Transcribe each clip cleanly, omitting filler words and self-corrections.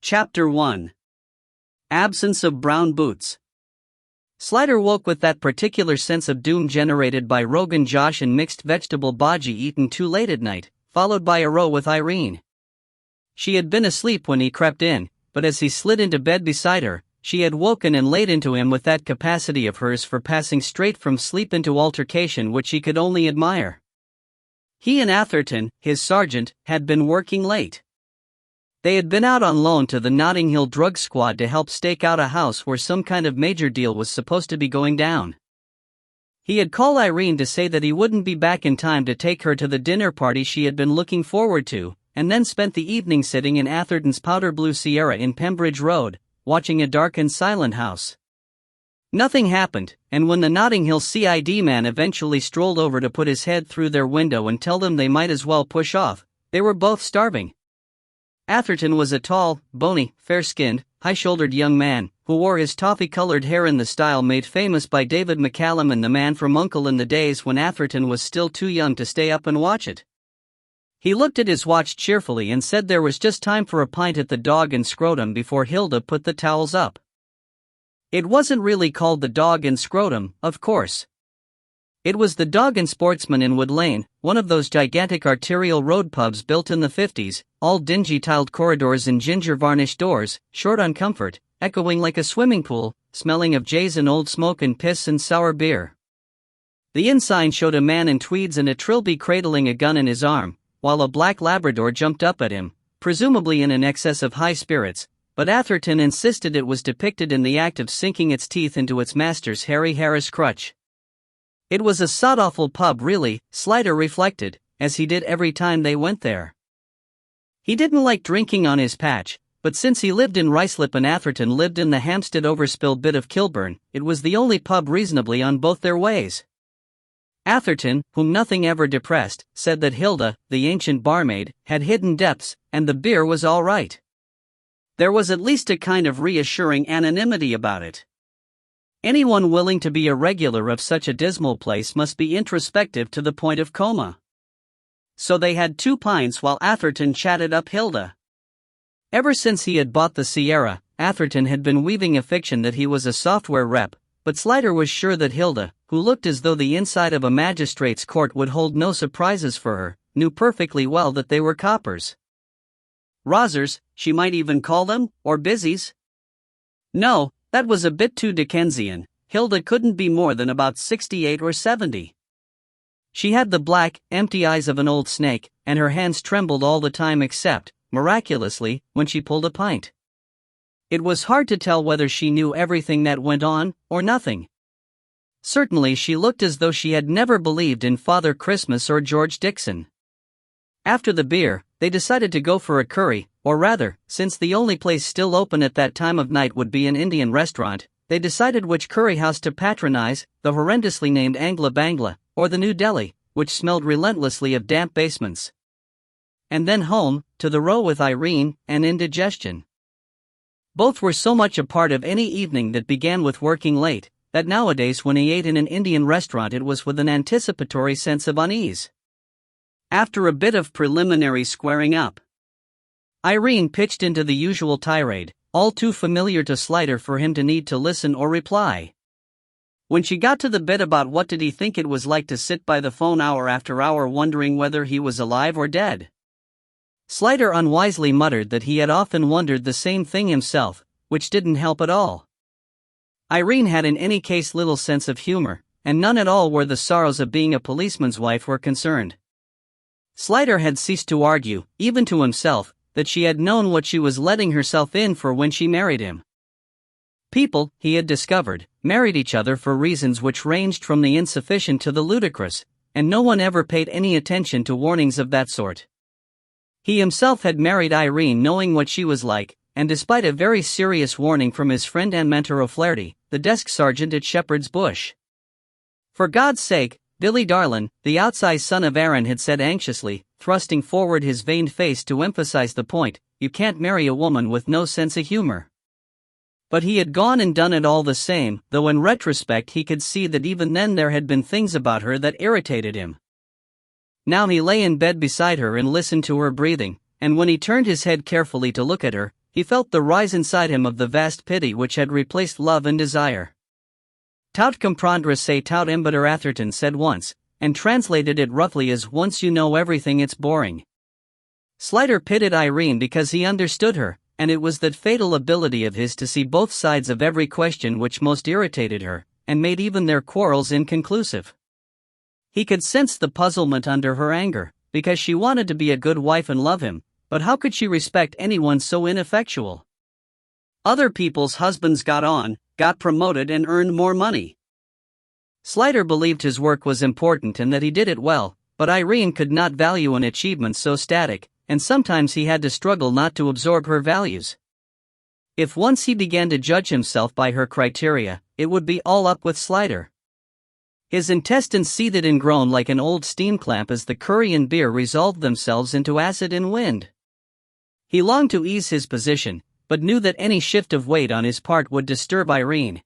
Chapter 1. Absence of Brown Boots. Slider woke with that particular sense of doom generated by Rogan Josh and mixed vegetable bhaji eaten too late at night, followed by a row with Irene. She had been asleep when he crept in, but as he slid into bed beside her, she had woken and laid into him with that capacity of hers for passing straight from sleep into altercation which he could only admire. He and Atherton, his sergeant, had been working late. They had been out on loan to the Notting Hill drug squad to help stake out a house where some kind of major deal was supposed to be going down. He had called Irene to say that he wouldn't be back in time to take her to the dinner party she had been looking forward to, and then spent the evening sitting in Atherton's powder blue Sierra in Pembridge Road, watching a dark and silent house. Nothing happened, and when the Notting Hill CID man eventually strolled over to put his head through their window and tell them they might as well push off, they were both starving. Atherton was a tall, bony, fair-skinned, high-shouldered young man, who wore his toffee-colored hair in the style made famous by David McCallum and The Man from U.N.C.L.E. in the days when Atherton was still too young to stay up and watch it. He looked at his watch cheerfully and said there was just time for a pint at the Dog and Scrotum before Hilda put the towels up. It wasn't really called the Dog and Scrotum, of course. It was the Dog and Sportsman in Wood Lane, one of those gigantic arterial road pubs built in the 50s, all dingy tiled corridors and ginger varnished doors, short on comfort, echoing like a swimming pool, smelling of jays and old smoke and piss and sour beer. The inn sign showed a man in tweeds and a trilby cradling a gun in his arm, while a black Labrador jumped up at him, presumably in an excess of high spirits, but Atherton insisted it was depicted in the act of sinking its teeth into its master's Harry Harris crutch. It was a sod-awful pub really, Slider reflected, as he did every time they went there. He didn't like drinking on his patch, but since he lived in Ruislip and Atherton lived in the Hampstead overspill bit of Kilburn, it was the only pub reasonably on both their ways. Atherton, whom nothing ever depressed, said that Hilda, the ancient barmaid, had hidden depths, and the beer was all right. There was at least a kind of reassuring anonymity about it. Anyone willing to be a regular of such a dismal place must be introspective to the point of coma. So they had 2 pints while Atherton chatted up Hilda. Ever since he had bought the Sierra, Atherton had been weaving a fiction that he was a software rep, but Slider was sure that Hilda, who looked as though the inside of a magistrate's court would hold no surprises for her, knew perfectly well that they were coppers. Rozzers, she might even call them, or busies. No, that was a bit too Dickensian. Hilda couldn't be more than about 68 or 70. She had the black, empty eyes of an old snake, and her hands trembled all the time except, miraculously, when she pulled a pint. It was hard to tell whether she knew everything that went on, or nothing. Certainly she looked as though she had never believed in Father Christmas or George Dixon. After the beer, they decided to go for a curry, or rather, since the only place still open at that time of night would be an Indian restaurant, they decided which curry house to patronize, the horrendously named Angla Bangla, or the New Delhi, which smelled relentlessly of damp basements. And then home, to the row with Irene, and indigestion. Both were so much a part of any evening that began with working late, that nowadays when he ate in an Indian restaurant it was with an anticipatory sense of unease. After a bit of preliminary squaring up, Irene pitched into the usual tirade, all too familiar to Slider for him to need to listen or reply. When she got to the bit about what did he think it was like to sit by the phone hour after hour wondering whether he was alive or dead, Slider unwisely muttered that he had often wondered the same thing himself, which didn't help at all. Irene had in any case little sense of humor, and none at all where the sorrows of being a policeman's wife were concerned. Slider had ceased to argue, even to himself, that she had known what she was letting herself in for when she married him. People, he had discovered, married each other for reasons which ranged from the insufficient to the ludicrous, and no one ever paid any attention to warnings of that sort. He himself had married Irene knowing what she was like, and despite a very serious warning from his friend and mentor O'Flaherty, the desk sergeant at Shepherd's Bush. For God's sake, Billy darlin', the outsized son of Aaron had said anxiously, thrusting forward his veined face to emphasize the point, you can't marry a woman with no sense of humor. But he had gone and done it all the same, though in retrospect he could see that even then there had been things about her that irritated him. Now he lay in bed beside her and listened to her breathing, and when he turned his head carefully to look at her, He felt the rise inside him of the vast pity which had replaced love and desire. Tout comprendre c'est tout embêter, Atherton said once, and translated it roughly as once you know everything it's boring. Slider pitied Irene because he understood her, and it was that fatal ability of his to see both sides of every question which most irritated her, and made even their quarrels inconclusive. He could sense the puzzlement under her anger, because she wanted to be a good wife and love him, but how could she respect anyone so ineffectual? Other people's husbands got on, got promoted and earned more money. Slider believed his work was important and that he did it well, but Irene could not value an achievement so static, and sometimes he had to struggle not to absorb her values. If once he began to judge himself by her criteria, it would be all up with Slider. His intestines seethed and groaned like an old steam clamp as the curry and beer resolved themselves into acid and wind. He longed to ease his position, but knew that any shift of weight on his part would disturb Irene.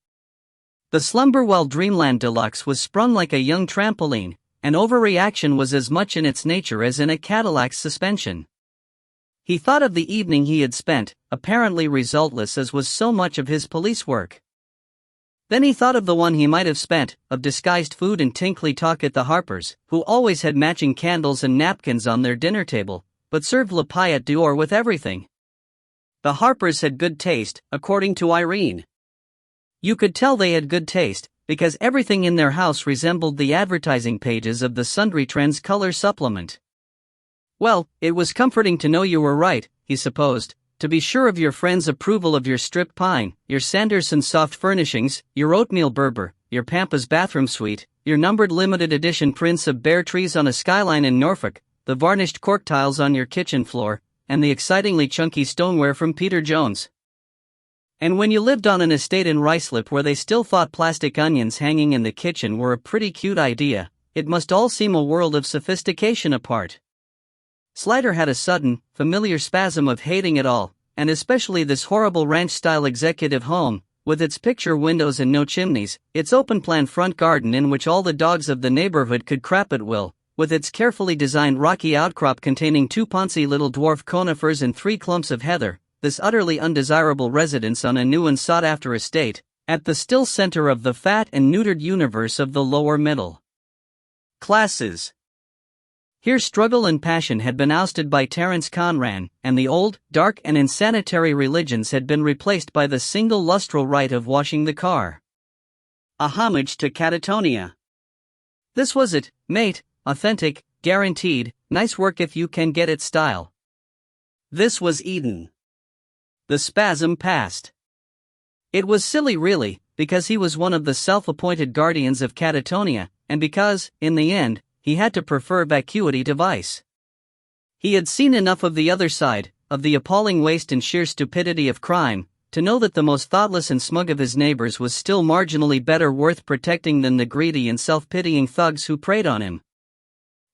The Slumberwell Dreamland Deluxe was sprung like a young trampoline, and overreaction was as much in its nature as in a Cadillac's suspension. He thought of the evening he had spent, apparently resultless as was so much of his police work. Then he thought of the one he might have spent, of disguised food and tinkly talk at the Harpers, who always had matching candles and napkins on their dinner table, but served la paillette d'or with everything. The Harpers had good taste, according to Irene. You could tell they had good taste, because everything in their house resembled the advertising pages of the Sundry Trends color supplement. Well, it was comforting to know you were right, he supposed, to be sure of your friends' approval of your strip pine, your Sanderson soft furnishings, your oatmeal Berber, your Pampas bathroom suite, your numbered limited edition prints of bare trees on a skyline in Norfolk, the varnished cork tiles on your kitchen floor, and the excitingly chunky stoneware from Peter Jones. And when you lived on an estate in Ruislip where they still thought plastic onions hanging in the kitchen were a pretty cute idea, it must all seem a world of sophistication apart. Slider had a sudden, familiar spasm of hating it all, and especially this horrible ranch-style executive home, with its picture windows and no chimneys, its open-plan front garden in which all the dogs of the neighborhood could crap at will, with its carefully designed rocky outcrop containing 2 poncy little dwarf conifers and 3 clumps of heather, this utterly undesirable residence on a new and sought-after estate, at the still center of the fat and neutered universe of the lower middle classes. Here struggle and passion had been ousted by Terence Conran, and the old, dark and insanitary religions had been replaced by the single lustral rite of washing the car. A homage to Catatonia. This was it, mate, authentic, guaranteed, nice work if you can get it style. This was Eden. The spasm passed. It was silly really, because he was one of the self-appointed guardians of Catatonia, and because, in the end, he had to prefer vacuity to vice. He had seen enough of the other side, of the appalling waste and sheer stupidity of crime, to know that the most thoughtless and smug of his neighbors was still marginally better worth protecting than the greedy and self-pitying thugs who preyed on him.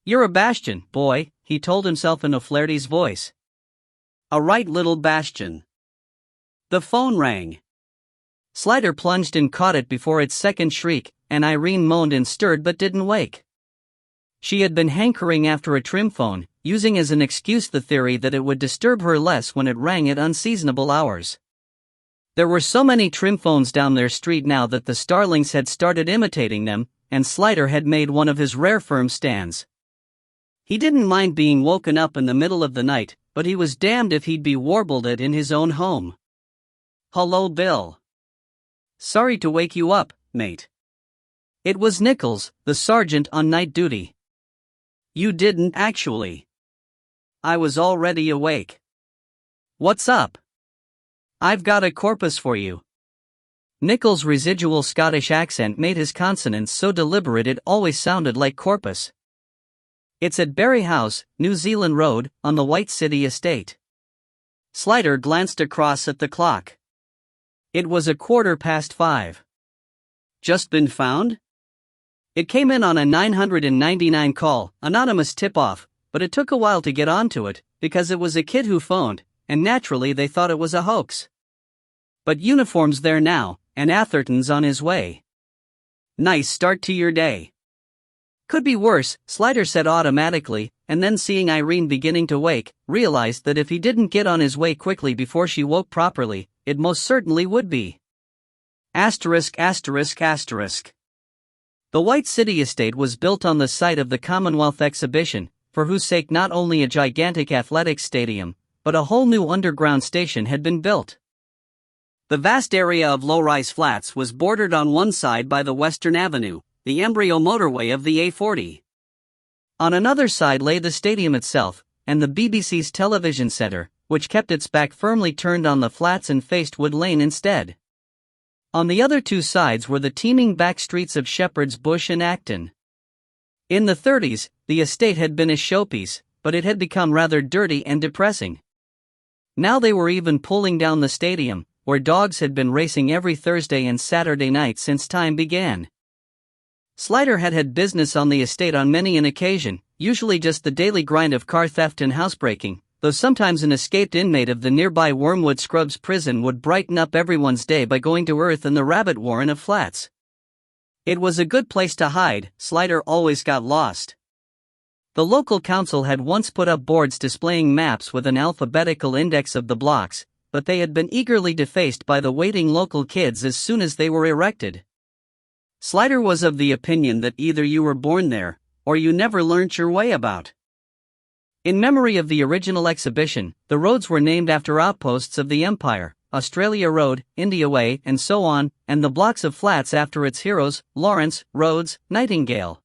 You're a bastion, boy, he told himself in O'Flaherty's voice. A right little bastion. The phone rang. Slider plunged and caught it before its second shriek, and Irene moaned and stirred but didn't wake. She had been hankering after a trim phone, using as an excuse the theory that it would disturb her less when it rang at unseasonable hours. There were so many trim phones down their street now that the starlings had started imitating them, and Slider had made one of his rare firm stands. He didn't mind being woken up in the middle of the night, but he was damned if he'd be warbled at in his own home. Hello, Bill. Sorry to wake you up, mate. It was Nichols, the sergeant on night duty. You didn't actually. I was already awake. What's up? I've got a corpus for you. Nichols' residual Scottish accent made his consonants so deliberate it always sounded like corpus. It's at Berry House, New Zealand Road, on the White City estate. Slider glanced across at the clock. It was 5:15. Just been found? It came in on a 999 call, anonymous tip-off, but it took a while to get onto it, because it was a kid who phoned, and naturally they thought it was a hoax. But uniform's there now, and Atherton's on his way. Nice start to your day. Could be worse, Slider said automatically, and then seeing Irene beginning to wake, realized that if he didn't get on his way quickly before she woke properly, it most certainly would be. Asterisk asterisk asterisk. The White City estate was built on the site of the Commonwealth exhibition, for whose sake not only a gigantic athletics stadium, but a whole new underground station had been built. The vast area of low-rise flats was bordered on one side by the Western Avenue, the embryo motorway of the A40. On another side lay the stadium itself, and the BBC's television centre, which kept its back firmly turned on the flats and faced Wood Lane instead. On the other two sides were the teeming back streets of Shepherd's Bush and Acton. In the 30s, the estate had been a showpiece, but it had become rather dirty and depressing. Now they were even pulling down the stadium, where dogs had been racing every Thursday and Saturday night since time began. Slider had had business on the estate on many an occasion, usually just the daily grind of car theft and housebreaking, though sometimes an escaped inmate of the nearby Wormwood Scrubs prison would brighten up everyone's day by going to earth in the rabbit warren of flats. It was a good place to hide, Slider always got lost. The local council had once put up boards displaying maps with an alphabetical index of the blocks, but they had been eagerly defaced by the waiting local kids as soon as they were erected. Slider was of the opinion that either you were born there, or you never learnt your way about. In memory of the original exhibition, the roads were named after outposts of the Empire, Australia Road, India Way, and so on, and the blocks of flats after its heroes, Lawrence, Rhodes, Nightingale.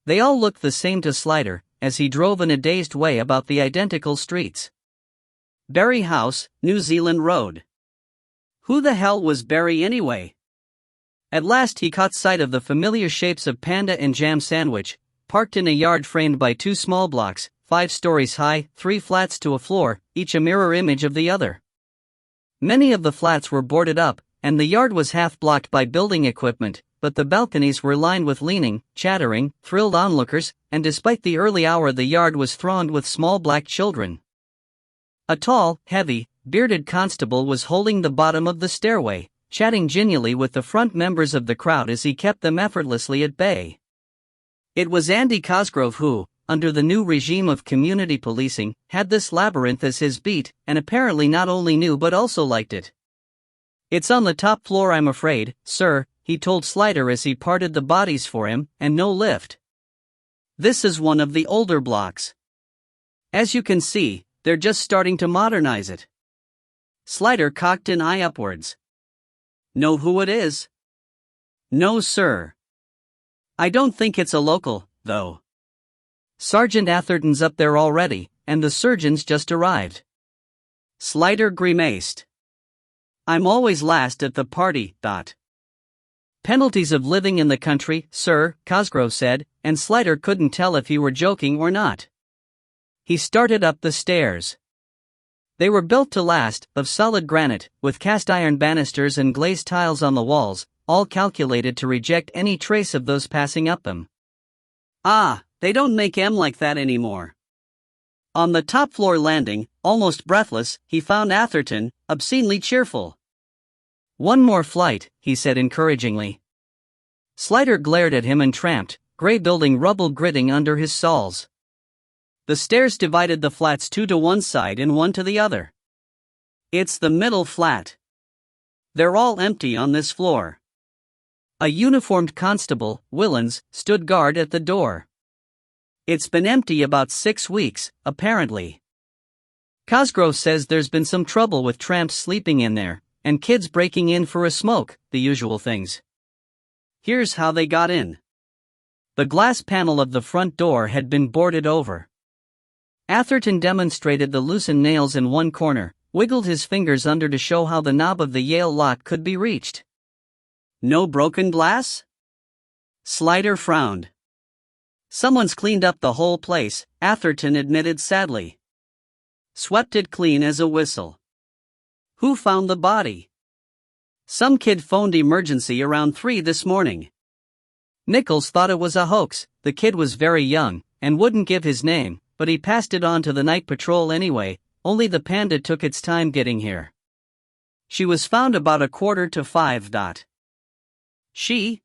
They all looked the same to Slider, as he drove in a dazed way about the identical streets. Barry House, New Zealand Road. Who the hell was Barry anyway? At last he caught sight of the familiar shapes of Panda and Jam Sandwich, parked in a yard framed by two small blocks, 5 stories high, 3 flats to a floor, each a mirror image of the other. Many of the flats were boarded up, and the yard was half blocked by building equipment, but the balconies were lined with leaning, chattering, thrilled onlookers, and despite the early hour the yard was thronged with small black children. A tall, heavy, bearded constable was holding the bottom of the stairway, chatting genially with the front members of the crowd as he kept them effortlessly at bay. It was Andy Cosgrove who, under the new regime of community policing, had this labyrinth as his beat, and apparently not only knew but also liked it. "It's on the top floor, I'm afraid, sir," he told Slider as he parted the bodies for him, "and no lift. This is one of the older blocks. As you can see, they're just starting to modernize it." Slider cocked an eye upwards. "Know who it is?" "No, sir. I don't think it's a local, though. Sergeant Atherton's up there already, and the surgeon's just arrived." Slider grimaced. "I'm always last at the party, . "Penalties of living in the country, sir," Cosgrove said, and Slider couldn't tell if he were joking or not. He started up the stairs. They were built to last, of solid granite, with cast iron banisters and glazed tiles on the walls, all calculated to reject any trace of those passing up them. "Ah, they don't make 'em like that anymore." On the top floor landing, almost breathless, he found Atherton, obscenely cheerful. "One more flight," he said encouragingly. Slider glared at him and tramped, grey building rubble gritting under his soles. The stairs divided the flats 2 to one side and 1 to the other. "It's the middle flat. They're all empty on this floor." A uniformed constable, Willans, stood guard at the door. "It's been empty about 6 weeks, apparently. Cosgrove says there's been some trouble with tramps sleeping in there, and kids breaking in for a smoke, the usual things. Here's how they got in." The glass panel of the front door had been boarded over. Atherton demonstrated the loosened nails in one corner, wiggled his fingers under to show how the knob of the Yale lock could be reached. "No broken glass?" Slider frowned. "Someone's cleaned up the whole place," Atherton admitted sadly. "Swept it clean as a whistle." "Who found the body?" "Some kid phoned emergency around 3 this morning. Nichols thought it was a hoax. The kid was very young, and wouldn't give his name, but he passed it on to the night patrol anyway, only the Panda took its time getting here. She was found about 4:45. She?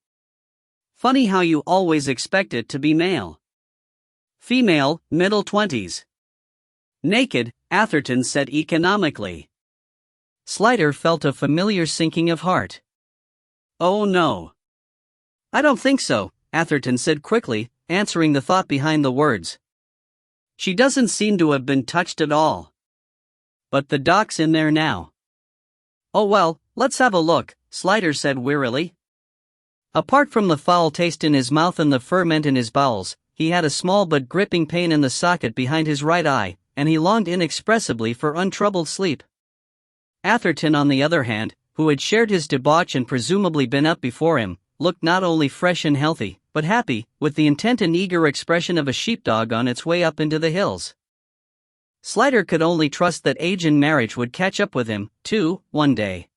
Funny how you always expect it to be male. Female, middle 20s. Naked, Atherton said economically. Slider felt a familiar sinking of heart. Oh no. I don't think so, Atherton said quickly, answering the thought behind the words. She doesn't seem to have been touched at all. But the doc's in there now. Oh well, let's have a look, Slider said wearily. Apart from the foul taste in his mouth and the ferment in his bowels, he had a small but gripping pain in the socket behind his right eye, and he longed inexpressibly for untroubled sleep. Atherton, on the other hand, who had shared his debauch and presumably been up before him, looked not only fresh and healthy, but happy, with the intent and eager expression of a sheepdog on its way up into the hills. Slider could only trust that age and marriage would catch up with him, too, one day.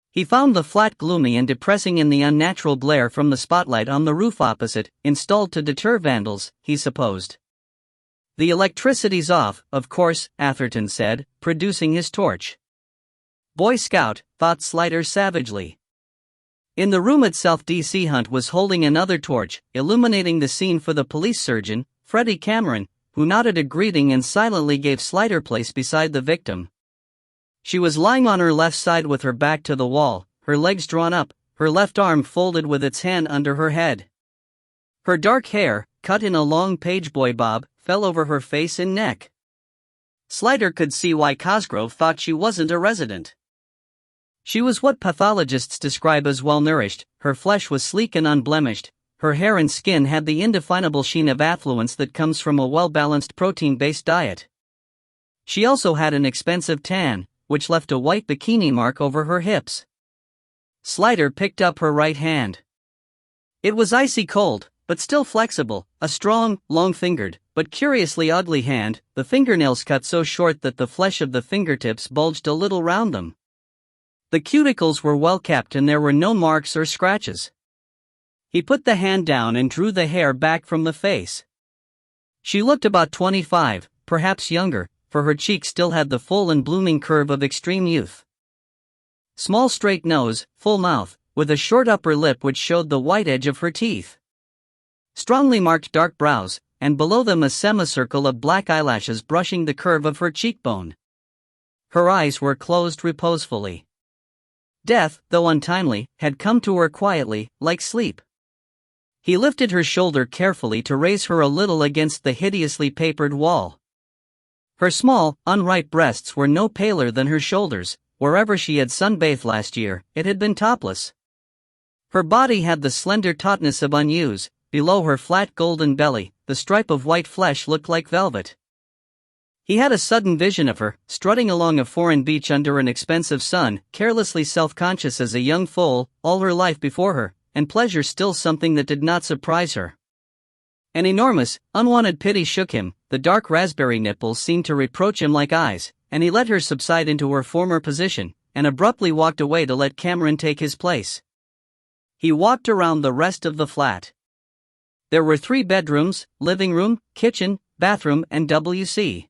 He found the flat gloomy and depressing in the unnatural glare from the spotlight on the roof opposite, installed to deter vandals, he supposed. The electricity's off, of course, Atherton said, producing his torch. Boy Scout, thought Slider savagely. In the room itself, D.C. Hunt was holding another torch, illuminating the scene for the police surgeon, Freddie Cameron, who nodded a greeting and silently gave Slider place beside the victim. She was lying on her left side with her back to the wall, her legs drawn up, her left arm folded with its hand under her head. Her dark hair, cut in a long pageboy bob, fell over her face and neck. Slider could see why Cosgrove thought she wasn't a resident. She was what pathologists describe as well-nourished, her flesh was sleek and unblemished, her hair and skin had the indefinable sheen of affluence that comes from a well-balanced protein-based diet. She also had an expensive tan, which left a white bikini mark over her hips. Slider picked up her right hand. It was icy cold, but still flexible, a strong, long-fingered, but curiously ugly hand, the fingernails cut so short that the flesh of the fingertips bulged a little round them. The cuticles were well kept and there were no marks or scratches. He put the hand down and drew the hair back from the face. She looked about 25, perhaps younger, for her cheeks still had the full and blooming curve of extreme youth. Small straight nose, full mouth, with a short upper lip which showed the white edge of her teeth. Strongly marked dark brows, and below them a semicircle of black eyelashes brushing the curve of her cheekbone. Her eyes were closed reposefully. Death, though untimely, had come to her quietly, like sleep. He lifted her shoulder carefully to raise her a little against the hideously papered wall. Her small, unripe breasts were no paler than her shoulders. Wherever she had sunbathed last year, it had been topless. Her body had the slender tautness of unused. Below her flat golden belly, the stripe of white flesh looked like velvet. He had a sudden vision of her, strutting along a foreign beach under an expensive sun, carelessly self-conscious as a young foal, all her life before her, and pleasure still something that did not surprise her. An enormous, unwanted pity shook him, the dark raspberry nipples seemed to reproach him like eyes, and he let her subside into her former position, and abruptly walked away to let Cameron take his place. He walked around the rest of the flat. There were 3 bedrooms, living room, kitchen, bathroom, and WC.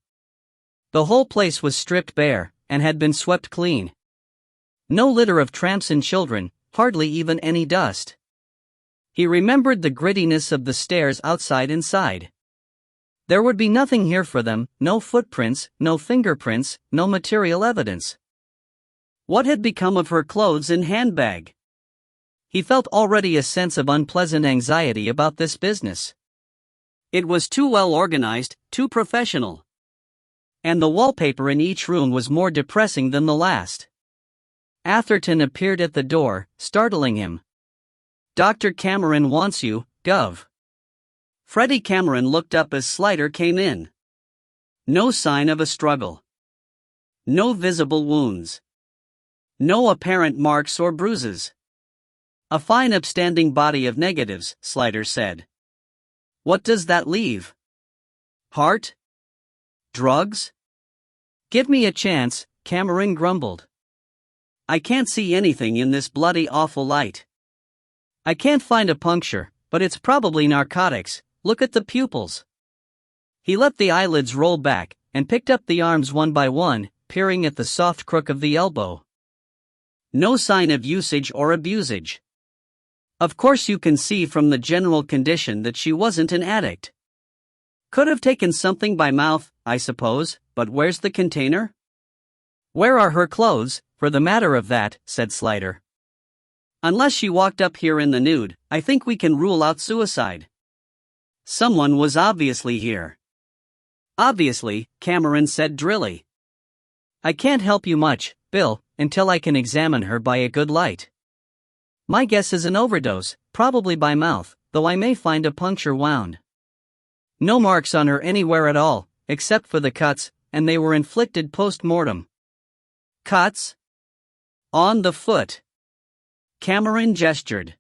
The whole place was stripped bare, and had been swept clean. No litter of tramps and children, hardly even any dust. He remembered the grittiness of the stairs outside inside. There would be nothing here for them, no footprints, no fingerprints, no material evidence. What had become of her clothes and handbag? He felt already a sense of unpleasant anxiety about this business. It was too well organized, too professional. And the wallpaper in each room was more depressing than the last. Atherton appeared at the door, startling him. "Dr. Cameron wants you, Gov." Freddie Cameron looked up as Slider came in. No sign of a struggle. No visible wounds. No apparent marks or bruises. A fine upstanding body of negatives, Slider said. What does that leave? Heart? Drugs? Give me a chance, Cameron grumbled. I can't see anything in this bloody awful light. I can't find a puncture, but it's probably narcotics. Look at the pupils. He let the eyelids roll back, and picked up the arms one by one, peering at the soft crook of the elbow. No sign of usage or abusage. Of course you can see from the general condition that she wasn't an addict. Could have taken something by mouth, I suppose, but where's the container? Where are her clothes, for the matter of that, said Slider. Unless she walked up here in the nude, I think we can rule out suicide. Someone was obviously here. Obviously, Cameron said drily. I can't help you much, Bill, until I can examine her by a good light. My guess is an overdose, probably by mouth, though I may find a puncture wound. No marks on her anywhere at all, except for the cuts, and they were inflicted post-mortem. Cuts? On the foot. Cameron gestured.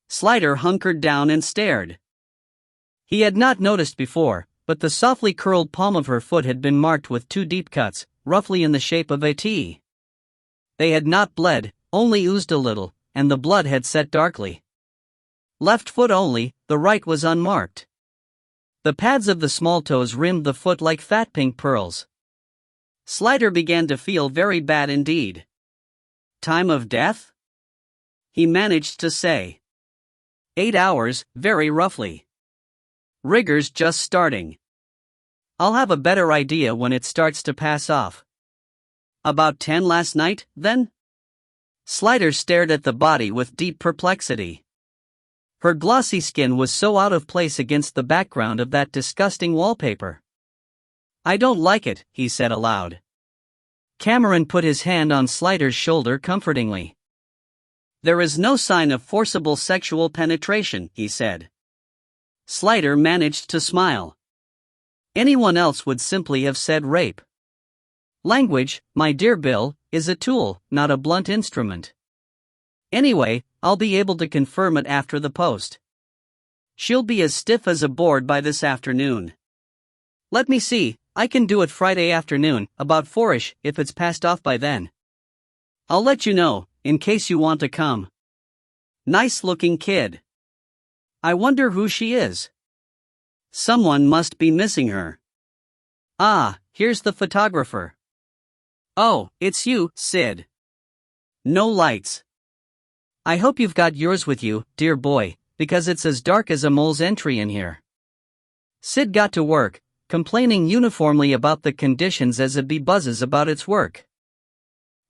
Slider hunkered down and stared. He had not noticed before, but the softly curled palm of her foot had been marked with 2 deep cuts, roughly in the shape of a T. They had not bled, only oozed a little, and the blood had set darkly. Left foot only, the right was unmarked. The pads of the small toes rimmed the foot like fat pink pearls. Slider began to feel very bad indeed. Time of death? He managed to say. 8 hours, very roughly. Rigors just starting. I'll have a better idea when it starts to pass off. About 10 last night, then? Slider stared at the body with deep perplexity. Her glossy skin was so out of place against the background of that disgusting wallpaper. I don't like it, he said aloud. Cameron put his hand on Slider's shoulder comfortingly. There is no sign of forcible sexual penetration, he said. Slider managed to smile. Anyone else would simply have said rape. Language, my dear Bill, is a tool, not a blunt instrument. Anyway, I'll be able to confirm it after the post. She'll be as stiff as a board by this afternoon. Let me see, I can do it Friday afternoon, about 4ish, if it's passed off by then. I'll let you know, in case you want to come. Nice-looking kid. I wonder who she is. Someone must be missing her. Ah, here's the photographer. Oh, it's you, Sid. No lights. I hope you've got yours with you, dear boy, because it's as dark as a mole's entry in here. Sid got to work, complaining uniformly about the conditions as a bee buzzes about its work.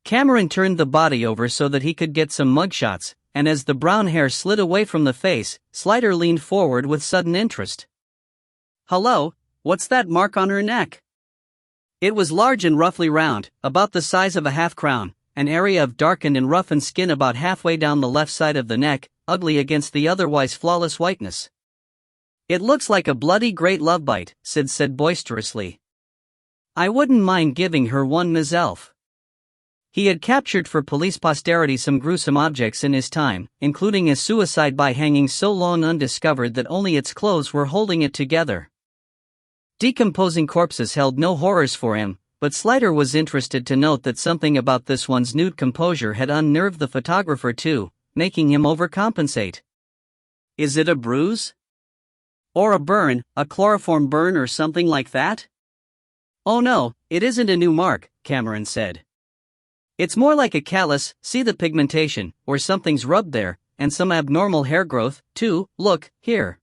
Cameron turned the body over so that he could get some mugshots, and as the brown hair slid away from the face, Slider leaned forward with sudden interest. Hello, what's that mark on her neck? It was large and roughly round, about the size of a half-crown, an area of darkened and roughened skin about halfway down the left side of the neck, ugly against the otherwise flawless whiteness. It looks like a bloody great love bite, Sid said boisterously. I wouldn't mind giving her one, Ms. Elf. He had captured for police posterity some gruesome objects in his time, including a suicide by hanging so long undiscovered that only its clothes were holding it together. Decomposing corpses held no horrors for him, but Slider was interested to note that something about this one's nude composure had unnerved the photographer too, making him overcompensate. Is it a bruise? Or a burn, a chloroform burn or something like that? Oh no, it isn't a new mark, Cameron said. It's more like a callus, see the pigmentation, or something's rubbed there, and some abnormal hair growth, too, look, here.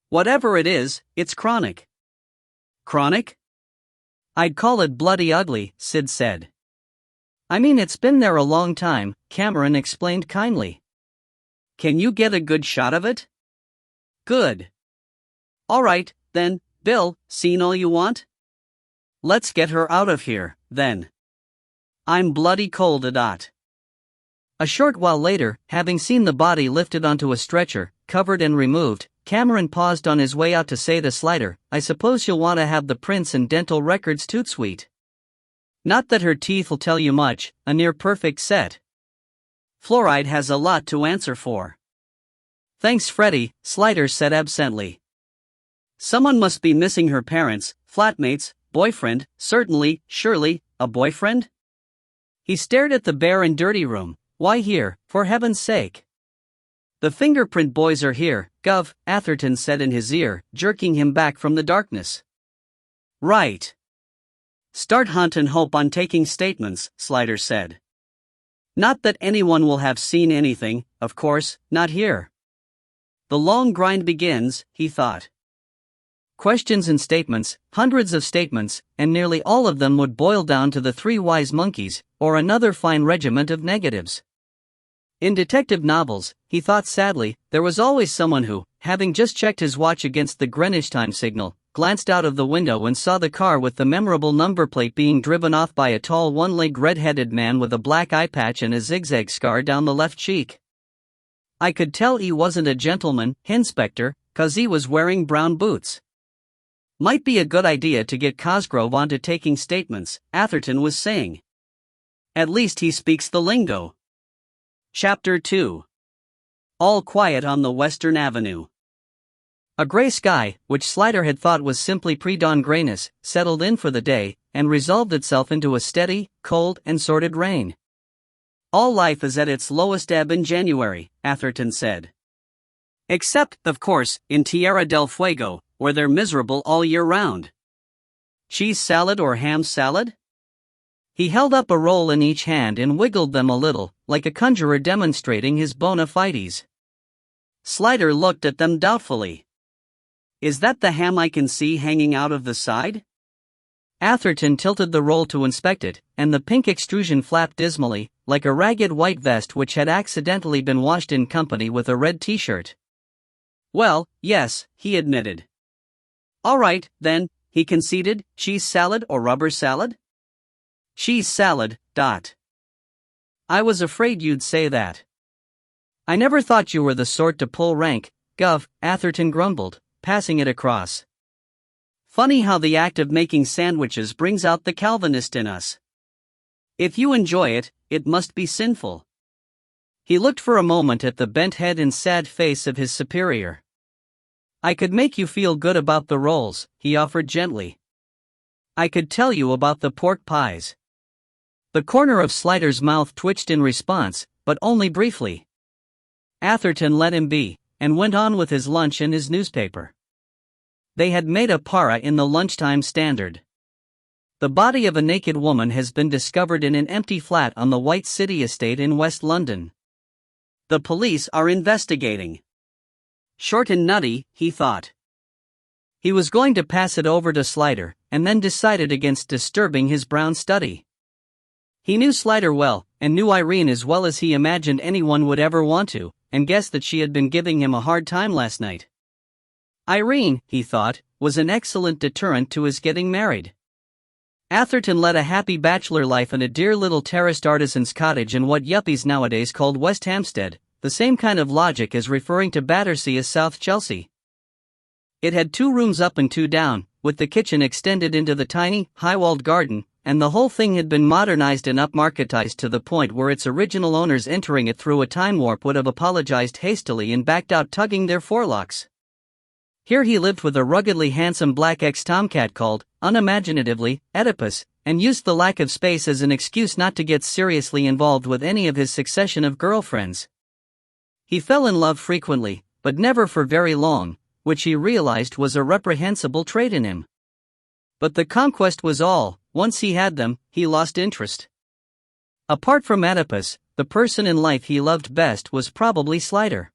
Whatever it is, it's chronic. Chronic? I'd call it bloody ugly, Sid said. I mean it's been there a long time, Cameron explained kindly. Can you get a good shot of it? Good. Alright, then, Bill, seen all you want? Let's get her out of here, then. I'm bloody cold a dot. A short while later, having seen the body lifted onto a stretcher, covered and removed, Cameron paused on his way out to say to Slider, I suppose you'll want to have the prints and dental records toot sweet. Not that her teeth'll tell you much, a near-perfect set. Fluoride has a lot to answer for. Thanks Freddie, Slider said absently. Someone must be missing her parents, flatmates, boyfriend, certainly, surely, a boyfriend? He stared at the bare and dirty room. Why here, for heaven's sake? The fingerprint boys are here, Gov, Atherton said in his ear, jerking him back from the darkness. Right. Start hunt and hope on taking statements, Slider said. Not that anyone will have seen anything, of course, not here. The long grind begins, he thought. Questions and statements, hundreds of statements, and nearly all of them would boil down to the three wise monkeys, or another fine regiment of negatives. In detective novels, he thought sadly, there was always someone who, having just checked his watch against the Greenwich time signal, glanced out of the window and saw the car with the memorable number plate being driven off by a tall one-legged red-headed man with a black eye patch and a zigzag scar down the left cheek. I could tell he wasn't a gentleman, Inspector, 'cause he was wearing brown boots. Might be a good idea to get Cosgrove onto taking statements, Atherton was saying. At least he speaks the lingo. Chapter 2. All quiet on the Western Avenue. A gray sky, which Slider had thought was simply pre-dawn grayness, settled in for the day, and resolved itself into a steady, cold, and sordid rain. All life is at its lowest ebb in January, Atherton said. Except, of course, in Tierra del Fuego, where they're miserable all year round. Cheese salad or ham salad? He held up a roll in each hand and wiggled them a little, like a conjurer demonstrating his bona fides. Slider looked at them doubtfully. Is that the ham I can see hanging out of the side? Atherton tilted the roll to inspect it, and the pink extrusion flapped dismally, like a ragged white vest which had accidentally been washed in company with a red t-shirt. Well, yes, he admitted. All right, then, he conceded, cheese salad or rubber salad? Cheese salad, dot. I was afraid you'd say that. I never thought you were the sort to pull rank, Gov, Atherton grumbled, passing it across. Funny how the act of making sandwiches brings out the Calvinist in us. If you enjoy it, it must be sinful. He looked for a moment at the bent head and sad face of his superior. I could make you feel good about the rolls, he offered gently. I could tell you about the pork pies. The corner of Slider's mouth twitched in response, but only briefly. Atherton let him be, and went on with his lunch and his newspaper. They had made a para in the lunchtime Standard. The body of a naked woman has been discovered in an empty flat on the White City estate in West London. The police are investigating. Short and nutty, he thought. He was going to pass it over to Slider, and then decided against disturbing his brown study. He knew Slider well, and knew Irene as well as he imagined anyone would ever want to, and guessed that she had been giving him a hard time last night. Irene, he thought, was an excellent deterrent to his getting married. Atherton led a happy bachelor life in a dear little terraced artisan's cottage in what yuppies nowadays called West Hampstead, the same kind of logic as referring to Battersea as South Chelsea. It had 2 rooms up and 2 down, with the kitchen extended into the tiny, high-walled garden, and the whole thing had been modernized and upmarketized to the point where its original owners entering it through a time warp would have apologized hastily and backed out tugging their forelocks. Here he lived with a ruggedly handsome black ex-tomcat called, unimaginatively, Oedipus, and used the lack of space as an excuse not to get seriously involved with any of his succession of girlfriends. He fell in love frequently, but never for very long, which he realized was a reprehensible trait in him. But the conquest was all. Once he had them, he lost interest. Apart from Oedipus, the person in life he loved best was probably Slider.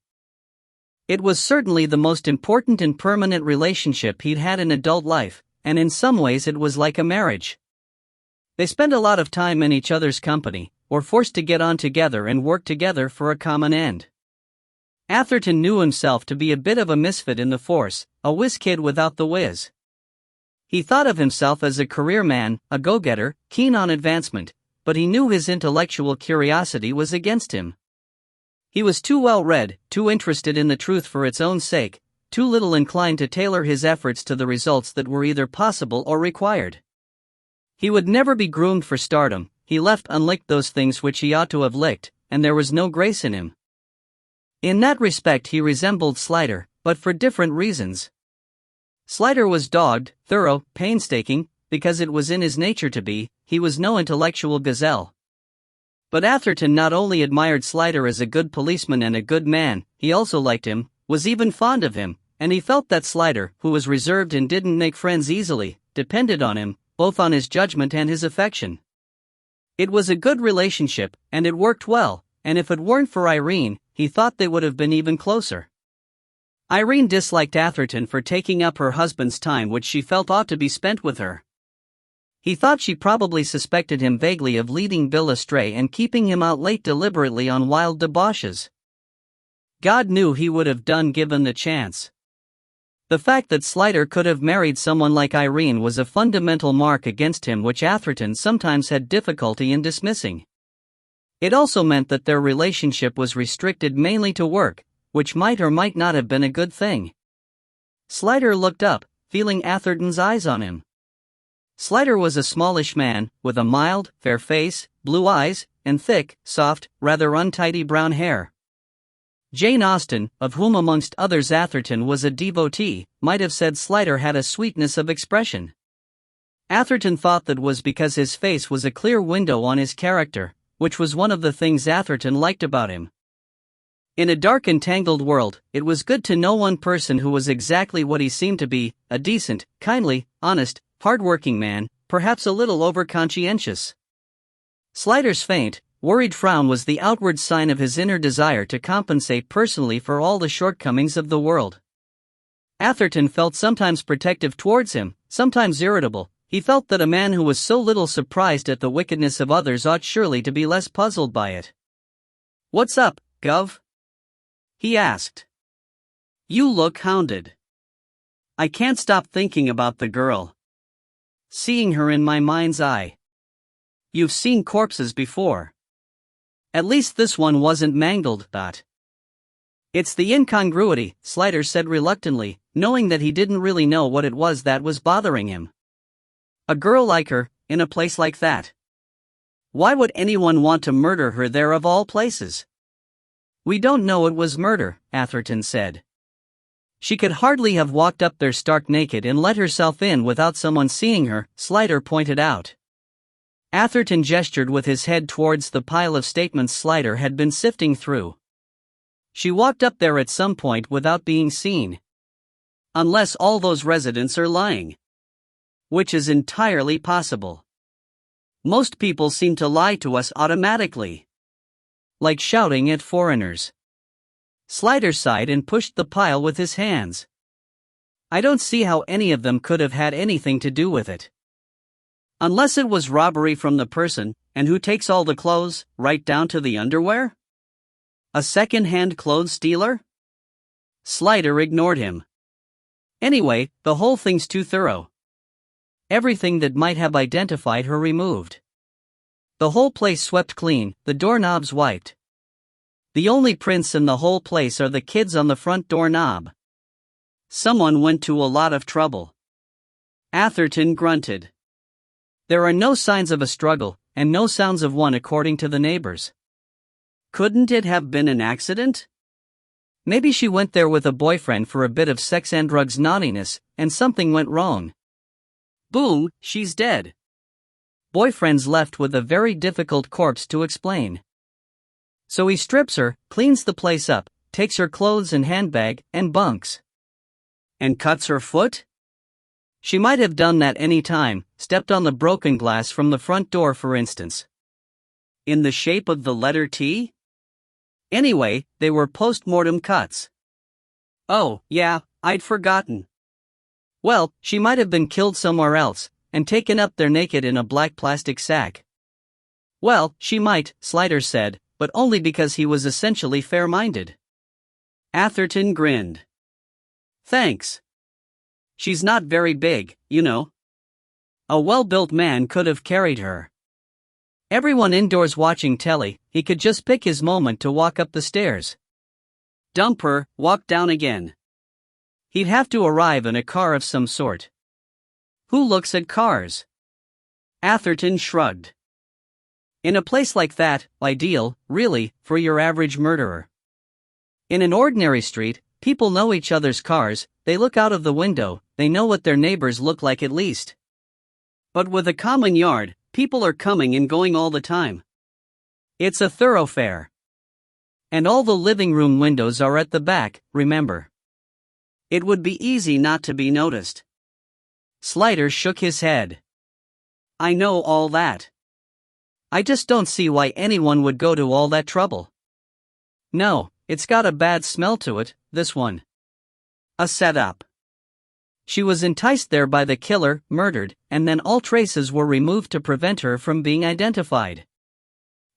It was certainly the most important and permanent relationship he'd had in adult life, and in some ways it was like a marriage. They spent a lot of time in each other's company, or forced to get on together and work together for a common end. Atherton knew himself to be a bit of a misfit in the force, a whiz kid without the whiz. He thought of himself as a career man, a go-getter, keen on advancement, but he knew his intellectual curiosity was against him. He was too well-read, too interested in the truth for its own sake, too little inclined to tailor his efforts to the results that were either possible or required. He would never be groomed for stardom, he left unlicked those things which he ought to have licked, and there was no grace in him. In that respect he resembled Slider, but for different reasons. Slider was dogged, thorough, painstaking, because it was in his nature to be. He was no intellectual gazelle. But Atherton not only admired Slider as a good policeman and a good man, he also liked him, was even fond of him, and he felt that Slider, who was reserved and didn't make friends easily, depended on him, both on his judgment and his affection. It was a good relationship, and it worked well, and if it weren't for Irene, he thought they would have been even closer. Irene disliked Atherton for taking up her husband's time, which she felt ought to be spent with her. He thought she probably suspected him vaguely of leading Bill astray and keeping him out late deliberately on wild debauches. God knew he would have done given the chance. The fact that Slider could have married someone like Irene was a fundamental mark against him which Atherton sometimes had difficulty in dismissing. It also meant that their relationship was restricted mainly to work, which might or might not have been a good thing. Slider looked up, feeling Atherton's eyes on him. Slider was a smallish man, with a mild, fair face, blue eyes, and thick, soft, rather untidy brown hair. Jane Austen, of whom amongst others Atherton was a devotee, might have said Slider had a sweetness of expression. Atherton thought that was because his face was a clear window on his character, which was one of the things Atherton liked about him. In a dark and tangled world, it was good to know one person who was exactly what he seemed to be, a decent, kindly, honest, hard-working man, perhaps a little over-conscientious. Slider's faint, worried frown was the outward sign of his inner desire to compensate personally for all the shortcomings of the world. Atherton felt sometimes protective towards him, sometimes irritable. He felt that a man who was so little surprised at the wickedness of others ought surely to be less puzzled by it. "What's up, Gov?" he asked. "You look hounded." "I can't stop thinking about the girl. Seeing her in my mind's eye." "You've seen corpses before. At least this one wasn't mangled, Dot." "It's the incongruity," Slider said reluctantly, knowing that he didn't really know what it was that was bothering him. A girl like her, in a place like that. Why would anyone want to murder her there of all places? "We don't know it was murder," Atherton said. "She could hardly have walked up there stark naked and let herself in without someone seeing her," Slider pointed out. Atherton gestured with his head towards the pile of statements Slider had been sifting through. "She walked up there at some point without being seen. Unless all those residents are lying. Which is entirely possible. Most people seem to lie to us automatically. Like shouting at foreigners." Slider sighed and pushed the pile with his hands. "I don't see how any of them could have had anything to do with it. Unless it was robbery from the person, and who takes all the clothes, right down to the underwear? A second-hand clothes stealer?" Slider ignored him. "Anyway, the whole thing's too thorough. Everything that might have identified her removed. The whole place swept clean, the doorknobs wiped. The only prints in the whole place are the kids on the front doorknob. Someone went to a lot of trouble." Atherton grunted. "There are no signs of a struggle, and no sounds of one according to the neighbors. Couldn't it have been an accident? Maybe she went there with a boyfriend for a bit of sex and drugs naughtiness, and something went wrong. Boom, she's dead. Boyfriend's left with a very difficult corpse to explain. So he strips her, cleans the place up, takes her clothes and handbag, and bunks. And cuts her foot? She might have done that any time, stepped on the broken glass from the front door for instance. In the shape of the letter T? Anyway, they were post-mortem cuts. Oh, yeah, I'd forgotten. Well, she might have been killed somewhere else, and taken up there naked in a black plastic sack. Well, she might, Slider said, but only because he was essentially fair-minded. Atherton grinned. Thanks. She's not very big, you know. A well-built man could have carried her. Everyone indoors watching telly, he could just pick his moment to walk up the stairs. Dump her, walk down again. He'd have to arrive in a car of some sort. Who looks at cars? Atherton shrugged. In a place like that, ideal, really, for your average murderer. In an ordinary street, people know each other's cars, they look out of the window, they know what their neighbors look like at least. But with a common yard, people are coming and going all the time. It's a thoroughfare. And all the living room windows are at the back, remember. It would be easy not to be noticed. Slider shook his head. I know all that. I just don't see why anyone would go to all that trouble. No, it's got a bad smell to it, this one. A setup. She was enticed there by the killer, murdered, and then all traces were removed to prevent her from being identified.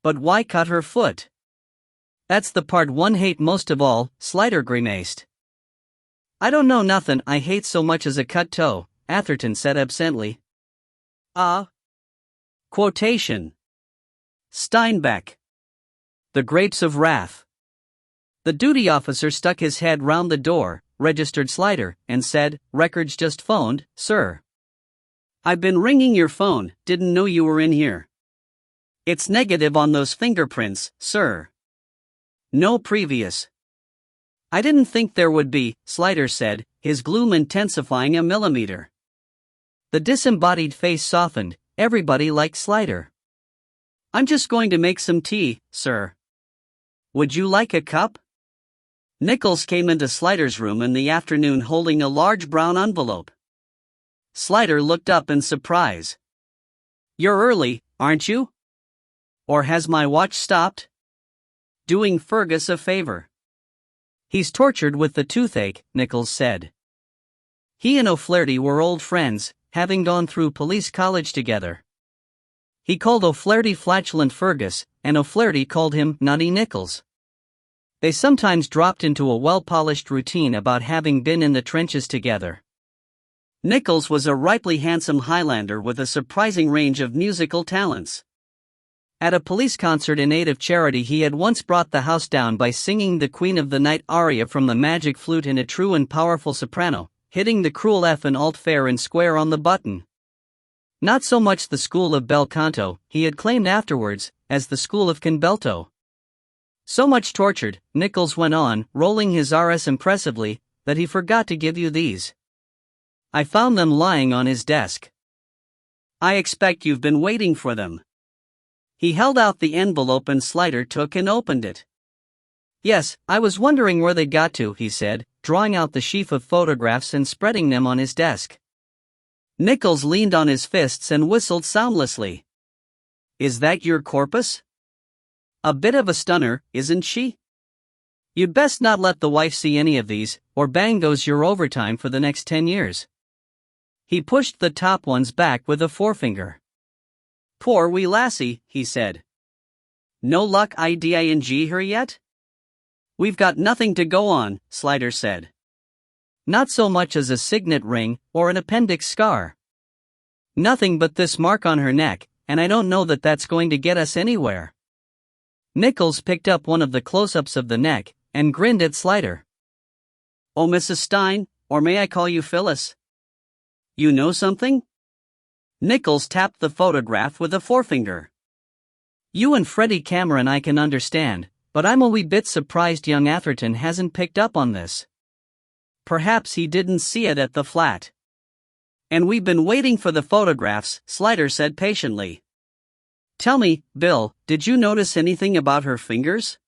But why cut her foot? That's the part one hate most of all, Slider grimaced. I don't know nothing I hate so much as a cut toe, Atherton said absently. Quotation. Steinbeck. The Grapes of Wrath. The duty officer stuck his head round the door, registered Slider, and said, "Records just phoned, sir." "I've been ringing your phone, didn't know you were in here." "It's negative on those fingerprints, sir." "No previous." "I didn't think there would be," Slider said, his gloom intensifying a millimeter. The disembodied face softened. Everybody liked Slider. "I'm just going to make some tea, sir." "Would you like a cup?" Nichols came into Slider's room in the afternoon holding a large brown envelope. Slider looked up in surprise. "You're early, aren't you? Or has my watch stopped?" "Doing Fergus a favor." "He's tortured with the toothache," Nichols said. He and O'Flaherty were old friends, having gone through police college together. He called O'Flaherty flatulent Fergus, and O'Flaherty called him Nutty Nichols. They sometimes dropped into a well-polished routine about having been in the trenches together. Nichols was a ripely handsome Highlander with a surprising range of musical talents. At a police concert in aid of charity he had once brought the house down by singing the Queen of the Night aria from the Magic Flute in a true and powerful soprano, hitting the cruel F and alt fair and square on the button. Not so much the school of bel canto, he had claimed afterwards, as the school of canbelto. "So much tortured," Nichols went on, rolling his RS impressively, "that he forgot to give you these. I found them lying on his desk. I expect you've been waiting for them." He held out the envelope and Slider took and opened it. "Yes, I was wondering where they got to," he said, drawing out the sheaf of photographs and spreading them on his desk. Nichols leaned on his fists and whistled soundlessly. "Is that your corpus? A bit of a stunner, isn't she? You'd best not let the wife see any of these, or bang goes your overtime for the next 10 years. He pushed the top ones back with a forefinger. "Poor wee lassie," he said. "No luck iding her yet?" "We've got nothing to go on," Slider said. "Not so much as a signet ring, or an appendix scar. Nothing but this mark on her neck, and I don't know that that's going to get us anywhere." Nichols picked up one of the close-ups of the neck, and grinned at Slider. "Oh, Mrs. Stein, or may I call you Phyllis? You know something?" Nichols tapped the photograph with a forefinger. "You and Freddie Cameron I can understand, but I'm a wee bit surprised young Atherton hasn't picked up on this. Perhaps he didn't see it at the flat." "And we've been waiting for the photographs," Slider said patiently. "Tell me, Bill, did you notice anything about her fingers?"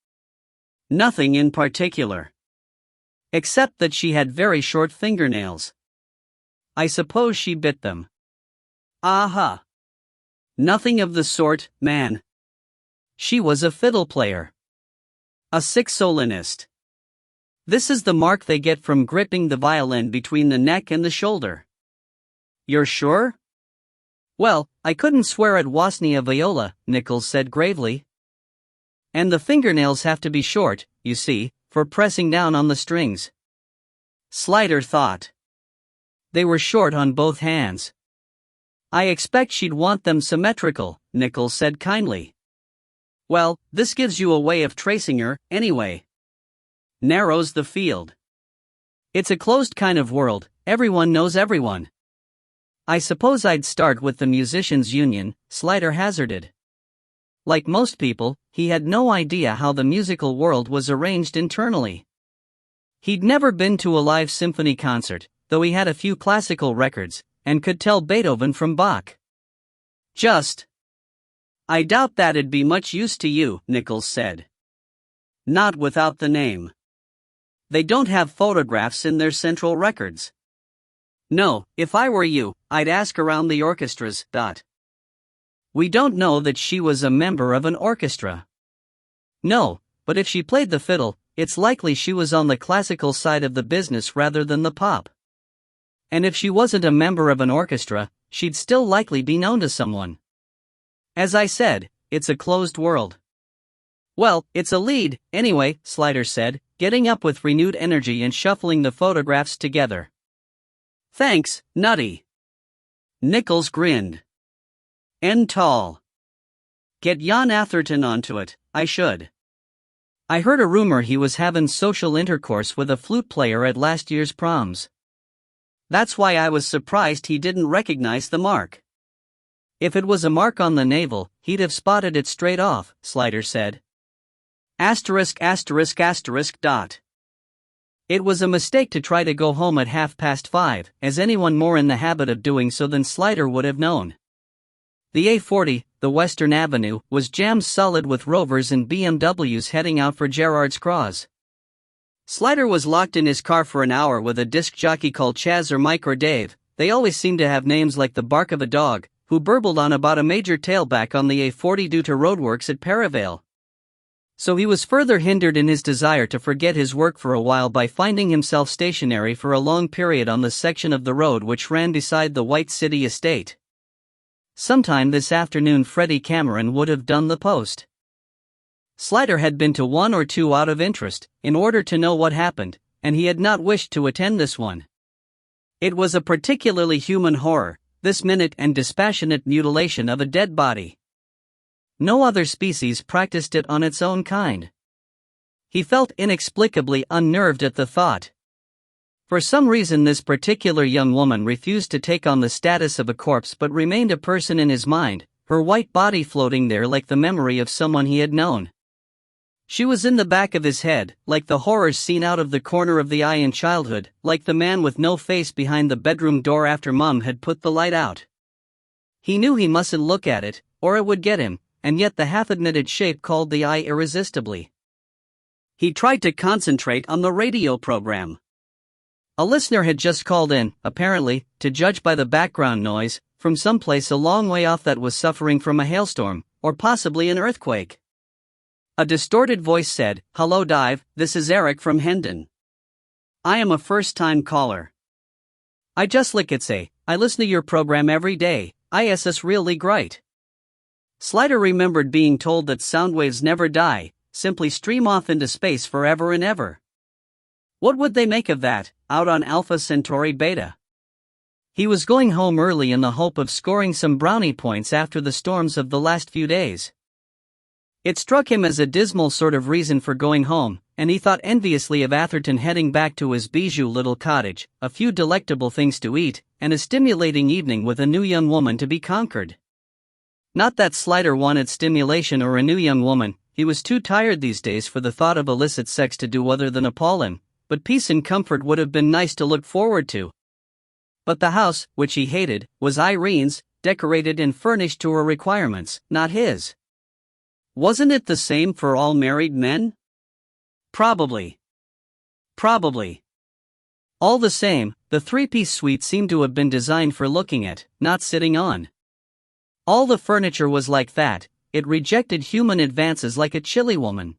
"Nothing in particular. Except that she had very short fingernails." "I suppose she bit them." "Aha. Nothing of the sort, man. She was a fiddle player. A saxophonist. This is the mark they get from gripping the violin between the neck and the shoulder." "You're sure?" "Well, I couldn't swear it wasn't a viola," Nichols said gravely. "And the fingernails have to be short, you see, for pressing down on the strings." Slider thought. They were short on both hands. "I expect she'd want them symmetrical," Nichols said kindly. "Well, this gives you a way of tracing her, anyway. Narrows the field. It's a closed kind of world, everyone knows everyone." "I suppose I'd start with the Musicians' Union," Slider hazarded. Like most people, he had no idea how the musical world was arranged internally. He'd never been to a live symphony concert, though he had a few classical records, and could tell Beethoven from Bach. "I doubt that'd be much use to you," Nichols said. "Not without the name. They don't have photographs in their central records. No, if I were you, I'd ask around the orchestras. We don't know that she was a member of an orchestra. No, but if she played the fiddle, it's likely she was on the classical side of the business rather than the pop. And if she wasn't a member of an orchestra, she'd still likely be known to someone. As I said, it's a closed world. Well, it's a lead, anyway, Slider said, getting up with renewed energy and shuffling the photographs together. Thanks, Nutty. Nichols grinned. End tall. Get Jan Atherton onto it, I should. I heard a rumor he was having social intercourse with a flute player at last year's proms. That's why I was surprised he didn't recognize the mark. If it was a mark on the navel, he'd have spotted it straight off, Slider said. Asterisk. It was a mistake to try to go home at 5:30, as anyone more in the habit of doing so than Slider would have known. The A40, the Western Avenue, was jammed solid with Rovers and BMWs heading out for Gerrard's Cross. Slider was locked in his car for an hour with a disc jockey called Chaz or Mike or Dave, they always seemed to have names like the bark of a dog, who burbled on about a major tailback on the A40 due to roadworks at Perivale. So he was further hindered in his desire to forget his work for a while by finding himself stationary for a long period on the section of the road which ran beside the White City estate. Sometime this afternoon Freddie Cameron would have done the post. Slider had been to one or two out of interest, in order to know what happened, and he had not wished to attend this one. It was a particularly human horror, this minute and dispassionate mutilation of a dead body. No other species practiced it on its own kind. He felt inexplicably unnerved at the thought. For some reason this particular young woman refused to take on the status of a corpse but remained a person in his mind, her white body floating there like the memory of someone he had known. She was in the back of his head, like the horrors seen out of the corner of the eye in childhood, like the man with no face behind the bedroom door after Mum had put the light out. He knew he mustn't look at it, or it would get him, and yet the half-admitted shape called the eye irresistibly. He tried to concentrate on the radio program. A listener had just called in, apparently, to judge by the background noise, from someplace a long way off that was suffering from a hailstorm, or possibly an earthquake. A distorted voice said, "Hello Dive, this is Eric from Hendon. I am a first-time caller. I just like it say, I listen to your program every day, ISS really great." Slider remembered being told that sound waves never die, simply stream off into space forever and ever. What would they make of that, out on Alpha Centauri Beta? He was going home early in the hope of scoring some brownie points after the storms of the last few days. It struck him as a dismal sort of reason for going home, and he thought enviously of Atherton heading back to his bijou little cottage, a few delectable things to eat, and a stimulating evening with a new young woman to be conquered. Not that Slider wanted stimulation or a new young woman, he was too tired these days for the thought of illicit sex to do other than appall him, but peace and comfort would have been nice to look forward to. But the house, which he hated, was Irene's, decorated and furnished to her requirements, not his. Wasn't it the same for all married men? Probably. All the same, the three-piece suite seemed to have been designed for looking at, not sitting on. All the furniture was like that, it rejected human advances like a chilly woman.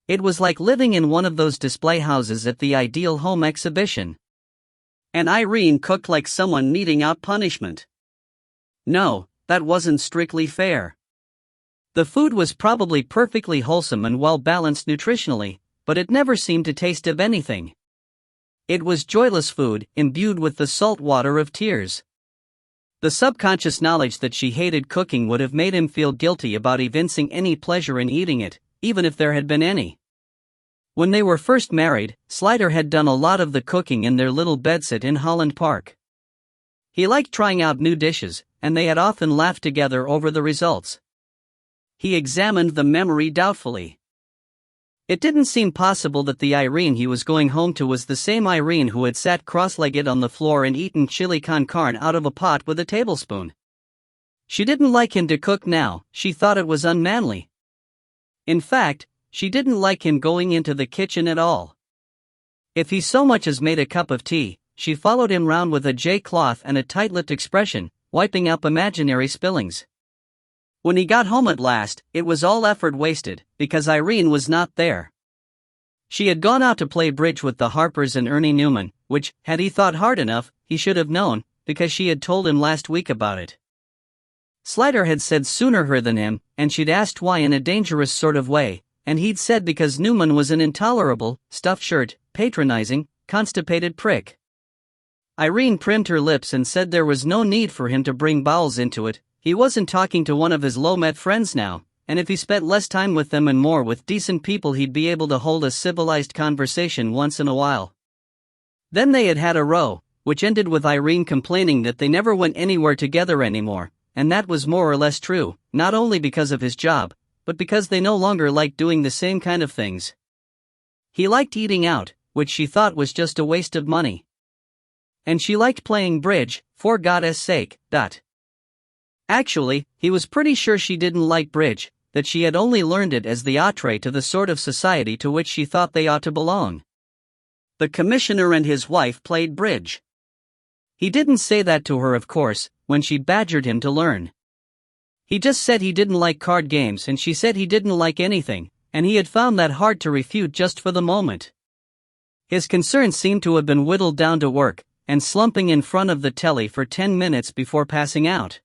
It was like living in one of those display houses at the Ideal Home exhibition. And Irene cooked like someone meting out punishment. No, that wasn't strictly fair. The food was probably perfectly wholesome and well-balanced nutritionally, but it never seemed to taste of anything. It was joyless food, imbued with the salt water of tears. The subconscious knowledge that she hated cooking would have made him feel guilty about evincing any pleasure in eating it, even if there had been any. When they were first married, Slider had done a lot of the cooking in their little bedsit in Holland Park. He liked trying out new dishes, and they had often laughed together over the results. He examined the memory doubtfully. It didn't seem possible that the Irene he was going home to was the same Irene who had sat cross-legged on the floor and eaten chili con carne out of a pot with a tablespoon. She didn't like him to cook now, she thought it was unmanly. In fact, she didn't like him going into the kitchen at all. If he so much as made a cup of tea, she followed him round with a J-cloth and a tight-lipped expression, wiping up imaginary spillings. When he got home at last, it was all effort wasted, because Irene was not there. She had gone out to play bridge with the Harpers and Ernie Newman, which, had he thought hard enough, he should have known, because she had told him last week about it. Slider had said sooner her than him, and she'd asked why in a dangerous sort of way, and he'd said because Newman was an intolerable, stuffed shirt, patronizing, constipated prick. Irene primed her lips and said there was no need for him to bring bowels into it. He wasn't talking to one of his low-met friends now, and if he spent less time with them and more with decent people he'd be able to hold a civilized conversation once in a while. Then they had had a row, which ended with Irene complaining that they never went anywhere together anymore, and that was more or less true, not only because of his job, but because they no longer liked doing the same kind of things. He liked eating out, which she thought was just a waste of money. And she liked playing bridge, for God's sake. Actually, he was pretty sure she didn't like bridge, that she had only learned it as the entree to the sort of society to which she thought they ought to belong. The commissioner and his wife played bridge. He didn't say that to her, of course, when she badgered him to learn. He just said he didn't like card games, and she said he didn't like anything, and he had found that hard to refute just for the moment. His concerns seemed to have been whittled down to work, and slumping in front of the telly for 10 minutes before passing out.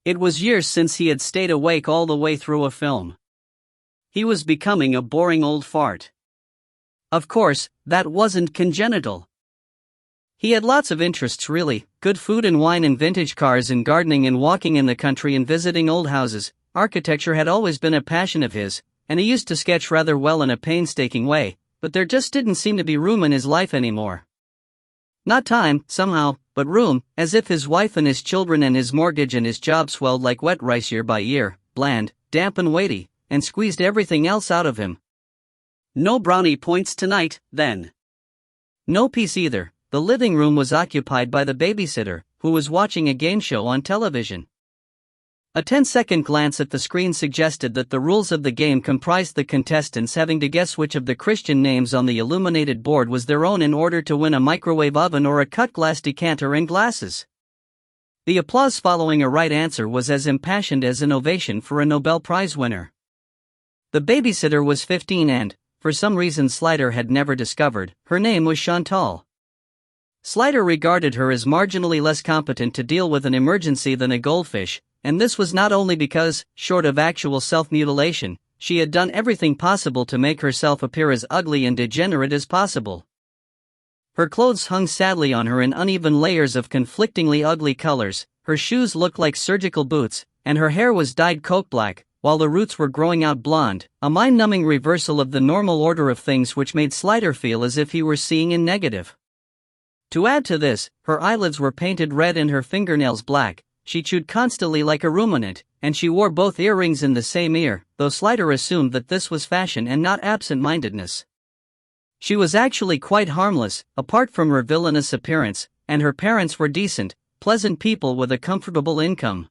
It was years since he had stayed awake all the way through a film. He was becoming a boring old fart. Of course, that wasn't congenital. He had lots of interests really, good food and wine and vintage cars and gardening and walking in the country and visiting old houses. Architecture had always been a passion of his, and he used to sketch rather well in a painstaking way, but there just didn't seem to be room in his life anymore. Not time, somehow, but room, as if his wife and his children and his mortgage and his job swelled like wet rice year by year, bland, damp and weighty, and squeezed everything else out of him. No brownie points tonight, then. No peace either. The living room was occupied by the babysitter, who was watching a game show on television. A 10-second glance at the screen suggested that the rules of the game comprised the contestants having to guess which of the Christian names on the illuminated board was their own in order to win a microwave oven or a cut-glass decanter and glasses. The applause following a right answer was as impassioned as an ovation for a Nobel Prize winner. The babysitter was 15 and, for some reason Slider had never discovered, her name was Chantal. Slider regarded her as marginally less competent to deal with an emergency than a goldfish, and this was not only because, short of actual self-mutilation, she had done everything possible to make herself appear as ugly and degenerate as possible. Her clothes hung sadly on her in uneven layers of conflictingly ugly colors, her shoes looked like surgical boots, and her hair was dyed coke black, while the roots were growing out blonde, a mind-numbing reversal of the normal order of things which made Slider feel as if he were seeing in negative. To add to this, her eyelids were painted red and her fingernails black. She chewed constantly like a ruminant, and she wore both earrings in the same ear, though Slider assumed that this was fashion and not absent-mindedness. She was actually quite harmless, apart from her villainous appearance, and her parents were decent, pleasant people with a comfortable income.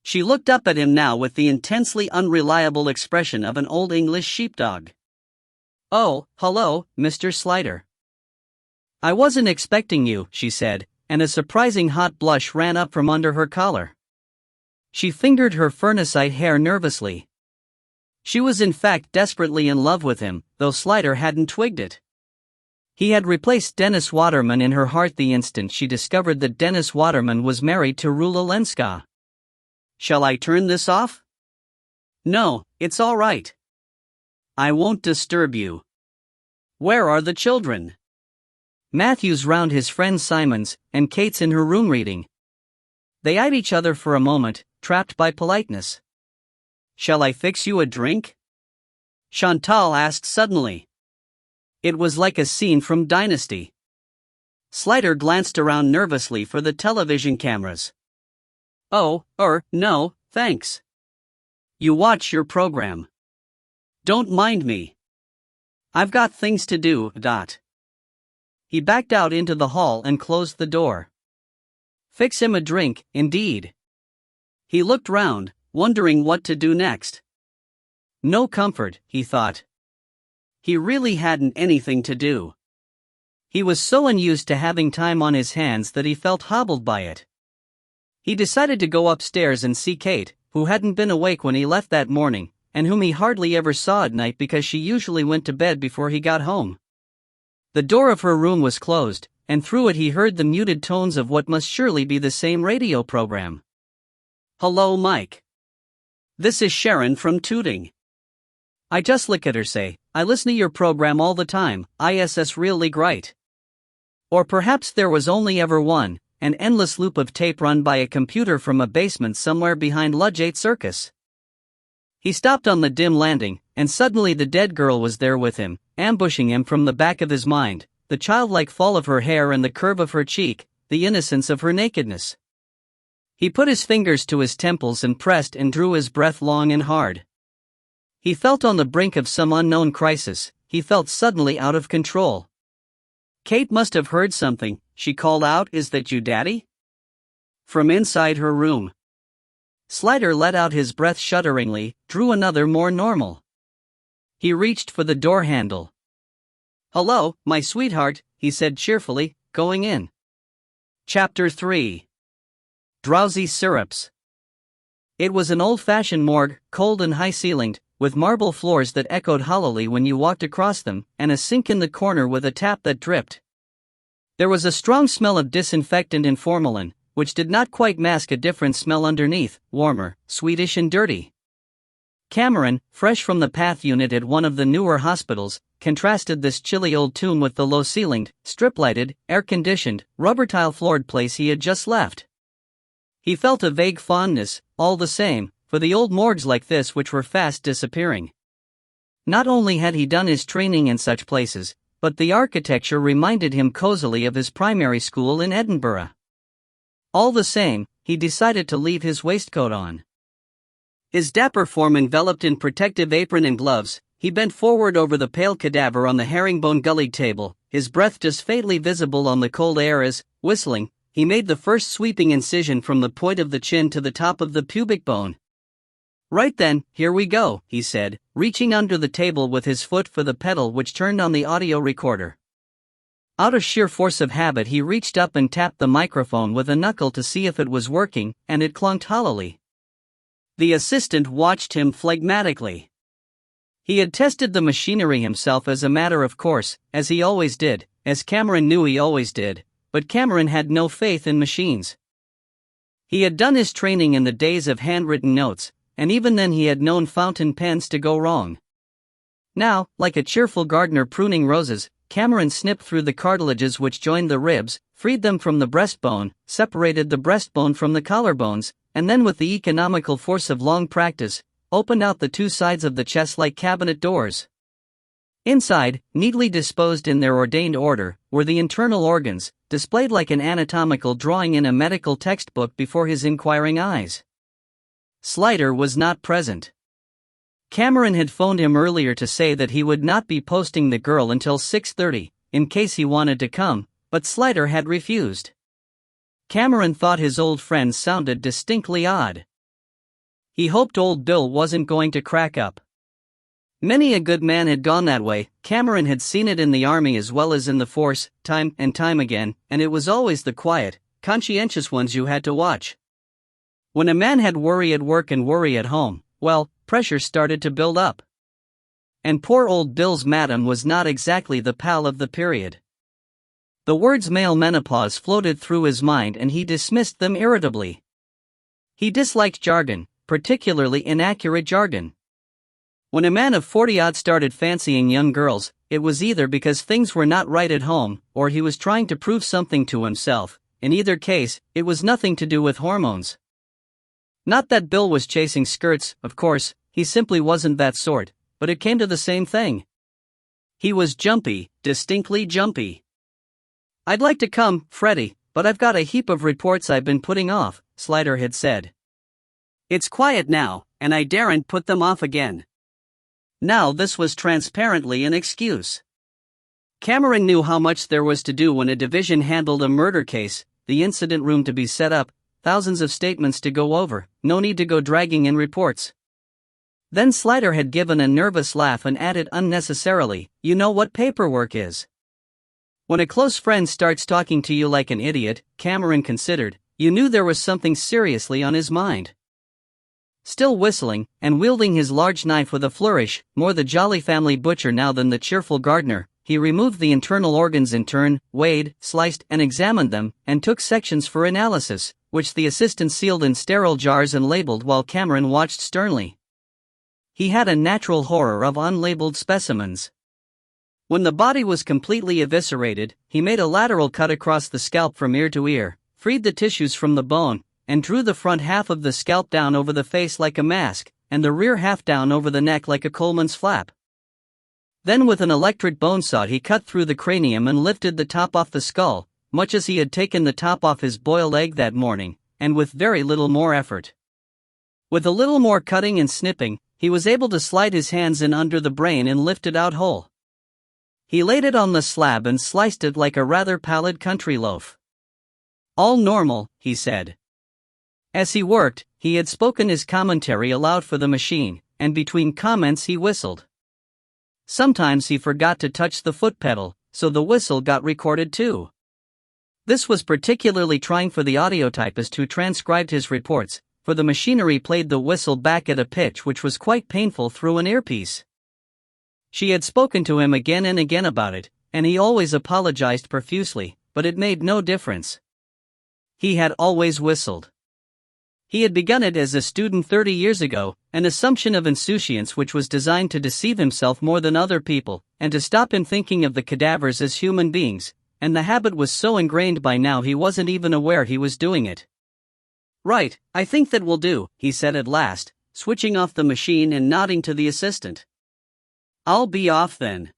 She looked up at him now with the intensely unreliable expression of an old English sheepdog. "Oh, hello, Mr. Slider. I wasn't expecting you," she said, and a surprising hot blush ran up from under her collar. She fingered her furnacite hair nervously. She was in fact desperately in love with him, though Slider hadn't twigged it. He had replaced Dennis Waterman in her heart the instant she discovered that Dennis Waterman was married to Rula Lenska. "Shall I turn this off?" "No, it's all right. I won't disturb you. Where are the children?" Matthew's round his friend Simon's, and Kate's in her room reading. They eyed each other for a moment, trapped by politeness. "Shall I fix you a drink?" Chantal asked suddenly. It was like a scene from Dynasty. Slider glanced around nervously for the television cameras. "Oh, no, thanks. You watch your program. Don't mind me. I've got things to do. He backed out into the hall and closed the door. Fix him a drink, indeed. He looked round, wondering what to do next. No comfort, he thought. He really hadn't anything to do. He was so unused to having time on his hands that he felt hobbled by it. He decided to go upstairs and see Kate, who hadn't been awake when he left that morning, and whom he hardly ever saw at night because she usually went to bed before he got home. The door of her room was closed, and through it he heard the muted tones of what must surely be the same radio program. "Hello, Mike. This is Sharon from Tooting. I just look at her say, I listen to your program all the time, ISS really great." Or perhaps there was only ever one, an endless loop of tape run by a computer from a basement somewhere behind Ludgate Circus. He stopped on the dim landing, and suddenly the dead girl was there with him, ambushing him from the back of his mind, the childlike fall of her hair and the curve of her cheek, the innocence of her nakedness. He put his fingers to his temples and pressed and drew his breath long and hard. He felt on the brink of some unknown crisis. He felt suddenly out of control. "Kate must have heard something," she called out. "Is that you, Daddy?" From inside her room. Slider let out his breath shudderingly, drew another more normal. He reached for the door handle. "Hello, my sweetheart," he said cheerfully, going in. Chapter 3. Drowsy Syrups. It was an old-fashioned morgue, cold and high-ceilinged, with marble floors that echoed hollowly when you walked across them, and a sink in the corner with a tap that dripped. There was a strong smell of disinfectant and formalin, which did not quite mask a different smell underneath, warmer, sweetish and dirty. Cameron, fresh from the PATH unit at one of the newer hospitals, contrasted this chilly old tomb with the low-ceilinged, strip-lighted, air-conditioned, rubber-tile-floored place he had just left. He felt a vague fondness, all the same, for the old morgues like this which were fast disappearing. Not only had he done his training in such places, but the architecture reminded him cozily of his primary school in Edinburgh. All the same, he decided to leave his waistcoat on. His dapper form enveloped in protective apron and gloves, he bent forward over the pale cadaver on the herringbone-gullied table, his breath just faintly visible on the cold air as, whistling, he made the first sweeping incision from the point of the chin to the top of the pubic bone. "Right then, here we go," he said, reaching under the table with his foot for the pedal which turned on the audio recorder. Out of sheer force of habit he reached up and tapped the microphone with a knuckle to see if it was working, and it clunked hollowly. The assistant watched him phlegmatically. He had tested the machinery himself as a matter of course, as he always did, as Cameron knew he always did, but Cameron had no faith in machines. He had done his training in the days of handwritten notes, and even then he had known fountain pens to go wrong. Now, like a cheerful gardener pruning roses, Cameron snipped through the cartilages which joined the ribs, freed them from the breastbone, separated the breastbone from the collarbones, and then with the economical force of long practice, opened out the two sides of the chest like cabinet doors. Inside, neatly disposed in their ordained order, were the internal organs, displayed like an anatomical drawing in a medical textbook before his inquiring eyes. Slider was not present. Cameron had phoned him earlier to say that he would not be posting the girl until 6:30, in case he wanted to come, but Slider had refused. Cameron thought his old friend sounded distinctly odd. He hoped old Bill wasn't going to crack up. Many a good man had gone that way. Cameron had seen it in the army as well as in the force, time and time again, and it was always the quiet, conscientious ones you had to watch. When a man had worry at work and worry at home, well, pressure started to build up. And poor old Bill's madam was not exactly the pal of the period. The words male menopause floated through his mind and he dismissed them irritably. He disliked jargon, particularly inaccurate jargon. When a man of 40-odd started fancying young girls, it was either because things were not right at home, or he was trying to prove something to himself. In either case, it was nothing to do with hormones. Not that Bill was chasing skirts, of course, he simply wasn't that sort, but it came to the same thing. He was jumpy, distinctly jumpy. "I'd like to come, Freddie, but I've got a heap of reports I've been putting off," Slider had said. "It's quiet now, and I daren't put them off again." Now this was transparently an excuse. Cameron knew how much there was to do when a division handled a murder case, the incident room to be set up, thousands of statements to go over, no need to go dragging in reports. Then Slider had given a nervous laugh and added unnecessarily, "You know what paperwork is." When a close friend starts talking to you like an idiot, Cameron considered, you knew there was something seriously on his mind. Still whistling, and wielding his large knife with a flourish, more the jolly family butcher now than the cheerful gardener, he removed the internal organs in turn, weighed, sliced, and examined them, and took sections for analysis, which the assistant sealed in sterile jars and labeled while Cameron watched sternly. He had a natural horror of unlabeled specimens. When the body was completely eviscerated, he made a lateral cut across the scalp from ear to ear, freed the tissues from the bone, and drew the front half of the scalp down over the face like a mask, and the rear half down over the neck like a coalman's flap. Then with an electric bone saw he cut through the cranium and lifted the top off the skull, much as he had taken the top off his boiled egg that morning, and with very little more effort. With a little more cutting and snipping, he was able to slide his hands in under the brain and lift it out whole. He laid it on the slab and sliced it like a rather pallid country loaf. "All normal," he said. As he worked, he had spoken his commentary aloud for the machine, and between comments he whistled. Sometimes he forgot to touch the foot pedal, so the whistle got recorded too. This was particularly trying for the audiotypist who transcribed his reports, for the machinery played the whistle back at a pitch which was quite painful through an earpiece. She had spoken to him again and again about it, and he always apologized profusely, but it made no difference. He had always whistled. He had begun it as a student 30 years ago, an assumption of insouciance which was designed to deceive himself more than other people, and to stop him thinking of the cadavers as human beings, and the habit was so ingrained by now he wasn't even aware he was doing it. "Right, I think that will do," he said at last, switching off the machine and nodding to the assistant. "I'll be off then.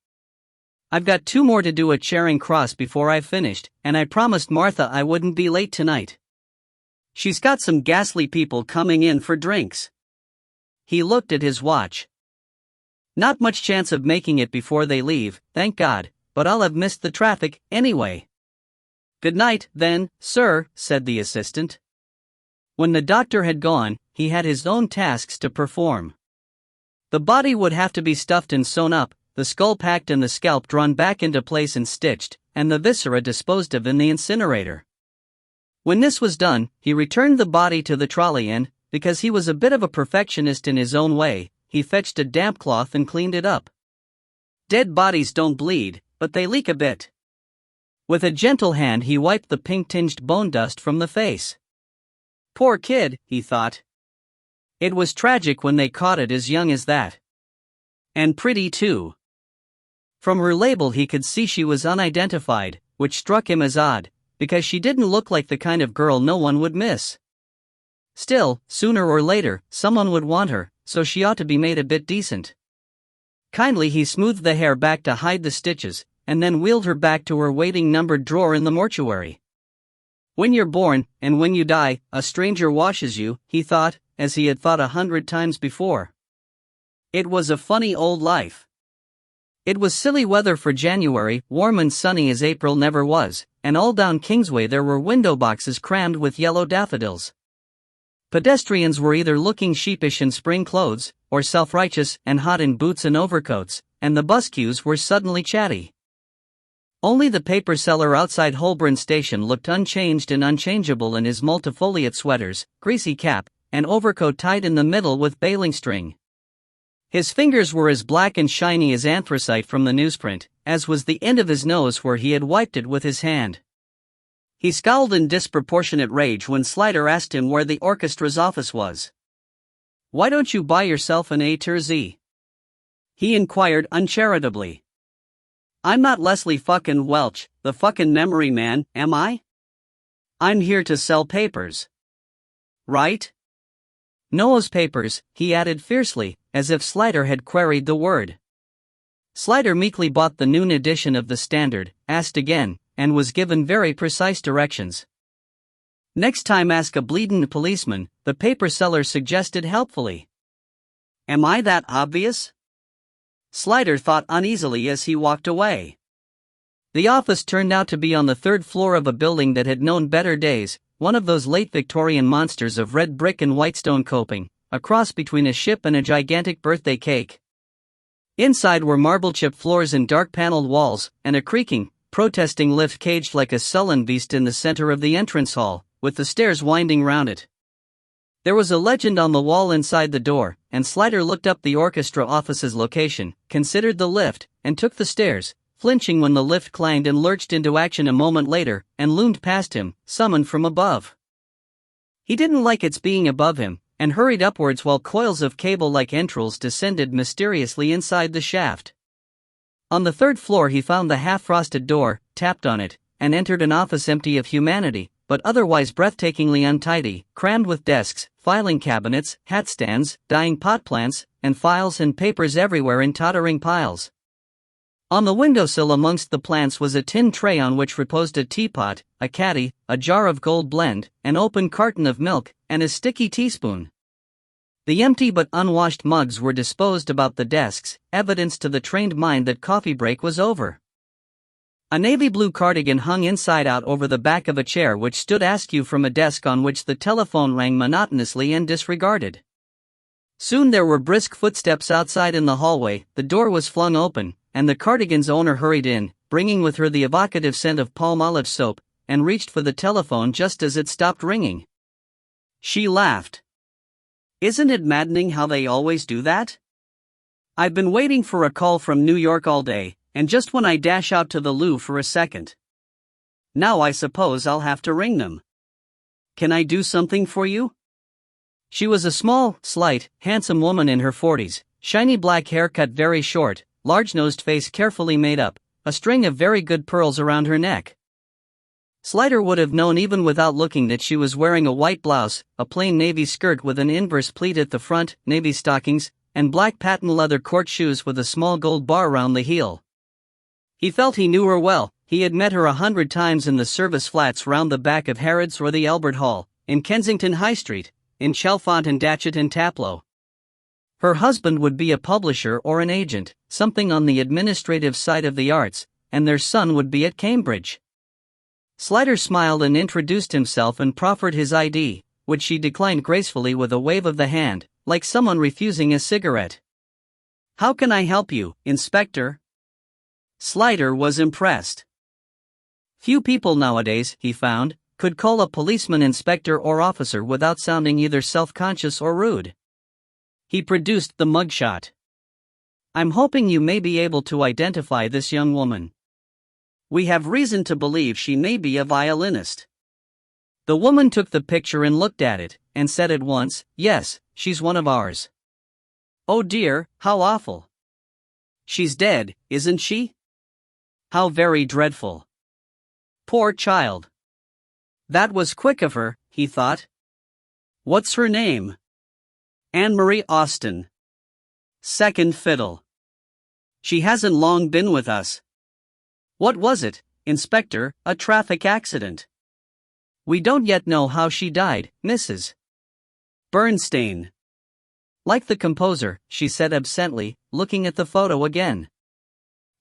I've got 2 more to do at Charing Cross before I've finished, and I promised Martha I wouldn't be late tonight. She's got some ghastly people coming in for drinks." He looked at his watch. "Not much chance of making it before they leave, thank God, but I'll have missed the traffic, anyway." "Good night, then, sir," said the assistant. When the doctor had gone, he had his own tasks to perform. The body would have to be stuffed and sewn up, the skull packed and the scalp drawn back into place and stitched, and the viscera disposed of in the incinerator. When this was done, he returned the body to the trolley and, because he was a bit of a perfectionist in his own way, he fetched a damp cloth and cleaned it up. Dead bodies don't bleed, but they leak a bit. With a gentle hand he wiped the pink-tinged bone dust from the face. Poor kid, he thought. It was tragic when they caught it as young as that. And pretty too. From her label he could see she was unidentified, which struck him as odd, because she didn't look like the kind of girl no one would miss. Still, sooner or later, someone would want her, so she ought to be made a bit decent. Kindly he smoothed the hair back to hide the stitches, and then wheeled her back to her waiting numbered drawer in the mortuary. When you're born, and when you die, a stranger washes you, he thought, as he had thought 100 times before. It was a funny old life. It was silly weather for January, warm and sunny as April never was, and all down Kingsway there were window boxes crammed with yellow daffodils. Pedestrians were either looking sheepish in spring clothes, or self-righteous and hot in boots and overcoats, and the bus queues were suddenly chatty. Only the paper seller outside Holborn Station looked unchanged and unchangeable in his multifoliate sweaters, greasy cap, and overcoat tied in the middle with baling string. His fingers were as black and shiny as anthracite from the newsprint, as was the end of his nose where he had wiped it with his hand. He scowled in disproportionate rage when Slider asked him where the orchestra's office was. "Why don't you buy yourself an A to Z?" he inquired uncharitably. "I'm not Leslie fucking Welch, the fucking memory man, am I? I'm here to sell papers. Right? Noah's papers," he added fiercely, as if Slider had queried the word. Slider meekly bought the noon edition of the Standard, asked again, and was given very precise directions. "Next time ask a bleedin' policeman," the paper seller suggested helpfully. "Am I that obvious?" Slider thought uneasily as he walked away. The office turned out to be on the 3rd floor of a building that had known better days, one of those late Victorian monsters of red brick and white stone coping, a cross between a ship and a gigantic birthday cake. Inside were marble-chipped floors and dark-paneled walls, and a creaking, protesting lift caged like a sullen beast in the center of the entrance hall, with the stairs winding round it. There was a legend on the wall inside the door, and Slider looked up the orchestra office's location, considered the lift, and took the stairs, flinching when the lift clanged and lurched into action a moment later, and loomed past him, summoned from above. He didn't like its being above him, and hurried upwards while coils of cable-like entrails descended mysteriously inside the shaft. On the third floor he found the half-frosted door, tapped on it, and entered an office empty of humanity, but otherwise breathtakingly untidy, crammed with desks, filing cabinets, hat stands, dying pot plants, and files and papers everywhere in tottering piles. On the windowsill amongst the plants was a tin tray on which reposed a teapot, a caddy, a jar of gold blend, an open carton of milk, and a sticky teaspoon. The empty but unwashed mugs were disposed about the desks, evidence to the trained mind that coffee break was over. A navy blue cardigan hung inside out over the back of a chair which stood askew from a desk on which the telephone rang monotonously and disregarded. Soon there were brisk footsteps outside in the hallway, the door was flung open, and the cardigan's owner hurried in, bringing with her the evocative scent of palm-olive soap, and reached for the telephone just as it stopped ringing. She laughed. "Isn't it maddening how they always do that? I've been waiting for a call from New York all day, and just when I dash out to the loo for a second. Now I suppose I'll have to ring them. Can I do something for you?" She was a small, slight, handsome woman in her 40s, shiny black hair cut very short, large-nosed face carefully made up, a string of very good pearls around her neck. Slider would have known even without looking that she was wearing a white blouse, a plain navy skirt with an inverse pleat at the front, navy stockings, and black patent leather court shoes with a small gold bar round the heel. He felt he knew her well. He had met her 100 times in the service flats round the back of Harrods or the Albert Hall, in Kensington High Street, in Chalfont and Datchet and Taplow. Her husband would be a publisher or an agent, something on the administrative side of the arts, and their son would be at Cambridge. Slider smiled and introduced himself and proffered his ID, which she declined gracefully with a wave of the hand, like someone refusing a cigarette. "How can I help you, Inspector?" Slider was impressed. Few people nowadays, he found, could call a policeman inspector or officer without sounding either self-conscious or rude. He produced the mugshot. "I'm hoping you may be able to identify this young woman. We have reason to believe she may be a violinist." The woman took the picture and looked at it, and said at once, "Yes, she's one of ours." "Oh dear, how awful. She's dead, isn't she? How very dreadful. Poor child. That was quick of her," he thought. "What's her name?" "Anne-Marie Austin. Second fiddle. She hasn't long been with us." "What was it, Inspector? A traffic accident?" "We don't yet know how she died, Mrs. Bernstein." "Like the composer," she said absently, looking at the photo again.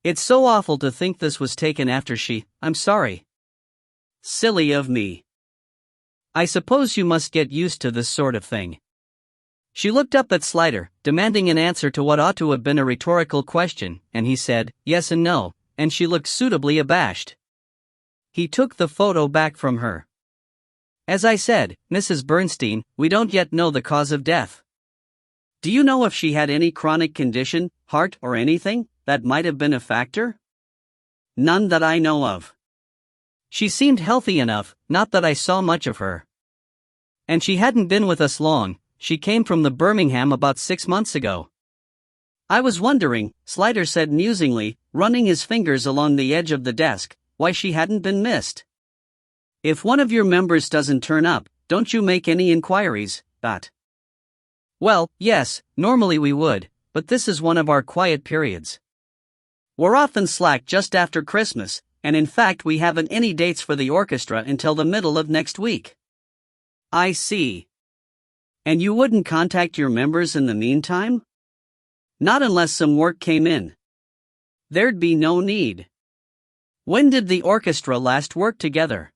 "It's so awful to think this was taken after I'm sorry. Silly of me. I suppose you must get used to this sort of thing." She looked up at Slider, demanding an answer to what ought to have been a rhetorical question, and he said, "Yes and no," and she looked suitably abashed. He took the photo back from her. "As I said, Mrs. Bernstein, we don't yet know the cause of death. Do you know if she had any chronic condition, heart or anything, that might have been a factor?" "None that I know of. She seemed healthy enough, not that I saw much of her. And she hadn't been with us long. She came from the Birmingham about 6 months ago." "I was wondering," Slider said musingly, running his fingers along the edge of the desk, "why she hadn't been missed. If one of your members doesn't turn up, don't you make any inquiries, Dot?" "Well, yes, normally we would, but this is one of our quiet periods. We're often slack just after Christmas, and in fact we haven't any dates for the orchestra until the middle of next week." "I see. And you wouldn't contact your members in the meantime?" "Not unless some work came in. There'd be no need." "When did the orchestra last work together?"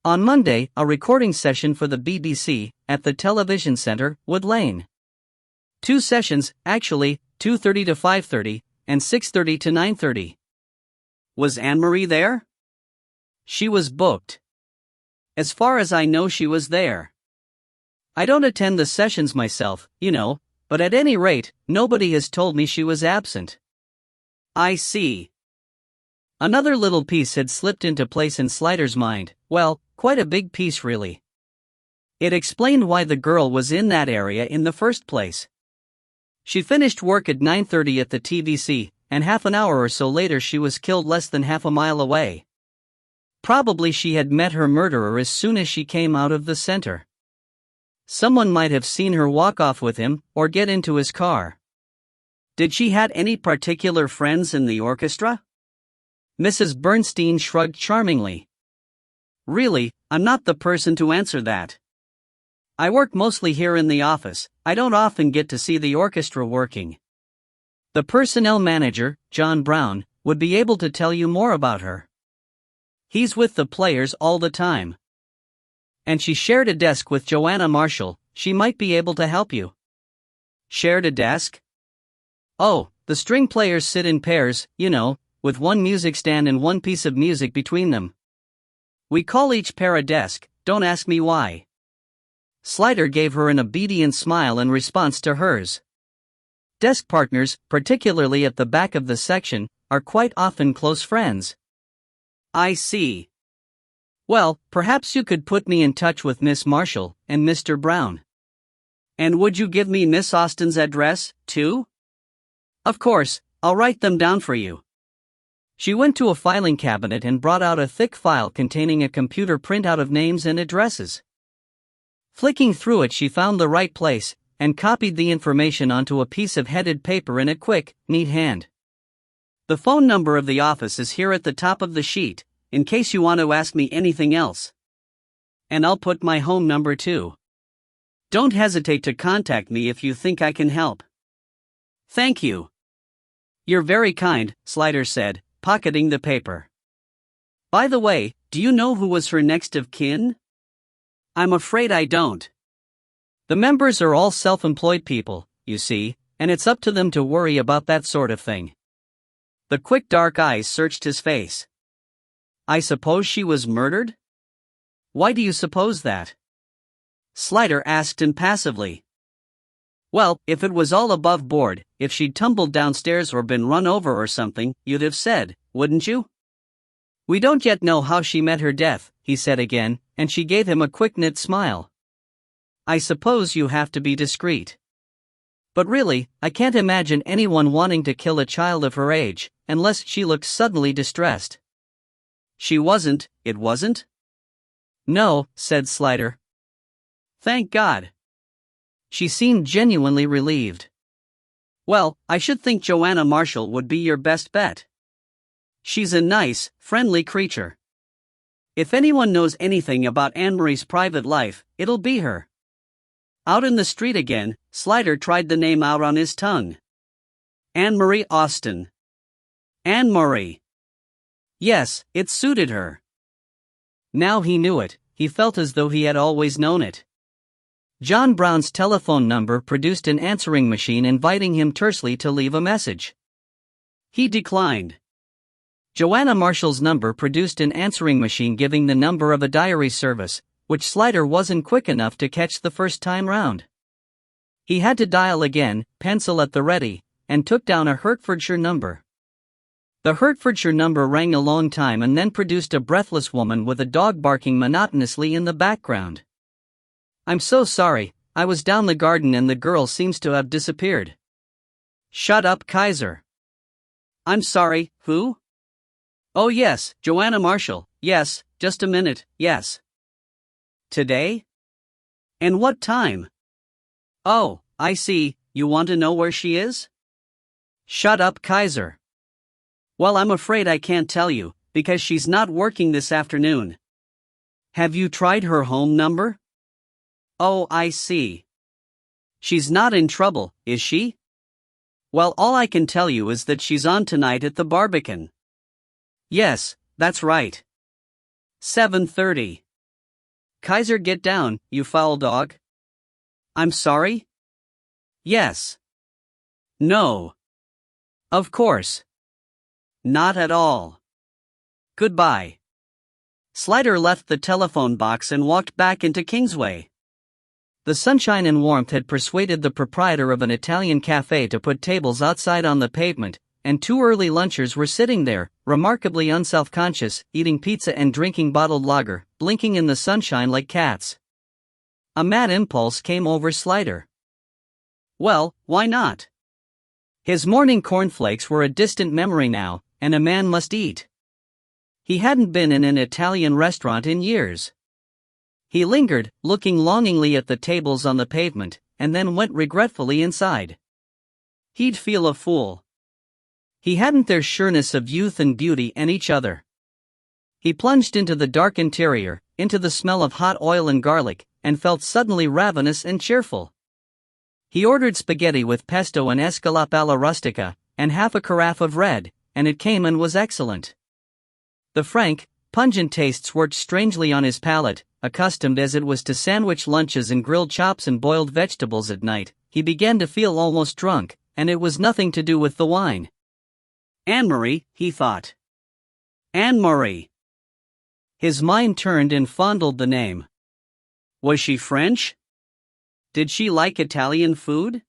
"On Monday, a recording session for the BBC, at the Television Centre, Wood Lane. 2 sessions, actually, 2:30 to 5:30, and 6:30 to 9:30. "Was Anne-Marie there?" "She was booked. As far as I know she was there." I don't attend the sessions myself, but at any rate, nobody has told me she was absent. I see. Another little piece had slipped into place in Slider's mind, well, quite a big piece really. It explained why the girl was in that area in the first place. She finished work at 9:30 at the TVC, and half an hour or so later she was killed less than half a mile away. Probably she had met her murderer as soon as she came out of the center. Someone might have seen her walk off with him, or get into his car. Did she had any particular friends in the orchestra? Mrs. Bernstein shrugged charmingly. Really, I'm not the person to answer that. I work mostly here in the office, I don't often get to see the orchestra working. The personnel manager, John Brown, would be able to tell you more about her. He's with the players all the time. And she shared a desk with Joanna Marshall, she might be able to help you. Shared a desk? Oh, the string players sit in pairs, with one music stand and one piece of music between them. We call each pair a desk, don't ask me why. Slider gave her an obedient smile in response to hers. Desk partners, particularly at the back of the section, are quite often close friends. I see. Well, perhaps you could put me in touch with Miss Marshall and Mr. Brown. And would you give me Miss Austen's address, too? Of course, I'll write them down for you. She went to a filing cabinet and brought out a thick file containing a computer printout of names and addresses. Flicking through it, she found the right place and copied the information onto a piece of headed paper in a quick, neat hand. The phone number of the office is here at the top of the sheet, in case you want to ask me anything else. And I'll put my home number too. Don't hesitate to contact me if you think I can help. Thank you. You're very kind, Slider said, pocketing the paper. By the way, do you know who was her next of kin? I'm afraid I don't. The members are all self-employed people, you see, and it's up to them to worry about that sort of thing. The quick dark eyes searched his face. I suppose she was murdered? Why do you suppose that? Slider asked impassively. Well, if it was all above board, if she'd tumbled downstairs or been run over or something, you'd have said, wouldn't you? We don't yet know how she met her death, he said again, and she gave him a quick knit smile. I suppose you have to be discreet. But really, I can't imagine anyone wanting to kill a child of her age, unless she looked suddenly distressed. She wasn't, it wasn't? No, said Slider. Thank God. She seemed genuinely relieved. Well, I should think Joanna Marshall would be your best bet. She's a nice, friendly creature. If anyone knows anything about Anne-Marie's private life, it'll be her. Out in the street again, Slider tried the name out on his tongue. Anne-Marie Austen. Anne-Marie. Yes, it suited her. Now he knew it, he felt as though he had always known it. John Brown's telephone number produced an answering machine inviting him tersely to leave a message. He declined. Joanna Marshall's number produced an answering machine giving the number of a diary service, which Slider wasn't quick enough to catch the first time round. He had to dial again, pencil at the ready, and took down a Hertfordshire number. The Hertfordshire number rang a long time and then produced a breathless woman with a dog barking monotonously in the background. I'm so sorry, I was down the garden and the girl seems to have disappeared. Shut up, Kaiser. I'm sorry, who? Oh yes, Joanna Marshall, yes, just a minute, yes. Today? And what time? Oh, I see, you want to know where she is? Shut up, Kaiser. Well, I'm afraid I can't tell you, because she's not working this afternoon. Have you tried her home number? Oh, I see. She's not in trouble, is she? Well, all I can tell you is that she's on tonight at the Barbican. Yes, that's right. 7:30. Kaiser, get down, you foul dog. I'm sorry? Yes. No. Of course. Not at all. Goodbye. Slider left the telephone box and walked back into Kingsway. The sunshine and warmth had persuaded the proprietor of an Italian cafe to put tables outside on the pavement, and 2 early lunchers were sitting there, remarkably unself-conscious, eating pizza and drinking bottled lager, blinking in the sunshine like cats. A mad impulse came over Slider. Well, why not? His morning cornflakes were a distant memory now, and a man must eat. He hadn't been in an Italian restaurant in years. He lingered, looking longingly at the tables on the pavement, and then went regretfully inside. He'd feel a fool. He hadn't their sureness of youth and beauty and each other. He plunged into the dark interior, into the smell of hot oil and garlic, and felt suddenly ravenous and cheerful. He ordered spaghetti with pesto and escalope alla rustica, and half a carafe of red, and it came and was excellent. The frank, pungent tastes worked strangely on his palate. Accustomed as it was to sandwich lunches and grilled chops and boiled vegetables at night, he began to feel almost drunk, and it was nothing to do with the wine. Anne-Marie, he thought. Anne-Marie. His mind turned and fondled the name. Was she French? Did she like Italian food?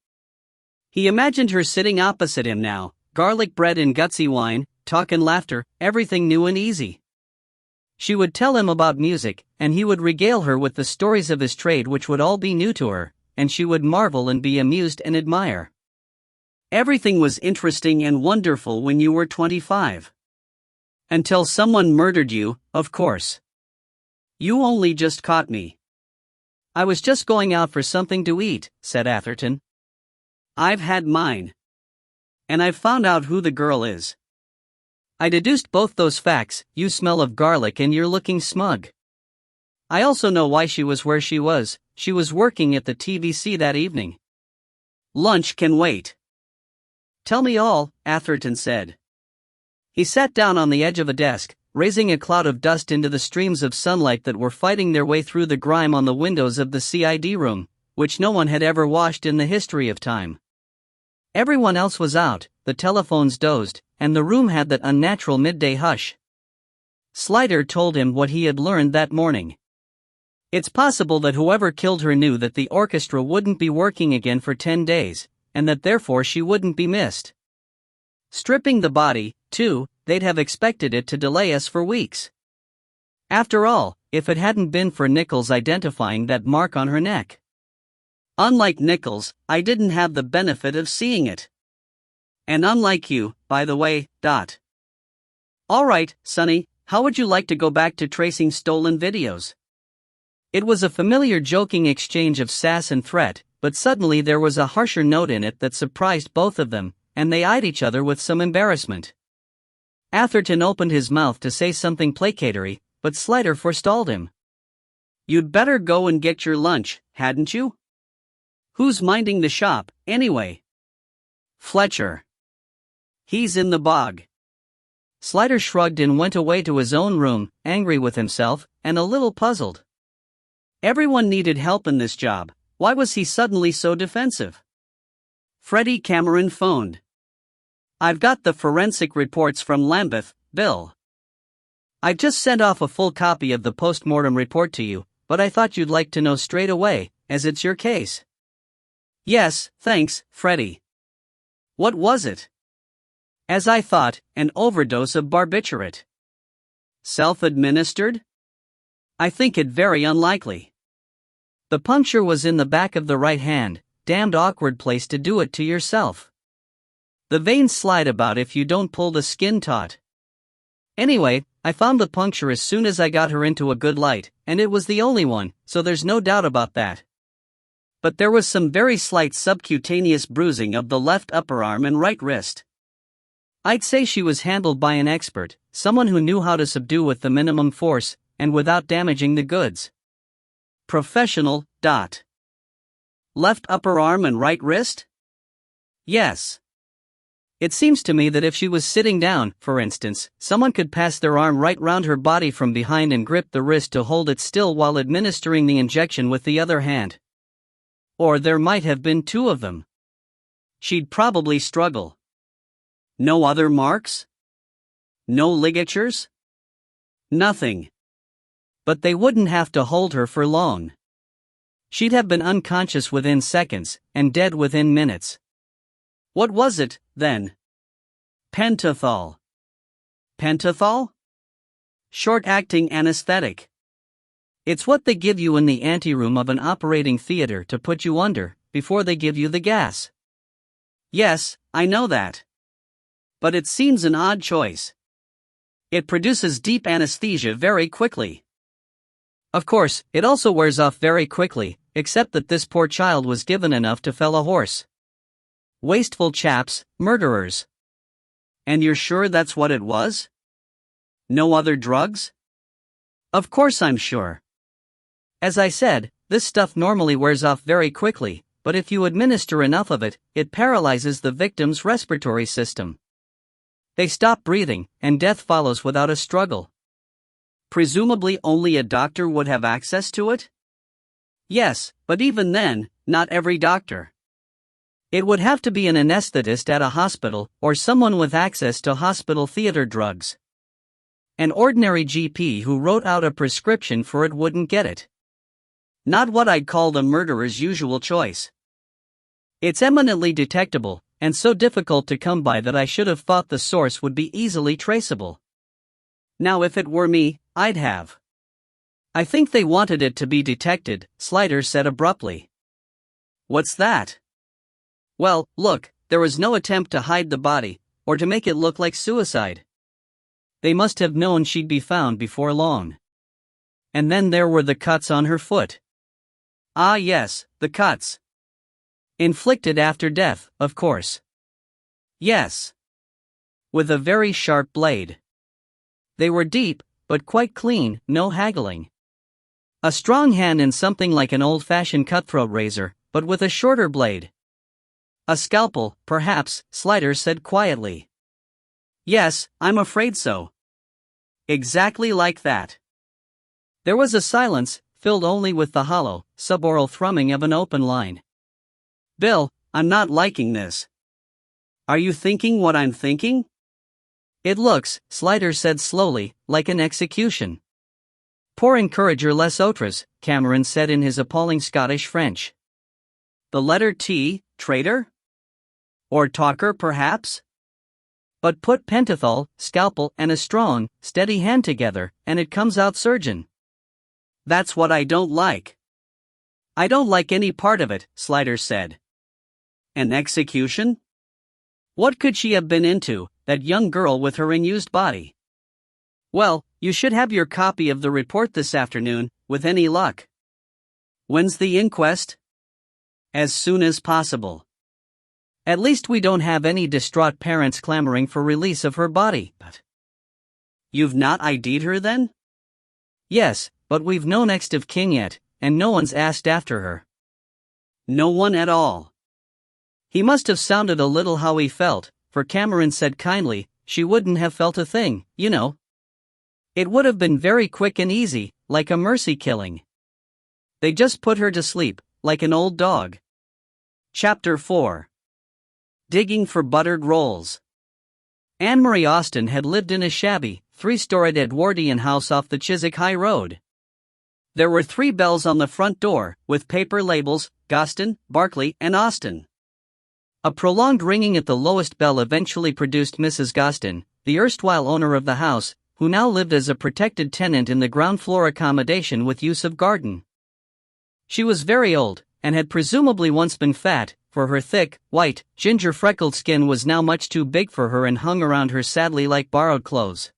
He imagined her sitting opposite him now, garlic bread and gutsy wine, talk and laughter, everything new and easy. She would tell him about music, and he would regale her with the stories of his trade which would all be new to her, and she would marvel and be amused and admire. Everything was interesting and wonderful when you were 25. Until someone murdered you, of course. You only just caught me. I was just going out for something to eat, said Atherton. I've had mine. And I've found out who the girl is. I deduced both those facts, you smell of garlic and you're looking smug. I also know why she was where she was working at the TVC that evening. Lunch can wait. Tell me all, Atherton said. He sat down on the edge of a desk, raising a cloud of dust into the streams of sunlight that were fighting their way through the grime on the windows of the CID room, which no one had ever washed in the history of time. Everyone else was out, the telephones dozed, and the room had that unnatural midday hush. Slider told him what he had learned that morning. It's possible that whoever killed her knew that the orchestra wouldn't be working again for 10 days, and that therefore she wouldn't be missed. Stripping the body, too, they'd have expected it to delay us for weeks. After all, if it hadn't been for Nichols identifying that mark on her neck. Unlike Nichols, I didn't have the benefit of seeing it. And unlike you, by the way, Dot. All right, Sonny, how would you like to go back to tracing stolen videos? It was a familiar joking exchange of sass and threat, but suddenly there was a harsher note in it that surprised both of them, and they eyed each other with some embarrassment. Atherton opened his mouth to say something placatory, but Slider forestalled him. You'd better go and get your lunch, hadn't you? Who's minding the shop, anyway? Fletcher. He's in the bog. Slider shrugged and went away to his own room, angry with himself, and a little puzzled. Everyone needed help in this job, why was he suddenly so defensive? Freddie Cameron phoned. I've got the forensic reports from Lambeth, Bill. I've just sent off a full copy of the post-mortem report to you, but I thought you'd like to know straight away, as it's your case. Yes, thanks, Freddie. What was it? As I thought, an overdose of barbiturate. Self-administered? I think it very unlikely. The puncture was in the back of the right hand, damned awkward place to do it to yourself. The veins slide about if you don't pull the skin taut. Anyway, I found the puncture as soon as I got her into a good light, and it was the only one, so there's no doubt about that. But there was some very slight subcutaneous bruising of the left upper arm and right wrist. I'd say she was handled by an expert, someone who knew how to subdue with the minimum force, and without damaging the goods. Professional, Dot. Left upper arm and right wrist? Yes. It seems to me that if she was sitting down, for instance, someone could pass their arm right round her body from behind and grip the wrist to hold it still while administering the injection with the other hand. Or there might have been two of them. She'd probably struggle. No other marks? No ligatures? Nothing. But they wouldn't have to hold her for long. She'd have been unconscious within seconds, and dead within minutes. What was it, then? Pentothal. Pentothal? Short-acting anesthetic. It's what they give you in the anteroom of an operating theater to put you under, before they give you the gas. Yes, I know that. But it seems an odd choice. It produces deep anesthesia very quickly. Of course, it also wears off very quickly, except that this poor child was given enough to fell a horse. Wasteful chaps, murderers. And you're sure that's what it was? No other drugs? Of course I'm sure. As I said, this stuff normally wears off very quickly, but if you administer enough of it, it paralyzes the victim's respiratory system. They stop breathing, and death follows without a struggle. Presumably only a doctor would have access to it? Yes, but even then, not every doctor. It would have to be an anesthetist at a hospital, or someone with access to hospital theater drugs. An ordinary GP who wrote out a prescription for it wouldn't get it. Not what I'd call the murderer's usual choice. It's eminently detectable, and so difficult to come by that I should have thought the source would be easily traceable. Now if it were me, I'd have. I think they wanted it to be detected, Slider said abruptly. What's that? Well, look, there was no attempt to hide the body, or to make it look like suicide. They must have known she'd be found before long. And then there were the cuts on her foot. Ah yes, the cuts. Inflicted after death, of course. Yes. With a very sharp blade. They were deep, but quite clean, no haggling. A strong hand in something like an old-fashioned cutthroat razor, but with a shorter blade. A scalpel, perhaps, Slider said quietly. Yes, I'm afraid so. Exactly like that. There was a silence, filled only with the hollow, suboral thrumming of an open line. Bill, I'm not liking this. Are you thinking what I'm thinking? It looks, Slider said slowly, like an execution. Pour encourager les autres, Cameron said in his appalling Scottish French. The letter T, traitor? Or talker, perhaps? But put pentothal, scalpel, and a strong, steady hand together, and it comes out surgeon. That's what I don't like. I don't like any part of it, Slider said. An execution? What could she have been into, that young girl with her unused body? Well, you should have your copy of the report this afternoon, with any luck. When's the inquest? As soon as possible. At least we don't have any distraught parents clamoring for release of her body. But you've not ID'd her then? Yes, but we've no next of kin yet, and no one's asked after her. No one at all. He must have sounded a little how he felt, for Cameron said kindly, she wouldn't have felt a thing, you know. It would have been very quick and easy, like a mercy killing. They just put her to sleep, like an old dog. Chapter 4. Digging for buttered rolls. Anne-Marie Austen had lived in a shabby, three-storied Edwardian house off the Chiswick High Road. There were 3 bells on the front door, with paper labels, Goston, Barclay, and Austen. A prolonged ringing at the lowest bell eventually produced Mrs. Goston, the erstwhile owner of the house, who now lived as a protected tenant in the ground-floor accommodation with use of garden. She was very old, and had presumably once been fat, for her thick, white, ginger-freckled skin was now much too big for her and hung around her sadly like borrowed clothes.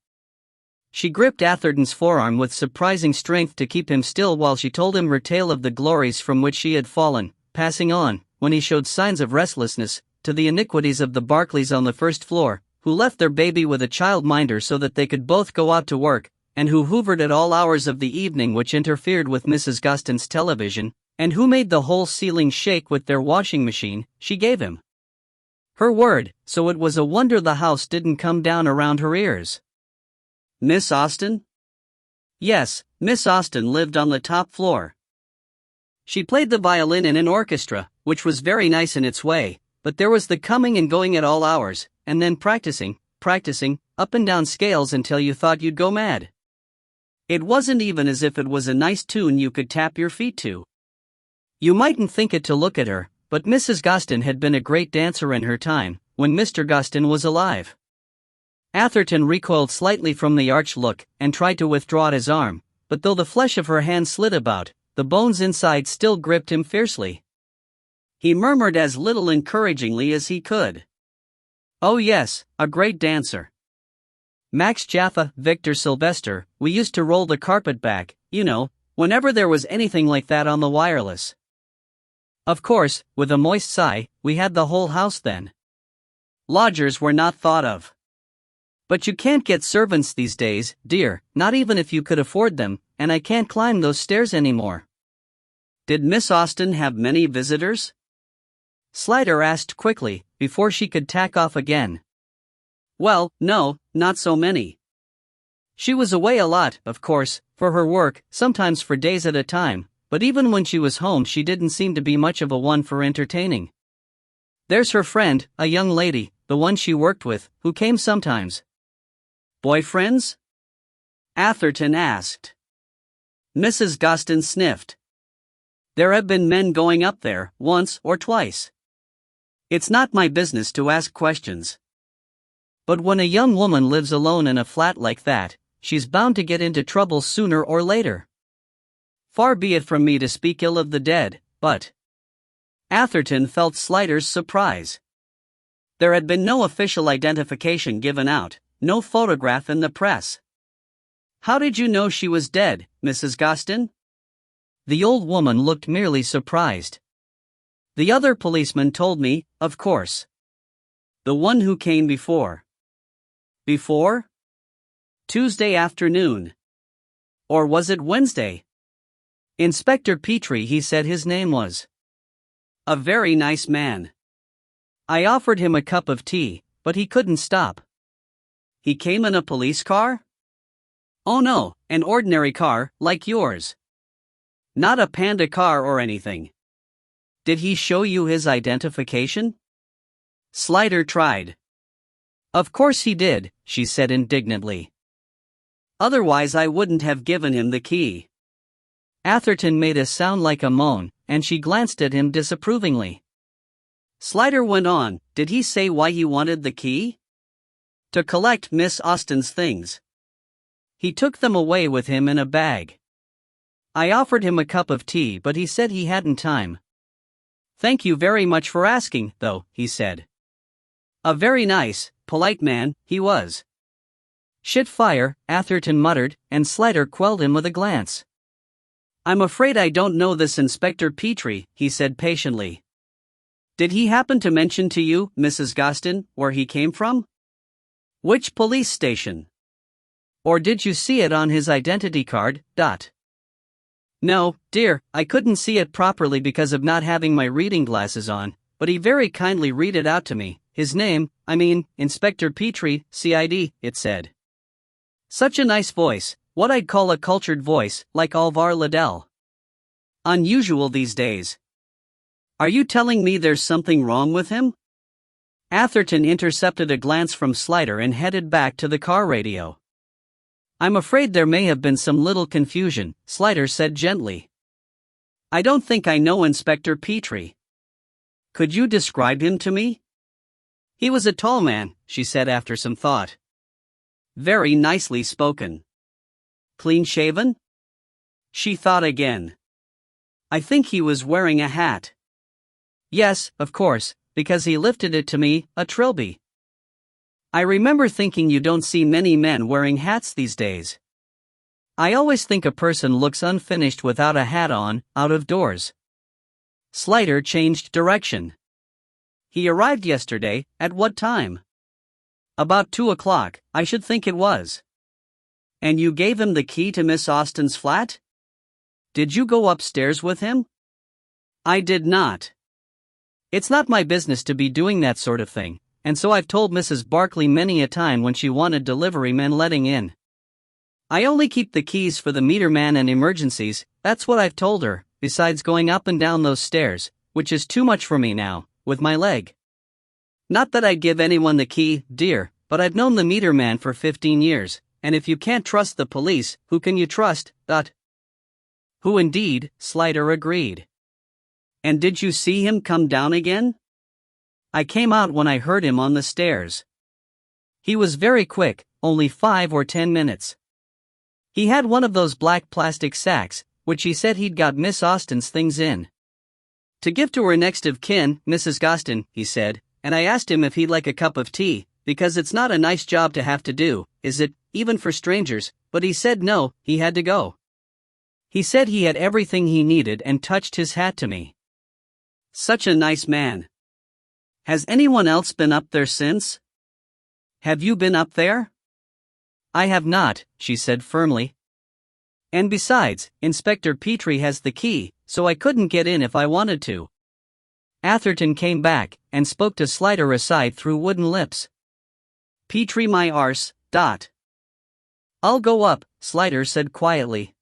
She gripped Atherton's forearm with surprising strength to keep him still while she told him her tale of the glories from which she had fallen, passing on, when he showed signs of restlessness, to the iniquities of the Barclays on the first floor, who left their baby with a childminder so that they could both go out to work, and who hoovered at all hours of the evening which interfered with Mrs. Goston's television, and who made the whole ceiling shake with their washing machine. She gave him her word, so it was a wonder the house didn't come down around her ears. Miss Austen? Yes, Miss Austen lived on the top floor. She played the violin in an orchestra, which was very nice in its way, but there was the coming and going at all hours, and then practicing, up and down scales until you thought you'd go mad. It wasn't even as if it was a nice tune you could tap your feet to. You mightn't think it to look at her, but Mrs. Guston had been a great dancer in her time, when Mr. Guston was alive. Atherton recoiled slightly from the arch look and tried to withdraw his arm, but though the flesh of her hand slid about, the bones inside still gripped him fiercely. He murmured as little encouragingly as he could. "Oh yes, a great dancer. Max Jaffa, Victor Sylvester, we used to roll the carpet back, you know, whenever there was anything like that on the wireless." Of course, with a moist sigh, we had the whole house then. Lodgers were not thought of. But you can't get servants these days, dear, not even if you could afford them, and I can't climb those stairs anymore. Did Miss Austen have many visitors? Slider asked quickly, before she could tack off again. Well, no, not so many. She was away a lot, of course, for her work, sometimes for days at a time, but even when she was home she didn't seem to be much of a one for entertaining. There's her friend, a young lady, the one she worked with, who came sometimes. Boyfriends? Atherton asked. Mrs. Guston sniffed. There have been men going up there, once or twice. It's not my business to ask questions. But when a young woman lives alone in a flat like that, she's bound to get into trouble sooner or later. Far be it from me to speak ill of the dead, but... Atherton felt Slider's surprise. There had been no official identification given out, no photograph in the press. How did you know she was dead, Mrs. Guston? The old woman looked merely surprised. The other policeman told me, of course. The one who came before. Before? Tuesday afternoon. Or was it Wednesday? Inspector Petrie, he said his name was. A very nice man. I offered him a cup of tea, but he couldn't stop. He came in a police car? Oh no, an ordinary car, like yours. Not a panda car or anything. Did he show you his identification? Slider tried. Of course he did, she said indignantly. Otherwise I wouldn't have given him the key. Atherton made a sound like a moan, and she glanced at him disapprovingly. Slider went on, did he say why he wanted the key? To collect Miss Austen's things. He took them away with him in a bag. I offered him a cup of tea, but he said he hadn't time. Thank you very much for asking, though, he said. A very nice, polite man, he was. Shit fire, Atherton muttered, and Slider quelled him with a glance. I'm afraid I don't know this Inspector Petrie, he said patiently. Did he happen to mention to you, Mrs. Guston, where he came from? Which police station? Or did you see it on his identity card? No, dear, I couldn't see it properly because of not having my reading glasses on, but he very kindly read it out to me. His name, Inspector Petrie, CID, it said. Such a nice voice, what I'd call a cultured voice, like Alvar Liddell. Unusual these days. Are you telling me there's something wrong with him? Atherton intercepted a glance from Slider and headed back to the car radio. I'm afraid there may have been some little confusion, Slider said gently. I don't think I know Inspector Petrie. Could you describe him to me? He was a tall man, she said after some thought. Very nicely spoken. Clean-shaven? She thought again. I think he was wearing a hat. Yes, of course, because he lifted it to me, a trilby. I remember thinking you don't see many men wearing hats these days. I always think a person looks unfinished without a hat on, out of doors. Slider changed direction. He arrived yesterday, at what time? About 2 o'clock, I should think it was. And you gave him the key to Miss Austen's flat? Did you go upstairs with him? I did not. It's not my business to be doing that sort of thing, and so I've told Mrs. Barclay many a time when she wanted delivery men letting in. I only keep the keys for the meter man and emergencies, that's what I've told her, besides going up and down those stairs, which is too much for me now, with my leg. Not that I'd give anyone the key, dear, but I've known the meter man for 15 years, and if you can't trust the police, who can you trust? Who indeed, Slider agreed. And did you see him come down again? I came out when I heard him on the stairs. He was very quick, only 5 or 10 minutes. He had one of those black plastic sacks, which he said he'd got Miss Austen's things in. To give to her next of kin, Mrs. Austen, he said, and I asked him if he'd like a cup of tea, because it's not a nice job to have to do, is it, even for strangers, but he said no, he had to go. He said he had everything he needed and touched his hat to me. Such a nice man. Has anyone else been up there since? Have you been up there? I have not, she said firmly. And besides, Inspector Petrie has the key, so I couldn't get in if I wanted to. Atherton came back, and spoke to Slider aside through wooden lips. Petrie my arse, dot. I'll go up, Slider said quietly.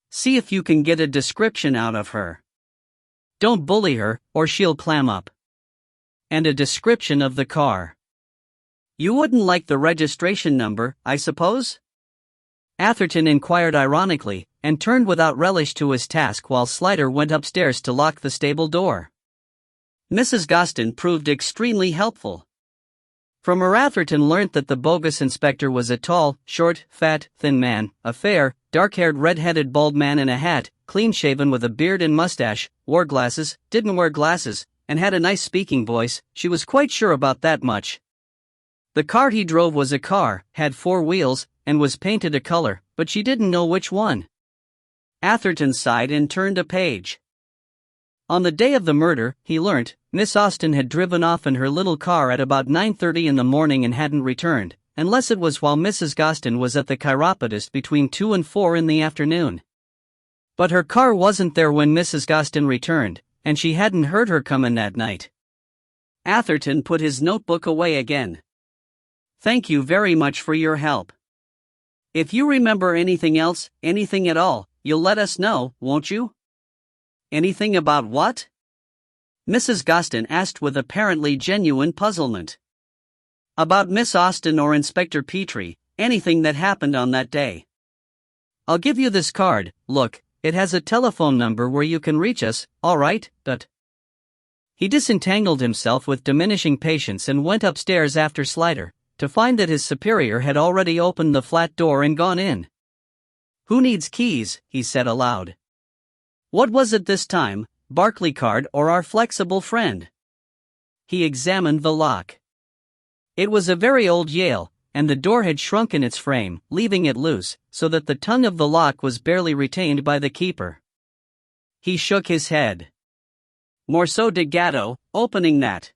See if you can get a description out of her. Don't bully her, or she'll clam up. And a description of the car. You wouldn't like the registration number, I suppose? Atherton inquired ironically, and turned without relish to his task while Slider went upstairs to lock the stable door. Mrs. Austen proved extremely helpful. From her Atherton learnt that the bogus inspector was a tall, short, fat, thin man, a fair, dark-haired red-headed bald man in a hat, clean-shaven with a beard and mustache, wore glasses, didn't wear glasses, and had a nice speaking voice. She was quite sure about that much. The car he drove was a car, had 4 wheels, and was painted a color, but she didn't know which one. Atherton sighed and turned a page. On the day of the murder, he learnt, Miss Austen had driven off in her little car at about 9:30 in the morning and hadn't returned, unless it was while Mrs. Austen was at the chiropodist between 2 and 4 in the afternoon. But her car wasn't there when Mrs. Austen returned, and she hadn't heard her come in that night. Atherton put his notebook away again. Thank you very much for your help. If you remember anything else, anything at all, you'll let us know, won't you? Anything about what? Mrs. Austen asked with apparently genuine puzzlement. About Miss Austen or Inspector Petrie, anything that happened on that day. I'll give you this card, look, it has a telephone number where you can reach us, all right, but... He disentangled himself with diminishing patience and went upstairs after Slider, to find that his superior had already opened the flat door and gone in. Who needs keys, he said aloud. What was it this time, Barclaycard or our flexible friend? He examined the lock. It was a very old Yale, and the door had shrunk in its frame, leaving it loose, so that the tongue of the lock was barely retained by the keeper. He shook his head. More so did Gatto, opening that.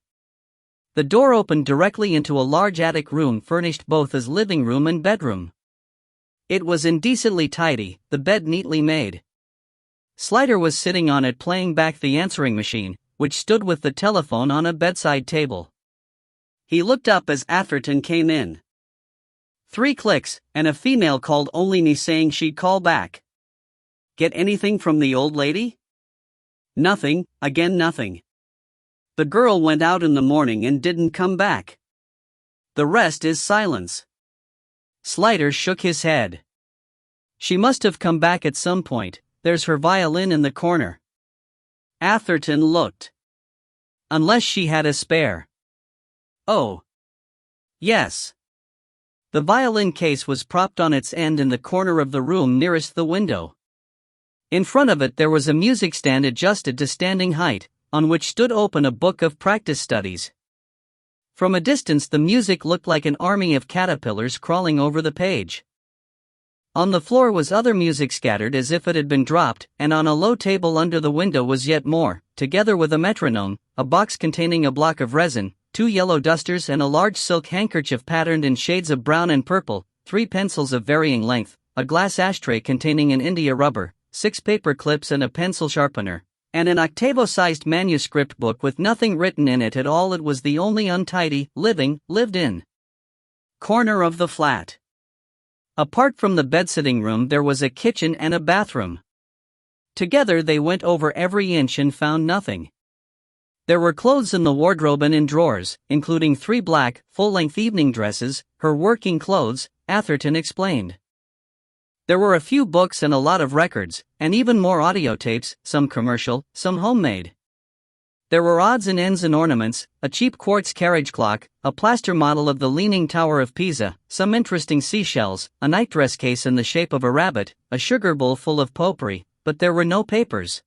The door opened directly into a large attic room furnished both as living room and bedroom. It was indecently tidy, the bed neatly made. Slider was sitting on it playing back the answering machine, which stood with the telephone on a bedside table. He looked up as Atherton came in. 3 clicks, and a female called only me saying she'd call back. Get anything from the old lady? Nothing, again nothing. The girl went out in the morning and didn't come back. The rest is silence. Slider shook his head. She must have come back at some point, there's her violin in the corner. Atherton looked. Unless she had a spare. Oh. Yes. The violin case was propped on its end in the corner of the room nearest the window. In front of it there was a music stand adjusted to standing height, on which stood open a book of practice studies. From a distance the music looked like an army of caterpillars crawling over the page. On the floor was other music scattered as if it had been dropped, and on a low table under the window was yet more, together with a metronome, a box containing a block of resin, 2 yellow dusters and a large silk handkerchief patterned in shades of brown and purple, 3 pencils of varying length, a glass ashtray containing an India rubber, 6 paper clips and a pencil sharpener, and an octavo-sized manuscript book with nothing written in it at all. It was the only untidy, lived-in corner of the flat. Apart from the bed-sitting room there was a kitchen and a bathroom. Together they went over every inch and found nothing. There were clothes in the wardrobe and in drawers, including 3 black, full-length evening dresses, her working clothes, Atherton explained. There were a few books and a lot of records, and even more audio tapes, some commercial, some homemade. There were odds and ends and ornaments, a cheap quartz carriage clock, a plaster model of the Leaning Tower of Pisa, some interesting seashells, a nightdress case in the shape of a rabbit, a sugar bowl full of potpourri, but there were no papers.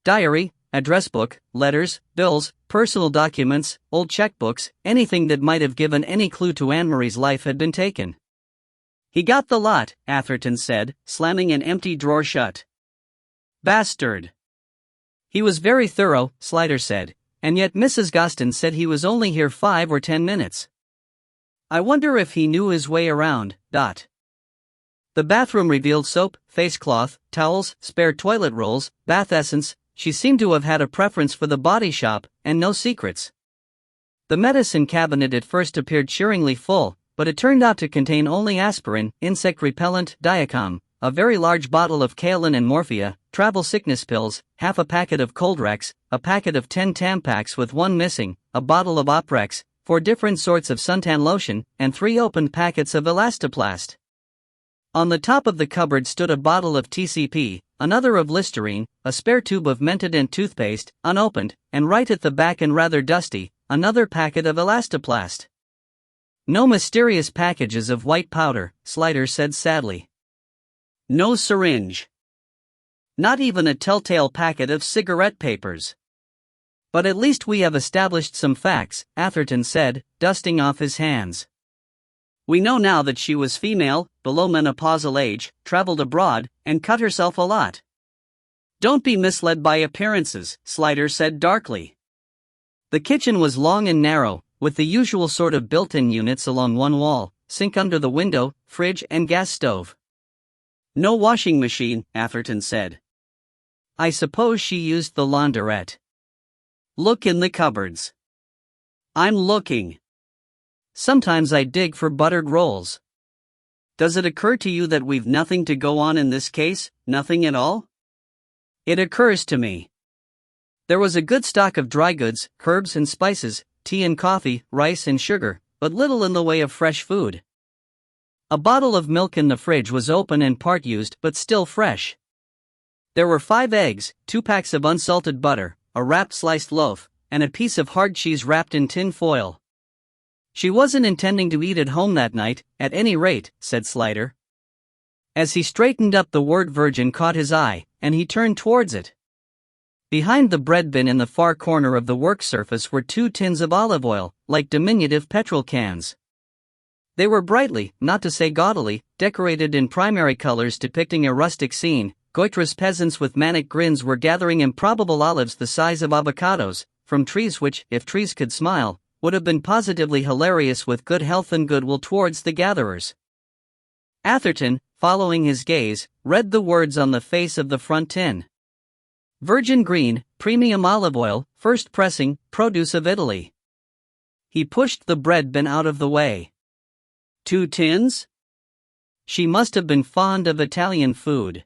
Diary, address book, letters, bills, personal documents, old checkbooks, anything that might have given any clue to Anne-Marie's life had been taken. He got the lot, Atherton said, slamming an empty drawer shut. Bastard. He was very thorough, Slider said, and yet Mrs. Gostin said he was only here 5 or 10 minutes. I wonder if he knew his way around. The bathroom revealed soap, face cloth, towels, spare toilet rolls, bath essence. She seemed to have had a preference for the body shop, and no secrets. The medicine cabinet at first appeared cheeringly full, but it turned out to contain only aspirin, insect repellent, Diacom, a very large bottle of kaolin and morphia, travel sickness pills, half a packet of Coldrex, a packet of 10 Tampax with one missing, a bottle of Oprex, 4 different sorts of suntan lotion, and 3 opened packets of Elastoplast. On the top of the cupboard stood a bottle of TCP, another of Listerine, a spare tube of Mentadent toothpaste, unopened, and right at the back and rather dusty, another packet of Elastoplast. No mysterious packages of white powder, Slider said sadly. No syringe. Not even a telltale packet of cigarette papers. But at least we have established some facts, Atherton said, dusting off his hands. We know now that she was female, below menopausal age, traveled abroad, and cut herself a lot. Don't be misled by appearances, Slider said darkly. The kitchen was long and narrow, with the usual sort of built-in units along one wall, sink under the window, fridge and gas stove. No washing machine, Atherton said. I suppose she used the laundrette. Look in the cupboards. I'm looking. Sometimes I dig for buttered rolls. Does it occur to you that we've nothing to go on in this case, nothing at all? It occurs to me. There was a good stock of dry goods, herbs and spices, tea and coffee, rice and sugar, but little in the way of fresh food. A bottle of milk in the fridge was open and part used but still fresh. There were 5 eggs, 2 packs of unsalted butter, a wrapped sliced loaf, and a piece of hard cheese wrapped in tin foil. She wasn't intending to eat at home that night, at any rate, said Slider. As he straightened up, the word virgin caught his eye, and he turned towards it. Behind the bread bin in the far corner of the work surface were 2 tins of olive oil, like diminutive petrol cans. They were brightly, not to say gaudily, decorated in primary colors depicting a rustic scene. Goitrous peasants with manic grins were gathering improbable olives the size of avocados, from trees which, if trees could smile, would have been positively hilarious with good health and goodwill towards the gatherers. Atherton, following his gaze, read the words on the face of the front tin. Virgin green, premium olive oil, first pressing, produce of Italy. He pushed the bread bin out of the way. 2 tins? She must have been fond of Italian food.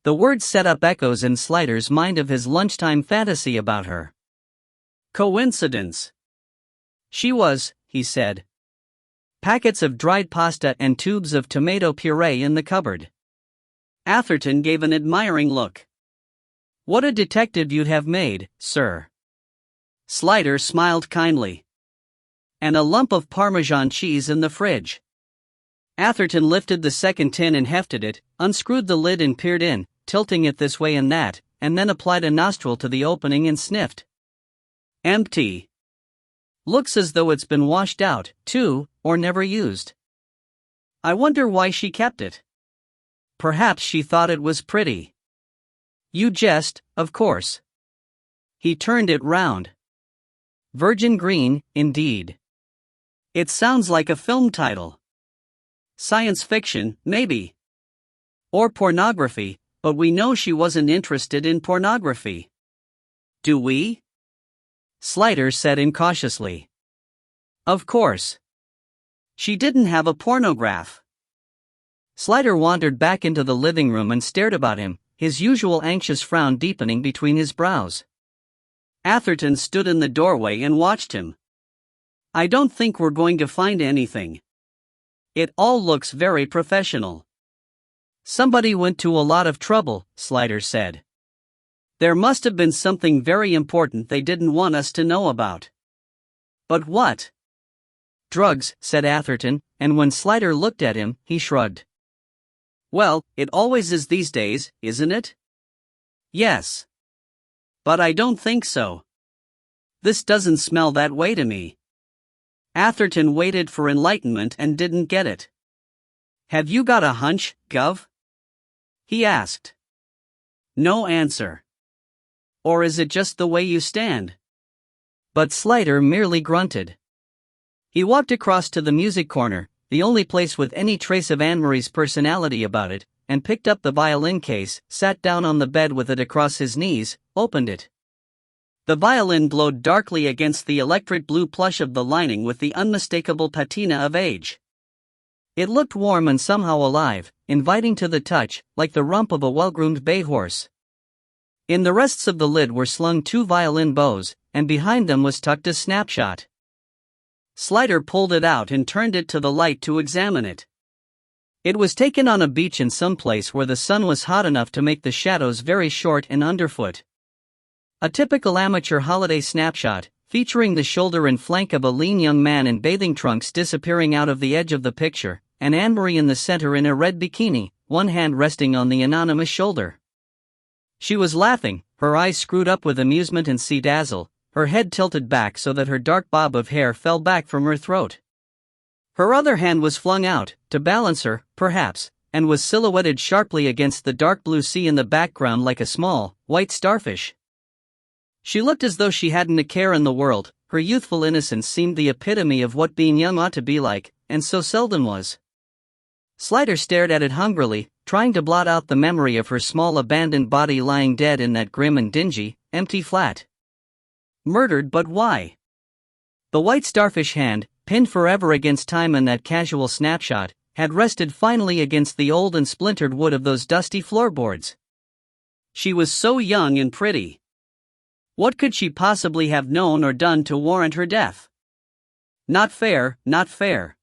The words set up echoes in Slider's mind of his lunchtime fantasy about her. Coincidence. She was, he said. Packets of dried pasta and tubes of tomato puree in the cupboard. Atherton gave an admiring look. What a detective you'd have made, sir. Slider smiled kindly. And a lump of Parmesan cheese in the fridge. Atherton lifted the second tin and hefted it, unscrewed the lid and peered in, tilting it this way and that, and then applied a nostril to the opening and sniffed. Empty. Looks as though it's been washed out, too, or never used. I wonder why she kept it. Perhaps she thought it was pretty. You jest, of course. He turned it round. Virgin green, indeed. It sounds like a film title. Science fiction, maybe. Or pornography, but we know she wasn't interested in pornography. Do we? Slider said incautiously. Of course. She didn't have a pornograph. Slider wandered back into the living room and stared about him, his usual anxious frown deepening between his brows. Atherton stood in the doorway and watched him. I don't think we're going to find anything. It all looks very professional. Somebody went to a lot of trouble, Slider said. There must have been something very important they didn't want us to know about. But what? Drugs, said Atherton, and when Slider looked at him, he shrugged. Well, it always is these days, isn't it? Yes. But I don't think so. This doesn't smell that way to me. Atherton waited for enlightenment and didn't get it. Have you got a hunch, Gov? He asked. No answer. Or is it just the way you stand? But Slider merely grunted. He walked across to the music corner, the only place with any trace of Anne-Marie's personality about it, and picked up the violin case, sat down on the bed with it across his knees, opened it. The violin glowed darkly against the electric blue plush of the lining with the unmistakable patina of age. It looked warm and somehow alive, inviting to the touch, like the rump of a well-groomed bay horse. In the rests of the lid were slung 2 violin bows, and behind them was tucked a snapshot. Slider pulled it out and turned it to the light to examine it. It was taken on a beach in some place where the sun was hot enough to make the shadows very short and underfoot. A typical amateur holiday snapshot, featuring the shoulder and flank of a lean young man in bathing trunks disappearing out of the edge of the picture, and Anne-Marie in the center in a red bikini, one hand resting on the anonymous shoulder. She was laughing, her eyes screwed up with amusement and sea-dazzle, her head tilted back so that her dark bob of hair fell back from her throat. Her other hand was flung out, to balance her, perhaps, and was silhouetted sharply against the dark blue sea in the background like a small, white starfish. She looked as though she hadn't a care in the world. Her youthful innocence seemed the epitome of what being young ought to be like, and so seldom was. Slider stared at it hungrily, trying to blot out the memory of her small abandoned body lying dead in that grim and dingy, empty flat. Murdered, but why? The white starfish hand, pinned forever against time in that casual snapshot, had rested finally against the old and splintered wood of those dusty floorboards. She was so young and pretty. What could she possibly have known or done to warrant her death? Not fair, not fair.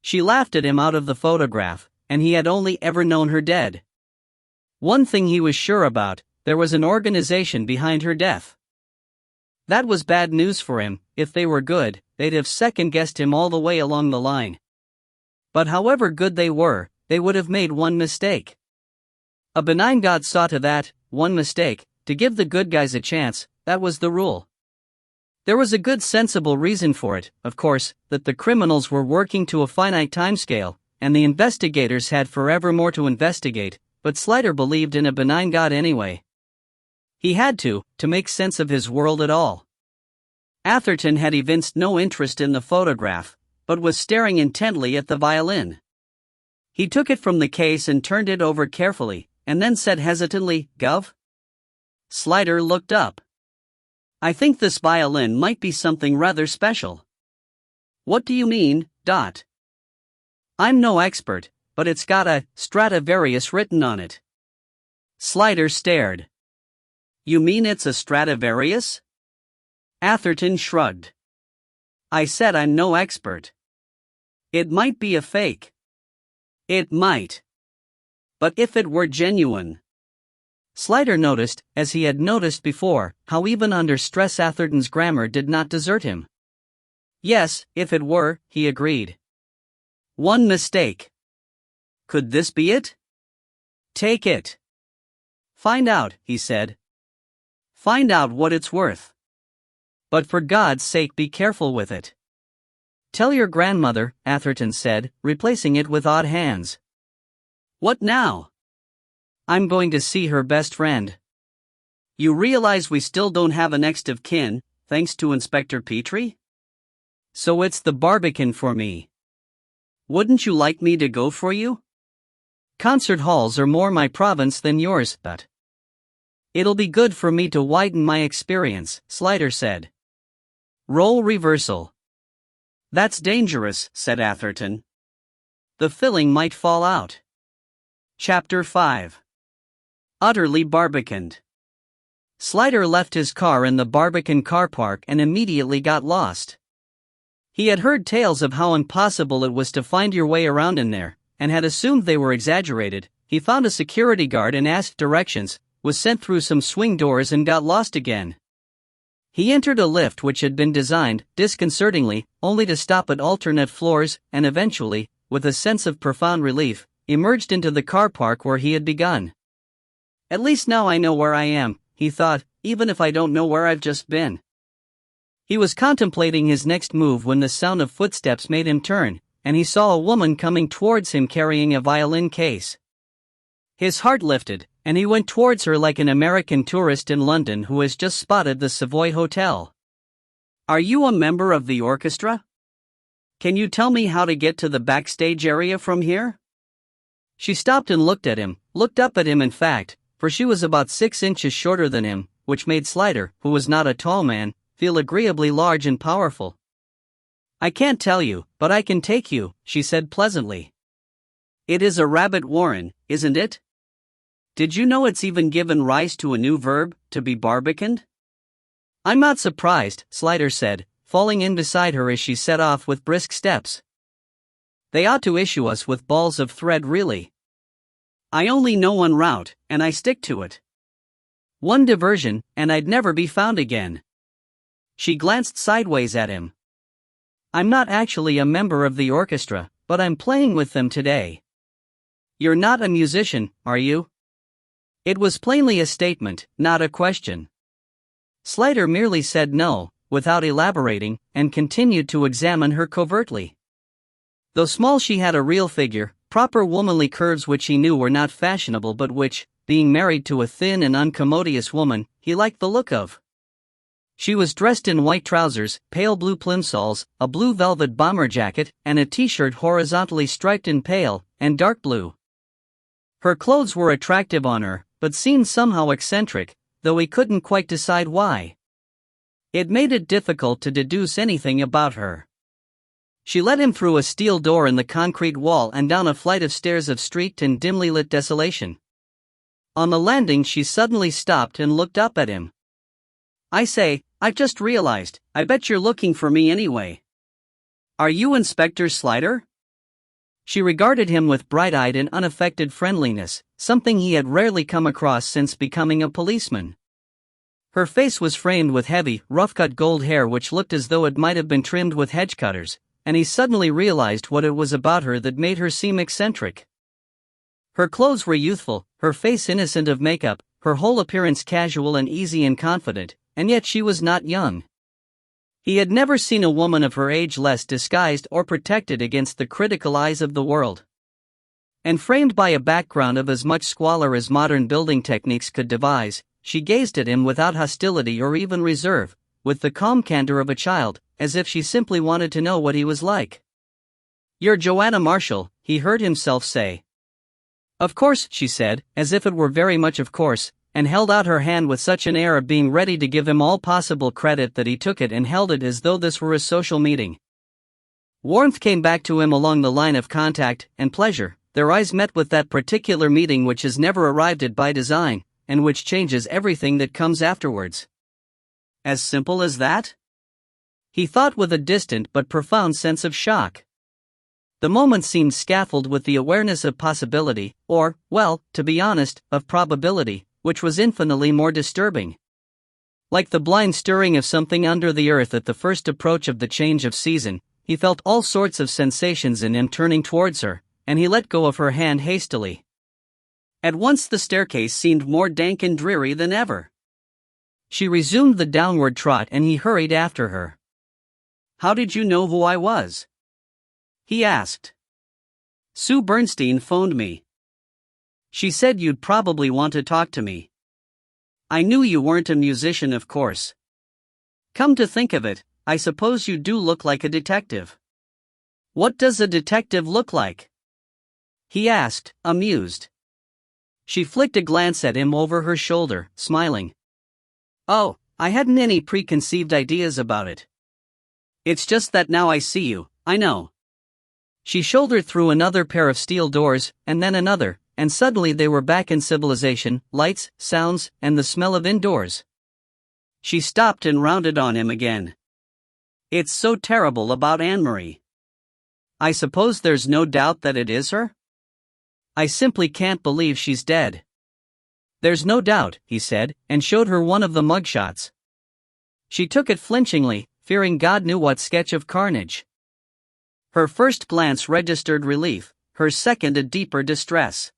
She laughed at him out of the photograph, and he had only ever known her dead. One thing he was sure about, there was an organization behind her death. That was bad news for him. If they were good, they'd have second-guessed him all the way along the line. But however good they were, they would have made one mistake. A benign God saw to that, one mistake, to give the good guys a chance, that was the rule. There was a good sensible reason for it, of course, that the criminals were working to a finite timescale, and the investigators had forever more to investigate, but Slider believed in a benign God anyway. He had to make sense of his world at all. Atherton had evinced no interest in the photograph, but was staring intently at the violin. He took it from the case and turned it over carefully, and then said hesitantly, "Gov?" Slider looked up. "I think this violin might be something rather special." "What do you mean, Dot?" "I'm no expert, but it's got a Stradivarius written on it." Slider stared. "You mean it's a Stradivarius?" Atherton shrugged. "I said I'm no expert. It might be a fake. It might. But if it were genuine..." Slider noticed, as he had noticed before, how even under stress Atherton's grammar did not desert him. "Yes, if it were," he agreed. "One mistake. Could this be it?" "Take it. Find out," he said. "Find out what it's worth. But for God's sake be careful with it." "Tell your grandmother," Atherton said, replacing it with odd hands. "What now?" "I'm going to see her best friend." "You realize we still don't have a next of kin, thanks to Inspector Petrie? So it's the Barbican for me. Wouldn't you like me to go for you?" "Concert halls are more my province than yours, but..." "It'll be good for me to widen my experience," Slider said. "Role reversal." "That's dangerous," said Atherton. "The filling might fall out." Chapter 5. Utterly barbicaned. Slider left his car in the Barbican car park and immediately got lost. He had heard tales of how impossible it was to find your way around in there, and had assumed they were exaggerated. He found a security guard and asked directions, was sent through some swing doors and got lost again. He entered a lift which had been designed, disconcertingly, only to stop at alternate floors, and eventually, with a sense of profound relief, emerged into the car park where he had begun. At least now I know where I am, he thought, even if I don't know where I've just been. He was contemplating his next move when the sound of footsteps made him turn, and he saw a woman coming towards him carrying a violin case. His heart lifted, and he went towards her like an American tourist in London who has just spotted the Savoy Hotel. "Are you a member of the orchestra? Can you tell me how to get to the backstage area from here?" She stopped and looked up at him in fact, for she was about 6 inches shorter than him, which made Slider, who was not a tall man, feel agreeably large and powerful. "I can't tell you, but I can take you," she said pleasantly. "It is a rabbit warren, isn't it? Did you know it's even given rise to a new verb, to be barbicaned?" "I'm not surprised," Slider said, falling in beside her as she set off with brisk steps. "They ought to issue us with balls of thread really. I only know one route, and I stick to it. One diversion, and I'd never be found again." She glanced sideways at him. "I'm not actually a member of the orchestra, but I'm playing with them today." "You're not a musician, are you?" It was plainly a statement, not a question. Slider merely said no, without elaborating, and continued to examine her covertly. Though small, she had a real figure, proper womanly curves which he knew were not fashionable but which, being married to a thin and uncommodious woman, he liked the look of. She was dressed in white trousers, pale blue plimsolls, a blue velvet bomber jacket, and a t-shirt horizontally striped in pale and dark blue. Her clothes were attractive on her, but seemed somehow eccentric, though he couldn't quite decide why. It made it difficult to deduce anything about her. She led him through a steel door in the concrete wall and down a flight of stairs of streaked and dimly lit desolation. On the landing she suddenly stopped and looked up at him. "I say, I've just realized, I bet you're looking for me anyway. Are you Inspector Slider?" She regarded him with bright-eyed and unaffected friendliness, something he had rarely come across since becoming a policeman. Her face was framed with heavy, rough-cut gold hair which looked as though it might have been trimmed with hedge cutters, and he suddenly realized what it was about her that made her seem eccentric. Her clothes were youthful, her face innocent of makeup, her whole appearance casual and easy and confident, and yet she was not young. He had never seen a woman of her age less disguised or protected against the critical eyes of the world. And framed by a background of as much squalor as modern building techniques could devise, she gazed at him without hostility or even reserve, with the calm candor of a child, as if she simply wanted to know what he was like. "You're Joanna Marshall," he heard himself say. "Of course," she said, as if it were very much of course, and held out her hand with such an air of being ready to give him all possible credit that he took it and held it as though this were a social meeting. Warmth came back to him along the line of contact, and pleasure. Their eyes met with that particular meeting which has never arrived at by design, and which changes everything that comes afterwards. As simple as that? He thought with a distant but profound sense of shock. The moment seemed scaffolded with the awareness of possibility, or, well, to be honest, of probability, which was infinitely more disturbing. Like the blind stirring of something under the earth at the first approach of the change of season, he felt all sorts of sensations in him turning towards her, and he let go of her hand hastily. At once the staircase seemed more dank and dreary than ever. She resumed the downward trot and he hurried after her. "How did you know who I was?" he asked. "Sue Bernstein phoned me. She said you'd probably want to talk to me. I knew you weren't a musician, of course. Come to think of it, I suppose you do look like a detective." "What does a detective look like?" he asked, amused. She flicked a glance at him over her shoulder, smiling. "Oh, I hadn't any preconceived ideas about it. It's just that now I see you, I know." She shouldered through another pair of steel doors, and then another, and suddenly they were back in civilization, lights, sounds, and the smell of indoors. She stopped and rounded on him again. "It's so terrible about Anne-Marie. I suppose there's no doubt that it is her? I simply can't believe she's dead. "There's no doubt," he said, and showed her one of the mugshots. She took it flinchingly, fearing God knew what sketch of carnage. Her first glance registered relief, her second a deeper distress.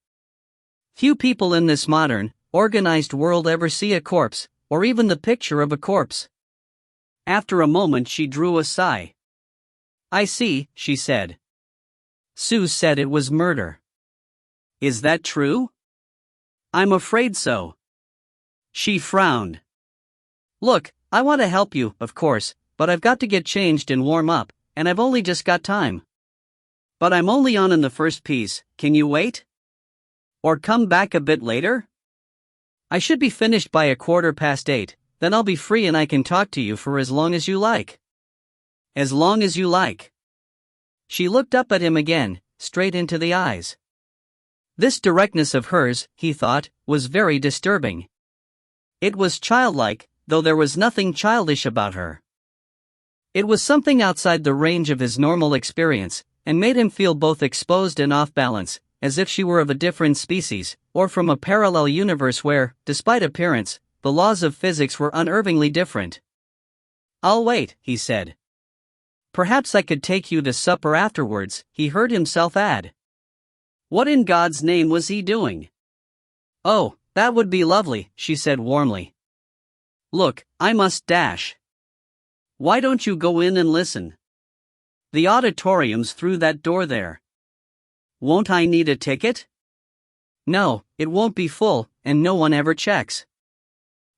Few people in this modern, organized world ever see a corpse, or even the picture of a corpse. After a moment she drew a sigh. "I see," she said. "Sue said it was murder." "Is that true?" "I'm afraid so." She frowned. "Look, I want to help you, of course, but I've got to get changed and warm up, and I've only just got time." "But I'm only on in the first piece, can you wait? Or come back a bit later?" "I should be finished by 8:15, then I'll be free and I can talk to you for as long as you like." "As long as you like." She looked up at him again, straight into the eyes. This directness of hers, he thought, was very disturbing. It was childlike, though there was nothing childish about her. It was something outside the range of his normal experience, and made him feel both exposed and off balance, as if she were of a different species, or from a parallel universe where, despite appearance, the laws of physics were unervingly different. "I'll wait," he said. "Perhaps I could take you to supper afterwards," he heard himself add. What in God's name was he doing? "Oh, that would be lovely," she said warmly. "Look, I must dash. Why don't you go in and listen? The auditorium's through that door there." "Won't I need a ticket?" "No, it won't be full, and no one ever checks.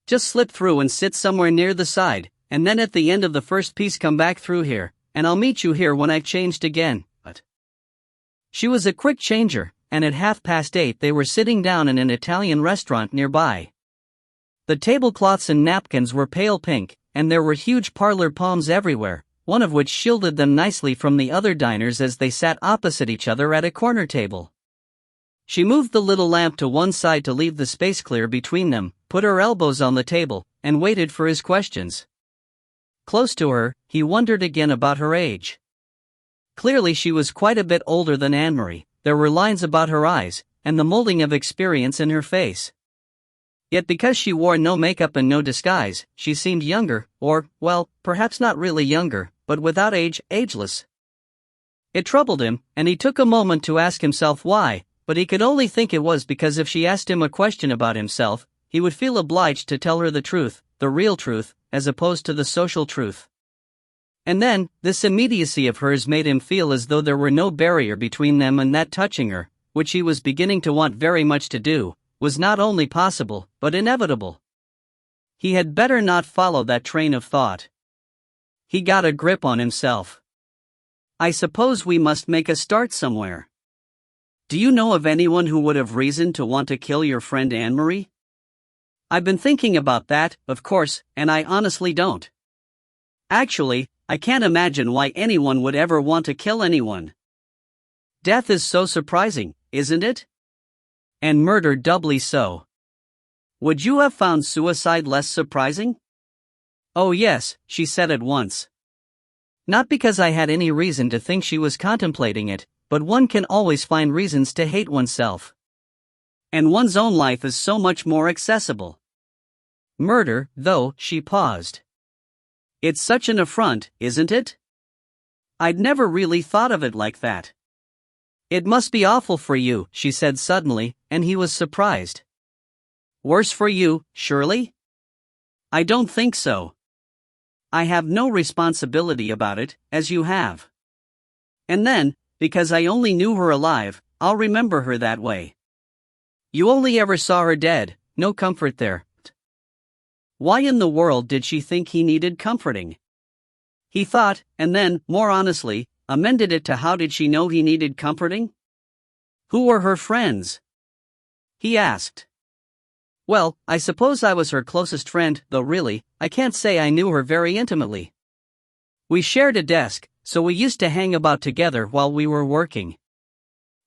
Just slip through and sit somewhere near the side, and then at the end of the first piece come back through here, and I'll meet you here when I've changed again." But she was a quick changer, and at 8:30 they were sitting down in an Italian restaurant nearby. The tablecloths and napkins were pale pink, and there were huge parlor palms everywhere, one of which shielded them nicely from the other diners as they sat opposite each other at a corner table. She moved the little lamp to one side to leave the space clear between them, put her elbows on the table, and waited for his questions. Close to her, he wondered again about her age. Clearly she was quite a bit older than Anne-Marie. There were lines about her eyes, and the molding of experience in her face. Yet because she wore no makeup and no disguise, she seemed younger, or, well, perhaps not really younger, but without age, ageless. It troubled him, and he took a moment to ask himself why, but he could only think it was because if she asked him a question about himself, he would feel obliged to tell her the truth, the real truth, as opposed to the social truth. And then, this immediacy of hers made him feel as though there were no barrier between them, and that touching her, which he was beginning to want very much to do, was not only possible, but inevitable. He had better not follow that train of thought. He got a grip on himself. "I suppose we must make a start somewhere. Do you know of anyone who would have reason to want to kill your friend Anne-Marie?" "I've been thinking about that, of course, and I honestly don't. Actually, I can't imagine why anyone would ever want to kill anyone. Death is so surprising, isn't it? And murder doubly so. Would you have found suicide less surprising?" "Oh yes," she said at once. "Not because I had any reason to think she was contemplating it, but one can always find reasons to hate oneself. And one's own life is so much more accessible. Murder, though," she paused. "It's such an affront, isn't it? I'd never really thought of it like that." "It must be awful for you," she said suddenly, and he was surprised. "Worse for you, surely?" "I don't think so. I have no responsibility about it, as you have. And then, because I only knew her alive, I'll remember her that way. You only ever saw her dead, no comfort there." Why in the world did she think he needed comforting? He thought, and then, more honestly, amended it to how did she know he needed comforting? Who were her friends? He asked. "Well, I suppose I was her closest friend, though really, I can't say I knew her very intimately. We shared a desk, so we used to hang about together while we were working.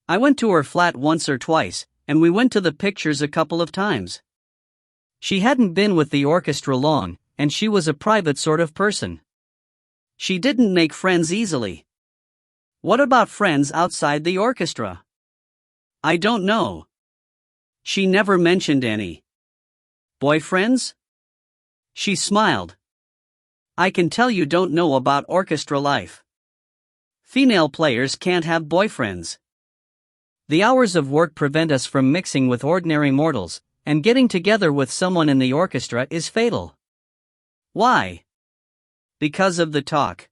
I went to her flat once or twice, and we went to the pictures a couple of times. She hadn't been with the orchestra long, and she was a private sort of person. She didn't make friends easily." "What about friends outside the orchestra?" "I don't know. She never mentioned any. Boyfriends? She smiled. I can tell you don't know about orchestra life. Female players can't have boyfriends. The hours of work prevent us from mixing with ordinary mortals, and getting together with someone in the orchestra is fatal. Why? Because of the talk.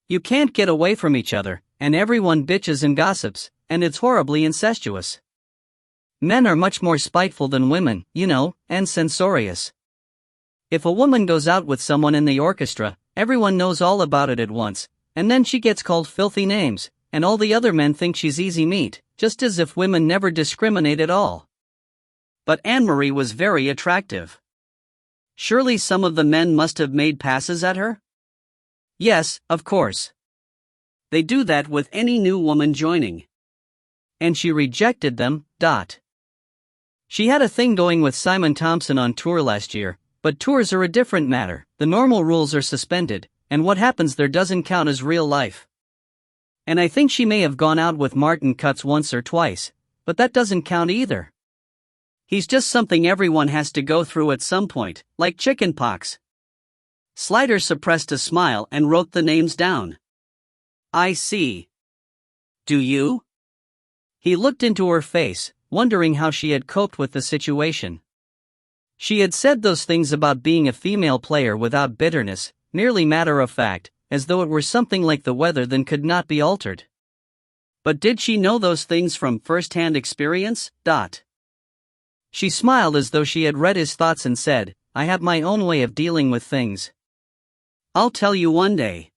You can't get away from each other, and everyone bitches and gossips, and it's horribly incestuous. Men are much more spiteful than women, you know, and censorious. If a woman goes out with someone in the orchestra, everyone knows all about it at once, and then she gets called filthy names, and all the other men think she's easy meat, just as if women never discriminate at all. But Anne-Marie was very attractive. Surely some of the men must have made passes at her? Yes, of course. They do that with any new woman joining. And she rejected them. She had a thing going with Simon Thompson on tour last year, but tours are a different matter. The normal rules are suspended, and what happens there doesn't count as real life. And I think she may have gone out with Martin Cutts once or twice, but that doesn't count either. He's just something everyone has to go through at some point, like chickenpox. Slider suppressed a smile and wrote the names down. I see. Do you? He looked into her face, wondering how she had coped with the situation. She had said those things about being a female player without bitterness, merely matter of fact, as though it were something like the weather that could not be altered. But did she know those things from first-hand experience? She smiled as though she had read his thoughts and said, I have my own way of dealing with things. I'll tell you one day.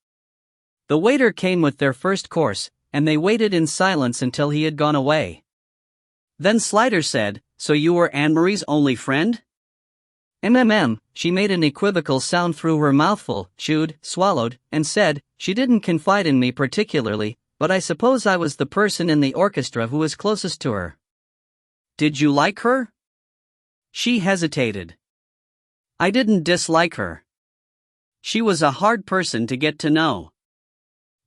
The waiter came with their first course, and they waited in silence until he had gone away. Then Slider said, So you were Anne-Marie's only friend? She made an equivocal sound through her mouthful, chewed, swallowed, and said, She didn't confide in me particularly, but I suppose I was the person in the orchestra who was closest to her. Did you like her? She hesitated. I didn't dislike her. She was a hard person to get to know.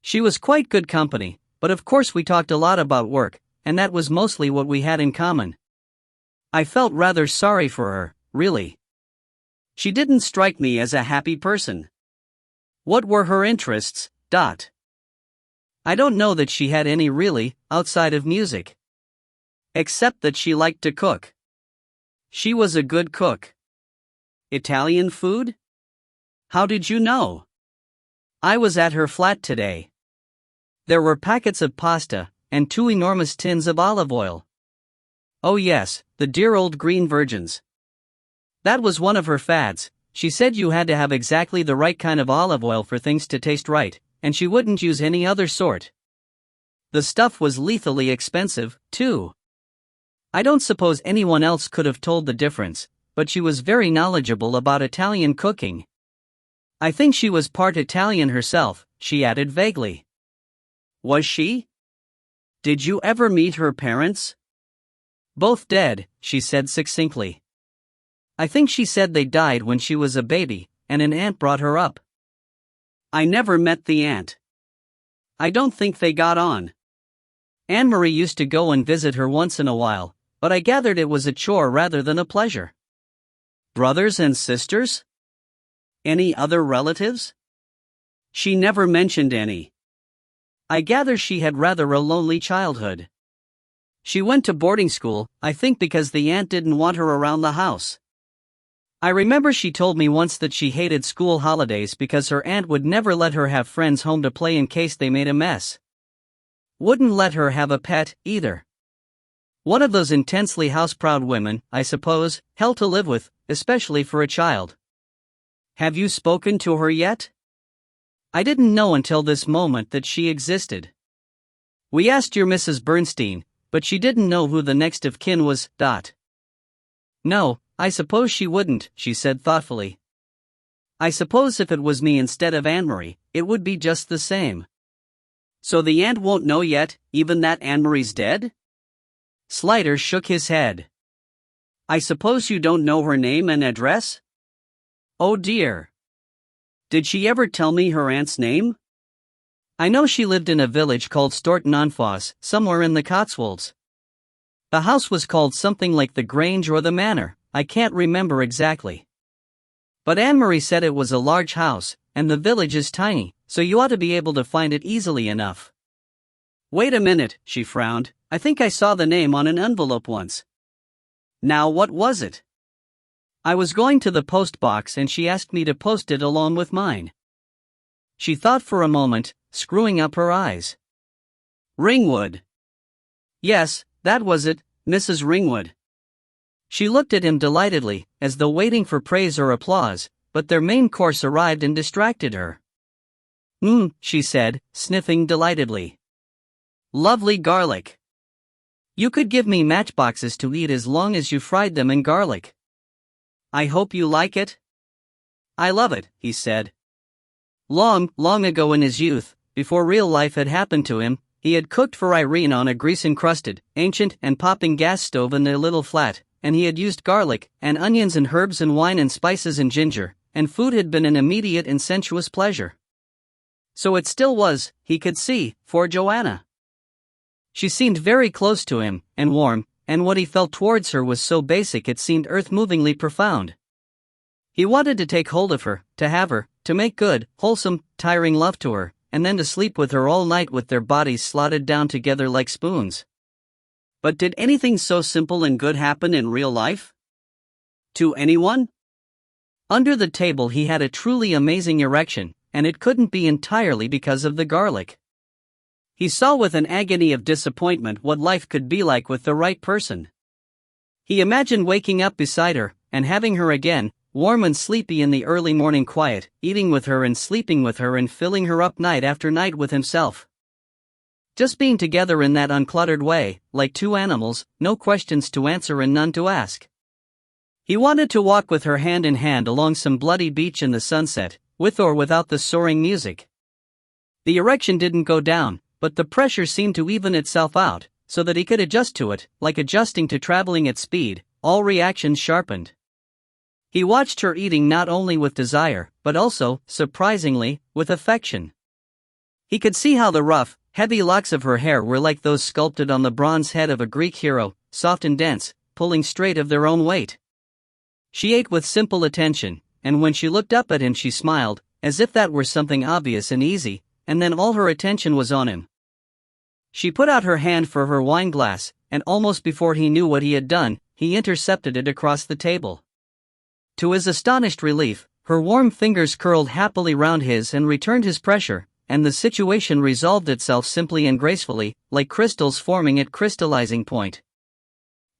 She was quite good company, but of course we talked a lot about work, and that was mostly what we had in common. I felt rather sorry for her, really. She didn't strike me as a happy person. What were her interests? I don't know that she had any really, outside of music. Except that she liked to cook. She was a good cook. Italian food? How did you know? I was at her flat today. There were packets of pasta, and 2 enormous tins of olive oil. Oh yes, the dear old green virgins. That was one of her fads. She said you had to have exactly the right kind of olive oil for things to taste right, and she wouldn't use any other sort. The stuff was lethally expensive, too. I don't suppose anyone else could have told the difference, but she was very knowledgeable about Italian cooking. I think she was part Italian herself, she added vaguely. Was she? Did you ever meet her parents? Both dead, she said succinctly. I think she said they died when she was a baby, and an aunt brought her up. I never met the aunt. I don't think they got on. Anne-Marie used to go and visit her once in a while, but I gathered it was a chore rather than a pleasure. Brothers and sisters? Any other relatives? She never mentioned any. I gather she had rather a lonely childhood. She went to boarding school, I think because the aunt didn't want her around the house. I remember she told me once that she hated school holidays because her aunt would never let her have friends home to play in case they made a mess. Wouldn't let her have a pet, either. One of those intensely house-proud women, I suppose, hell to live with, especially for a child. Have you spoken to her yet? I didn't know until this moment that she existed. We asked your Mrs. Bernstein, but she didn't know who the next of kin was. No, I suppose she wouldn't, she said thoughtfully. I suppose if it was me instead of Anne-Marie, it would be just the same. So the aunt won't know yet, even that Anne-Marie's dead? Slider shook his head. I suppose you don't know her name and address? Oh dear. Did she ever tell me her aunt's name? I know she lived in a village called Stourton-on-Fosse, somewhere in the Cotswolds. The house was called something like the Grange or the Manor, I can't remember exactly. But Anne-Marie said it was a large house, and the village is tiny, so you ought to be able to find it easily enough. Wait a minute, she frowned, I think I saw the name on an envelope once. Now what was it? I was going to the post box and she asked me to post it along with mine. She thought for a moment, screwing up her eyes. Ringwood. Yes, that was it, Mrs. Ringwood. She looked at him delightedly, as though waiting for praise or applause, but their main course arrived and distracted her. She said, sniffing delightedly. Lovely garlic. You could give me matchboxes to eat as long as you fried them in garlic. I hope you like it. I love it, he said. Long ago in his youth, before real life had happened to him, he had cooked for Irene on a grease-encrusted, ancient and popping gas stove in their little flat, and he had used garlic, and onions and herbs and wine and spices and ginger, and food had been an immediate and sensuous pleasure. So it still was, he could see, for Joanna. She seemed very close to him, and warm, and what he felt towards her was so basic it seemed earth-movingly profound. He wanted to take hold of her, to have her, to make good, wholesome, tiring love to her, and then to sleep with her all night with their bodies slotted down together like spoons. But did anything so simple and good happen in real life? To anyone? Under the table he had a truly amazing erection, and it couldn't be entirely because of the garlic. He saw with an agony of disappointment what life could be like with the right person. He imagined waking up beside her, and having her again, warm and sleepy in the early morning quiet, eating with her and sleeping with her and filling her up night after night with himself. Just being together in that uncluttered way, like two animals, no questions to answer and none to ask. He wanted to walk with her hand in hand along some bloody beach in the sunset, with or without the soaring music. The erection didn't go down, but the pressure seemed to even itself out, so that he could adjust to it, like adjusting to traveling at speed, all reactions sharpened. He watched her eating not only with desire, but also, surprisingly, with affection. He could see how the rough, heavy locks of her hair were like those sculpted on the bronze head of a Greek hero, soft and dense, pulling straight of their own weight. She ate with simple attention, and when she looked up at him she smiled, as if that were something obvious and easy, and then all her attention was on him. She put out her hand for her wine glass, and almost before he knew what he had done, he intercepted it across the table. To his astonished relief, her warm fingers curled happily round his and returned his pressure, and the situation resolved itself simply and gracefully, like crystals forming at crystallizing point.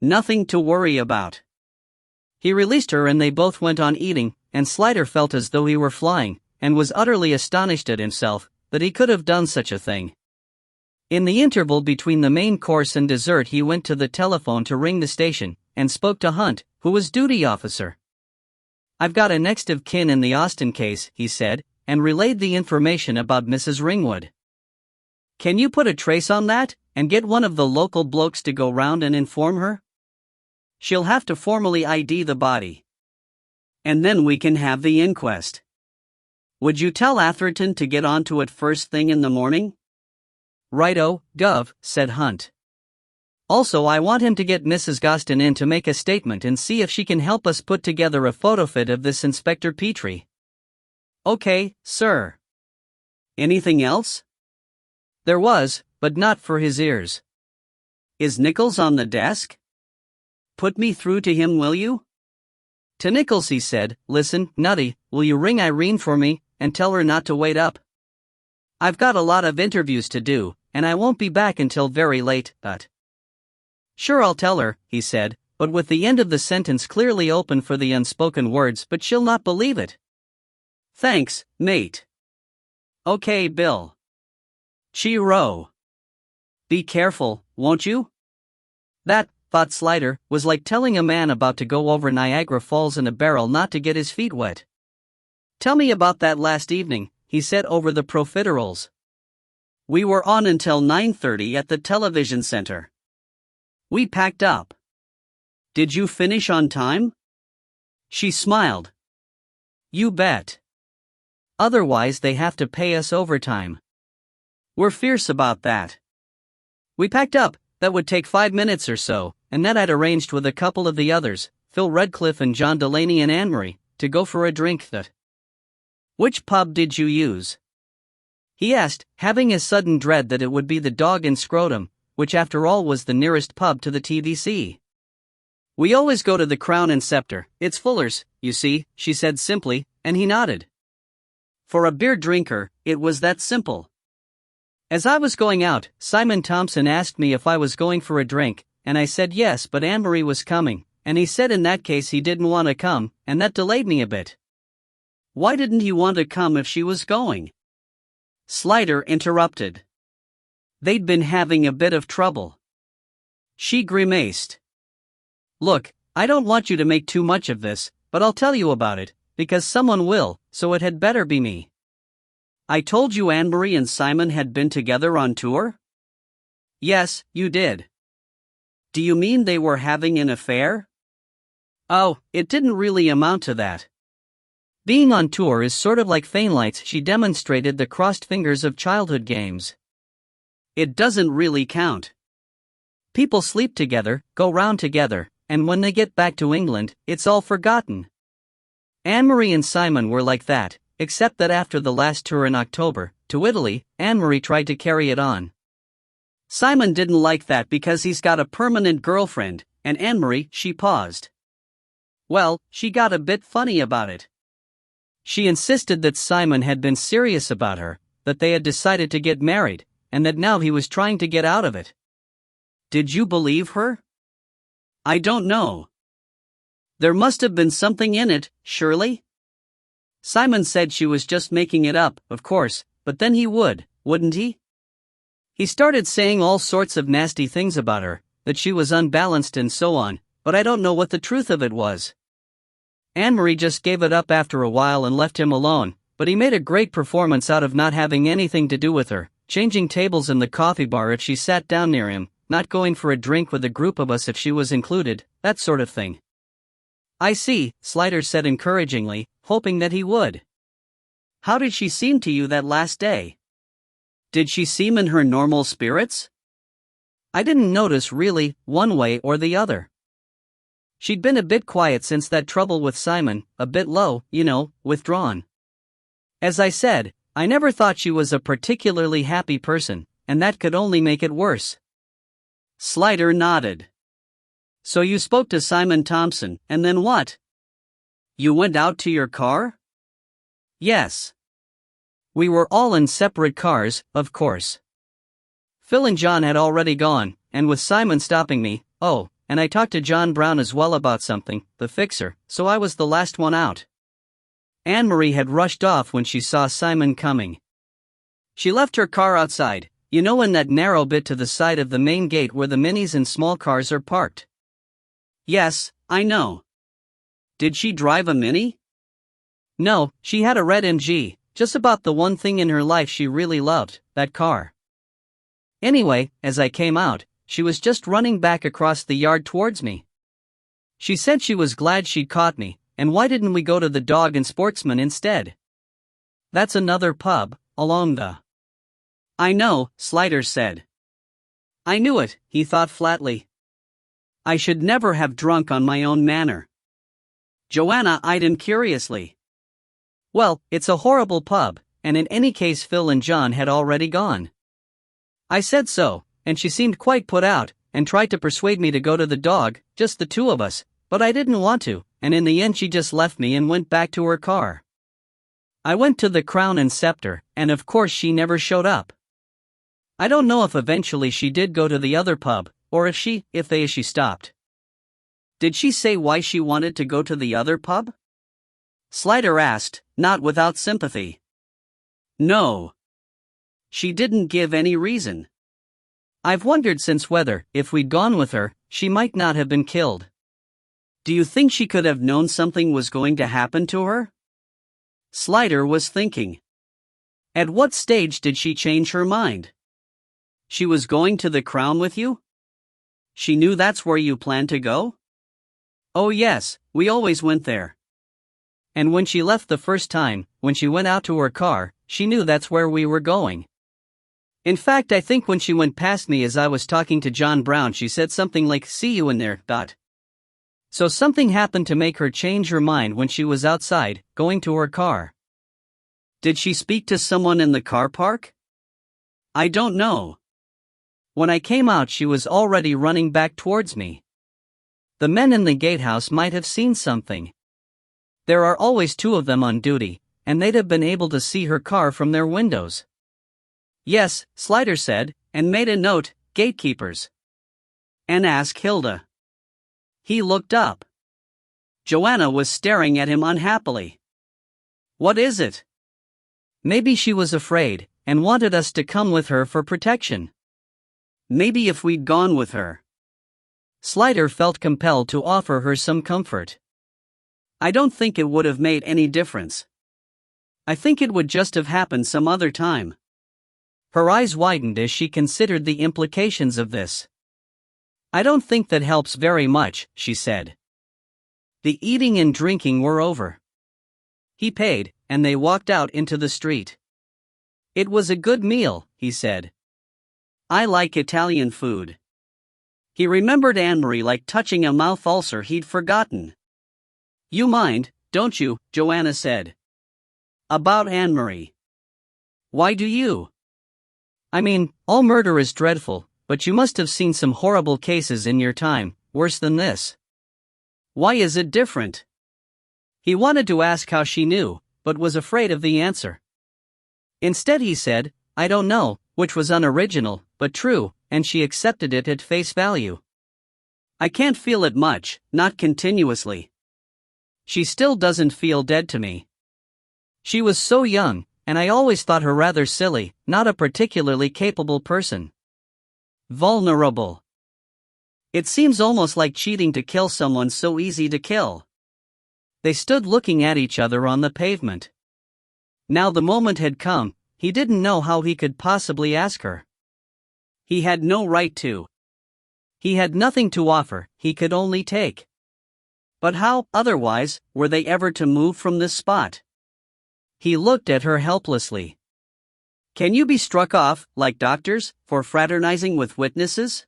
Nothing to worry about. He released her and they both went on eating, and Slider felt as though he were flying, and was utterly astonished at himself, that he could have done such a thing. In the interval between the main course and dessert he went to the telephone to ring the station, and spoke to Hunt, who was duty officer. I've got a next of kin in the Austin case, he said, and relayed the information about Mrs. Ringwood. Can you put a trace on that, and get one of the local blokes to go round and inform her? She'll have to formally ID the body. And then we can have the inquest. Would you tell Atherton to get onto it first thing in the morning? Righto, Gov, said Hunt. Also I want him to get Mrs. Gostin in to make a statement and see if she can help us put together a photo fit of this Inspector Petrie. Okay, sir. Anything else? There was, but not for his ears. Is Nichols on the desk? Put me through to him, will you? To Nichols he said, listen, Nutty, will you ring Irene for me, and tell her not to wait up? I've got a lot of interviews to do, and I won't be back until very late, but... Sure, I'll tell her, he said, but with the end of the sentence clearly open for the unspoken words, but she'll not believe it. Thanks, mate. Okay, Bill. Cheero. Be careful, won't you? That, thought Slider, was like telling a man about to go over Niagara Falls in a barrel not to get his feet wet. Tell me about that last evening, he said over the profiteroles. We were on until 9:30 at the television center. We packed up. Did you finish on time? She smiled. You bet. Otherwise they have to pay us overtime. We're fierce about that. We packed up, that would take 5 minutes or so, and that I'd arranged with a couple of the others, Phil Redcliffe and John Delaney and Anne-Marie, to go for a drink that. Which pub did you use? He asked, having a sudden dread that it would be the Dog and Scrotum, which after all was the nearest pub to the TVC. We always go to the Crown and Scepter, it's Fuller's, you see, she said simply, and he nodded. For a beer drinker, it was that simple. As I was going out, Simon Thompson asked me if I was going for a drink, and I said yes, but Anne-Marie was coming, and he said in that case he didn't want to come, and that delayed me a bit. Why didn't he want to come if she was going? Slider interrupted. They'd been having a bit of trouble. She grimaced. Look, I don't want you to make too much of this, but I'll tell you about it, because someone will, so it had better be me. I told you Anne-Marie and Simon had been together on tour? Yes, you did. Do you mean they were having an affair? Oh, it didn't really amount to that. Being on tour is sort of like Fainlights. She demonstrated the crossed fingers of childhood games. It doesn't really count. People sleep together, go round together, and when they get back to England, it's all forgotten. Anne-Marie and Simon were like that, except that after the last tour in October, to Italy, Anne-Marie tried to carry it on. Simon didn't like that because he's got a permanent girlfriend, and Anne-Marie, she paused. Well, she got a bit funny about it. She insisted that Simon had been serious about her, that they had decided to get married, and that now he was trying to get out of it. Did you believe her? I don't know. There must have been something in it, surely? Simon said she was just making it up, of course, but then he wouldn't he? He started saying all sorts of nasty things about her, that she was unbalanced and so on, but I don't know what the truth of it was. Anne-Marie just gave it up after a while and left him alone, but he made a great performance out of not having anything to do with her, changing tables in the coffee bar if she sat down near him, not going for a drink with a group of us if she was included, that sort of thing. I see, Slider said encouragingly, hoping that he would. How did she seem to you that last day? Did she seem in her normal spirits? I didn't notice really, one way or the other. She'd been a bit quiet since that trouble with Simon, a bit low, withdrawn. As I said, I never thought she was a particularly happy person, and that could only make it worse. Slider nodded. So you spoke to Simon Thompson, and then what? You went out to your car? Yes. We were all in separate cars, of course. Phil and John had already gone, and with Simon stopping me, and I talked to John Brown as well about something, the fixer, so I was the last one out. Anne-Marie had rushed off when she saw Simon coming. She left her car outside, in that narrow bit to the side of the main gate where the minis and small cars are parked. Yes, I know. Did she drive a Mini? No, she had a red MG, just about the one thing in her life she really loved, that car. Anyway, as I came out, she was just running back across the yard towards me. She said she was glad she'd caught me, and why didn't we go to the Dog and Sportsman instead? That's another pub, along the... I know, Slider said. I knew it, he thought flatly. I should never have drunk on my own manor. Joanna eyed him curiously. Well, it's a horrible pub, and in any case Phil and John had already gone. I said so, and she seemed quite put out, and tried to persuade me to go to the Dog, just the two of us, but I didn't want to, and in the end she just left me and went back to her car. I went to the Crown and Scepter, and of course she never showed up. I don't know if eventually she did go to the other pub, or if she stopped. Did she say why she wanted to go to the other pub? Slider asked, not without sympathy. No. She didn't give any reason. I've wondered since whether, if we'd gone with her, she might not have been killed. Do you think she could have known something was going to happen to her? Slider was thinking. At what stage did she change her mind? She was going to the Crown with you? She knew that's where you planned to go? Oh yes, we always went there. And when she left the first time, when she went out to her car, she knew that's where we were going. In fact, I think when she went past me as I was talking to John Brown, she said something like, "See you in there, dot." So something happened to make her change her mind when she was outside, going to her car. Did she speak to someone in the car park? I don't know. When I came out, she was already running back towards me. The men in the gatehouse might have seen something. There are always two of them on duty, and they'd have been able to see her car from their windows. Yes, Slider said, and made a note, gatekeepers. And ask Hilda. He looked up. Joanna was staring at him unhappily. What is it? Maybe she was afraid, and wanted us to come with her for protection. Maybe if we'd gone with her. Slider felt compelled to offer her some comfort. I don't think it would have made any difference. I think it would just have happened some other time. Her eyes widened as she considered the implications of this. I don't think that helps very much, she said. The eating and drinking were over. He paid, and they walked out into the street. It was a good meal, he said. I like Italian food. He remembered Anne-Marie like touching a mouth ulcer he'd forgotten. You mind, don't you, Joanna said. About Anne-Marie. Why do you? I mean, all murder is dreadful, but you must have seen some horrible cases in your time, worse than this. Why is it different? He wanted to ask how she knew, but was afraid of the answer. Instead he said, I don't know, which was unoriginal, but true, and she accepted it at face value. I can't feel it much, not continuously. She still doesn't feel dead to me. She was so young, and I always thought her rather silly, not a particularly capable person. Vulnerable. It seems almost like cheating to kill someone so easy to kill. They stood looking at each other on the pavement. Now the moment had come, he didn't know how he could possibly ask her. He had no right to. He had nothing to offer, he could only take. But how, otherwise, were they ever to move from this spot? He looked at her helplessly. Can you be struck off, like doctors, for fraternizing with witnesses?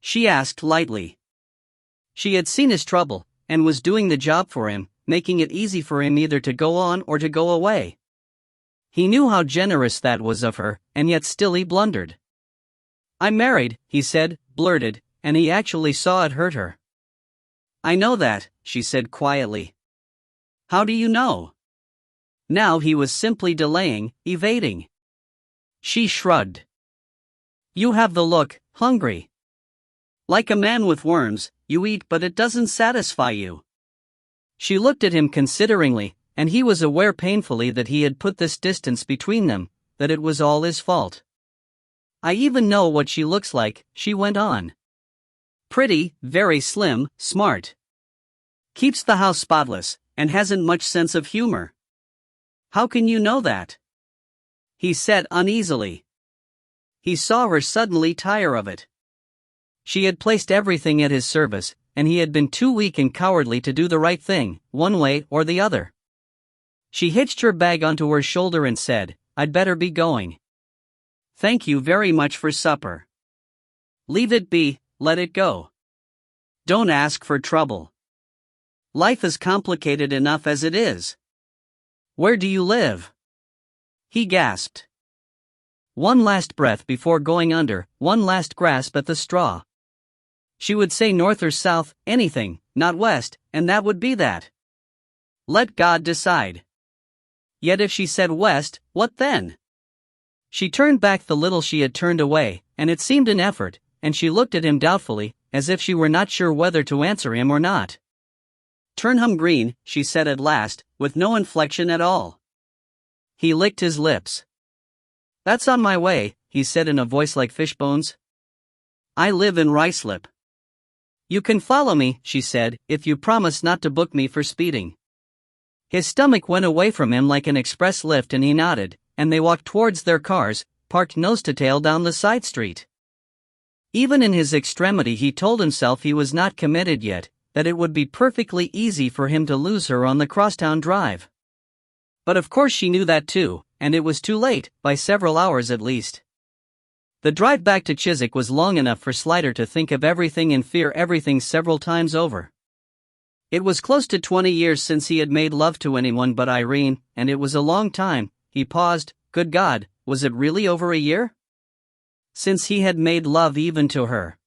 She asked lightly. She had seen his trouble, and was doing the job for him, making it easy for him either to go on or to go away. He knew how generous that was of her, and yet still he blundered. I'm married, he said, blurted, and he actually saw it hurt her. I know that, she said quietly. How do you know? Now he was simply delaying, evading. She shrugged. You have the look, hungry. Like a man with worms, you eat but it doesn't satisfy you. She looked at him consideringly, and he was aware painfully that he had put this distance between them, that it was all his fault. I even know what she looks like, she went on. Pretty, very slim, smart. Keeps the house spotless, and hasn't much sense of humor. How can you know that? He said uneasily. He saw her suddenly tire of it. She had placed everything at his service, and he had been too weak and cowardly to do the right thing, one way or the other. She hitched her bag onto her shoulder and said, I'd better be going. Thank you very much for supper. Leave it be, let it go. Don't ask for trouble. Life is complicated enough as it is. Where do you live? He gasped. One last breath before going under, one last grasp at the straw. She would say north or south, anything, not west, and that would be that. Let God decide. Yet if she said west, what then? She turned back the little she had turned away, and it seemed an effort, and she looked at him doubtfully, as if she were not sure whether to answer him or not. Turnham Green, she said at last, with no inflection at all. He licked his lips. That's on my way, he said in a voice like Fishbone's. I live in Ruislip. You can follow me, she said, if you promise not to book me for speeding. His stomach went away from him like an express lift and he nodded, and they walked towards their cars, parked nose to tail down the side street. Even in his extremity he told himself he was not committed yet, that it would be perfectly easy for him to lose her on the crosstown drive. But of course she knew that too, and it was too late, by several hours at least. The drive back to Chiswick was long enough for Slider to think of everything and fear everything several times over. It was close to 20 years since he had made love to anyone but Irene, and it was a long time. He paused. Good God, was it really over a year? Since he had made love even to her.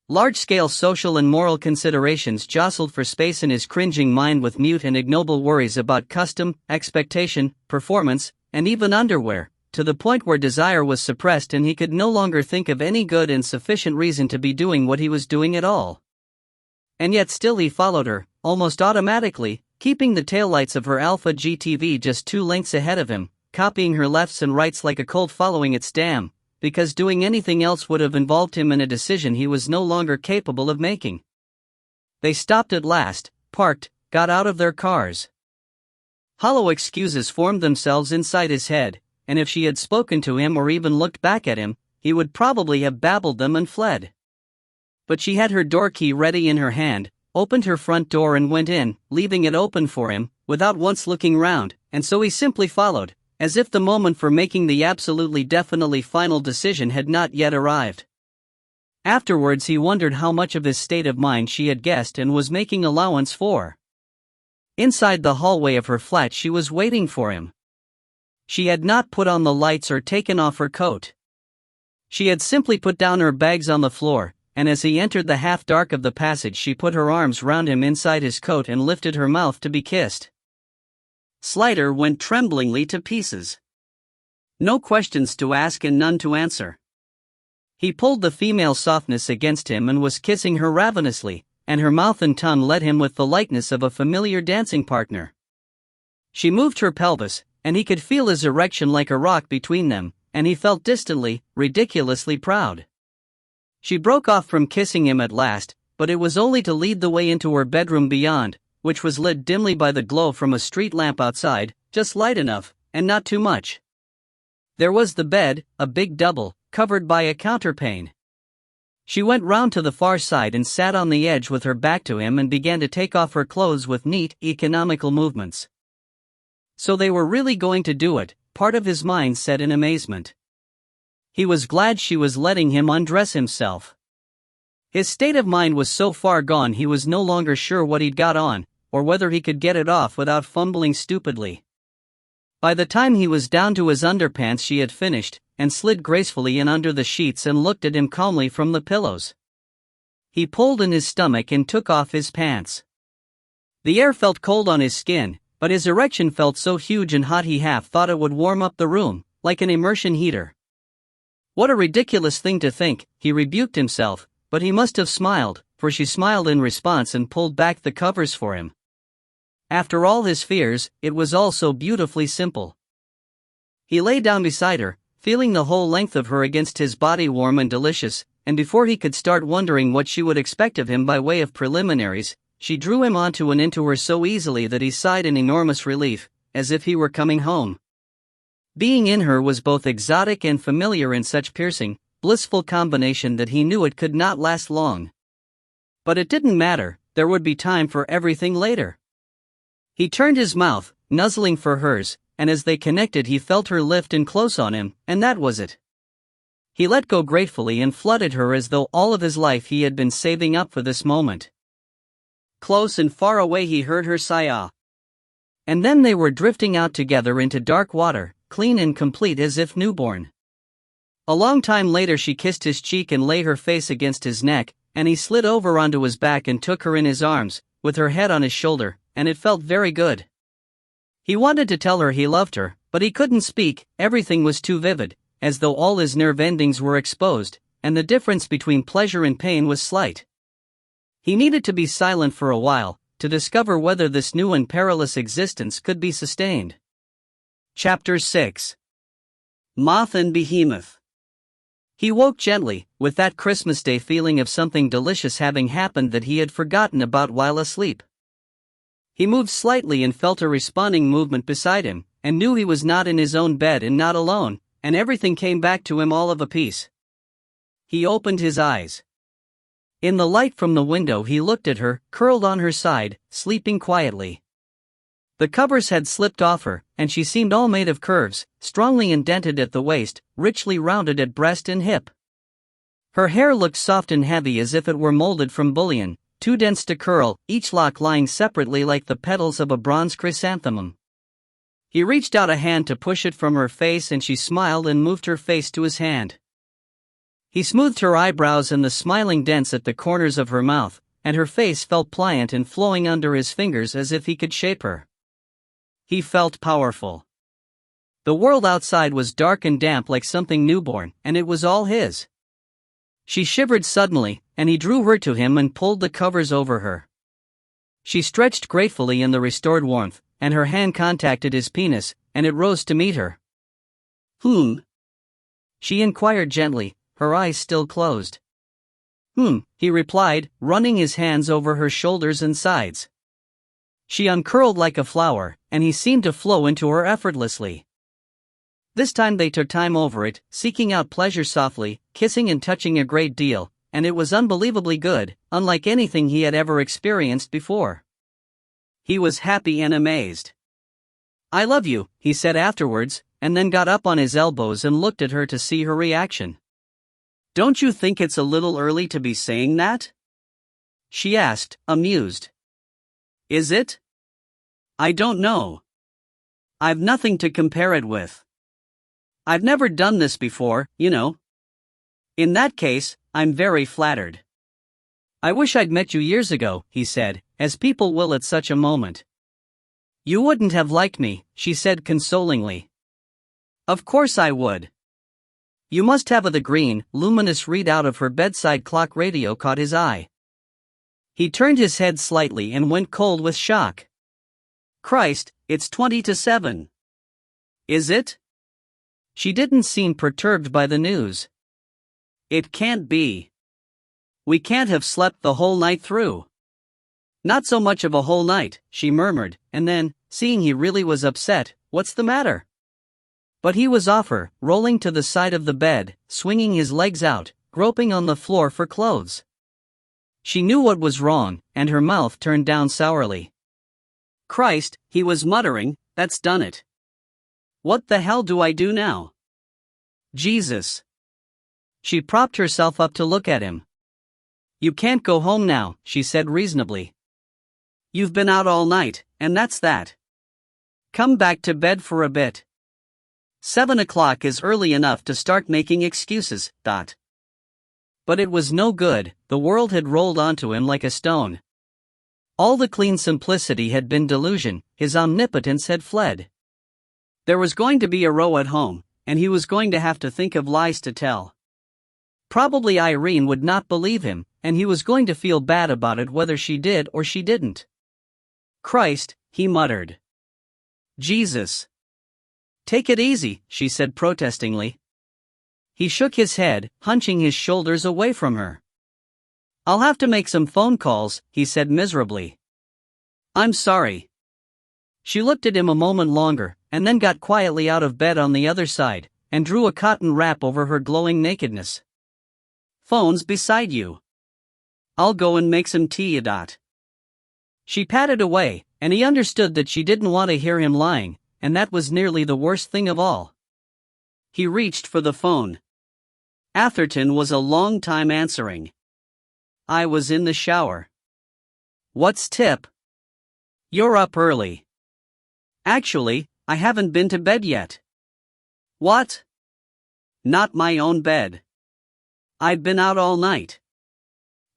Large-scale social and moral considerations jostled for space in his cringing mind with mute and ignoble worries about custom, expectation, performance, and even underwear, to the point where desire was suppressed and he could no longer think of any good and sufficient reason to be doing what he was doing at all. And yet still he followed her, almost automatically, keeping the taillights of her Alpha GTV just 2 lengths ahead of him, copying her lefts and rights like a colt following its dam, because doing anything else would have involved him in a decision he was no longer capable of making. They stopped at last, parked, got out of their cars. Hollow excuses formed themselves inside his head, and if she had spoken to him or even looked back at him, he would probably have babbled them and fled. But she had her door key ready in her hand, opened her front door and went in, leaving it open for him, without once looking round, and so he simply followed, as if the moment for making the absolutely definitely final decision had not yet arrived. Afterwards he wondered how much of his state of mind she had guessed and was making allowance for. Inside the hallway of her flat she was waiting for him. She had not put on the lights or taken off her coat. She had simply put down her bags on the floor, and as he entered the half-dark of the passage she put her arms round him inside his coat and lifted her mouth to be kissed. Slider went tremblingly to pieces. No questions to ask and none to answer. He pulled the female softness against him and was kissing her ravenously, and her mouth and tongue led him with the lightness of a familiar dancing partner. She moved her pelvis, and he could feel his erection like a rock between them, and he felt distantly, ridiculously proud. She broke off from kissing him at last, but it was only to lead the way into her bedroom beyond, which was lit dimly by the glow from a street lamp outside, just light enough, and not too much. There was the bed, a big double, covered by a counterpane. She went round to the far side and sat on the edge with her back to him and began to take off her clothes with neat, economical movements. So they were really going to do it, part of his mind said in amazement. He was glad she was letting him undress himself. His state of mind was so far gone he was no longer sure what he'd got on, or whether he could get it off without fumbling stupidly. By the time he was down to his underpants she had finished, and slid gracefully in under the sheets and looked at him calmly from the pillows. He pulled in his stomach and took off his pants. The air felt cold on his skin, but his erection felt so huge and hot he half thought it would warm up the room, like an immersion heater. What a ridiculous thing to think, he rebuked himself, but he must have smiled, for she smiled in response and pulled back the covers for him. After all his fears, it was all so beautifully simple. He lay down beside her, feeling the whole length of her against his body warm and delicious, and before he could start wondering what she would expect of him by way of preliminaries, she drew him onto and into her so easily that he sighed in enormous relief, as if he were coming home. Being in her was both exotic and familiar in such piercing, blissful combination that he knew it could not last long. But it didn't matter, there would be time for everything later. He turned his mouth, nuzzling for hers, and as they connected he felt her lift in close on him, and that was it. He let go gratefully and flooded her as though all of his life he had been saving up for this moment. Close and far away he heard her sigh ah. And then they were drifting out together into dark water, clean and complete as if newborn. A long time later she kissed his cheek and lay her face against his neck, and he slid over onto his back and took her in his arms, with her head on his shoulder, and it felt very good. He wanted to tell her he loved her, but he couldn't speak, everything was too vivid, as though all his nerve endings were exposed, and the difference between pleasure and pain was slight. He needed to be silent for a while, to discover whether this new and perilous existence could be sustained. Chapter 6. Moth and Behemoth. He woke gently, with that Christmas Day feeling of something delicious having happened that he had forgotten about while asleep. He moved slightly and felt a responding movement beside him, and knew he was not in his own bed and not alone, and everything came back to him all of a piece. He opened his eyes. In the light from the window he looked at her, curled on her side, sleeping quietly. The covers had slipped off her, and she seemed all made of curves, strongly indented at the waist, richly rounded at breast and hip. Her hair looked soft and heavy as if it were molded from bullion, too dense to curl, each lock lying separately like the petals of a bronze chrysanthemum. He reached out a hand to push it from her face, and she smiled and moved her face to his hand. He smoothed her eyebrows and the smiling dents at the corners of her mouth, and her face felt pliant and flowing under his fingers as if he could shape her. He felt powerful. The world outside was dark and damp like something newborn, and it was all his. She shivered suddenly, and he drew her to him and pulled the covers over her. She stretched gratefully in the restored warmth, and her hand contacted his penis, and it rose to meet her. She inquired gently, her eyes still closed. He replied, running his hands over her shoulders and sides. She uncurled like a flower, and he seemed to flow into her effortlessly. This time they took time over it, seeking out pleasure softly, kissing and touching a great deal, and it was unbelievably good, unlike anything he had ever experienced before. He was happy and amazed. "I love you," he said afterwards, and then got up on his elbows and looked at her to see her reaction. "Don't you think it's a little early to be saying that?" she asked, amused. "Is it? I don't know. I've nothing to compare it with. I've never done this before, you know." "In that case, I'm very flattered." "I wish I'd met you years ago," he said, as people will at such a moment. "You wouldn't have liked me," she said consolingly. "Of course I would." "You must have the green, luminous readout of her bedside clock." Radio caught his eye. He turned his head slightly and went cold with shock. "Christ, it's 20 to 7. Is it?" She didn't seem perturbed by the news. "It can't be. We can't have slept the whole night through." "Not so much of a whole night," she murmured, and then, seeing he really was upset, "What's the matter?" But he was off her, rolling to the side of the bed, swinging his legs out, groping on the floor for clothes. She knew what was wrong, and her mouth turned down sourly. "Christ," he was muttering, "that's done it. What the hell do I do now? Jesus." She propped herself up to look at him. "You can't go home now," she said reasonably. "You've been out all night, and that's that. Come back to bed for a bit. 7 o'clock is early enough to start making excuses." But it was no good. The world had rolled onto him like a stone. All the clean simplicity had been delusion, his omnipotence had fled. There was going to be a row at home, and he was going to have to think of lies to tell. Probably Irene would not believe him, and he was going to feel bad about it whether she did or she didn't. "Christ," he muttered. "Jesus." "Take it easy," she said protestingly. He shook his head, hunching his shoulders away from her. "I'll have to make some phone calls," he said miserably. "I'm sorry." She looked at him a moment longer, and then got quietly out of bed on the other side, and drew a cotton wrap over her glowing nakedness. "Phone's beside you. I'll go and make some tea." She patted away, and he understood that she didn't want to hear him lying, and that was nearly the worst thing of all. He reached for the phone. Atherton was a long time answering. "I was in the shower." "What's tip?" "You're up early." "Actually, I haven't been to bed yet." "What?" "Not my own bed. I've been out all night."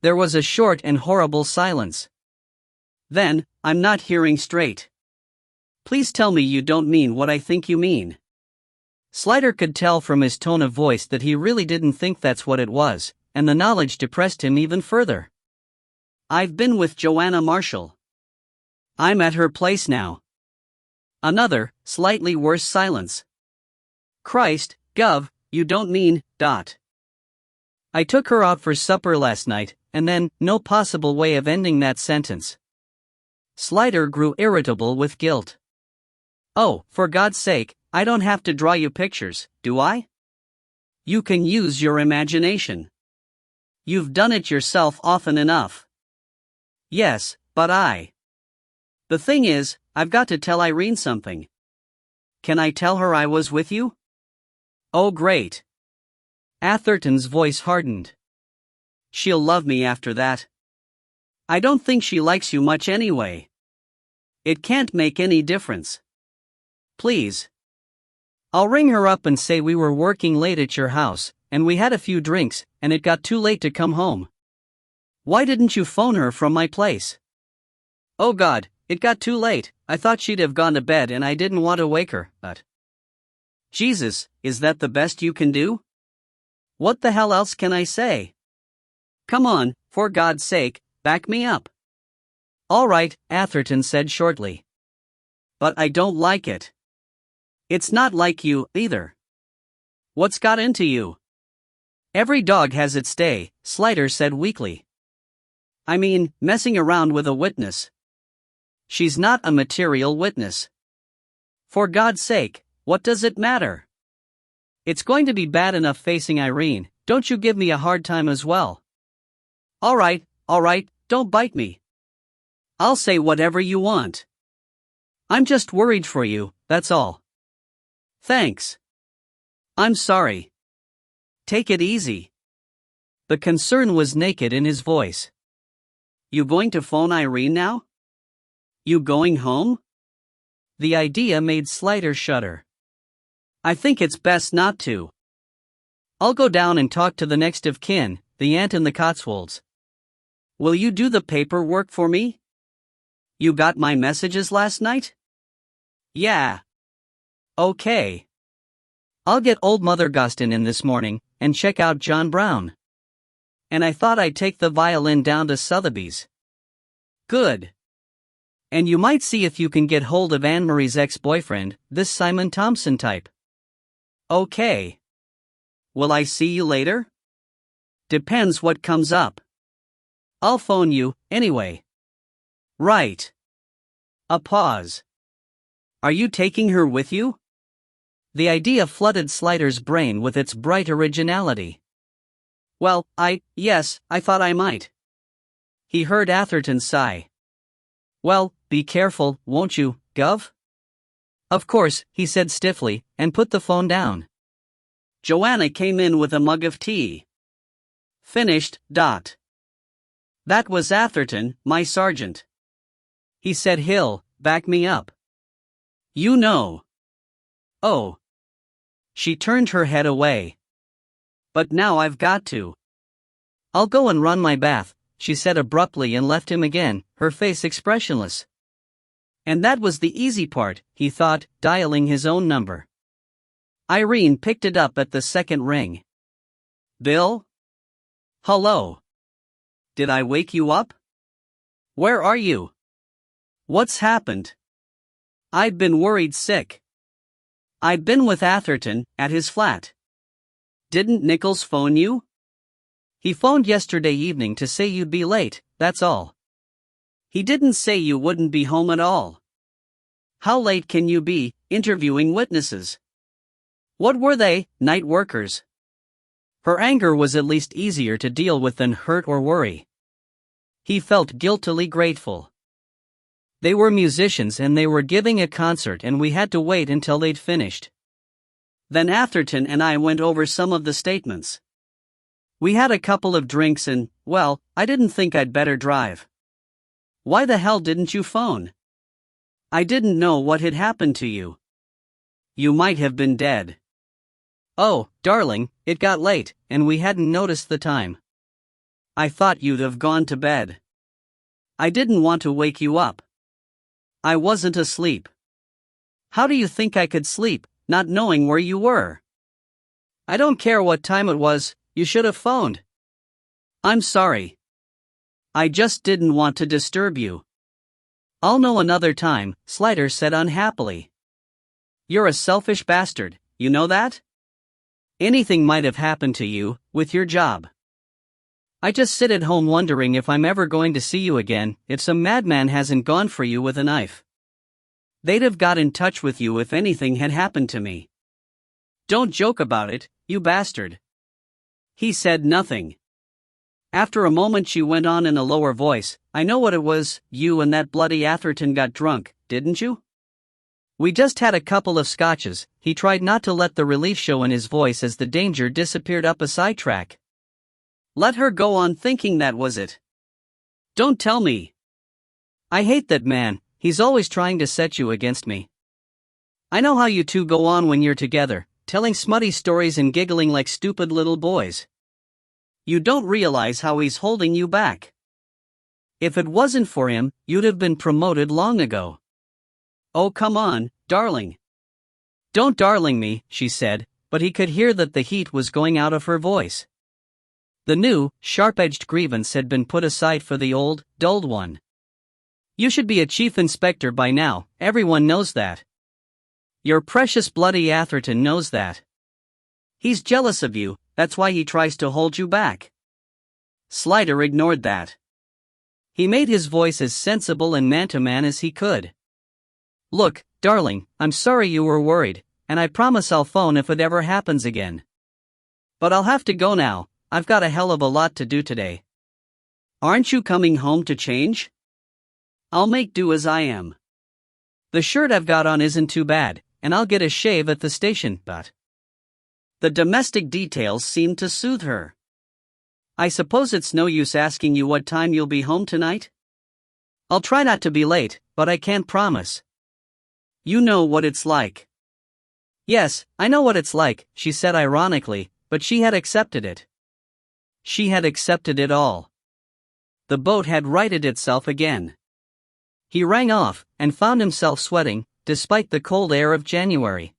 There was a short and horrible silence. Then, "I'm not hearing straight. Please tell me you don't mean what I think you mean." Slider could tell from his tone of voice that he really didn't think that's what it was, and the knowledge depressed him even further. "I've been with Joanna Marshall. I'm at her place now." Another, slightly worse silence. "Christ, Gov, you don't mean, . I took her out for supper last night," and then, no possible way of ending that sentence. Slider grew irritable with guilt. "Oh, for God's sake, I don't have to draw you pictures, do I? You can use your imagination. You've done it yourself often enough." "Yes, but The thing is, I've got to tell Irene something." "Can I tell her I was with you?" "Oh great." Atherton's voice hardened. "She'll love me after that." I don't think she likes you much anyway. It can't make any difference. Please. I'll ring her up and say we were working late at your house, and we had a few drinks, and it got too late to come home. Why didn't you phone her from my place? Oh God, it got too late. I thought she'd have gone to bed and I didn't want to wake her, but... Jesus, is that the best you can do? What the hell else can I say? Come on, for God's sake, back me up. All right, Atherton said shortly. But I don't like it. It's not like you, either. What's got into you? Every dog has its day, Slider said weakly. I mean, messing around with a witness. She's not a material witness. For God's sake, what does it matter? It's going to be bad enough facing Irene, don't you give me a hard time as well. All right, don't bite me. I'll say whatever you want. I'm just worried for you, that's all. Thanks. I'm sorry. Take it easy. The concern was naked in his voice. You going to phone Irene now? You going home? The idea made Slider shudder. I think it's best not to. I'll go down and talk to the next of kin, the aunt in the Cotswolds. Will you do the paperwork for me? You got my messages last night? Yeah. Okay. I'll get old Mother Gustin in this morning, and check out John Brown. And I thought I'd take the violin down to Sotheby's. Good. And you might see if you can get hold of Anne-Marie's ex-boyfriend, this Simon Thompson type. Okay. Will I see you later? Depends what comes up. I'll phone you, anyway. Right. A pause. Are you taking her with you? The idea flooded Slider's brain with its bright originality. Well, yes, I thought I might. He heard Atherton sigh. Well, be careful, won't you, Gov? Of course, he said stiffly, and put the phone down. Joanna came in with a mug of tea. Finished, . That was Atherton, my sergeant. He said he'll back me up. You know. Oh. She turned her head away. But now I've got to. I'll go and run my bath, she said abruptly and left him again, her face expressionless. And that was the easy part, he thought, dialing his own number. Irene picked it up at the second ring. Bill? Hello. Did I wake you up? Where are you? What's happened? I've been worried sick. I've been with Atherton, at his flat. Didn't Nichols phone you? He phoned yesterday evening to say you'd be late, that's all. He didn't say you wouldn't be home at all. How late can you be, interviewing witnesses? What were they, night workers? Her anger was at least easier to deal with than hurt or worry. He felt guiltily grateful. They were musicians and they were giving a concert and we had to wait until they'd finished. Then Atherton and I went over some of the statements. We had a couple of drinks and, well, I didn't think I'd better drive. Why the hell didn't you phone? I didn't know what had happened to you. You might have been dead. Oh, darling, it got late, and we hadn't noticed the time. I thought you'd have gone to bed. I didn't want to wake you up. I wasn't asleep. How do you think I could sleep, not knowing where you were? I don't care what time it was, you should have phoned. I'm sorry. I just didn't want to disturb you. I'll know another time, Slider said unhappily. You're a selfish bastard, you know that? Anything might have happened to you, with your job. I just sit at home wondering if I'm ever going to see you again, if some madman hasn't gone for you with a knife. They'd have got in touch with you if anything had happened to me. Don't joke about it, you bastard. He said nothing. After a moment she went on in a lower voice, I know what it was, you and that bloody Atherton got drunk, didn't you? We just had a couple of scotches. He tried not to let the relief show in his voice as the danger disappeared up a sidetrack. Let her go on thinking that was it. Don't tell me. I hate that man, he's always trying to set you against me. I know how you two go on when you're together, telling smutty stories and giggling like stupid little boys. You don't realize how he's holding you back. If it wasn't for him, you'd have been promoted long ago. Oh, come on, darling. Don't darling me, she said, but he could hear that the heat was going out of her voice. The new, sharp-edged grievance had been put aside for the old, dulled one. You should be a chief inspector by now, everyone knows that. Your precious bloody Atherton knows that. He's jealous of you, that's why he tries to hold you back. Slider ignored that. He made his voice as sensible and man-to-man as he could. Look, darling, I'm sorry you were worried, and I promise I'll phone if it ever happens again. But I'll have to go now, I've got a hell of a lot to do today. Aren't you coming home to change? I'll make do as I am. The shirt I've got on isn't too bad, and I'll get a shave at the station, but... The domestic details seemed to soothe her. I suppose it's no use asking you what time you'll be home tonight? I'll try not to be late, but I can't promise. You know what it's like. Yes, I know what it's like, she said ironically, but she had accepted it. She had accepted it all. The boat had righted itself again. He rang off, and found himself sweating, despite the cold air of January.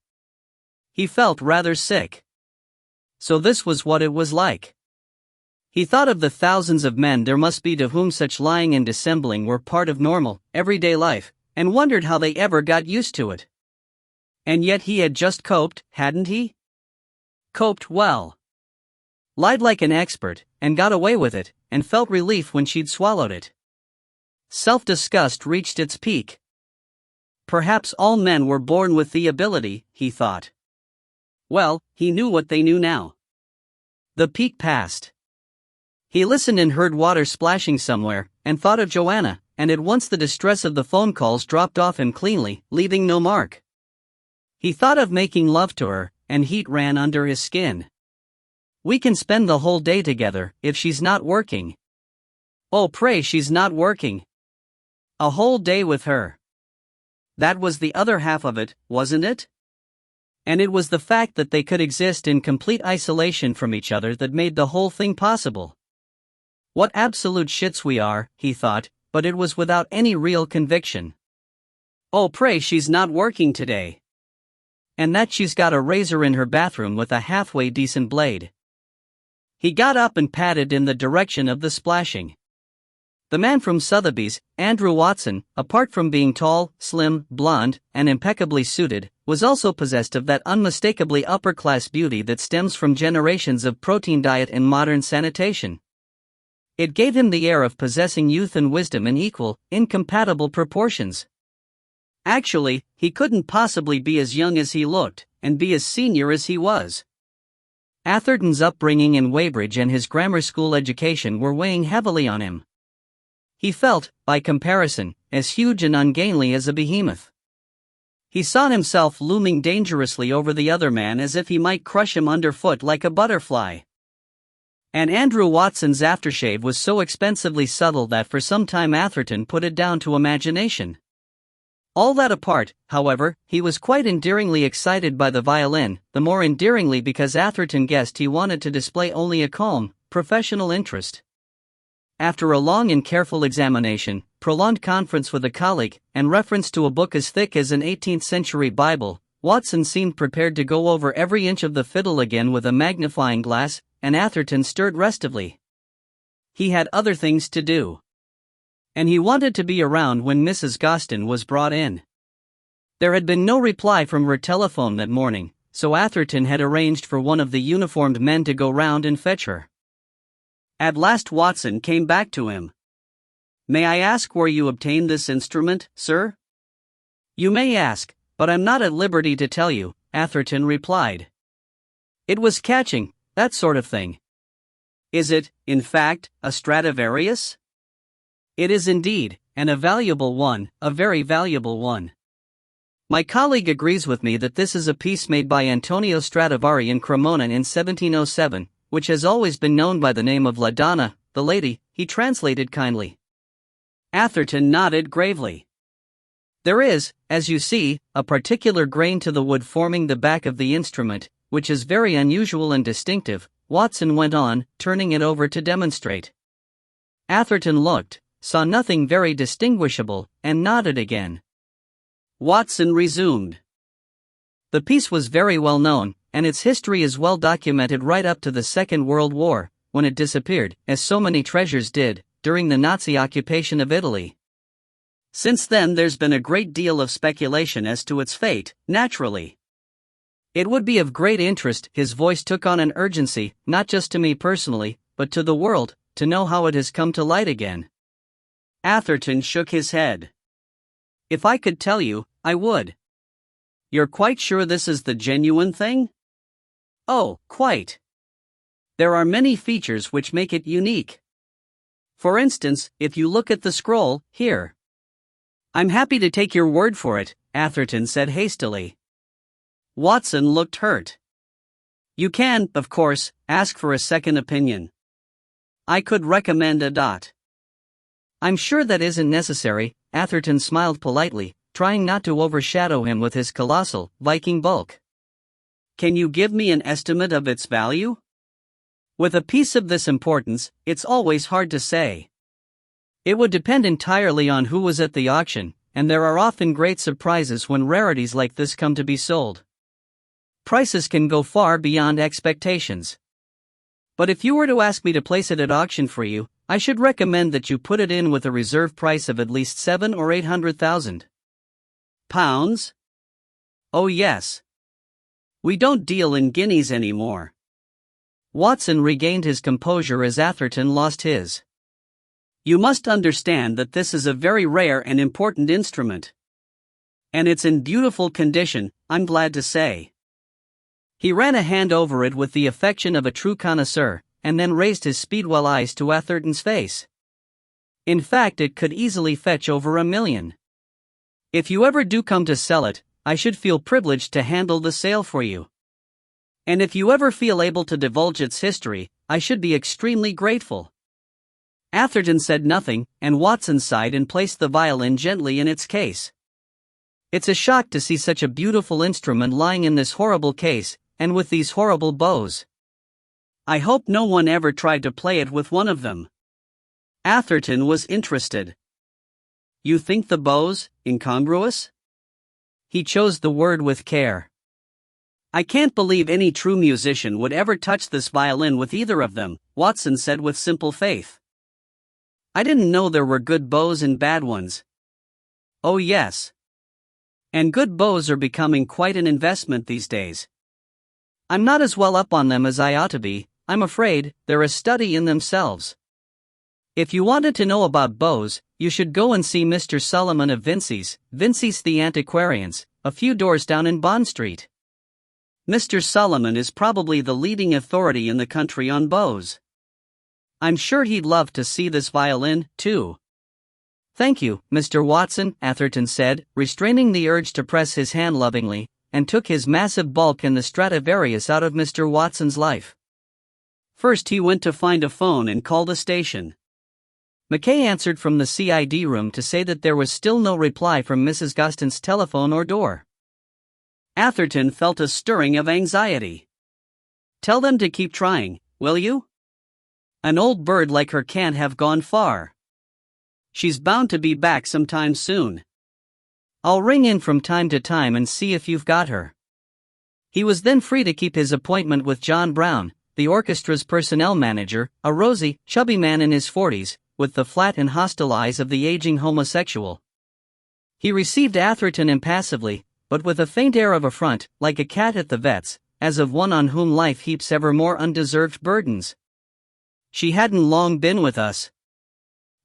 He felt rather sick. So this was what it was like. He thought of the thousands of men there must be to whom such lying and dissembling were part of normal, everyday life, and wondered how they ever got used to it. And yet he had just coped, hadn't he? Coped well. Lied like an expert, and got away with it, and felt relief when she'd swallowed it. Self-disgust reached its peak. Perhaps all men were born with the ability, he thought. Well, he knew what they knew now. The peak passed. He listened and heard water splashing somewhere, and thought of Joanna, and at once the distress of the phone calls dropped off him cleanly, leaving no mark. He thought of making love to her, and heat ran under his skin. We can spend the whole day together, if she's not working. Oh, pray she's not working. A whole day with her. That was the other half of it, wasn't it? And it was the fact that they could exist in complete isolation from each other that made the whole thing possible. What absolute shits we are, he thought, but it was without any real conviction. Oh, pray she's not working today. And that she's got a razor in her bathroom with a halfway decent blade. He got up and padded in the direction of the splashing. The man from Sotheby's, Andrew Watson, apart from being tall, slim, blonde, and impeccably suited, was also possessed of that unmistakably upper-class beauty that stems from generations of protein diet and modern sanitation. It gave him the air of possessing youth and wisdom in equal, incompatible proportions. Actually, he couldn't possibly be as young as he looked, and be as senior as he was. Atherton's upbringing in Weybridge and his grammar school education were weighing heavily on him. He felt, by comparison, as huge and ungainly as a behemoth. He saw himself looming dangerously over the other man as if he might crush him underfoot like a butterfly. And Andrew Watson's aftershave was so expensively subtle that for some time Atherton put it down to imagination. All that apart, however, he was quite endearingly excited by the violin, the more endearingly because Atherton guessed he wanted to display only a calm, professional interest. After a long and careful examination, prolonged conference with a colleague, and reference to a book as thick as an 18th-century Bible, Watson seemed prepared to go over every inch of the fiddle again with a magnifying glass, and Atherton stirred restively. He had other things to do. And he wanted to be around when Mrs. Gostin was brought in. There had been no reply from her telephone that morning, so Atherton had arranged for one of the uniformed men to go round and fetch her. At last Watson came back to him. "May I ask where you obtained this instrument, sir?" "You may ask, but I'm not at liberty to tell you," Atherton replied. "It was catching, that sort of thing." "Is it, in fact, a Stradivarius?" "It is indeed, and a valuable one, a very valuable one. My colleague agrees with me that this is a piece made by Antonio Stradivari in Cremona in 1707, which has always been known by the name of La Donna, the lady," he translated kindly. Atherton nodded gravely. There is, as you see, a particular grain to the wood forming the back of the instrument, which is very unusual and distinctive, Watson went on, turning it over to demonstrate. Atherton looked, saw nothing very distinguishable, and nodded again. Watson resumed. The piece was very well known, and its history is well documented right up to the Second World War, when it disappeared, as so many treasures did, during the Nazi occupation of Italy. Since then there's been a great deal of speculation as to its fate, naturally. It would be of great interest, his voice took on an urgency, not just to me personally, but to the world, to know how it has come to light again. Atherton shook his head. If I could tell you, I would. You're quite sure this is the genuine thing? Oh, quite. There are many features which make it unique. For instance, if you look at the scroll, here. I'm happy to take your word for it, Atherton said hastily. Watson looked hurt. You can, of course, ask for a second opinion. I could recommend a dot. I'm sure that isn't necessary, Atherton smiled politely, trying not to overshadow him with his colossal, Viking bulk. Can you give me an estimate of its value? With a piece of this importance, it's always hard to say. It would depend entirely on who was at the auction, and there are often great surprises when rarities like this come to be sold. Prices can go far beyond expectations. But if you were to ask me to place it at auction for you, I should recommend that you put it in with a reserve price of at least 700,000 or 800,000 pounds? Oh yes. We don't deal in guineas anymore. Watson regained his composure as Atherton lost his. You must understand that this is a very rare and important instrument. And it's in beautiful condition, I'm glad to say. He ran a hand over it with the affection of a true connoisseur, and then raised his speedwell eyes to Atherton's face. In fact, it could easily fetch over $1 million. If you ever do come to sell it, I should feel privileged to handle the sale for you. And if you ever feel able to divulge its history, I should be extremely grateful. Atherton said nothing, and Watson sighed and placed the violin gently in its case. It's a shock to see such a beautiful instrument lying in this horrible case, and with these horrible bows. I hope no one ever tried to play it with one of them. Atherton was interested. You think the bows incongruous? He chose the word with care. I can't believe any true musician would ever touch this violin with either of them, Watson said with simple faith. I didn't know there were good bows and bad ones. Oh yes. And good bows are becoming quite an investment these days. I'm not as well up on them as I ought to be, I'm afraid. They're a study in themselves. If you wanted to know about bows, you should go and see Mr. Solomon of Vincey's the Antiquarians, a few doors down in Bond Street. Mr. Solomon is probably the leading authority in the country on bows. I'm sure he'd love to see this violin, too. Thank you, Mr. Watson, Atherton said, restraining the urge to press his hand lovingly, and took his massive bulk and the Stradivarius out of Mr. Watson's life. First he went to find a phone and called a station. McKay answered from the CID room to say that there was still no reply from Mrs. Gostin's telephone or door. Atherton felt a stirring of anxiety. Tell them to keep trying, will you? An old bird like her can't have gone far. She's bound to be back sometime soon. I'll ring in from time to time and see if you've got her. He was then free to keep his appointment with John Brown, the orchestra's personnel manager, a rosy, chubby man in his 40s, with the flat and hostile eyes of the aging homosexual. He received Atherton impassively, but with a faint air of affront, like a cat at the vet's, as of one on whom life heaps ever more undeserved burdens. She hadn't long been with us.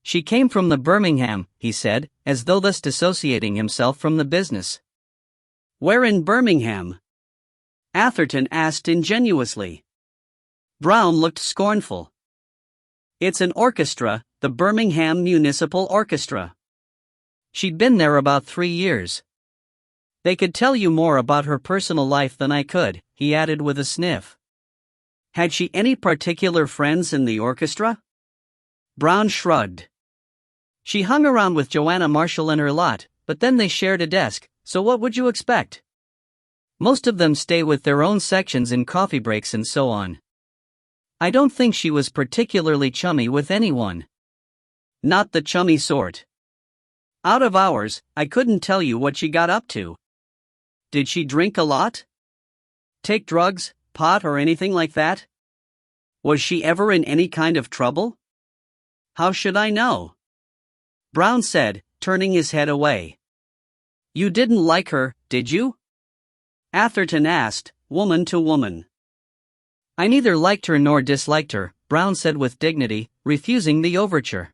She came from the Birmingham, he said, as though thus dissociating himself from the business. Where in Birmingham? Atherton asked ingenuously. Brown looked scornful. It's an orchestra, the Birmingham Municipal Orchestra. She'd been there about 3 years. They could tell you more about her personal life than I could, he added with a sniff. Had she any particular friends in the orchestra? Brown shrugged. She hung around with Joanna Marshall and her lot, but then they shared a desk, so what would you expect? Most of them stay with their own sections in coffee breaks and so on. I don't think she was particularly chummy with anyone. Not the chummy sort. Out of hours, I couldn't tell you what she got up to. Did she drink a lot? Take drugs, pot or anything like that? Was she ever in any kind of trouble? How should I know? Brown said, turning his head away. You didn't like her, did you? Atherton asked, woman to woman. I neither liked her nor disliked her, Brown said with dignity, refusing the overture.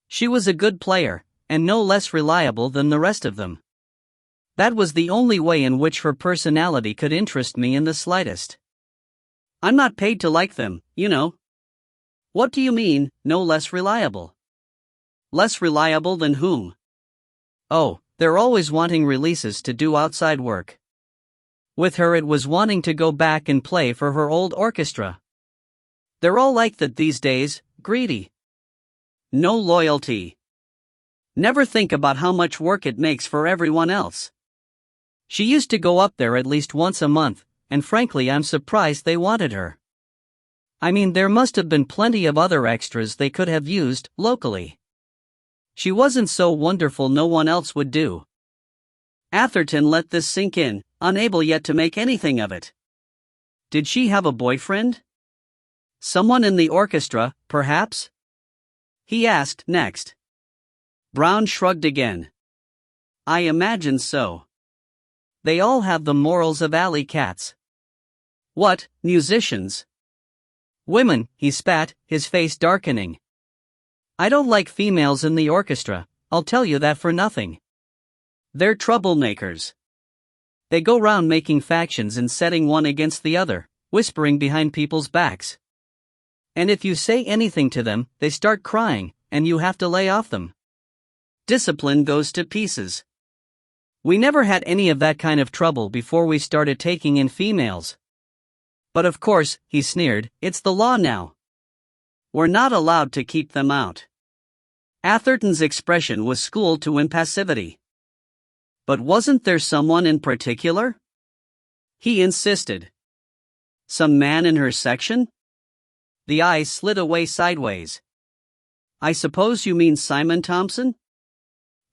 She was a good player, and no less reliable than the rest of them. That was the only way in which her personality could interest me in the slightest. I'm not paid to like them, you know. What do you mean, no less reliable? Less reliable than whom? Oh, they're always wanting releases to do outside work. With her it was wanting to go back and play for her old orchestra. They're all like that these days, greedy. No loyalty. Never think about how much work it makes for everyone else. She used to go up there at least once a month, and frankly I'm surprised they wanted her. I mean, there must have been plenty of other extras they could have used, locally. She wasn't so wonderful no one else would do. Atherton let this sink in, unable yet to make anything of it. Did she have a boyfriend? Someone in the orchestra, perhaps? He asked next. Brown shrugged again. I imagine so. They all have the morals of alley cats. What, musicians? Women, he spat, his face darkening. I don't like females in the orchestra, I'll tell you that for nothing. They're troublemakers. They go round making factions and setting one against the other, whispering behind people's backs. And if you say anything to them, they start crying, and you have to lay off them. Discipline goes to pieces. We never had any of that kind of trouble before we started taking in females. But of course, he sneered, it's the law now. We're not allowed to keep them out. Atherton's expression was schooled to impassivity. But wasn't there someone in particular? He insisted. Some man in her section? The eyes slid away sideways. I suppose you mean Simon Thompson?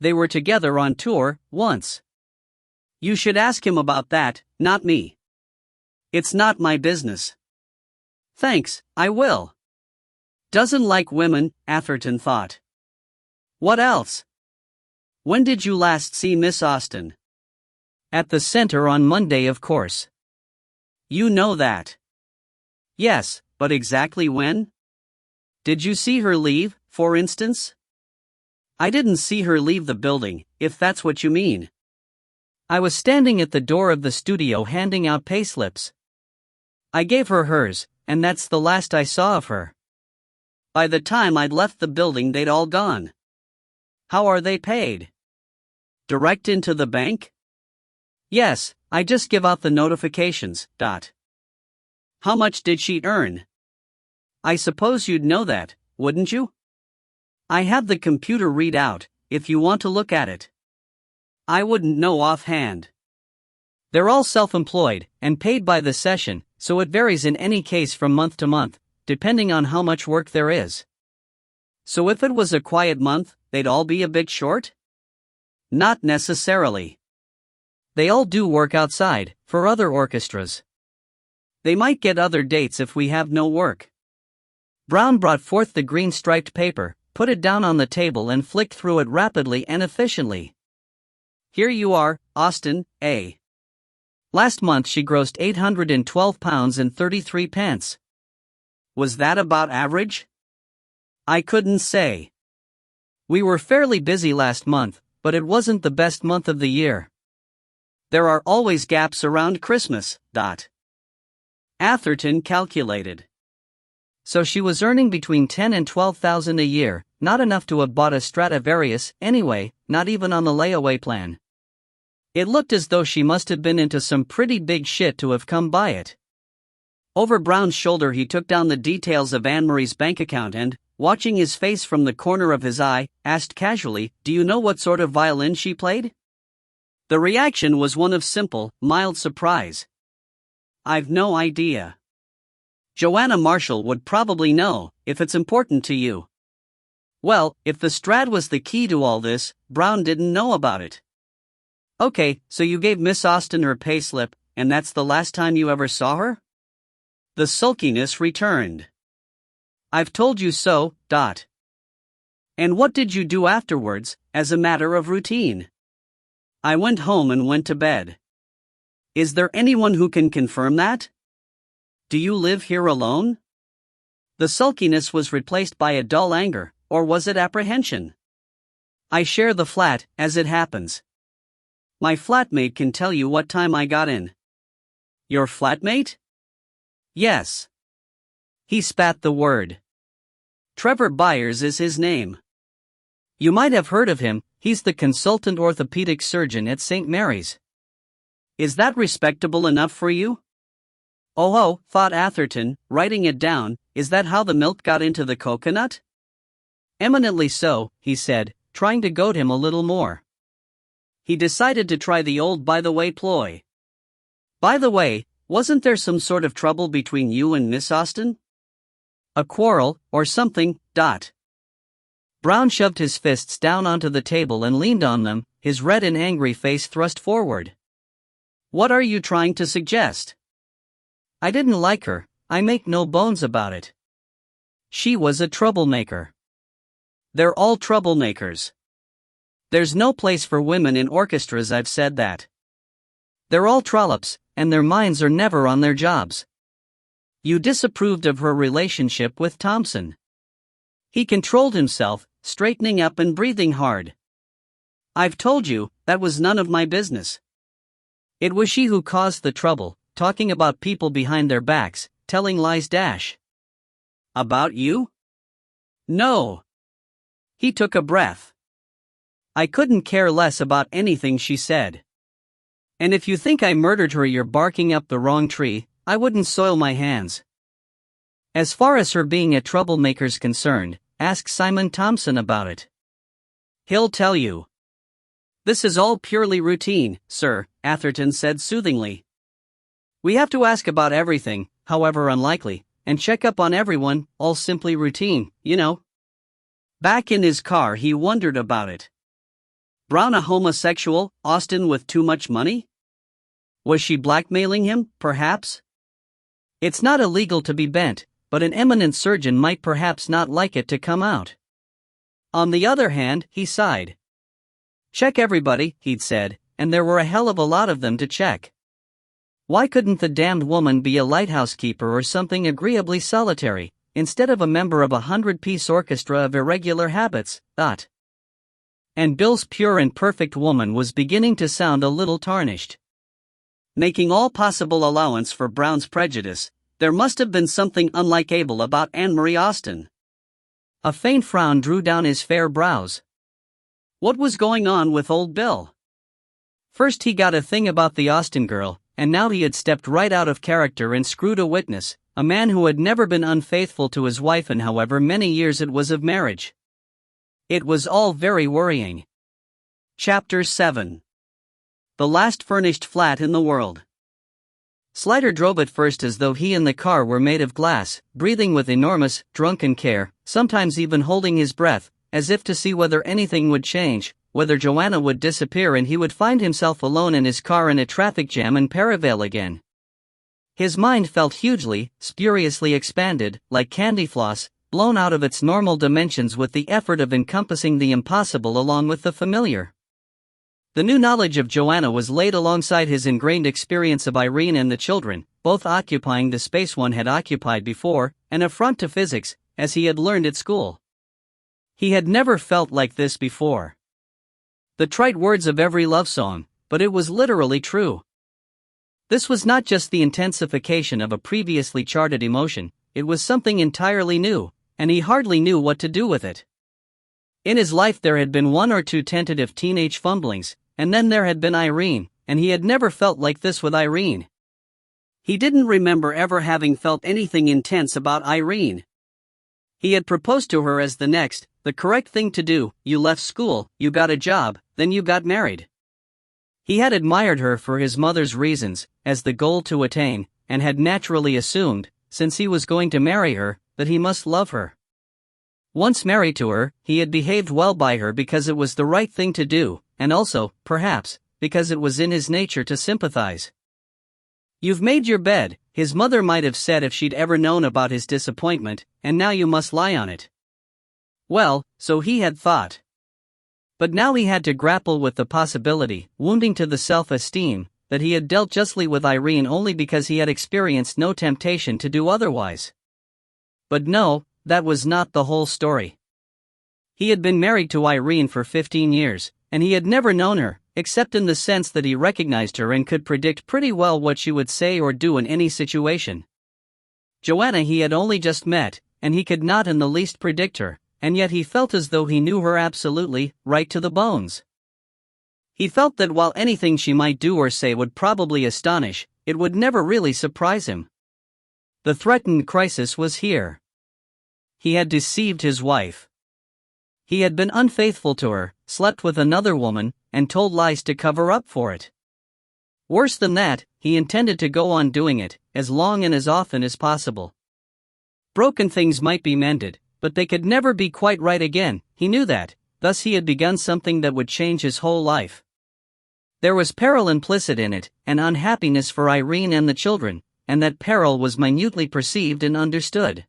They were together on tour, once. You should ask him about that, not me. It's not my business. Thanks, I will. Doesn't like women, Atherton thought. What else? When did you last see Miss Austen? At the center on Monday, of course. You know that. Yes, but exactly when? Did you see her leave, for instance? I didn't see her leave the building, if that's what you mean. I was standing at the door of the studio handing out payslips. I gave her hers, and that's the last I saw of her. By the time I'd left the building they'd all gone. How are they paid? Direct into the bank? Yes, I just give out the notifications. How much did she earn? I suppose you'd know that, wouldn't you? I have the computer read out, if you want to look at it. I wouldn't know offhand. They're all self-employed, and paid by the session, so it varies in any case from month to month, depending on how much work there is. So if it was a quiet month, they'd all be a bit short? Not necessarily. They all do work outside, for other orchestras. They might get other dates if we have no work. Brown brought forth the green striped paper, put it down on the table and flicked through it rapidly and efficiently. Here you are, Austen, A. Last month she grossed £812.33. Was that about average? I couldn't say. We were fairly busy last month, but it wasn't the best month of the year. There are always gaps around Christmas. Atherton calculated. So she was earning between $10,000 and $12,000 a year, not enough to have bought a Stradivarius, anyway, not even on the layaway plan. It looked as though she must have been into some pretty big shit to have come by it. Over Brown's shoulder he took down the details of Anne-Marie's bank account and, watching his face from the corner of his eye, asked casually, "Do you know what sort of violin she played?" The reaction was one of simple, mild surprise. "I've no idea." "Joanna Marshall would probably know, if it's important to you." Well, if the Strad was the key to all this, Brown didn't know about it. "Okay, so you gave Miss Austen her payslip, and that's the last time you ever saw her?" The sulkiness returned. "I've told you so, Dot." "And what did you do afterwards, as a matter of routine?" "I went home and went to bed." "Is there anyone who can confirm that?" "Do you live here alone?" The sulkiness was replaced by a dull anger, or was it apprehension? "I share the flat, as it happens. My flatmate can tell you what time I got in." "Your flatmate?" "Yes." He spat the word. "Trevor Byers is his name. You might have heard of him, he's the consultant orthopedic surgeon at St. Mary's. Is that respectable enough for you?" "Oh, thought Atherton, writing it down, is that how the milk got into the coconut?" "Eminently so," he said, trying to goad him a little more. He decided to try the old by-the-way ploy. "By the way, wasn't there some sort of trouble between you and Miss Austen? A quarrel, or something, Dot?" Brown shoved his fists down onto the table and leaned on them, his red and angry face thrust forward. "What are you trying to suggest?" "I didn't like her, I make no bones about it. She was a troublemaker." "They're all troublemakers. There's no place for women in orchestras, I've said that. They're all trollops, and their minds are never on their jobs. You disapproved of her relationship with Thompson." He controlled himself, straightening up and breathing hard. "I've told you, that was none of my business. It was she who caused the trouble, talking about people behind their backs, telling lies dash." "About you?" "No." He took a breath. "I couldn't care less about anything she said. And if you think I murdered her, you're barking up the wrong tree. I wouldn't soil my hands. As far as her being a troublemaker's concerned, ask Simon Thompson about it. He'll tell you." "This is all purely routine, sir," Atherton said soothingly. "We have to ask about everything, however unlikely, and check up on everyone, all simply routine, you know." Back in his car he wondered about it. Brown a homosexual, Austen with too much money? Was she blackmailing him, perhaps? It's not illegal to be bent, but an eminent surgeon might perhaps not like it to come out. On the other hand, he sighed. Check everybody, he'd said, and there were a hell of a lot of them to check. Why couldn't the damned woman be a lighthouse keeper or something agreeably solitary, instead of a member of a 100-piece orchestra of irregular habits, thought. And Bill's pure and perfect woman was beginning to sound a little tarnished. Making all possible allowance for Brown's prejudice, there must have been something unlikeable about Anne-Marie Austen. A faint frown drew down his fair brows. What was going on with old Bill? First he got a thing about the Austen girl, and now he had stepped right out of character and screwed a witness, a man who had never been unfaithful to his wife in however many years it was of marriage. It was all very worrying. Chapter 7. The last furnished flat in the world. Slider drove at first as though he and the car were made of glass, breathing with enormous, drunken care, sometimes even holding his breath, as if to see whether anything would change, whether Joanna would disappear and he would find himself alone in his car in a traffic jam in Perivale again. His mind felt hugely, spuriously expanded, like candy floss, blown out of its normal dimensions with the effort of encompassing the impossible along with the familiar. The new knowledge of Joanna was laid alongside his ingrained experience of Irene and the children, both occupying the space one had occupied before, an affront to physics, as he had learned at school. He had never felt like this before. The trite words of every love song, but it was literally true. This was not just the intensification of a previously charted emotion, it was something entirely new, and he hardly knew what to do with it. In his life there had been one or two tentative teenage fumblings, and then there had been Irene, and he had never felt like this with Irene. He didn't remember ever having felt anything intense about Irene. He had proposed to her as the correct thing to do. You left school, you got a job, then you got married. He had admired her for his mother's reasons, as the goal to attain, and had naturally assumed, since he was going to marry her, that he must love her. Once married to her, he had behaved well by her because it was the right thing to do, and also, perhaps, because it was in his nature to sympathize. You've made your bed, his mother might have said if she'd ever known about his disappointment, and now you must lie on it. Well, so he had thought. But now he had to grapple with the possibility, wounding to the self-esteem, that he had dealt justly with Irene only because he had experienced no temptation to do otherwise. But no, that was not the whole story. He had been married to Irene for 15 years, and he had never known her, except in the sense that he recognized her and could predict pretty well what she would say or do in any situation. Joanna he had only just met, and he could not in the least predict her, and yet he felt as though he knew her absolutely, right to the bones. He felt that while anything she might do or say would probably astonish, it would never really surprise him. The threatened crisis was here. He had deceived his wife. He had been unfaithful to her, slept with another woman, and told lies to cover up for it. Worse than that, he intended to go on doing it, as long and as often as possible. Broken things might be mended, but they could never be quite right again, he knew that, thus he had begun something that would change his whole life. There was peril implicit in it, and unhappiness for Irene and the children, and that peril was minutely perceived and understood.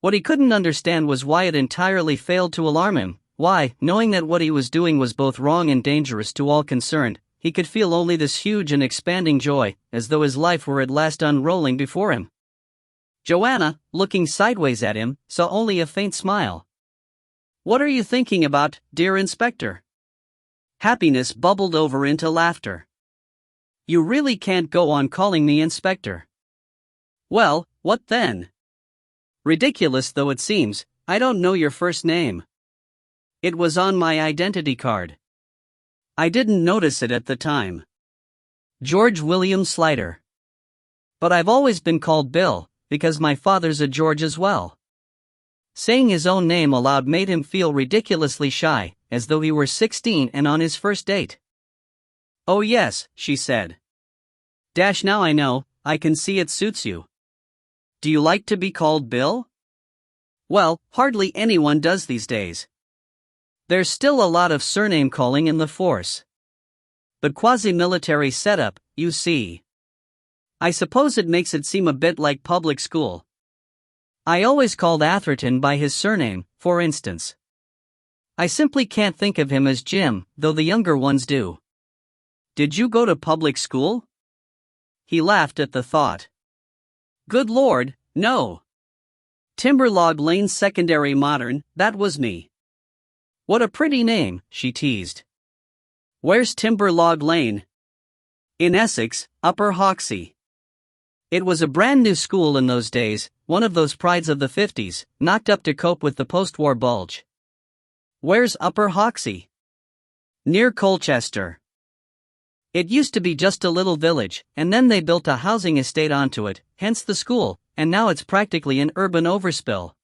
What he couldn't understand was why it entirely failed to alarm him, why, knowing that what he was doing was both wrong and dangerous to all concerned, he could feel only this huge and expanding joy, as though his life were at last unrolling before him. Joanna, looking sideways at him, saw only a faint smile. "What are you thinking about, dear Inspector?" Happiness bubbled over into laughter. "You really can't go on calling me Inspector." "Well, what then?" "Ridiculous though it seems, I don't know your first name." "It was on my identity card. I didn't notice it at the time." "George William Slider." "But I've always been called Bill, because my father's a George as well." Saying his own name aloud made him feel ridiculously shy, as though he were 16 and on his first date. "Oh yes," she said. "Dash now I know, I can see it suits you. Do you like to be called Bill?" "Well, hardly anyone does these days. There's still a lot of surname calling in the force. But quasi-military setup, you see. I suppose it makes it seem a bit like public school. I always called Atherton by his surname, for instance. I simply can't think of him as Jim, though the younger ones do." "Did you go to public school?" He laughed at the thought. "Good Lord, no. Timberlog Lane Secondary Modern, that was me." "What a pretty name," she teased. "Where's Timberlog Lane?" "In Essex, Upper Hoxie." It was a brand new school in those days, one of those prides of the 50s, knocked up to cope with the post-war bulge. "Where's Upper Hoxie?" "Near Colchester. It used to be just a little village, and then they built a housing estate onto it, hence the school, and now it's practically an urban overspill.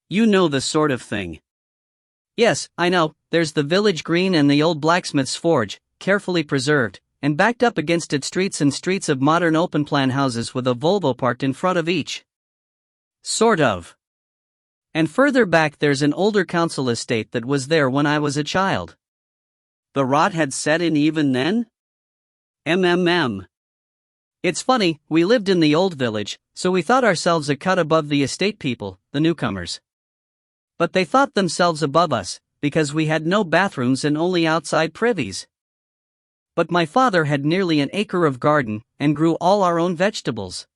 You know the sort of thing." "Yes, I know, there's the village green and the old blacksmith's forge, carefully preserved, and backed up against it streets and streets of modern open-plan houses with a Volvo parked in front of each." "Sort of. And further back there's an older council estate that was there when I was a child." "The rot had set in even then?" "MMM. It's funny, we lived in the old village, so we thought ourselves a cut above the estate people, the newcomers. But they thought themselves above us, because we had no bathrooms and only outside privies. But my father had nearly an acre of garden, and grew all our own vegetables.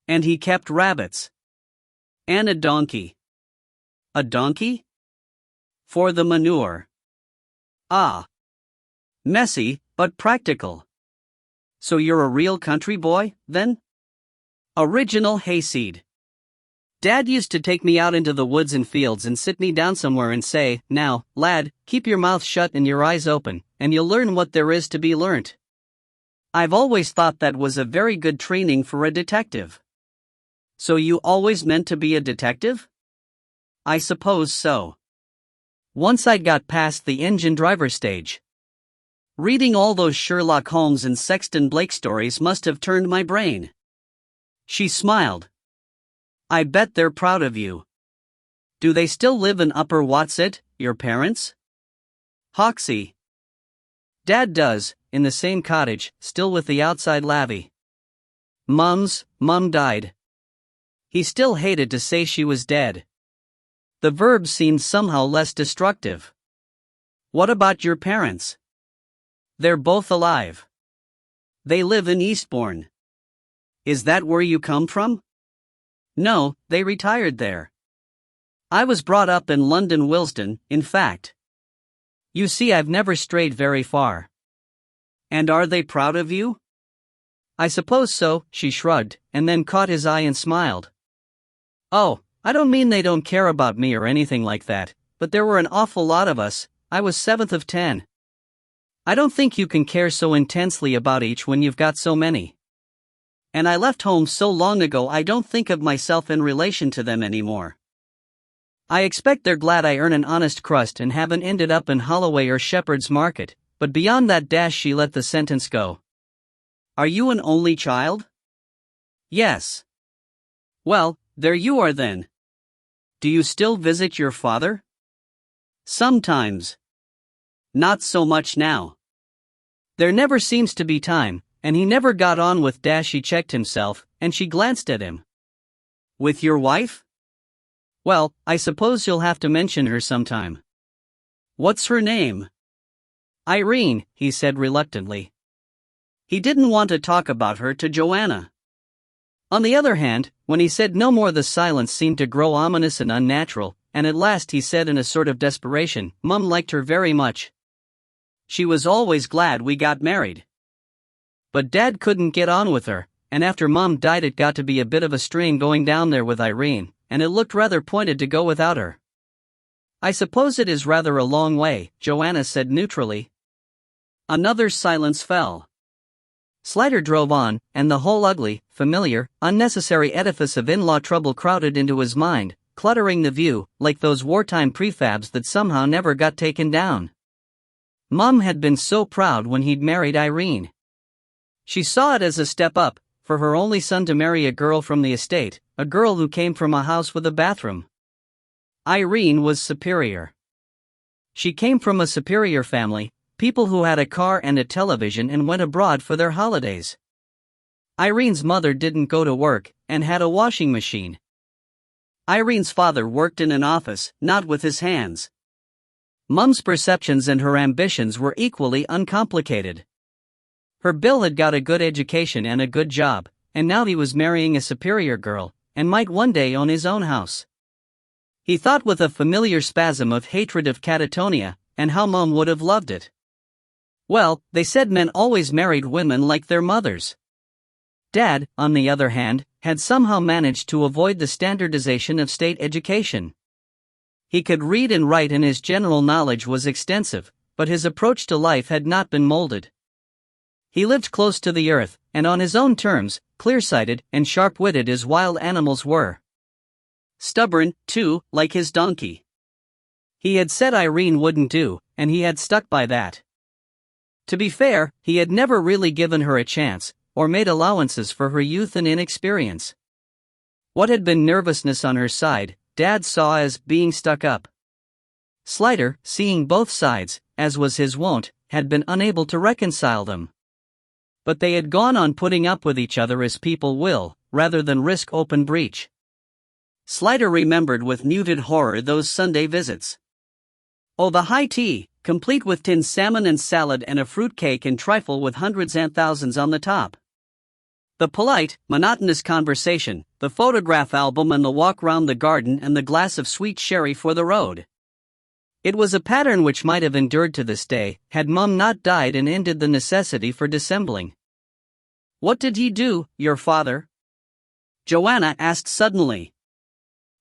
And he kept rabbits. And a donkey." "A donkey?" "For the manure." "Ah. Messy, but practical. So you're a real country boy, then?" "Original hayseed. Dad used to take me out into the woods and fields and sit me down somewhere and say, 'Now, lad, keep your mouth shut and your eyes open, and you'll learn what there is to be learnt.' I've always thought that was a very good training for a detective." "So you always meant to be a detective?" I suppose so. Once I got past the engine driver stage. Reading all those Sherlock Holmes and Sexton Blake stories must have turned my brain. She smiled. I bet they're proud of you. Do they still live in Upper Watset, your parents? Hoxie. Dad does, in the same cottage, still with the outside lavvy. Mum died. He still hated to say she was dead. The verb seemed somehow less destructive. What about your parents? They're both alive. They live in Eastbourne. Is that where you come from? No, they retired there. I was brought up in London Willesden, in fact. You see, I've never strayed very far. And are they proud of you? I suppose so, she shrugged, and then caught his eye and smiled. Oh, I don't mean they don't care about me or anything like that, but there were an awful lot of us. I was 7th of 10. I don't think you can care so intensely about each when you've got so many. And I left home so long ago I don't think of myself in relation to them anymore. I expect they're glad I earn an honest crust and haven't ended up in Holloway or Shepherd's Market, but beyond that dash she let the sentence go. Are you an only child? Yes. Well, there you are then. Do you still visit your father? Sometimes. Not so much now. There never seems to be time, and he never got on with dash. He checked himself, and she glanced at him. With your wife? Well, I suppose you'll have to mention her sometime. What's her name? Irene, he said reluctantly. He didn't want to talk about her to Joanna. On the other hand, when he said no more, the silence seemed to grow ominous and unnatural, and at last he said in a sort of desperation, Mum liked her very much. She was always glad we got married. But Dad couldn't get on with her, and after Mum died it got to be a bit of a strain going down there with Irene, and it looked rather pointed to go without her. I suppose it is rather a long way, Joanna said neutrally. Another silence fell. Slider drove on, and the whole ugly, familiar, unnecessary edifice of in-law trouble crowded into his mind, cluttering the view, like those wartime prefabs that somehow never got taken down. Mum had been so proud when he'd married Irene. She saw it as a step up, for her only son to marry a girl from the estate, a girl who came from a house with a bathroom. Irene was superior. She came from a superior family, people who had a car and a television and went abroad for their holidays. Irene's mother didn't go to work, and had a washing machine. Irene's father worked in an office, not with his hands. Mum's perceptions and her ambitions were equally uncomplicated. Her Bill had got a good education and a good job, and now he was marrying a superior girl, and might one day own his own house. He thought with a familiar spasm of hatred of catatonia, and how Mum would have loved it. Well, they said men always married women like their mothers. Dad, on the other hand, had somehow managed to avoid the standardization of state education. He could read and write and his general knowledge was extensive, but his approach to life had not been molded. He lived close to the earth, and on his own terms, clear-sighted and sharp-witted as wild animals were. Stubborn, too, like his donkey. He had said Irene wouldn't do, and he had stuck by that. To be fair, he had never really given her a chance, or made allowances for her youth and inexperience. What had been nervousness on her side, Dad saw as being stuck up. Slider, seeing both sides, as was his wont, had been unable to reconcile them. But they had gone on putting up with each other as people will, rather than risk open breach. Slider remembered with muted horror those Sunday visits. Oh, the high tea, complete with tinned salmon and salad and a fruit cake and trifle with hundreds and thousands on the top. The polite, monotonous conversation, the photograph album and the walk round the garden and the glass of sweet sherry for the road. It was a pattern which might have endured to this day, had Mum not died and ended the necessity for dissembling. What did he do, your father? Joanna asked suddenly.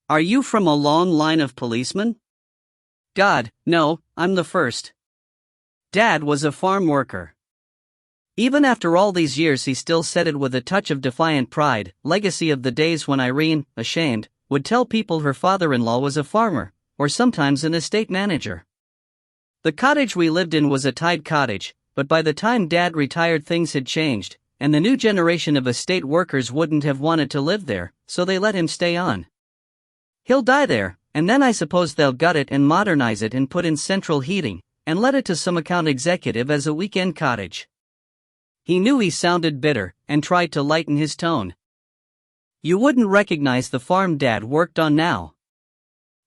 Are you from a long line of policemen? God, no, I'm the first. Dad was a farm worker. Even after all these years he still said it with a touch of defiant pride, legacy of the days when Irene, ashamed, would tell people her father-in-law was a farmer, or sometimes an estate manager. The cottage we lived in was a tied cottage, but by the time Dad retired things had changed, and the new generation of estate workers wouldn't have wanted to live there, so they let him stay on. He'll die there, and then I suppose they'll gut it and modernize it and put in central heating, and let it to some account executive as a weekend cottage. He knew he sounded bitter, and tried to lighten his tone. You wouldn't recognize the farm Dad worked on now.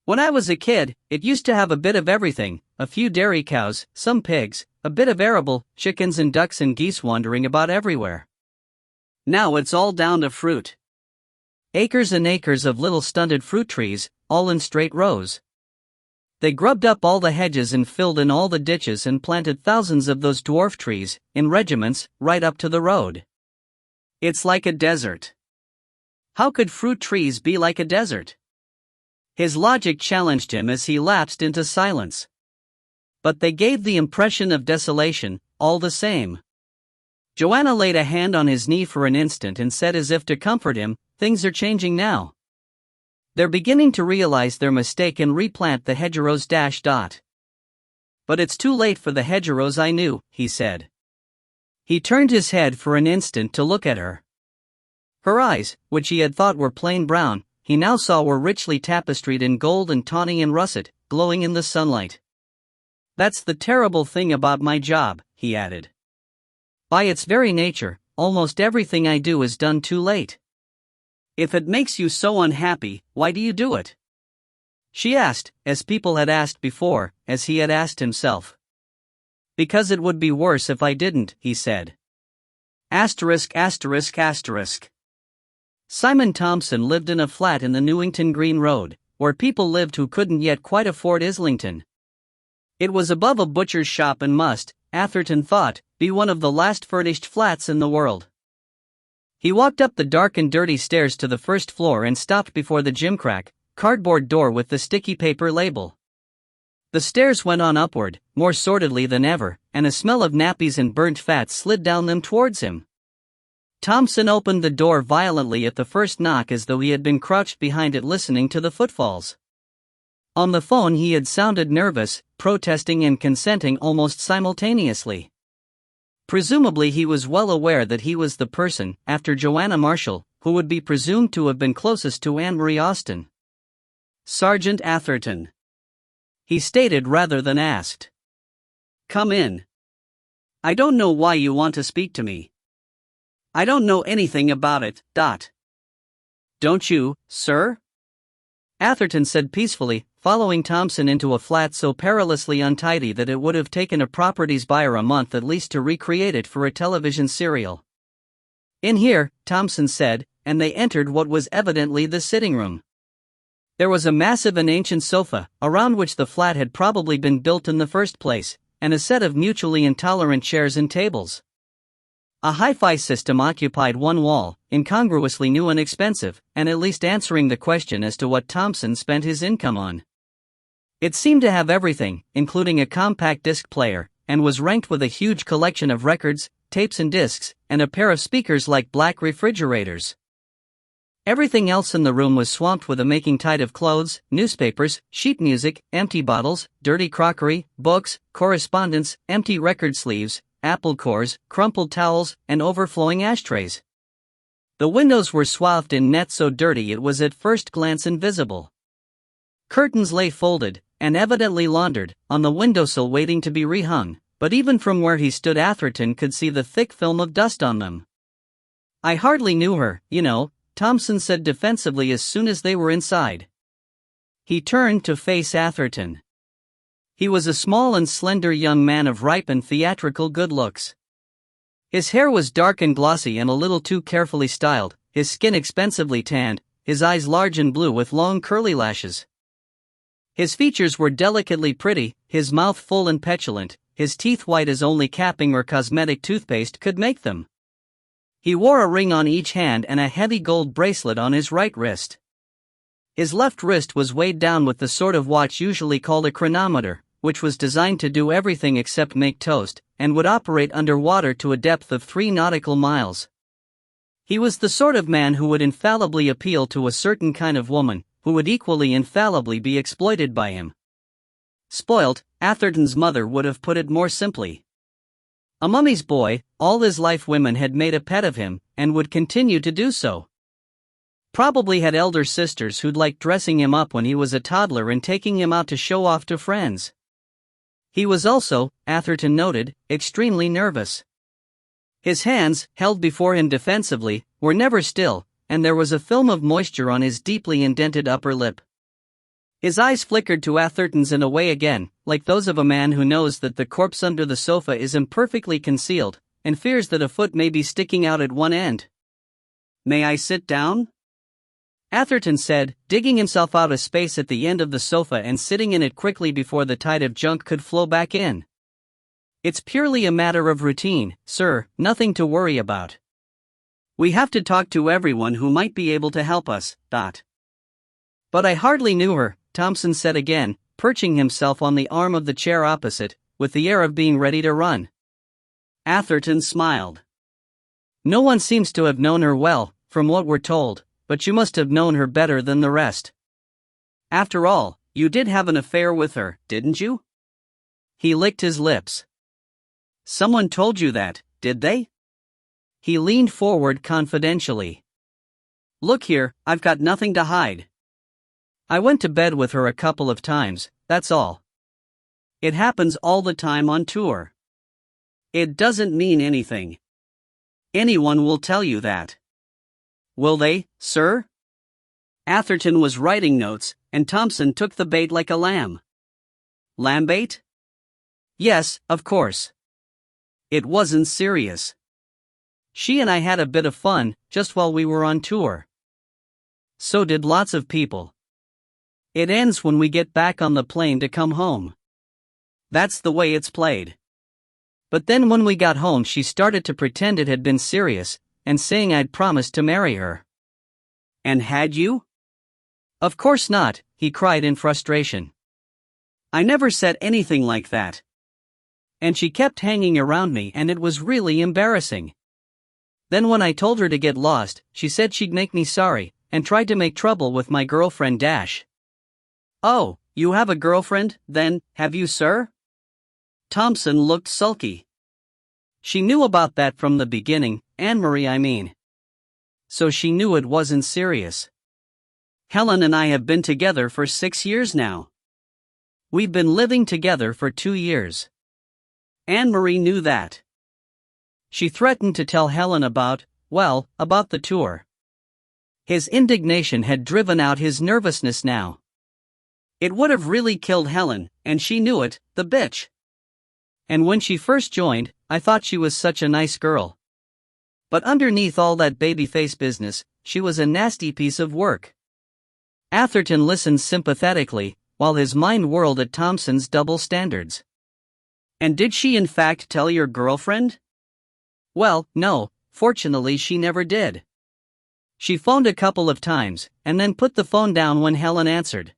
When I was a kid, it used to have a bit of everything, a few dairy cows, some pigs, a bit of arable, chickens and ducks and geese wandering about everywhere. Now it's all down to fruit. Acres and acres of little stunted fruit trees, all in straight rows. They grubbed up all the hedges and filled in all the ditches and planted thousands of those dwarf trees, in regiments, right up to the road. It's like a desert. How could fruit trees be like a desert? His logic challenged him as he lapsed into silence. But they gave the impression of desolation, all the same. Joanna laid a hand on his knee for an instant and said as if to comfort him, "Things are changing now. They're beginning to realize their mistake and replant the hedgerows. But it's too late for the hedgerows I knew," he said. He turned his head for an instant to look at her. Her eyes, which he had thought were plain brown, he now saw were richly tapestried in gold and tawny and russet, glowing in the sunlight. "That's the terrible thing about my job," he added. "By its very nature, almost everything I do is done too late." "If it makes you so unhappy, why do you do it?" she asked, as people had asked before, as he had asked himself. "Because it would be worse if I didn't," he said. *****. Simon Thompson lived in a flat in the Newington Green Road, where people lived who couldn't yet quite afford Islington. It was above a butcher's shop and must, Atherton thought, be one of the last furnished flats in the world. He walked up the dark and dirty stairs to the first floor and stopped before the gimcrack, cardboard door with the sticky paper label. The stairs went on upward, more sordidly than ever, and a smell of nappies and burnt fat slid down them towards him. Thompson opened the door violently at the first knock as though he had been crouched behind it listening to the footfalls. On the phone he had sounded nervous, protesting and consenting almost simultaneously. Presumably he was well aware that he was the person, after Joanna Marshall, who would be presumed to have been closest to Anne-Marie Austen. "Sergeant Atherton," he stated rather than asked. "Come in. I don't know why you want to speak to me." "I don't know anything about it, Don't you, sir?" Atherton said peacefully, following Thompson into a flat so perilously untidy that it would have taken a properties buyer a month at least to recreate it for a television serial. "In here," Thompson said, and they entered what was evidently the sitting room. There was a massive and ancient sofa, around which the flat had probably been built in the first place, and a set of mutually intolerant chairs and tables. A hi-fi system occupied one wall, incongruously new and expensive, and at least answering the question as to what Thompson spent his income on. It seemed to have everything, including a compact disc player, and was ranked with a huge collection of records, tapes and discs, and a pair of speakers like black refrigerators. Everything else in the room was swamped with a making tide of clothes, newspapers, sheet music, empty bottles, dirty crockery, books, correspondence, empty record sleeves, apple cores, crumpled towels, and overflowing ashtrays. The windows were swathed in net so dirty it was at first glance invisible. Curtains lay folded, and evidently laundered, on the windowsill waiting to be rehung, but even from where he stood Atherton could see the thick film of dust on them. "I hardly knew her, you know," Thompson said defensively as soon as they were inside. He turned to face Atherton. He was a small and slender young man of ripe and theatrical good looks. His hair was dark and glossy and a little too carefully styled, his skin expensively tanned, his eyes large and blue with long curly lashes. His features were delicately pretty, his mouth full and petulant, his teeth white as only capping or cosmetic toothpaste could make them. He wore a ring on each hand and a heavy gold bracelet on his right wrist. His left wrist was weighed down with the sort of watch usually called a chronometer, which was designed to do everything except make toast, and would operate underwater to a depth of 3 nautical miles. He was the sort of man who would infallibly appeal to a certain kind of woman, who would equally infallibly be exploited by him. Spoilt, Atherton's mother would have put it more simply. A mummy's boy, all his life women had made a pet of him, and would continue to do so. Probably had elder sisters who'd liked dressing him up when he was a toddler and taking him out to show off to friends. He was also, Atherton noted, extremely nervous. His hands, held before him defensively, were never still, and there was a film of moisture on his deeply indented upper lip. His eyes flickered to Atherton's and away again, like those of a man who knows that the corpse under the sofa is imperfectly concealed, and fears that a foot may be sticking out at one end. "May I sit down?" Atherton said, digging himself out a space at the end of the sofa and sitting in it quickly before the tide of junk could flow back in. "It's purely a matter of routine, sir, nothing to worry about. We have to talk to everyone who might be able to help us, Dot." "But I hardly knew her," Thompson said again, perching himself on the arm of the chair opposite, with the air of being ready to run. Atherton smiled. "No one seems to have known her well, from what we're told, but you must have known her better than the rest. After all, you did have an affair with her, didn't you?" He licked his lips. "Someone told you that, did they?" He leaned forward confidentially. "Look here, I've got nothing to hide. I went to bed with her a couple of times, that's all. It happens all the time on tour. It doesn't mean anything. Anyone will tell you that." "Will they, sir?" Atherton was writing notes, and Thompson took the bait like a lamb. "Lamb bait?" "Yes, of course. It wasn't serious. She and I had a bit of fun, just while we were on tour. So did lots of people. It ends when we get back on the plane to come home. That's the way it's played. But then when we got home she started to pretend it had been serious, and saying I'd promised to marry her." "And had you?" "Of course not," he cried in frustration. "I never said anything like that. And she kept hanging around me and it was really embarrassing. Then when I told her to get lost, she said she'd make me sorry, and tried to make trouble with my girlfriend Dash." "Oh, you have a girlfriend, then, have you, sir?" Thompson looked sulky. "She knew about that from the beginning, Anne-Marie I mean. So she knew it wasn't serious. Helen and I have been together for 6 years now. We've been living together for 2 years. Anne-Marie knew that. She threatened to tell Helen about the tour." His indignation had driven out his nervousness now. "It would have really killed Helen, and she knew it, the bitch. And when she first joined, I thought she was such a nice girl. But underneath all that babyface business, she was a nasty piece of work." Atherton listened sympathetically, while his mind whirled at Thompson's double standards. "And did she in fact tell your girlfriend?" "Well, no, fortunately she never did. She phoned a couple of times, and then put the phone down when Helen answered.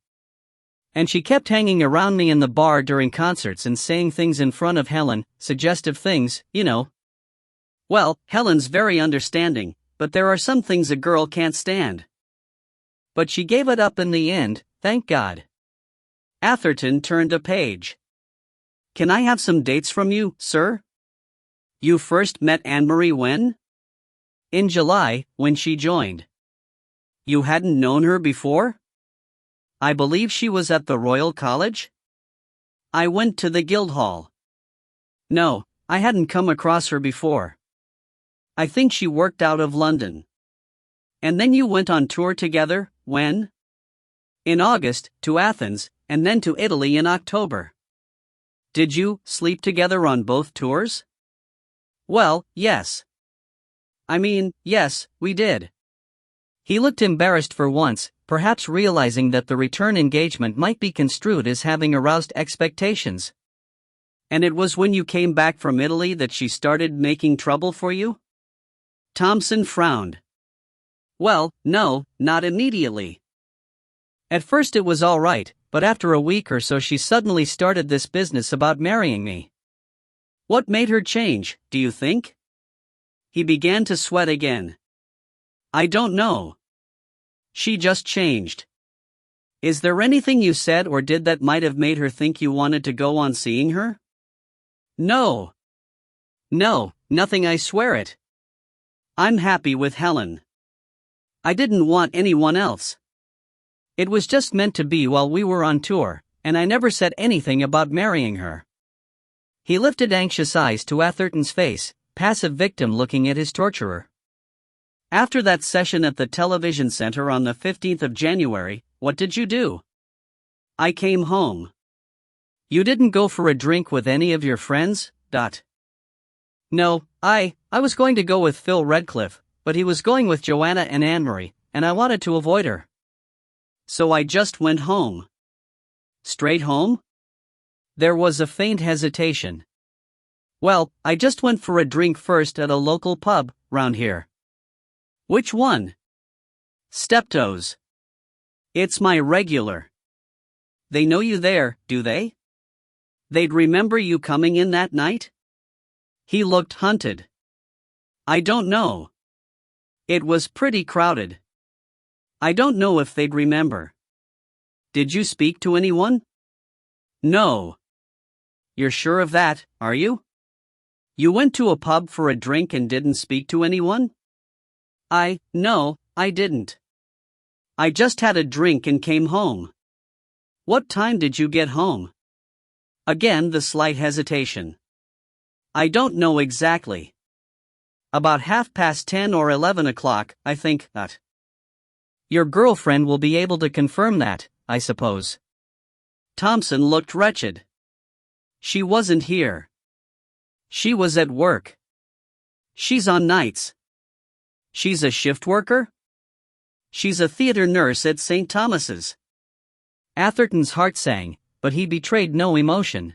And she kept hanging around me in the bar during concerts and saying things in front of Helen, suggestive things, you know. Well, Helen's very understanding, but there are some things a girl can't stand. But she gave it up in the end, thank God." Atherton turned a page. "Can I have some dates from you, sir? You first met Anne-Marie when?" "In July, when she joined." "You hadn't known her before?" "I believe she was at the Royal College?" "I went to the Guildhall." "No, I hadn't come across her before. I think she worked out of London." "And then you went on tour together, when?" "In August, to Athens, and then to Italy in October." "Did you sleep together on both tours?" "Well, yes. Yes, we did." He looked embarrassed for once, perhaps realizing that the return engagement might be construed as having aroused expectations. "And it was when you came back from Italy that she started making trouble for you?" Thompson frowned. "Well, no, not immediately. At first it was all right, but after a week or so she suddenly started this business about marrying me." "What made her change, do you think?" He began to sweat again. "I don't know. She just changed. Is there anything you said or did that might have made her think you wanted to go on seeing her? No. No, nothing, I swear it. I'm happy with Helen. I didn't want anyone else. It was just meant to be while we were on tour, and I never said anything about marrying her. He lifted anxious eyes to Atherton's face, passive victim looking at his torturer. After that session at the television center on the 15th of January, what did you do? I came home. You didn't go for a drink with any of your friends? No, I was going to go with Phil Redcliffe, but he was going with Joanna and Anne-Marie, and I wanted to avoid her. So I just went home. Straight home? There was a faint hesitation. Well, I just went for a drink first at a local pub, round here. Which one? Steptoe's. It's my regular. They know you there, do they? They'd remember you coming in that night? He looked hunted. I don't know. It was pretty crowded. I don't know if they'd remember. Did you speak to anyone? No. You're sure of that, are you? You went to a pub for a drink and didn't speak to anyone? No, I didn't. I just had a drink and came home. What time did you get home? Again the slight hesitation. I don't know exactly. About 10:30 or 11 o'clock, I think. Your girlfriend will be able to confirm that, I suppose. Thompson looked wretched. She wasn't here. She was at work. She's on nights. She's a shift worker? She's a theater nurse at St. Thomas's. Atherton's heart sang, but he betrayed no emotion.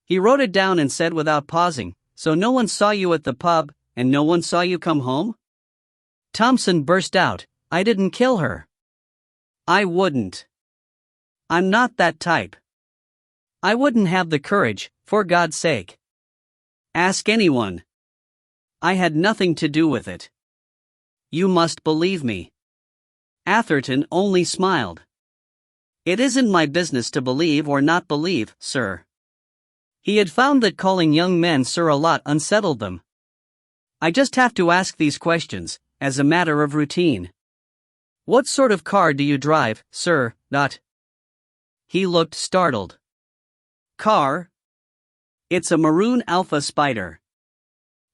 He wrote it down and said without pausing, so no one saw you at the pub, and no one saw you come home? Thompson burst out, I didn't kill her. I wouldn't. I'm not that type. I wouldn't have the courage, for God's sake. Ask anyone. I had nothing to do with it. You must believe me. Atherton only smiled. It isn't my business to believe or not believe, sir. He had found that calling young men sir a lot unsettled them. I just have to ask these questions, as a matter of routine. What sort of car do you drive, sir? He looked startled. Car? It's a maroon Alpha Spider.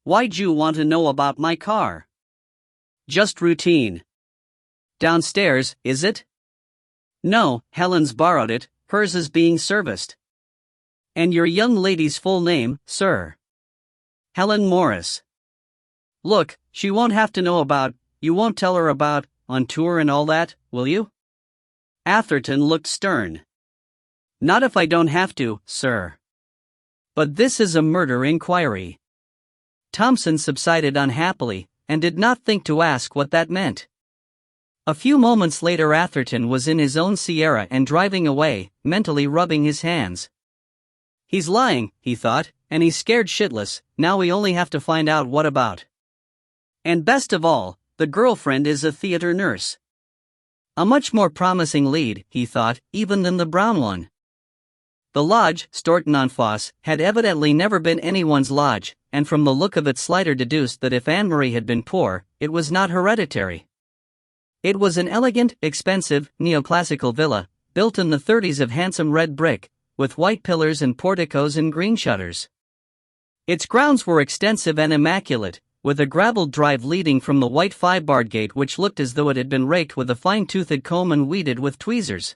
Why'd you want to know about my car? Just routine. Downstairs, is it? No, Helen's borrowed it, hers is being serviced. And your young lady's full name, sir? Helen Morris. Look, she won't have to know about, you won't tell her about, on tour and all that, will you? Atherton looked stern. Not if I don't have to, sir. But this is a murder inquiry. Thompson subsided unhappily, and did not think to ask what that meant. A few moments later Atherton was in his own Sierra and driving away, mentally rubbing his hands. He's lying, he thought, and he's scared shitless, now we only have to find out what about. And best of all, the girlfriend is a theater nurse. A much more promising lead, he thought, even than the brown one. The lodge, Stourton-on-Fosse, had evidently never been anyone's lodge, and from the look of it Slider deduced that if Anne-Marie had been poor, it was not hereditary. It was an elegant, expensive, neoclassical villa, built in the 30s of handsome red brick, with white pillars and porticos and green shutters. Its grounds were extensive and immaculate, with a gravelled drive leading from the white five-barred gate which looked as though it had been raked with a fine-toothed comb and weeded with tweezers.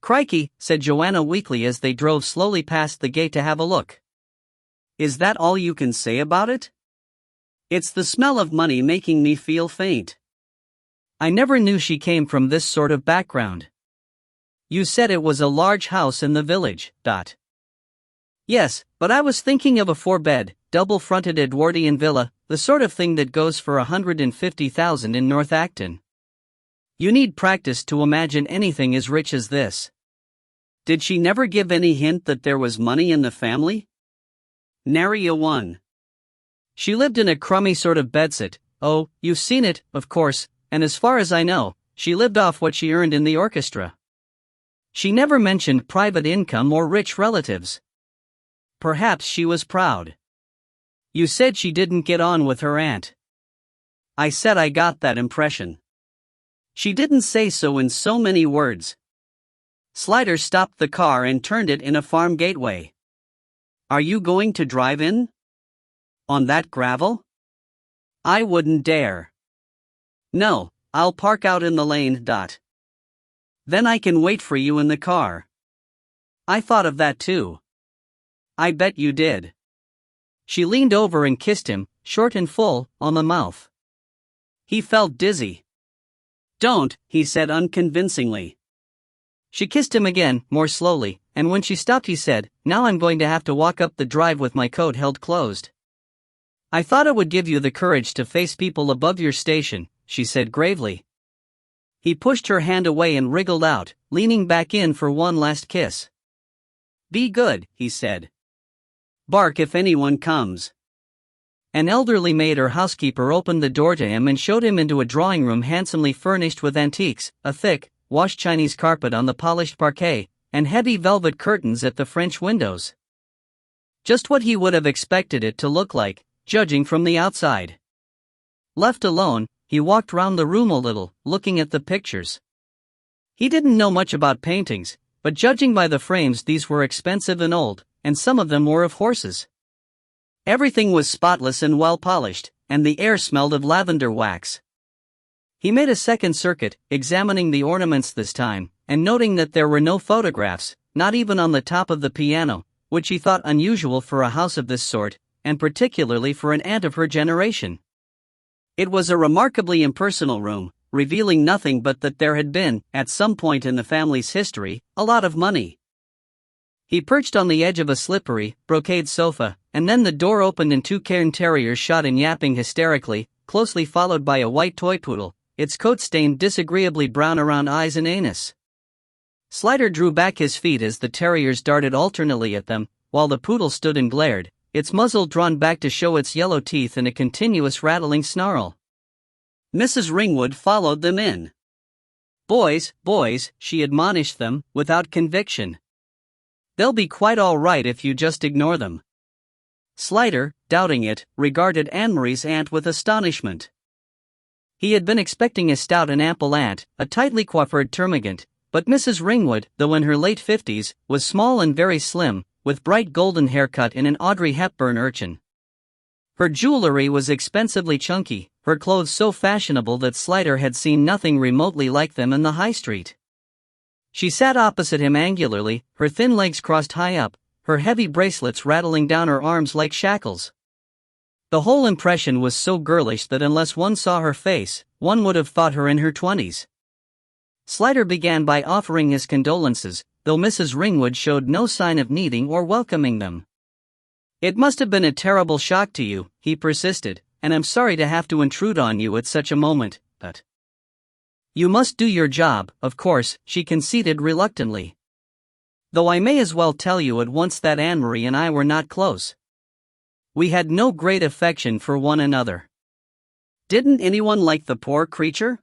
Crikey, said Joanna weakly as they drove slowly past the gate to have a look. Is that all you can say about it? It's the smell of money making me feel faint. I never knew she came from this sort of background. You said it was a large house in the village, Yes, but I was thinking of a 4-bed, double-fronted Edwardian villa, the sort of thing that goes for $150,000 in North Acton. You need practice to imagine anything as rich as this. Did she never give any hint that there was money in the family? Nary a one. She lived in a crummy sort of bedsit. Oh, you've seen it, of course, and as far as I know, she lived off what she earned in the orchestra. She never mentioned private income or rich relatives. Perhaps she was proud. You said she didn't get on with her aunt. I said I got that impression. She didn't say so in so many words. Slider stopped the car and turned it in a farm gateway. Are you going to drive in? On that gravel? I wouldn't dare. No, I'll park out in the lane. Then I can wait for you in the car. I thought of that too. I bet you did. She leaned over and kissed him, short and full, on the mouth. He felt dizzy. Don't, he said unconvincingly. She kissed him again, more slowly, and when she stopped he said, now I'm going to have to walk up the drive with my coat held closed. I thought it would give you the courage to face people above your station, she said gravely. He pushed her hand away and wriggled out, leaning back in for one last kiss. Be good, he said. Bark if anyone comes. An elderly maid or housekeeper opened the door to him and showed him into a drawing room handsomely furnished with antiques, a thick, washed Chinese carpet on the polished parquet, and heavy velvet curtains at the French windows. Just what he would have expected it to look like, judging from the outside. Left alone, he walked round the room a little, looking at the pictures. He didn't know much about paintings, but judging by the frames these were expensive and old, and some of them were of horses. Everything was spotless and well polished, and the air smelled of lavender wax. He made a second circuit, examining the ornaments this time, and noting that there were no photographs, not even on the top of the piano, which he thought unusual for a house of this sort, and particularly for an aunt of her generation. It was a remarkably impersonal room, revealing nothing but that there had been, at some point in the family's history, a lot of money. He perched on the edge of a slippery, brocade sofa, and then the door opened and two cairn terriers shot in yapping hysterically, closely followed by a white toy poodle, its coat stained disagreeably brown around eyes and anus. Slider drew back his feet as the terriers darted alternately at them, while the poodle stood and glared, its muzzle drawn back to show its yellow teeth in a continuous rattling snarl. Mrs. Ringwood followed them in. Boys, boys, she admonished them, without conviction. They'll be quite all right if you just ignore them. Slider, doubting it, regarded Anne-Marie's aunt with astonishment. He had been expecting a stout and ample aunt, a tightly coiffured termagant, but Mrs. Ringwood, though in her late 50s, was small and very slim, with bright golden hair cut in an Audrey Hepburn urchin. Her jewelry was expensively chunky, her clothes so fashionable that Slider had seen nothing remotely like them in the high street. She sat opposite him angularly, her thin legs crossed high up, her heavy bracelets rattling down her arms like shackles. The whole impression was so girlish that unless one saw her face, one would have thought her in her 20s. Slider began by offering his condolences, though Mrs. Ringwood showed no sign of needing or welcoming them. It must have been a terrible shock to you, he persisted, and I'm sorry to have to intrude on you at such a moment, but... You must do your job, of course, she conceded reluctantly. Though I may as well tell you at once that Anne-Marie and I were not close. We had no great affection for one another. Didn't anyone like the poor creature?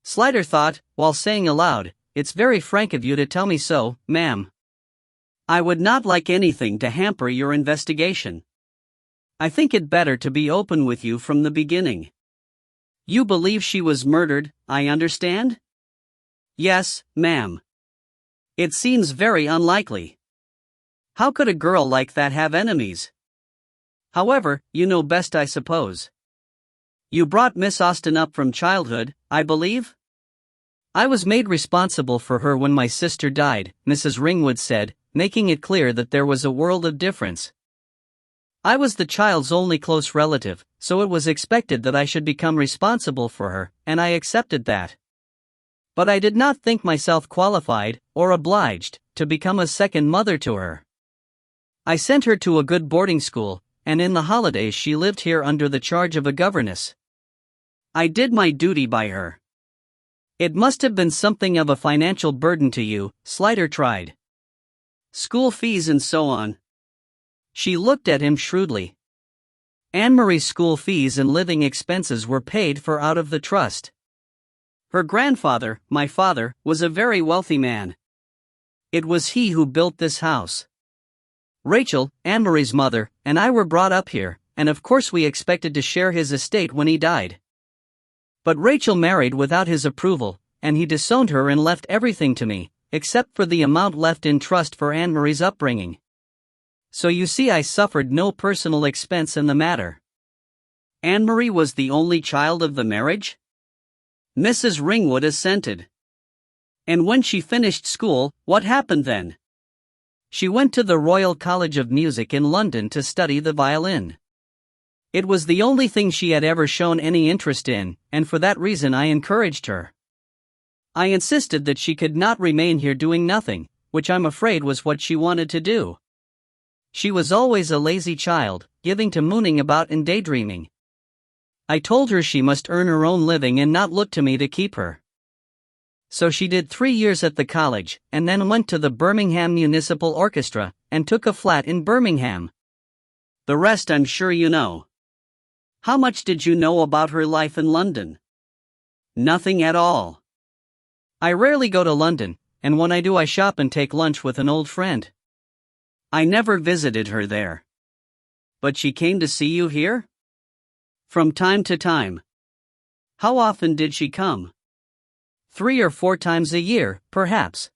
Slider thought, while saying aloud, it's very frank of you to tell me so, ma'am. I would not like anything to hamper your investigation. I think it better to be open with you from the beginning. You believe she was murdered, I understand? Yes, ma'am. It seems very unlikely. How could a girl like that have enemies? However, you know best, I suppose. You brought Miss Austen up from childhood, I believe? I was made responsible for her when my sister died, Mrs. Ringwood said, making it clear that there was a world of difference. I was the child's only close relative, so it was expected that I should become responsible for her, and I accepted that. But I did not think myself qualified, or obliged, to become a second mother to her. I sent her to a good boarding school, and in the holidays she lived here under the charge of a governess. I did my duty by her. It must have been something of a financial burden to you, Slider tried. School fees and so on. She looked at him shrewdly. Anne-Marie's school fees and living expenses were paid for out of the trust. Her grandfather, my father, was a very wealthy man. It was he who built this house. Rachel, Anne-Marie's mother, and I were brought up here, and of course we expected to share his estate when he died. But Rachel married without his approval, and he disowned her and left everything to me, except for the amount left in trust for Anne-Marie's upbringing. So you see, I suffered no personal expense in the matter. Anne-Marie was the only child of the marriage? Mrs. Ringwood assented. And when she finished school, what happened then? She went to the Royal College of Music in London to study the violin. It was the only thing she had ever shown any interest in, and for that reason I encouraged her. I insisted that she could not remain here doing nothing, which I'm afraid was what she wanted to do. She was always a lazy child, giving to mooning about and daydreaming. I told her she must earn her own living and not look to me to keep her. So she did 3 years at the college, and then went to the Birmingham Municipal Orchestra, and took a flat in Birmingham. The rest I'm sure you know. How much did you know about her life in London? Nothing at all. I rarely go to London, and when I do I shop and take lunch with an old friend. I never visited her there. But she came to see you here? From time to time. How often did she come? 3 or 4 times a year, perhaps.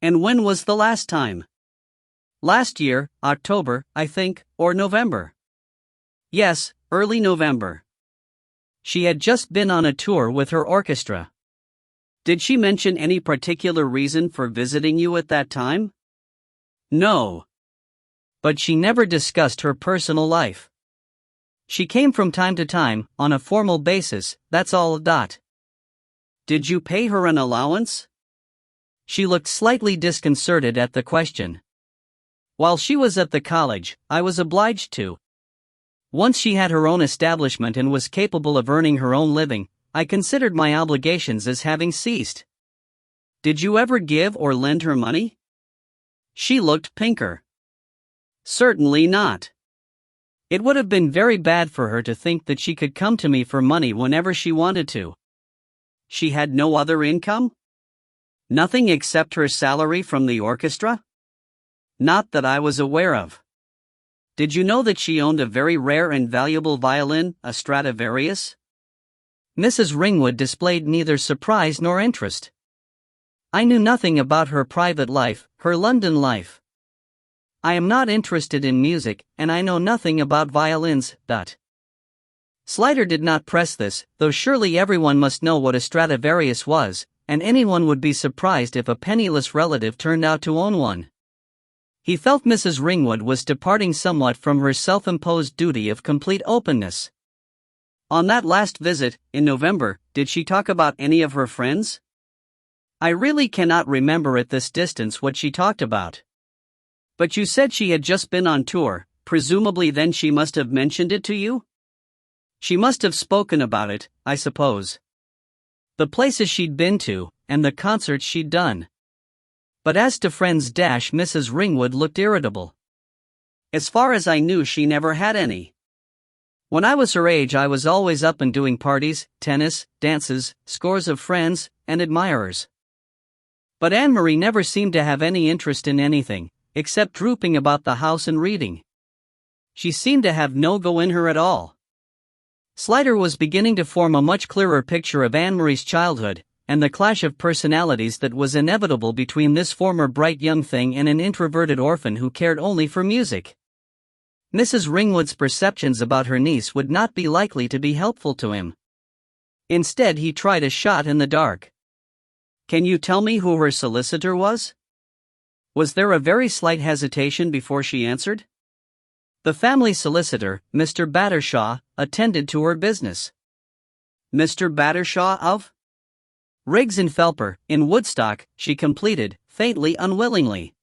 And when was the last time? Last year, October, I think, or November. Yes, early November. She had just been on a tour with her orchestra. Did she mention any particular reason for visiting you at that time? No. But she never discussed her personal life. She came from time to time, on a formal basis, that's all. Did you pay her an allowance? She looked slightly disconcerted at the question. While she was at the college, I was obliged to. Once she had her own establishment and was capable of earning her own living, I considered my obligations as having ceased. Did you ever give or lend her money? She looked pinker. Certainly not. It would have been very bad for her to think that she could come to me for money whenever she wanted to. She had no other income? Nothing except her salary from the orchestra? Not that I was aware of. Did you know that she owned a very rare and valuable violin, a Stradivarius? Mrs. Ringwood displayed neither surprise nor interest. I knew nothing about her private life, her London life. I am not interested in music, and I know nothing about violins. Slider did not press this, though surely everyone must know what a Stradivarius was, and anyone would be surprised if a penniless relative turned out to own one. He felt Mrs. Ringwood was departing somewhat from her self-imposed duty of complete openness. On that last visit, in November, did she talk about any of her friends? I really cannot remember at this distance what she talked about. But you said she had just been on tour, presumably then she must have mentioned it to you? She must have spoken about it, I suppose. The places she'd been to, and the concerts she'd done. But as to friends, Mrs. Ringwood looked irritable. As far as I knew, she never had any. When I was her age, I was always up and doing parties, tennis, dances, scores of friends, and admirers. But Anne-Marie never seemed to have any interest in anything, except drooping about the house and reading. She seemed to have no go in her at all. Slider was beginning to form a much clearer picture of Anne-Marie's childhood, and the clash of personalities that was inevitable between this former bright young thing and an introverted orphan who cared only for music. Mrs. Ringwood's perceptions about her niece would not be likely to be helpful to him. Instead, he tried a shot in the dark. Can you tell me who her solicitor was? Was there a very slight hesitation before she answered? The family solicitor, Mr. Battershaw, attended to her business. Mr. Battershaw of? Riggs and Felper, in Woodstock, she completed, faintly unwillingly.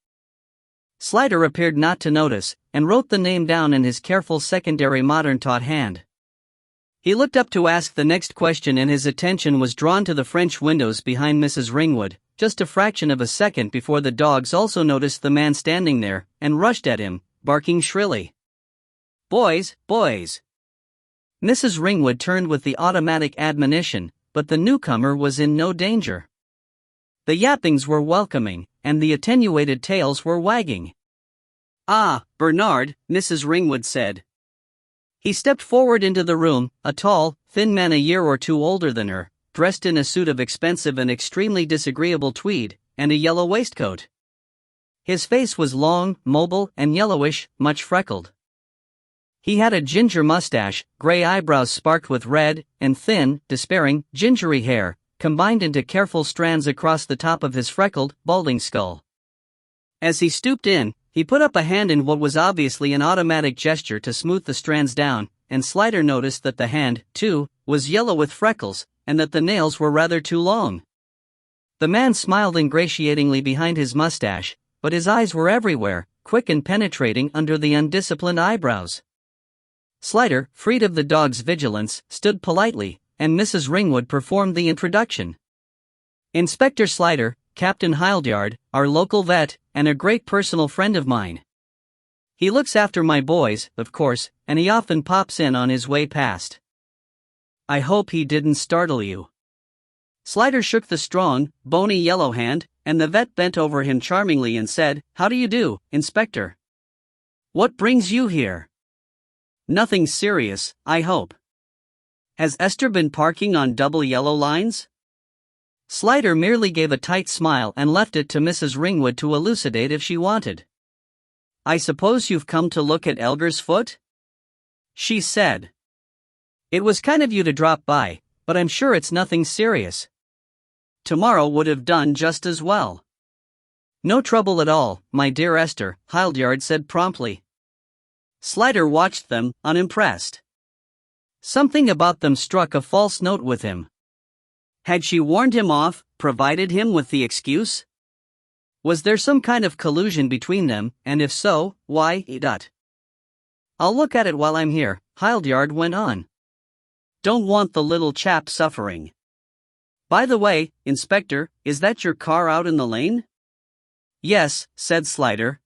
Slider appeared not to notice, and wrote the name down in his careful secondary modern-taught hand. He looked up to ask the next question, and his attention was drawn to the French windows behind Mrs. Ringwood, just a fraction of a second before the dogs also noticed the man standing there, and rushed at him, barking shrilly. Boys, boys! Mrs. Ringwood turned with the automatic admonition, but the newcomer was in no danger. The yappings were welcoming, and the attenuated tails were wagging. "Ah, Bernard," Mrs. Ringwood said. He stepped forward into the room, a tall, thin man a year or two older than her, dressed in a suit of expensive and extremely disagreeable tweed, and a yellow waistcoat. His face was long, mobile, and yellowish, much freckled. He had a ginger mustache, gray eyebrows sparked with red, and thin, despairing, gingery hair, combined into careful strands across the top of his freckled, balding skull. As he stooped in, he put up a hand in what was obviously an automatic gesture to smooth the strands down, and Slider noticed that the hand, too, was yellow with freckles, and that the nails were rather too long. The man smiled ingratiatingly behind his mustache, but his eyes were everywhere, quick and penetrating under the undisciplined eyebrows. Slider, freed of the dog's vigilance, stood politely, and Mrs. Ringwood performed the introduction. "Inspector Slider, Captain Hildyard, our local vet, and a great personal friend of mine. He looks after my boys, of course, and he often pops in on his way past. I hope he didn't startle you." Slider shook the strong, bony yellow hand, and the vet bent over him charmingly and said, "How do you do, Inspector? What brings you here? Nothing serious, I hope. Has Esther been parking on double yellow lines?" Slider merely gave a tight smile and left it to Mrs. Ringwood to elucidate if she wanted. "I suppose you've come to look at Elger's foot?" she said. "It was kind of you to drop by, but I'm sure it's nothing serious. Tomorrow would have done just as well." "No trouble at all, my dear Esther," Hildyard said promptly. Slider watched them, unimpressed. Something about them struck a false note with him. Had she warned him off, provided him with the excuse? Was there some kind of collusion between them, and if so, why? "I'll look at it while I'm here," Hildyard went on. "Don't want the little chap suffering. By the way, Inspector, is that your car out in the lane?" "Yes," said Slider.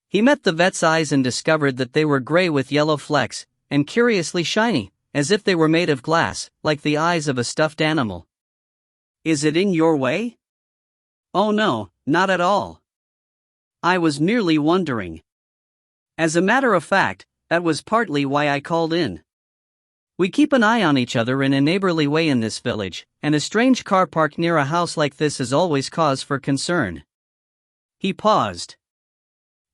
He met the vet's eyes and discovered that they were gray with yellow flecks, and curiously shiny, as if they were made of glass, like the eyes of a stuffed animal. "Is it in your way?" "Oh no, not at all. I was merely wondering. As a matter of fact, that was partly why I called in. We keep an eye on each other in a neighborly way in this village, and a strange car parked near a house like this is always cause for concern." He paused.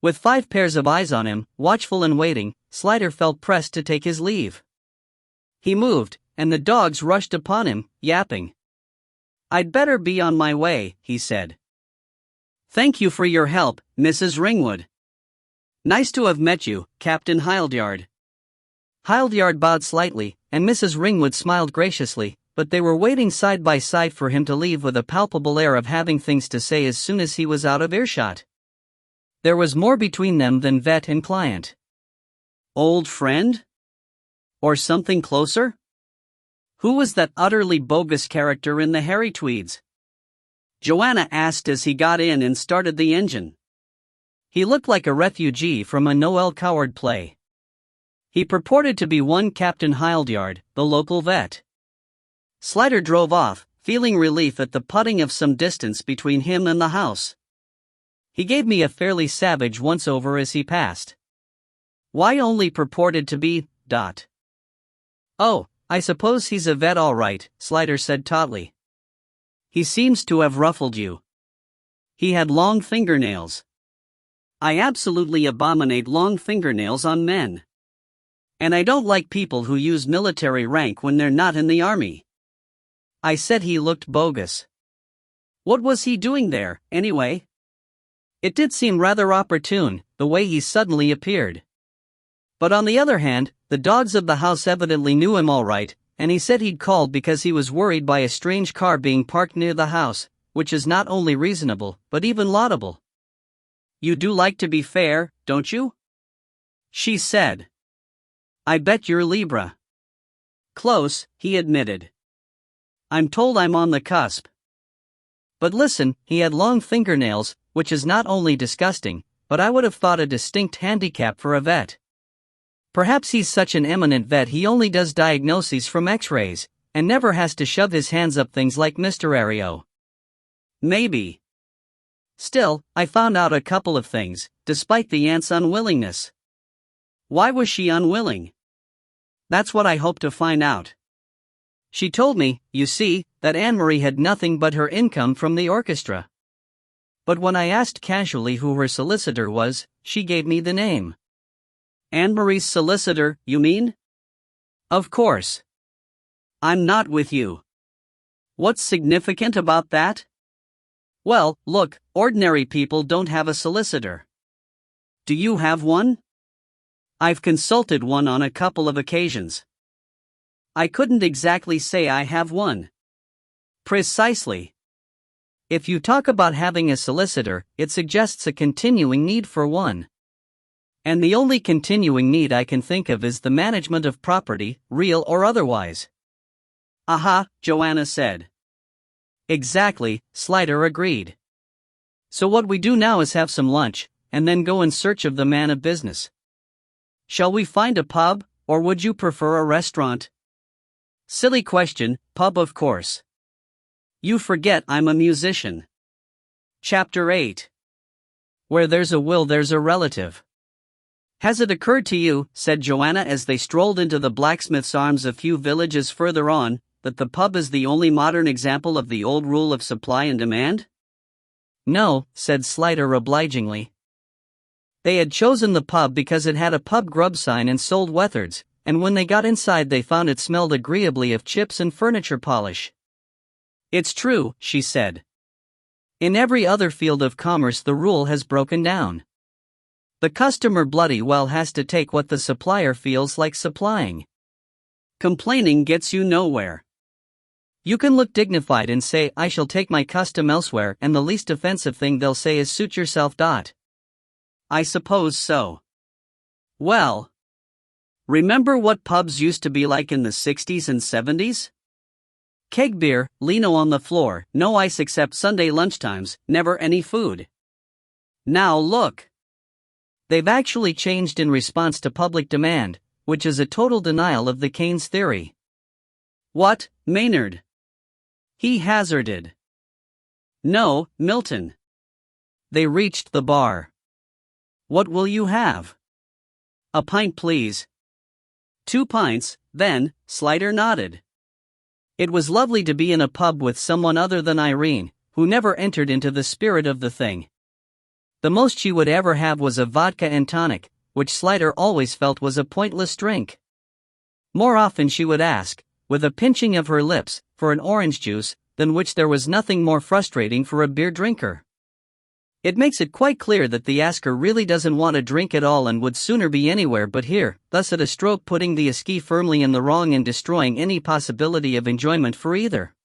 With 5 pairs of eyes on him, watchful and waiting, Slider felt pressed to take his leave. He moved, and the dogs rushed upon him, yapping. "I'd better be on my way," he said. "Thank you for your help, Mrs. Ringwood. Nice to have met you, Captain Hildyard." Hildyard bowed slightly, and Mrs. Ringwood smiled graciously, but they were waiting side by side for him to leave with a palpable air of having things to say as soon as he was out of earshot. There was more between them than vet and client. Old friend? Or something closer? Who was that utterly bogus character in the hairy tweeds? Joanna asked as he got in and started the engine. He looked like a refugee from a Noel Coward play. He purported to be one Captain Hildyard, the local vet. Slider drove off, feeling relief at the putting of some distance between him and the house. He gave me a fairly savage once-over as he passed. Why only purported to be, ... "Oh, I suppose he's a vet all right," Slider said tautly. "He seems to have ruffled you. He had long fingernails. I absolutely abominate long fingernails on men. And I don't like people who use military rank when they're not in the army." I said he looked bogus. What was he doing there, anyway? It did seem rather opportune, the way he suddenly appeared. But on the other hand, the dogs of the house evidently knew him all right, and he said he'd called because he was worried by a strange car being parked near the house, which is not only reasonable, but even laudable. "You do like to be fair, don't you?" she said. "I bet you're Libra." "Close," he admitted. "I'm told I'm on the cusp." But listen, he had long fingernails, which is not only disgusting, but I would have thought a distinct handicap for a vet. Perhaps he's such an eminent vet he only does diagnoses from x-rays, and never has to shove his hands up things like Mr. Ario. Maybe. Still, I found out a couple of things, despite the aunt's unwillingness. Why was she unwilling? That's what I hope to find out. She told me, you see, that Anne-Marie had nothing but her income from the orchestra. But when I asked casually who her solicitor was, she gave me the name. Anne-Marie's solicitor, you mean? Of course. I'm not with you. What's significant about that? Well, look, ordinary people don't have a solicitor. Do you have one? I've consulted one on a couple of occasions. I couldn't exactly say I have one. Precisely. If you talk about having a solicitor, it suggests a continuing need for one. And the only continuing need I can think of is the management of property, real or otherwise. Aha, Joanna said. Exactly, Slider agreed. So what we do now is have some lunch, and then go in search of the man of business. Shall we find a pub, or would you prefer a restaurant? Silly question, pub of course. You forget I'm a musician. Chapter 8. Where there's a will there's a relative. Has it occurred to you, said Joanna as they strolled into the Blacksmith's Arms a few villages further on, that the pub is the only modern example of the old rule of supply and demand? No, said Slider obligingly. They had chosen the pub because it had a pub grub sign and sold Wethards, and when they got inside they found it smelled agreeably of chips and furniture polish. It's true, she said. In every other field of commerce the rule has broken down. The customer bloody well has to take what the supplier feels like supplying. Complaining gets you nowhere. You can look dignified and say I shall take my custom elsewhere, and the least offensive thing they'll say is suit yourself. I suppose so. Well, remember what pubs used to be like in the 60s and 70s? Keg beer, lino on the floor, no ice except Sunday lunchtimes, never any food. Now look. They've actually changed in response to public demand, which is a total denial of the Keynes theory. What, Maynard? He hazarded. No, Milton. They reached the bar. What will you have? A pint, please. 2 pints, then, Slider nodded. It was lovely to be in a pub with someone other than Irene, who never entered into the spirit of the thing. The most she would ever have was a vodka and tonic, which Slider always felt was a pointless drink. More often she would ask, with a pinching of her lips, for an orange juice, than which there was nothing more frustrating for a beer drinker. It makes it quite clear that the asker really doesn't want a drink at all and would sooner be anywhere but here, thus at a stroke putting the esquisse firmly in the wrong and destroying any possibility of enjoyment for either.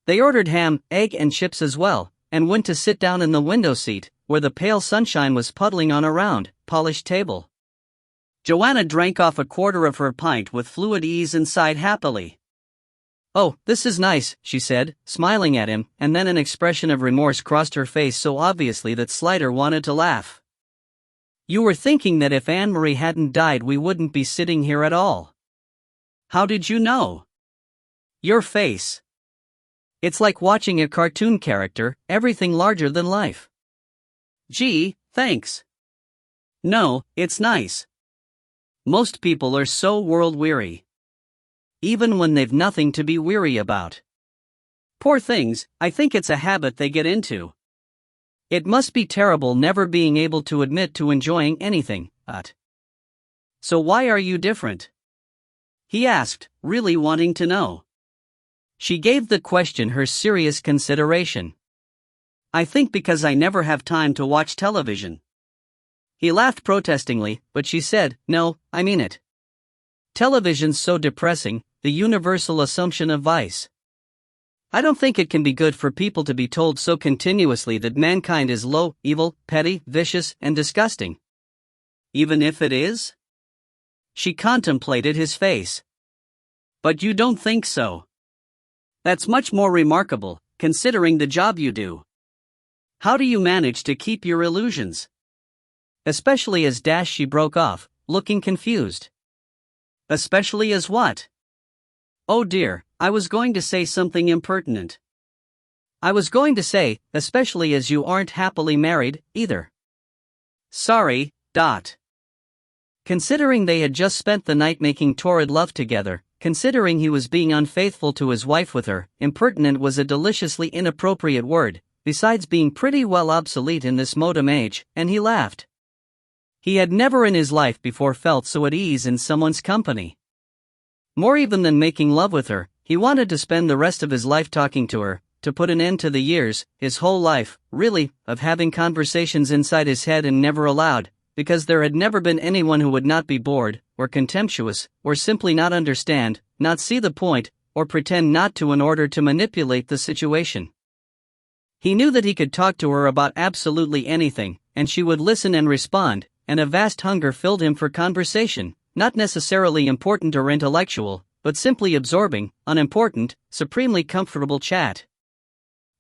They ordered ham, egg and chips as well, and went to sit down in the window seat, where the pale sunshine was puddling on a round, polished table. Joanna drank off a quarter of her pint with fluid ease and sighed happily. Oh, this is nice, she said, smiling at him, and then an expression of remorse crossed her face so obviously that Slider wanted to laugh. You were thinking that if Anne-Marie hadn't died we wouldn't be sitting here at all. How did you know? Your face. It's like watching a cartoon character, everything larger than life. Gee, thanks. No, it's nice. Most people are so world-weary. Even when they've nothing to be weary about. Poor things, I think it's a habit they get into. It must be terrible never being able to admit to enjoying anything, So why are you different? He asked, really wanting to know. She gave the question her serious consideration. I think because I never have time to watch television. He laughed protestingly, but she said, no, I mean it. Television's so depressing, the universal assumption of vice. I don't think it can be good for people to be told so continuously that mankind is low, evil, petty, vicious, and disgusting. Even if it is? She contemplated his face. But you don't think so. That's much more remarkable, considering the job you do. How do you manage to keep your illusions? Especially as she broke off, looking confused. Especially as what? Oh dear, I was going to say something impertinent. I was going to say, especially as you aren't happily married, either. Sorry. Considering they had just spent the night making torrid love together, considering he was being unfaithful to his wife with her, impertinent was a deliciously inappropriate word, besides being pretty well obsolete in this modern age, and he laughed. He had never in his life before felt so at ease in someone's company. More even than making love with her, he wanted to spend the rest of his life talking to her, to put an end to the years, his whole life, really, of having conversations inside his head and never allowed, because there had never been anyone who would not be bored, or contemptuous, or simply not understand, not see the point, or pretend not to in order to manipulate the situation. He knew that he could talk to her about absolutely anything, and she would listen and respond, and a vast hunger filled him for conversation, not necessarily important or intellectual, but simply absorbing, unimportant, supremely comfortable chat.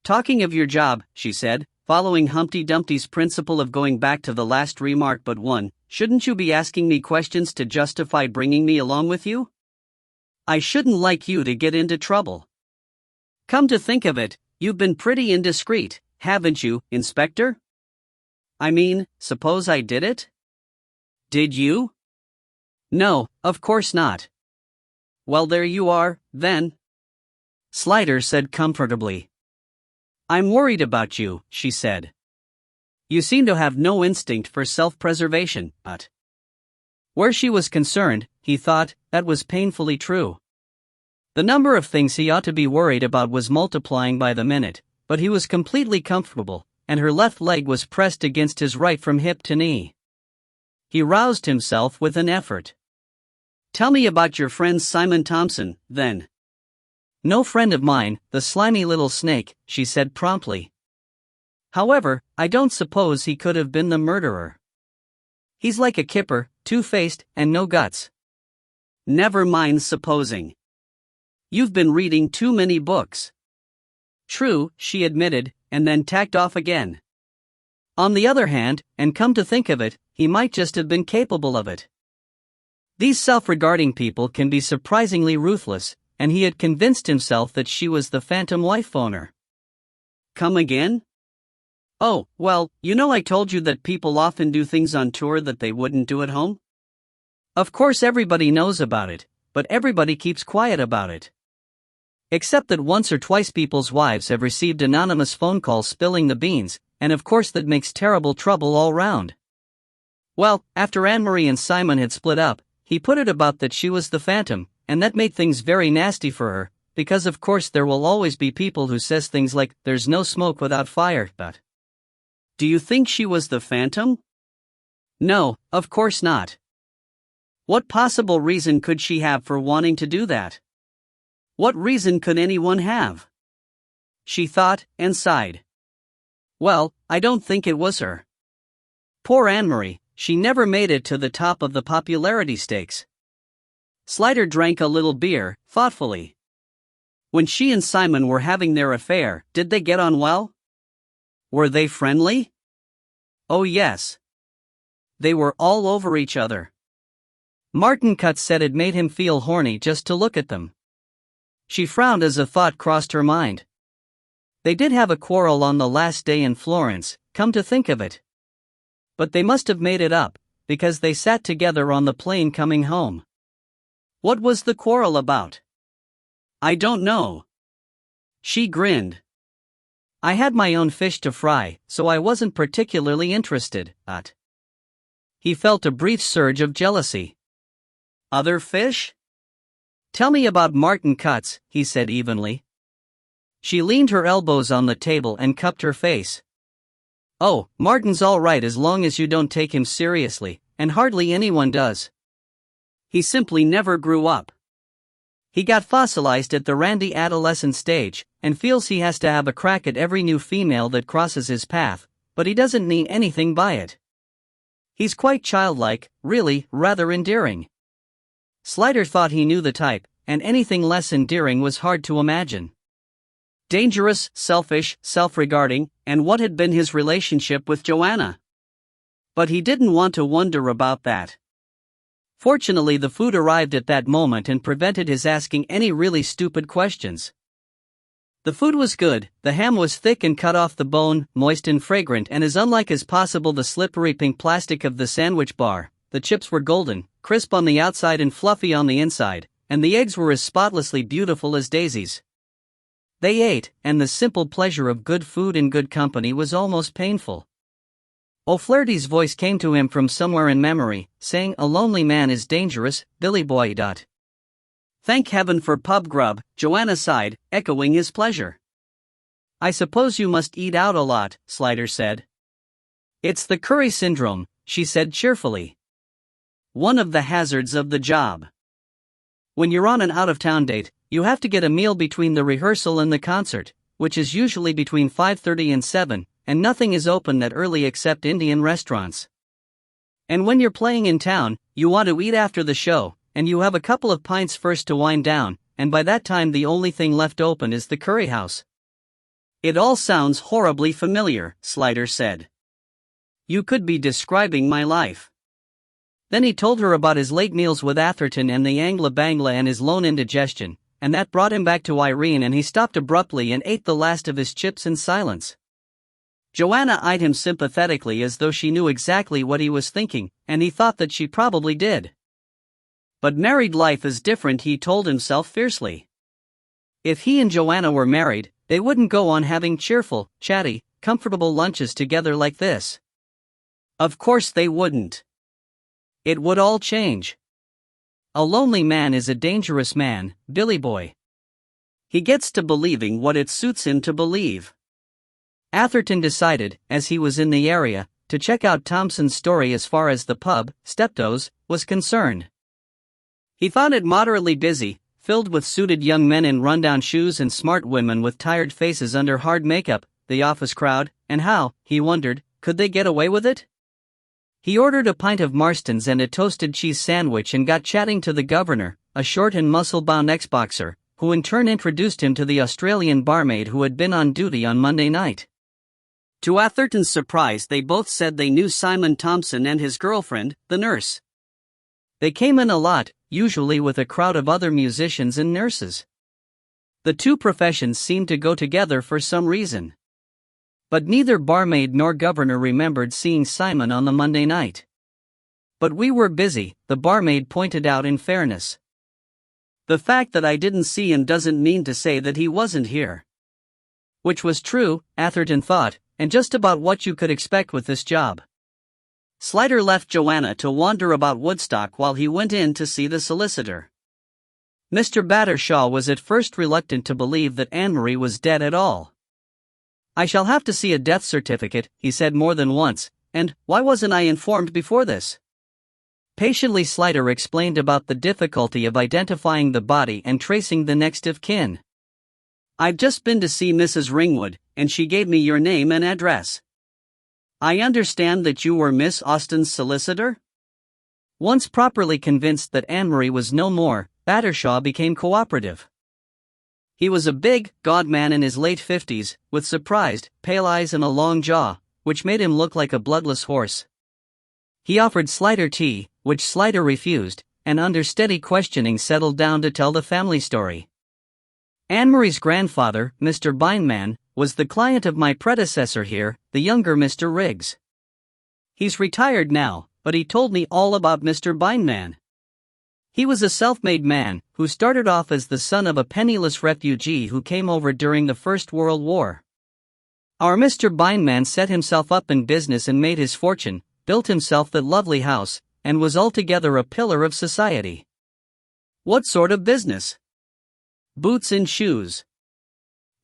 Talking of your job, she said, following Humpty Dumpty's principle of going back to the last remark but one, shouldn't you be asking me questions to justify bringing me along with you? I shouldn't like you to get into trouble. Come to think of it, you've been pretty indiscreet, haven't you, Inspector? I mean, suppose I did it? Did you? No, of course not. Well, there you are, then. Slider said comfortably. I'm worried about you, she said. You seem to have no instinct for self-preservation, but. Where she was concerned, he thought, that was painfully true. The number of things he ought to be worried about was multiplying by the minute, but he was completely comfortable, and her left leg was pressed against his right from hip to knee. He roused himself with an effort. Tell me about your friend Simon Thompson, then. No friend of mine, the slimy little snake, she said promptly. However, I don't suppose he could have been the murderer. He's like a kipper, two-faced, and no guts. Never mind supposing. You've been reading too many books. True, she admitted, and then tacked off again. On the other hand, and come to think of it, he might just have been capable of it. These self-regarding people can be surprisingly ruthless, and he had convinced himself that she was the phantom wife owner. Come again? Oh, well, you know I told you that people often do things on tour that they wouldn't do at home? Of course everybody knows about it, but everybody keeps quiet about it. Except that once or twice people's wives have received anonymous phone calls spilling the beans, and of course that makes terrible trouble all round. Well, after Anne-Marie and Simon had split up, he put it about that she was the phantom, and that made things very nasty for her, because of course there will always be people who says things like, there's no smoke without fire, but. Do you think she was the phantom? No, of course not. What possible reason could she have for wanting to do that? What reason could anyone have? She thought, and sighed. Well, I don't think it was her. Poor Anne-Marie, she never made it to the top of the popularity stakes. Slider drank a little beer, thoughtfully. When she and Simon were having their affair, did they get on well? Were they friendly? Oh yes. They were all over each other. Martin Cutts said it made him feel horny just to look at them. She frowned as a thought crossed her mind. They did have a quarrel on the last day in Florence, come to think of it. But they must have made it up, because they sat together on the plane coming home. What was the quarrel about? I don't know. She grinned. I had my own fish to fry, so I wasn't particularly interested, but. He felt a brief surge of jealousy. Other fish? Tell me about Martin Cutts, he said evenly. She leaned her elbows on the table and cupped her face. Oh, Martin's all right as long as you don't take him seriously, and hardly anyone does. He simply never grew up. He got fossilized at the randy adolescent stage, and feels he has to have a crack at every new female that crosses his path, but he doesn't mean anything by it. He's quite childlike, really, rather endearing. Slider thought he knew the type, and anything less endearing was hard to imagine. Dangerous, selfish, self-regarding, and what had been his relationship with Joanna? But he didn't want to wonder about that. Fortunately, the food arrived at that moment and prevented his asking any really stupid questions. The food was good, the ham was thick and cut off the bone, moist and fragrant and as unlike as possible the slippery pink plastic of the sandwich bar. The chips were golden, crisp on the outside and fluffy on the inside, and the eggs were as spotlessly beautiful as daisies. They ate, and the simple pleasure of good food in good company was almost painful. O'Flaherty's voice came to him from somewhere in memory, saying, "A lonely man is dangerous, Billy boy." "Thank heaven for pub grub," Joanna sighed, echoing his pleasure. "I suppose you must eat out a lot," Slider said. "It's the curry syndrome," she said cheerfully. "One of the hazards of the job. When you're on an out-of-town date, you have to get a meal between the rehearsal and the concert, which is usually between 5:30 and 7, and nothing is open that early except Indian restaurants. And when you're playing in town, you want to eat after the show, and you have a couple of pints first to wind down, and by that time the only thing left open is the curry house." "It all sounds horribly familiar," Slider said. "You could be describing my life." Then he told her about his late meals with Atherton and the Angla Bangla and his lone indigestion, and that brought him back to Irene, and he stopped abruptly and ate the last of his chips in silence. Joanna eyed him sympathetically as though she knew exactly what he was thinking, and he thought that she probably did. But married life is different, he told himself fiercely. If he and Joanna were married, they wouldn't go on having cheerful, chatty, comfortable lunches together like this. Of course they wouldn't. It would all change. A lonely man is a dangerous man, Billy boy. He gets to believing what it suits him to believe. Atherton decided, as he was in the area, to check out Thompson's story as far as the pub, Steptoe's, was concerned. He thought it moderately busy, filled with suited young men in rundown shoes and smart women with tired faces under hard makeup, the office crowd, and how, he wondered, could they get away with it? He ordered a pint of Marston's and a toasted cheese sandwich and got chatting to the governor, a short and muscle-bound ex-boxer, who in turn introduced him to the Australian barmaid who had been on duty on Monday night. To Atherton's surprise, they both said they knew Simon Thompson and his girlfriend, the nurse. They came in a lot, usually with a crowd of other musicians and nurses. The two professions seemed to go together for some reason. But neither barmaid nor governor remembered seeing Simon on the Monday night. "But we were busy," the barmaid pointed out in fairness. "The fact that I didn't see him doesn't mean to say that he wasn't here." Which was true, Atherton thought, and just about what you could expect with this job. Slider left Joanna to wander about Woodstock while he went in to see the solicitor. Mr. Battershaw was at first reluctant to believe that Anne-Marie was dead at all. "I shall have to see a death certificate," he said more than once, "and why wasn't I informed before this?" Patiently Slider explained about the difficulty of identifying the body and tracing the next of kin. "I've just been to see Mrs. Ringwood, and she gave me your name and address." "I understand that you were Miss Austen's solicitor?" Once properly convinced that Anne-Marie was no more, Battershaw became cooperative. He was a big, gaunt man in his late 50s, with surprised, pale eyes and a long jaw, which made him look like a bloodless horse. He offered Slider tea, which Slider refused, and under steady questioning settled down to tell the family story. "Anne-Marie's grandfather, Mr. Bindman, was the client of my predecessor here, the younger Mr. Riggs. He's retired now, but he told me all about Mr. Bindman. He was a self-made man, who started off as the son of a penniless refugee who came over during the First World War. Our Mr. Bindman set himself up in business and made his fortune, built himself that lovely house, and was altogether a pillar of society." "What sort of business?" "Boots and shoes."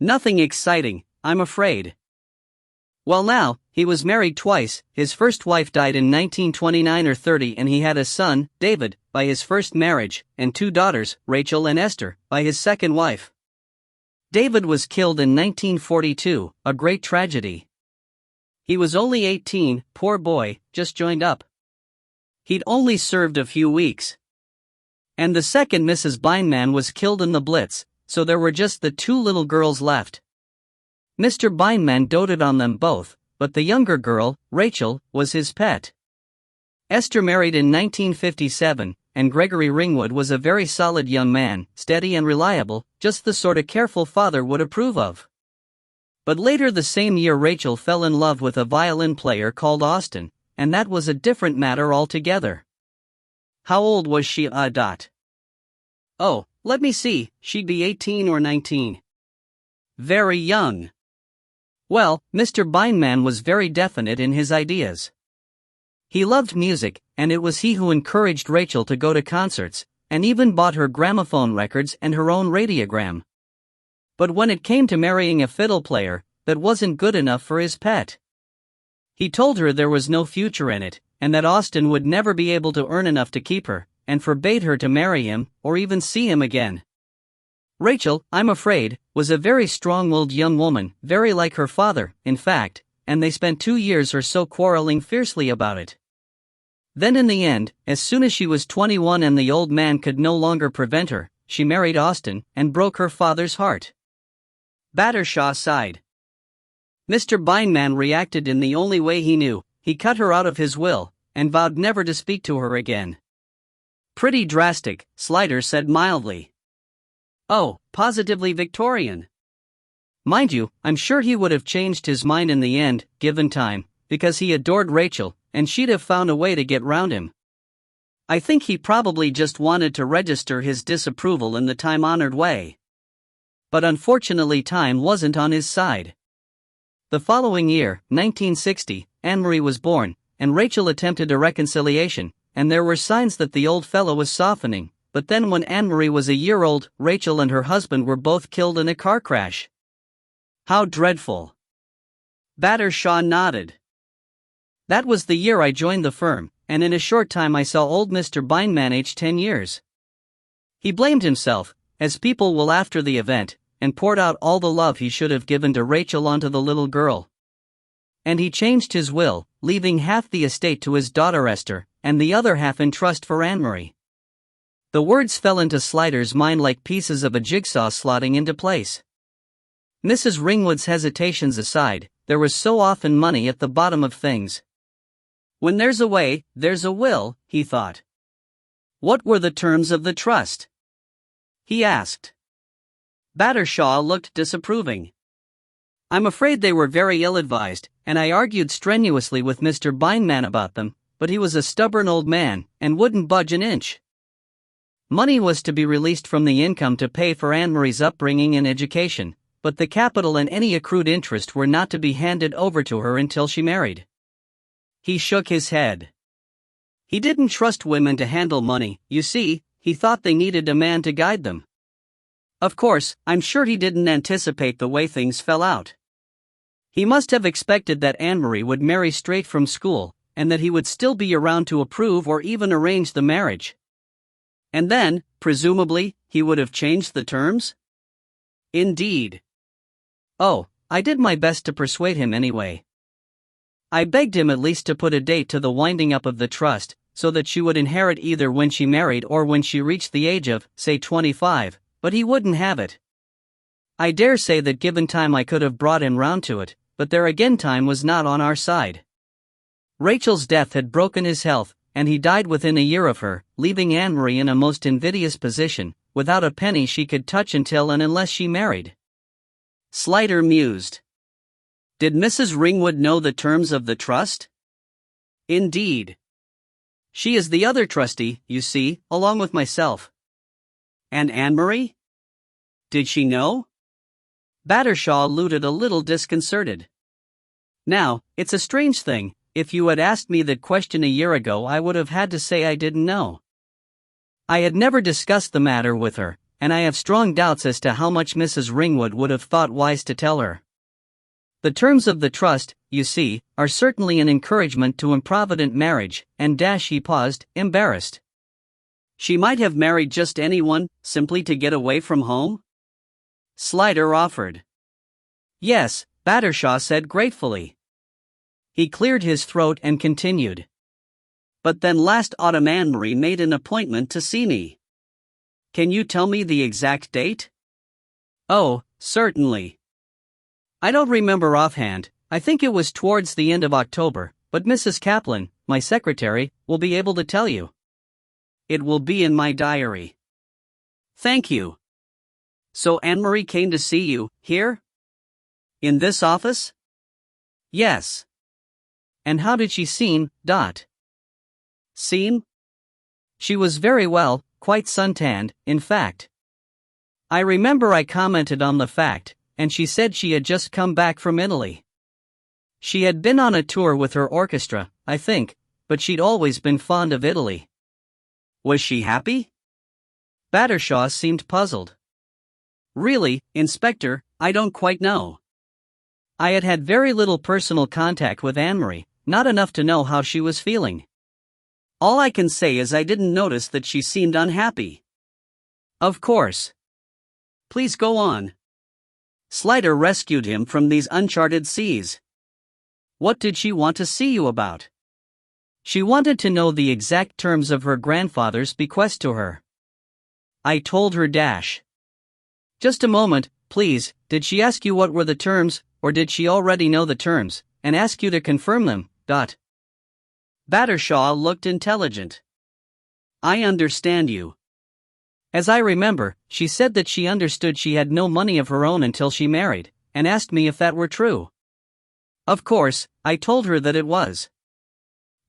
"Nothing exciting, I'm afraid." "Well now, he was married twice. His first wife died in 1929 or 30 and he had a son, David, by his first marriage, and two daughters, Rachel and Esther, by his second wife. David was killed in 1942, a great tragedy. He was only 18, poor boy, just joined up. He'd only served a few weeks. And the second Mrs. Bindman was killed in the Blitz, so there were just the two little girls left. Mr. Bindman doted on them both, but the younger girl, Rachel, was his pet. Esther married in 1957, and Gregory Ringwood was a very solid young man, steady and reliable, just the sort a careful father would approve of. But later the same year Rachel fell in love with a violin player called Austin, and that was a different matter altogether. How old was she? Oh, let me see, she'd be 18 or 19. Very young. Well, Mr. Barman was very definite in his ideas. He loved music, and it was he who encouraged Rachel to go to concerts, and even bought her gramophone records and her own radiogram. But when it came to marrying a fiddle player, that wasn't good enough for his pet. He told her there was no future in it, and that Austin would never be able to earn enough to keep her, and forbade her to marry him, or even see him again. Rachel, I'm afraid, was a very strong-willed young woman, very like her father, in fact, and they spent 2 years or so quarreling fiercely about it. Then in the end, as soon as she was 21 and the old man could no longer prevent her, she married Austin, and broke her father's heart. Battershaw sighed. Mr. Barman reacted in the only way he knew. He cut her out of his will, and vowed never to speak to her again. Pretty drastic, Slider said mildly. Oh, positively Victorian. Mind you, I'm sure he would have changed his mind in the end, given time, because he adored Rachel, and she'd have found a way to get round him. I think he probably just wanted to register his disapproval in the time-honored way. But unfortunately time wasn't on his side. The following year, 1960, Anne-Marie was born, and Rachel attempted a reconciliation, and there were signs that the old fellow was softening, but then when Anne-Marie was a year old, Rachel and her husband were both killed in a car crash. How dreadful. Battershaw nodded. That was the year I joined the firm, and in a short time I saw old Mr. Barman aged 10 years. He blamed himself, as people will after the event, and poured out all the love he should have given to Rachel onto the little girl. And he changed his will, leaving half the estate to his daughter Esther, and the other half in trust for Anne-Marie. The words fell into Slider's mind like pieces of a jigsaw slotting into place. Mrs. Ringwood's hesitations aside, there was so often money at the bottom of things. When there's a way, there's a will, he thought. What were the terms of the trust? He asked. Battershaw looked disapproving. I'm afraid they were very ill-advised, and I argued strenuously with Mr. Barman about them, but he was a stubborn old man, and wouldn't budge an inch. Money was to be released from the income to pay for Anne-Marie's upbringing and education, but the capital and any accrued interest were not to be handed over to her until she married. He shook his head. He didn't trust women to handle money, you see, he thought they needed a man to guide them. Of course, I'm sure he didn't anticipate the way things fell out. He must have expected that Anne-Marie would marry straight from school, and that he would still be around to approve or even arrange the marriage. And then, presumably, he would have changed the terms? Indeed. Oh, I did my best to persuade him anyway. I begged him at least to put a date to the winding up of the trust, so that she would inherit either when she married or when she reached the age of, say 25, but he wouldn't have it. I dare say that given time I could have brought him round to it, but there again time was not on our side. Rachel's death had broken his health, and he died within a year of her, leaving Anne-Marie in a most invidious position, without a penny she could touch until and unless she married. Slider mused. Did Mrs. Ringwood know the terms of the trust? Indeed. She is the other trustee, you see, along with myself. And Anne-Marie? Did she know? Battershaw looted a little disconcerted. Now, it's a strange thing, if you had asked me that question a year ago I would have had to say I didn't know. I had never discussed the matter with her, and I have strong doubts as to how much Mrs. Ringwood would have thought wise to tell her. The terms of the trust, you see, are certainly an encouragement to improvident marriage, and he paused, embarrassed. She might have married just anyone, simply to get away from home? Slider offered. Yes, Battershaw said gratefully. He cleared his throat and continued. But then last autumn Anne-Marie made an appointment to see me. Can you tell me the exact date? Oh, certainly. I don't remember offhand, I think it was towards the end of October, but Mrs. Kaplan, my secretary, will be able to tell you. It will be in my diary. Thank you. So Anne-Marie came to see you, here? In this office? Yes. And how did she seem, Seem? She was very well, quite suntanned, in fact. I remember I commented on the fact, and she said she had just come back from Italy. She had been on a tour with her orchestra, I think, but she'd always been fond of Italy. Was she happy? Battershaw seemed puzzled. Really, Inspector, I don't quite know. I had had very little personal contact with Anne-Marie, not enough to know how she was feeling. All I can say is I didn't notice that she seemed unhappy. Of course. Please go on. Slider rescued him from these uncharted seas. What did she want to see you about? She wanted to know the exact terms of her grandfather's bequest to her. I told her. Just a moment, please. Did she ask you what were the terms, or did she already know the terms, and ask you to confirm them? Battershaw looked intelligent. I understand you. As I remember, she said that she understood she had no money of her own until she married, and asked me if that were true. Of course, I told her that it was.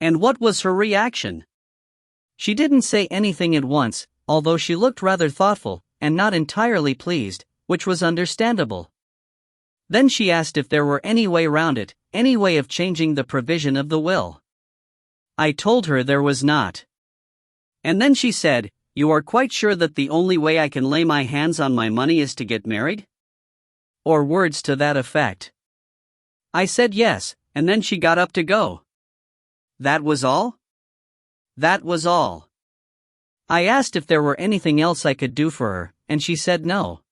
And what was her reaction? She didn't say anything at once, although she looked rather thoughtful, and not entirely pleased, which was understandable. Then she asked if there were any way round it, any way of changing the provision of the will. I told her there was not. And then she said, "You are quite sure that the only way I can lay my hands on my money is to get married?" Or words to that effect. I said yes, and then she got up to go. That was all? That was all. I asked if there were anything else I could do for her, and she said no.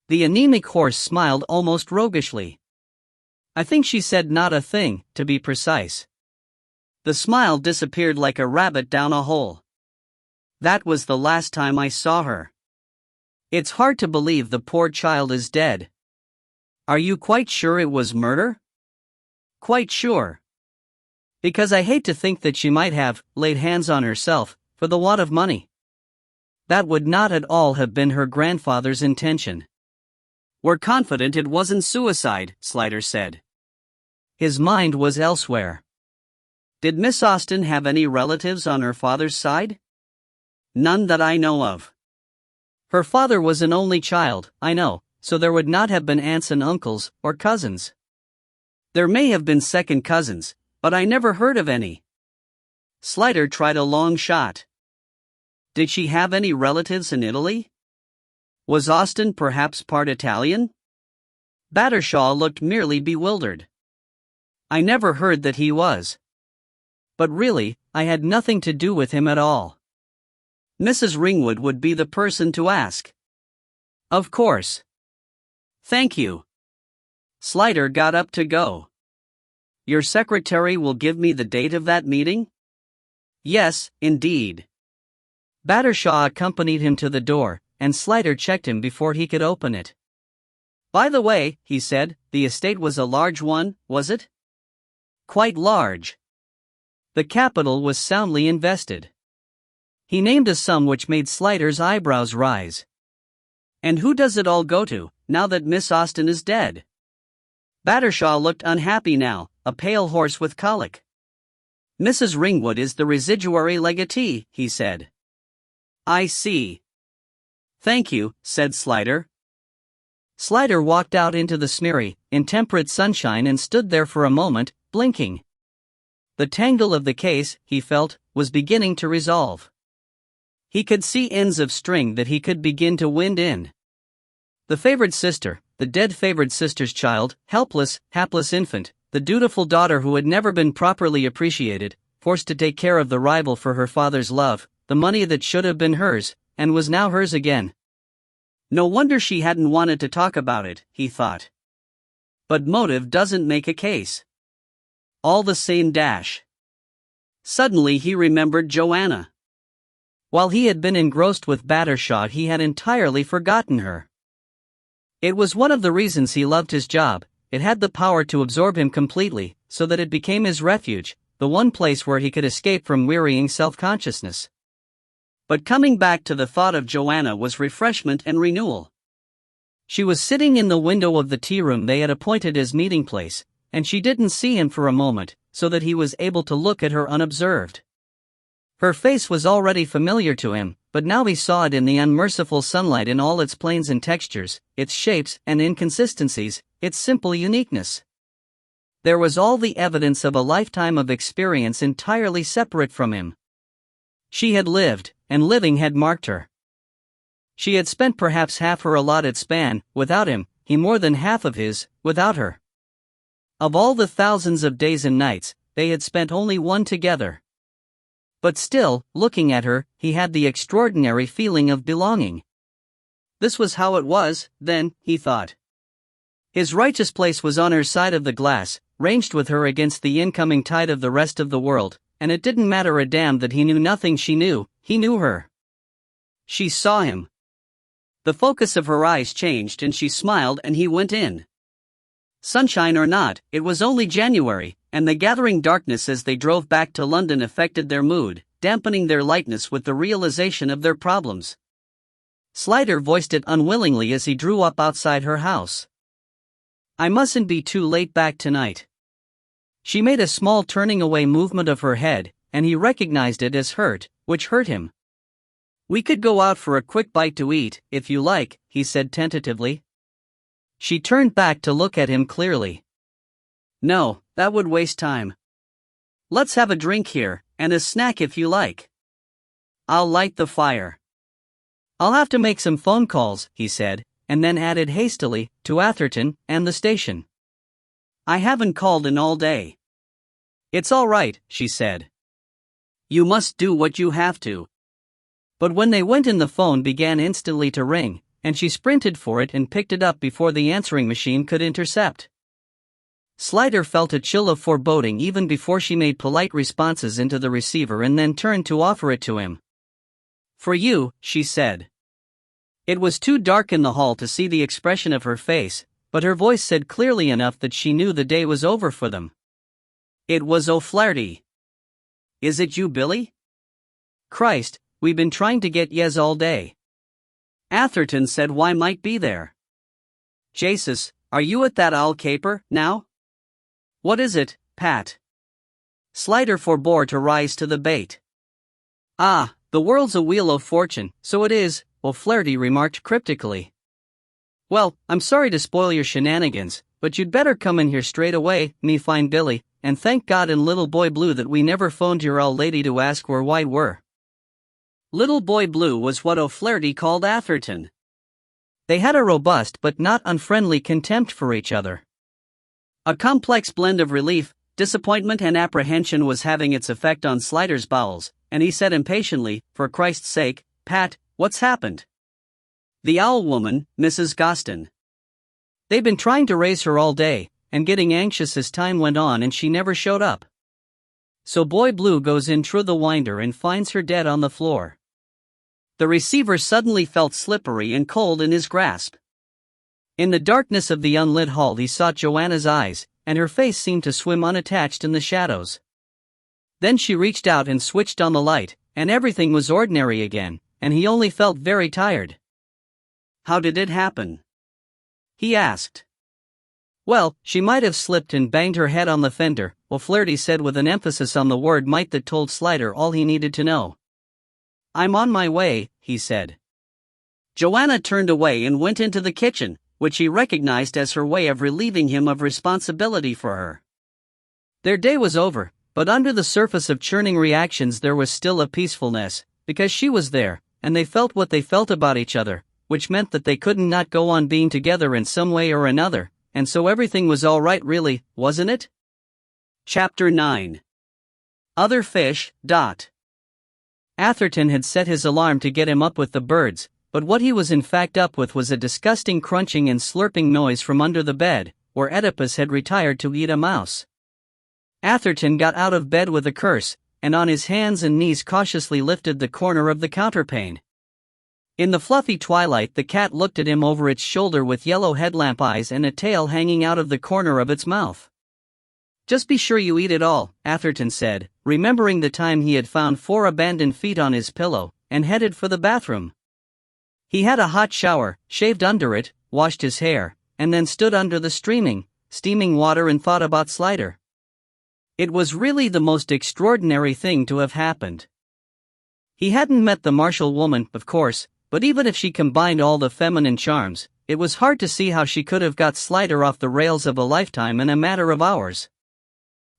The anemic horse smiled almost roguishly. I think she said not a thing, to be precise. The smile disappeared like a rabbit down a hole. That was the last time I saw her. It's hard to believe the poor child is dead. Are you quite sure it was murder? Quite sure. Because I hate to think that she might have laid hands on herself for the want of money. That would not at all have been her grandfather's intention. We're confident it wasn't suicide, Slider said. His mind was elsewhere. Did Miss Austen have any relatives on her father's side? None that I know of. Her father was an only child, I know, so there would not have been aunts and uncles, or cousins. There may have been second cousins, but I never heard of any. Slider tried a long shot. Did she have any relatives in Italy? Was Austen perhaps part Italian? Battershaw looked merely bewildered. I never heard that he was. But really, I had nothing to do with him at all. Mrs. Ringwood would be the person to ask. Of course. Thank you. Slider got up to go. Your secretary will give me the date of that meeting? Yes, indeed. Battershaw accompanied him to the door, and Slider checked him before he could open it. By the way, he said, the estate was a large one, was it? Quite large. The capital was soundly invested. He named a sum which made Slider's eyebrows rise. And who does it all go to, now that Miss Austen is dead? Battershaw looked unhappy now, a pale horse with colic. Mrs. Ringwood is the residuary legatee, he said. I see. Thank you, said Slider. Slider walked out into the smeary, intemperate sunshine and stood there for a moment, blinking. The tangle of the case, he felt, was beginning to resolve. He could see ends of string that he could begin to wind in. The favored sister, the dead favored sister's child, helpless, hapless infant, the dutiful daughter who had never been properly appreciated, forced to take care of the rival for her father's love, the money that should have been hers, and was now hers again. No wonder she hadn't wanted to talk about it, he thought. But motive doesn't make a case. All the same. Suddenly he remembered Joanna. While he had been engrossed with Battershaw, he had entirely forgotten her. It was one of the reasons he loved his job. It had the power to absorb him completely, so that it became his refuge, the one place where he could escape from wearying self-consciousness. But coming back to the thought of Joanna was refreshment and renewal. She was sitting in the window of the tea room they had appointed as meeting place, and she didn't see him for a moment, so that he was able to look at her unobserved. Her face was already familiar to him, but now he saw it in the unmerciful sunlight in all its planes and textures, its shapes and inconsistencies, its simple uniqueness. There was all the evidence of a lifetime of experience entirely separate from him. She had lived, and living had marked her. She had spent perhaps half her allotted span, without him, he more than half of his, without her. Of all the thousands of days and nights, they had spent only one together. But still, looking at her, he had the extraordinary feeling of belonging. This was how it was, then, he thought. His righteous place was on her side of the glass, ranged with her against the incoming tide of the rest of the world, and it didn't matter a damn that he knew nothing she knew, he knew her. She saw him. The focus of her eyes changed and she smiled and he went in. Sunshine or not, it was only January, and the gathering darkness as they drove back to London affected their mood, dampening their lightness with the realization of their problems. Slider voiced it unwillingly as he drew up outside her house. "I mustn't be too late back tonight." She made a small turning away movement of her head, and he recognized it as hurt, which hurt him. "We could go out for a quick bite to eat, if you like," he said tentatively. She turned back to look at him clearly. "No, that would waste time. Let's have a drink here, and a snack if you like. I'll light the fire." "I'll have to make some phone calls," he said, and then added hastily, "to Atherton and the station. I haven't called in all day." "It's all right," she said. "You must do what you have to." But when they went in, the phone began instantly to ring, and she sprinted for it and picked it up before the answering machine could intercept. Slider felt a chill of foreboding even before she made polite responses into the receiver and then turned to offer it to him. "For you," she said. It was too dark in the hall to see the expression of her face, but her voice said clearly enough that she knew the day was over for them. It was O'Flaherty. "Is it you, Billy? Christ, we've been trying to get yez all day. Atherton said why might be there. Jesus, are you at that owl caper, now? What is it, Pat?" Slider forbore to rise to the bait. "Ah, the world's a wheel of fortune, so it is," O'Flaherty remarked cryptically. "Well, I'm sorry to spoil your shenanigans, but you'd better come in here straight away, me fine Billy, and thank God and Little Boy Blue that we never phoned your old lady to ask where why were." Little Boy Blue was what O'Flaherty called Atherton. They had a robust but not unfriendly contempt for each other. A complex blend of relief, disappointment and apprehension was having its effect on Slider's bowels, and he said impatiently, "For Christ's sake, Pat, what's happened?" "The owl woman, Mrs. Gostin. They've been trying to raise her all day, and getting anxious as time went on and she never showed up. So Boy Blue goes in through the winder and finds her dead on the floor." The receiver suddenly felt slippery and cold in his grasp. In the darkness of the unlit hall he saw Joanna's eyes, and her face seemed to swim unattached in the shadows. Then she reached out and switched on the light, and everything was ordinary again, and he only felt very tired. "How did it happen?" he asked. "Well, she might have slipped and banged her head on the fender," O'Flaherty said with an emphasis on the word might that told Slider all he needed to know. "I'm on my way," he said. Joanna turned away and went into the kitchen, which he recognized as her way of relieving him of responsibility for her. Their day was over, but under the surface of churning reactions there was still a peacefulness, because she was there, and they felt what they felt about each other, which meant that they couldn't not go on being together in some way or another, and so everything was all right really, wasn't it? Chapter 9. Other Fish. Atherton had set his alarm to get him up with the birds, but what he was in fact up with was a disgusting crunching and slurping noise from under the bed, where Oedipus had retired to eat a mouse. Atherton got out of bed with a curse, and on his hands and knees cautiously lifted the corner of the counterpane. In the fluffy twilight the cat looked at him over its shoulder with yellow headlamp eyes and a tail hanging out of the corner of its mouth. "Just be sure you eat it all," Atherton said, remembering the time he had found 4 abandoned feet on his pillow, and headed for the bathroom. He had a hot shower, shaved under it, washed his hair, and then stood under the steaming water and thought about Slider. It was really the most extraordinary thing to have happened. He hadn't met the Marshall woman, of course, but even if she combined all the feminine charms, it was hard to see how she could have got Slider off the rails of a lifetime in a matter of hours.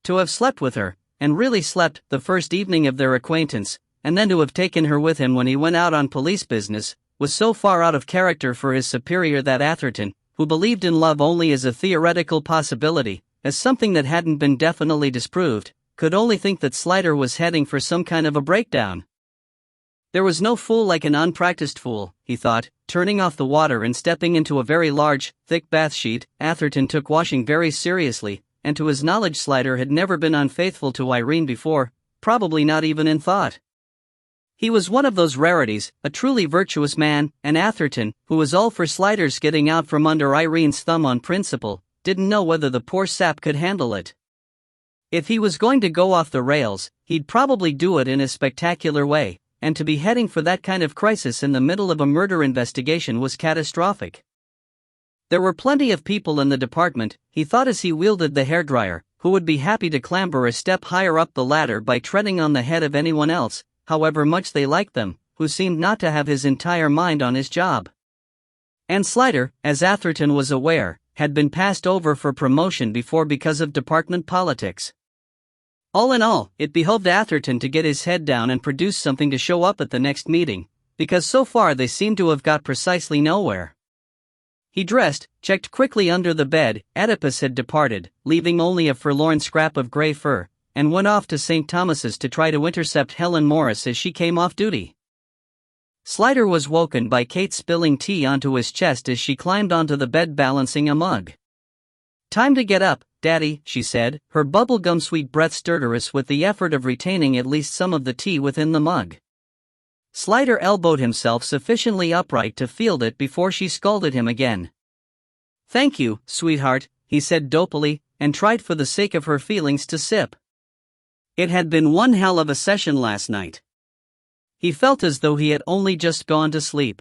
To have slept with her, and really slept, the first evening of their acquaintance, and then to have taken her with him when he went out on police business, was so far out of character for his superior that Atherton, who believed in love only as a theoretical possibility, as something that hadn't been definitely disproved, could only think that Slider was heading for some kind of a breakdown. There was no fool like an unpracticed fool, he thought, turning off the water and stepping into a very large, thick bath sheet. Atherton took washing very seriously, and to his knowledge Slider had never been unfaithful to Irene before, probably not even in thought. He was one of those rarities, a truly virtuous man, and Atherton, who was all for Slider's getting out from under Irene's thumb on principle, didn't know whether the poor sap could handle it. If he was going to go off the rails, he'd probably do it in a spectacular way, and to be heading for that kind of crisis in the middle of a murder investigation was catastrophic. There were plenty of people in the department, he thought as he wielded the hairdryer, who would be happy to clamber a step higher up the ladder by treading on the head of anyone else, however much they liked them, who seemed not to have his entire mind on his job. And Slider, as Atherton was aware, had been passed over for promotion before because of department politics. All in all, it behoved Atherton to get his head down and produce something to show up at the next meeting, because so far they seemed to have got precisely nowhere. He dressed, checked quickly under the bed. Oedipus had departed, leaving only a forlorn scrap of gray fur, and went off to St. Thomas's to try to intercept Helen Morris as she came off duty. Slider was woken by Kate spilling tea onto his chest as she climbed onto the bed balancing a mug. "Time to get up, Daddy," she said, her bubblegum sweet breath stertorous with the effort of retaining at least some of the tea within the mug. Slider elbowed himself sufficiently upright to field it before she scolded him again. "Thank you, sweetheart," he said dopily, and tried for the sake of her feelings to sip. It had been one hell of a session last night. He felt as though he had only just gone to sleep.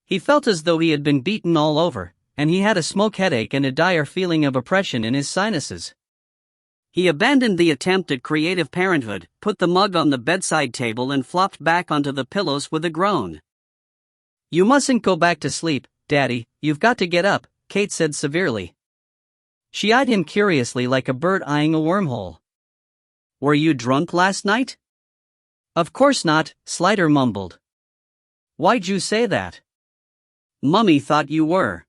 He felt as though he had been beaten all over, and he had a smoke headache and a dire feeling of oppression in his sinuses. He abandoned the attempt at creative parenthood, put the mug on the bedside table and flopped back onto the pillows with a groan. "You mustn't go back to sleep, Daddy, you've got to get up," Kate said severely. She eyed him curiously like a bird eyeing a wormhole. "Were you drunk last night?" "Of course not," Slider mumbled. "Why'd you say that?" "Mummy thought you were."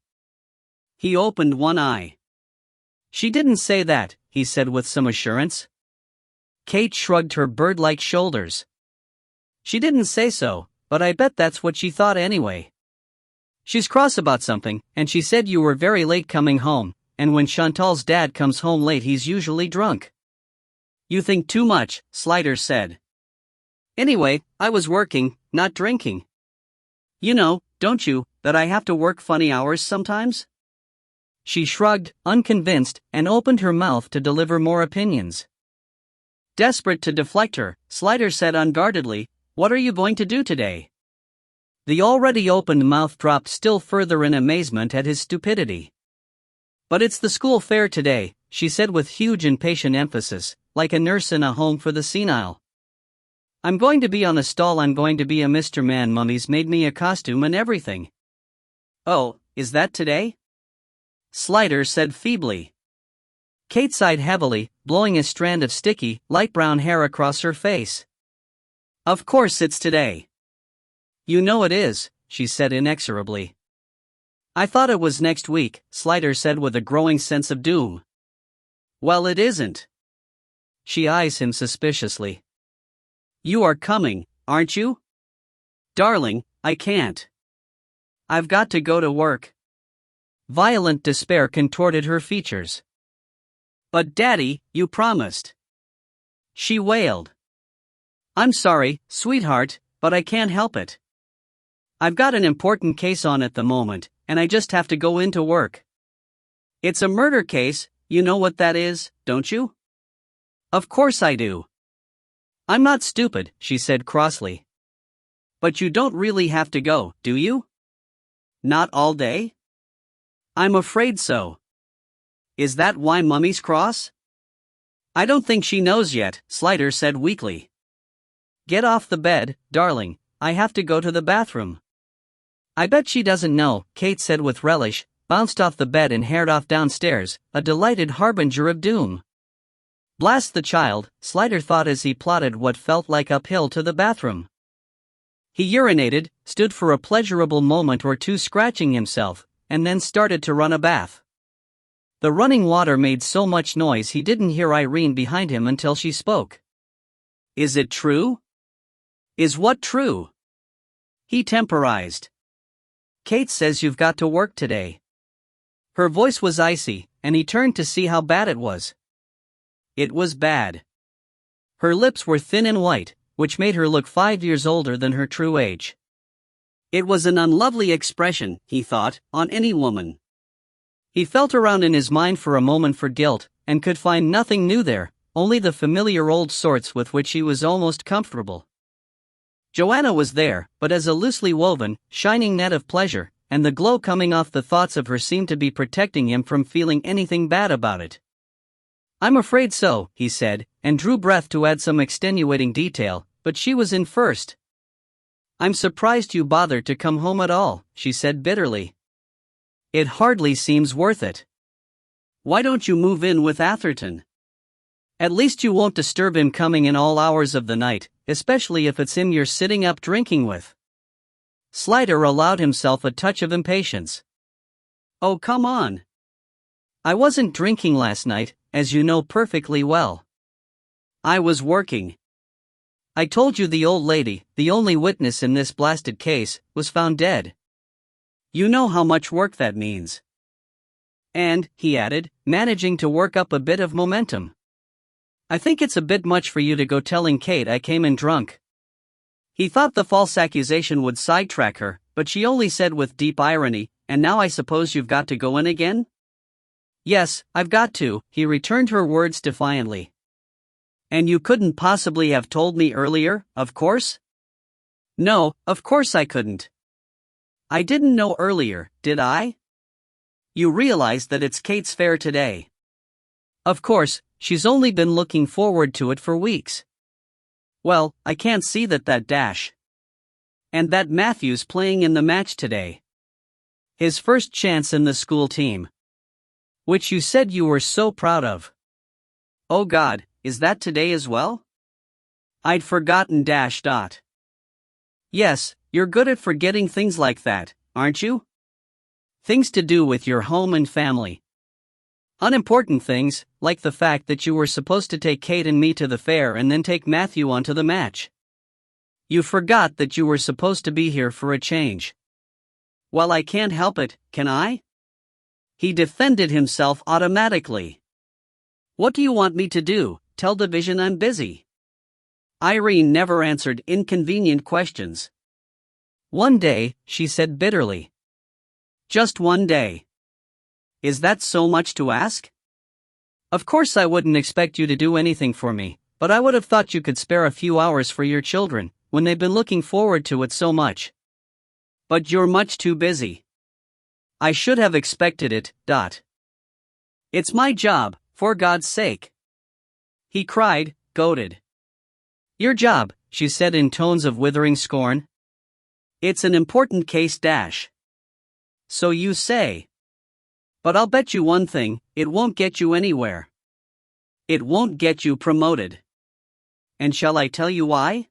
He opened one eye. "She didn't say that," he said with some assurance. Kate shrugged her bird-like shoulders. "She didn't say so, but I bet that's what she thought anyway. She's cross about something, and she said you were very late coming home, and when Chantal's dad comes home late he's usually drunk." "You think too much," Slider said. "Anyway, I was working, not drinking. You know, don't you, that I have to work funny hours sometimes?" She shrugged, unconvinced, and opened her mouth to deliver more opinions. Desperate to deflect her, Slider said unguardedly, "What are you going to do today?" The already opened mouth dropped still further in amazement at his stupidity. "But it's the school fair today," she said with huge impatient emphasis, like a nurse in a home for the senile. "I'm going to be on a stall. I'm going to be a Mr. Man. Mummy's made me a costume and everything." "Oh, is that today?" Slider said feebly. Kate sighed heavily, blowing a strand of sticky, light brown hair across her face. "Of course it's today." "You know it is," she said inexorably. "I thought it was next week," Slider said with a growing sense of doom. "Well, it isn't." She eyes him suspiciously. "You are coming, aren't you?" "Darling, I can't. I've got to go to work." Violent despair contorted her features. "But Daddy, you promised," she wailed. "I'm sorry, sweetheart, but I can't help it. I've got an important case on at the moment, and I just have to go into work." "It's a murder case, you know what that is, don't you?" "Of course I do." "I'm not stupid," she said crossly. But you don't really have to go, do you? Not all day? I'm afraid so. Is that why Mummy's cross? I don't think she knows yet, Slider said weakly. Get off the bed, darling, I have to go to the bathroom. I bet she doesn't know, Kate said with relish, bounced off the bed and haired off downstairs, a delighted harbinger of doom. Blast the child, Slider thought as he plodded what felt like uphill to the bathroom. He urinated, stood for a pleasurable moment or two scratching himself, and then started to run a bath. The running water made so much noise he didn't hear Irene behind him until she spoke. Is it true? Is what true? He temporized. Kate says you've got to work today. Her voice was icy, and he turned to see how bad it was. It was bad. Her lips were thin and white, which made her look 5 years older than her true age. It was an unlovely expression, he thought, on any woman. He felt around in his mind for a moment for guilt, and could find nothing new there, only the familiar old sorts with which he was almost comfortable. Joanna was there, but as a loosely woven, shining net of pleasure, and the glow coming off the thoughts of her seemed to be protecting him from feeling anything bad about it. I'm afraid so, he said, and drew breath to add some extenuating detail, but she was in first. I'm surprised you bothered to come home at all, she said bitterly. It hardly seems worth it. Why don't you move in with Atherton? At least you won't disturb him coming in all hours of the night, especially if it's him you're sitting up drinking with. Slider allowed himself a touch of impatience. Oh, come on. I wasn't drinking last night, as you know perfectly well. I was working. I told you the old lady, the only witness in this blasted case, was found dead. You know how much work that means. And, he added, managing to work up a bit of momentum. I think it's a bit much for you to go telling Kate I came in drunk. He thought the false accusation would sidetrack her, but she only said with deep irony, and now I suppose you've got to go in again? Yes, I've got to, he returned her words defiantly. And you couldn't possibly have told me earlier, of course? No, of course I couldn't. I didn't know earlier, did I? You realize that it's Kate's fair today. Of course, she's only been looking forward to it for weeks. Well, I can't see that dash. And that Matthew's playing in the match today. His first chance in the school team. Which you said you were so proud of. Oh God, is that today as well? I'd forgotten . Yes, you're good at forgetting things like that, aren't you? Things to do with your home and family. Unimportant things, like the fact that you were supposed to take Kate and me to the fair and then take Matthew onto the match. You forgot that you were supposed to be here for a change. Well, I can't help it, can I? He defended himself automatically. What do you want me to do? Tell Division I'm busy. Irene never answered inconvenient questions. One day, she said bitterly. Just one day. Is that so much to ask? Of course I wouldn't expect you to do anything for me, but I would have thought you could spare a few hours for your children, when they've been looking forward to it so much. But you're much too busy. I should have expected it. It's my job, for God's sake. He cried, goaded. Your job, she said in tones of withering scorn. It's an important case . So you say. But I'll bet you one thing, it won't get you anywhere. It won't get you promoted. And shall I tell you why?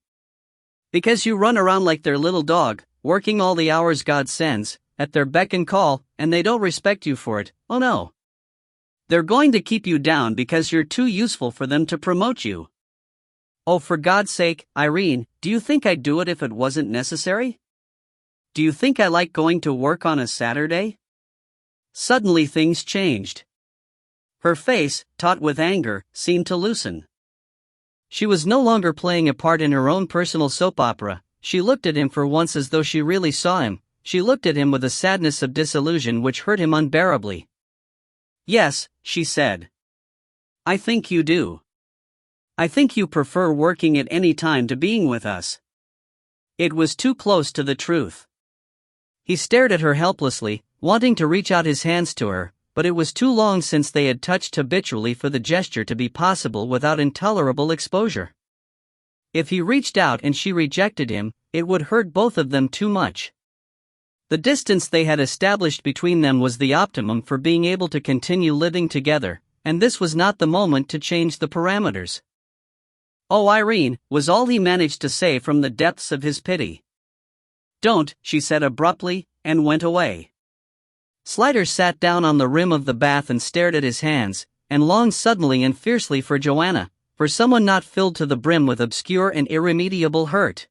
Because you run around like their little dog, working all the hours God sends, at their beck and call, and they don't respect you for it, oh no. They're going to keep you down because you're too useful for them to promote you. Oh, for God's sake, Irene, do you think I'd do it if it wasn't necessary? Do you think I like going to work on a Saturday? Suddenly things changed. Her face, taut with anger, seemed to loosen. She was no longer playing a part in her own personal soap opera. She looked at him for once as though she really saw him. She looked at him with a sadness of disillusion which hurt him unbearably. Yes, she said. I think you do. I think you prefer working at any time to being with us. It was too close to the truth. He stared at her helplessly, wanting to reach out his hands to her, but it was too long since they had touched habitually for the gesture to be possible without intolerable exposure. If he reached out and she rejected him, it would hurt both of them too much. The distance they had established between them was the optimum for being able to continue living together, and this was not the moment to change the parameters. "Oh, Irene," was all he managed to say from the depths of his pity. "Don't," she said abruptly, and went away. Sliders sat down on the rim of the bath and stared at his hands, and longed suddenly and fiercely for Joanna, for someone not filled to the brim with obscure and irremediable hurt.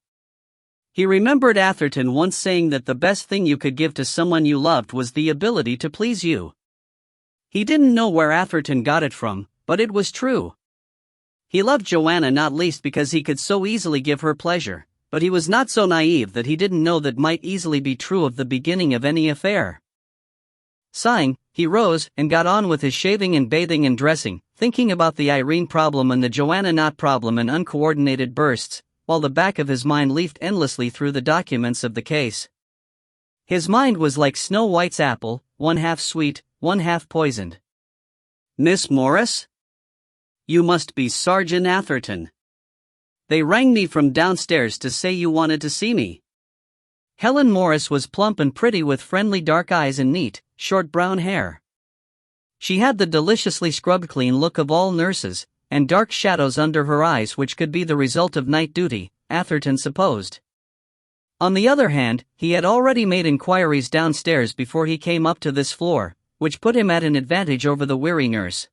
He remembered Atherton once saying that the best thing you could give to someone you loved was the ability to please you. He didn't know where Atherton got it from, but it was true. He loved Joanna not least because he could so easily give her pleasure, but he was not so naive that he didn't know that might easily be true of the beginning of any affair. Sighing, he rose and got on with his shaving and bathing and dressing, thinking about the Irene problem and the Joanna not problem in uncoordinated bursts, while the back of his mind leafed endlessly through the documents of the case. His mind was like Snow White's apple, one half sweet, one half poisoned. "Miss Morris? You must be Sergeant Atherton. They rang me from downstairs to say you wanted to see me." Helen Morris was plump and pretty with friendly dark eyes and neat, short brown hair. She had the deliciously scrubbed clean look of all nurses, and dark shadows under her eyes which could be the result of night duty, Atherton supposed. On the other hand, he had already made inquiries downstairs before he came up to this floor, which put him at an advantage over the weary nurse.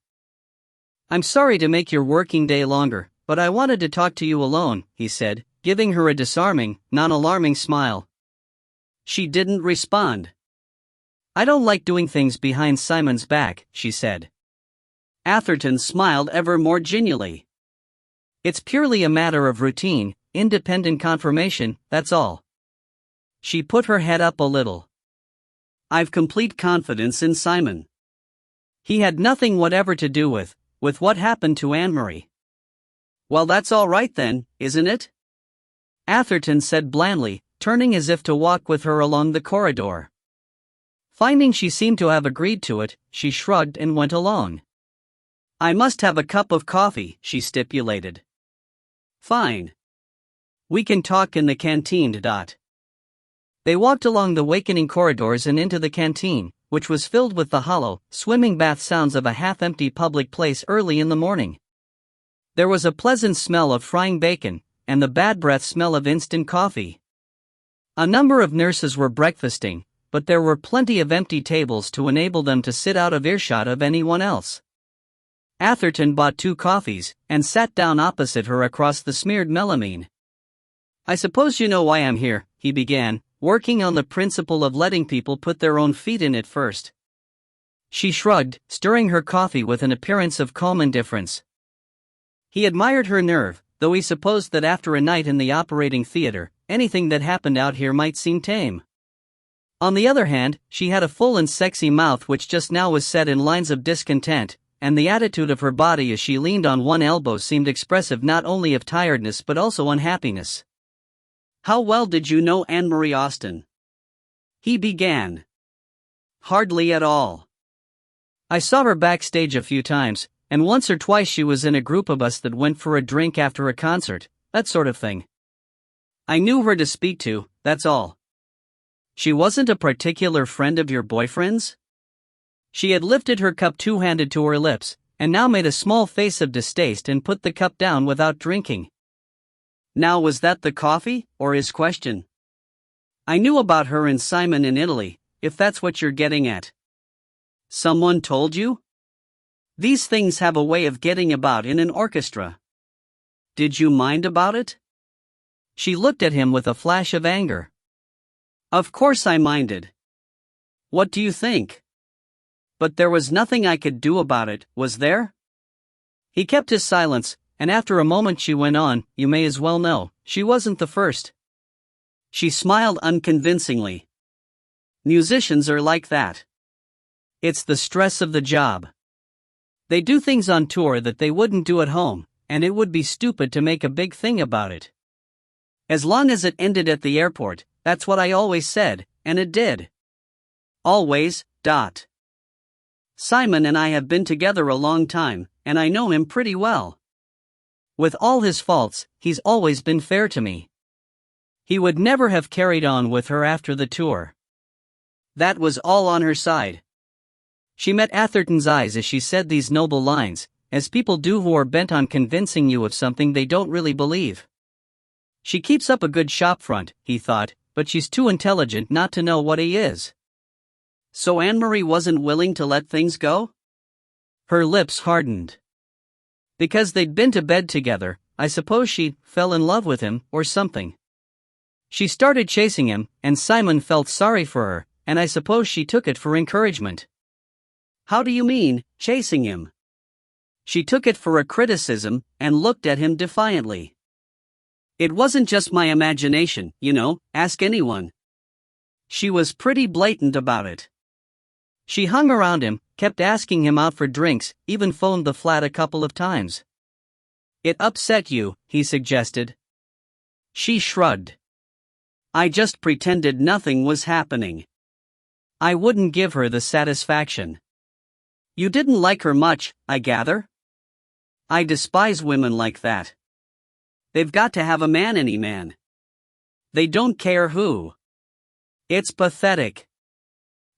"I'm sorry to make your working day longer, but I wanted to talk to you alone," he said, giving her a disarming, non-alarming smile. She didn't respond. "I don't like doing things behind Simon's back," she said. Atherton smiled ever more genially. "It's purely a matter of routine, independent confirmation, that's all." She put her head up a little. "I've complete confidence in Simon. He had nothing whatever to do with what happened to Anne-Marie." "Well, that's all right then, isn't it?" Atherton said blandly, turning as if to walk with her along the corridor. Finding she seemed to have agreed to it, she shrugged and went along. "I must have a cup of coffee," she stipulated. "Fine. We can talk in the canteen. They walked along the wakening corridors and into the canteen, which was filled with the hollow, swimming bath sounds of a half-empty public place early in the morning. There was a pleasant smell of frying bacon, and the bad breath smell of instant coffee. A number of nurses were breakfasting, but there were plenty of empty tables to enable them to sit out of earshot of anyone else. Atherton bought 2 coffees, and sat down opposite her across the smeared melamine. "I suppose you know why I'm here," he began, working on the principle of letting people put their own feet in it first. She shrugged, stirring her coffee with an appearance of calm indifference. He admired her nerve, though he supposed that after a night in the operating theater, anything that happened out here might seem tame. On the other hand, she had a full and sexy mouth which just now was set in lines of discontent, and the attitude of her body as she leaned on one elbow seemed expressive not only of tiredness but also unhappiness. "How well did you know Anne-Marie Austin?" he began. "Hardly at all. I saw her backstage a few times, and once or twice she was in a group of us that went for a drink after a concert, that sort of thing. I knew her to speak to, that's all." "She wasn't a particular friend of your boyfriend's?" She had lifted her cup two-handed to her lips, and now made a small face of distaste and put the cup down without drinking. Now was that the coffee, or his question? "I knew about her and Simon in Italy, if that's what you're getting at." "Someone told you?" "These things have a way of getting about in an orchestra." "Did you mind about it?" She looked at him with a flash of anger. "Of course I minded. What do you think? But there was nothing I could do about it, was there?" He kept his silence, and after a moment she went on, "You may as well know, she wasn't the first." She smiled unconvincingly. "Musicians are like that. It's the stress of the job. They do things on tour that they wouldn't do at home, and it would be stupid to make a big thing about it. As long as it ended at the airport, that's what I always said, and it did. Always. Simon and I have been together a long time, and I know him pretty well. With all his faults, he's always been fair to me. He would never have carried on with her after the tour. That was all on her side. She met Atherton's eyes as she said these noble lines, as people do who are bent on convincing you of something they don't really believe. She keeps up a good shop front, he thought, but she's too intelligent not to know what he is. So Anne-Marie wasn't willing to let things go? Her lips hardened. Because they'd been to bed together, I suppose she fell in love with him, or something. She started chasing him, and Simon felt sorry for her, and I suppose she took it for encouragement. How do you mean, chasing him? She took it for a criticism, and looked at him defiantly. It wasn't just my imagination, ask anyone. She was pretty blatant about it. She hung around him, kept asking him out for drinks, even phoned the flat a couple of times. It upset you, he suggested. She shrugged. I just pretended nothing was happening. I wouldn't give her the satisfaction. You didn't like her much, I gather? I despise women like that. They've got to have a man any man. They don't care who. It's pathetic.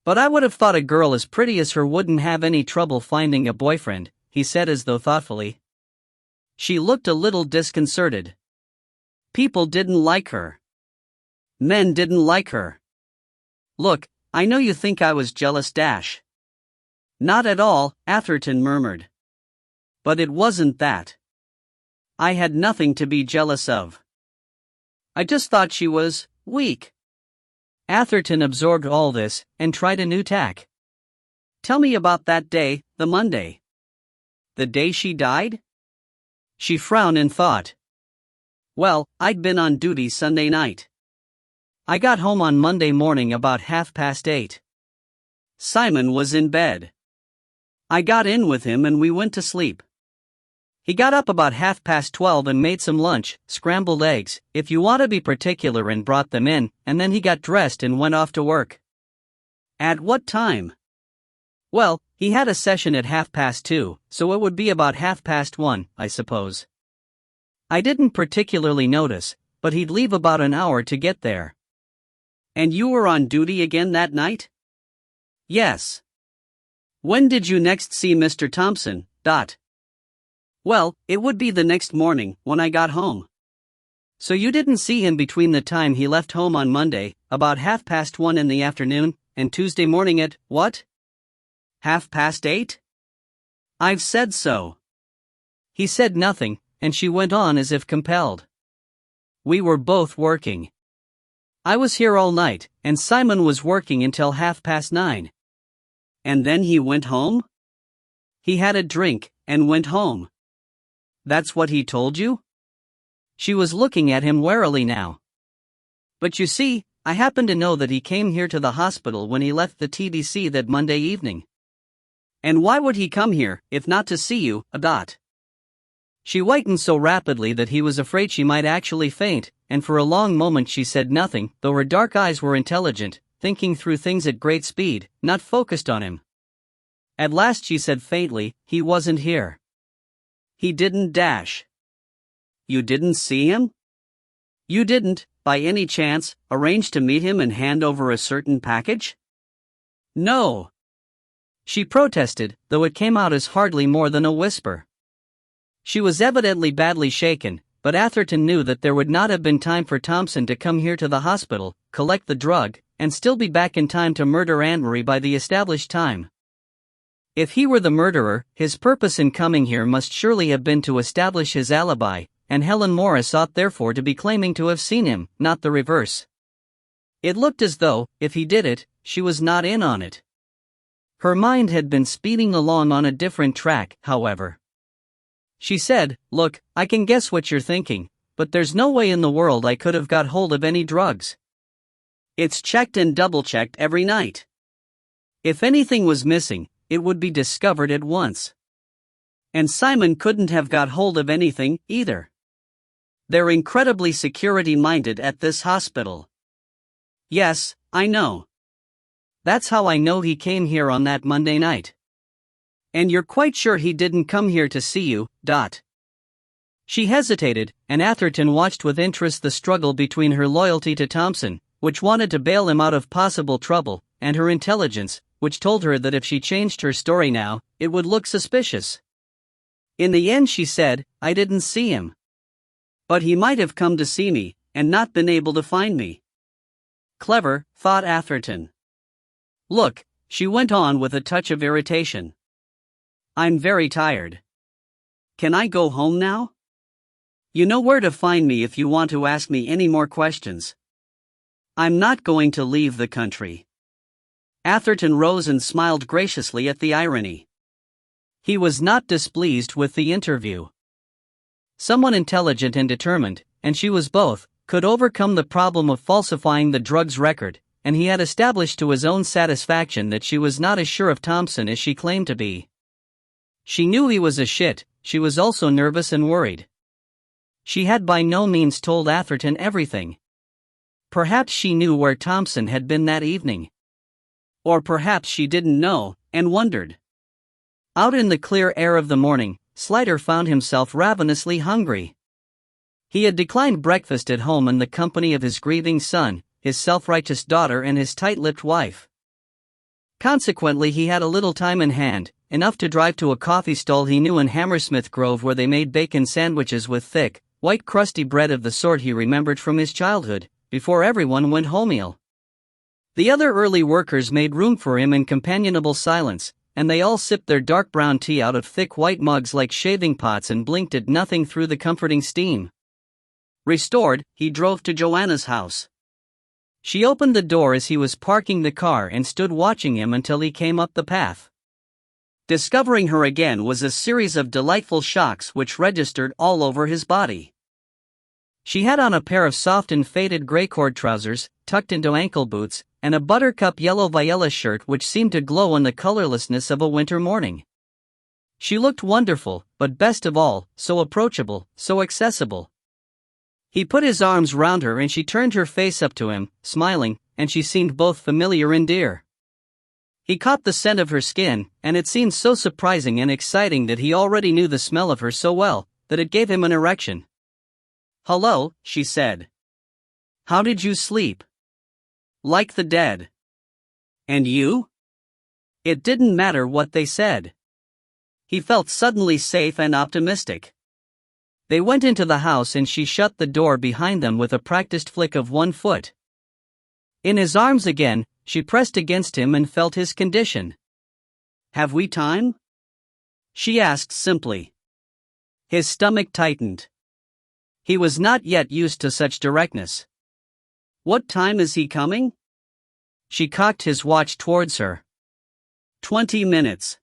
But I would have thought a girl as pretty as her wouldn't have any trouble finding a boyfriend, he said as though thoughtfully. She looked a little disconcerted. People didn't like her. Men didn't like her. Look, I know you think I was jealous. Not at all, Atherton murmured. But it wasn't that. I had nothing to be jealous of. I just thought she was weak. Atherton absorbed all this, and tried a new tack. Tell me about that day, the Monday. The day she died? She frowned in thought. Well, I'd been on duty Sunday night. I got home on Monday morning about 8:30. Simon was in bed. I got in with him and we went to sleep. He got up about 12:30 and made some lunch, scrambled eggs, if you want to be particular, and brought them in, and then he got dressed and went off to work. At what time? Well, he had a session at 2:30, so it would be about 1:30, I suppose. I didn't particularly notice, but he'd leave about an hour to get there. And you were on duty again that night? Yes. When did you next see Mr. Thompson? Well, it would be the next morning, when I got home. So you didn't see him between the time he left home on Monday, about 1:30 in the afternoon, and Tuesday morning at, what? 8:30? I've said so. He said nothing, and she went on as if compelled. We were both working. I was here all night, and Simon was working until 9:30. And then he went home? He had a drink, and went home. That's what he told you? She was looking at him warily now. But you see, I happen to know that he came here to the hospital when he left the TDC that Monday evening. And why would he come here, if not to see you, She whitened so rapidly that he was afraid she might actually faint, and for a long moment she said nothing, though her dark eyes were intelligent, thinking through things at great speed, not focused on him. At last she said faintly, he wasn't here. He didn't. You didn't see him? You didn't, by any chance, arrange to meet him and hand over a certain package? No. She protested, though it came out as hardly more than a whisper. She was evidently badly shaken, but Atherton knew that there would not have been time for Thompson to come here to the hospital, collect the drug, and still be back in time to murder Anne-Marie by the established time. If he were the murderer, his purpose in coming here must surely have been to establish his alibi, and Helen Morris ought therefore to be claiming to have seen him, not the reverse. It looked as though, if he did it, she was not in on it. Her mind had been speeding along on a different track, however. She said, Look, I can guess what you're thinking, but there's no way in the world I could have got hold of any drugs. It's checked and double-checked every night. If anything was missing, it would be discovered at once. And Simon couldn't have got hold of anything, either. They're incredibly security-minded at this hospital. Yes, I know. That's how I know he came here on that Monday night. And you're quite sure he didn't come here to see you, dot. She hesitated, and Atherton watched with interest the struggle between her loyalty to Thompson, which wanted to bail him out of possible trouble, and her intelligence, which told her that if she changed her story now, it would look suspicious. In the end she said, I didn't see him. But he might have come to see me, and not been able to find me. Clever, thought Atherton. Look, she went on with a touch of irritation. I'm very tired. Can I go home now? You know where to find me if you want to ask me any more questions. I'm not going to leave the country. Atherton rose and smiled graciously at the irony. He was not displeased with the interview. Someone intelligent and determined, and she was both, could overcome the problem of falsifying the drug's record, and he had established to his own satisfaction that she was not as sure of Thompson as she claimed to be. She knew he was a shit, she was also nervous and worried. She had by no means told Atherton everything. Perhaps she knew where Thompson had been that evening. Or perhaps she didn't know, and wondered. Out in the clear air of the morning, Slider found himself ravenously hungry. He had declined breakfast at home in the company of his grieving son, his self-righteous daughter and his tight-lipped wife. Consequently he had a little time in hand, enough to drive to a coffee stall he knew in Hammersmith Grove where they made bacon sandwiches with thick, white crusty bread of the sort he remembered from his childhood, before everyone went homemeal. The other early workers made room for him in companionable silence, and they all sipped their dark brown tea out of thick white mugs like shaving pots and blinked at nothing through the comforting steam. Restored, he drove to Joanna's house. She opened the door as he was parking the car and stood watching him until he came up the path. Discovering her again was a series of delightful shocks which registered all over his body. She had on a pair of soft and faded gray cord trousers, tucked into ankle boots, and a buttercup yellow viola shirt which seemed to glow in the colorlessness of a winter morning. She looked wonderful, but best of all, so approachable, so accessible. He put his arms round her and she turned her face up to him, smiling, and she seemed both familiar and dear. He caught the scent of her skin, and it seemed so surprising and exciting that he already knew the smell of her so well, that it gave him an erection. Hello, she said. How did you sleep? Like the dead. And you? It didn't matter what they said. He felt suddenly safe and optimistic. They went into the house and she shut the door behind them with a practiced flick of one foot. In his arms again, she pressed against him and felt his condition. Have we time? She asked simply. His stomach tightened. He was not yet used to such directness. What time is he coming? She cocked his watch towards her. 20 minutes.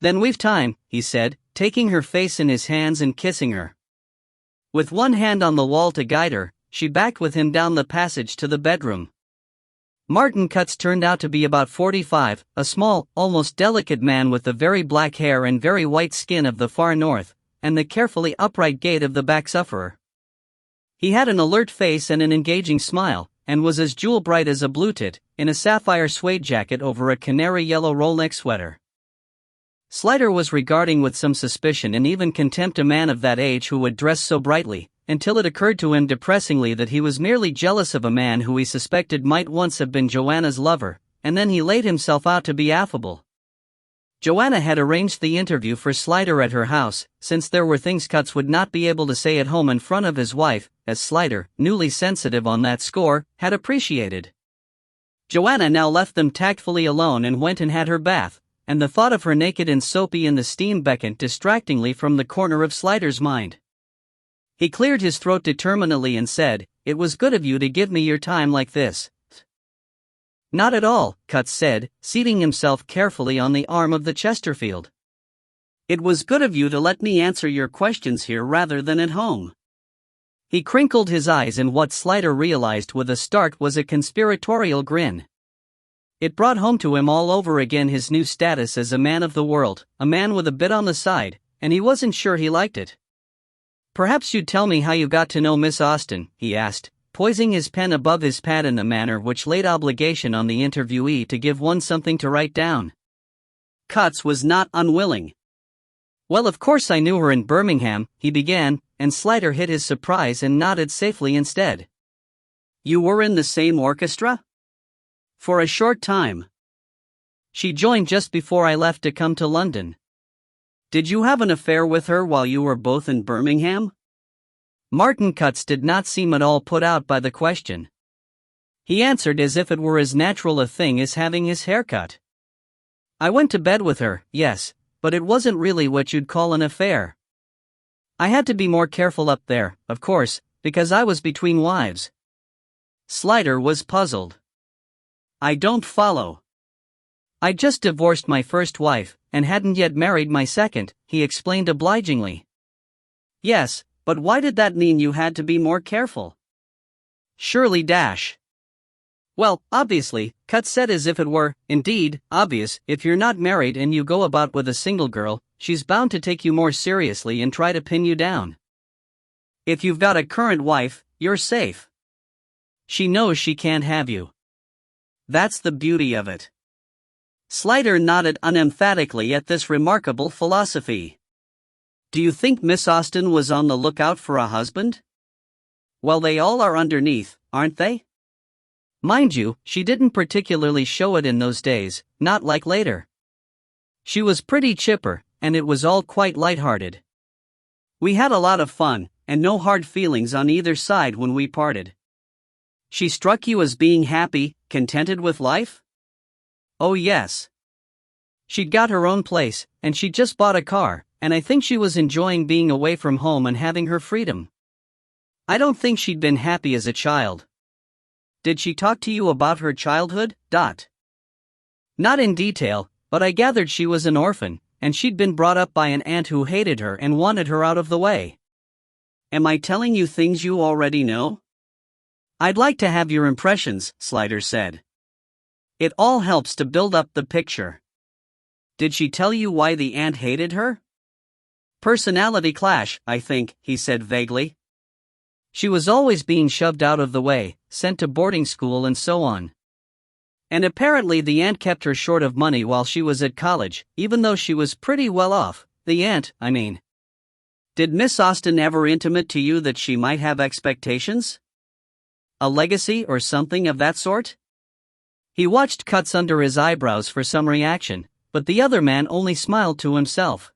Then we've time, he said, taking her face in his hands and kissing her. With one hand on the wall to guide her, she backed with him down the passage to the bedroom. Martin Cutts turned out to be about 45, a small, almost delicate man with the very black hair and very white skin of the far north, and the carefully upright gait of the back sufferer. He had an alert face and an engaging smile, and was as jewel-bright as a blue tit, in a sapphire suede jacket over a canary-yellow roll-neck sweater. Slider was regarding with some suspicion and even contempt a man of that age who would dress so brightly, until it occurred to him depressingly that he was merely jealous of a man who he suspected might once have been Joanna's lover, and then he laid himself out to be affable. Joanna had arranged the interview for Slider at her house, since there were things Cutts would not be able to say at home in front of his wife, as Slider, newly sensitive on that score, had appreciated. Joanna now left them tactfully alone and went and had her bath, and the thought of her naked and soapy in the steam beckoned distractingly from the corner of Slider's mind. He cleared his throat determinedly and said, "It was good of you to give me your time like this." "Not at all," Cutts said, seating himself carefully on the arm of the Chesterfield. "It was good of you to let me answer your questions here rather than at home." He crinkled his eyes and what Slider realized with a start was a conspiratorial grin. It brought home to him all over again his new status as a man of the world, a man with a bit on the side, and he wasn't sure he liked it. Perhaps you'd tell me how you got to know Miss Austen, he asked, poising his pen above his pad in a manner which laid obligation on the interviewee to give one something to write down. Cutts was not unwilling. Well, of course I knew her in Birmingham, he began, and Slider hid his surprise and nodded safely instead. You were in the same orchestra? For a short time. She joined just before I left to come to London. Did you have an affair with her while you were both in Birmingham? Martin Cutts did not seem at all put out by the question. He answered as if it were as natural a thing as having his hair cut. I went to bed with her, yes, but it wasn't really what you'd call an affair. I had to be more careful up there, of course, because I was between wives. Slider was puzzled. I don't follow. I just divorced my first wife, and hadn't yet married my second, he explained obligingly. Yes, but why did that mean you had to be more careful? Surely dash. Well, obviously, Cutts said as if it were, indeed, obvious. If you're not married and you go about with a single girl, she's bound to take you more seriously and try to pin you down. If you've got a current wife, you're safe. She knows she can't have you. That's the beauty of it. Slider nodded unemphatically at this remarkable philosophy. Do you think Miss Austen was on the lookout for a husband? Well, they all are underneath, aren't they? Mind you, she didn't particularly show it in those days, not like later. She was pretty chipper, and it was all quite light-hearted. We had a lot of fun, and no hard feelings on either side when we parted. She struck you as being happy, contented with life? Oh yes. She'd got her own place, and she'd just bought a car, and I think she was enjoying being away from home and having her freedom. I don't think she'd been happy as a child. Did she talk to you about her childhood? Not in detail, but I gathered she was an orphan, and she'd been brought up by an aunt who hated her and wanted her out of the way. Am I telling you things you already know? I'd like to have your impressions, Slider said. It all helps to build up the picture. Did she tell you why the aunt hated her? Personality clash, I think, he said vaguely. She was always being shoved out of the way, sent to boarding school and so on. And apparently the aunt kept her short of money while she was at college, even though she was pretty well off, the aunt, I mean. Did Miss Austen ever intimate to you that she might have expectations? A legacy or something of that sort? He watched Cutts under his eyebrows for some reaction, but the other man only smiled to himself.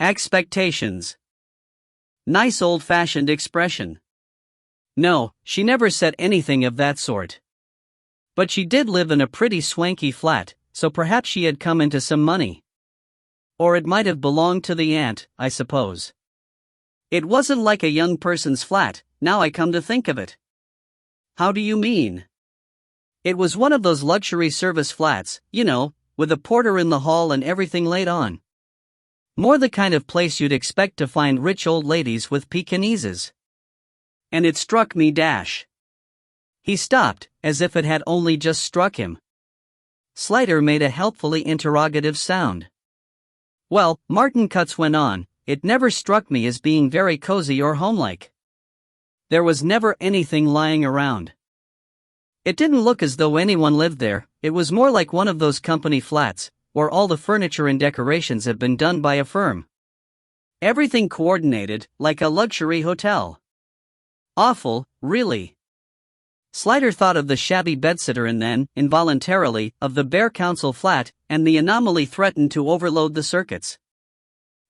Expectations. Nice old-fashioned expression. No, she never said anything of that sort. But she did live in a pretty swanky flat, so perhaps she had come into some money. Or it might have belonged to the aunt, I suppose. It wasn't like a young person's flat, now I come to think of it. How do you mean? It was one of those luxury service flats, you know, with a porter in the hall and everything laid on. More the kind of place you'd expect to find rich old ladies with Pekinese. And it struck me dash. He stopped, as if it had only just struck him. Slider made a helpfully interrogative sound. Well, Martin Cutts went on, it never struck me as being very cozy or homelike. There was never anything lying around. It didn't look as though anyone lived there, it was more like one of those company flats, where all the furniture and decorations have been done by a firm. Everything coordinated, like a luxury hotel. Awful, really. Slider thought of the shabby bedsitter and then, involuntarily, of the bare council flat, and the anomaly threatened to overload the circuits.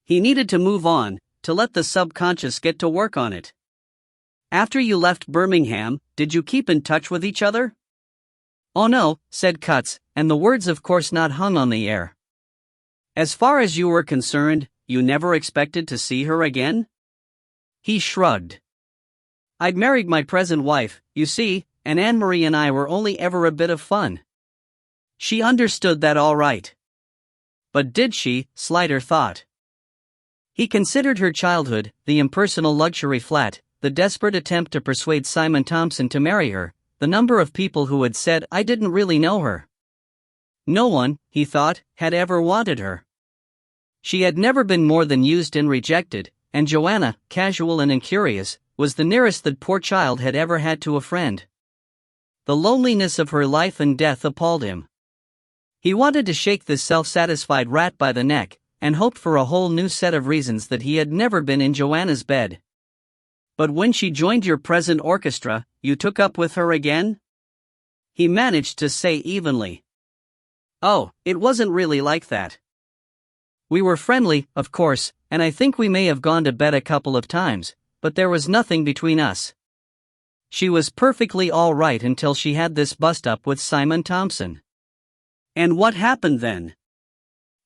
He needed to move on, to let the subconscious get to work on it. After you left Birmingham, did you keep in touch with each other? Oh no, said Cutts, and the words of course not hung on the air. As far as you were concerned, you never expected to see her again? He shrugged. I'd married my present wife, you see, and Anne-Marie and I were only ever a bit of fun. She understood that all right. But did she, Slider thought. He considered her childhood, the impersonal luxury flat, the desperate attempt to persuade Simon Thompson to marry her, the number of people who had said I didn't really know her. No one, he thought, had ever wanted her. She had never been more than used and rejected, and Joanna, casual and incurious, was the nearest that poor child had ever had to a friend. The loneliness of her life and death appalled him. He wanted to shake this self-satisfied rat by the neck, and hoped for a whole new set of reasons that he had never been in Joanna's bed. "But when she joined your present orchestra, you took up with her again?" he managed to say evenly. "Oh, it wasn't really like that. We were friendly, of course, and I think we may have gone to bed a couple of times, but there was nothing between us. She was perfectly all right until she had this bust-up with Simon Thompson." "And what happened then?"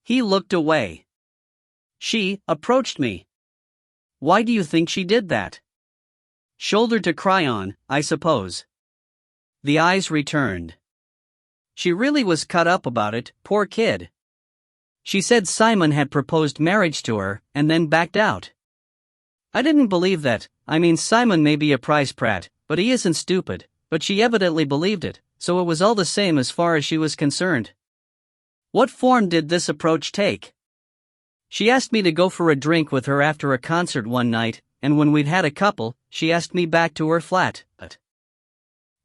He looked away. "She approached me." "Why do you think she did that?" "Shoulder to cry on, I suppose." The eyes returned. "She really was cut up about it, poor kid. She said Simon had proposed marriage to her, and then backed out. I didn't believe that. I mean, Simon may be a prize prat, but he isn't stupid, but she evidently believed it, so it was all the same as far as she was concerned." "What form did this approach take?" "She asked me to go for a drink with her after a concert one night, and when we'd had a couple, she asked me back to her flat.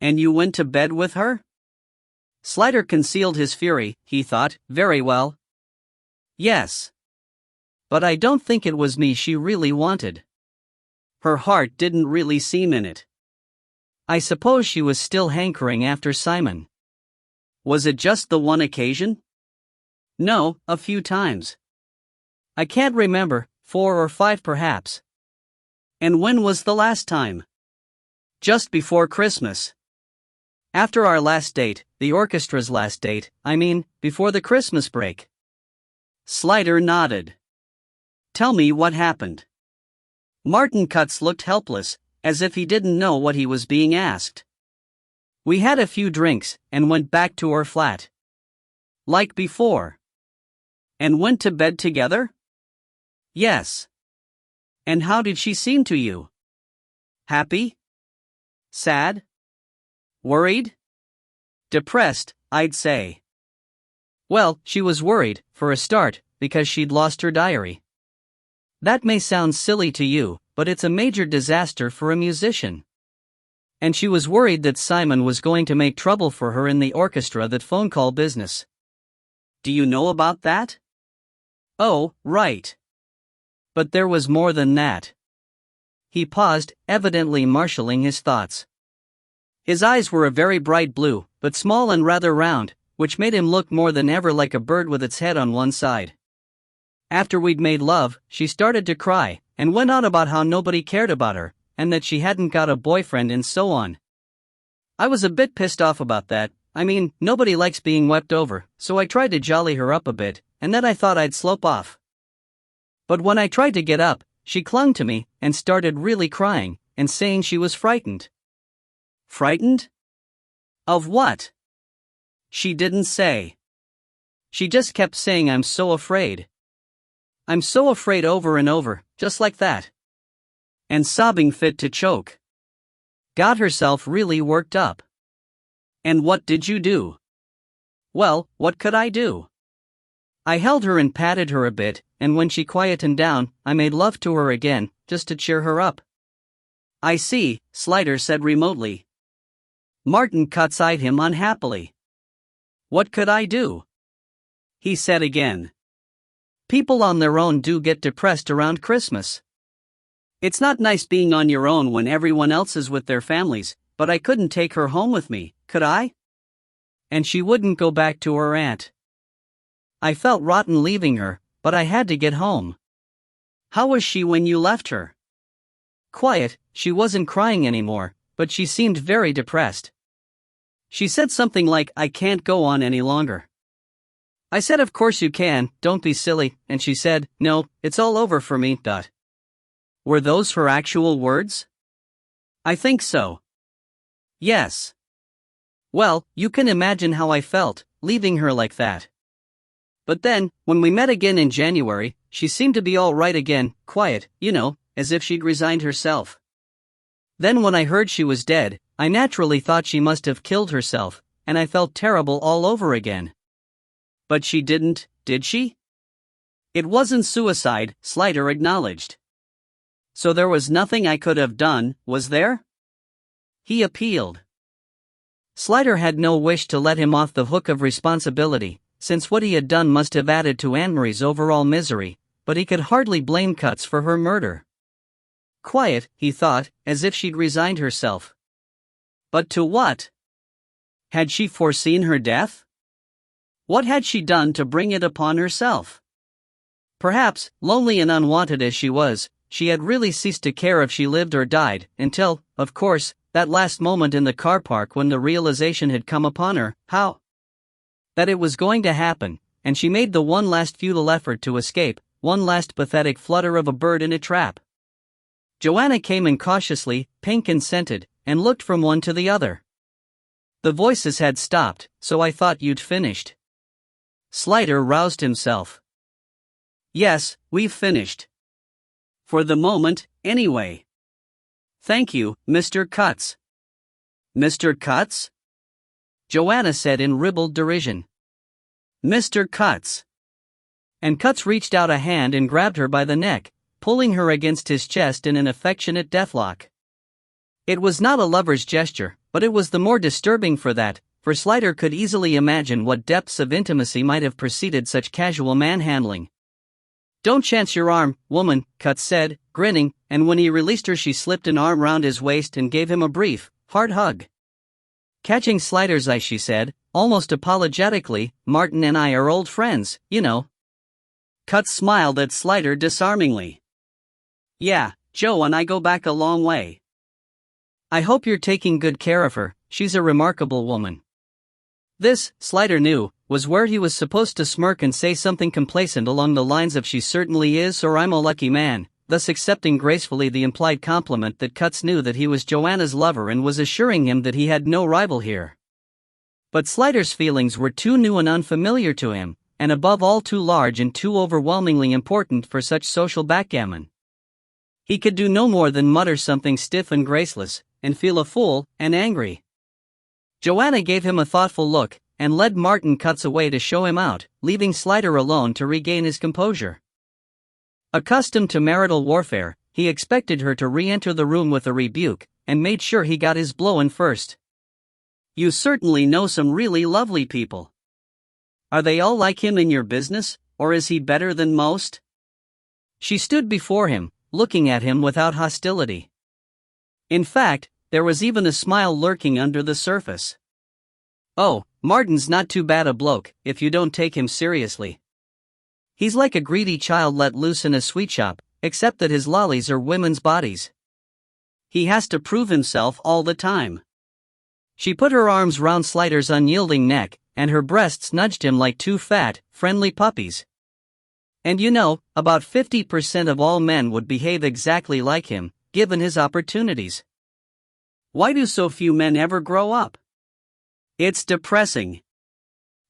"And you went to bed with her?" Slider concealed his fury. He thought, very well. "Yes. But I don't think it was me she really wanted. Her heart didn't really seem in it. I suppose she was still hankering after Simon." "Was it just the one occasion?" "No, a few times. I can't remember, 4 or 5 perhaps." "And when was the last time?" "Just before Christmas. After our last date, the orchestra's last date, I mean, before the Christmas break." Slider nodded. "Tell me what happened." Martin Cutts looked helpless, as if he didn't know what he was being asked. "We had a few drinks, and went back to her flat. Like before." "And went to bed together?" "Yes." "And how did she seem to you? Happy? Sad? Worried? Depressed, I'd say." "Well, she was worried, for a start, because she'd lost her diary. That may sound silly to you, but it's a major disaster for a musician. And she was worried that Simon was going to make trouble for her in the orchestra, that phone call business." "Do you know about that?" "Oh, right. But there was more than that." He paused, evidently marshalling his thoughts. His eyes were a very bright blue, but small and rather round, which made him look more than ever like a bird with its head on one side. "After we'd made love, she started to cry, and went on about how nobody cared about her, and that she hadn't got a boyfriend and so on. I was a bit pissed off about that. I mean, nobody likes being wept over, so I tried to jolly her up a bit, and then I thought I'd slope off. But when I tried to get up, she clung to me, and started really crying, and saying she was frightened." "Frightened? Of what?" "She didn't say. She just kept saying, 'I'm so afraid. I'm so afraid,' over and over, just like that. And sobbing fit to choke. Got herself really worked up." "And what did you do?" "Well, what could I do? I held her and patted her a bit, and when she quietened down, I made love to her again, just to cheer her up." "I see," Slider said remotely. Martin Cutts eyed him unhappily. "What could I do?" he said again. "People on their own do get depressed around Christmas. It's not nice being on your own when everyone else is with their families, but I couldn't take her home with me, could I? And she wouldn't go back to her aunt. I felt rotten leaving her, but I had to get home." "How was she when you left her?" "Quiet, she wasn't crying anymore, but she seemed very depressed. She said something like, 'I can't go on any longer.' I said, 'Of course you can, don't be silly,' and she said, 'No, it's all over for me.'" Were those her actual words? "I think so. Yes." "Well, you can imagine how I felt, leaving her like that. But then, when we met again in January, she seemed to be all right again, quiet, as if she'd resigned herself. Then when I heard she was dead, I naturally thought she must have killed herself, and I felt terrible all over again." "But she didn't, did she?" "It wasn't suicide," Slider acknowledged. So there was nothing I could have done, was there? He appealed. Slider had no wish to let him off the hook of responsibility, since what he had done must have added to Anne-Marie's overall misery, but he could hardly blame Cutts for her murder. Quiet, he thought, as if she'd resigned herself. But to what? Had she foreseen her death? What had she done to bring it upon herself? Perhaps, lonely and unwanted as she was, she had really ceased to care if she lived or died, until, of course, that last moment in the car park when the realization had come upon her, that it was going to happen, and she made the one last futile effort to escape, one last pathetic flutter of a bird in a trap. Joanna came in cautiously, pink and scented, and looked from one to the other. The voices had stopped, so I thought you'd finished. Slider roused himself. Yes, we've finished. For the moment, anyway. Thank you, Mr. Cutts. Mr. Cutts? Joanna said in ribald derision. Mr. Cutts. And Cutts reached out a hand and grabbed her by the neck, pulling her against his chest in an affectionate deathlock. It was not a lover's gesture, but it was the more disturbing for that, for Slider could easily imagine what depths of intimacy might have preceded such casual manhandling. Don't chance your arm, woman, Cutts said, grinning, and when he released her she slipped an arm round his waist and gave him a brief, hard hug. Catching Slider's eye she said, almost apologetically, Martin and I are old friends, you know. Cutts smiled at Slider disarmingly. Yeah, Joe and I go back a long way. I hope you're taking good care of her, she's a remarkable woman. This, Slider knew, was where he was supposed to smirk and say something complacent along the lines of she certainly is or I'm a lucky man, thus accepting gracefully the implied compliment that Cutts knew that he was Joanna's lover and was assuring him that he had no rival here. But Slider's feelings were too new and unfamiliar to him, and above all too large and too overwhelmingly important for such social backgammon. He could do no more than mutter something stiff and graceless, and feel a fool and angry. Joanna gave him a thoughtful look, and led Martin Cutts away to show him out, leaving Slider alone to regain his composure. Accustomed to marital warfare, he expected her to re-enter the room with a rebuke, and made sure he got his blow in first. You certainly know some really lovely people. Are they all like him in your business, or is he better than most? She stood before him, looking at him without hostility. In fact, there was even a smile lurking under the surface. Oh, Martin's not too bad a bloke, if you don't take him seriously. He's like a greedy child let loose in a sweet shop, except that his lollies are women's bodies. He has to prove himself all the time. She put her arms round Slider's unyielding neck, and her breasts nudged him like two fat, friendly puppies. And you know, about 50% of all men would behave exactly like him, given his opportunities. Why do so few men ever grow up? It's depressing.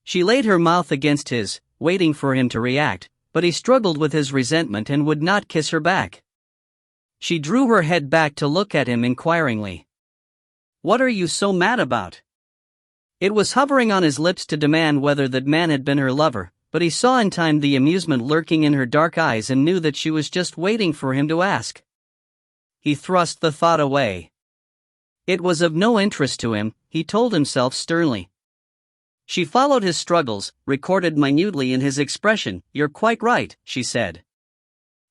She laid her mouth against his, waiting for him to react, but he struggled with his resentment and would not kiss her back. She drew her head back to look at him inquiringly. What are you so mad about? It was hovering on his lips to demand whether that man had been her lover, but he saw in time the amusement lurking in her dark eyes and knew that she was just waiting for him to ask. He thrust the thought away. It was of no interest to him, he told himself sternly. She followed his struggles, recorded minutely in his expression. You're quite right, she said.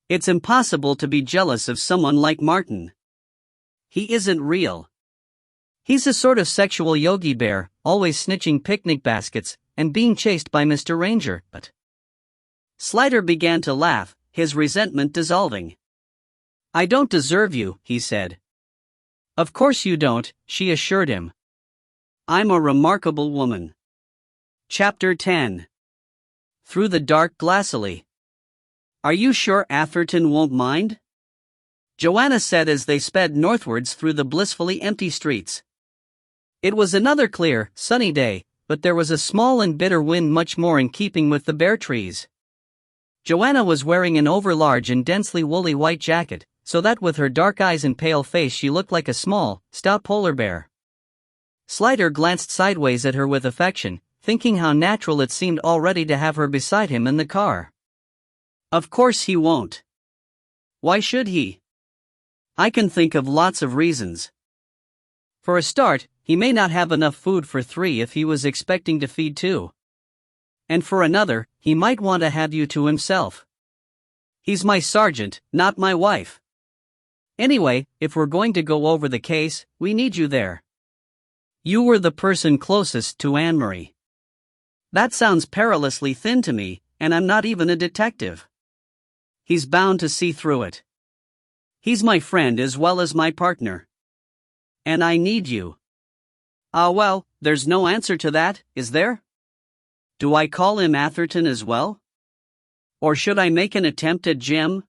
It's impossible to be jealous of someone like Martin. He isn't real. He's a sort of sexual Yogi Bear, always snitching picnic baskets, and being chased by Mr. Ranger, but... Slider began to laugh, his resentment dissolving. I don't deserve you, he said. Of course you don't, she assured him. I'm a remarkable woman. Chapter 10. Through the dark glassily. Are you sure Atherton won't mind? Joanna said as they sped northwards through the blissfully empty streets. It was another clear, sunny day, but there was a small and bitter wind much more in keeping with the bare trees. Joanna was wearing an overlarge and densely woolly white jacket, so that with her dark eyes and pale face she looked like a small, stout polar bear. Slider glanced sideways at her with affection, thinking how natural it seemed already to have her beside him in the car. Of course he won't. Why should he? I can think of lots of reasons. For a start, he may not have enough food for 3 if he was expecting to feed 2. And for another, he might want to have you to himself. He's my sergeant, not my wife. Anyway, if we're going to go over the case, we need you there. You were the person closest to Anne-Marie. That sounds perilously thin to me, and I'm not even a detective. He's bound to see through it. He's my friend as well as my partner. And I need you. Well, there's no answer to that, is there? Do I call him Atherton as well? Or should I make an attempt at Jim?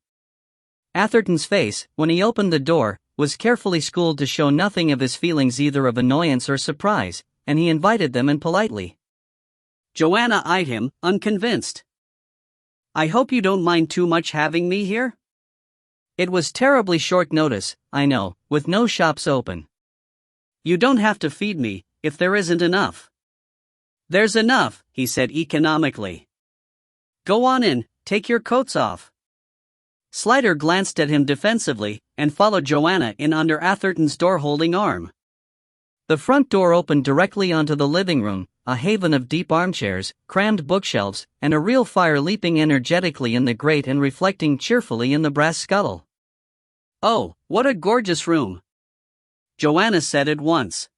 Atherton's face, when he opened the door, was carefully schooled to show nothing of his feelings either of annoyance or surprise, and he invited them in politely. Joanna eyed him, unconvinced. I hope you don't mind too much having me here? It was terribly short notice, I know, with no shops open. You don't have to feed me, if there isn't enough. There's enough, he said economically. Go on in, take your coats off. Slider glanced at him defensively, and followed Joanna in under Atherton's door-holding arm. The front door opened directly onto the living room, a haven of deep armchairs, crammed bookshelves, and a real fire leaping energetically in the grate and reflecting cheerfully in the brass scuttle. Oh, what a gorgeous room! Joanna said at once.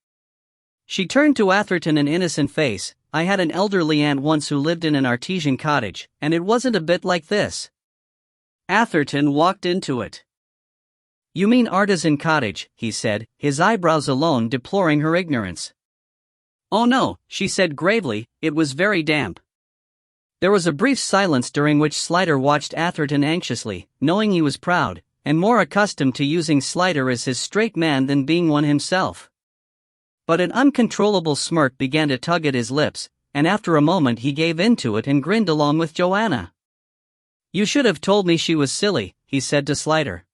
She turned to Atherton an innocent face. I had an elderly aunt once who lived in an artesian cottage, and it wasn't a bit like this. Atherton walked into it. You mean artisan cottage, he said, his eyebrows alone deploring her ignorance. Oh no, she said gravely, it was very damp. There was a brief silence during which Slider watched Atherton anxiously, knowing he was proud, and more accustomed to using Slider as his straight man than being one himself. But an uncontrollable smirk began to tug at his lips, and after a moment he gave in to it and grinned along with Joanna. You should have told me she was silly, he said to Slider.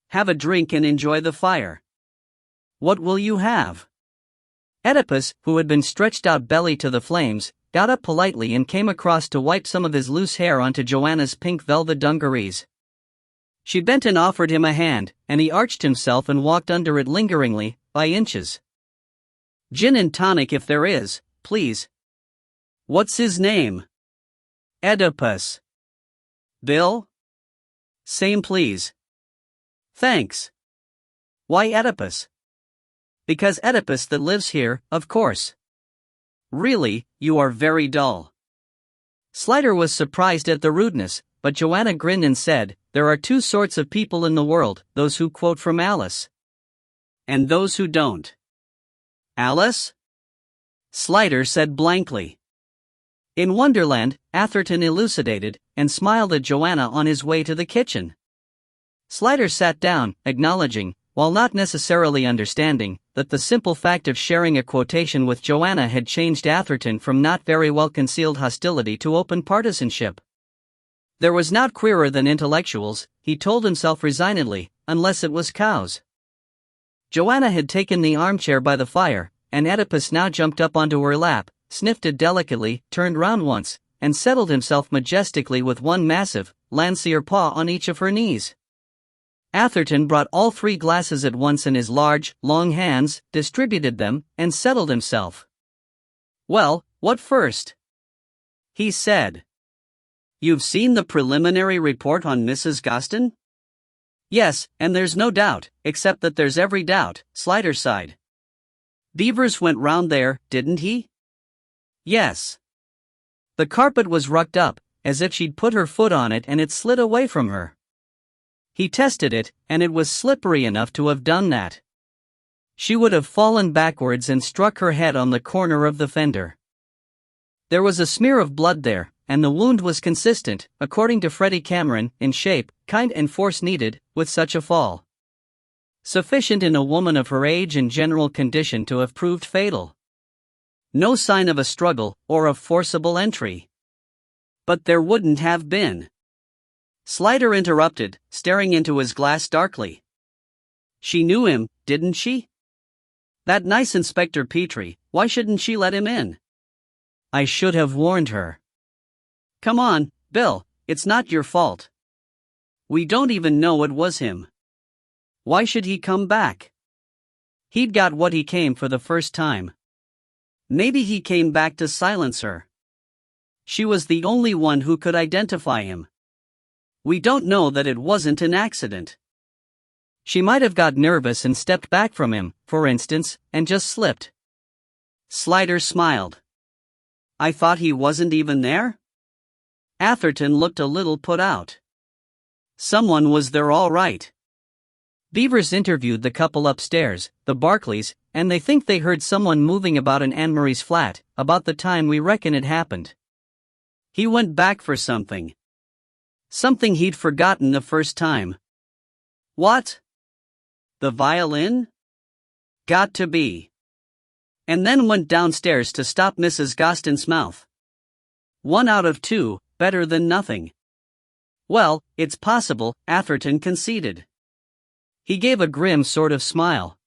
Have a drink and enjoy the fire. What will you have? Oedipus, who had been stretched out belly to the flames, got up politely and came across to wipe some of his loose hair onto Joanna's pink velvet dungarees. She bent and offered him a hand, and he arched himself and walked under it lingeringly, by inches. Gin and tonic if there is, please. What's his name? Oedipus. Bill? Same please. Thanks. Why Oedipus? Because Oedipus that lives here, of course. Really, you are very dull. Slider was surprised at the rudeness, but Joanna grinned and said, there are 2 sorts of people in the world, those who quote from Alice. And those who don't. Alice? Slider said blankly. In Wonderland, Atherton elucidated, and smiled at Joanna on his way to the kitchen. Slider sat down, acknowledging, while not necessarily understanding, that the simple fact of sharing a quotation with Joanna had changed Atherton from not very well concealed hostility to open partisanship. There was naught queerer than intellectuals, he told himself resignedly, unless it was cows. Joanna had taken the armchair by the fire, and Oedipus now jumped up onto her lap, sniffed it delicately, turned round once, and settled himself majestically with one massive, Landseer paw on each of her knees. Atherton brought all 3 glasses at once in his large, long hands, distributed them, and settled himself. Well, what first? He said. You've seen the preliminary report on Mrs. Gostin? Yes, and there's no doubt, except that there's every doubt, Slider sighed. Beavers went round there, didn't he? Yes. The carpet was rucked up, as if she'd put her foot on it and it slid away from her. He tested it, and it was slippery enough to have done that. She would have fallen backwards and struck her head on the corner of the fender. There was a smear of blood there, and the wound was consistent, according to Freddie Cameron, in shape, kind and force needed, with such a fall. Sufficient in a woman of her age and general condition to have proved fatal. No sign of a struggle, or of forcible entry. But there wouldn't have been. Slider interrupted, staring into his glass darkly. She knew him, didn't she? That nice Inspector Petrie, why shouldn't she let him in? I should have warned her. Come on, Bill, it's not your fault. We don't even know it was him. Why should he come back? He'd got what he came for the first time. Maybe he came back to silence her. She was the only one who could identify him. We don't know that it wasn't an accident. She might have got nervous and stepped back from him, for instance, and just slipped. Slider smiled. I thought he wasn't even there? Atherton looked a little put out. Someone was there all right. Beavers interviewed the couple upstairs, the Barclays, and they think they heard someone moving about in Anne-Marie's flat, about the time we reckon it happened. He went back for something. Something he'd forgotten the first time. What? The violin? Got to be. And then went downstairs to stop Mrs. Gostin's mouth. 1 out of 2, better than nothing. Well, it's possible, Atherton conceded. He gave a grim sort of smile.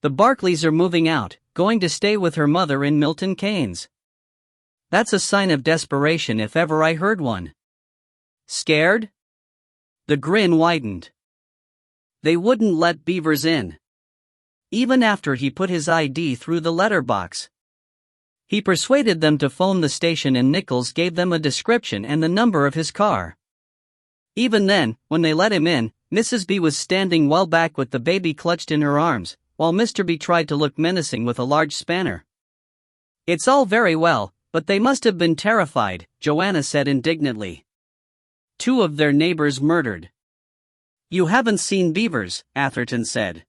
The Barclays are moving out, going to stay with her mother in Milton Keynes. That's a sign of desperation if ever I heard one. Scared? The grin widened. They wouldn't let Beavers in. Even after he put his ID through the letterbox. He persuaded them to phone the station and Nichols gave them a description and the number of his car. Even then, when they let him in, Mrs. B was standing well back with the baby clutched in her arms, while Mr. B tried to look menacing with a large spanner. It's all very well, but they must have been terrified, Joanna said indignantly. 2 of their neighbors murdered. You haven't seen Beavers, Atherton said.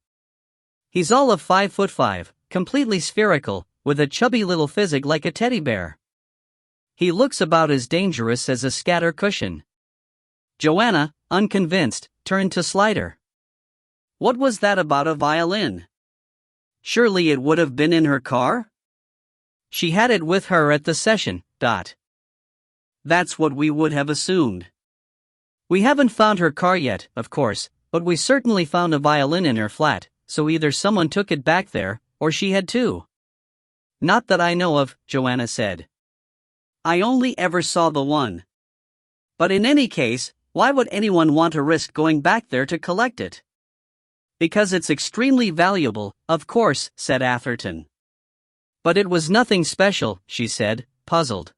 He's all of 5'5", completely spherical, with a chubby little physique like a teddy bear. He looks about as dangerous as a scatter cushion. Joanna, unconvinced, turned to Slider. What was that about a violin? Surely it would have been in her car? She had it with her at the session, That's what we would have assumed. We haven't found her car yet, of course, but we certainly found a violin in her flat, so either someone took it back there, or she had too. Not that I know of, Joanna said. I only ever saw the one. But in any case, why would anyone want to risk going back there to collect it? Because it's extremely valuable, of course, said Atherton. But it was nothing special, she said, puzzled.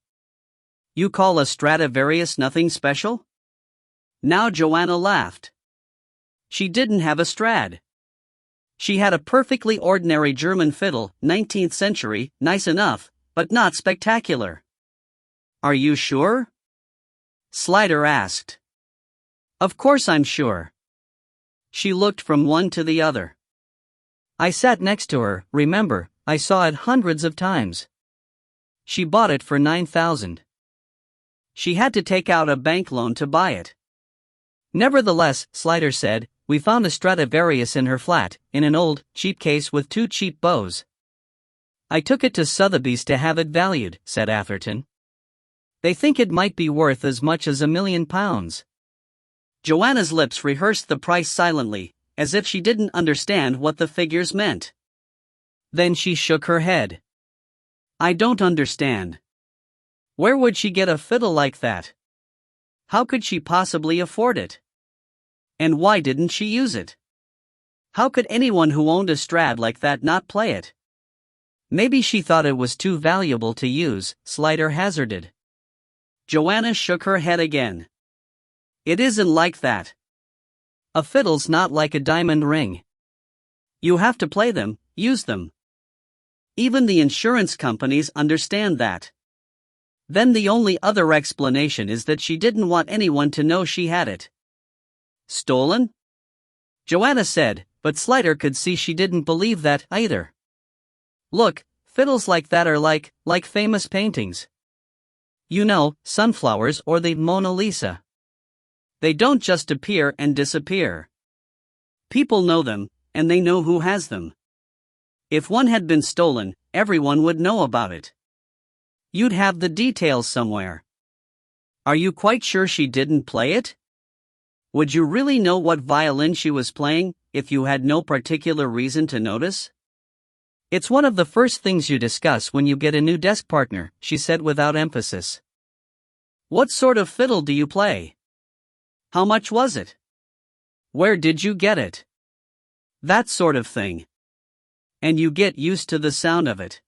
You call a Stradivarius nothing special? Now Joanna laughed. She didn't have a Strad. She had a perfectly ordinary German fiddle, 19th century, nice enough, but not spectacular. Are you sure? Slider asked. Of course I'm sure. She looked from one to the other. I sat next to her, remember, I saw it hundreds of times. She bought it for $9,000. She had to take out a bank loan to buy it. Nevertheless, Slider said, we found a Stradivarius in her flat, in an old, cheap case with 2 cheap bows. I took it to Sotheby's to have it valued, said Atherton. They think it might be worth as much as £1 million. Joanna's lips rehearsed the price silently, as if she didn't understand what the figures meant. Then she shook her head. I don't understand. Where would she get a fiddle like that? How could she possibly afford it? And why didn't she use it? How could anyone who owned a Strad like that not play it? Maybe she thought it was too valuable to use, Slider hazarded. Joanna shook her head again. It isn't like that. A fiddle's not like a diamond ring. You have to play them, use them. Even the insurance companies understand that. Then the only other explanation is that she didn't want anyone to know she had it. Stolen? Joanna said, but Slider could see she didn't believe that either. Look, fiddles like that are like famous paintings. You know, sunflowers or the Mona Lisa. They don't just appear and disappear. People know them, and they know who has them. If one had been stolen, everyone would know about it. You'd have the details somewhere. Are you quite sure she didn't play it? Would you really know what violin she was playing, if you had no particular reason to notice? It's one of the first things you discuss when you get a new desk partner, she said without emphasis. What sort of fiddle do you play? How much was it? Where did you get it? That sort of thing. And you get used to the sound of it.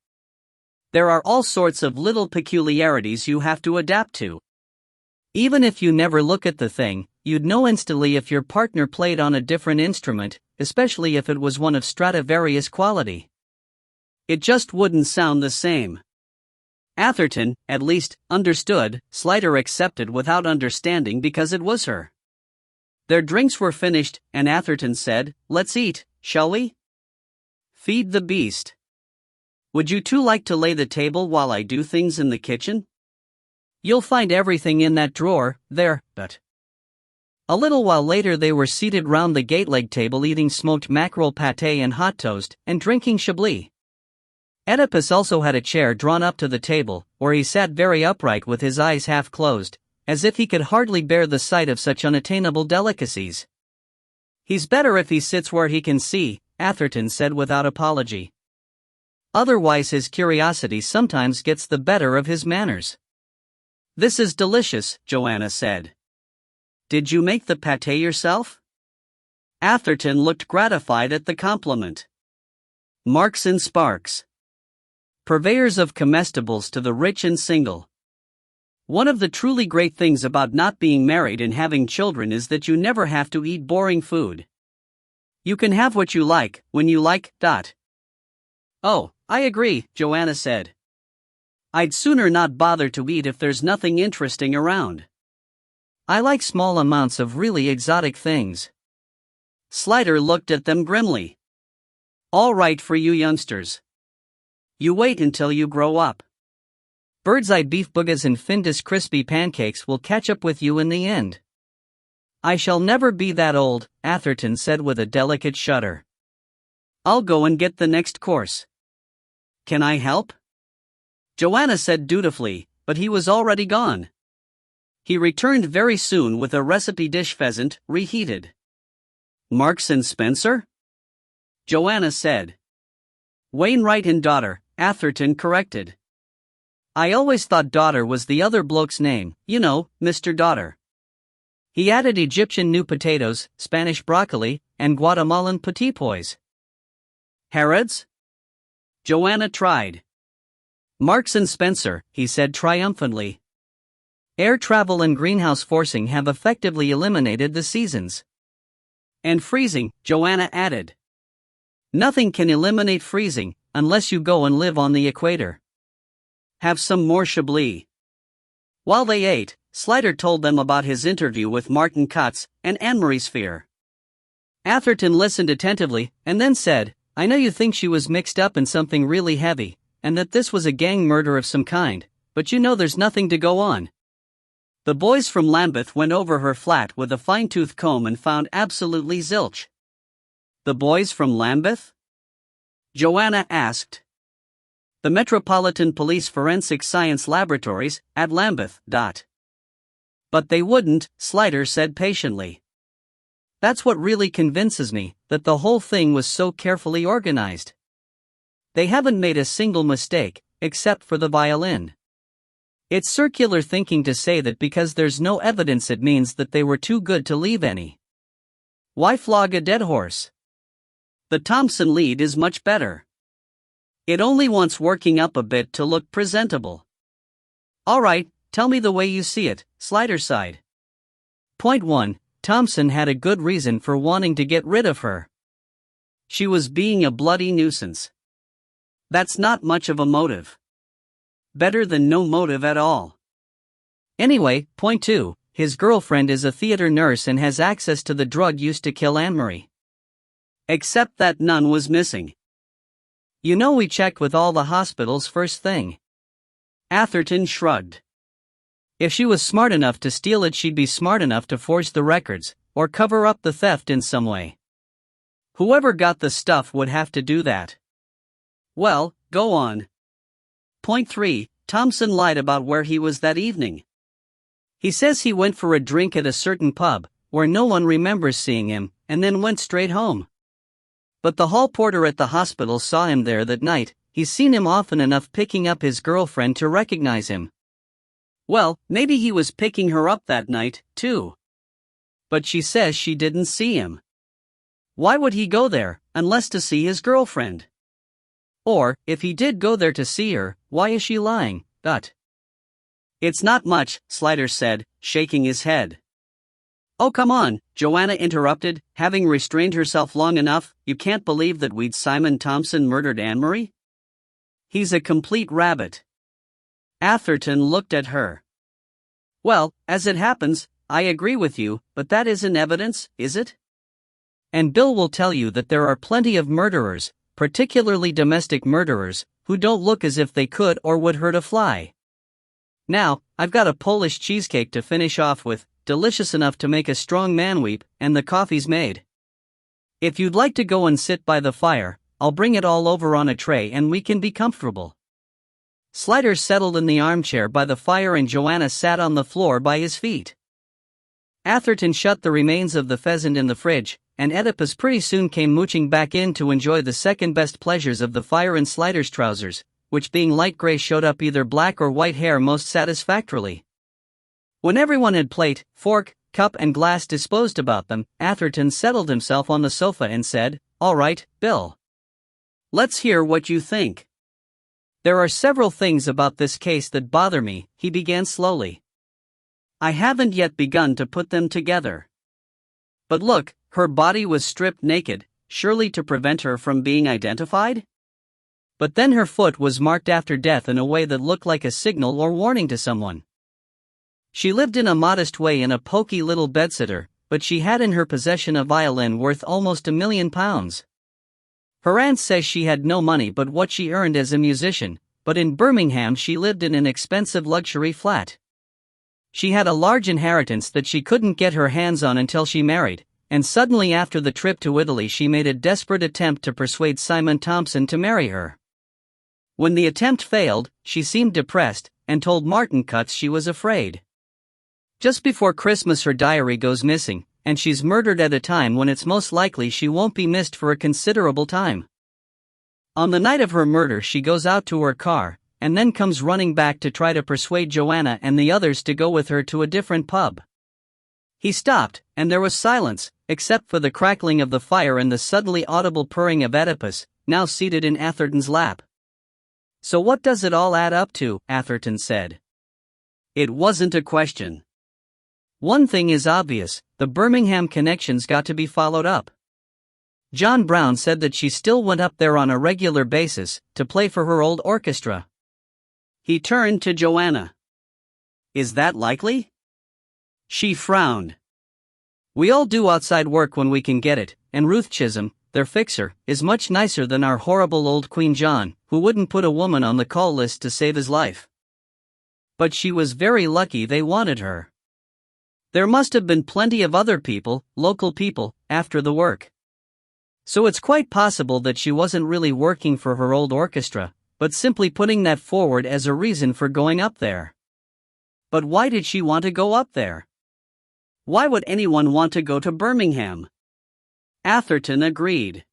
There are all sorts of little peculiarities you have to adapt to. Even if you never look at the thing, you'd know instantly if your partner played on a different instrument, especially if it was one of Stradivarius quality. It just wouldn't sound the same. Atherton, at least, understood. Slider accepted without understanding because it was her. Their drinks were finished, and Atherton said, "Let's eat, shall we? Feed the beast. Would you two like to lay the table while I do things in the kitchen? You'll find everything in that drawer, there, but..." A little while later they were seated round the gate-leg table eating smoked mackerel pâté and hot toast, and drinking Chablis. Oedipus also had a chair drawn up to the table, where he sat very upright with his eyes half closed, as if he could hardly bear the sight of such unattainable delicacies. "He's better if he sits where he can see," Atherton said without apology. "Otherwise his curiosity sometimes gets the better of his manners." "This is delicious," Joanna said. "Did you make the pâté yourself?" Atherton looked gratified at the compliment. Marks and Sparks. Purveyors of comestibles to the rich and single. One of the truly great things about not being married and having children is that you never have to eat boring food. You can have what you like, when you like. "Oh, I agree," Joanna said. "I'd sooner not bother to eat if there's nothing interesting around. I like small amounts of really exotic things." Slider looked at them grimly. "All right for you youngsters. You wait until you grow up. Bird's-eye beef boogas and Findus crispy pancakes will catch up with you in the end." "I shall never be that old," Atherton said with a delicate shudder. "I'll go and get the next course." "Can I help?" Joanna said dutifully, but he was already gone. He returned very soon with a recipe dish pheasant, reheated. "Marks and Spencer?" Joanna said. "Wainwright and Daughter," Atherton corrected. "I always thought Daughter was the other bloke's name, you know, Mr. Daughter." He added Egyptian new potatoes, Spanish broccoli, and Guatemalan petit pois. "Harrods?" Joanna tried. "Marks and Spencer," he said triumphantly. "Air travel and greenhouse forcing have effectively eliminated the seasons." "And freezing," Joanna added. "Nothing can eliminate freezing, unless you go and live on the equator. Have some more Chablis." While they ate, Slider told them about his interview with Martin Kutz and Anne-Marie Sphere. Atherton listened attentively, and then said, "I know you think she was mixed up in something really heavy, and that this was a gang murder of some kind, but you know there's nothing to go on. The boys from Lambeth went over her flat with a fine-tooth comb and found absolutely zilch." "The boys from Lambeth?" Joanna asked. "The Metropolitan Police Forensic Science Laboratories, at Lambeth. But they wouldn't," Slider said patiently. "That's what really convinces me, that the whole thing was so carefully organized. They haven't made a single mistake, except for the violin. It's circular thinking to say that because there's no evidence it means that they were too good to leave any. Why flog a dead horse? The Thompson lead is much better. It only wants working up a bit to look presentable." "All right, tell me the way you see it," Slider sighed. Point 1. Thompson had a good reason for wanting to get rid of her. She was being a bloody nuisance. That's not much of a motive. Better than no motive at all. Anyway, point 2. His girlfriend is a theater nurse and has access to the drug used to kill Anne-Marie. Except that none was missing. You know we checked with all the hospitals first thing. Atherton shrugged. If she was smart enough to steal it, she'd be smart enough to forge the records, or cover up the theft in some way. Whoever got the stuff would have to do that. Well, go on. Point 3. Thompson lied about where he was that evening. He says he went for a drink at a certain pub, where no one remembers seeing him, and then went straight home. But the hall porter at the hospital saw him there that night. He's seen him often enough picking up his girlfriend to recognize him. Well, maybe he was picking her up that night, too. But she says she didn't see him. Why would he go there, unless to see his girlfriend? Or, if he did go there to see her, why is she lying? It's not much, Sliders said, shaking his head. Oh come on, Joanna interrupted, having restrained herself long enough. You can't believe that Simon Thompson murdered Anne-Marie? He's a complete rabbit. Atherton looked at her. Well, as it happens, I agree with you, but that isn't evidence, is it? And Bill will tell you that there are plenty of murderers, particularly domestic murderers, who don't look as if they could or would hurt a fly. Now, I've got a Polish cheesecake to finish off with, delicious enough to make a strong man weep, and the coffee's made. If you'd like to go and sit by the fire, I'll bring it all over on a tray and we can be comfortable. Sliders settled in the armchair by the fire and Joanna sat on the floor by his feet. Atherton shut the remains of the pheasant in the fridge, and Oedipus pretty soon came mooching back in to enjoy the second-best pleasures of the fire in Sliders' trousers, which being light gray showed up either black or white hair most satisfactorily. When everyone had plate, fork, cup and glass disposed about them, Atherton settled himself on the sofa and said, "All right, Bill. Let's hear what you think." "There are several things about this case that bother me," he began slowly. "I haven't yet begun to put them together. But look, her body was stripped naked, surely to prevent her from being identified? But then her foot was marked after death in a way that looked like a signal or warning to someone. She lived in a modest way in a poky little bedsitter, but she had in her possession a violin worth almost £1 million. Her aunt says she had no money but what she earned as a musician, but in Birmingham she lived in an expensive luxury flat. She had a large inheritance that she couldn't get her hands on until she married, and suddenly after the trip to Italy she made a desperate attempt to persuade Simon Thompson to marry her. When the attempt failed, she seemed depressed, and told Martin Cutts she was afraid. Just before Christmas her diary goes missing, and she's murdered at a time when it's most likely she won't be missed for a considerable time. On the night of her murder she goes out to her car, and then comes running back to try to persuade Joanna and the others to go with her to a different pub. He stopped, and there was silence, except for the crackling of the fire and the suddenly audible purring of Oedipus, now seated in Atherton's lap. "So what does it all add up to?" Atherton said. It wasn't a question. One thing is obvious, the Birmingham connection's got to be followed up. John Brown said that she still went up there on a regular basis, to play for her old orchestra. He turned to Joanna. "Is that likely?" She frowned. "We all do outside work when we can get it, and Ruth Chisholm, their fixer, is much nicer than our horrible old Queen John, who wouldn't put a woman on the call list to save his life. But she was very lucky they wanted her. There must have been plenty of other people, local people, after the work. So it's quite possible that she wasn't really working for her old orchestra, but simply putting that forward as a reason for going up there." "But why did she want to go up there? Why would anyone want to go to Birmingham?" Atherton agreed.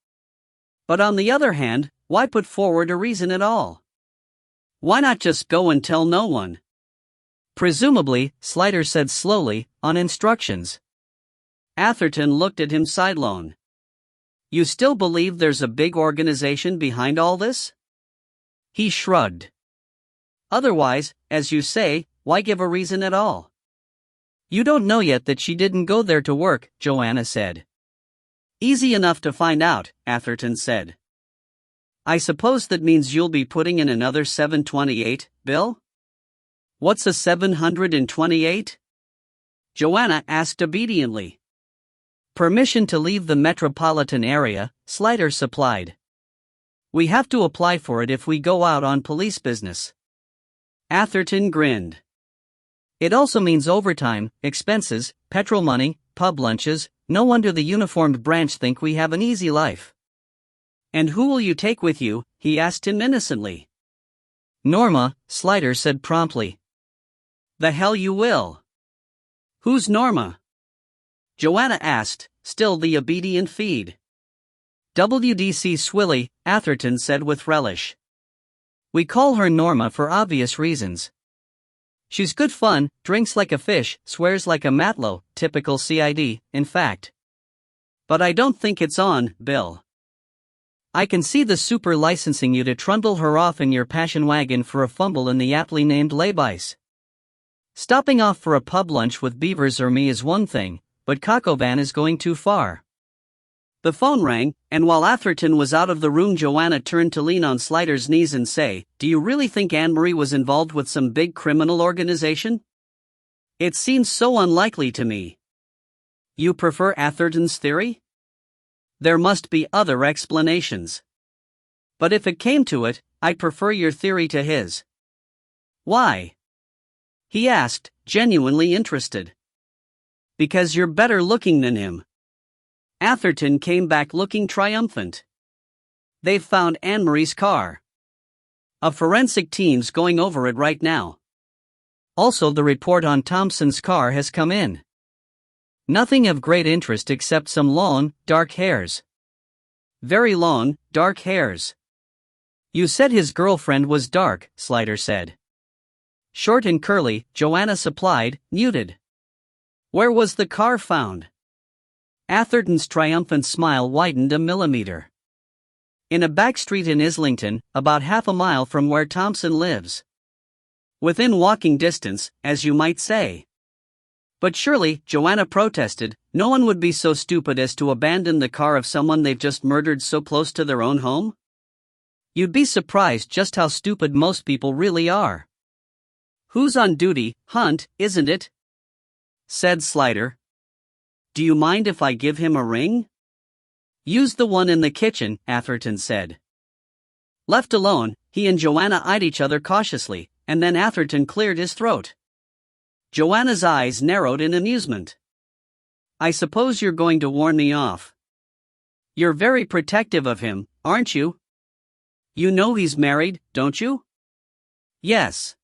"But on the other hand, why put forward a reason at all? Why not just go and tell no one?" "Presumably," Sliders said slowly, "on instructions." Atherton looked at him sidelong. "You still believe there's a big organization behind all this?" He shrugged. "Otherwise, as you say, why give a reason at all?" "You don't know yet that she didn't go there to work," Joanna said. "Easy enough to find out," Atherton said. "I suppose that means you'll be putting in another 728, Bill?" "What's a 728? Joanna asked obediently. "Permission to leave the metropolitan area," Sliders supplied. "We have to apply for it if we go out on police business." Atherton grinned. "It also means overtime, expenses, petrol money, pub lunches. No wonder the uniformed branch think we have an easy life." "And who will you take with you?" he asked him innocently. "Norma," Sliders said promptly. "The hell you will." "Who's Norma?" Joanna asked, still the obedient feed. "WDC Swilly," Atherton said with relish. "We call her Norma for obvious reasons. She's good fun, drinks like a fish, swears like a matlow, typical CID, in fact. But I don't think it's on, Bill. I can see the super licensing you to trundle her off in your passion wagon for a fumble in the aptly named Levi's. Stopping off for a pub lunch with Beavers or me is one thing, but Cocovan is going too far. The phone rang, and while Atherton was out of the room, Joanna turned to lean on Slider's knees and say, "Do you really think Anne-Marie was involved with some big criminal organization? It seems so unlikely to me." You prefer Atherton's theory? There must be other explanations. But if it came to it, I'd prefer your theory to his. Why? He asked, genuinely interested. Because you're better looking than him. Atherton came back looking triumphant. They've found Anne-Marie's car. A forensic team's going over it right now. Also, the report on Thompson's car has come in. Nothing of great interest except some long, dark hairs. Very long, dark hairs. You said his girlfriend was dark, Slider said. Short and curly, Joanna supplied, muted. Where was the car found? Atherton's triumphant smile widened a millimeter. In a back street in Islington, about half a mile from where Thompson lives. Within walking distance, as you might say. But surely, Joanna protested, no one would be so stupid as to abandon the car of someone they've just murdered so close to their own home? You'd be surprised just how stupid most people really are. Who's on duty, Hunt, isn't it? Said Slider. Do you mind if I give him a ring? Use the one in the kitchen, Atherton said. Left alone, he and Joanna eyed each other cautiously, and then Atherton cleared his throat. Joanna's eyes narrowed in amusement. I suppose you're going to warn me off. You're very protective of him, aren't you? You know he's married, don't you? Yes.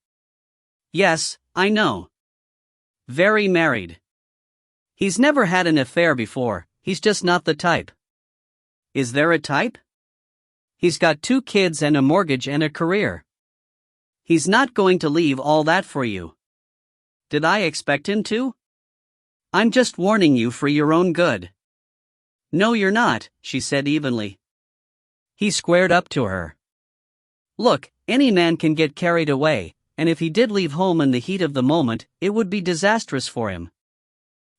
Yes, I know. Very married. He's never had an affair before, he's just not the type. Is there a type? He's got 2 kids and a mortgage and a career. He's not going to leave all that for you. Did I expect him to? I'm just warning you for your own good. No, you're not, she said evenly. He squared up to her. Look, any man can get carried away, and if he did leave home in the heat of the moment, it would be disastrous for him.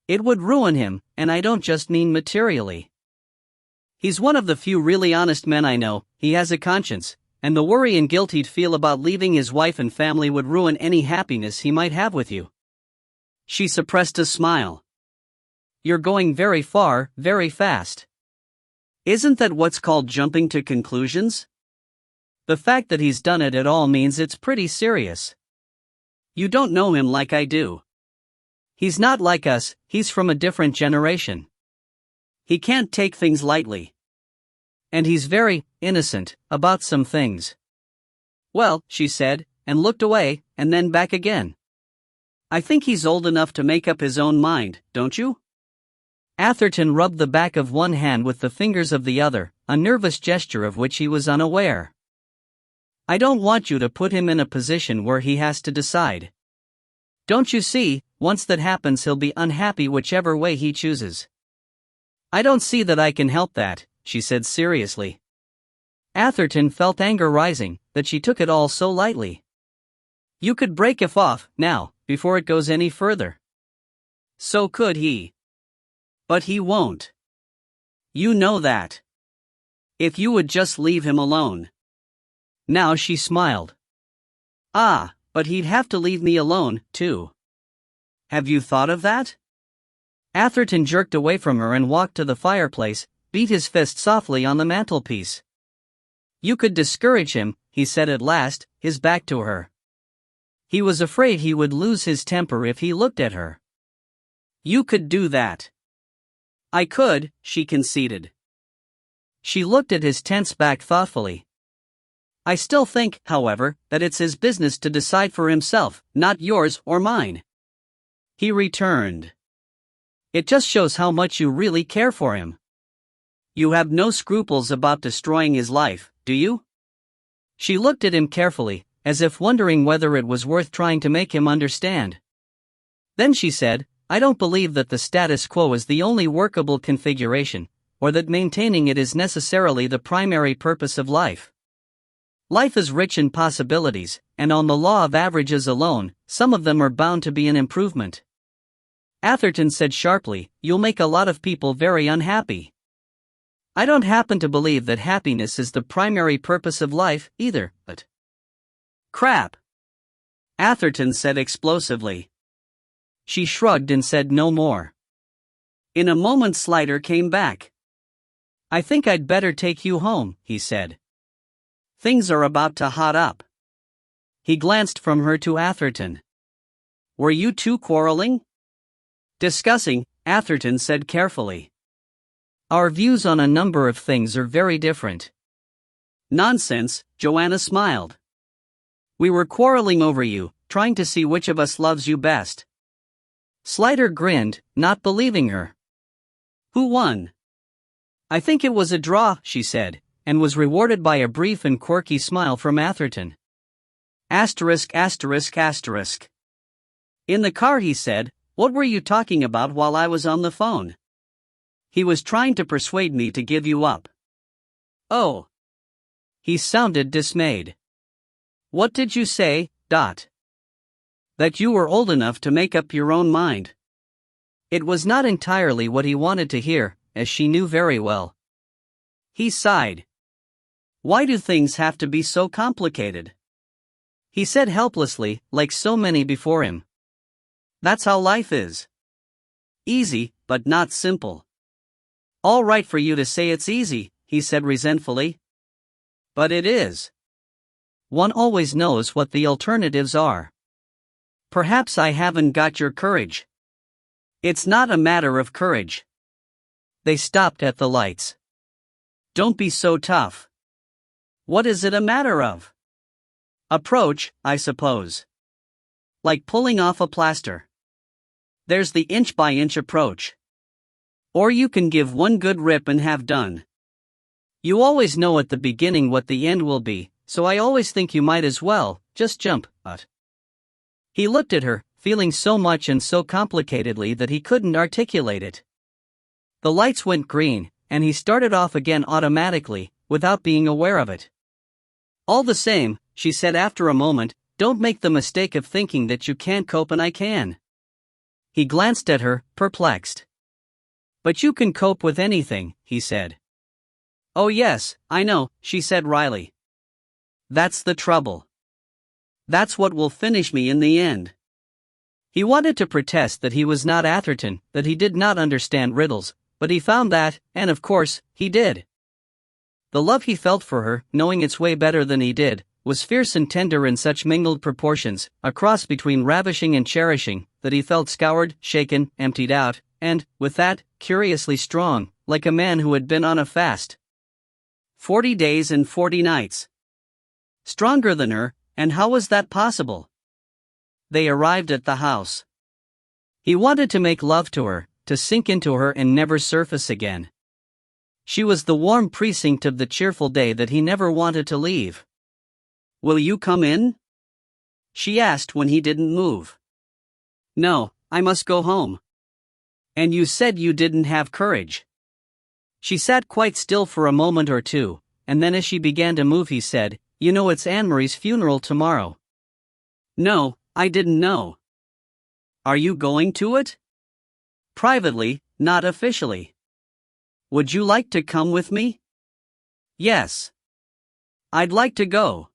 It would ruin him, and I don't just mean materially. He's one of the few really honest men I know, he has a conscience, and the worry and guilt he'd feel about leaving his wife and family would ruin any happiness he might have with you. She suppressed a smile. You're going very far, very fast. Isn't that what's called jumping to conclusions? The fact that he's done it at all means it's pretty serious. You don't know him like I do. He's not like us, he's from a different generation. He can't take things lightly. And he's very innocent about some things. Well, she said, and looked away, and then back again. I think he's old enough to make up his own mind, don't you? Atherton rubbed the back of one hand with the fingers of the other, a nervous gesture of which he was unaware. I don't want you to put him in a position where he has to decide. Don't you see, once that happens he'll be unhappy whichever way he chooses. I don't see that I can help that, she said seriously. Atherton felt anger rising, that she took it all so lightly. You could break it off, now, before it goes any further. So could he. But he won't. You know that. If you would just leave him alone. Now she smiled. Ah, but he'd have to leave me alone, too. Have you thought of that? Atherton jerked away from her and walked to the fireplace, beat his fist softly on the mantelpiece. You could discourage him, he said at last, his back to her. He was afraid he would lose his temper if he looked at her. You could do that. I could, she conceded. She looked at his tense back thoughtfully. I still think, however, that it's his business to decide for himself, not yours or mine. He returned. It just shows how much you really care for him. You have no scruples about destroying his life, do you? She looked at him carefully, as if wondering whether it was worth trying to make him understand. Then she said, I don't believe that the status quo is the only workable configuration, or that maintaining it is necessarily the primary purpose of life. Life is rich in possibilities, and on the law of averages alone, some of them are bound to be an improvement. Atherton said sharply, "You'll make a lot of people very unhappy." "I don't happen to believe that happiness is the primary purpose of life, either, but..." "Crap!" Atherton said explosively. She shrugged and said no more. In a moment Slider came back. "I think I'd better take you home," he said. "Things are about to hot up." He glanced from her to Atherton. "Were you two quarreling?" "Discussing," Atherton said carefully. "Our views on a number of things are very different." "Nonsense," Joanna smiled. "We were quarreling over you, trying to see which of us loves you best." Slider grinned, not believing her. "Who won?" "I think it was a draw," she said, and was rewarded by a brief and quirky smile from Atherton. Asterisk asterisk asterisk. "In the car," he said, "what were you talking about while I was on the phone?" "He was trying to persuade me to give you up." "Oh." He sounded dismayed. "What did you say, Dot?" "That you were old enough to make up your own mind." It was not entirely what he wanted to hear, as she knew very well. He sighed. "Why do things have to be so complicated?" He said helplessly, like so many before him. "That's how life is. Easy, but not simple." "All right for you to say it's easy," he said resentfully. "But it is. One always knows what the alternatives are." "Perhaps I haven't got your courage." "It's not a matter of courage." They stopped at the lights. "Don't be so tough." "What is it a matter of?" "Approach, I suppose. Like pulling off a plaster. There's the inch-by-inch approach. Or you can give one good rip and have done. You always know at the beginning what the end will be, so I always think you might as well just jump, but..." He looked at her, feeling so much and so complicatedly that he couldn't articulate it. The lights went green, and he started off again automatically, without being aware of it. "All the same," she said after a moment, "don't make the mistake of thinking that you can't cope and I can." He glanced at her, perplexed. "But you can cope with anything," he said. "Oh yes, I know," she said wryly. "That's the trouble. That's what will finish me in the end." He wanted to protest that he was not Atherton, that he did not understand riddles, but he found that, and of course, he did. The love he felt for her, knowing its way better than he did, was fierce and tender in such mingled proportions, a cross between ravishing and cherishing, that he felt scoured, shaken, emptied out, and, with that, curiously strong, like a man who had been on a fast. 40 days and 40 nights. Stronger than her, and how was that possible? They arrived at the house. He wanted to make love to her, to sink into her and never surface again. She was the warm precinct of the cheerful day that he never wanted to leave. "Will you come in?" she asked when he didn't move. "No, I must go home." "And you said you didn't have courage." She sat quite still for a moment or two, and then as she began to move he said, "You know it's Anne-Marie's funeral tomorrow." "No, I didn't know." "Are you going to it?" "Privately, not officially." "Would you like to come with me?" "Yes. I'd like to go."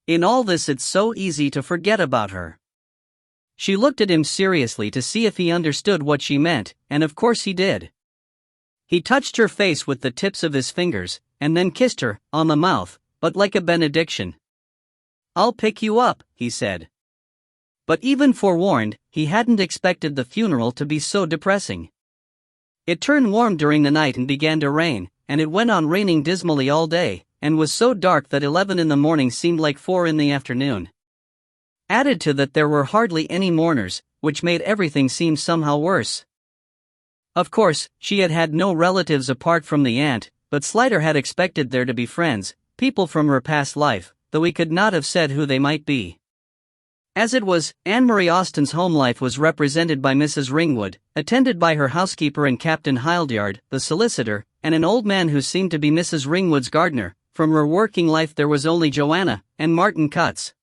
In all this it's so easy to forget about her. She looked at him seriously to see if he understood what she meant, and of course he did. He touched her face with the tips of his fingers, and then kissed her, on the mouth, but like a benediction. "I'll pick you up," he said. But even forewarned, he hadn't expected the funeral to be so depressing. It turned warm during the night and began to rain, and it went on raining dismally all day, and was so dark that 11 in the morning seemed like 4 in the afternoon. Added to that there were hardly any mourners, which made everything seem somehow worse. Of course, she had had no relatives apart from the aunt, but Slider had expected there to be friends, people from her past life, though he could not have said who they might be. As it was, Anne-Marie Austen's home life was represented by Mrs. Ringwood, attended by her housekeeper and Captain Hildyard, the solicitor, and an old man who seemed to be Mrs. Ringwood's gardener. From her working life there was only Joanna and Martin Cutts.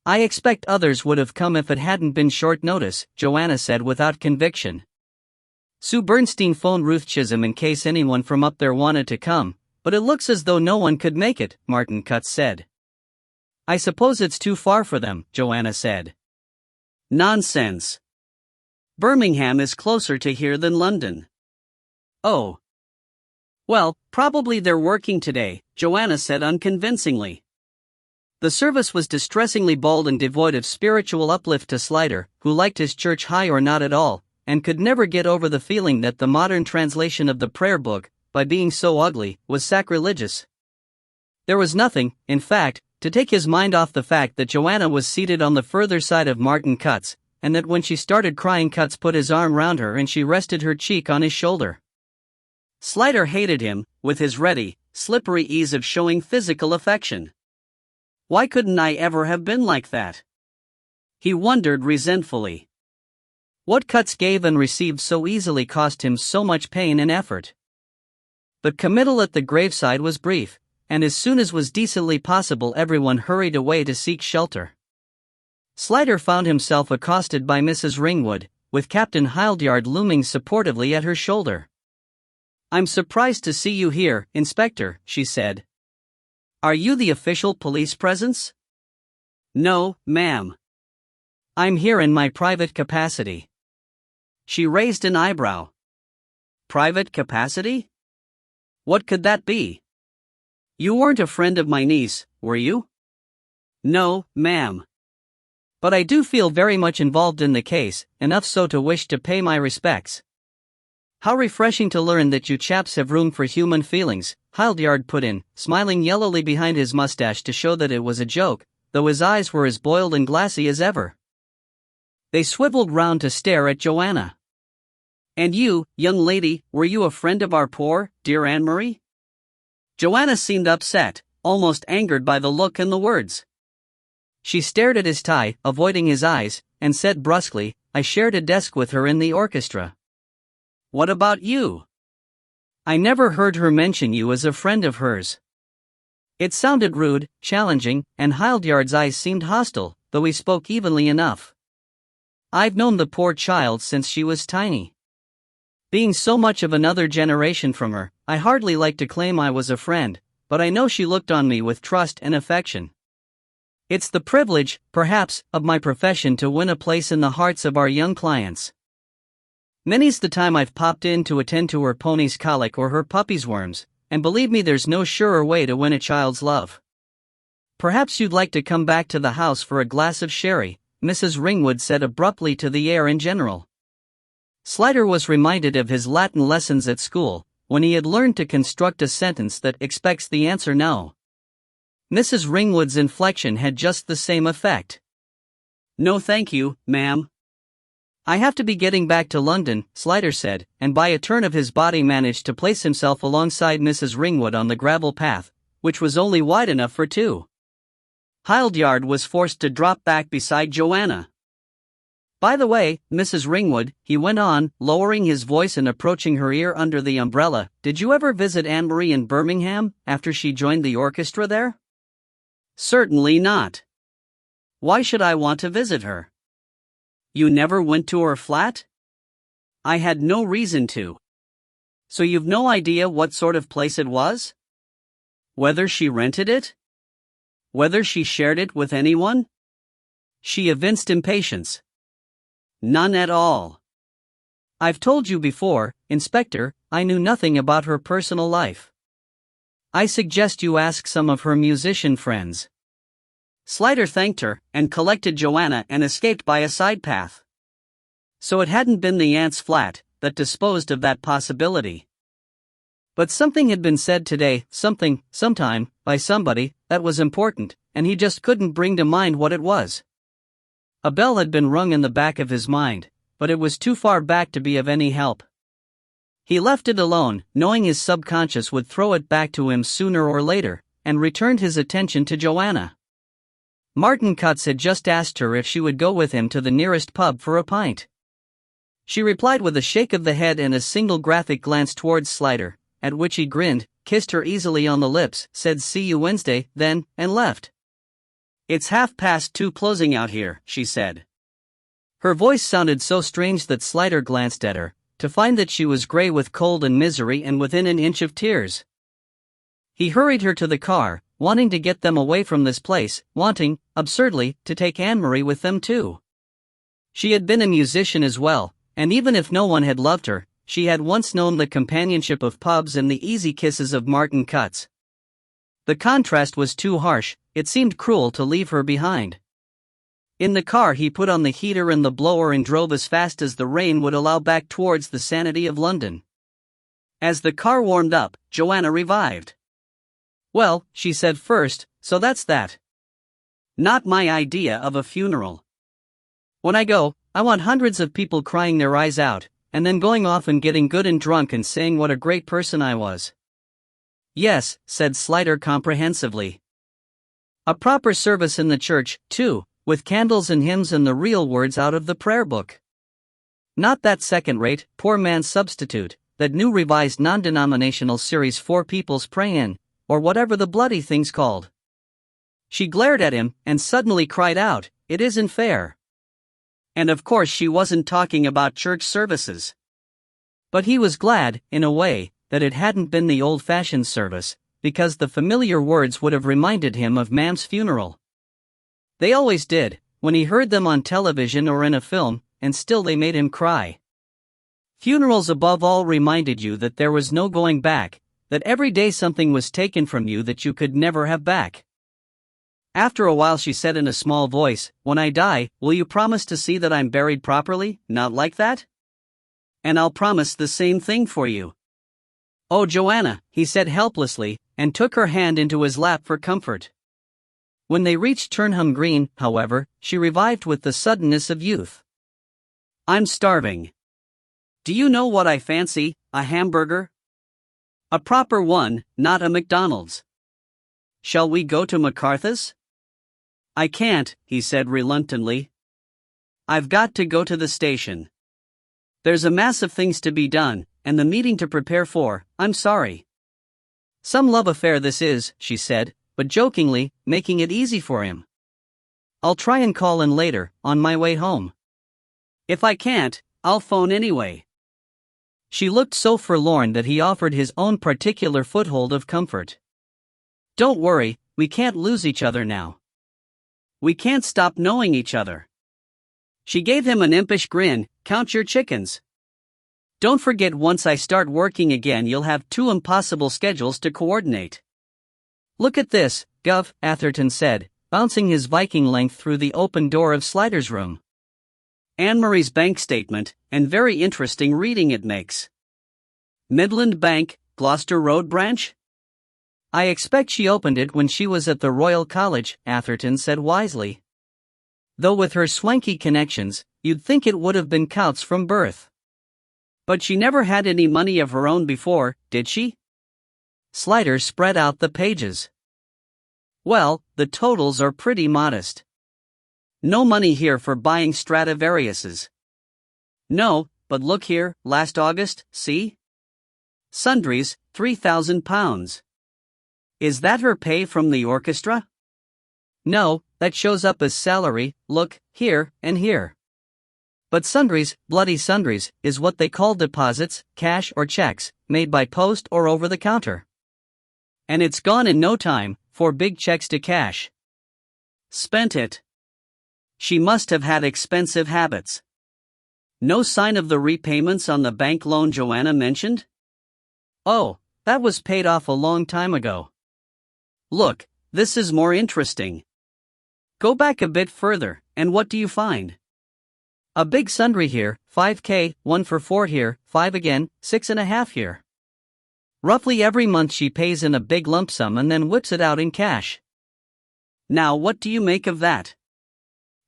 "I expect others would have come if it hadn't been short notice," Joanna said without conviction. Sue Bernstein phoned Ruth Chisholm in case anyone from up there wanted to come, but it looks as though no one could make it, Martin Cutts said. "I suppose it's too far for them," Joanna said. "Nonsense. Birmingham is closer to here than London." "Oh. Well, probably they're working today," Joanna said unconvincingly. The service was distressingly bald and devoid of spiritual uplift to Slider, who liked his church high or not at all, and could never get over the feeling that the modern translation of the prayer book, by being so ugly, was sacrilegious. There was nothing, in fact, to take his mind off the fact that Joanna was seated on the further side of Martin Cutts, and that when she started crying Cutts put his arm round her and she rested her cheek on his shoulder. Slider hated him, with his ready, slippery ease of showing physical affection. Why couldn't I ever have been like that? He wondered resentfully. What Cutts gave and received so easily cost him so much pain and effort. But committal at the graveside was brief, and as soon as was decently possible everyone hurried away to seek shelter. Slider found himself accosted by Mrs. Ringwood, with Captain Hildyard looming supportively at her shoulder. "I'm surprised to see you here, Inspector," she said. "Are you the official police presence?" "No, ma'am. I'm here in my private capacity." She raised an eyebrow. "Private capacity? What could that be? You weren't a friend of my niece, were you?" "No, ma'am. But I do feel very much involved in the case, enough so to wish to pay my respects." "How refreshing to learn that you chaps have room for human feelings," Hildyard put in, smiling yellowly behind his mustache to show that it was a joke, though his eyes were as boiled and glassy as ever. They swiveled round to stare at Joanna. "And you, young lady, were you a friend of our poor, dear Anne-Marie?" Joanna seemed upset, almost angered by the look and the words. She stared at his tie, avoiding his eyes, and said brusquely, "I shared a desk with her in the orchestra." "What about you?" "I never heard her mention you as a friend of hers." It sounded rude, challenging, and Hildyard's eyes seemed hostile, though he spoke evenly enough. "I've known the poor child since she was tiny. Being so much of another generation from her, I hardly like to claim I was a friend, but I know she looked on me with trust and affection. It's the privilege, perhaps, of my profession to win a place in the hearts of our young clients. Many's the time I've popped in to attend to her pony's colic or her puppy's worms, and believe me there's no surer way to win a child's love. Perhaps you'd like to come back to the house for a glass of sherry," Mrs. Ringwood said abruptly to the air in general. Slider was reminded of his Latin lessons at school, when he had learned to construct a sentence that expects the answer no. Mrs. Ringwood's inflection had just the same effect. "No thank you, ma'am. I have to be getting back to London," Slider said, and by a turn of his body managed to place himself alongside Mrs. Ringwood on the gravel path, which was only wide enough for two. Hildyard was forced to drop back beside Joanna. "By the way, Mrs. Ringwood," he went on, lowering his voice and approaching her ear under the umbrella, "did you ever visit Anne-Marie in Birmingham, after she joined the orchestra there?" "Certainly not. Why should I want to visit her?" "You never went to her flat?" "I had no reason to." "So you've no idea what sort of place it was? Whether she rented it? Whether she shared it with anyone?" She evinced impatience. "None at all. I've told you before, Inspector, I knew nothing about her personal life. I suggest you ask some of her musician friends." Slider thanked her, and collected Joanna and escaped by a side path. So it hadn't been the aunt's flat that disposed of that possibility. But something had been said today, sometime, by somebody, that was important, and he just couldn't bring to mind what it was. A bell had been rung in the back of his mind, but it was too far back to be of any help. He left it alone, knowing his subconscious would throw it back to him sooner or later, and returned his attention to Joanna. Martin Cutts had just asked her if she would go with him to the nearest pub for a pint. She replied with a shake of the head and a single graphic glance towards Slider, at which he grinned, kissed her easily on the lips, said see you Wednesday, then, and left. It's 2:30 closing out here, she said. Her voice sounded so strange that Slider glanced at her, to find that she was grey with cold and misery and within an inch of tears. He hurried her to the car, wanting to get them away from this place, wanting, absurdly, to take Anne-Marie with them too. She had been a musician as well, and even if no one had loved her, she had once known the companionship of pubs and the easy kisses of Martin Cutts. The contrast was too harsh, it seemed cruel to leave her behind. In the car he put on the heater and the blower and drove as fast as the rain would allow back towards the sanity of London. As the car warmed up, Joanna revived. Well, she said first, so that's that. Not my idea of a funeral. When I go, I want hundreds of people crying their eyes out, and then going off and getting good and drunk and saying what a great person I was. Yes, said Slider comprehensively. A proper service in the church, too, with candles and hymns and the real words out of the prayer book. Not that second-rate, poor man's substitute, that new revised non-denominational series 4 People's Pray In, or whatever the bloody thing's called. She glared at him, and suddenly cried out, it isn't fair. And of course she wasn't talking about church services. But he was glad, in a way, that it hadn't been the old-fashioned service, because the familiar words would have reminded him of Mam's funeral. They always did, when he heard them on television or in a film, and still they made him cry. Funerals above all reminded you that there was no going back, that every day something was taken from you that you could never have back. After a while she said in a small voice, when I die, will you promise to see that I'm buried properly, not like that? And I'll promise the same thing for you. Oh Joanna, he said helplessly, and took her hand into his lap for comfort. When they reached Turnham Green, however, she revived with the suddenness of youth. I'm starving. Do you know what I fancy, a hamburger? A proper one, not a McDonald's. Shall we go to MacArthur's? I can't, he said reluctantly. I've got to go to the station. There's a mass of things to be done, and the meeting to prepare for, I'm sorry. Some love affair this is, she said, but jokingly, making it easy for him. I'll try and call in later, on my way home. If I can't, I'll phone anyway. She looked so forlorn that he offered his own particular foothold of comfort. Don't worry, we can't lose each other now. We can't stop knowing each other. She gave him an impish grin, count your chickens. Don't forget once I start working again you'll have 2 impossible schedules to coordinate. Look at this, Gov, Atherton said, bouncing his Viking length through the open door of Slider's room. Anne-Marie's bank statement, and very interesting reading it makes. Midland Bank, Gloucester Road branch? I expect she opened it when she was at the Royal College, Atherton said wisely. Though with her swanky connections, you'd think it would have been Coutts from birth. But she never had any money of her own before, did she? Slider spread out the pages. Well, the totals are pretty modest. No money here for buying Stradivariuses. No, but look here, last August, see? Sundries, £3,000. Is that her pay from the orchestra? No, that shows up as salary, look, here, and here. But sundries, bloody sundries, is what they call deposits, cash or checks, made by post or over the counter. And it's gone in no time, for big checks to cash. Spent it. She must have had expensive habits. No sign of the repayments on the bank loan Joanna mentioned? Oh, that was paid off a long time ago. Look, this is more interesting. Go back a bit further, and what do you find? A big sundry here, 5K, 1 for 4 here, 5 again, 6.5 here. Roughly every month she pays in a big lump sum and then whips it out in cash. Now what do you make of that?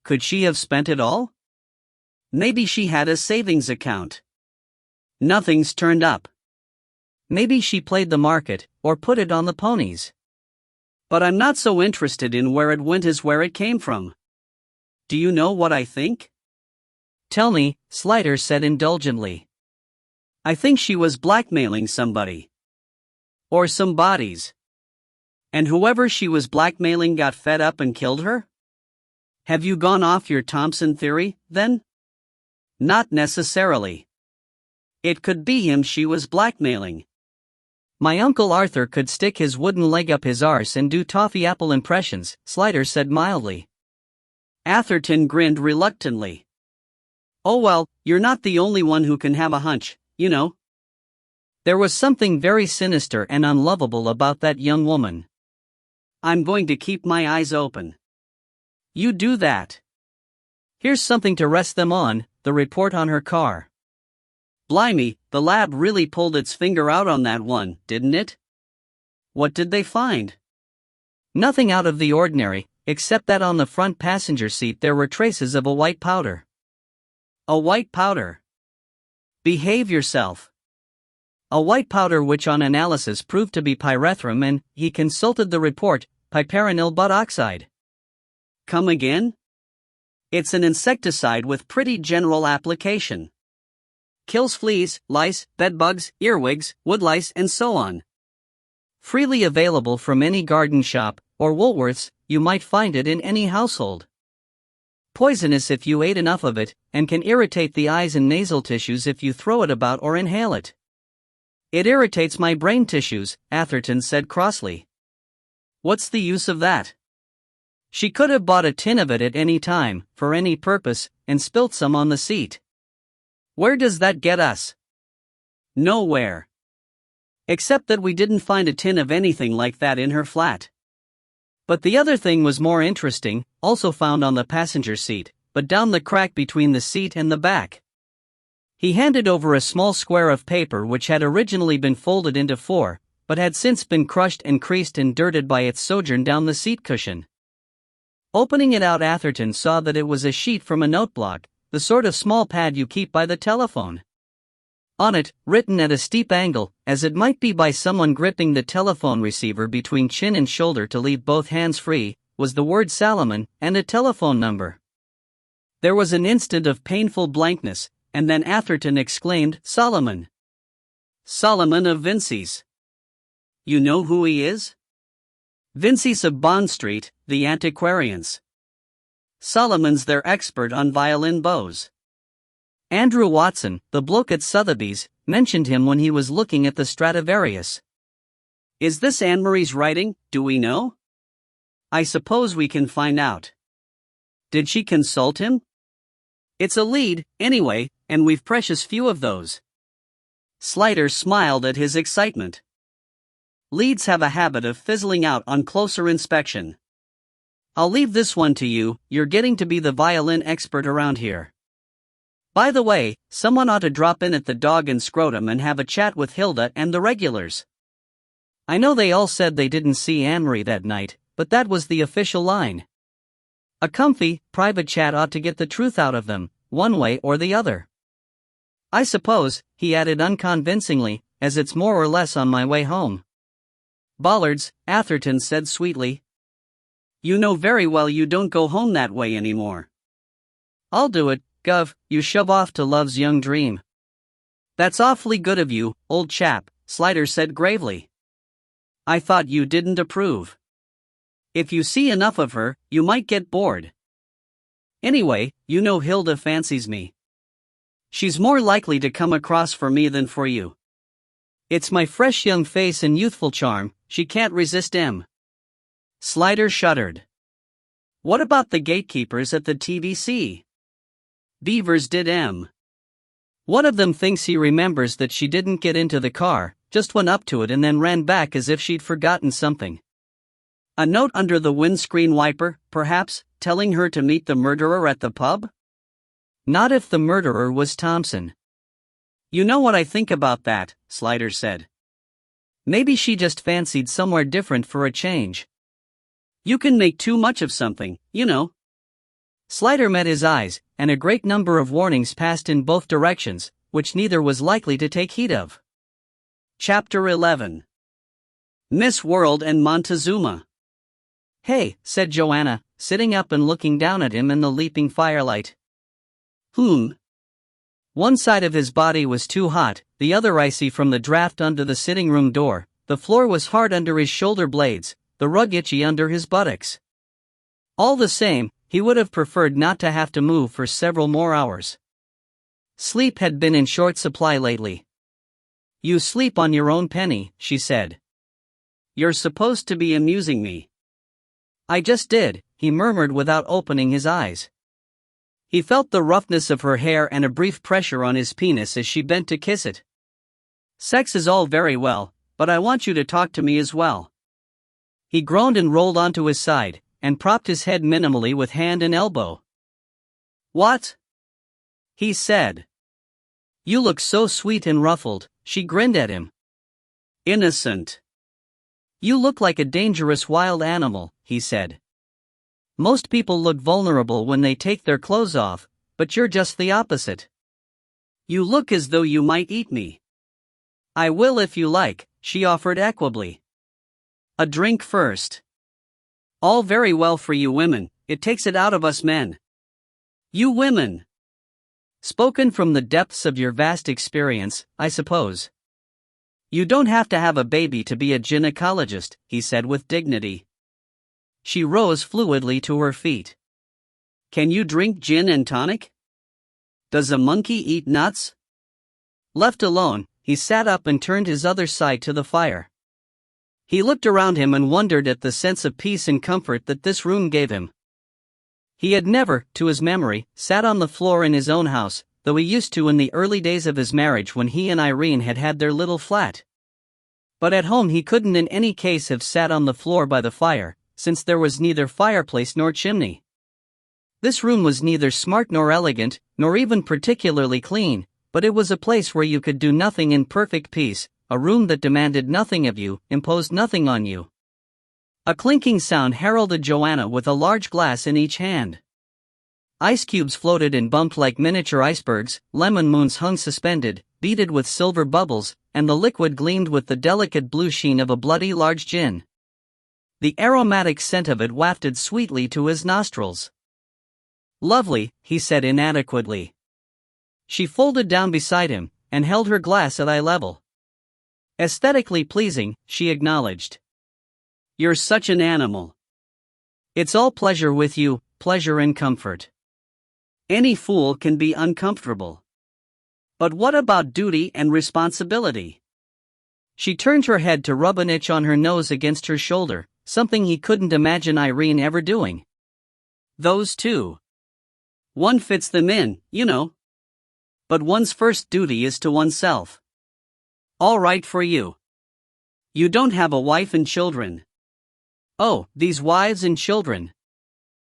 Could she have spent it all? Maybe she had a savings account. Nothing's turned up. Maybe she played the market, or put it on the ponies. But I'm not so interested in where it went as where it came from. Do you know what I think? Tell me, Slider said indulgently. I think she was blackmailing somebody. Or some bodies. And whoever she was blackmailing got fed up and killed her? Have you gone off your Thompson theory, then? Not necessarily. It could be him she was blackmailing. My Uncle Arthur could stick his wooden leg up his arse and do toffee apple impressions, Slider said mildly. Atherton grinned reluctantly. Oh well, you're not the only one who can have a hunch, you know. There was something very sinister and unlovable about that young woman. I'm going to keep my eyes open. You do that. Here's something to rest them on, the report on her car. Blimey, the lab really pulled its finger out on that one, didn't it? What did they find? Nothing out of the ordinary, except that on the front passenger seat there were traces of a white powder. A white powder? Behave yourself. A white powder which on analysis proved to be pyrethrum and, he consulted the report, piperonyl butoxide. Come again? It's an insecticide with pretty general application. Kills fleas, lice, bedbugs, earwigs, woodlice and so on. Freely available from any garden shop, or Woolworths, you might find it in any household. Poisonous if you ate enough of it, and can irritate the eyes and nasal tissues if you throw it about or inhale it. It irritates my brain tissues, Atherton said crossly. What's the use of that? She could have bought a tin of it at any time, for any purpose, and spilt some on the seat. Where does that get us? Nowhere. Except that we didn't find a tin of anything like that in her flat. But the other thing was more interesting, also found on the passenger seat, but down the crack between the seat and the back. He handed over a small square of paper which had originally been folded into 4, but had since been crushed and creased and dirted by its sojourn down the seat cushion. Opening it out, Atherton saw that it was a sheet from a noteblock, the sort of small pad you keep by the telephone. On it, written at a steep angle, as it might be by someone gripping the telephone receiver between chin and shoulder to leave both hands free, was the word Salomon and a telephone number. There was an instant of painful blankness, and then Atherton exclaimed, Solomon. Solomon of Vincey's. You know who he is? Vincey's of Bond Street, the antiquarians. Solomon's their expert on violin bows. Andrew Watson, the bloke at Sotheby's, mentioned him when he was looking at the Stradivarius. Is this Anne-Marie's writing, do we know? I suppose we can find out. Did she consult him? It's a lead, anyway, and we've precious few of those. Slider smiled at his excitement. Leads have a habit of fizzling out on closer inspection. I'll leave this one to you, you're getting to be the violin expert around here. By the way, someone ought to drop in at the Dog and Scrotum and have a chat with Hilda and the regulars. I know they all said they didn't see Anne-Marie that night, but that was the official line. A comfy, private chat ought to get the truth out of them, one way or the other. I suppose, he added unconvincingly, as it's more or less on my way home. Bollards, Atherton said sweetly. You know very well you don't go home that way anymore. I'll do it, Gov, you shove off to love's young dream. That's awfully good of you, old chap, Slider said gravely. I thought you didn't approve. If you see enough of her, you might get bored. Anyway, you know Hilda fancies me. She's more likely to come across for me than for you. It's my fresh young face and youthful charm, she can't resist em. Slider shuddered. What about the gatekeepers at the TVC? Beavers did em. One of them thinks he remembers that she didn't get into the car, just went up to it and then ran back as if she'd forgotten something. A note under the windscreen wiper, perhaps, telling her to meet the murderer at the pub? Not if the murderer was Thompson. You know what I think about that, Slider said. Maybe she just fancied somewhere different for a change. You can make too much of something, you know. Slider met his eyes, and a great number of warnings passed in both directions, which neither was likely to take heed of. Chapter 11. Miss World and Montezuma. "Hey," said Joanna, sitting up and looking down at him in the leaping firelight. One side of his body was too hot, the other icy from the draft under the sitting room door, the floor was hard under his shoulder blades, the rug itchy under his buttocks. All the same, he would have preferred not to have to move for several more hours. Sleep had been in short supply lately. "You sleep on your own penny," she said. "You're supposed to be amusing me." "I just did," he murmured without opening his eyes. He felt the roughness of her hair and a brief pressure on his penis as she bent to kiss it. "Sex is all very well, but I want you to talk to me as well." He groaned and rolled onto his side, and propped his head minimally with hand and elbow. "What?" he said. "You look so sweet and ruffled," she grinned at him. "Innocent." "You look like a dangerous wild animal," he said. "Most people look vulnerable when they take their clothes off, but you're just the opposite. You look as though you might eat me." "I will if you like," she offered equably. "A drink first." "All very well for you women, it takes it out of us men." "You women." "Spoken from the depths of your vast experience, I suppose." "You don't have to have a baby to be a gynecologist," he said with dignity. She rose fluidly to her feet. "Can you drink gin and tonic? Does a monkey eat nuts?" Left alone, he sat up and turned his other side to the fire. He looked around him and wondered at the sense of peace and comfort that this room gave him. He had never, to his memory, sat on the floor in his own house, though he used to in the early days of his marriage when he and Irene had had their little flat. But at home he couldn't in any case have sat on the floor by the fire, since there was neither fireplace nor chimney. This room was neither smart nor elegant, nor even particularly clean, but it was a place where you could do nothing in perfect peace, a room that demanded nothing of you, imposed nothing on you. A clinking sound heralded Joanna with a large glass in each hand. Ice cubes floated and bumped like miniature icebergs, lemon moons hung suspended, beaded with silver bubbles, and the liquid gleamed with the delicate blue sheen of a bloody large gin. The aromatic scent of it wafted sweetly to his nostrils. "Lovely," he said inadequately. She folded down beside him, and held her glass at eye level. "Aesthetically pleasing," she acknowledged. "You're such an animal." "It's all pleasure with you, pleasure and comfort." "Any fool can be uncomfortable." "But what about duty and responsibility?" She turned her head to rub an itch on her nose against her shoulder, something he couldn't imagine Irene ever doing. "Those two. One fits them in, you know. But one's first duty is to oneself." "All right for you. You don't have a wife and children." "Oh, these wives and children."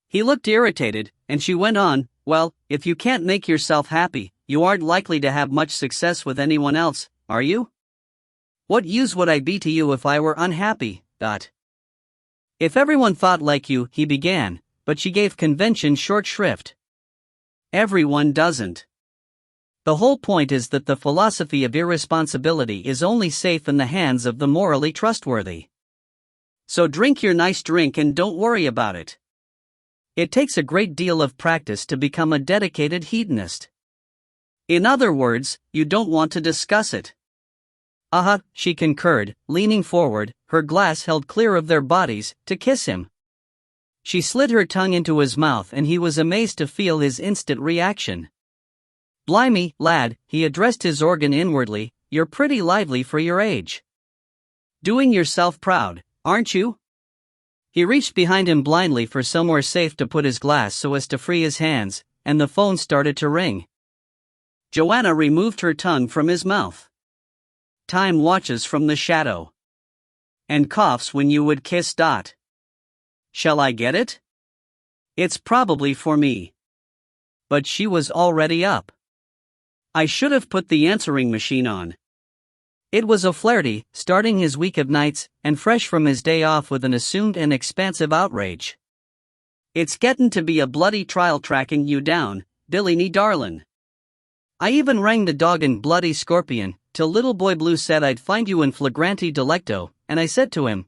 He looked irritated, and she went on, "Well, if you can't make yourself happy, you aren't likely to have much success with anyone else, are you? What use would I be to you if I were unhappy? If everyone thought like you," he began, but she gave convention short shrift. "Everyone doesn't. The whole point is that the philosophy of irresponsibility is only safe in the hands of the morally trustworthy. So drink your nice drink and don't worry about it. It takes a great deal of practice to become a dedicated hedonist. In other words, you don't want to discuss it." She concurred, leaning forward, her glass held clear of their bodies, to kiss him. She slid her tongue into his mouth and he was amazed to feel his instant reaction. "Blimey, lad," he addressed his organ inwardly, "you're pretty lively for your age. Doing yourself proud, aren't you?" He reached behind him blindly for somewhere safe to put his glass so as to free his hands, and the phone started to ring. Joanna removed her tongue from his mouth. "Time watches from the shadow. And coughs when you would kiss. Shall I get it? It's probably for me." But she was already up. "I should have put the answering machine on." It was O'Flaherty, starting his week of nights, and fresh from his day off with an assumed and expansive outrage. "It's gettin' to be a bloody trial tracking you down, Billy me darlin'. I even rang the dog and bloody scorpion, till little boy Blue said I'd find you in flagranti delicto, and I said to him,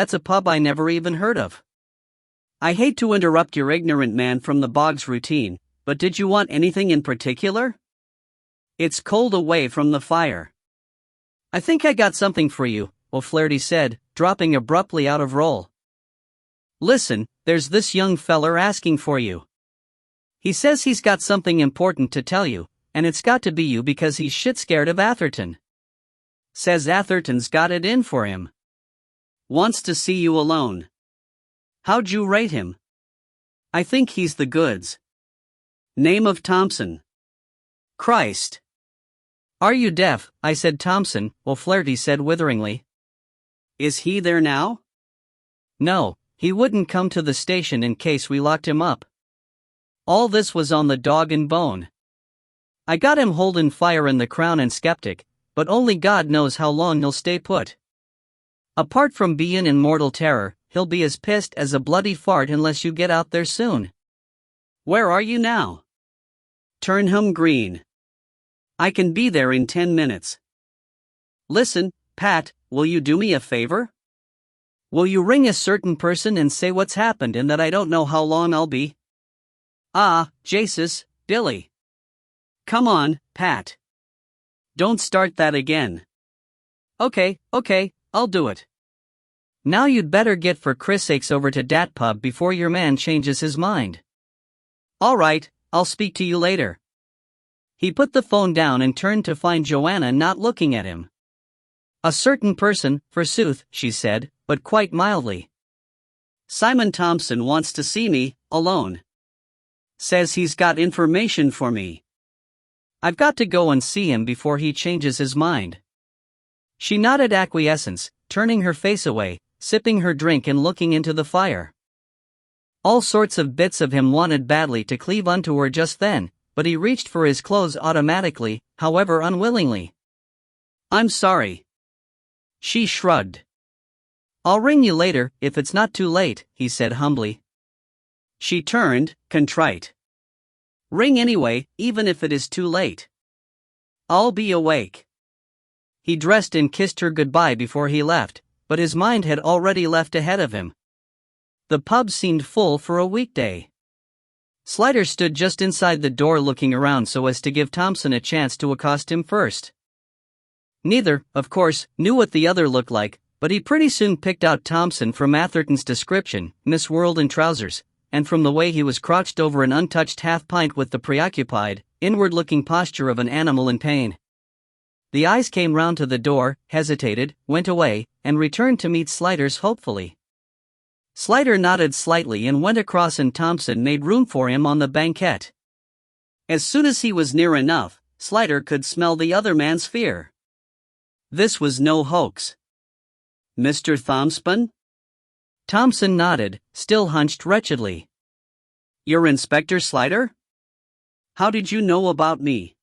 that's a pub I never even heard of. I hate to interrupt your ignorant man from the bog's routine, but did you want anything in particular? It's cold away from the fire. I think I got something for you, O'Flaherty said, dropping abruptly out of role. Listen, there's this young feller asking for you. He says he's got something important to tell you, and it's got to be you because he's shit scared of Atherton. Says Atherton's got it in for him. Wants to see you alone. How'd you rate him? I think he's the goods. Name of Thompson. Christ. Are you deaf? I said Thompson, O'Flaherty said witheringly. Is he there now? No, he wouldn't come to the station in case we locked him up. All this was on the dog and bone. I got him holding fire in the Crown and Skeptic, but only God knows how long he'll stay put. Apart from being in mortal terror, he'll be as pissed as a bloody fart unless you get out there soon. Where are you now? Turnham Green. I can be there in 10 minutes. Listen, Pat, will you do me a favor? Will you ring a certain person and say what's happened and that I don't know how long I'll be? Ah, Jesus, Billy. Come on, Pat. Don't start that again. Okay, I'll do it. Now you'd better get for Chris' sakes over to dat pub before your man changes his mind. All right, I'll speak to you later. He put the phone down and turned to find Joanna not looking at him. A certain person, forsooth, she said, but quite mildly. Simon Thompson wants to see me, alone. Says he's got information for me. I've got to go and see him before he changes his mind. She nodded acquiescence, turning her face away, sipping her drink and looking into the fire. All sorts of bits of him wanted badly to cleave unto her just then, but he reached for his clothes automatically, however unwillingly. I'm sorry. She shrugged. I'll ring you later, if it's not too late, he said humbly. She turned, contrite. Ring anyway, even if it is too late. I'll be awake. He dressed and kissed her goodbye before he left, but his mind had already left ahead of him. The pub seemed full for a weekday. Slider stood just inside the door looking around so as to give Thompson a chance to accost him first. Neither, of course, knew what the other looked like, but he pretty soon picked out Thompson from Atherton's description, Miss World in trousers, and from the way he was crouched over an untouched half-pint with the preoccupied, inward-looking posture of an animal in pain. The eyes came round to the door, hesitated, went away, and returned to meet Slider's hopefully. Slider nodded slightly and went across and Thompson made room for him on the banquette. As soon as he was near enough, Slider could smell the other man's fear. This was no hoax. Mr. Thompson? Thompson nodded, still hunched wretchedly. You're Inspector Slider? How did you know about me?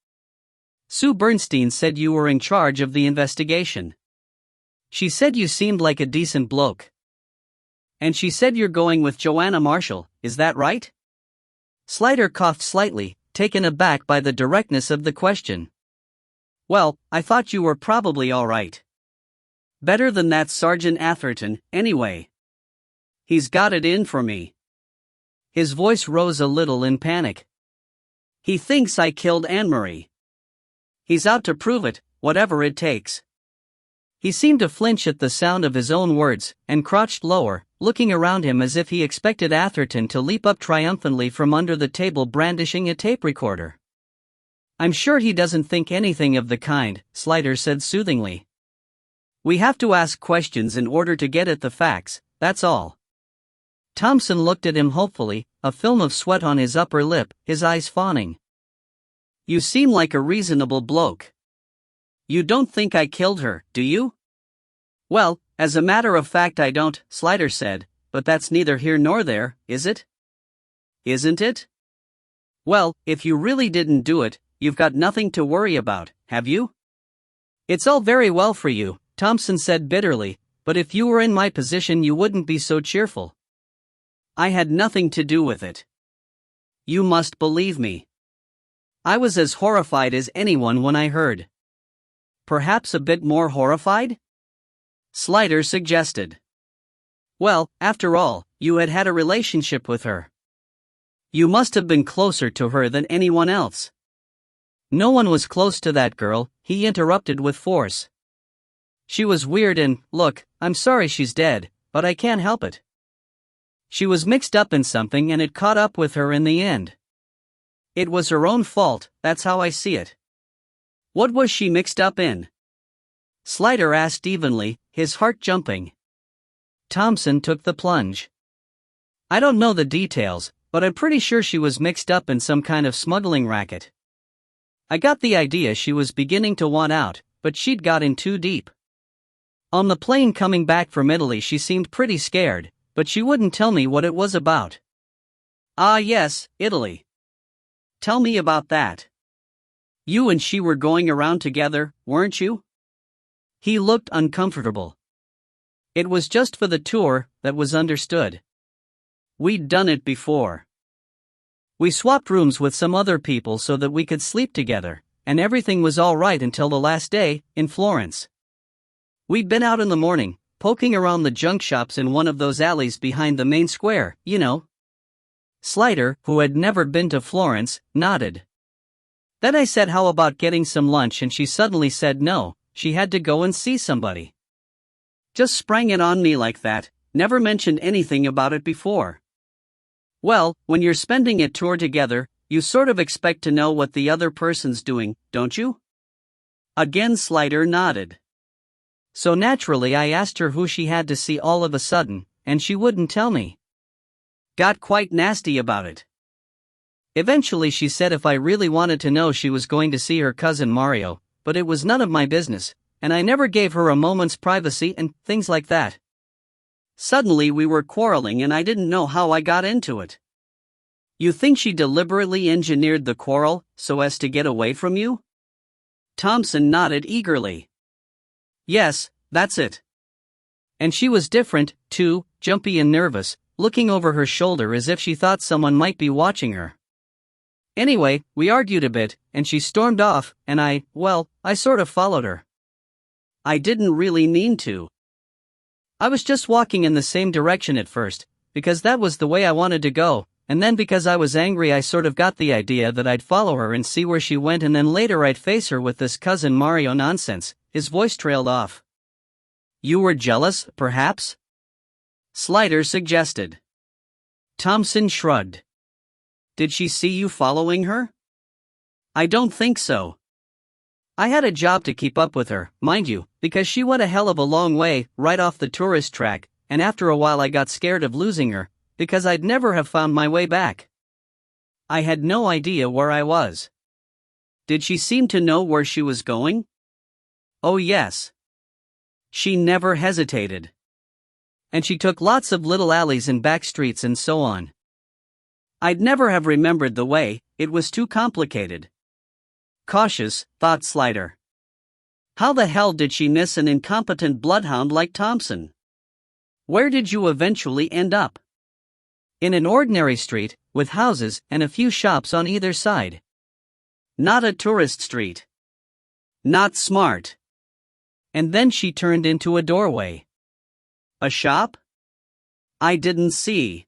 Sue Bernstein said you were in charge of the investigation. She said you seemed like a decent bloke. And she said you're going with Joanna Marshall, is that right? Slider coughed slightly, taken aback by the directness of the question. Well, I thought you were probably all right. Better than that Sergeant Atherton, anyway. He's got it in for me. His voice rose a little in panic. He thinks I killed Anne-Marie. He's out to prove it, whatever it takes. He seemed to flinch at the sound of his own words, and crouched lower, looking around him as if he expected Atherton to leap up triumphantly from under the table brandishing a tape recorder. I'm sure he doesn't think anything of the kind, Slider said soothingly. We have to ask questions in order to get at the facts, that's all. Thompson looked at him hopefully, a film of sweat on his upper lip, his eyes fawning. You seem like a reasonable bloke. You don't think I killed her, do you? Well, as a matter of fact I don't, Slider said, but that's neither here nor there, is it? Isn't it? Well, if you really didn't do it, you've got nothing to worry about, have you? It's all very well for you, Thompson said bitterly, but if you were in my position you wouldn't be so cheerful. I had nothing to do with it. You must believe me. I was as horrified as anyone when I heard. Perhaps a bit more horrified? Slider suggested. Well, after all, you had had a relationship with her. You must have been closer to her than anyone else. No one was close to that girl, he interrupted with force. She was weird and, look, I'm sorry she's dead, but I can't help it. She was mixed up in something and it caught up with her in the end. It was her own fault, that's how I see it. What was she mixed up in? Slider asked evenly, his heart jumping. Thompson took the plunge. I don't know the details, but I'm pretty sure she was mixed up in some kind of smuggling racket. I got the idea she was beginning to want out, but she'd got in too deep. On the plane coming back from Italy she seemed pretty scared, but she wouldn't tell me what it was about. Ah yes, Italy. Tell me about that. You and she were going around together, weren't you? He looked uncomfortable. It was just for the tour, that was understood. We'd done it before. We swapped rooms with some other people so that we could sleep together, and everything was all right until the last day, in Florence. We'd been out in the morning, poking around the junk shops in one of those alleys behind the main square, you know. Slider, who had never been to Florence, nodded. Then I said how about getting some lunch and she suddenly said no, she had to go and see somebody. Just sprang it on me like that, never mentioned anything about it before. Well, when you're spending a tour together, you sort of expect to know what the other person's doing, don't you? Again Slider nodded. So naturally I asked her who she had to see all of a sudden, and she wouldn't tell me. Got quite nasty about it. Eventually she said if I really wanted to know she was going to see her cousin Mario, but it was none of my business, and I never gave her a moment's privacy and things like that. Suddenly we were quarreling and I didn't know how I got into it. You think she deliberately engineered the quarrel so as to get away from you? Thompson nodded eagerly. Yes, that's it. And she was different, too, jumpy and nervous, looking over her shoulder as if she thought someone might be watching her. Anyway, we argued a bit, and she stormed off, and I sort of followed her. I didn't really mean to. I was just walking in the same direction at first, because that was the way I wanted to go, and then because I was angry I sort of got the idea that I'd follow her and see where she went and then later I'd face her with this cousin Mario nonsense. His voice trailed off. You were jealous, perhaps? Slider suggested. Thompson shrugged. Did she see you following her? I don't think so. I had a job to keep up with her, mind you, because she went a hell of a long way, right off the tourist track, and after a while I got scared of losing her, because I'd never have found my way back. I had no idea where I was. Did she seem to know where she was going? Oh yes. She never hesitated. And she took lots of little alleys and back streets and so on. I'd never have remembered the way, it was too complicated. Cautious, thought Slider. How the hell did she miss an incompetent bloodhound like Thompson? Where did you eventually end up? In an ordinary street, with houses and a few shops on either side. Not a tourist street. Not smart. And then she turned into a doorway. A shop? I didn't see.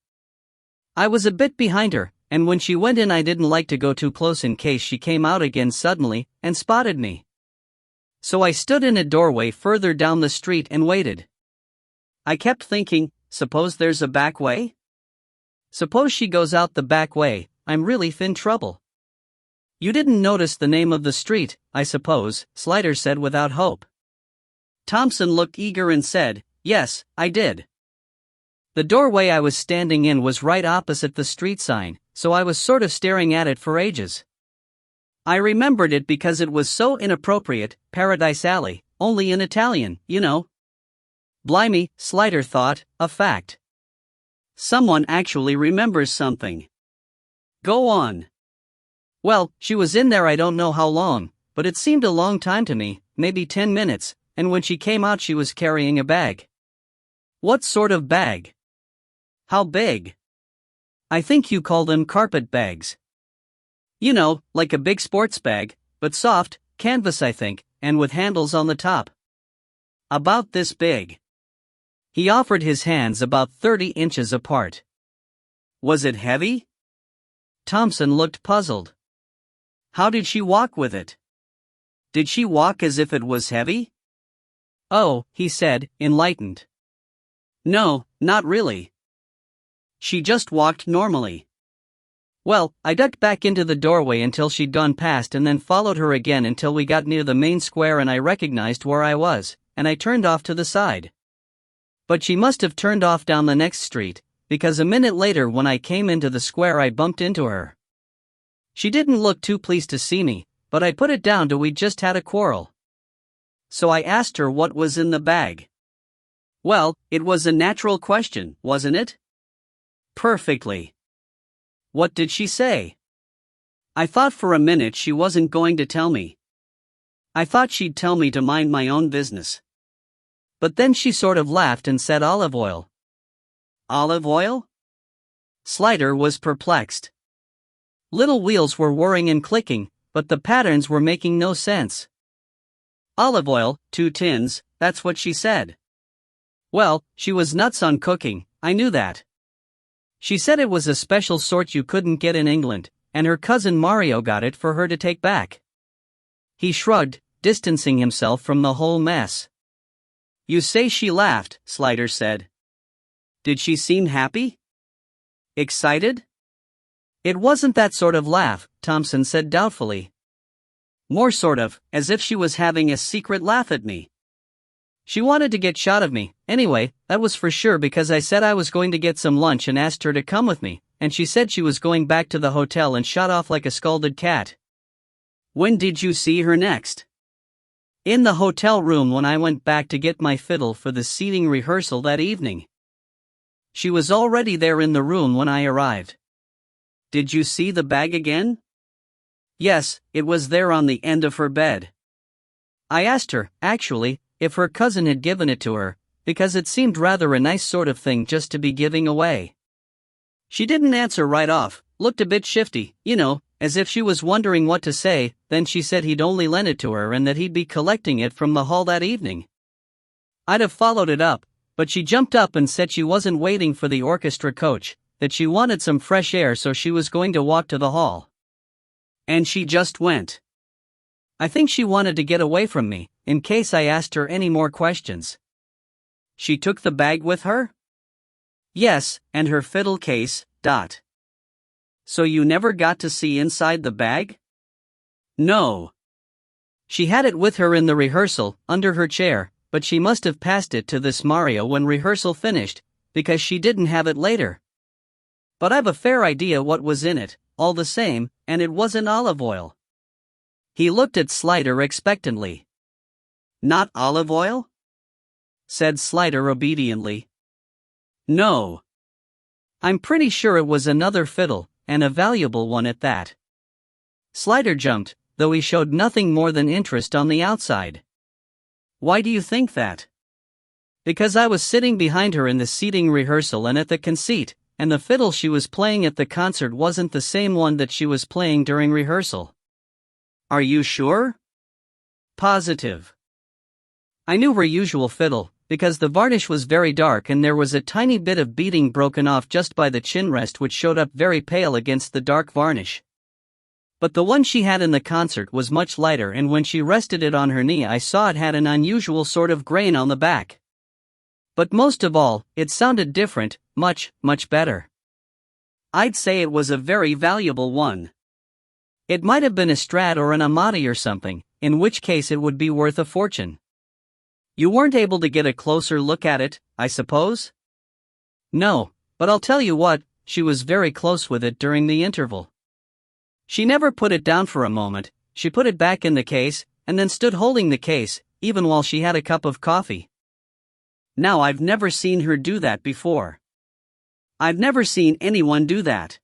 I was a bit behind her, and when she went in I didn't like to go too close in case she came out again suddenly and spotted me. So I stood in a doorway further down the street and waited. I kept thinking, suppose there's a back way? Suppose she goes out the back way, I'm really in trouble. You didn't notice the name of the street, I suppose, Slider said without hope. Thompson looked eager and said, yes, I did. The doorway I was standing in was right opposite the street sign, so I was sort of staring at it for ages. I remembered it because it was so inappropriate, Paradise Alley, only in Italian, you know. Blimey, Slider thought, a fact. Someone actually remembers something. Go on. Well, she was in there I don't know how long, but it seemed a long time to me, maybe 10 minutes, and when she came out she was carrying a bag. What sort of bag? How big? I think you call them carpet bags. You know, like a big sports bag, but soft, canvas I think, and with handles on the top. About this big. He offered his hands about 30 inches apart. Was it heavy? Thompson looked puzzled. How did she walk with it? Did she walk as if it was heavy? Oh, he said, enlightened. No, not really. She just walked normally. Well, I ducked back into the doorway until she'd gone past and then followed her again until we got near the main square and I recognized where I was, and I turned off to the side. But she must have turned off down the next street, because a minute later when I came into the square I bumped into her. She didn't look too pleased to see me, but I put it down to we'd just had a quarrel. So I asked her what was in the bag. Well, it was a natural question, wasn't it? Perfectly. What did she say? I thought for a minute she wasn't going to tell me. I thought she'd tell me to mind my own business. But then she sort of laughed and said olive oil. Olive oil? Slider was perplexed. Little wheels were whirring and clicking, but the patterns were making no sense. Olive oil, 2 tins, that's what she said. Well, she was nuts on cooking, I knew that. She said it was a special sort you couldn't get in England, and her cousin Mario got it for her to take back. He shrugged, distancing himself from the whole mess. You say she laughed, Slider said. Did she seem happy? Excited? It wasn't that sort of laugh, Thompson said doubtfully. More sort of, as if she was having a secret laugh at me. She wanted to get shot of me, anyway, that was for sure because I said I was going to get some lunch and asked her to come with me, and she said she was going back to the hotel and shot off like a scalded cat. When did you see her next? In the hotel room when I went back to get my fiddle for the seating rehearsal that evening. She was already there in the room when I arrived. Did you see the bag again? Yes, it was there on the end of her bed. I asked her, actually, if her cousin had given it to her, because it seemed rather a nice sort of thing just to be giving away. She didn't answer right off, looked a bit shifty, as if she was wondering what to say, then she said he'd only lent it to her and that he'd be collecting it from the hall that evening. I'd have followed it up, but she jumped up and said she wasn't waiting for the orchestra coach, that she wanted some fresh air so she was going to walk to the hall. And she just went. I think she wanted to get away from me, in case I asked her any more questions. She took the bag with her? Yes, and her fiddle case, So you never got to see inside the bag? No. She had it with her in the rehearsal, under her chair, but she must have passed it to this Mario when rehearsal finished, because she didn't have it later. But I've a fair idea what was in it, all the same, and it wasn't olive oil. He looked at Slider expectantly. Not olive oil? Said Slider obediently. No. I'm pretty sure it was another fiddle, and a valuable one at that. Slider jumped, though he showed nothing more than interest on the outside. Why do you think that? Because I was sitting behind her in the seating rehearsal and at the conceit, and the fiddle she was playing at the concert wasn't the same one that she was playing during rehearsal. Are you sure? Positive. I knew her usual fiddle, because the varnish was very dark and there was a tiny bit of beading broken off just by the chin rest which showed up very pale against the dark varnish. But the one she had in the concert was much lighter, and when she rested it on her knee I saw it had an unusual sort of grain on the back. But most of all, it sounded different, much, much better. I'd say it was a very valuable one. It might have been a Strad or an Amati or something, in which case it would be worth a fortune. You weren't able to get a closer look at it, I suppose? No, but I'll tell you what, she was very close with it during the interval. She never put it down for a moment, she put it back in the case, and then stood holding the case, even while she had a cup of coffee. Now I've never seen her do that before. I've never seen anyone do that.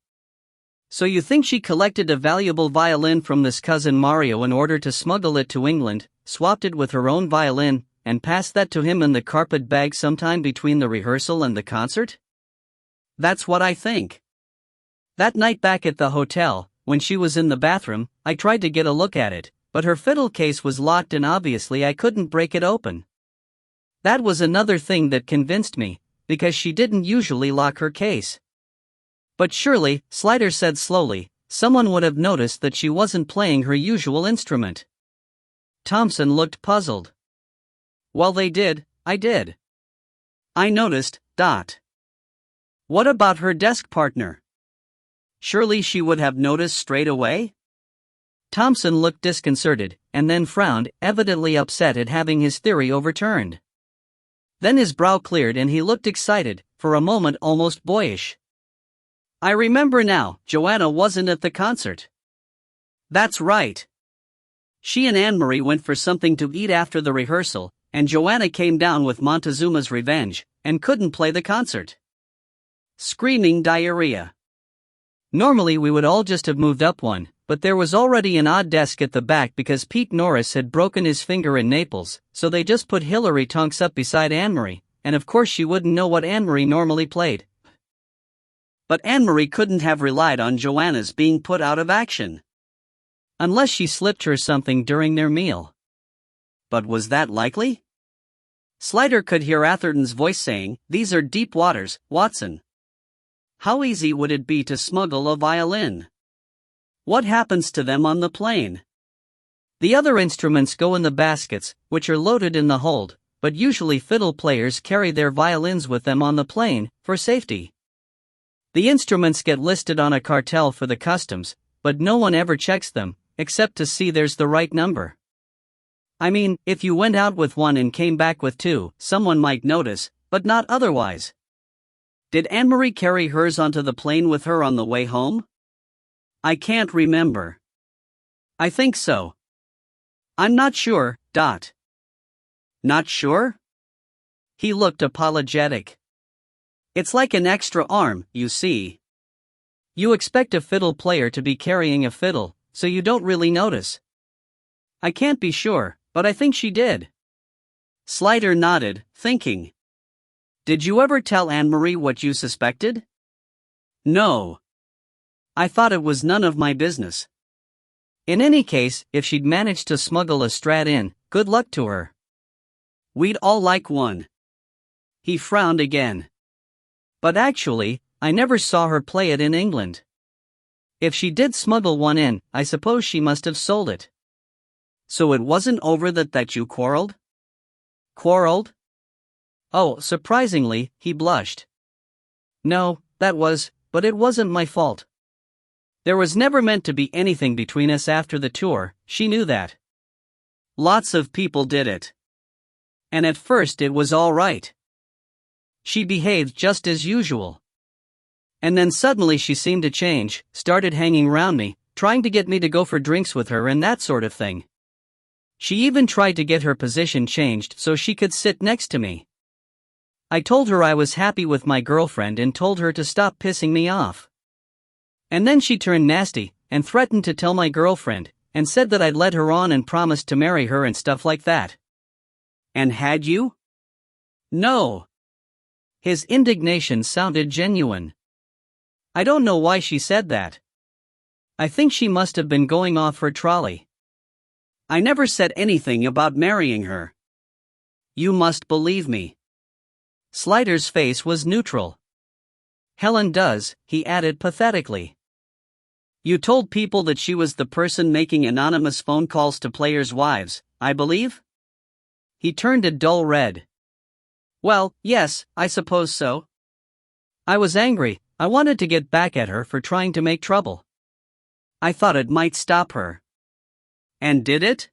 So you think she collected a valuable violin from this cousin Mario in order to smuggle it to England, swapped it with her own violin, and passed that to him in the carpet bag sometime between the rehearsal and the concert? That's what I think. That night back at the hotel, when she was in the bathroom, I tried to get a look at it, but her fiddle case was locked and obviously I couldn't break it open. That was another thing that convinced me, because she didn't usually lock her case. But surely, Slider said slowly, someone would have noticed that she wasn't playing her usual instrument. Thompson looked puzzled. Well, they did, I did. I noticed. What about her desk partner? Surely she would have noticed straight away? Thompson looked disconcerted, and then frowned, evidently upset at having his theory overturned. Then his brow cleared and he looked excited, for a moment almost boyish. I remember now, Joanna wasn't at the concert. That's right. She and Anne-Marie went for something to eat after the rehearsal, and Joanna came down with Montezuma's Revenge, and couldn't play the concert. Screaming diarrhea. Normally we would all just have moved up one, but there was already an odd desk at the back because Pete Norris had broken his finger in Naples, so they just put Hilary Tonks up beside Anne-Marie, and of course she wouldn't know what Anne-Marie normally played. But Anne-Marie couldn't have relied on Joanna's being put out of action. Unless she slipped her something during their meal. But was that likely? Slider could hear Atherton's voice saying, "These are deep waters, Watson. How easy would it be to smuggle a violin? What happens to them on the plane? The other instruments go in the baskets, which are loaded in the hold, but usually fiddle players carry their violins with them on the plane, for safety. The instruments get listed on a cartel for the customs, but no one ever checks them, except to see there's the right number. I mean, if you went out with one and came back with two, someone might notice, but not otherwise. Did Anne-Marie carry hers onto the plane with her on the way home? I can't remember. I think so. I'm not sure. Not sure? He looked apologetic. It's like an extra arm, you see. You expect a fiddle player to be carrying a fiddle, so you don't really notice. I can't be sure, but I think she did. Slider nodded, thinking. Did you ever tell Anne-Marie what you suspected? No. I thought it was none of my business. In any case, if she'd managed to smuggle a Strat in, good luck to her. We'd all like one. He frowned again. But actually, I never saw her play it in England. If she did smuggle one in, I suppose she must have sold it. So it wasn't over that you quarreled? Quarreled? Oh, surprisingly, he blushed. No, but it wasn't my fault. There was never meant to be anything between us after the tour, she knew that. Lots of people did it. And at first it was all right. She behaved just as usual. And then suddenly she seemed to change, started hanging around me, trying to get me to go for drinks with her and that sort of thing. She even tried to get her position changed so she could sit next to me. I told her I was happy with my girlfriend and told her to stop pissing me off. And then she turned nasty, and threatened to tell my girlfriend, and said that I'd led her on and promised to marry her and stuff like that. And had you? No. His indignation sounded genuine. I don't know why she said that. I think she must have been going off her trolley. I never said anything about marrying her. You must believe me. Slider's face was neutral. Helen does, he added pathetically. You told people that she was the person making anonymous phone calls to players' wives, I believe? He turned a dull red. Well, yes, I suppose so. I was angry. I wanted to get back at her for trying to make trouble. I thought it might stop her. And did it?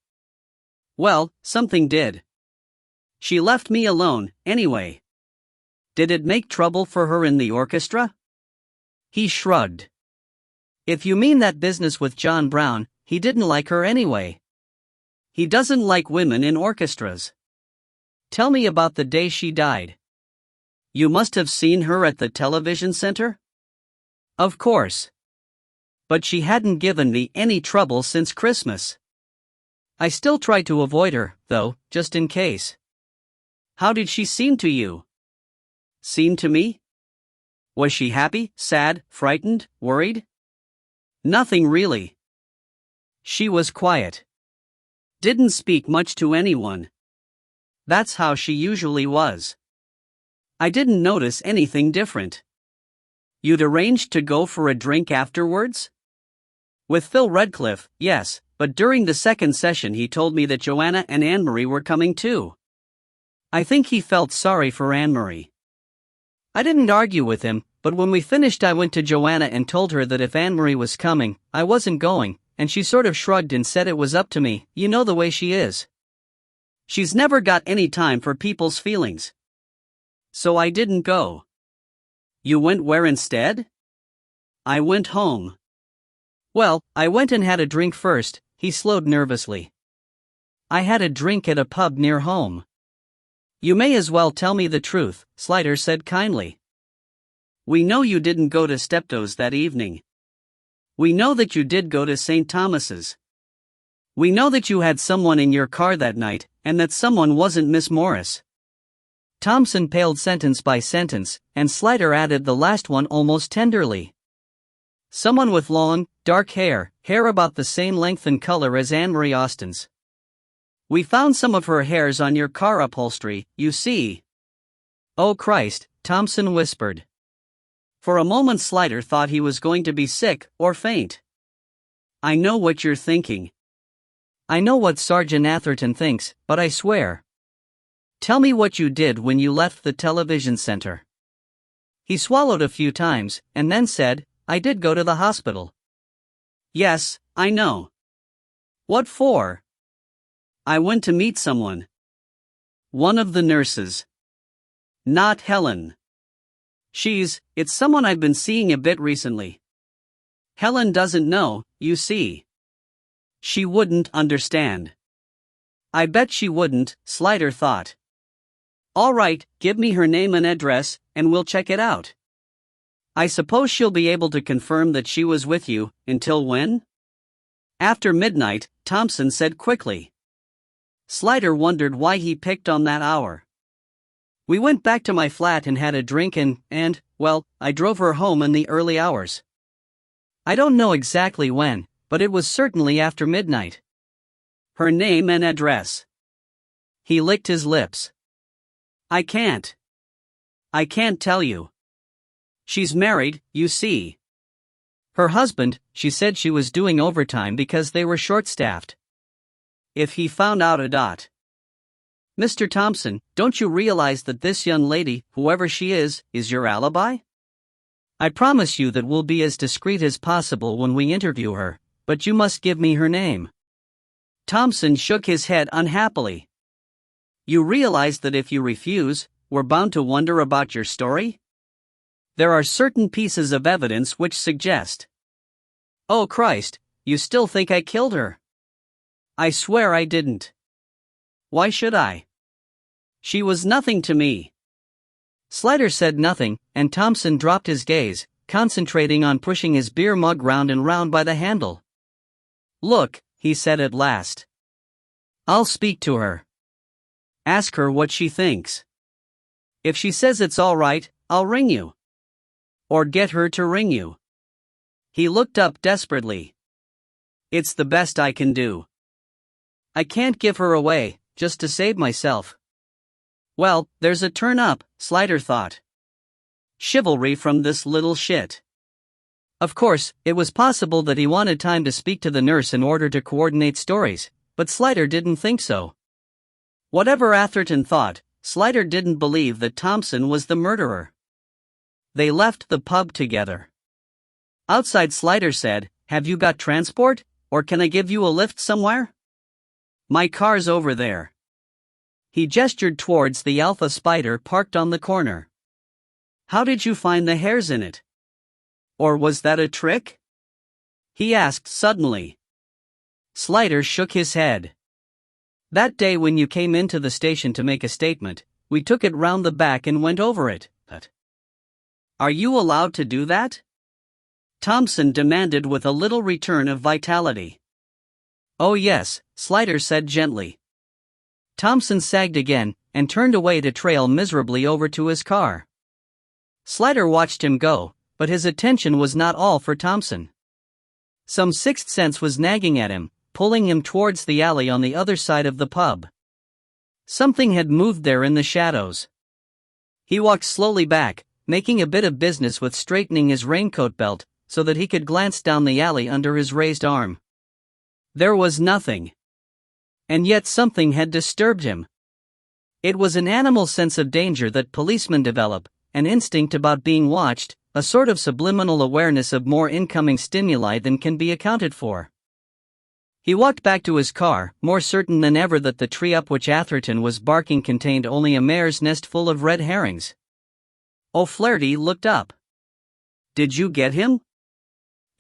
Well, something did. She left me alone, anyway. Did it make trouble for her in the orchestra? He shrugged. If you mean that business with John Brown, he didn't like her anyway. He doesn't like women in orchestras. Tell me about the day she died. You must have seen her at the television center? Of course. But she hadn't given me any trouble since Christmas. I still try to avoid her, though, just in case. How did she seem to you? Seem to me? Was she happy, sad, frightened, worried? Nothing really. She was quiet. Didn't speak much to anyone. That's how she usually was. I didn't notice anything different. You'd arranged to go for a drink afterwards? With Phil Redcliffe, yes, but during the second session he told me that Joanna and Anne-Marie were coming too. I think he felt sorry for Anne-Marie. I didn't argue with him, but when we finished I went to Joanna and told her that if Anne-Marie was coming, I wasn't going, and she sort of shrugged and said it was up to me. You know the way she is. She's never got any time for people's feelings. So I didn't go. You went where instead? I went home. Well, I went and had a drink first. He slowed nervously. I had a drink at a pub near home. You may as well tell me the truth, Slider said kindly. We know you didn't go to Steptoe's that evening. We know that you did go to St. Thomas's. We know that you had someone in your car that night, and that someone wasn't Miss Morris. Thompson paled sentence by sentence, and Slider added the last one almost tenderly. Someone with long, dark hair about the same length and color as Anne-Marie Austin's. We found some of her hairs on your car upholstery, you see. Oh Christ, Thompson whispered. For a moment Slider thought he was going to be sick or faint. I know what you're thinking. I know what Sergeant Atherton thinks, but I swear. Tell me what you did when you left the television center. He swallowed a few times, and then said, I did go to the hospital. Yes, I know. What for? I went to meet someone. One of the nurses. Not Helen. It's someone I've been seeing a bit recently. Helen doesn't know, you see. She wouldn't understand. I bet she wouldn't, Slider thought. All right, give me her name and address, and we'll check it out. I suppose she'll be able to confirm that she was with you, until when? After midnight, Thompson said quickly. Slider wondered why he picked on that hour. We went back to my flat and had a drink and, well, I drove her home in the early hours. I don't know exactly when, but it was certainly after midnight. Her name and address. He licked his lips. I can't tell you. She's married, you see. Her husband, she said she was doing overtime because they were short-staffed. If he found out Mr. Thompson, don't you realize that this young lady, whoever she is your alibi? I promise you that we'll be as discreet as possible when we interview her, but you must give me her name. Thompson shook his head unhappily. You realize that if you refuse, we're bound to wonder about your story? There are certain pieces of evidence which suggest. Oh Christ, you still think I killed her? I swear I didn't. Why should I? She was nothing to me. Slider said nothing, and Thompson dropped his gaze, concentrating on pushing his beer mug round and round by the handle. Look, he said at last. I'll speak to her. Ask her what she thinks. If she says it's all right, I'll ring you. Or get her to ring you. He looked up desperately. It's the best I can do. I can't give her away, just to save myself. Well, there's a turn up, Slider thought. Chivalry from this little shit. Of course, it was possible that he wanted time to speak to the nurse in order to coordinate stories, but Slider didn't think so. Whatever Atherton thought, Slider didn't believe that Thompson was the murderer. They left the pub together. Outside, Slider said, Have you got transport, or can I give you a lift somewhere? My car's over there. He gestured towards the Alpha Spider parked on the corner. How did you find the hairs in it? Or was that a trick? He asked suddenly. Slider shook his head. That day when you came into the station to make a statement, we took it round the back and went over it. But are you allowed to do that? Thompson demanded with a little return of vitality. Oh yes, Slider said gently. Thompson sagged again, and turned away to trail miserably over to his car. Slider watched him go, but his attention was not all for Thompson. Some sixth sense was nagging at him, pulling him towards the alley on the other side of the pub. Something had moved there in the shadows. He walked slowly back, making a bit of business with straightening his raincoat belt, so that he could glance down the alley under his raised arm. There was nothing. And yet something had disturbed him. It was an animal sense of danger that policemen develop, an instinct about being watched, a sort of subliminal awareness of more incoming stimuli than can be accounted for. He walked back to his car, more certain than ever that the tree up which Atherton was barking contained only a mare's nest full of red herrings. O'Flaherty looked up. "Did you get him?"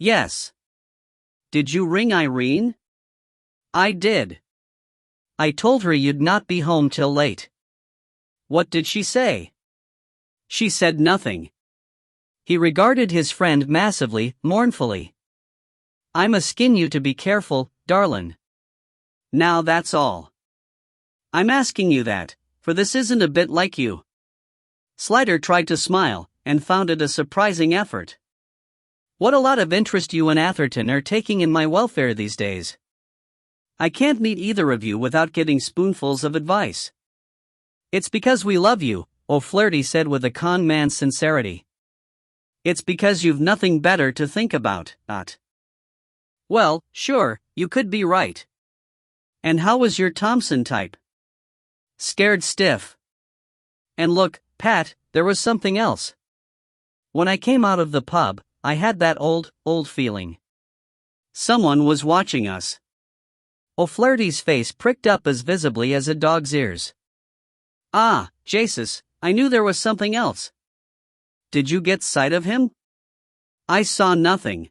"Yes." "Did you ring Irene?" "I did. I told her you'd not be home till late." "What did she say?" "She said nothing." He regarded his friend massively, mournfully. "I'm askin' you to be careful, darlin'. Now that's all. I'm asking you that, for this isn't a bit like you." Slider tried to smile, and found it a surprising effort. "What a lot of interest you and Atherton are taking in my welfare these days. I can't meet either of you without getting spoonfuls of advice." "It's because we love you," O'Flaherty said with a con man's sincerity. "It's because you've nothing better to think about, Well, sure, you could be right. And how was your Thompson type?" "Scared stiff. And look, Pat, there was something else. When I came out of the pub, I had that old feeling. Someone was watching us." O'Flaherty's face pricked up as visibly as a dog's ears. "Ah, Jesus, I knew there was something else. Did you get sight of him?" "I saw nothing."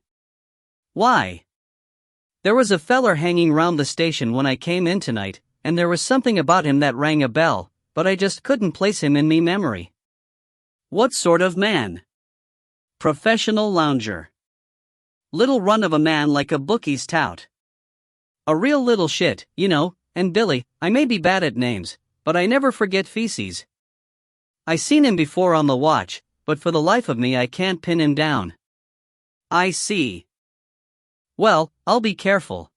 "Why?" "There was a feller hanging round the station when I came in tonight, and there was something about him that rang a bell, but I just couldn't place him in me memory." "What sort of man?" "Professional lounger. Little run of a man like a bookie's tout. A real little shit, you know, and Billy, I may be bad at names, but I never forget feces. I seen him before on the watch, but for the life of me I can't pin him down." "I see. Well, I'll be careful.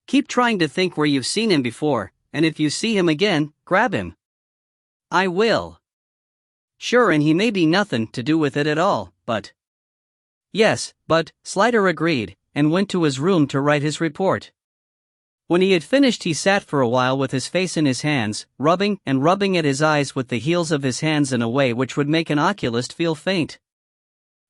Keep trying to think where you've seen him before, and if you see him again, grab him." "I will." "Sure, and he may be nothin' to do with it at all, but—" "Yes, but," Slider agreed, and went to his room to write his report. When he had finished he sat for a while with his face in his hands, rubbing at his eyes with the heels of his hands in a way which would make an oculist feel faint.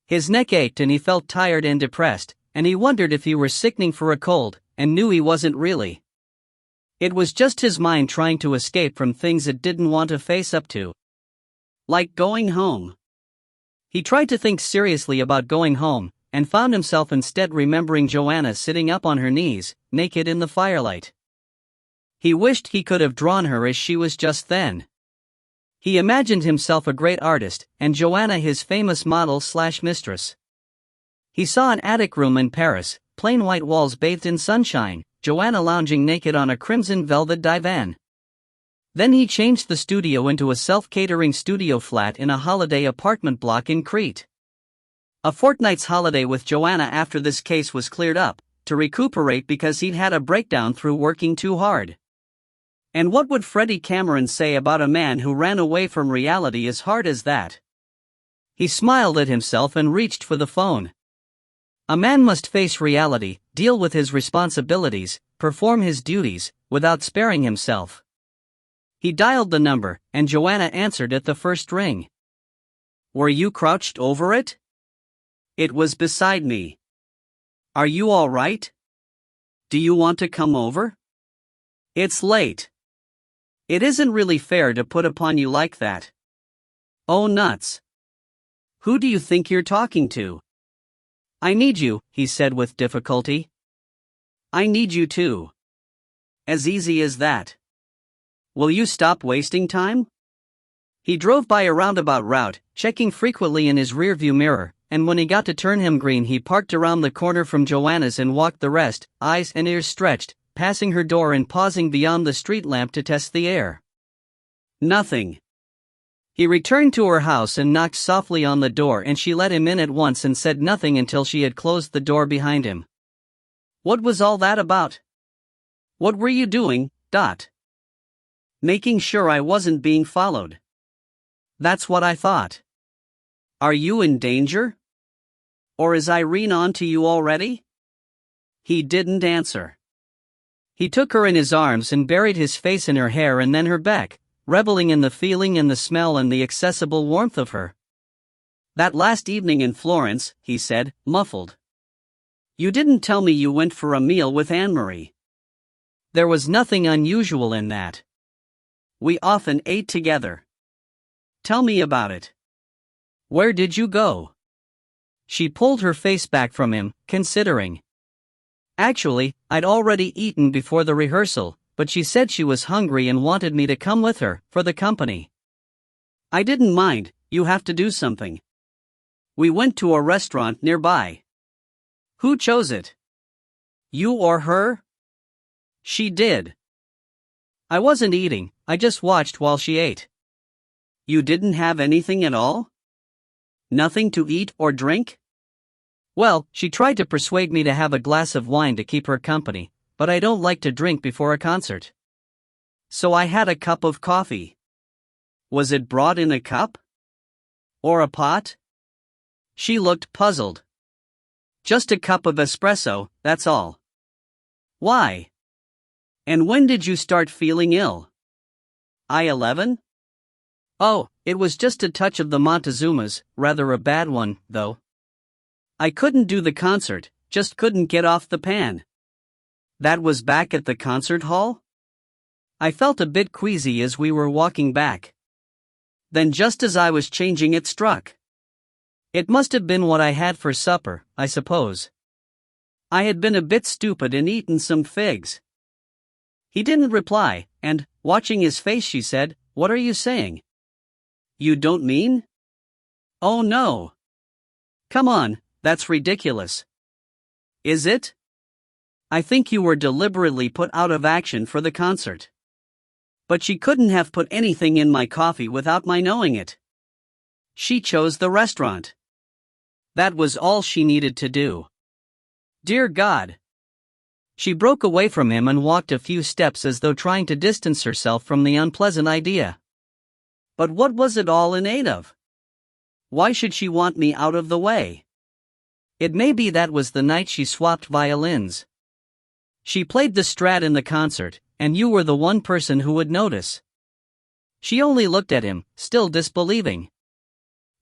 His neck ached and he felt tired and depressed, and he wondered if he were sickening for a cold, and knew he wasn't really. It was just his mind trying to escape from things it didn't want to face up to. Like going home. He tried to think seriously about going home, and found himself instead remembering Joanna sitting up on her knees, naked in the firelight. He wished he could have drawn her as she was just then. He imagined himself a great artist, and Joanna his famous model/mistress. He saw an attic room in Paris, plain white walls bathed in sunshine, Joanna lounging naked on a crimson velvet divan. Then he changed the studio into a self-catering studio flat in a holiday apartment block in Crete. A fortnight's holiday with Joanna after this case was cleared up, to recuperate because he'd had a breakdown through working too hard. And what would Freddie Cameron say about a man who ran away from reality as hard as that? He smiled at himself and reached for the phone. A man must face reality, deal with his responsibilities, perform his duties, without sparing himself. He dialed the number, and Joanna answered at the first ring. "Were you crouched over it?" "It was beside me." "Are you all right? Do you want to come over?" "It's late. It isn't really fair to put upon you like that." "Oh nuts. Who do you think you're talking to?" "I need you," he said with difficulty. "I need you too. As easy as that. Will you stop wasting time?" He drove by a roundabout route, checking frequently in his rearview mirror, and when he got to Turnham Green he parked around the corner from Joanna's and walked the rest, eyes and ears stretched, passing her door and pausing beyond the street lamp to test the air. Nothing. He returned to her house and knocked softly on the door, and she let him in at once and said nothing until she had closed the door behind him. "What was all that about? What were you doing, Dot?" making sure I wasn't being followed. That's what I thought. Are you in danger? Or is Irene on to you already? He didn't answer. He took her in his arms and buried his face in her hair and then her back, reveling in the feeling and the smell and the accessible warmth of her. That last evening in Florence, he said, muffled. You didn't tell me you went for a meal with Anne-Marie. There was nothing unusual in that. We often ate together. Tell me about it. Where did you go? She pulled her face back from him, considering. Actually, I'd already eaten before the rehearsal, but she said she was hungry and wanted me to come with her, for the company. I didn't mind, you have to do something. We went to a restaurant nearby. Who chose it? You or her? She did. I wasn't eating, I just watched while she ate. You didn't have anything at all? Nothing to eat or drink? Well, she tried to persuade me to have a glass of wine to keep her company, but I don't like to drink before a concert. So I had a cup of coffee. Was it brought in a cup? Or a pot? She looked puzzled. Just a cup of espresso, that's all. Why? And when did you start feeling ill? I 11? Oh, it was just a touch of the Montezuma's, rather a bad one, though. I couldn't do the concert, just couldn't get off the pan. That was back at the concert hall? I felt a bit queasy as we were walking back. Then just as I was changing it struck. It must have been what I had for supper, I suppose. I had been a bit stupid and eaten some figs. He didn't reply, and, watching his face, she said, What are you saying? You don't mean? Oh no. Come on, that's ridiculous. Is it? I think you were deliberately put out of action for the concert. But she couldn't have put anything in my coffee without my knowing it. She chose the restaurant. That was all she needed to do. Dear God. She broke away from him and walked a few steps as though trying to distance herself from the unpleasant idea. But what was it all in aid of? Why should she want me out of the way? It may be that was the night she swapped violins. She played the Strat in the concert, and you were the one person who would notice. She only looked at him, still disbelieving.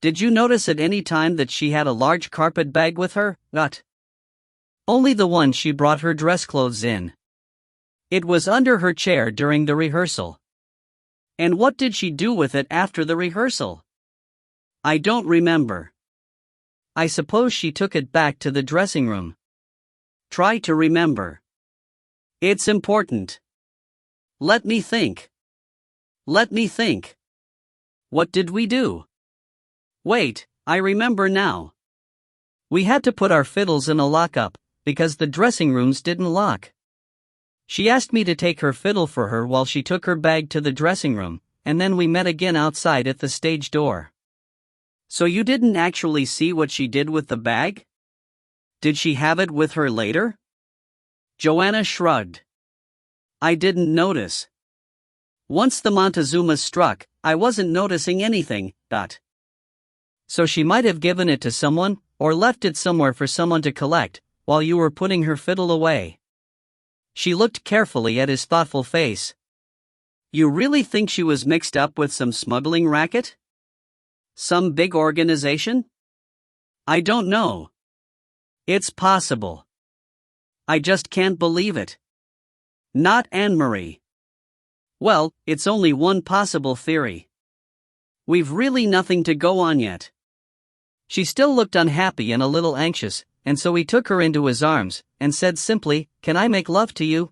Did you notice at any time that she had a large carpet bag with her? Not. Only the one she brought her dress clothes in. It was under her chair during the rehearsal. And what did she do with it after the rehearsal? I don't remember. I suppose she took it back to the dressing room. Try to remember. It's important. Let me think. Let me think. What did we do? Wait, I remember now. We had to put our fiddles in a lockup, because the dressing rooms didn't lock. She asked me to take her fiddle for her while she took her bag to the dressing room, and then we met again outside at the stage door. So you didn't actually see what she did with the bag? Did she have it with her later? Joanna shrugged. I didn't notice. Once the Montezuma struck, I wasn't noticing anything. So she might have given it to someone, or left it somewhere for someone to collect, while you were putting her fiddle away. She looked carefully at his thoughtful face. You really think she was mixed up with some smuggling racket? Some big organization? I don't know. It's possible. I just can't believe it. Not Anne-Marie. Well, it's only one possible theory. We've really nothing to go on yet. She still looked unhappy and a little anxious, and so he took her into his arms, and said simply, Can I make love to you?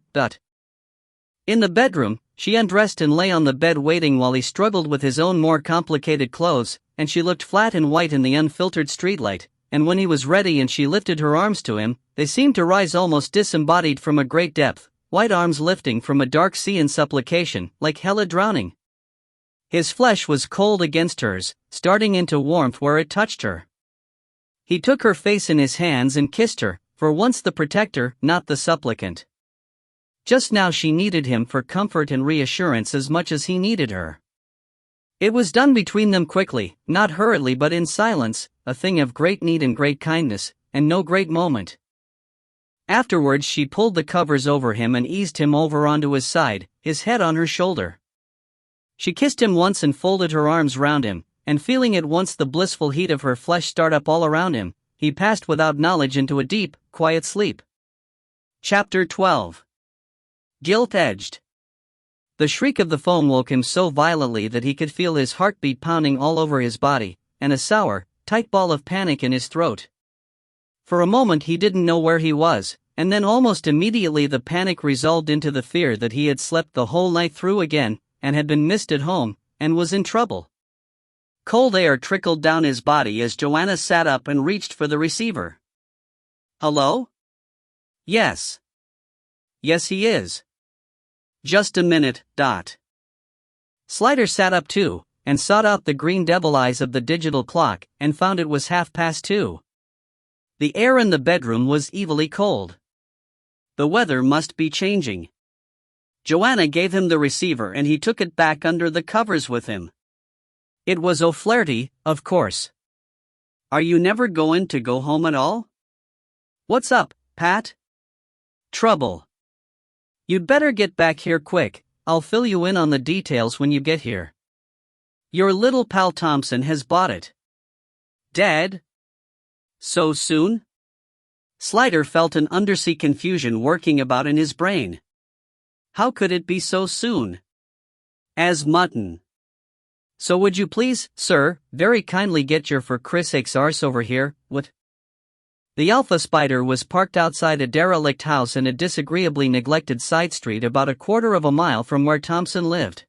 In the bedroom, she undressed and lay on the bed waiting while he struggled with his own more complicated clothes, and she looked flat and white in the unfiltered streetlight, and when he was ready and she lifted her arms to him, they seemed to rise almost disembodied from a great depth, white arms lifting from a dark sea in supplication, like Hela drowning. His flesh was cold against hers, starting into warmth where it touched her. He took her face in his hands and kissed her, for once the protector, not the supplicant. Just now she needed him for comfort and reassurance as much as he needed her. It was done between them quickly, not hurriedly but in silence, a thing of great need and great kindness, and no great moment. Afterwards she pulled the covers over him and eased him over onto his side, his head on her shoulder. She kissed him once and folded her arms round him, and feeling at once the blissful heat of her flesh start up all around him, he passed without knowledge into a deep, quiet sleep. Chapter 12. Gilt-edged. The shriek of the foam woke him so violently that he could feel his heartbeat pounding all over his body, and a sour, tight ball of panic in his throat. For a moment he didn't know where he was, and then almost immediately the panic resolved into the fear that he had slept the whole night through again, and had been missed at home, and was in trouble. Cold air trickled down his body as Joanna sat up and reached for the receiver. "Hello?" "Yes." "Yes, he is." "Just a minute, Dot." Slider sat up too, and sought out the green devil eyes of the digital clock, and found it was 2:30. The air in the bedroom was evilly cold. The weather must be changing. Joanna gave him the receiver and he took it back under the covers with him. It was O'Flaherty, of course. "Are you never going to go home at all?" "What's up, Pat?" "Trouble. You'd better get back here quick, I'll fill you in on the details when you get here. Your little pal Thompson has bought it." "Dead? So soon?" Slider felt an undersea confusion working about in his brain. How could it be so soon? "As mutton." "So would you please, sir, very kindly get your for Chris sake's arse over here, what?" The Alpha Spider was parked outside a derelict house in a disagreeably neglected side street about a quarter of a mile from where Thompson lived.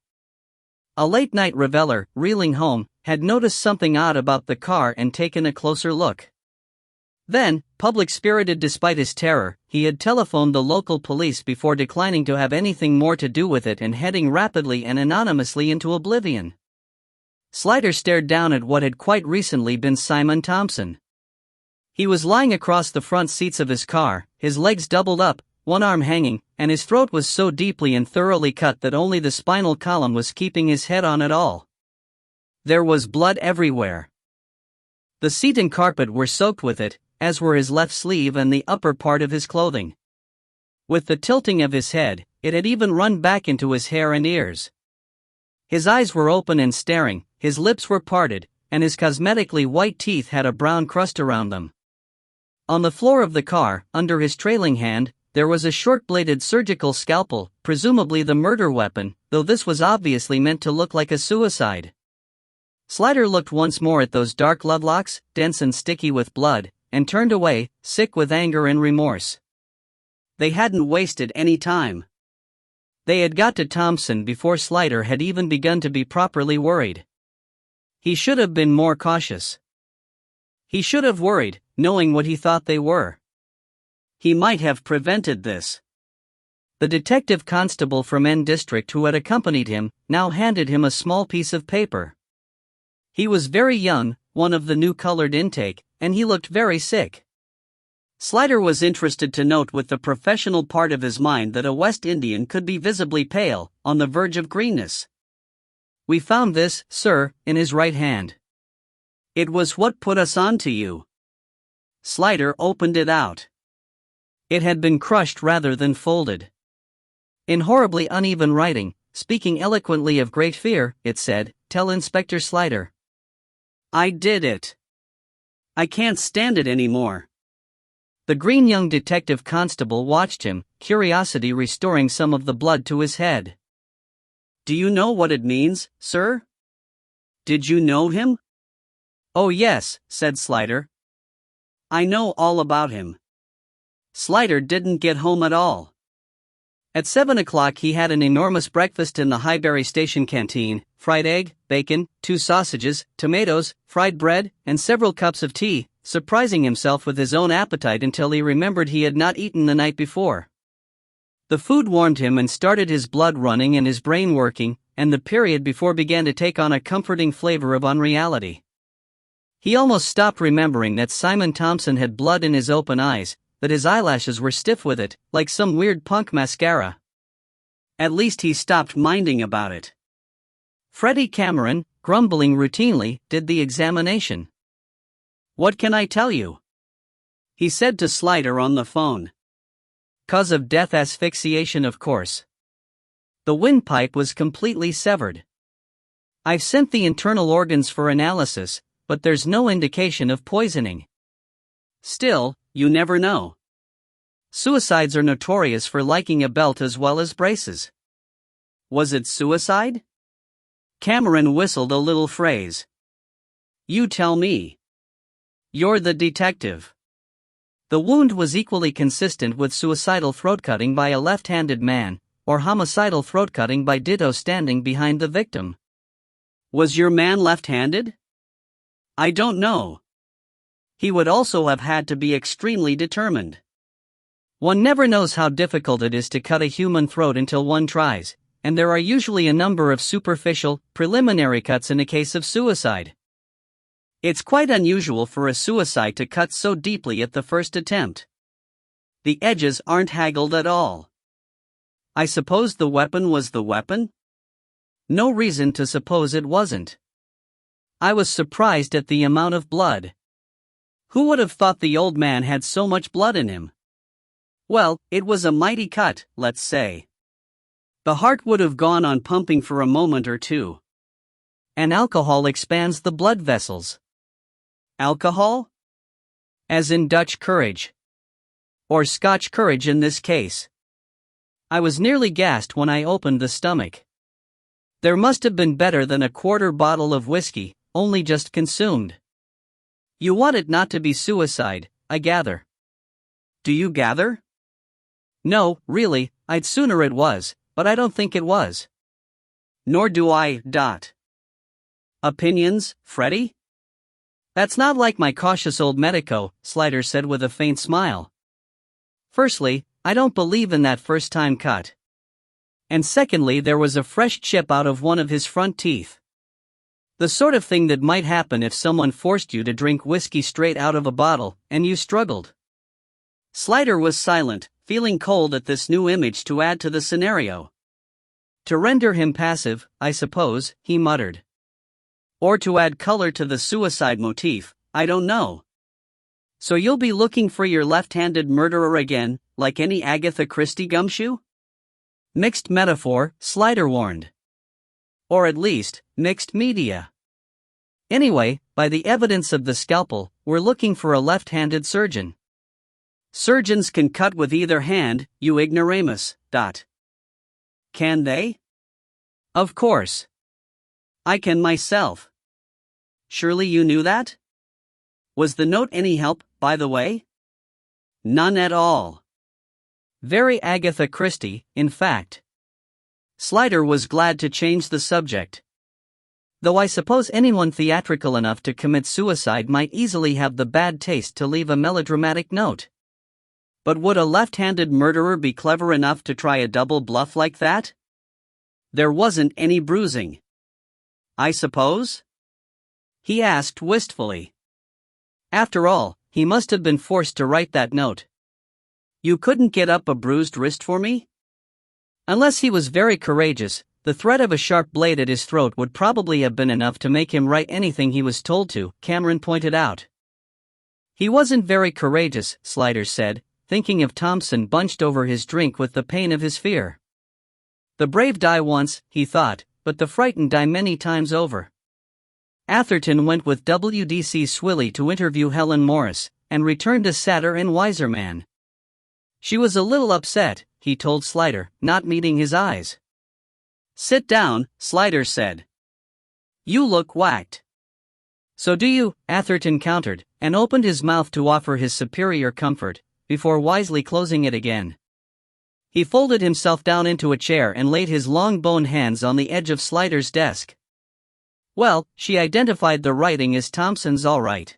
A late-night reveller, reeling home, had noticed something odd about the car and taken a closer look. Then, public-spirited despite his terror, he had telephoned the local police before declining to have anything more to do with it and heading rapidly and anonymously into oblivion. Slider stared down at what had quite recently been Simon Thompson. He was lying across the front seats of his car, his legs doubled up, one arm hanging, and his throat was so deeply and thoroughly cut that only the spinal column was keeping his head on at all. There was blood everywhere. The seat and carpet were soaked with it, as were his left sleeve and the upper part of his clothing. With the tilting of his head, it had even run back into his hair and ears. His eyes were open and staring, his lips were parted, and his cosmetically white teeth had a brown crust around them. On the floor of the car, under his trailing hand, there was a short-bladed surgical scalpel, presumably the murder weapon, though this was obviously meant to look like a suicide. Slider looked once more at those dark lovelocks, dense and sticky with blood, and turned away, sick with anger and remorse. They hadn't wasted any time. They had got to Thompson before Slider had even begun to be properly worried. He should have been more cautious. He should have worried, knowing what he thought they were. He might have prevented this. The detective constable from N District who had accompanied him, now handed him a small piece of paper. He was very young, one of the new colored intake, and he looked very sick. Slider was interested to note with the professional part of his mind that a West Indian could be visibly pale, on the verge of greenness. "We found this, sir, in his right hand. It was what put us on to you." Slider opened it out. It had been crushed rather than folded. In horribly uneven writing, speaking eloquently of great fear, it said, "Tell Inspector Slider. I did it. I can't stand it anymore." The green young detective constable watched him, curiosity restoring some of the blood to his head. "Do you know what it means, sir? Did you know him?" "Oh yes," said Slider. "I know all about him." Slider didn't get home at all. At 7 o'clock he had an enormous breakfast in the Highbury station canteen, fried egg, bacon, 2 sausages, tomatoes, fried bread, and several cups of tea, surprising himself with his own appetite until he remembered he had not eaten the night before. The food warmed him and started his blood running and his brain working, and the period before began to take on a comforting flavor of unreality. He almost stopped remembering that Simon Thompson had blood in his open eyes, that his eyelashes were stiff with it, like some weird punk mascara. At least he stopped minding about it. Freddie Cameron, grumbling routinely, did the examination. "What can I tell you?" he said to Slider on the phone. "'Cause of death asphyxiation, of course. The windpipe was completely severed. I've sent the internal organs for analysis, but there's no indication of poisoning. Still, you never know. Suicides are notorious for liking a belt as well as braces." "Was it suicide?" Cameron whistled a little phrase. "You tell me. You're the detective." The wound was equally consistent with suicidal throat cutting by a left-handed man, or homicidal throat cutting by ditto standing behind the victim. "Was your man left-handed?" "I don't know. He would also have had to be extremely determined. One never knows how difficult it is to cut a human throat until one tries, and there are usually a number of superficial, preliminary cuts in a case of suicide. It's quite unusual for a suicide to cut so deeply at the first attempt. The edges aren't haggled at all." "I suppose the weapon was the weapon?" "No reason to suppose it wasn't. I was surprised at the amount of blood. Who would have thought the old man had so much blood in him? Well, it was a mighty cut, let's say. The heart would have gone on pumping for a moment or two. And alcohol expands the blood vessels." "Alcohol?" "As in Dutch courage. Or Scotch courage in this case. I was nearly gassed when I opened the stomach. There must have been better than a quarter bottle of whiskey, only just consumed. You want it not to be suicide, I gather." "Do you gather?" "No, really, I'd sooner it was, but I don't think it was." "Nor do I. Opinions, Freddie?" "That's not like my cautious old medico," Slider said with a faint smile. "Firstly, I don't believe in that first-time cut. And secondly, there was a fresh chip out of one of his front teeth. The sort of thing that might happen if someone forced you to drink whiskey straight out of a bottle, and you struggled." Slider was silent, feeling cold at this new image to add to the scenario. "To render him passive, I suppose," he muttered. "Or to add color to the suicide motif, I don't know. So you'll be looking for your left-handed murderer again, like any Agatha Christie gumshoe?" "Mixed metaphor," Slider warned. "Or at least, mixed media. Anyway, by the evidence of the scalpel, we're looking for a left-handed surgeon." "Surgeons can cut with either hand, you ignoramus. Can they?" "Of course. I can myself." "Surely you knew that? Was the note any help, by the way?" "None at all. Very Agatha Christie, in fact." Slider was glad to change the subject. "Though I suppose anyone theatrical enough to commit suicide might easily have the bad taste to leave a melodramatic note. But would a left-handed murderer be clever enough to try a double bluff like that? There wasn't any bruising. I suppose?" he asked wistfully. After all, he must have been forced to write that note. "You couldn't get up a bruised wrist for me?" Unless he was very courageous, the threat of a sharp blade at his throat would probably have been enough to make him write anything he was told to, Cameron pointed out. "He wasn't very courageous," Slider said, thinking of Thompson bunched over his drink with the pain of his fear. "The brave die once," he thought, "but the frightened die many times over." Atherton went with WDC Swilly to interview Helen Morris, and returned a sadder and wiser man. She was a little upset, he told Slider, not meeting his eyes. "Sit down," Slider said. "You look whacked." "So do you," Atherton countered, and opened his mouth to offer his superior comfort, before wisely closing it again. He folded himself down into a chair and laid his long bone hands on the edge of Slider's desk. "Well, she identified the writing as Thompson's all right.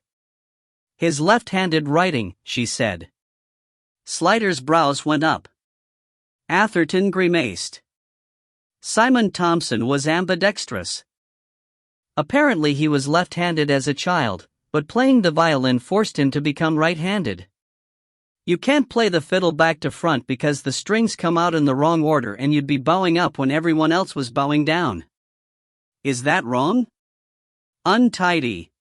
His left-handed writing," she said. Slider's brows went up. Atherton grimaced. Simon Thompson was ambidextrous. Apparently he was left-handed as a child, but playing the violin forced him to become right-handed. You can't play the fiddle back to front because the strings come out in the wrong order and you'd be bowing up when everyone else was bowing down. Is that wrong? Untidy.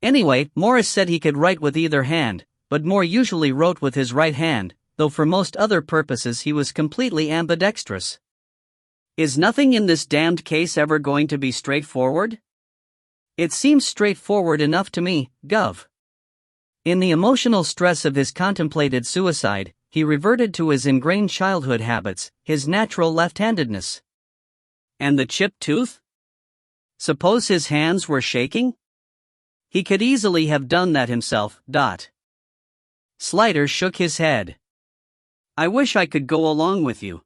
Anyway, Morris said he could write with either hand, but Moore usually wrote with his right hand, though for most other purposes he was completely ambidextrous. Is nothing in this damned case ever going to be straightforward? It seems straightforward enough to me, Gov. In the emotional stress of his contemplated suicide, he reverted to his ingrained childhood habits, his natural left-handedness. And the chipped tooth? Suppose his hands were shaking? He could easily have done that himself. Slider shook his head. I wish I could go along with you.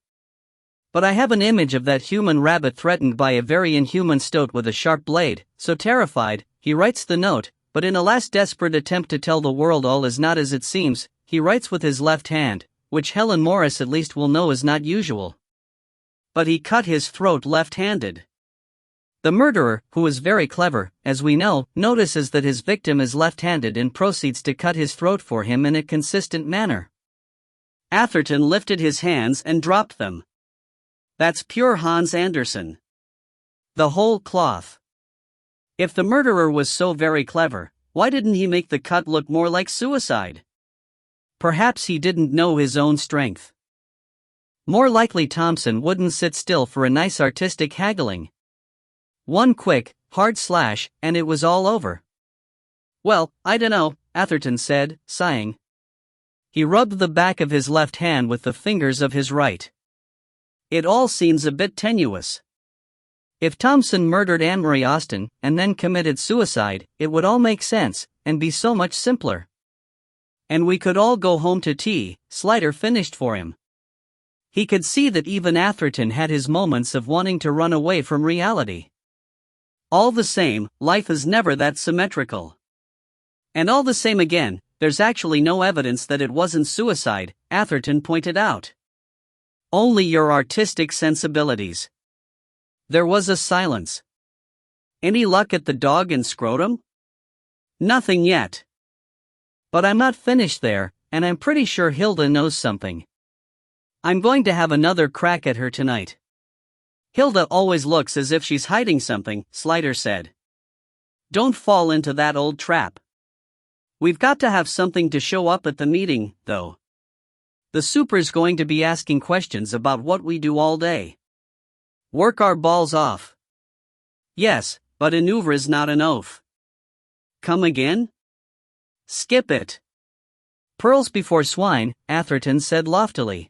But I have an image of that human rabbit threatened by a very inhuman stoat with a sharp blade, so terrified, he writes the note, but in a last desperate attempt to tell the world all is not as it seems, he writes with his left hand, which Helen Morris at least will know is not usual. But he cut his throat left-handed. The murderer, who is very clever, as we know, notices that his victim is left-handed and proceeds to cut his throat for him in a consistent manner. Atherton lifted his hands and dropped them. That's pure Hans Andersen. The whole cloth. If the murderer was so very clever, why didn't he make the cut look more like suicide? Perhaps he didn't know his own strength. More likely Thompson wouldn't sit still for a nice artistic haggling. One quick, hard slash, and it was all over. Well, I dunno, Atherton said, sighing. He rubbed the back of his left hand with the fingers of his right. It all seems a bit tenuous. If Thompson murdered Anne-Marie Austin and then committed suicide, it would all make sense, and be so much simpler. And we could all go home to tea, Slider finished for him. He could see that even Atherton had his moments of wanting to run away from reality. All the same, life is never that symmetrical. And all the same again, there's actually no evidence that it wasn't suicide, Atherton pointed out. Only your artistic sensibilities. There was a silence. Any luck at the dog and scrotum? Nothing yet. But I'm not finished there, and I'm pretty sure Hilda knows something. I'm going to have another crack at her tonight. Hilda always looks as if she's hiding something, Slider said. Don't fall into that old trap. We've got to have something to show up at the meeting, though. The super's going to be asking questions about what we do all day. Work our balls off. Yes, but an oeuvre is not an oath. Come again? Skip it. Pearls before swine, Atherton said loftily.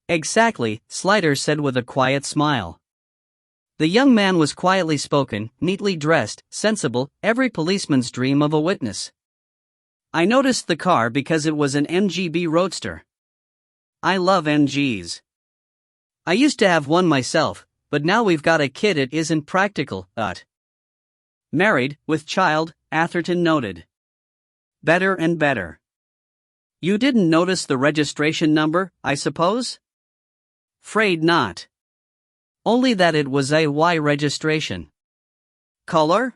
Exactly, Slider said with a quiet smile. The young man was quietly spoken, neatly dressed, sensible, every policeman's dream of a witness. I noticed the car because it was an MGB Roadster. I love MGs. I used to have one myself, but now we've got a kid it isn't practical, Married, with child, Atherton noted. Better and better. You didn't notice the registration number, I suppose? 'Fraid not. Only that it was a Y registration. Color?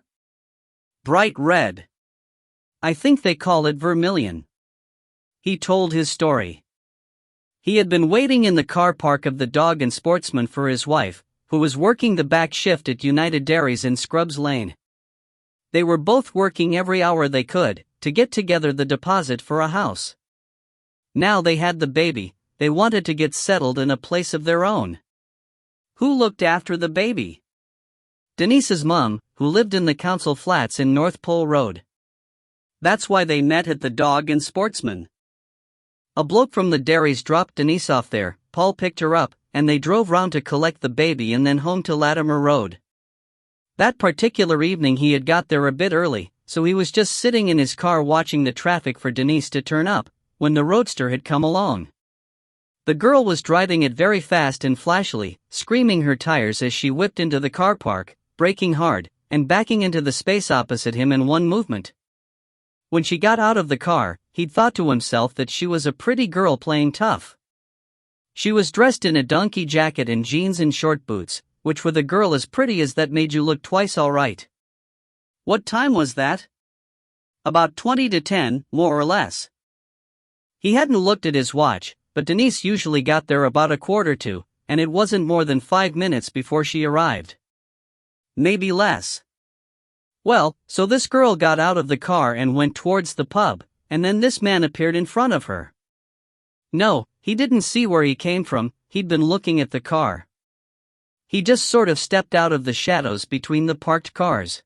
Bright red. I think they call it vermilion. He told his story. He had been waiting in the car park of the Dog and Sportsman for his wife, who was working the back shift at United Dairies in Scrubs Lane. They were both working every hour they could, to get together the deposit for a house. Now they had the baby, they wanted to get settled in a place of their own. Who looked after the baby? Denise's mom, who lived in the council flats in North Pole Road. That's why they met at the Dog and Sportsman. A bloke from the dairies dropped Denise off there, Paul picked her up, and they drove round to collect the baby and then home to Latimer Road. That particular evening he had got there a bit early, so he was just sitting in his car watching the traffic for Denise to turn up, when the Roadster had come along. The girl was driving it very fast and flashily, screaming her tires as she whipped into the car park, braking hard, and backing into the space opposite him in one movement. When she got out of the car, he'd thought to himself that she was a pretty girl playing tough. She was dressed in a donkey jacket and jeans and short boots, which with a girl as pretty as that made you look twice all right. What time was that? About 20 to 10, more or less. He hadn't looked at his watch, but Denise usually got there about 1:15, and it wasn't more than 5 minutes before she arrived. Maybe less. Well, so this girl got out of the car and went towards the pub, and then this man appeared in front of her. No, he didn't see where he came from, he'd been looking at the car. He just sort of stepped out of the shadows between the parked cars.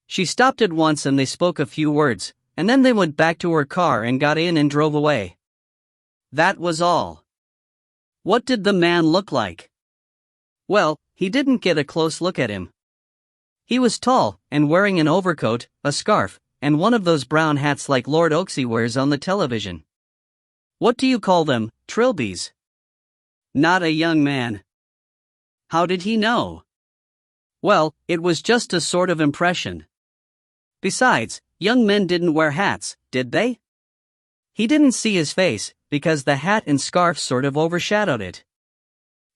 She stopped at once and they spoke a few words, and then they went back to her car and got in and drove away. That was all. What did the man look like? Well, he didn't get a close look at him. He was tall, and wearing an overcoat, a scarf, and one of those brown hats like Lord Oaksey wears on the television. What do you call them, trilbies? Not a young man. How did he know? Well, it was just a sort of impression. Besides, young men didn't wear hats, did they? He didn't see his face, because the hat and scarf sort of overshadowed it.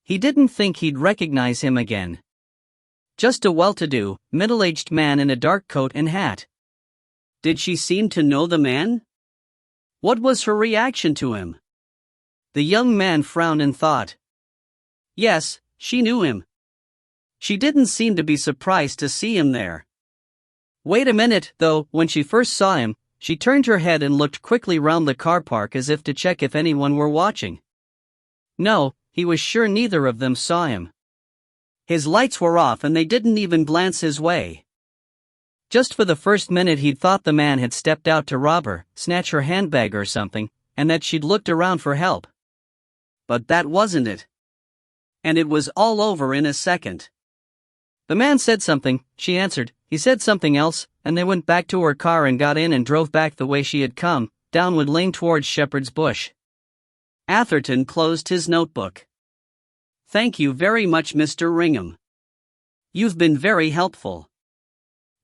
He didn't think he'd recognize him again. Just a well-to-do, middle-aged man in a dark coat and hat. Did she seem to know the man? What was her reaction to him? The young man frowned and thought. Yes, she knew him. She didn't seem to be surprised to see him there. Wait a minute, though, when she first saw him, she turned her head and looked quickly round the car park as if to check if anyone were watching. No, he was sure neither of them saw him. His lights were off and they didn't even glance his way. Just for the first minute he'd thought the man had stepped out to rob her, snatch her handbag or something, and that she'd looked around for help. But that wasn't it. And it was all over in a second. The man said something, she answered, he said something else, and they went back to her car and got in and drove back the way she had come, downward lane towards Shepherd's Bush. Atherton closed his notebook. Thank you very much, Mr. Ringham. You've been very helpful.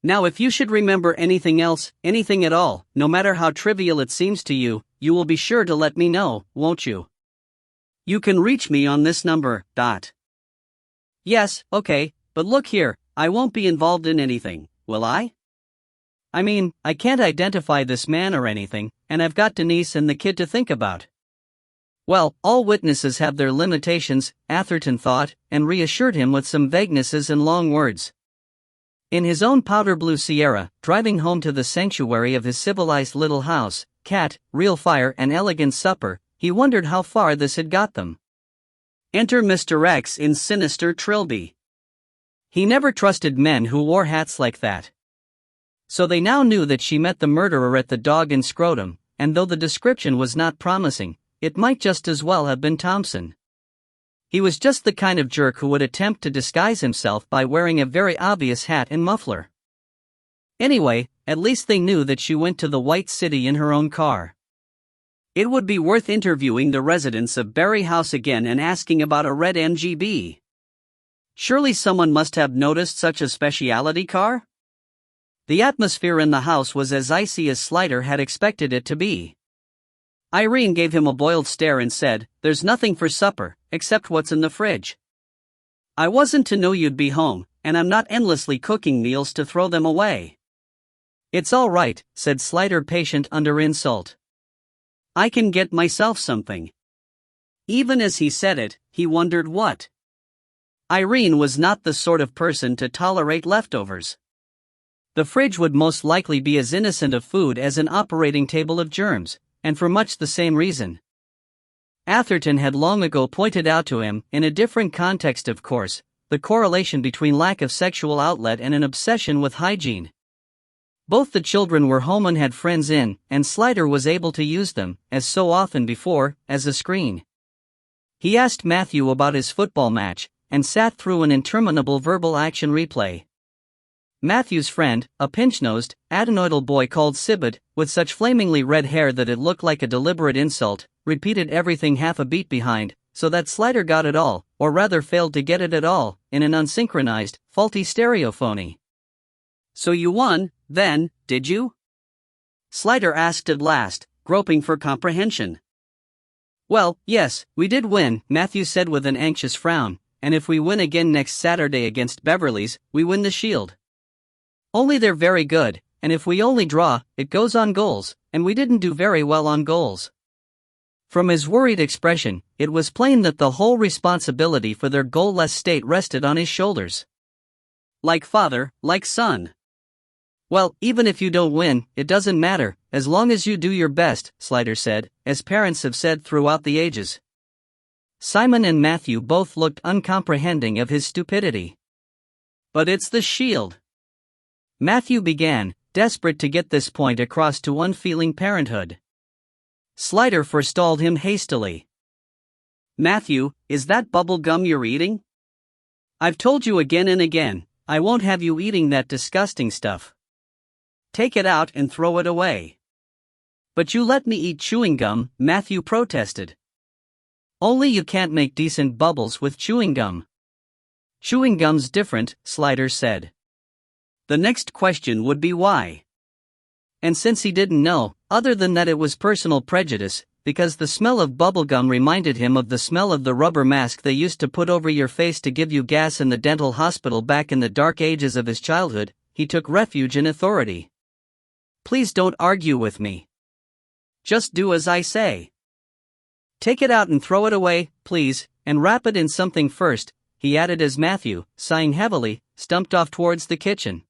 Now if you should remember anything else, anything at all, no matter how trivial it seems to you, you will be sure to let me know, won't you? You can reach me on this number, Yes, okay, but look here, I won't be involved in anything, will I? I mean, I can't identify this man or anything, and I've got Denise and the kid to think about. Well, all witnesses have their limitations, Atherton thought, and reassured him with some vaguenesses and long words. In his own powder blue Sierra, driving home to the sanctuary of his civilized little house, cat, real fire and elegant supper, he wondered how far this had got them. Enter Mr. X in sinister trilby. He never trusted men who wore hats like that. So they now knew that she met the murderer at the Dog and Scrotum, and though the description was not promising, it might just as well have been Thompson. He was just the kind of jerk who would attempt to disguise himself by wearing a very obvious hat and muffler. Anyway, at least they knew that she went to the White City in her own car. It would be worth interviewing the residents of Berry House again and asking about a red MGB. Surely someone must have noticed such a specialty car? The atmosphere in the house was as icy as Slider had expected it to be. Irene gave him a boiled stare and said, "There's nothing for supper, except what's in the fridge. I wasn't to know you'd be home, and I'm not endlessly cooking meals to throw them away." "It's all right," said Slider, patient under insult. "I can get myself something." Even as he said it, he wondered what. Irene was not the sort of person to tolerate leftovers. The fridge would most likely be as innocent of food as an operating table of germs, and for much the same reason. Atherton had long ago pointed out to him, in a different context of course, the correlation between lack of sexual outlet and an obsession with hygiene. Both the children were home and had friends in, and Slider was able to use them, as so often before, as a screen. He asked Matthew about his football match, and sat through an interminable verbal action replay. Matthew's friend, a pinch-nosed, adenoidal boy called Sibbott, with such flamingly red hair that it looked like a deliberate insult, repeated everything half a beat behind, so that Slider got it all, or rather failed to get it at all, in an unsynchronized, faulty stereophony. "So you won, then, did you?" Slider asked at last, groping for comprehension. "Well, yes, we did win," Matthew said with an anxious frown, "and if we win again next Saturday against Beverly's, we win the Shield. Only they're very good, and if we only draw, it goes on goals, and we didn't do very well on goals." From his worried expression, it was plain that the whole responsibility for their goalless state rested on his shoulders. Like father, like son. Well, even if you don't win, it doesn't matter, as long as you do your best, Slider said, as parents have said throughout the ages. Simon and Matthew both looked uncomprehending of his stupidity. But it's the shield. Matthew began, desperate to get this point across to unfeeling parenthood. Slider forestalled him hastily. Matthew, is that bubble gum you're eating? I've told you again and again, I won't have you eating that disgusting stuff. Take it out and throw it away. But you let me eat chewing gum, Matthew protested. Only you can't make decent bubbles with chewing gum. Chewing gum's different, Slider said. The next question would be why. And since he didn't know, other than that it was personal prejudice, because the smell of bubblegum reminded him of the smell of the rubber mask they used to put over your face to give you gas in the dental hospital back in the dark ages of his childhood, he took refuge in authority. Please don't argue with me. Just do as I say. Take it out and throw it away, please, and wrap it in something first, he added as Matthew, sighing heavily, stumped off towards the kitchen.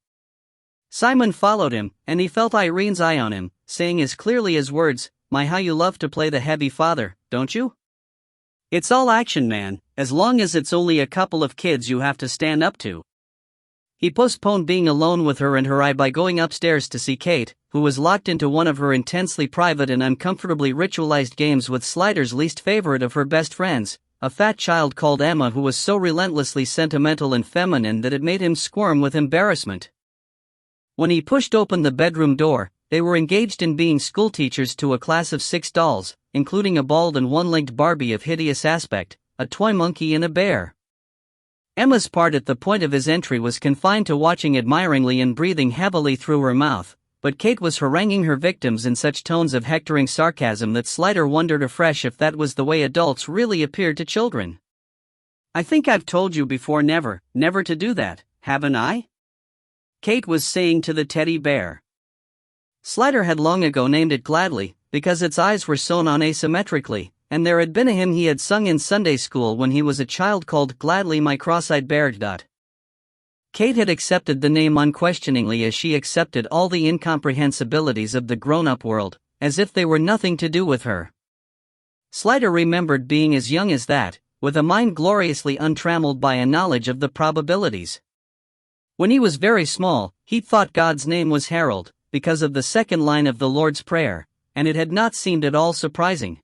Simon followed him, and he felt Irene's eye on him, saying as clearly as words, "My, how you love to play the heavy father, don't you? It's all action, man, as long as it's only a couple of kids you have to stand up to." He postponed being alone with her and her eye by going upstairs to see Kate, who was locked into one of her intensely private and uncomfortably ritualized games with Slider's least favorite of her best friends, a fat child called Emma who was so relentlessly sentimental and feminine that it made him squirm with embarrassment. When he pushed open the bedroom door, they were engaged in being schoolteachers to a class of 6 dolls, including a bald and one-legged Barbie of hideous aspect, a toy monkey and a bear. Emma's part at the point of his entry was confined to watching admiringly and breathing heavily through her mouth, but Kate was haranguing her victims in such tones of hectoring sarcasm that Slider wondered afresh if that was the way adults really appeared to children. "I think I've told you before never to do that, haven't I?" Kate was saying to the teddy bear. Slider had long ago named it Gladly, because its eyes were sewn on asymmetrically, and there had been a hymn he had sung in Sunday school when he was a child called "Gladly My Cross-Eyed Bear." Kate had accepted the name unquestioningly as she accepted all the incomprehensibilities of the grown-up world, as if they were nothing to do with her. Slider remembered being as young as that, with a mind gloriously untrammeled by a knowledge of the probabilities. When he was very small, he thought God's name was Harold, because of the second line of the Lord's Prayer, and it had not seemed at all surprising.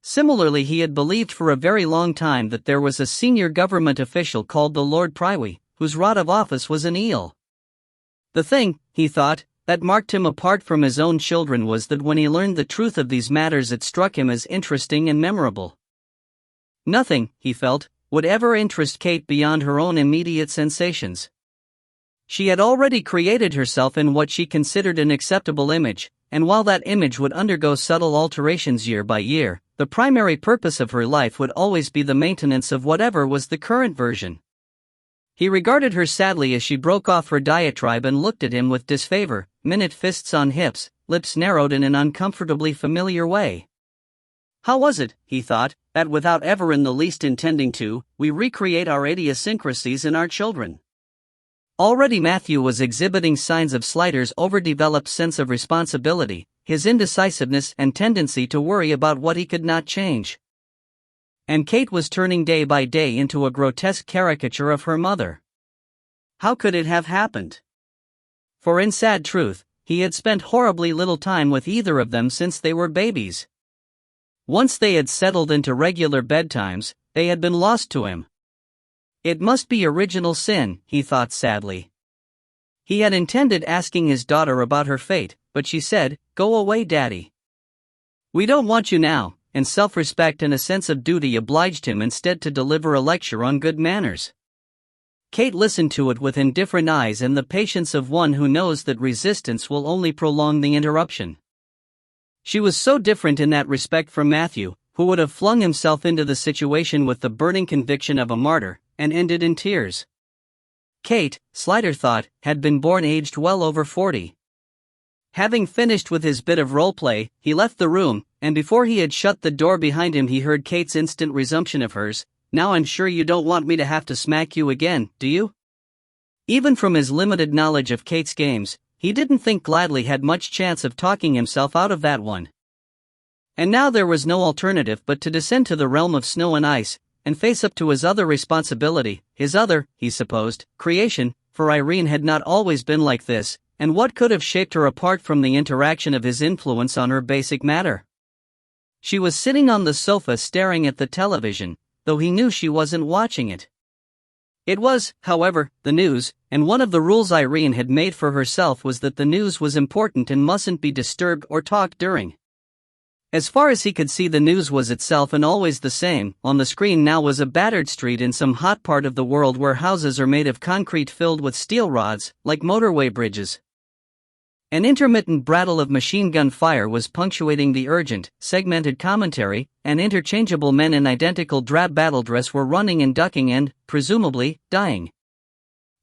Similarly, he had believed for a very long time that there was a senior government official called the Lord Privy, whose rod of office was an eel. The thing, he thought, that marked him apart from his own children was that when he learned the truth of these matters it struck him as interesting and memorable. Nothing, he felt, would ever interest Kate beyond her own immediate sensations. She had already created herself in what she considered an acceptable image, and while that image would undergo subtle alterations year by year, the primary purpose of her life would always be the maintenance of whatever was the current version. He regarded her sadly as she broke off her diatribe and looked at him with disfavor, minute fists on hips, lips narrowed in an uncomfortably familiar way. How was it, he thought, that without ever in the least intending to, we recreate our idiosyncrasies in our children? Already Matthew was exhibiting signs of Slider's overdeveloped sense of responsibility, his indecisiveness and tendency to worry about what he could not change. And Kate was turning day by day into a grotesque caricature of her mother. How could it have happened? For in sad truth, he had spent horribly little time with either of them since they were babies. Once they had settled into regular bedtimes, they had been lost to him. It must be original sin, he thought sadly. He had intended asking his daughter about her fate, but she said, "Go away, Daddy. We don't want you now," and self-respect and a sense of duty obliged him instead to deliver a lecture on good manners. Kate listened to it with indifferent eyes and the patience of one who knows that resistance will only prolong the interruption. She was so different in that respect from Matthew, who would have flung himself into the situation with the burning conviction of a martyr, and ended in tears. Kate, Slider thought, had been born aged well over 40. Having finished with his bit of roleplay, he left the room, and before he had shut the door behind him he heard Kate's instant resumption of hers. "Now I'm sure you don't want me to have to smack you again, do you?" Even from his limited knowledge of Kate's games, he didn't think Gladly had much chance of talking himself out of that one. And now there was no alternative but to descend to the realm of snow and ice, and face up to his other responsibility, his other, he supposed, creation, for Irene had not always been like this, and what could have shaped her apart from the interaction of his influence on her basic matter? She was sitting on the sofa staring at the television, though he knew she wasn't watching it. It was, however, the news, and one of the rules Irene had made for herself was that the news was important and mustn't be disturbed or talked during. As far as he could see, the news was itself and always the same. On the screen now was a battered street in some hot part of the world where houses are made of concrete filled with steel rods, like motorway bridges. An intermittent brattle of machine gun fire was punctuating the urgent, segmented commentary, and interchangeable men in identical drab battle dress were running and ducking and, presumably, dying.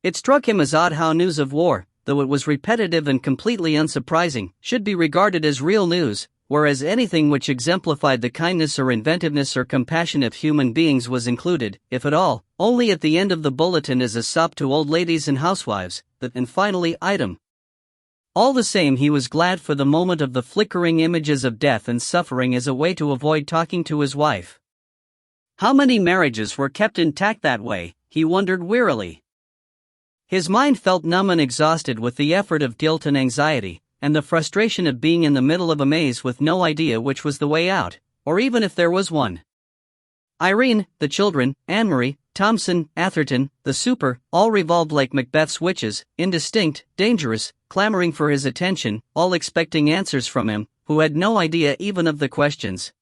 It struck him as odd how news of war, though it was repetitive and completely unsurprising, should be regarded as real news, whereas anything which exemplified the kindness or inventiveness or compassion of human beings was included, if at all, only at the end of the bulletin as a sop to old ladies and housewives, and finally, item. All the same, he was glad for the moment of the flickering images of death and suffering as a way to avoid talking to his wife. How many marriages were kept intact that way, he wondered wearily. His mind felt numb and exhausted with the effort of guilt and anxiety, and the frustration of being in the middle of a maze with no idea which was the way out, or even if there was one. Irene, the children, Anne-Marie, Thompson, Atherton, the super, all revolved like Macbeth's witches, indistinct, dangerous, clamoring for his attention, all expecting answers from him, who had no idea even of the questions.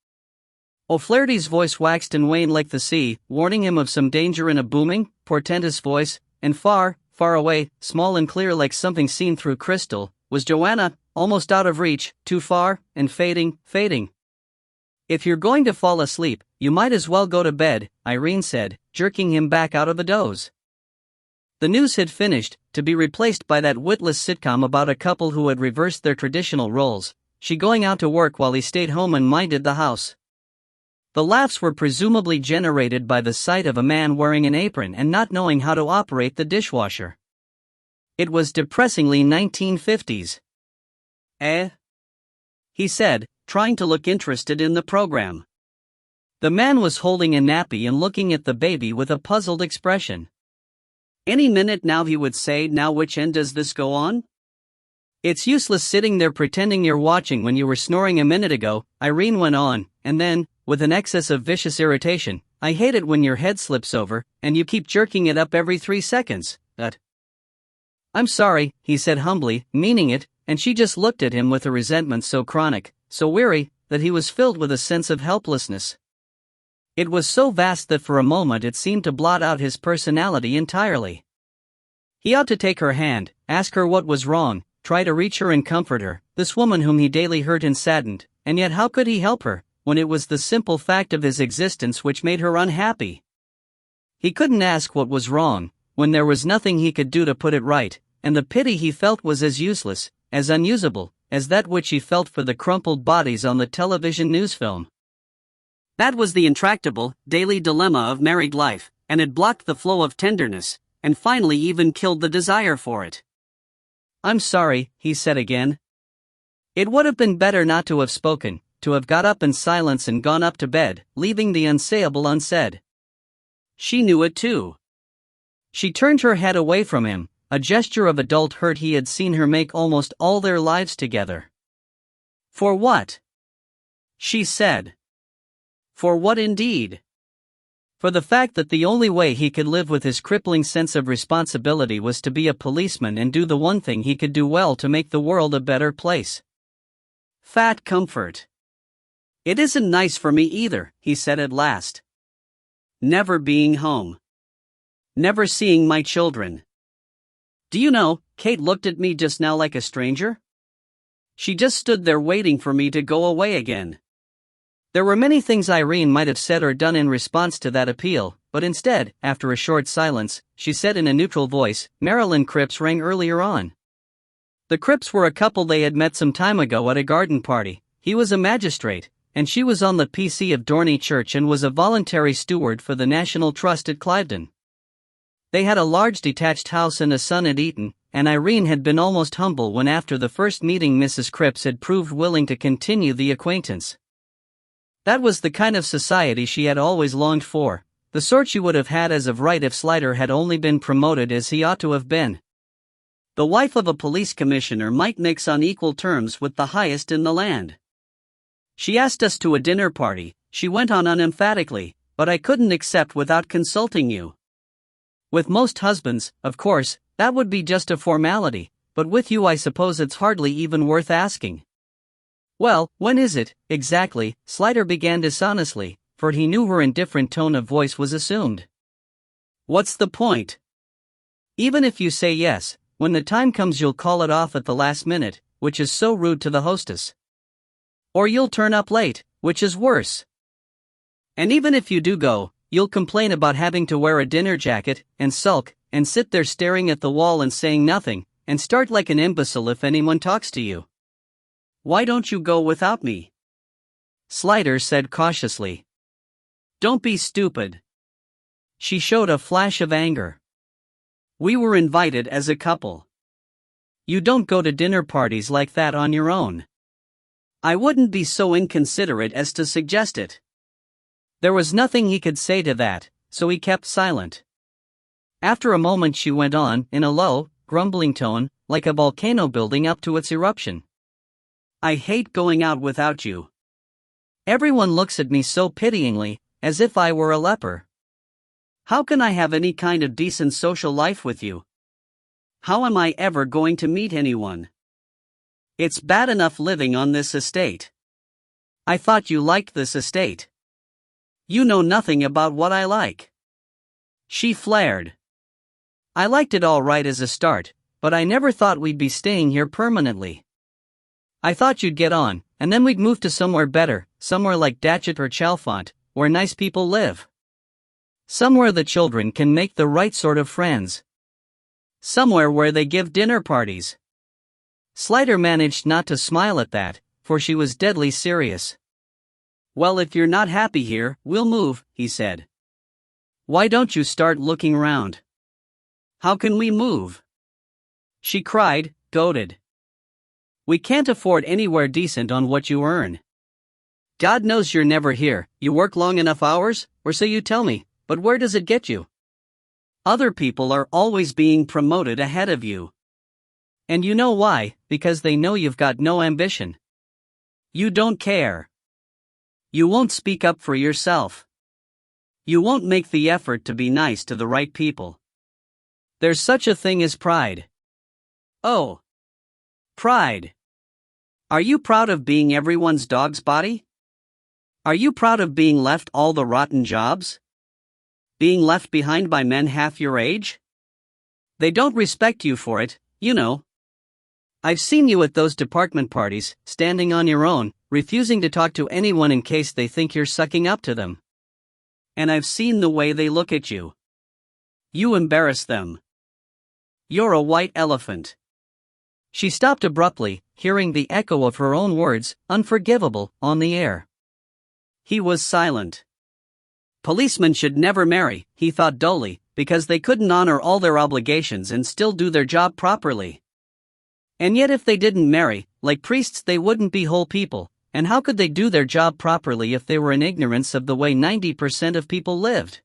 O'Flaherty's voice waxed and waned like the sea, warning him of some danger in a booming, portentous voice, and far, far away, small and clear like something seen through crystal, was Joanna, almost out of reach, too far, and fading, fading. "If you're going to fall asleep, you might as well go to bed," Irene said, jerking him back out of a doze. The news had finished, to be replaced by that witless sitcom about a couple who had reversed their traditional roles, she going out to work while he stayed home and minded the house. The laughs were presumably generated by the sight of a man wearing an apron and not knowing how to operate the dishwasher. It was depressingly 1950s. "Eh?" he said, trying to look interested in the program. The man was holding a nappy and looking at the baby with a puzzled expression. "Any minute now," he would say. "Now which end does this go on?" "It's useless sitting there pretending you're watching when you were snoring a minute ago," Irene went on, and then, with an excess of vicious irritation, "I hate it when your head slips over, and you keep jerking it up every 3 seconds, "I'm sorry," he said humbly, meaning it, and she just looked at him with a resentment so chronic, so weary, that he was filled with a sense of helplessness. It was so vast that for a moment it seemed to blot out his personality entirely. He ought to take her hand, ask her what was wrong, try to reach her and comfort her, this woman whom he daily hurt and saddened, and yet how could he help her, when it was the simple fact of his existence which made her unhappy? He couldn't ask what was wrong, when there was nothing he could do to put it right, and the pity he felt was as useless, as unusable, as that which he felt for the crumpled bodies on the television news film. That was the intractable, daily dilemma of married life, and it blocked the flow of tenderness, and finally even killed the desire for it. "I'm sorry," he said again. It would have been better not to have spoken, to have got up in silence and gone up to bed, leaving the unsayable unsaid. She knew it too. She turned her head away from him, a gesture of adult hurt he had seen her make almost all their lives together. "For what?" she said. For what indeed? For the fact that the only way he could live with his crippling sense of responsibility was to be a policeman and do the one thing he could do well to make the world a better place. Fat comfort. "It isn't nice for me either," he said at last. "Never being home. Never seeing my children. Do you know, Kate looked at me just now like a stranger? She just stood there waiting for me to go away again." There were many things Irene might have said or done in response to that appeal, but instead, after a short silence, she said in a neutral voice, "Marilyn Cripps rang earlier on. The Cripps were a couple they had met some time ago at a garden party. He was a magistrate, and she was on the PC of Dorney Church and was a voluntary steward for the National Trust at Cliveden. They had a large detached house and a son at Eton, and Irene had been almost humble when after the first meeting Mrs. Cripps had proved willing to continue the acquaintance. That was the kind of society she had always longed for, the sort she would have had as of right if Slider had only been promoted as he ought to have been. The wife of a police commissioner might mix on equal terms with the highest in the land. She asked us to a dinner party, she went on unemphatically, but I couldn't accept without consulting you. With most husbands, of course, that would be just a formality, but with you I suppose it's hardly even worth asking. Well, when is it, exactly? Slider began dishonestly, for he knew her indifferent tone of voice was assumed. What's the point? Even if you say yes, when the time comes you'll call it off at the last minute, which is so rude to the hostess. Or you'll turn up late, which is worse. And even if you do go, you'll complain about having to wear a dinner jacket, and sulk, and sit there staring at the wall and saying nothing, and start like an imbecile if anyone talks to you. Why don't you go without me? Slider said cautiously. Don't be stupid. She showed a flash of anger. We were invited as a couple. You don't go to dinner parties like that on your own. I wouldn't be so inconsiderate as to suggest it. There was nothing he could say to that, so he kept silent. After a moment she went on, in a low, grumbling tone, like a volcano building up to its eruption. I hate going out without you. Everyone looks at me so pityingly, as if I were a leper. How can I have any kind of decent social life with you? How am I ever going to meet anyone? It's bad enough living on this estate. I thought you liked this estate. You know nothing about what I like. She flared. I liked it all right as a start, but I never thought we'd be staying here permanently. I thought you'd get on, and then we'd move to somewhere better, somewhere like Datchet or Chalfont, where nice people live. Somewhere the children can make the right sort of friends. Somewhere where they give dinner parties. Slider managed not to smile at that, for she was deadly serious. Well, if you're not happy here, we'll move, he said. Why don't you start looking round? How can we move? She cried, goaded. We can't afford anywhere decent on what you earn. God knows you're never here, you work long enough hours, or so you tell me, but where does it get you? Other people are always being promoted ahead of you. And you know why, because they know you've got no ambition. You don't care. You won't speak up for yourself. You won't make the effort to be nice to the right people. There's such a thing as pride. Oh. Pride. Are you proud of being everyone's dog's body? Are you proud of being left all the rotten jobs? Being left behind by men half your age? They don't respect you for it, you know. I've seen you at those department parties, standing on your own, refusing to talk to anyone in case they think you're sucking up to them. And I've seen the way they look at you. You embarrass them. You're a white elephant. She stopped abruptly, hearing the echo of her own words, unforgivable, on the air. He was silent. Policemen should never marry, he thought dully, because they couldn't honor all their obligations and still do their job properly. And yet if they didn't marry, like priests they wouldn't be whole people, and how could they do their job properly if they were in ignorance of the way 90% of people lived?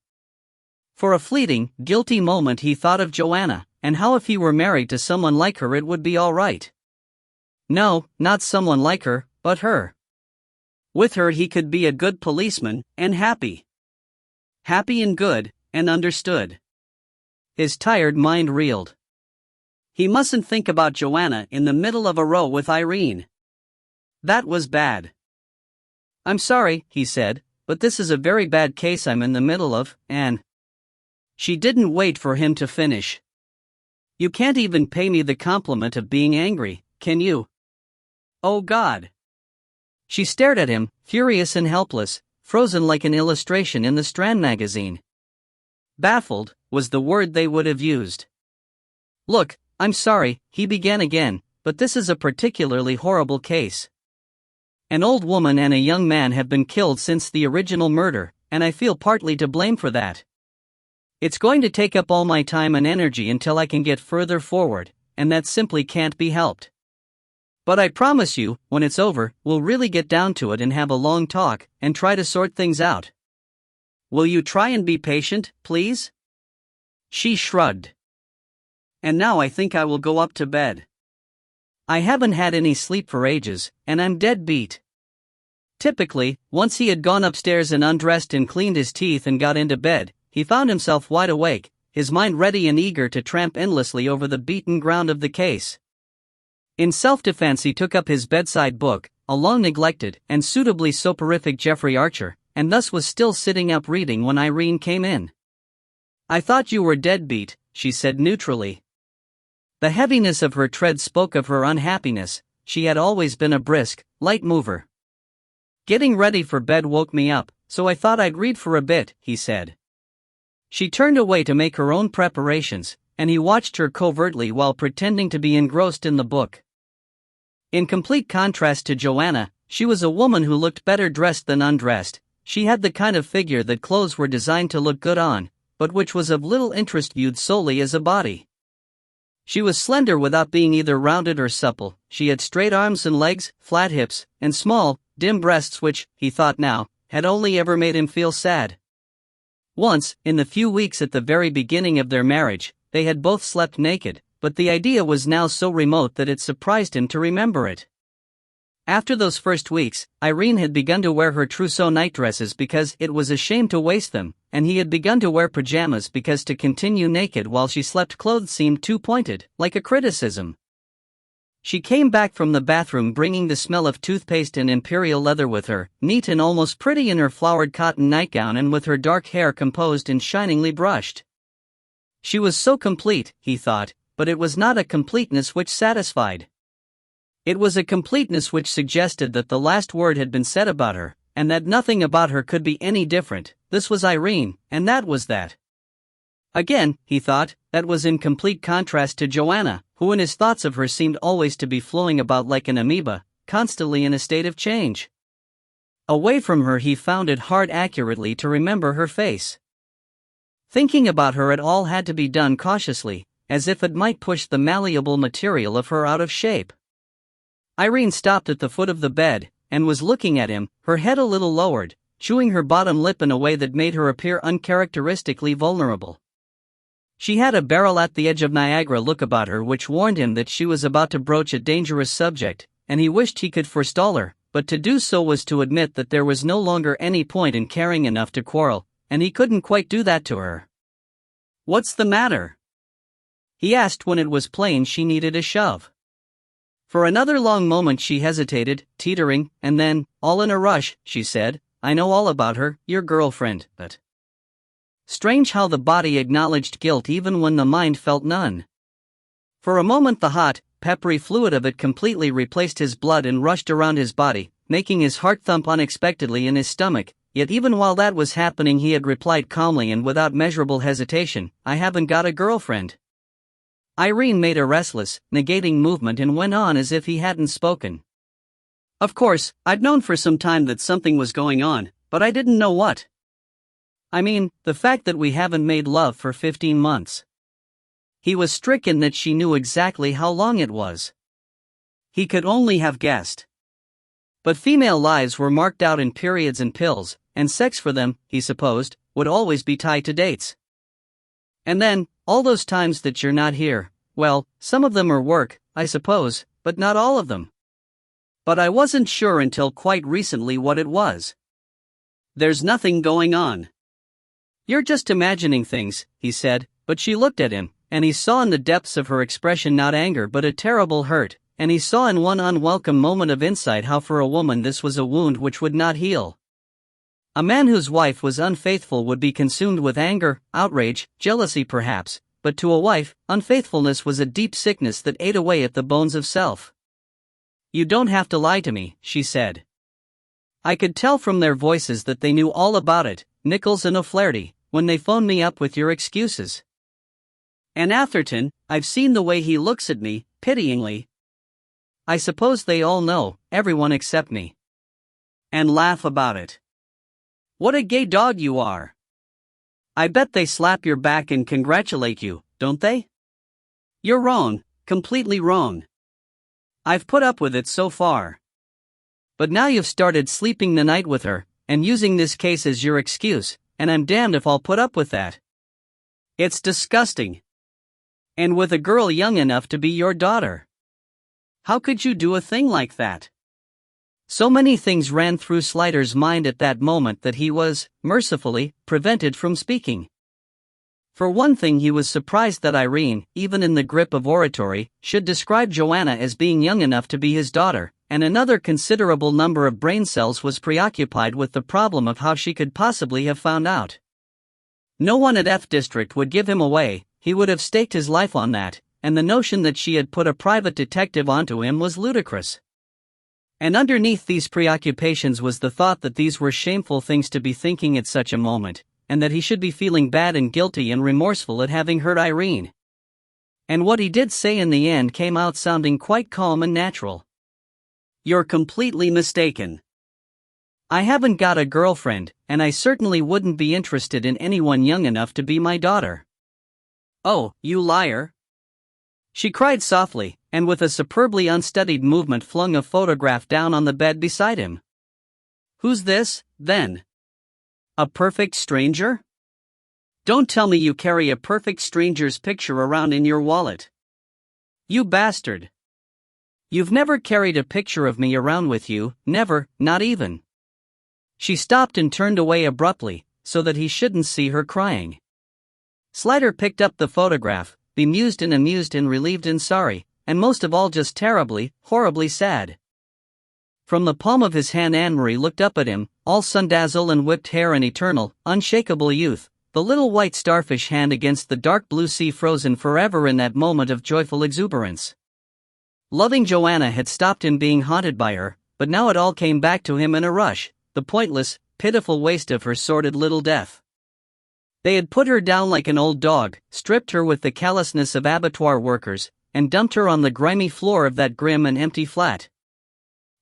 For a fleeting, guilty moment he thought of Joanna, and how if he were married to someone like her it would be all right. No, not someone like her, but her. With her he could be a good policeman, and happy. Happy and good, and understood. His tired mind reeled. He mustn't think about Joanna in the middle of a row with Irene. That was bad. I'm sorry, he said, but this is a very bad case I'm in the middle of, Anne. She didn't wait for him to finish. You can't even pay me the compliment of being angry, can you? Oh God. She stared at him, furious and helpless, frozen like an illustration in the Strand magazine. Baffled was the word they would have used. Look, I'm sorry, he began again, but this is a particularly horrible case. An old woman and a young man have been killed since the original murder, and I feel partly to blame for that. It's going to take up all my time and energy until I can get further forward, and that simply can't be helped. But I promise you, when it's over, we'll really get down to it and have a long talk, and try to sort things out. Will you try and be patient, please? She shrugged. And now I think I will go up to bed. I haven't had any sleep for ages, and I'm dead beat. Typically, once he had gone upstairs and undressed and cleaned his teeth and got into bed, he found himself wide awake, his mind ready and eager to tramp endlessly over the beaten ground of the case. In self-defense he took up his bedside book, a long-neglected and suitably soporific Jeffrey Archer, and thus was still sitting up reading when Irene came in. "I thought you were dead beat," she said neutrally. The heaviness of her tread spoke of her unhappiness. She had always been a brisk, light mover. "Getting ready for bed woke me up, so I thought I'd read for a bit," he said. She turned away to make her own preparations, and he watched her covertly while pretending to be engrossed in the book. In complete contrast to Joanna, she was a woman who looked better dressed than undressed. She had the kind of figure that clothes were designed to look good on, but which was of little interest viewed solely as a body. She was slender without being either rounded or supple. She had straight arms and legs, flat hips, and small, dim breasts which, he thought now, had only ever made him feel sad. Once, in the few weeks at the very beginning of their marriage, they had both slept naked, but the idea was now so remote that it surprised him to remember it. After those first weeks, Irene had begun to wear her trousseau nightdresses because it was a shame to waste them, and he had begun to wear pajamas because to continue naked while she slept clothed seemed too pointed, like a criticism. She came back from the bathroom bringing the smell of toothpaste and imperial leather with her, neat and almost pretty in her flowered cotton nightgown and with her dark hair composed and shiningly brushed. She was so complete, he thought, but it was not a completeness which satisfied. It was a completeness which suggested that the last word had been said about her, and that nothing about her could be any different. This was Irene, and that was that. Again, he thought, that was in complete contrast to Joanna, who in his thoughts of her seemed always to be flowing about like an amoeba, constantly in a state of change. Away from her he found it hard accurately to remember her face. Thinking about her at all had to be done cautiously, as if it might push the malleable material of her out of shape. Irene stopped at the foot of the bed, and was looking at him, her head a little lowered, chewing her bottom lip in a way that made her appear uncharacteristically vulnerable. She had a barrel at the edge of Niagara look about her which warned him that she was about to broach a dangerous subject, and he wished he could forestall her, but to do so was to admit that there was no longer any point in caring enough to quarrel, and he couldn't quite do that to her. "What's the matter?" he asked when it was plain she needed a shove. For another long moment she hesitated, teetering, and then, all in a rush, she said, "I know all about her, your girlfriend, but..." Strange how the body acknowledged guilt even when the mind felt none. For a moment the hot, peppery fluid of it completely replaced his blood and rushed around his body, making his heart thump unexpectedly in his stomach, yet even while that was happening he had replied calmly and without measurable hesitation, "I haven't got a girlfriend." Irene made a restless, negating movement and went on as if he hadn't spoken. "Of course, I'd known for some time that something was going on, but I didn't know what. I mean, the fact that we haven't made love for 15 months. He was stricken that she knew exactly how long it was. He could only have guessed. But female lives were marked out in periods and pills, and sex for them, he supposed, would always be tied to dates. And then, all those times that you're not here, well, some of them are work, I suppose, but not all of them. But I wasn't sure until quite recently what it was. There's nothing going on. You're just imagining things, he said, but she looked at him, and he saw in the depths of her expression not anger but a terrible hurt, and he saw in one unwelcome moment of insight how for a woman this was a wound which would not heal. A man whose wife was unfaithful would be consumed with anger, outrage, jealousy perhaps, but to a wife, unfaithfulness was a deep sickness that ate away at the bones of self. "You don't have to lie to me," she said. "I could tell from their voices that they knew all about it, Nichols and O'Flaherty, when they phoned me up with your excuses. And Atherton, I've seen the way he looks at me, pityingly. I suppose they all know, everyone except me. And laugh about it. What a gay dog you are. I bet they slap your back and congratulate you, don't they? You're wrong, completely wrong. I've put up with it so far. But now you've started sleeping the night with her, and using this case as your excuse, and I'm damned if I'll put up with that. It's disgusting. And with a girl young enough to be your daughter. How could you do a thing like that? So many things ran through Slider's mind at that moment that he was, mercifully, prevented from speaking. For one thing, he was surprised that Irene, even in the grip of oratory, should describe Joanna as being young enough to be his daughter, and another considerable number of brain cells was preoccupied with the problem of how she could possibly have found out. No one at F District would give him away, he would have staked his life on that, and the notion that she had put a private detective onto him was ludicrous. And underneath these preoccupations was the thought that these were shameful things to be thinking at such a moment, and that he should be feeling bad and guilty and remorseful at having hurt Irene. And what he did say in the end came out sounding quite calm and natural. You're completely mistaken. I haven't got a girlfriend, and I certainly wouldn't be interested in anyone young enough to be my daughter. Oh, you liar! She cried softly, and with a superbly unstudied movement flung a photograph down on the bed beside him. Who's this, then? A perfect stranger? Don't tell me you carry a perfect stranger's picture around in your wallet. You bastard. You've never carried a picture of me around with you, never, not even. She stopped and turned away abruptly, so that he shouldn't see her crying. Slider picked up the photograph, bemused and amused and relieved and sorry, and most of all just terribly, horribly sad. From the palm of his hand Anne-Marie looked up at him, all sundazzle and whipped hair and eternal, unshakable youth, the little white starfish hand against the dark blue sea frozen forever in that moment of joyful exuberance. Loving Joanna had stopped him being haunted by her, but now it all came back to him in a rush, the pointless, pitiful waste of her sordid little death. They had put her down like an old dog, stripped her with the callousness of abattoir workers, and dumped her on the grimy floor of that grim and empty flat.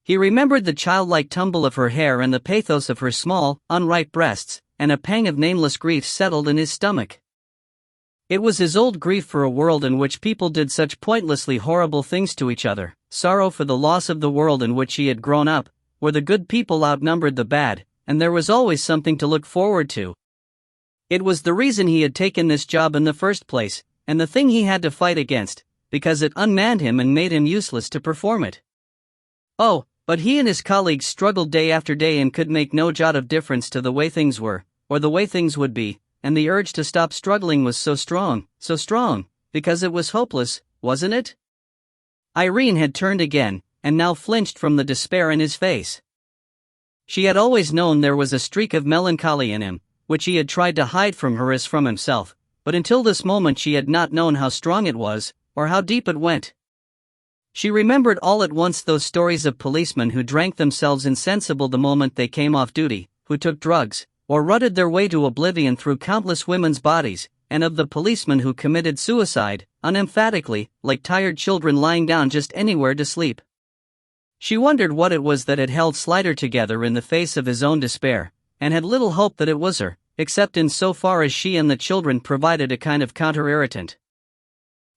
He remembered the childlike tumble of her hair and the pathos of her small, unripe breasts, and a pang of nameless grief settled in his stomach. It was his old grief for a world in which people did such pointlessly horrible things to each other, sorrow for the loss of the world in which he had grown up, where the good people outnumbered the bad, and there was always something to look forward to. It was the reason he had taken this job in the first place, and the thing he had to fight against, because it unmanned him and made him useless to perform it. Oh, but he and his colleagues struggled day after day and could make no jot of difference to the way things were, or the way things would be, and the urge to stop struggling was so strong, because it was hopeless, wasn't it? Irene had turned again, and now flinched from the despair in his face. She had always known there was a streak of melancholy in him, which he had tried to hide from her as from himself, but until this moment she had not known how strong it was, or how deep it went. She remembered all at once those stories of policemen who drank themselves insensible the moment they came off duty, who took drugs, or rutted their way to oblivion through countless women's bodies, and of the policemen who committed suicide, unemphatically, like tired children lying down just anywhere to sleep. She wondered what it was that had held Slider together in the face of his own despair, and had little hope that it was her, except in so far as she and the children provided a kind of counter-irritant.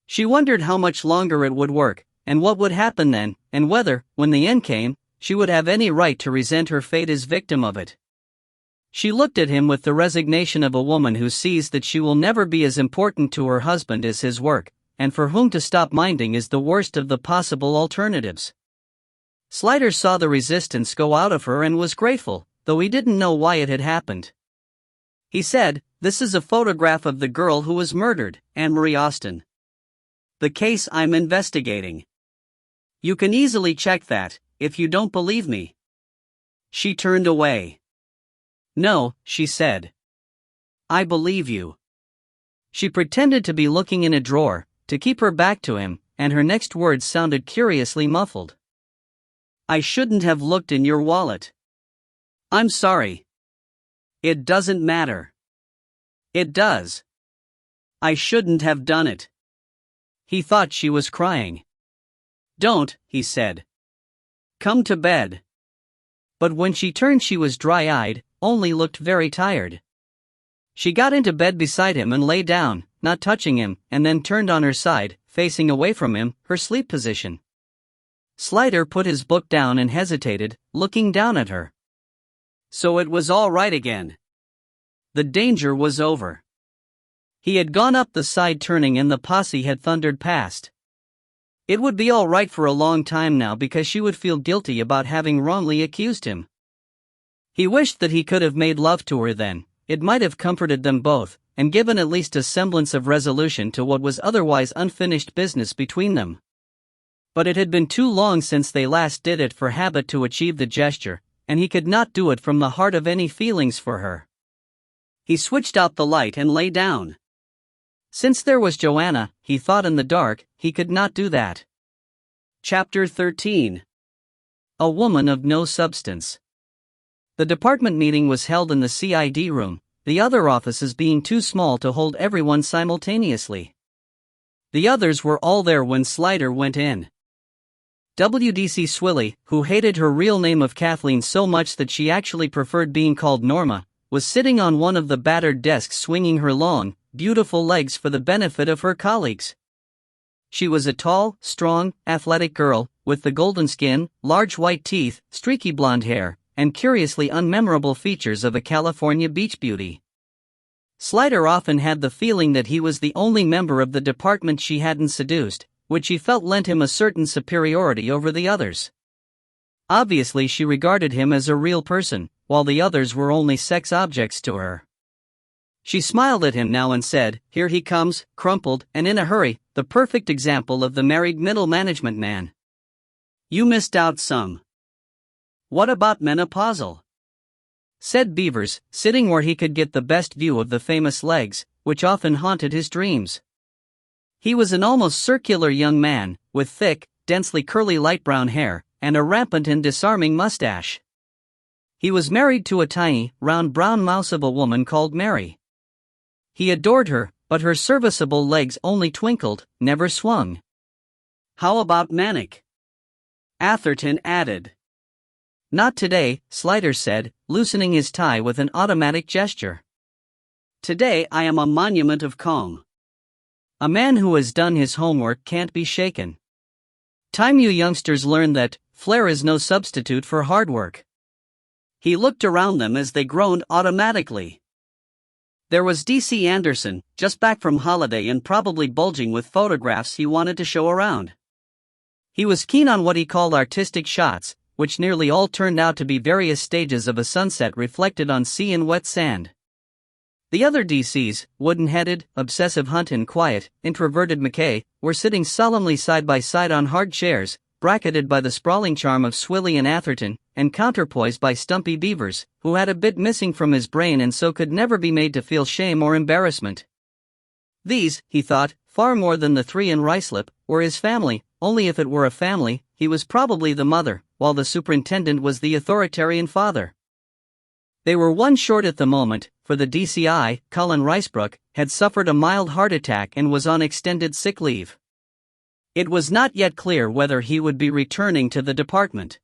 She wondered how much longer it would work, and what would happen then, and whether, when the end came, she would have any right to resent her fate as victim of it. She looked at him with the resignation of a woman who sees that she will never be as important to her husband as his work, and for whom to stop minding is the worst of the possible alternatives. Slider saw the resistance go out of her and was grateful, though he didn't know why it had happened. He said, "This is a photograph of the girl who was murdered, Anne-Marie Austin. The case I'm investigating. You can easily check that, if you don't believe me." She turned away. "No," she said. "I believe you." She pretended to be looking in a drawer, to keep her back to him, and her next words sounded curiously muffled. "I shouldn't have looked in your wallet. I'm sorry. It doesn't matter." "It does. I shouldn't have done it." He thought she was crying. "Don't," he said. "Come to bed." But when she turned, she was dry-eyed, only looked very tired. She got into bed beside him and lay down, not touching him, and then turned on her side, facing away from him, her sleep position. Slider put his book down and hesitated, looking down at her. So it was all right again. The danger was over. He had gone up the side turning and the posse had thundered past. It would be all right for a long time now because she would feel guilty about having wrongly accused him. He wished that he could have made love to her then. It might have comforted them both, and given at least a semblance of resolution to what was otherwise unfinished business between them. But it had been too long since they last did it for habit to achieve the gesture, and he could not do it from the heart of any feelings for her. He switched out the light and lay down. Since there was Joanna, he thought in the dark, he could not do that. Chapter 13. A woman of no substance. The department meeting was held in the CID room, the other offices being too small to hold everyone simultaneously. The others were all there when Slider went in. WDC Swilly, who hated her real name of Kathleen so much that she actually preferred being called Norma, was sitting on one of the battered desks swinging her long, beautiful legs for the benefit of her colleagues. She was a tall, strong, athletic girl, with the golden skin, large white teeth, streaky blonde hair, and curiously unmemorable features of a California beach beauty. Slider often had the feeling that he was the only member of the department she hadn't seduced, which he felt lent him a certain superiority over the others. Obviously she regarded him as a real person, while the others were only sex objects to her. She smiled at him now and said, "Here he comes, crumpled, and in a hurry, the perfect example of the married middle management man. You missed out some." "What about menopausal?" said Beavers, sitting where he could get the best view of the famous legs, which often haunted his dreams. He was an almost circular young man, with thick, densely curly light brown hair, and a rampant and disarming mustache. He was married to a tiny, round brown mouse of a woman called Mary. He adored her, but her serviceable legs only twinkled, never swung. "How about manic?" Atherton added. "Not today," Slider said, loosening his tie with an automatic gesture. "Today I am a monument of calm. A man who has done his homework can't be shaken. Time you youngsters learn that flair is no substitute for hard work." He looked around them as they groaned automatically. There was DC Anderson, just back from holiday and probably bulging with photographs he wanted to show around. He was keen on what he called artistic shots, which nearly all turned out to be various stages of a sunset reflected on sea and wet sand. The other DCs, wooden-headed, obsessive Hunt and quiet, introverted McKay, were sitting solemnly side by side on hard chairs, bracketed by the sprawling charm of Swilly and Atherton, and counterpoised by Stumpy Beavers, who had a bit missing from his brain and so could never be made to feel shame or embarrassment. These, he thought, far more than the three in Ricelip, were his family, only if it were a family, he was probably the mother, while the superintendent was the authoritarian father. They were one short at the moment, for the DCI, Colin Ricebrook, had suffered a mild heart attack and was on extended sick leave. It was not yet clear whether he would be returning to the department.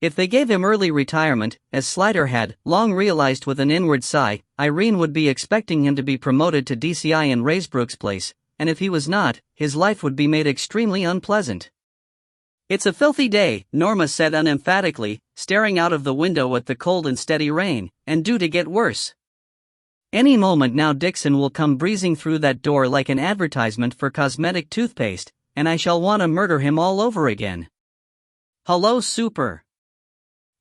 If they gave him early retirement, as Slider had long realized with an inward sigh, Irene would be expecting him to be promoted to DCI in Raysbrook's place, and if he was not, his life would be made extremely unpleasant. "It's a filthy day," Norma said unemphatically, staring out of the window at the cold and steady rain, "and due to get worse. Any moment now Dixon will come breezing through that door like an advertisement for cosmetic toothpaste, and I shall want to murder him all over again." "Hello, Super,"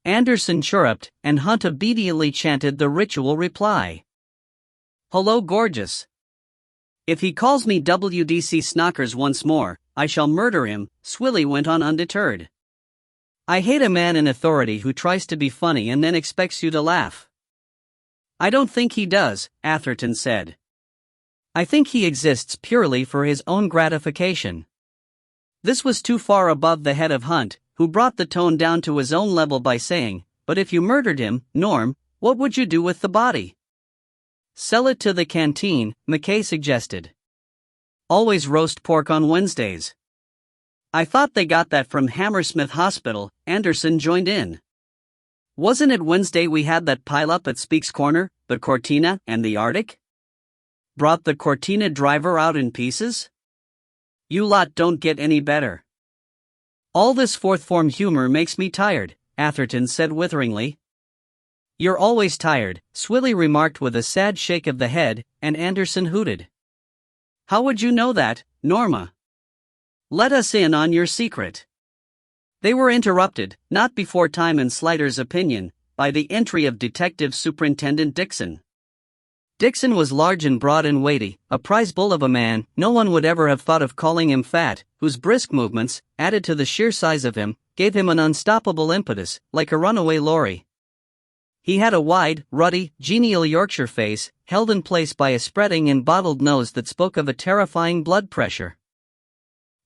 Anderson chirruped, and Hunt obediently chanted the ritual reply. "Hello, gorgeous. If he calls me WDC Snockers once more, I shall murder him," Swilly went on undeterred. "I hate a man in authority who tries to be funny and then expects you to laugh." "I don't think he does," Atherton said. "I think he exists purely for his own gratification." This was too far above the head of Hunt, who brought the tone down to his own level by saying, "But if you murdered him, Norm, what would you do with the body?" "Sell it to the canteen," McKay suggested. "Always roast pork on Wednesdays." I thought they got that from Hammersmith Hospital, Anderson joined in. Wasn't it Wednesday we had that pileup at Speaks Corner, the Cortina, and the Arctic? Brought the Cortina driver out in pieces? You lot don't get any better. All this fourth-form humor makes me tired, Atherton said witheringly. You're always tired, Swilly remarked with a sad shake of the head, and Anderson hooted. How would you know that, Norma? Let us in on your secret. They were interrupted, not before time in Slider's opinion, by the entry of Detective Superintendent Dixon. Dixon was large and broad and weighty, a prize bull of a man. No one would ever have thought of calling him fat, whose brisk movements, added to the sheer size of him, gave him an unstoppable impetus, like a runaway lorry. He had a wide, ruddy, genial Yorkshire face, held in place by a spreading and bottled nose that spoke of a terrifying blood pressure.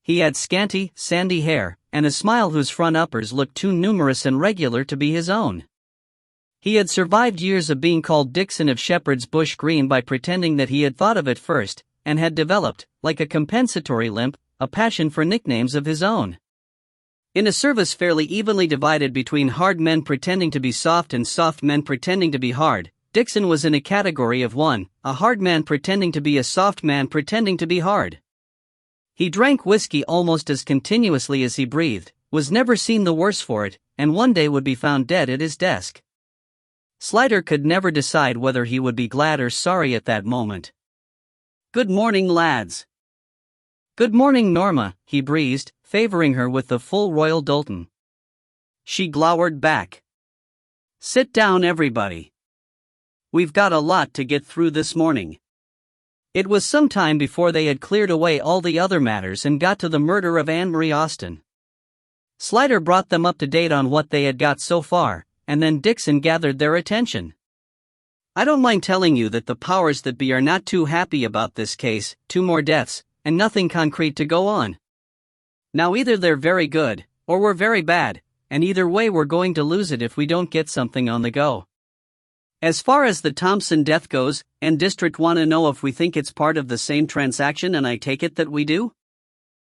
He had scanty, sandy hair, and a smile whose front uppers looked too numerous and regular to be his own. He had survived years of being called Dixon of Shepherd's Bush Green by pretending that he had thought of it first, and had developed, like a compensatory limp, a passion for nicknames of his own. In a service fairly evenly divided between hard men pretending to be soft and soft men pretending to be hard, Dixon was in a category of one, a hard man pretending to be a soft man pretending to be hard. He drank whiskey almost as continuously as he breathed, was never seen the worse for it, and one day would be found dead at his desk. Slider could never decide whether he would be glad or sorry at that moment. Good morning, lads. Good morning, Norma, he breezed, favoring her with the full Royal Doulton. She glowered back. Sit down, everybody. We've got a lot to get through this morning. It was some time before they had cleared away all the other matters and got to the murder of Anne-Marie Austen. Slider brought them up to date on what they had got so far, and then Dixon gathered their attention. I don't mind telling you that the powers that be are not too happy about this case, 2 more deaths, and nothing concrete to go on. Now either they're very good, or we're very bad, and either way we're going to lose it if we don't get something on the go. As far as the Thompson death goes, and District want to know if we think it's part of the same transaction, and I take it that we do?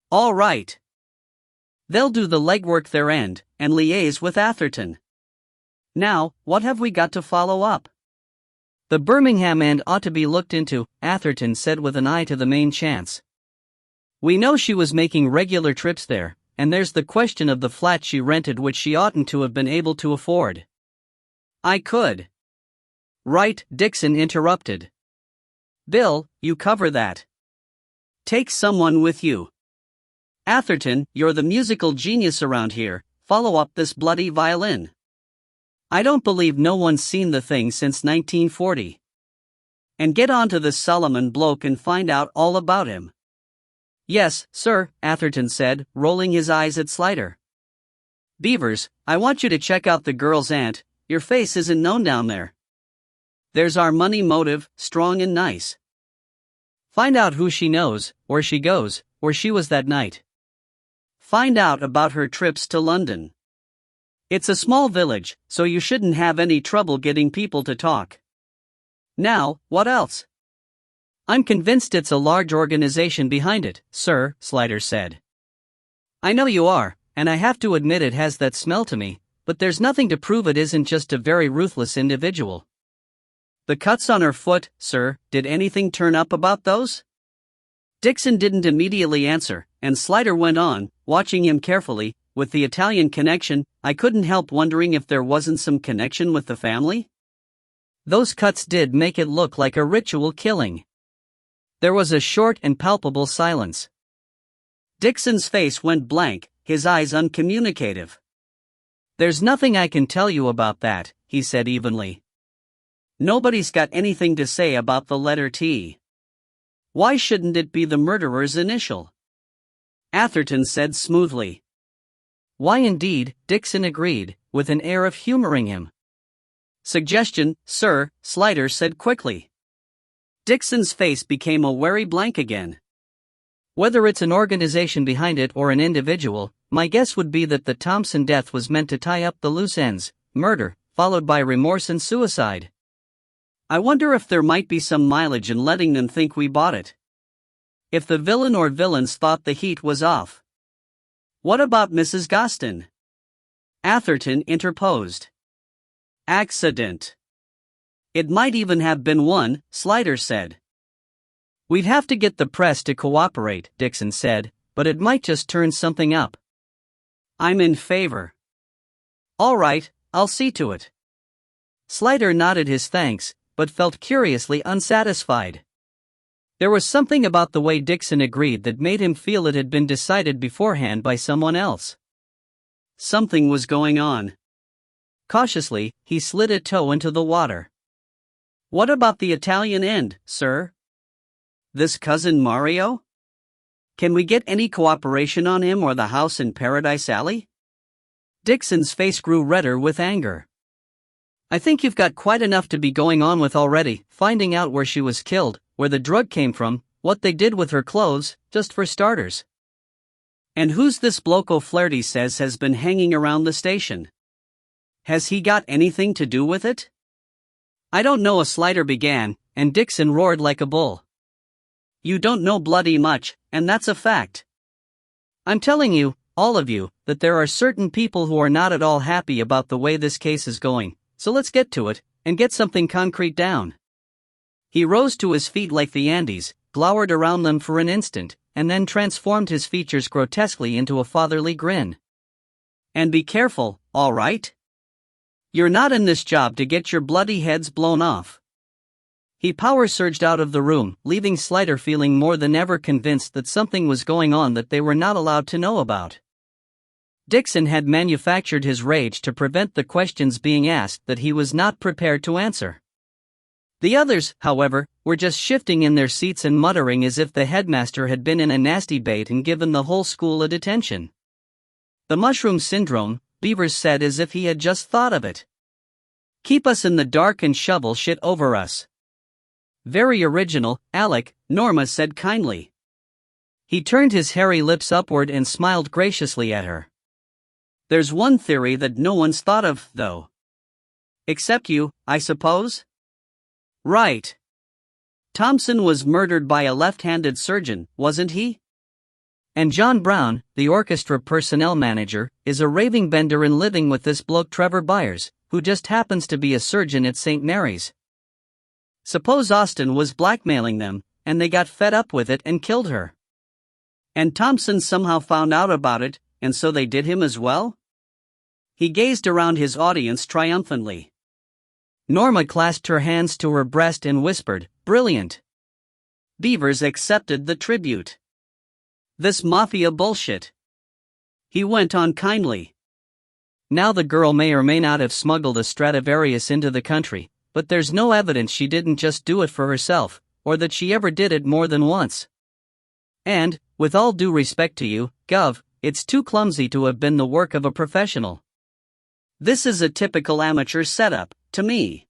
All right. They'll do the legwork their end, and liaise with Atherton. Now, what have we got to follow up? The Birmingham end ought to be looked into, Atherton said with an eye to the main chance. We know she was making regular trips there, and there's the question of the flat she rented which she oughtn't to have been able to afford. I could. Right, Dixon interrupted. Bill, you cover that. Take someone with you. Atherton, you're the musical genius around here, follow up this bloody violin. I don't believe no one's seen the thing since 1940. And get on to this Solomon bloke and find out all about him. Yes, sir, Atherton said, rolling his eyes at Slider. Beavers, I want you to check out the girl's aunt, your face isn't known down there. There's our money motive, strong and nice. Find out who she knows, where she goes, where she was that night. Find out about her trips to London. It's a small village, so you shouldn't have any trouble getting people to talk. Now, what else? I'm convinced it's a large organization behind it, sir, Slider said. I know you are, and I have to admit it has that smell to me, but there's nothing to prove it isn't just a very ruthless individual. The cuts on her foot, sir, did anything turn up about those? Dixon didn't immediately answer, and Slider went on, watching him carefully. With the Italian connection, I couldn't help wondering if there wasn't some connection with the family? Those cuts did make it look like a ritual killing. There was a short and palpable silence. Dixon's face went blank, his eyes uncommunicative. There's nothing I can tell you about that, he said evenly. Nobody's got anything to say about the letter T. Why shouldn't it be the murderer's initial? Atherton said smoothly. Why indeed, Dixon agreed, with an air of humoring him. Suggestion, sir, Slider said quickly. Dixon's face became a wary blank again. Whether it's an organization behind it or an individual, my guess would be that the Thompson death was meant to tie up the loose ends, murder, followed by remorse and suicide. I wonder if there might be some mileage in letting them think we bought it. If the villain or villains thought the heat was off. What about Mrs. Gostin? Atherton interposed. Accident. It might even have been one, Slider said. We'd have to get the press to cooperate, Dixon said, but it might just turn something up. I'm in favor. All right, I'll see to it. Slider nodded his thanks, but felt curiously unsatisfied. There was something about the way Dixon agreed that made him feel it had been decided beforehand by someone else. Something was going on. Cautiously, he slid a toe into the water. What about the Italian end, sir? This cousin Mario? Can we get any cooperation on him or the house in Paradise Alley? Dixon's face grew redder with anger. I think you've got quite enough to be going on with already, finding out where she was killed, where the drug came from, what they did with her clothes, just for starters. And who's this bloke O'Flaherty says has been hanging around the station? Has he got anything to do with it? I don't know, a Slider began, and Dixon roared like a bull. You don't know bloody much, and that's a fact. I'm telling you, all of you, that there are certain people who are not at all happy about the way this case is going, so let's get to it, and get something concrete down. He rose to his feet like the Andes, glowered around them for an instant, and then transformed his features grotesquely into a fatherly grin. And be careful, all right? You're not in this job to get your bloody heads blown off. He power-surged out of the room, leaving Slider feeling more than ever convinced that something was going on that they were not allowed to know about. Dixon had manufactured his rage to prevent the questions being asked that he was not prepared to answer. The others, however, were just shifting in their seats and muttering as if the headmaster had been in a nasty bait and given the whole school a detention. The mushroom syndrome, Beavers said as if he had just thought of it. Keep us in the dark and shovel shit over us. Very original, Alec, Norma said kindly. He turned his hairy lips upward and smiled graciously at her. There's one theory that no one's thought of, though. Except you, I suppose? Right. Thompson was murdered by a left-handed surgeon, wasn't he? And John Brown, the orchestra personnel manager, is a raving bender in living with this bloke Trevor Byers, who just happens to be a surgeon at St. Mary's. Suppose Austin was blackmailing them, and they got fed up with it and killed her. And Thompson somehow found out about it, and so they did him as well? He gazed around his audience triumphantly. Norma clasped her hands to her breast and whispered, "Brilliant." Beavers accepted the tribute. This mafia bullshit. He went on kindly. Now the girl may or may not have smuggled a Stradivarius into the country, but there's no evidence she didn't just do it for herself, or that she ever did it more than once. And, with all due respect to you, Gov, it's too clumsy to have been the work of a professional. This is a typical amateur setup, to me.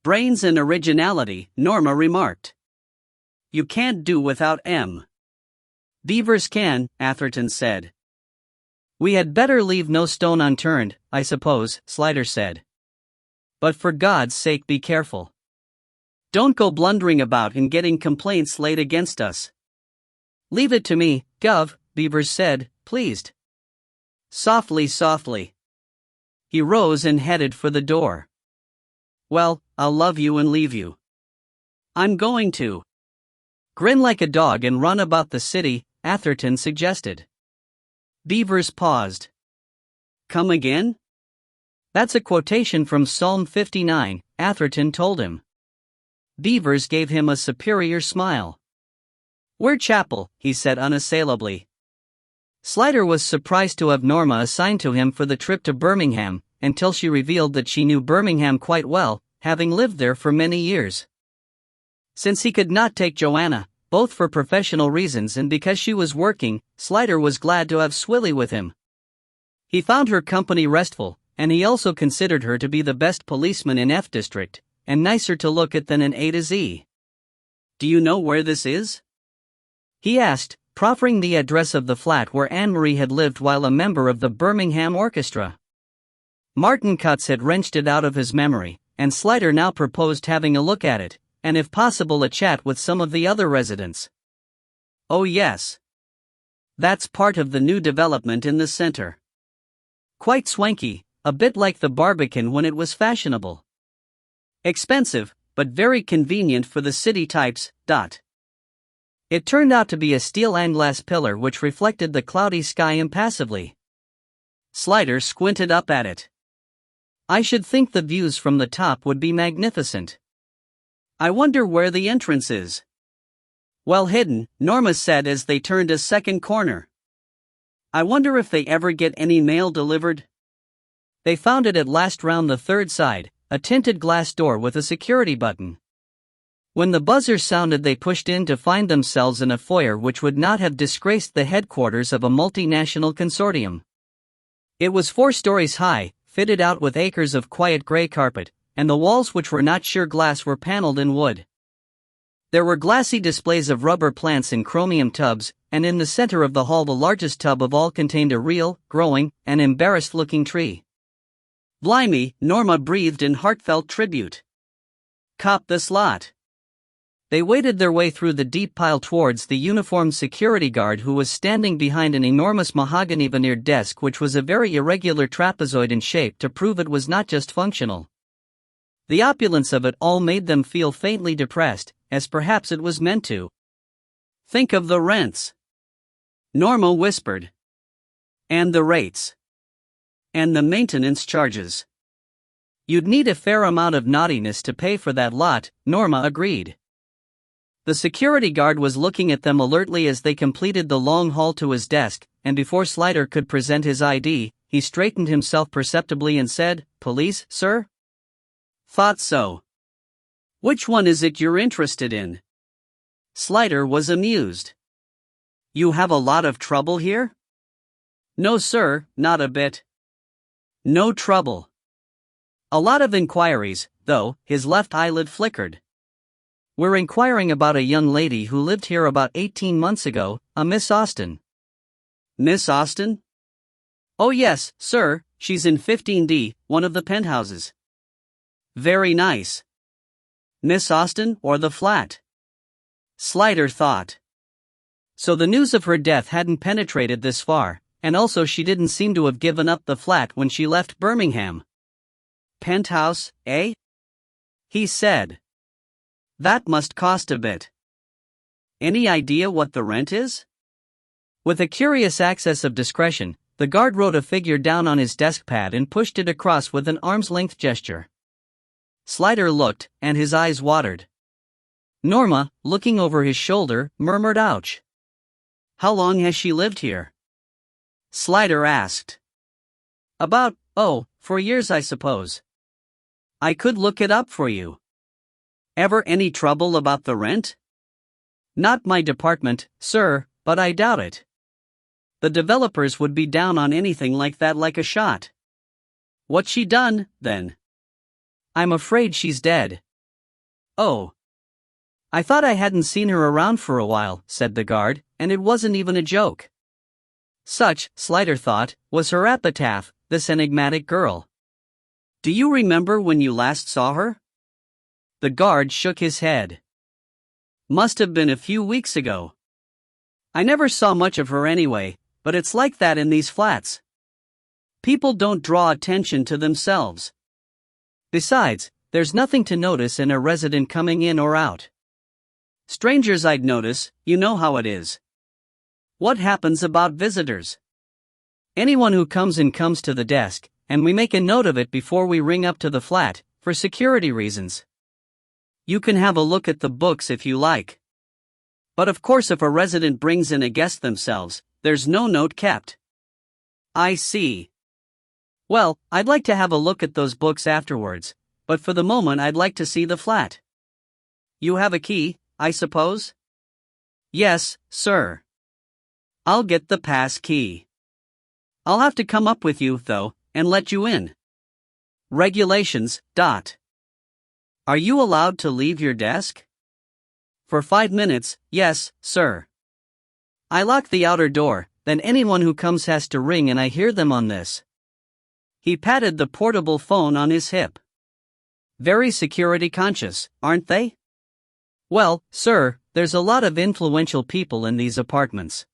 Brains and originality, Norma remarked. You can't do without M. Beavers can, Atherton said. We had better leave no stone unturned, I suppose, Slider said. But for God's sake be careful. Don't go blundering about and getting complaints laid against us. Leave it to me, Gov, Beavers said, pleased. Softly, softly. He rose and headed for the door. Well, I'll love you and leave you. I'm going to. Grin like a dog and run about the city, Atherton suggested. Beavers paused. Come again? That's a quotation from Psalm 59, Atherton told him. Beavers gave him a superior smile. We're Chapel, he said unassailably. Slider was surprised to have Norma assigned to him for the trip to Birmingham, until she revealed that she knew Birmingham quite well, having lived there for many years. Since he could not take Joanna, both for professional reasons and because she was working, Slider was glad to have Swilly with him. He found her company restful, and he also considered her to be the best policeman in F District, and nicer to look at than an A to Z. Do you know where this is? He asked, proffering the address of the flat where Anne-Marie had lived while a member of the Birmingham Orchestra. Martin Cutts had wrenched it out of his memory, and Slider now proposed having a look at it, and if possible a chat with some of the other residents. Oh yes. That's part of the new development in the center. Quite swanky, a bit like the Barbican when it was fashionable. Expensive, but very convenient for the city types. It turned out to be a steel and glass pillar which reflected the cloudy sky impassively. Slider squinted up at it. I should think the views from the top would be magnificent. I wonder where the entrance is. Well hidden, Norma said as they turned a second corner. I wonder if they ever get any mail delivered. They found it at last round the third side, a tinted glass door with a security button. When the buzzer sounded, they pushed in to find themselves in a foyer which would not have disgraced the headquarters of a multinational consortium. It was 4 stories high, fitted out with acres of quiet gray carpet, and the walls, which were not sheer glass, were paneled in wood. There were glassy displays of rubber plants in chromium tubs, and in the center of the hall the largest tub of all contained a real, growing, and embarrassed-looking tree. Blimey, Norma breathed in heartfelt tribute. Cop this lot. They waded their way through the deep pile towards the uniformed security guard who was standing behind an enormous mahogany veneered desk which was a very irregular trapezoid in shape to prove it was not just functional. The opulence of it all made them feel faintly depressed, as perhaps it was meant to. Think of the rents. Norma whispered. And the rates. And the maintenance charges. You'd need a fair amount of naughtiness to pay for that lot, Norma agreed. The security guard was looking at them alertly as they completed the long haul to his desk, and before Slider could present his ID, he straightened himself perceptibly and said, "Police, sir?" "Thought so. Which one is it you're interested in?" Slider was amused. "You have a lot of trouble here?" "No sir, not a bit." "No trouble." "A lot of inquiries, though." His left eyelid flickered. "We're inquiring about a young lady who lived here about 18 months ago, a Miss Austen." "Miss Austen?" "Oh yes, sir, she's in 15D, one of the penthouses." "Very nice. Miss Austen or the flat?" Slider thought. So the news of her death hadn't penetrated this far, and also she didn't seem to have given up the flat when she left Birmingham. "Penthouse, eh?" he said. "That must cost a bit. Any idea what the rent is?" With a curious access of discretion, the guard wrote a figure down on his desk pad and pushed it across with an arm's-length gesture. Slider looked, and his eyes watered. Norma, looking over his shoulder, murmured ouch. "How long has she lived here?" Slider asked. "About, 4 years I suppose." "I could look it up for you." "Ever any trouble about the rent?" "Not my department, sir, but I doubt it. The developers would be down on anything like that like a shot." "What's she done, then?" "I'm afraid she's dead." "Oh. I thought I hadn't seen her around for a while," said the guard, and it wasn't even a joke. Such, Slider thought, was her epitaph, this enigmatic girl. "Do you remember when you last saw her?" The guard shook his head. "Must have been a few weeks ago. I never saw much of her anyway, but it's like that in these flats. People don't draw attention to themselves. Besides, there's nothing to notice in a resident coming in or out. Strangers I'd notice, you know how it is. What happens about visitors? Anyone who comes in comes to the desk, and we make a note of it before we ring up to the flat, for security reasons. You can have a look at the books if you like. But of course if a resident brings in a guest themselves, there's no note kept." "I see. Well, I'd like to have a look at those books afterwards, but for the moment I'd like to see the flat." "You have a key, I suppose?" "Yes, sir." "I'll get the pass key. I'll have to come up with you, though, and let you in." "Regulations. Are you allowed to leave your desk?" "For 5 minutes, yes, sir. I lock the outer door, then anyone who comes has to ring and I hear them on this." He patted the portable phone on his hip. "Very security conscious, aren't they?" "Well, sir, there's a lot of influential people in these apartments.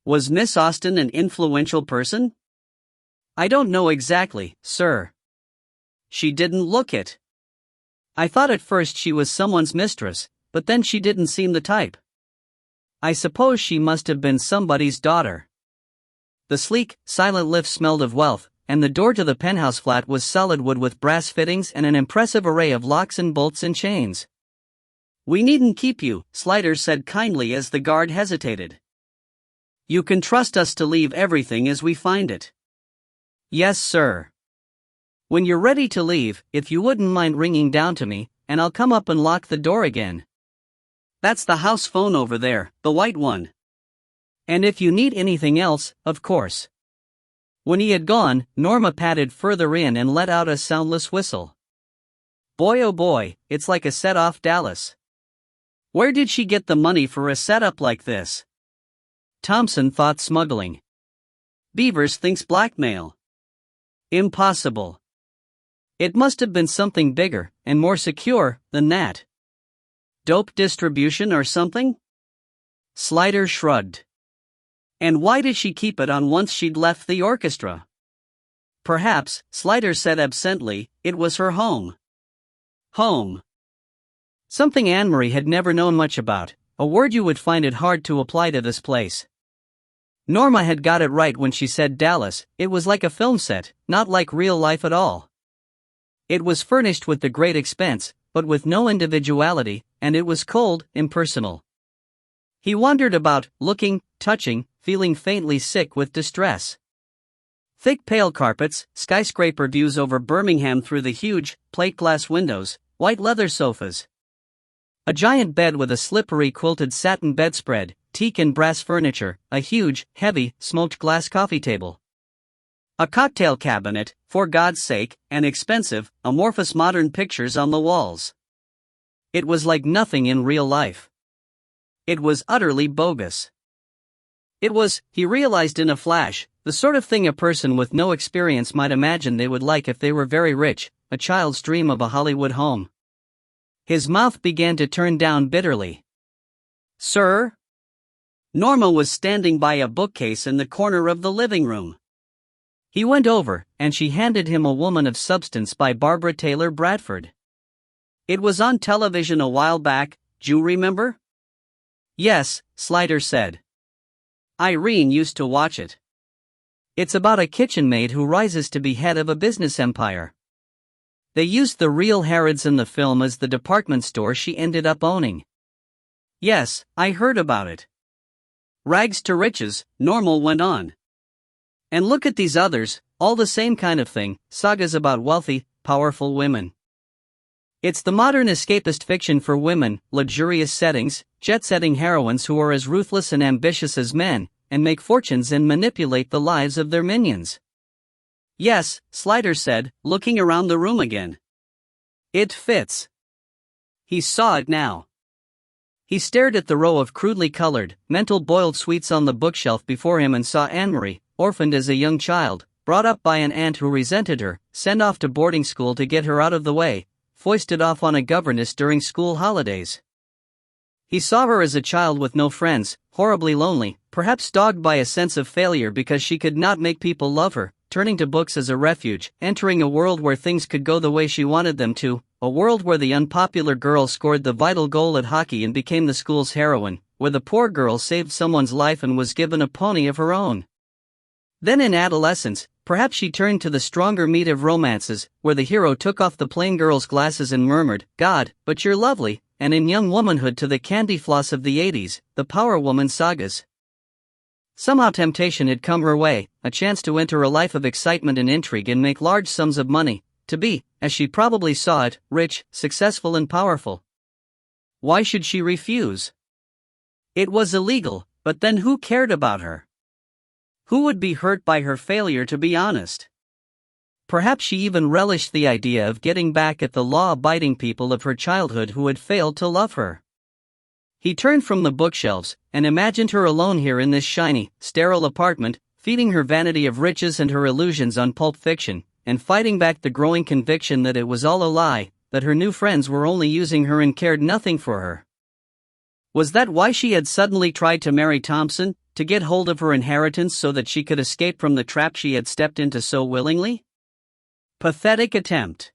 Was Miss Austen an influential person? I don't know exactly, sir. She didn't look it. I thought at first she was someone's mistress, but then she didn't seem the type. I suppose she must have been somebody's daughter. The sleek, silent lift smelled of wealth, and the door to the penthouse flat was solid wood with brass fittings and an impressive array of locks and bolts and chains. We needn't keep you, Sliders said kindly as the guard hesitated. You can trust us to leave everything as we find it. Yes, sir. When you're ready to leave, if you wouldn't mind ringing down to me, and I'll come up and lock the door again. That's the house phone over there, the white one. And if you need anything else, of course. When he had gone, Norma padded further in and let out a soundless whistle. Boy oh boy, it's like a set off Dallas. Where did she get the money for a setup like this? Thompson thought smuggling. Beavers thinks blackmail. Impossible. It must have been something bigger, and more secure, than that. Dope distribution or something? Slider shrugged. And why did she keep it on once she'd left the orchestra? Perhaps, Slider said absently, it was her home. Home. Something Anne-Marie had never known much about, a word you would find it hard to apply to this place. Norma had got it right when she said Dallas, it was like a film set, not like real life at all. It was furnished with the great expense, but with no individuality, and it was cold, impersonal. He wandered about, looking, touching, feeling faintly sick with distress. Thick pale carpets, skyscraper views over Birmingham through the huge, plate-glass windows, white leather sofas. A giant bed with a slippery quilted satin bedspread, teak and brass furniture, a huge, heavy, smoked glass coffee table. A cocktail cabinet, for God's sake, and expensive, amorphous modern pictures on the walls. It was like nothing in real life. It was utterly bogus. It was, he realized in a flash, the sort of thing a person with no experience might imagine they would like if they were very rich, a child's dream of a Hollywood home. His mouth began to turn down bitterly. Sir? Norma was standing by a bookcase in the corner of the living room. He went over, and she handed him A Woman of Substance by Barbara Taylor Bradford. It was on television a while back, do you remember? Yes, Slider said. Irene used to watch it. It's about a kitchen maid who rises to be head of a business empire. They used the real Harrods in the film as the department store she ended up owning. Yes, I heard about it. Rags to riches, Norma went on. And look at these others, all the same kind of thing, sagas about wealthy, powerful women. It's the modern escapist fiction for women, luxurious settings, jet-setting heroines who are as ruthless and ambitious as men, and make fortunes and manipulate the lives of their minions. Yes, Slider said, looking around the room again. It fits. He saw it now. He stared at the row of crudely colored, mental boiled sweets on the bookshelf before him and saw Anne-Marie, orphaned as a young child, brought up by an aunt who resented her, sent off to boarding school to get her out of the way, foisted off on a governess during school holidays. He saw her as a child with no friends, horribly lonely, perhaps dogged by a sense of failure because she could not make people love her, turning to books as a refuge, entering a world where things could go the way she wanted them to, a world where the unpopular girl scored the vital goal at hockey and became the school's heroine, where the poor girl saved someone's life and was given a pony of her own. Then in adolescence, perhaps she turned to the stronger meat of romances, where the hero took off the plain girl's glasses and murmured, "God, but you're lovely," and in young womanhood to the candy floss of the 80s, the Power Woman sagas. Somehow temptation had come her way, a chance to enter a life of excitement and intrigue and make large sums of money, to be, as she probably saw it, rich, successful and powerful. Why should she refuse? It was illegal, but then who cared about her? Who would be hurt by her failure to be honest? Perhaps she even relished the idea of getting back at the law-abiding people of her childhood who had failed to love her. He turned from the bookshelves, and imagined her alone here in this shiny, sterile apartment, feeding her vanity of riches and her illusions on pulp fiction, and fighting back the growing conviction that it was all a lie, that her new friends were only using her and cared nothing for her. Was that why she had suddenly tried to marry Thompson, to get hold of her inheritance so that she could escape from the trap she had stepped into so willingly? Pathetic attempt.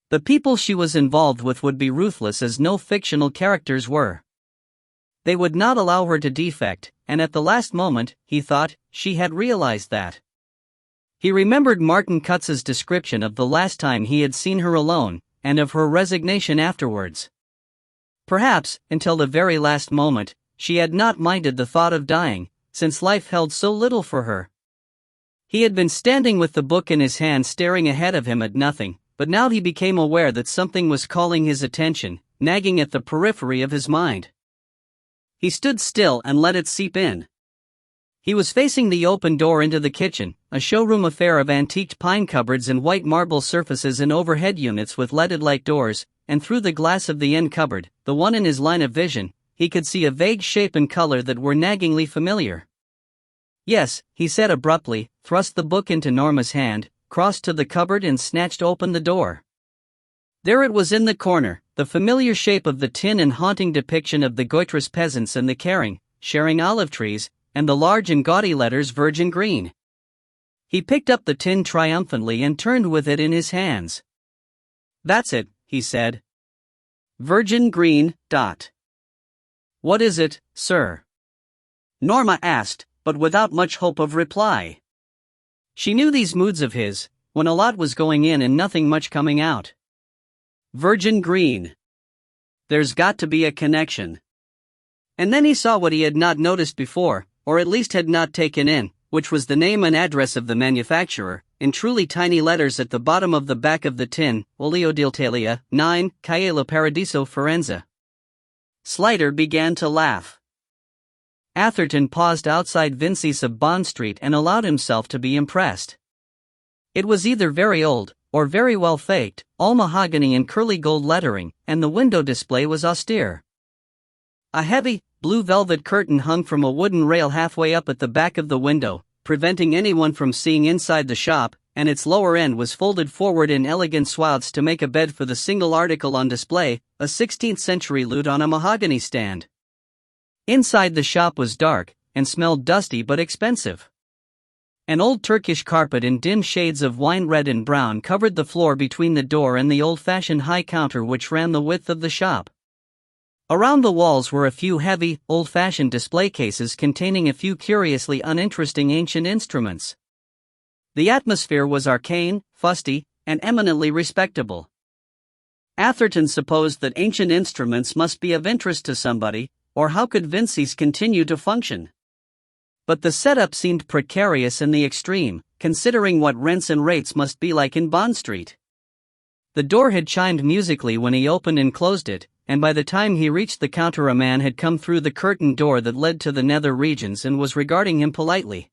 The people she was involved with would be ruthless as no fictional characters were. They would not allow her to defect, and at the last moment, he thought, she had realized that. He remembered Martin Kutz's description of the last time he had seen her alone, and of her resignation afterwards. Perhaps, until the very last moment, she had not minded the thought of dying, since life held so little for her. He had been standing with the book in his hand staring ahead of him at nothing, but now he became aware that something was calling his attention, nagging at the periphery of his mind. He stood still and let it seep in. He was facing the open door into the kitchen, a showroom affair of antiqued pine cupboards and white marble surfaces and overhead units with leaded light doors, and through the glass of the end cupboard, the one in his line of vision, he could see a vague shape and color that were naggingly familiar. Yes, he said abruptly, thrust the book into Norma's hand, crossed to the cupboard and snatched open the door. There it was in the corner, the familiar shape of the tin and haunting depiction of the Goitrus peasants and the caring, sharing olive trees, and the large and gaudy letters Virgin Green. He picked up the tin triumphantly and turned with it in his hands. "That's it," he said. "Virgin Green, dot." "What is it, sir?" Norma asked, but without much hope of reply. She knew these moods of his, when a lot was going in and nothing much coming out. Virgin Green. There's got to be a connection. And then he saw what he had not noticed before, or at least had not taken in, which was the name and address of the manufacturer, in truly tiny letters at the bottom of the back of the tin, Oleodiltalia, 9, Caello Paradiso Firenze. Slider began to laugh. Atherton paused outside Vinci's of Bond Street and allowed himself to be impressed. It was either very old, or very well faked, all mahogany and curly gold lettering, and the window display was austere. A heavy, blue velvet curtain hung from a wooden rail halfway up at the back of the window, preventing anyone from seeing inside the shop, and its lower end was folded forward in elegant swaths to make a bed for the single article on display, a 16th-century lute on a mahogany stand. Inside the shop was dark, and smelled dusty but expensive. An old Turkish carpet in dim shades of wine red and brown covered the floor between the door and the old-fashioned high counter which ran the width of the shop. Around the walls were a few heavy, old-fashioned display cases containing a few curiously uninteresting ancient instruments. The atmosphere was arcane, fusty, and eminently respectable. Atherton supposed that ancient instruments must be of interest to somebody, or how could Vinci's continue to function? But the setup seemed precarious in the extreme, considering what rents and rates must be like in Bond Street. The door had chimed musically when he opened and closed it, and by the time he reached the counter a man had come through the curtained door that led to the nether regions and was regarding him politely.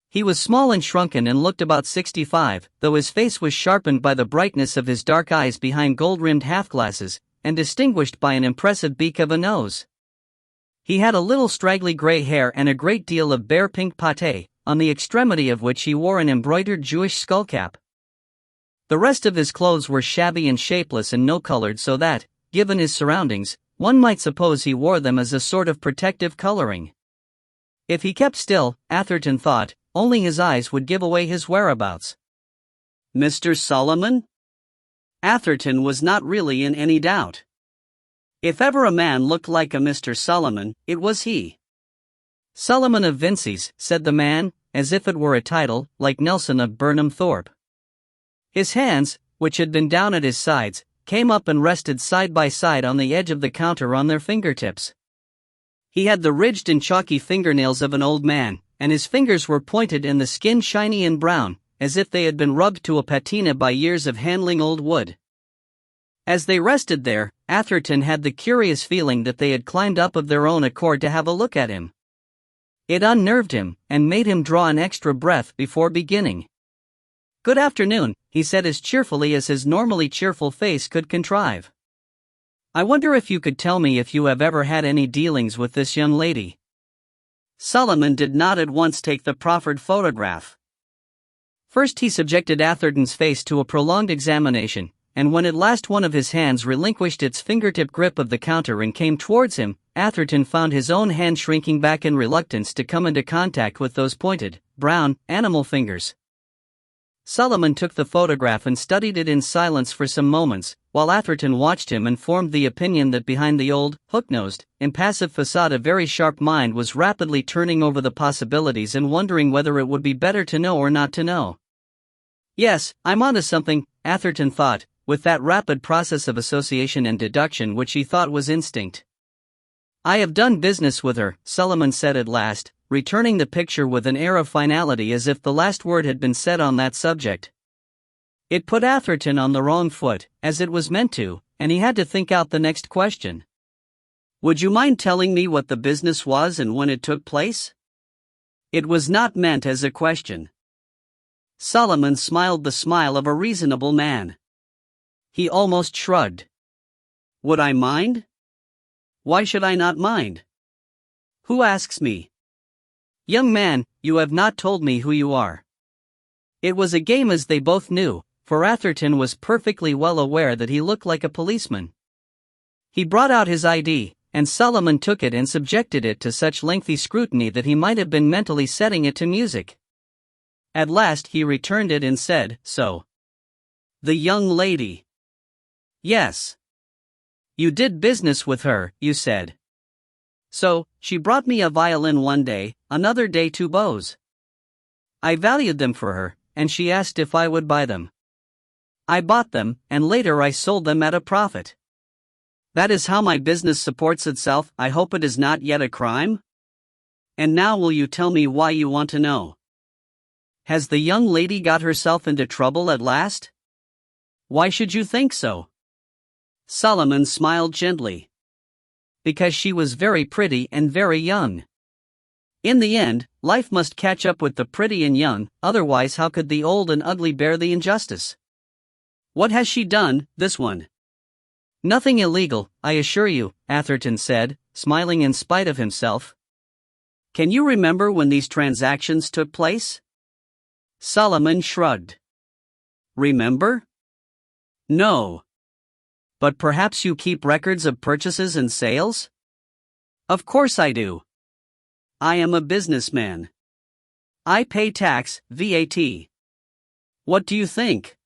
He was small and shrunken and looked about 65, though his face was sharpened by the brightness of his dark eyes behind gold-rimmed half-glasses, and distinguished by an impressive beak of a nose. He had a little straggly gray hair and a great deal of bare pink pate, on the extremity of which he wore an embroidered Jewish skullcap. The rest of his clothes were shabby and shapeless and no-colored so that, given his surroundings, one might suppose he wore them as a sort of protective coloring. If he kept still, Atherton thought, only his eyes would give away his whereabouts. Mr. Solomon? Atherton was not really in any doubt. If ever a man looked like a Mr. Solomon, it was he. Solomon of Vinci's, said the man, as if it were a title, like Nelson of Burnham Thorpe. His hands, which had been down at his sides, came up and rested side by side on the edge of the counter on their fingertips. He had the ridged and chalky fingernails of an old man, and his fingers were pointed and the skin shiny and brown, as if they had been rubbed to a patina by years of handling old wood. As they rested there, Atherton had the curious feeling that they had climbed up of their own accord to have a look at him. It unnerved him, and made him draw an extra breath before beginning. "Good afternoon," he said as cheerfully as his normally cheerful face could contrive. "I wonder if you could tell me if you have ever had any dealings with this young lady?" Solomon did not at once take the proffered photograph. First he subjected Atherton's face to a prolonged examination, and when at last one of his hands relinquished its fingertip grip of the counter and came towards him, Atherton found his own hand shrinking back in reluctance to come into contact with those pointed, brown, animal fingers. Solomon took the photograph and studied it in silence for some moments, while Atherton watched him and formed the opinion that behind the old, hook-nosed, impassive facade a very sharp mind was rapidly turning over the possibilities and wondering whether it would be better to know or not to know. Yes, I'm onto something, Atherton thought, with that rapid process of association and deduction which he thought was instinct. I have done business with her, Solomon said at last, returning the picture with an air of finality as if the last word had been said on that subject. It put Atherton on the wrong foot, as it was meant to, and he had to think out the next question. Would you mind telling me what the business was and when it took place? It was not meant as a question. Solomon smiled the smile of a reasonable man. He almost shrugged. Would I mind? Why should I not mind? Who asks me? Young man, you have not told me who you are. It was a game, as they both knew, for Atherton was perfectly well aware that he looked like a policeman. He brought out his ID, and Solomon took it and subjected it to such lengthy scrutiny that he might have been mentally setting it to music. At last he returned it and said, "So. The young lady. Yes. You did business with her, you said. So, she brought me a violin one day, another day two bows. I valued them for her, and she asked if I would buy them. I bought them, and later I sold them at a profit. That is how my business supports itself. I hope it is not yet a crime? And now will you tell me why you want to know? Has the young lady got herself into trouble at last? Why should you think so?" Solomon smiled gently. Because she was very pretty and very young. In the end, life must catch up with the pretty and young, otherwise how could the old and ugly bear the injustice? What has she done, this one? Nothing illegal, I assure you, Atherton said, smiling in spite of himself. Can you remember when these transactions took place? Solomon shrugged. Remember? No. But perhaps you keep records of purchases and sales? Of course I do. I am a businessman. I pay tax, VAT. What do you think?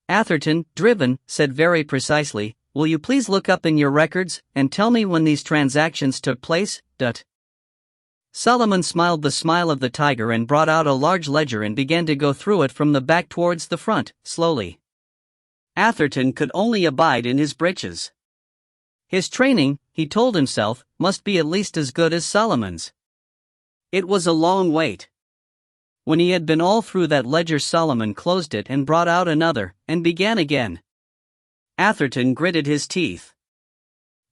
Atherton, driven, said very precisely, will you please look up in your records, and tell me when these transactions took place, Dut? Solomon smiled the smile of the tiger and brought out a large ledger and began to go through it from the back towards the front, slowly. Atherton could only abide in his breeches. His training, he told himself, must be at least as good as Solomon's. It was a long wait. When he had been all through that ledger, Solomon closed it and brought out another, and began again. Atherton gritted his teeth.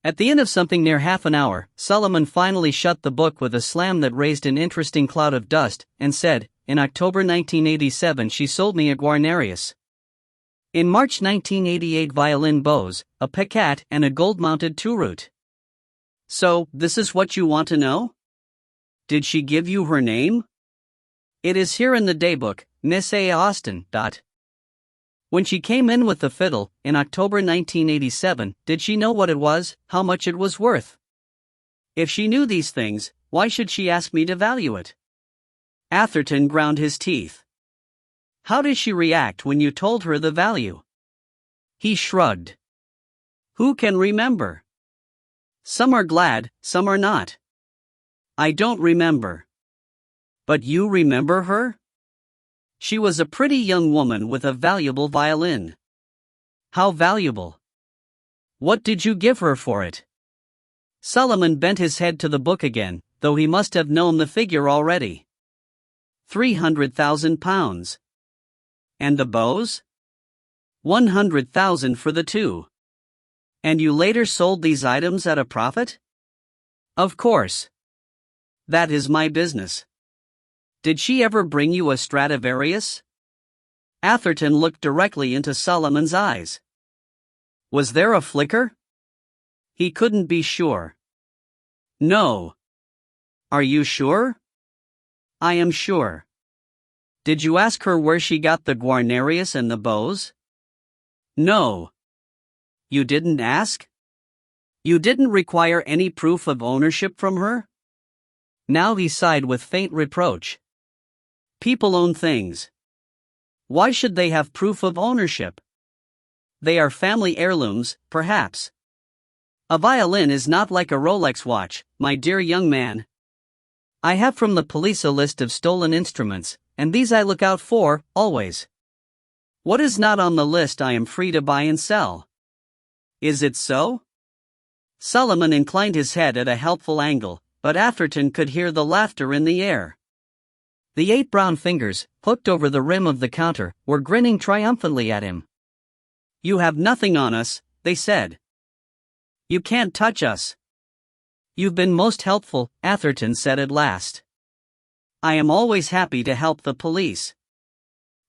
At the end of something near half an hour, Solomon finally shut the book with a slam that raised an interesting cloud of dust, and said, In October 1987 she sold me a Guarnerius. In March 1988 violin bows, a piccat and a gold-mounted two-root. So, this is what you want to know? Did she give you her name? It is here in the daybook, Miss A. Austin. When she came in with the fiddle, in October 1987, did she know what it was, how much it was worth? If she knew these things, why should she ask me to value it? Atherton ground his teeth. How did she react when you told her the value? He shrugged. Who can remember? Some are glad, some are not. I don't remember. But you remember her? She was a pretty young woman with a valuable violin. How valuable? What did you give her for it? Solomon bent his head to the book again, though he must have known the figure already. 300,000 pounds. And the bows? 100,000 for the two. And you later sold these items at a profit? Of course. That is my business. Did she ever bring you a Stradivarius? Atherton looked directly into Solomon's eyes. Was there a flicker? He couldn't be sure. No. Are you sure? I am sure. Did you ask her where she got the Guarnerius and the bows? No. You didn't ask? You didn't require any proof of ownership from her? Now he sighed with faint reproach. People own things. Why should they have proof of ownership? They are family heirlooms, perhaps. A violin is not like a Rolex watch, my dear young man. I have from the police a list of stolen instruments, and these I look out for, always. What is not on the list I am free to buy and sell. Is it so? Solomon inclined his head at a helpful angle, but Atherton could hear the laughter in the air. The 8 brown fingers, hooked over the rim of the counter, were grinning triumphantly at him. You have nothing on us, they said. You can't touch us. You've been most helpful, Atherton said at last. I am always happy to help the police.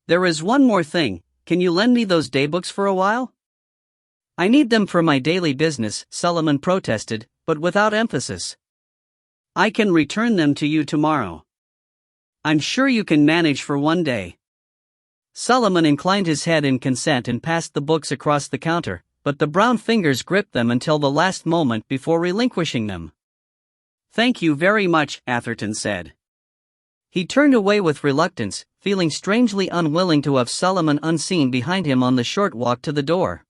There is one more thing, can you lend me those daybooks for a while? I need them for my daily business, Solomon protested, but without emphasis. I can return them to you tomorrow. I'm sure you can manage for one day. Solomon inclined his head in consent and passed the books across the counter, but the brown fingers gripped them until the last moment before relinquishing them. Thank you very much, Atherton said. He turned away with reluctance, feeling strangely unwilling to have Solomon unseen behind him on the short walk to the door.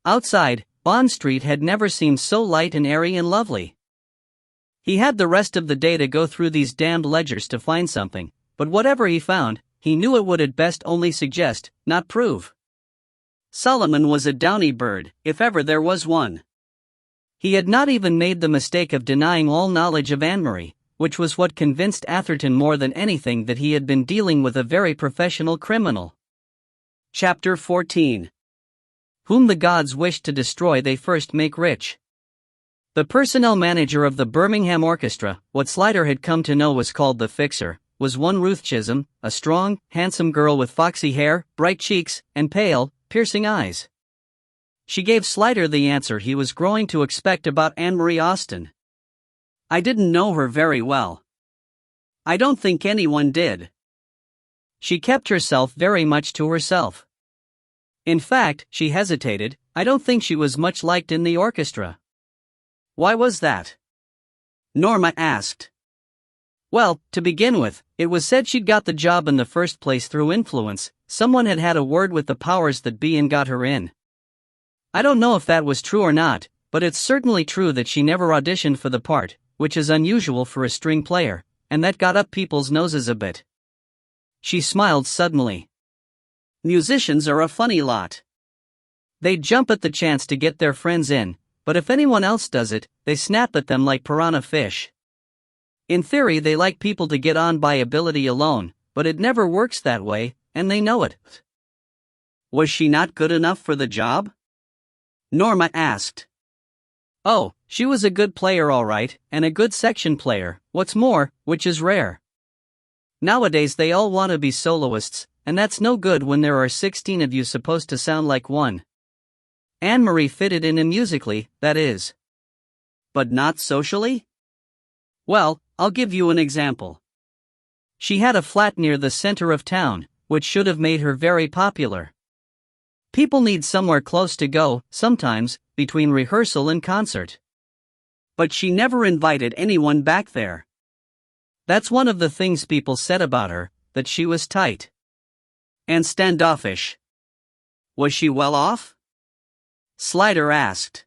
Outside, Bond Street had never seemed so light and airy and lovely. He had the rest of the day to go through these damned ledgers to find something, but whatever he found, he knew it would at best only suggest, not prove. Solomon was a downy bird, if ever there was one. He had not even made the mistake of denying all knowledge of Anne-Marie, which was what convinced Atherton more than anything that he had been dealing with a very professional criminal. Chapter 14. Whom the gods wish to destroy they first make rich. The personnel manager of the Birmingham Orchestra, what Slider had come to know was called the Fixer, was one Ruth Chisholm, a strong, handsome girl with foxy hair, bright cheeks, and pale, piercing eyes. She gave Slider the answer he was growing to expect about Anne-Marie Austen. I didn't know her very well. I don't think anyone did. She kept herself very much to herself. In fact, she hesitated, I don't think she was much liked in the orchestra. Why was that? Norma asked. Well, to begin with, it was said she'd got the job in the first place through influence. Someone had had a word with the powers that be and got her in. I don't know if that was true or not, but it's certainly true that she never auditioned for the part, which is unusual for a string player, and that got up people's noses a bit. She smiled suddenly. Musicians are a funny lot. They jump at the chance to get their friends in, but if anyone else does it, they snap at them like piranha fish. In theory they like people to get on by ability alone, but it never works that way, and they know it. Was she not good enough for the job? Norma asked. Oh, she was a good player all right, and a good section player, what's more, which is rare. Nowadays they all want to be soloists, and that's no good when there are 16 of you supposed to sound like one. Anne-Marie fitted in musically, that is. But not socially? Well, I'll give you an example. She had a flat near the center of town, which should have made her very popular. People need somewhere close to go, sometimes, between rehearsal and concert. But she never invited anyone back there. That's one of the things people said about her, that she was tight. And standoffish. Was she well off? Slider asked.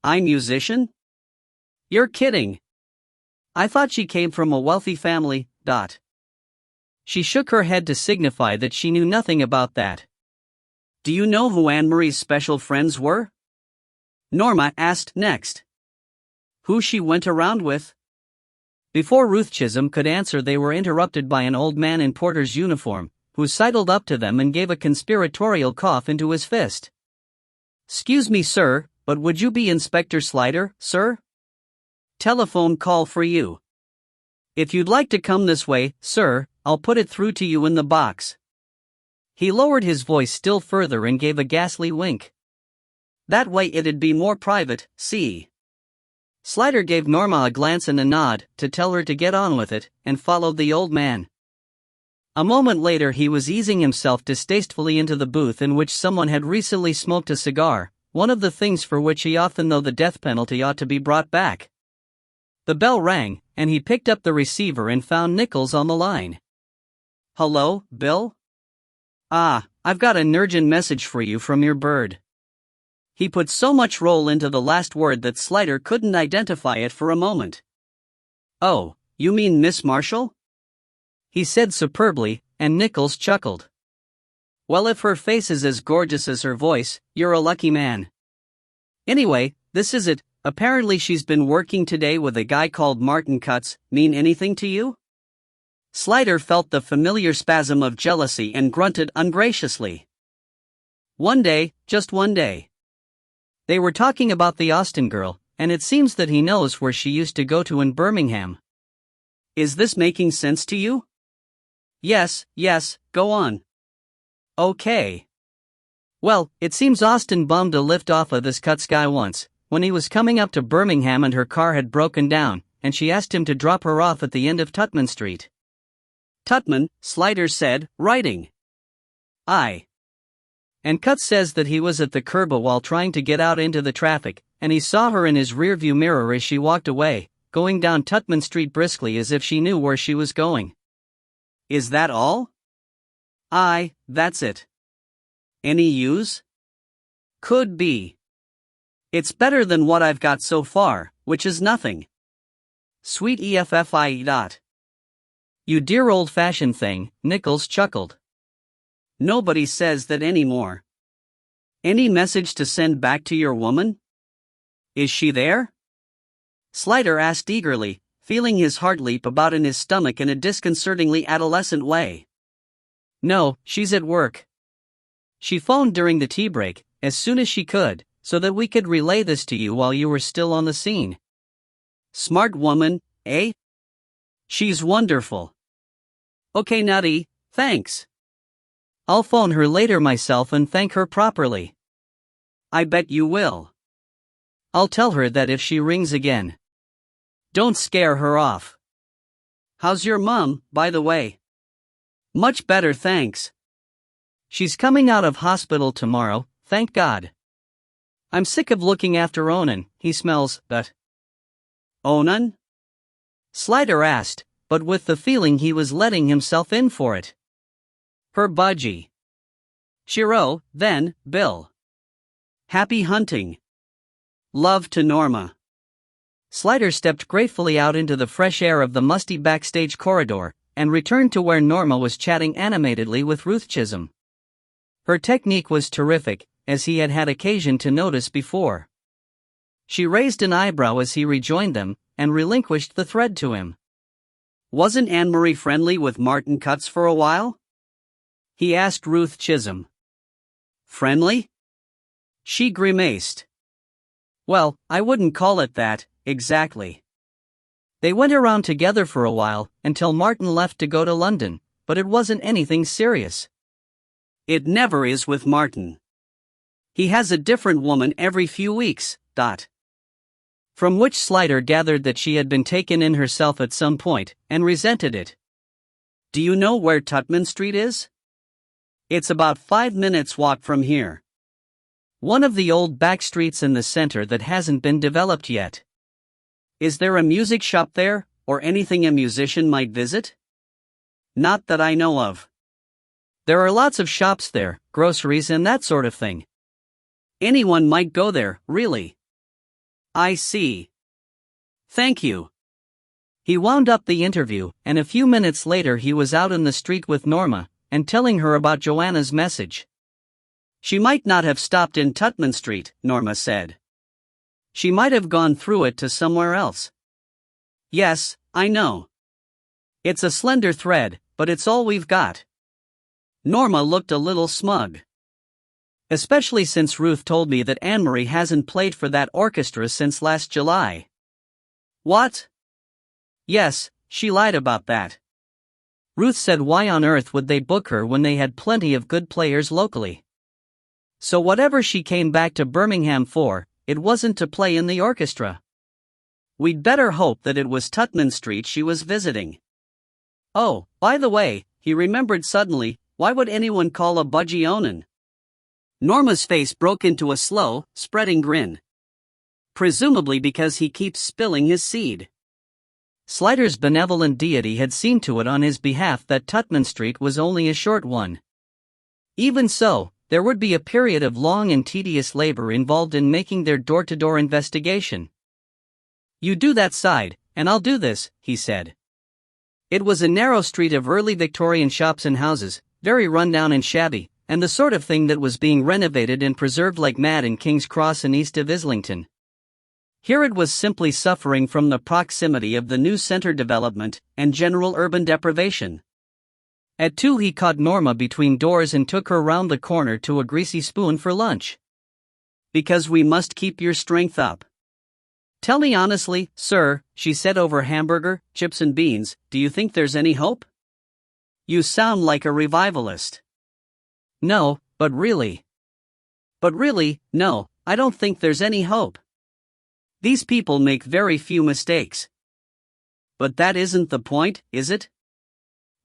I'm musician? You're kidding. I thought she came from a wealthy family. She shook her head to signify that she knew nothing about that. Do you know who Anne-Marie's special friends were? Norma asked next. Who she went around with? Before Ruth Chisholm could answer, they were interrupted by an old man in porter's uniform, who sidled up to them and gave a conspiratorial cough into his fist. "'Excuse me, sir, but would you be Inspector Slider, sir? Telephone call for you. If you'd like to come this way, sir, I'll put it through to you in the box." He lowered his voice still further and gave a ghastly wink. That way it'd be more private, see. Slider gave Norma a glance and a nod, to tell her to get on with it, and followed the old man. A moment later he was easing himself distastefully into the booth in which someone had recently smoked a cigar, one of the things for which he often know the death penalty ought to be brought back. The bell rang, and he picked up the receiver and found Nichols on the line. "Hello, Bill? I've got an urgent message for you from your bird." He put so much roll into the last word that Slider couldn't identify it for a moment. "Oh, you mean Miss Marshall?" he said superbly, and Nichols chuckled. "Well, if her face is as gorgeous as her voice, you're a lucky man. Anyway, this is it. Apparently she's been working today with a guy called Martin Cutts. Mean anything to you?" Slider felt the familiar spasm of jealousy and grunted ungraciously. "One day, just one day." They were talking about the Austin girl, and it seems that he knows where she used to go to in Birmingham. "Is this making sense to you?" Yes, go on." "Okay. Well, it seems Austin bummed a lift off of this Cutts guy once, when he was coming up to Birmingham and her car had broken down, and she asked him to drop her off at the end of Tutman Street. "Tutman," Slider said, writing. "Aye." "And Cutts says that he was at the curb while trying to get out into the traffic, and he saw her in his rearview mirror as she walked away, going down Tutman Street briskly as if she knew where she was going." "Is that all?" "Aye, that's it." "Any use?" "Could be. It's better than what I've got so far, which is nothing." Sweet EFFIE. "You dear old-fashioned thing," Nichols chuckled. "Nobody says that anymore. Any message to send back to your woman? Is she there?" Slider asked eagerly, feeling his heart leap about in his stomach in a disconcertingly adolescent way. "No, she's at work. She phoned during the tea break, as soon as she could, so that we could relay this to you while you were still on the scene." "Smart woman, eh?" "She's wonderful." "Okay, Nutty, thanks. I'll phone her later myself and thank her properly." "I bet you will." "I'll tell her that if she rings again. Don't scare her off." "How's your mum, by the way?" "Much better, thanks. She's coming out of hospital tomorrow, thank God. I'm sick of looking after Onan, he smells that." "Onan?" Slider asked, but with the feeling he was letting himself in for it. "Her budgie." "Cheero, then, Bill. Happy hunting. Love to Norma." Slider stepped gratefully out into the fresh air of the musty backstage corridor, and returned to where Norma was chatting animatedly with Ruth Chisholm. Her technique was terrific, as he had had occasion to notice before. She raised an eyebrow as he rejoined them, and relinquished the thread to him. "Wasn't Anne-Marie friendly with Martin Cutts for a while?" he asked Ruth Chisholm. "Friendly?" She grimaced. "Well, I wouldn't call it that, exactly. They went around together for a while, until Martin left to go to London, but it wasn't anything serious." "It never is with Martin. He has a different woman every few weeks." From which Slider gathered that she had been taken in herself at some point, and resented it. "Do you know where Tutman Street is?" "It's about 5 minutes' walk from here. One of the old back streets in the center that hasn't been developed yet." "Is there a music shop there, or anything a musician might visit?" "Not that I know of." "There are lots of shops there, groceries and that sort of thing." "Anyone might go there, really." "I see. Thank you." He wound up the interview, and a few minutes later he was out in the street with Norma, and telling her about Joanna's message. "She might not have stopped in Tutman Street," Norma said. "She might have gone through it to somewhere else." "Yes, I know. It's a slender thread, but it's all we've got." Norma looked a little smug. "Especially since Ruth told me that Anne-Marie hasn't played for that orchestra since last July." "What?" "Yes, she lied about that. Ruth said why on earth would they book her when they had plenty of good players locally. So whatever she came back to Birmingham for, it wasn't to play in the orchestra. We'd better hope that it was Tutman Street she was visiting." "Oh, by the way," he remembered suddenly, "why would anyone call a budgie Onan?" Norma's face broke into a slow, spreading grin. Presumably because he keeps spilling his seed. Slider's benevolent deity had seen to it on his behalf that Tutman Street was only a short one. Even so, there would be a period of long and tedious labor involved in making their door-to-door investigation. "You do that side, and I'll do this," he said. It was a narrow street of early Victorian shops and houses, very run-down and shabby, and the sort of thing that was being renovated and preserved like mad in King's Cross and east of Islington. Here it was simply suffering from the proximity of the new centre development and general urban deprivation. At 2 he caught Norma between doors and took her round the corner to a greasy spoon for lunch. "Because we must keep your strength up. Tell me honestly, sir," she said over hamburger, chips and beans, "do you think there's any hope? You sound like a revivalist." "No, but really, no, I don't think there's any hope. These people make very few mistakes." "But that isn't the point, is it?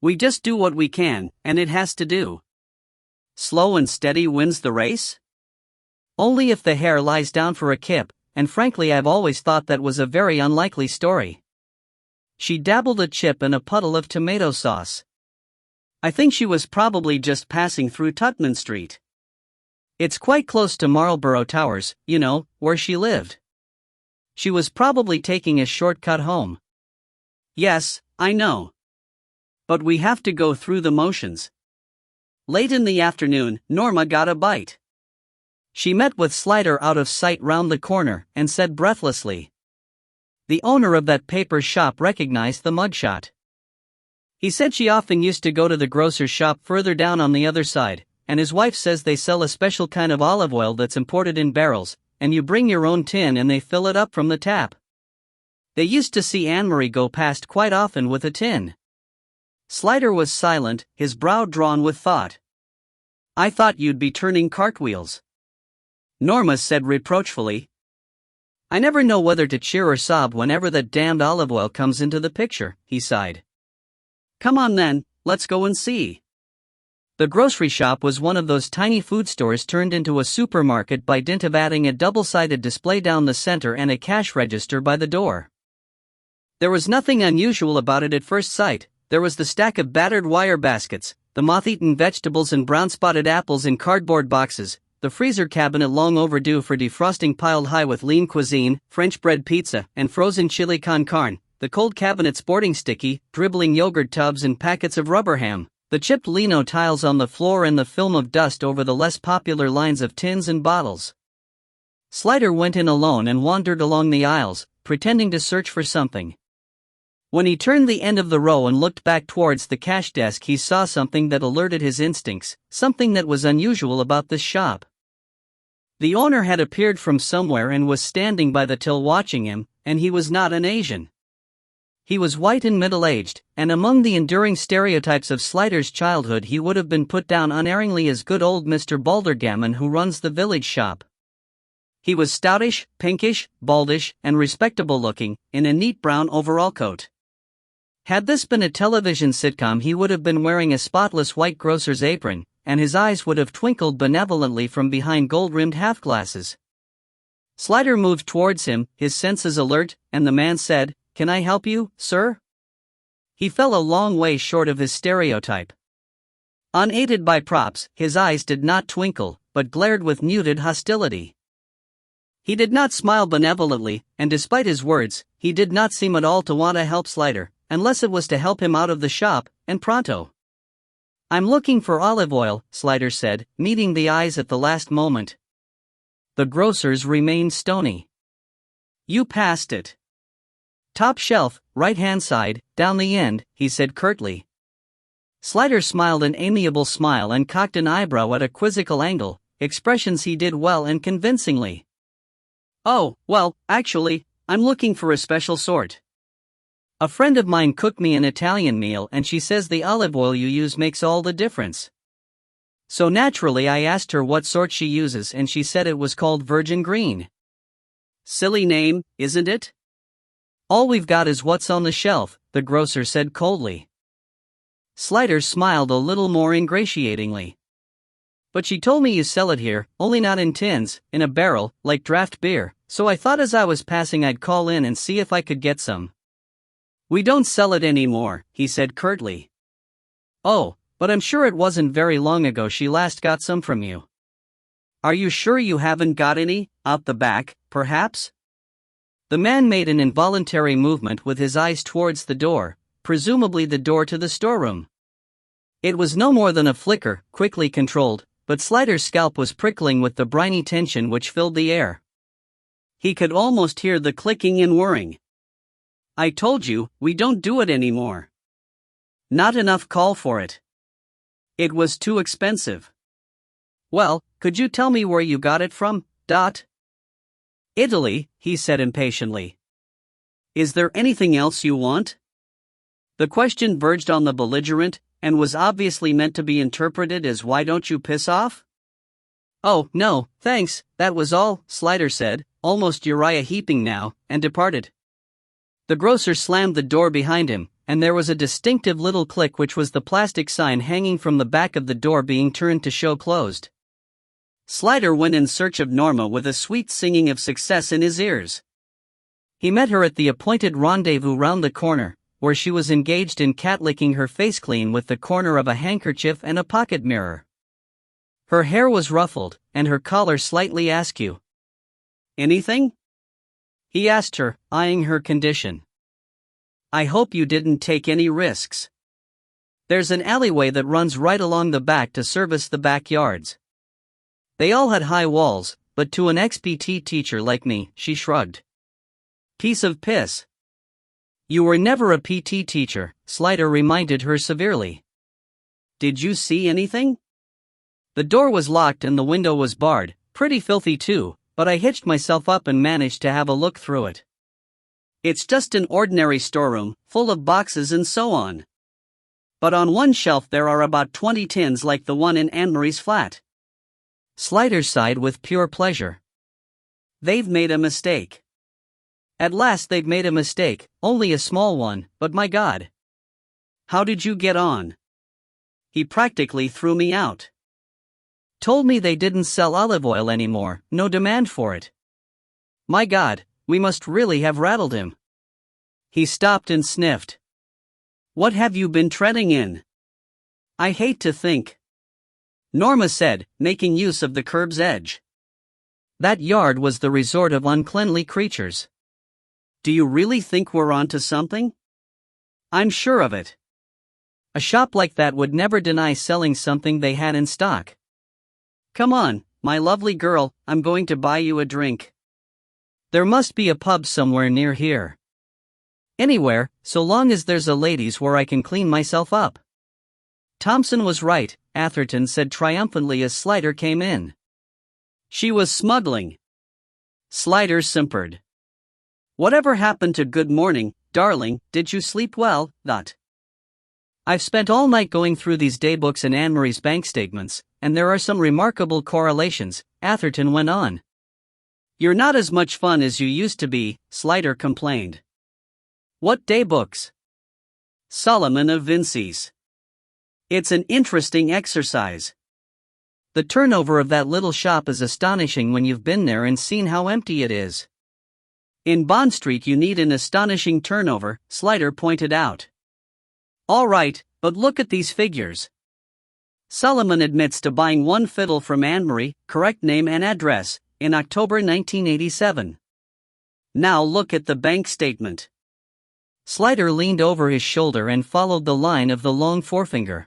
We just do what we can, and it has to do. Slow and steady wins the race? Only if the hare lies down for a kip, and frankly I've always thought that was a very unlikely story." She dabbled a chip in a puddle of tomato sauce. "I think she was probably just passing through Tutman Street. It's quite close to Marlborough Towers, you know, where she lived. She was probably taking a shortcut home." "Yes, I know. But we have to go through the motions." Late in the afternoon, Norma got a bite. She met with Slider out of sight round the corner, and said breathlessly, "The owner of that paper shop recognized the mugshot. He said she often used to go to the grocer's shop further down on the other side, and his wife says they sell a special kind of olive oil that's imported in barrels, and you bring your own tin and they fill it up from the tap. They used to see Anne-Marie go past quite often with a tin." Slider was silent, his brow drawn with thought. "I thought you'd be turning cartwheels," Norma said reproachfully. "I never know whether to cheer or sob whenever that damned olive oil comes into the picture," he sighed. "Come on then, let's go and see." The grocery shop was one of those tiny food stores turned into a supermarket by dint of adding a double-sided display down the center and a cash register by the door. There was nothing unusual about it at first sight. There was the stack of battered wire baskets, the moth-eaten vegetables and brown-spotted apples in cardboard boxes, the freezer cabinet long overdue for defrosting piled high with lean cuisine, French bread pizza, and frozen chili con carne, the cold cabinet sporting sticky, dribbling yogurt tubs and packets of rubber ham, the chipped lino tiles on the floor and the film of dust over the less popular lines of tins and bottles. Slider went in alone and wandered along the aisles, pretending to search for something. When he turned the end of the row and looked back towards the cash desk, he saw something that alerted his instincts, something that was unusual about this shop. The owner had appeared from somewhere and was standing by the till watching him, and he was not an Asian. He was white and middle-aged, and among the enduring stereotypes of Slider's childhood he would have been put down unerringly as good old Mr. Baldergammon who runs the village shop. He was stoutish, pinkish, baldish, and respectable-looking, in a neat brown overall coat. Had this been a television sitcom he would have been wearing a spotless white grocer's apron, and his eyes would have twinkled benevolently from behind gold-rimmed half-glasses. Slider moved towards him, his senses alert, and the man said, "Can I help you, sir?" He fell a long way short of his stereotype. Unaided by props, his eyes did not twinkle, but glared with muted hostility. He did not smile benevolently, and despite his words, he did not seem at all to want to help Slider, unless it was to help him out of the shop, and pronto. "I'm looking for olive oil," Slider said, meeting the eyes at the last moment. The grocer's remained stony. "You passed it. Top shelf, right-hand side, down the end," he said curtly. Slider smiled an amiable smile and cocked an eyebrow at a quizzical angle, expressions he did well and convincingly. "Oh, well, actually, I'm looking for a special sort. A friend of mine cooked me an Italian meal and she says the olive oil you use makes all the difference. So naturally I asked her what sort she uses and she said it was called virgin green. Silly name, isn't it? All we've got is what's on the shelf," the grocer said coldly. Slider smiled a little more ingratiatingly. But she told me you sell it here, only not in tins, in a barrel, like draft beer, so I thought as I was passing I'd call in and see if I could get some. We don't sell it anymore, he said curtly. Oh, but I'm sure it wasn't very long ago she last got some from you. Are you sure you haven't got any, out the back, perhaps? The man made an involuntary movement with his eyes towards the door, presumably the door to the storeroom. It was no more than a flicker, quickly controlled, but Slider's scalp was prickling with the briny tension which filled the air. He could almost hear the clicking and whirring. I told you, we don't do it anymore. Not enough call for it. It was too expensive. Well, could you tell me where you got it from, Dot? Italy, he said impatiently. Is there anything else you want? The question verged on the belligerent, and was obviously meant to be interpreted as why don't you piss off? Oh, no, thanks, that was all, Slider said, almost Uriah Heeping now, and departed. The grocer slammed the door behind him, and there was a distinctive little click which was the plastic sign hanging from the back of the door being turned to show closed. Slider went in search of Norma with a sweet singing of success in his ears. He met her at the appointed rendezvous round the corner, where she was engaged in cat-licking her face clean with the corner of a handkerchief and a pocket mirror. Her hair was ruffled, and her collar slightly askew. Anything? He asked her, eyeing her condition. I hope you didn't take any risks. There's an alleyway that runs right along the back to service the backyards. They all had high walls, but to an ex-PT teacher like me, she shrugged. Piece of piss. You were never a PT teacher, Slider reminded her severely. Did you see anything? The door was locked and the window was barred, pretty filthy too, but I hitched myself up and managed to have a look through it. It's just an ordinary storeroom, full of boxes and so on. But on one shelf there are about 20 tins like the one in Anne-Marie's flat. Slider sighed with pure pleasure. They've made a mistake. At last they've made a mistake, only a small one, but my God. How did you get on? He practically threw me out. Told me they didn't sell olive oil anymore, no demand for it. My God, we must really have rattled him. He stopped and sniffed. What have you been treading in? I hate to think. Norma said, making use of the curb's edge. That yard was the resort of uncleanly creatures. Do you really think we're onto something? I'm sure of it. A shop like that would never deny selling something they had in stock. Come on, my lovely girl, I'm going to buy you a drink. There must be a pub somewhere near here. Anywhere, so long as there's a ladies' where I can clean myself up. Thompson was right, Atherton said triumphantly as Slider came in. She was smuggling. Slider simpered. Whatever happened to good morning, darling, did you sleep well, Dot? I've spent all night going through these daybooks and Anne-Marie's bank statements, and there are some remarkable correlations, Atherton went on. You're not as much fun as you used to be, Slider complained. What daybooks? Solomon of Vincy's. It's an interesting exercise. The turnover of that little shop is astonishing when you've been there and seen how empty it is. In Bond Street you need an astonishing turnover, Slider pointed out. All right, but look at these figures. Solomon admits to buying one fiddle from Anne-Marie, correct name and address, in October 1987. Now look at the bank statement. Slider leaned over his shoulder and followed the line of the long forefinger.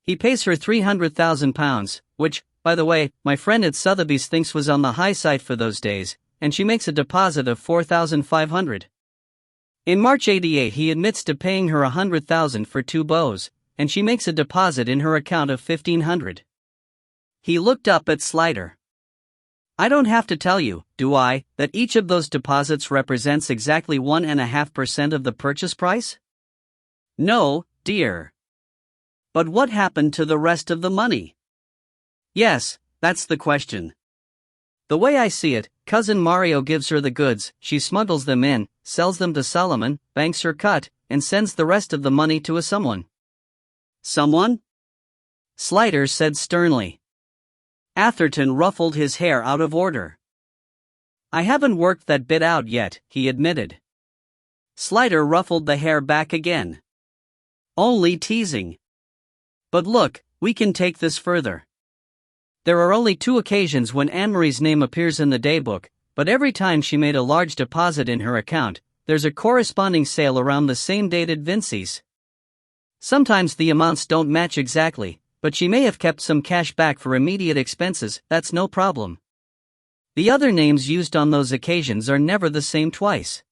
He pays her £300,000, which, by the way, my friend at Sotheby's thinks was on the high side for those days, and she makes a deposit of $4,500. In March '88 he admits to paying her $100,000 for 2 bows, and she makes a deposit in her account of $1,500. He looked up at Slider. I don't have to tell you, do I, that each of those deposits represents exactly 1.5% of the purchase price? No, dear. But what happened to the rest of the money? Yes, that's the question. The way I see it, Cousin Mario gives her the goods, she smuggles them in, sells them to Solomon, banks her cut, and sends the rest of the money to a someone. Someone? Slider said sternly. Atherton ruffled his hair out of order. "I haven't worked that bit out yet," he admitted. Slider ruffled the hair back again. "Only teasing. But look, we can take this further. There are only 2 occasions when Anne-Marie's name appears in the daybook, but every time she made a large deposit in her account, there's a corresponding sale around the same date at Vincey's. Sometimes the amounts don't match exactly, but she may have kept some cash back for immediate expenses. That's no problem. The other names used on those occasions are never the same twice.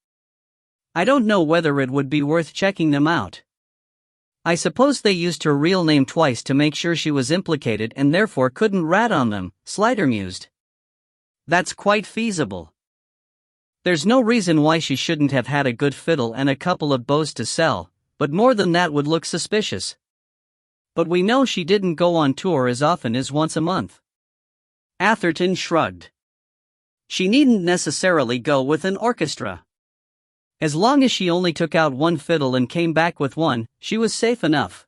I don't know whether it would be worth checking them out. I suppose they used her real name twice to make sure she was implicated and therefore couldn't rat on them," Slider mused. "That's quite feasible. There's no reason why she shouldn't have had a good fiddle and a couple of bows to sell, but more than that would look suspicious. But we know she didn't go on tour as often as once a month." Atherton shrugged. "She needn't necessarily go with an orchestra. As long as she only took out one fiddle and came back with one, she was safe enough.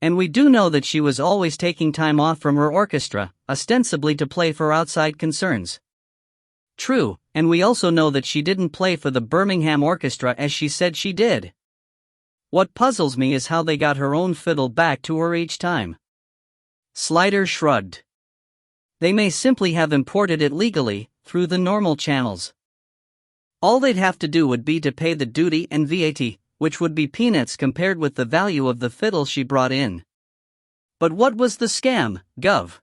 And we do know that she was always taking time off from her orchestra, ostensibly to play for outside concerns. True, and we also know that she didn't play for the Birmingham Orchestra as she said she did. What puzzles me is how they got her own fiddle back to her each time." Slider shrugged. "They may simply have imported it legally, through the normal channels. All they'd have to do would be to pay the duty and VAT, which would be peanuts compared with the value of the fiddle she brought in." "But what was the scam, Gov?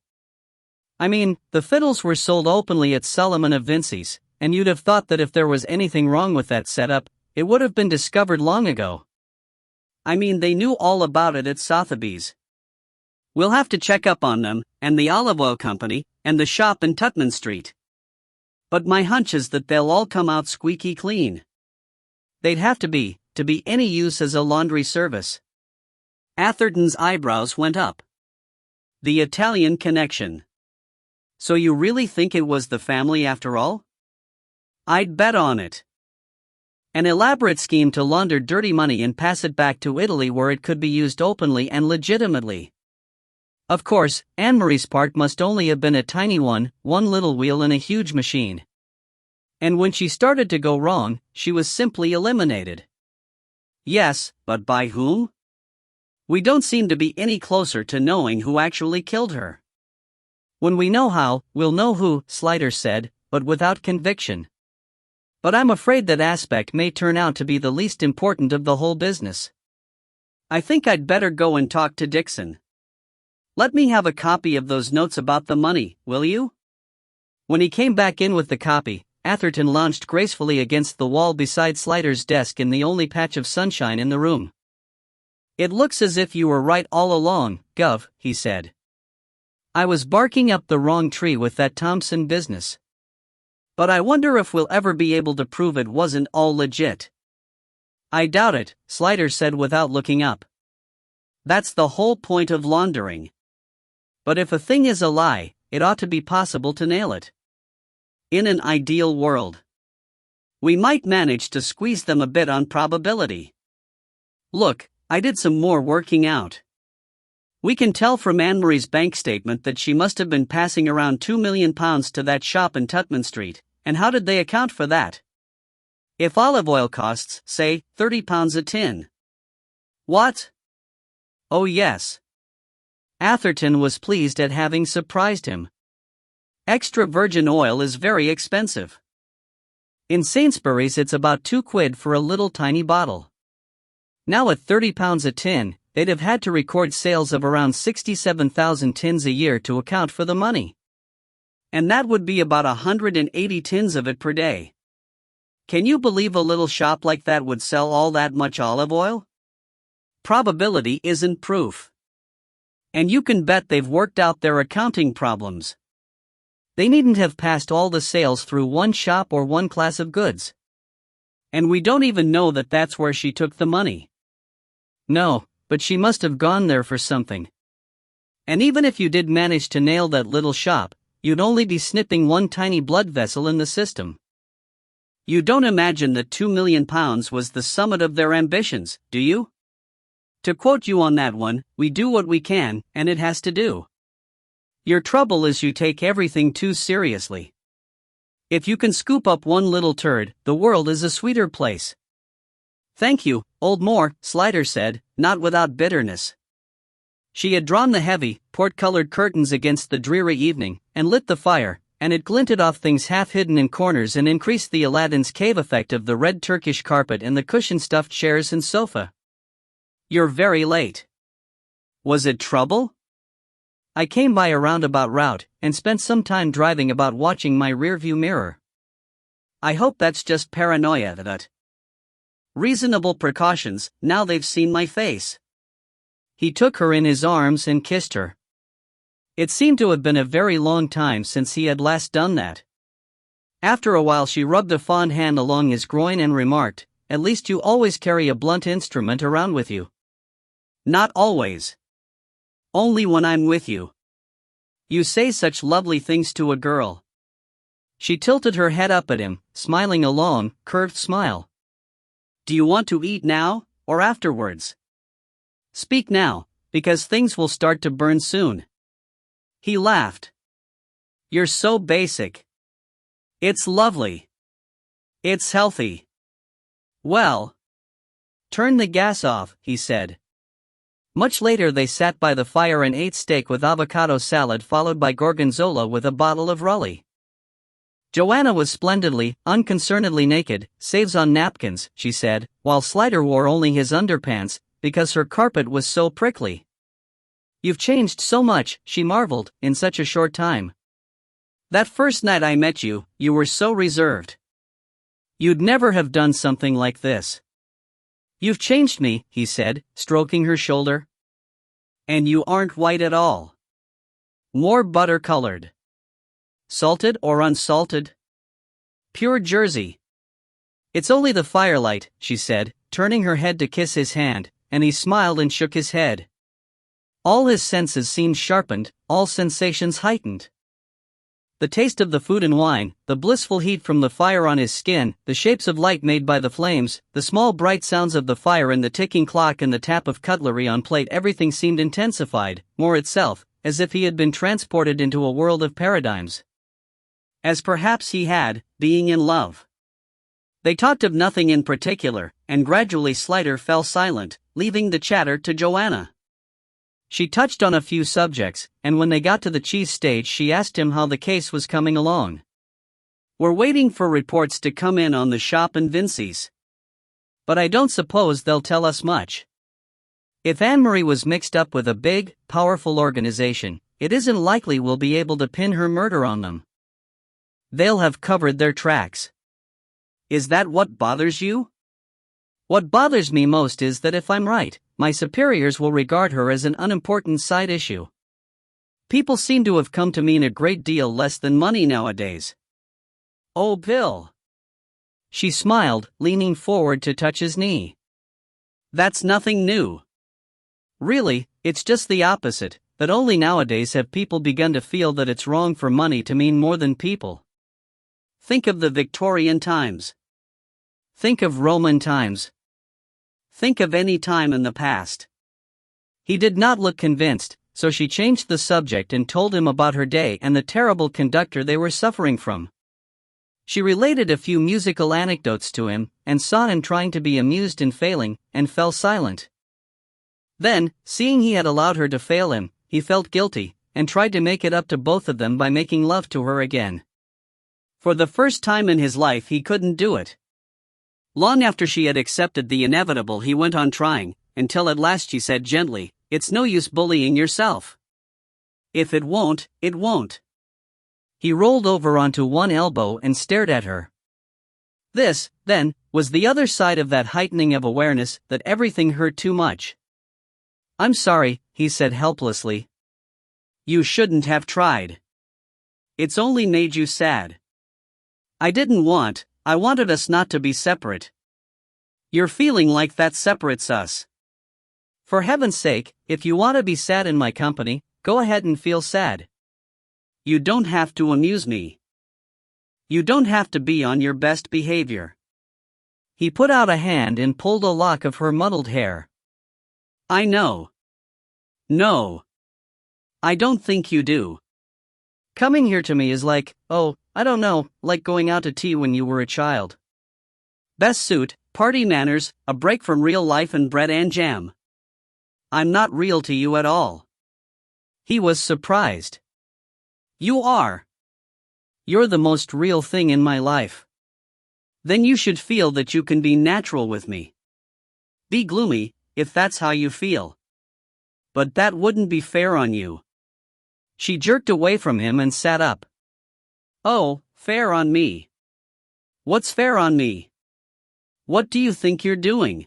I mean, the fiddles were sold openly at Solomon of Vincey's, and you'd have thought that if there was anything wrong with that setup, it would have been discovered long ago. I mean, they knew all about it at Sotheby's. We'll have to check up on them, and the olive oil company, and the shop in Tutman Street. But my hunch is that they'll all come out squeaky clean. They'd have to be any use as a laundry service." Atherton's eyebrows went up. "The Italian connection. So you really think it was the family after all?" "I'd bet on it. An elaborate scheme to launder dirty money and pass it back to Italy where it could be used openly and legitimately. Of course, Anne-Marie's part must only have been a tiny one little wheel in a huge machine. And when she started to go wrong, she was simply eliminated." "Yes, but by whom? We don't seem to be any closer to knowing who actually killed her." "When we know how, we'll know who," Slider said, but without conviction. "But I'm afraid that aspect may turn out to be the least important of the whole business. I think I'd better go and talk to Dixon. Let me have a copy of those notes about the money, will you?" When he came back in with the copy, Atherton lounged gracefully against the wall beside Slider's desk in the only patch of sunshine in the room. "It looks as if you were right all along, Gov," he said. "I was barking up the wrong tree with that Thompson business. But I wonder if we'll ever be able to prove it wasn't all legit." "I doubt it," Slider said without looking up. "That's the whole point of laundering. But if a thing is a lie, it ought to be possible to nail it. In an ideal world, we might manage to squeeze them a bit on probability. Look, I did some more working out. We can tell from Anne-Marie's bank statement that she must have been passing around £2 million to that shop in Tutman Street, and how did they account for that? If olive oil costs, say, £30 a tin. What? Oh yes." Atherton was pleased at having surprised him. "Extra virgin oil is very expensive. In Sainsbury's it's about £2 for a little tiny bottle. Now at £30 a tin, they'd have had to record sales of around 67,000 tins a year to account for the money. And that would be about 180 tins of it per day. Can you believe a little shop like that would sell all that much olive oil? Probability isn't proof. And you can bet they've worked out their accounting problems. They needn't have passed all the sales through one shop or one class of goods. And we don't even know that that's where she took the money. No, but she must have gone there for something. And even if you did manage to nail that little shop, you'd only be snipping one tiny blood vessel in the system. You don't imagine that £2 million was the summit of their ambitions, do you? To quote you on that one, we do what we can, and it has to do. Your trouble is you take everything too seriously. If you can scoop up one little turd, the world is a sweeter place. Thank you, old Moore, Slider said, not without bitterness. She had drawn the heavy, port-colored curtains against the dreary evening, and lit the fire, and it glinted off things half hidden in corners and increased the Aladdin's cave effect of the red Turkish carpet and the cushion-stuffed chairs and sofa. You're very late. Was it trouble? I came by a roundabout route, and spent some time driving about watching my rearview mirror. I hope that's just paranoia that. Reasonable precautions, now they've seen my face. He took her in his arms and kissed her. It seemed to have been a very long time since he had last done that. After a while she rubbed a fond hand along his groin and remarked, "At least you always carry a blunt instrument around with you." "Not always. Only when I'm with you. You say such lovely things to a girl." She tilted her head up at him, smiling a long, curved smile. "Do you want to eat now, or afterwards?" "Speak now, because things will start to burn soon." He laughed. "You're so basic. It's lovely. It's healthy." "Well, turn the gas off," he said. Much later they sat by the fire and ate steak with avocado salad followed by gorgonzola with a bottle of Rully. Joanna was splendidly, unconcernedly naked, saves on napkins, she said, while Slider wore only his underpants, because her carpet was so prickly. "You've changed so much," she marveled, "in such a short time. That first night I met you, you were so reserved. You'd never have done something like this." "You've changed me," he said, stroking her shoulder. "And you aren't white at all. More butter-colored." "Salted or unsalted?" "Pure Jersey." "It's only the firelight," she said, turning her head to kiss his hand, and he smiled and shook his head. All his senses seemed sharpened, all sensations heightened. The taste of the food and wine, the blissful heat from the fire on his skin, the shapes of light made by the flames, the small bright sounds of the fire and the ticking clock and the tap of cutlery on plate, everything seemed intensified, more itself, as if he had been transported into a world of paradigms. As perhaps he had, being in love. They talked of nothing in particular, and gradually Slider fell silent, leaving the chatter to Joanna. She touched on a few subjects, and when they got to the cheese stage she asked him how the case was coming along. "We're waiting for reports to come in on the shop and Vincey's. But I don't suppose they'll tell us much. If Anne-Marie was mixed up with a big, powerful organization, it isn't likely we'll be able to pin her murder on them. They'll have covered their tracks." "Is that what bothers you?" "What bothers me most is that if I'm right, my superiors will regard her as an unimportant side issue. People seem to have come to mean a great deal less than money nowadays." "Oh, Bill." She smiled, leaning forward to touch his knee. "That's nothing new. Really, it's just the opposite, that only nowadays have people begun to feel that it's wrong for money to mean more than people. Think of the Victorian times. Think of Roman times. Think of any time in the past." He did not look convinced, so she changed the subject and told him about her day and the terrible conductor they were suffering from. She related a few musical anecdotes to him, and saw him trying to be amused and failing, and fell silent. Then, seeing he had allowed her to fail him, he felt guilty, and tried to make it up to both of them by making love to her again. For the first time in his life he couldn't do it. Long after she had accepted the inevitable he went on trying, until at last she said gently, "It's no use bullying yourself. If it won't, it won't." He rolled over onto one elbow and stared at her. This, then, was the other side of that heightening of awareness that everything hurt too much. "I'm sorry," he said helplessly. "You shouldn't have tried. It's only made you sad. I wanted us not to be separate. You're feeling like that separates us. For heaven's sake, if you want to be sad in my company, go ahead and feel sad. You don't have to amuse me. You don't have to be on your best behavior." He put out a hand and pulled a lock of her muddled hair. "I know. No. I don't think you do. Coming here to me is like, oh, I don't know, like going out to tea when you were a child. Best suit, party manners, a break from real life and bread and jam. I'm not real to you at all. He was surprised. You are. You're the most real thing in my life. Then you should feel that you can be natural with me. Be gloomy, if that's how you feel. But that wouldn't be fair on you. She jerked away from him and sat up. Oh, fair on me. What's fair on me? What do you think you're doing?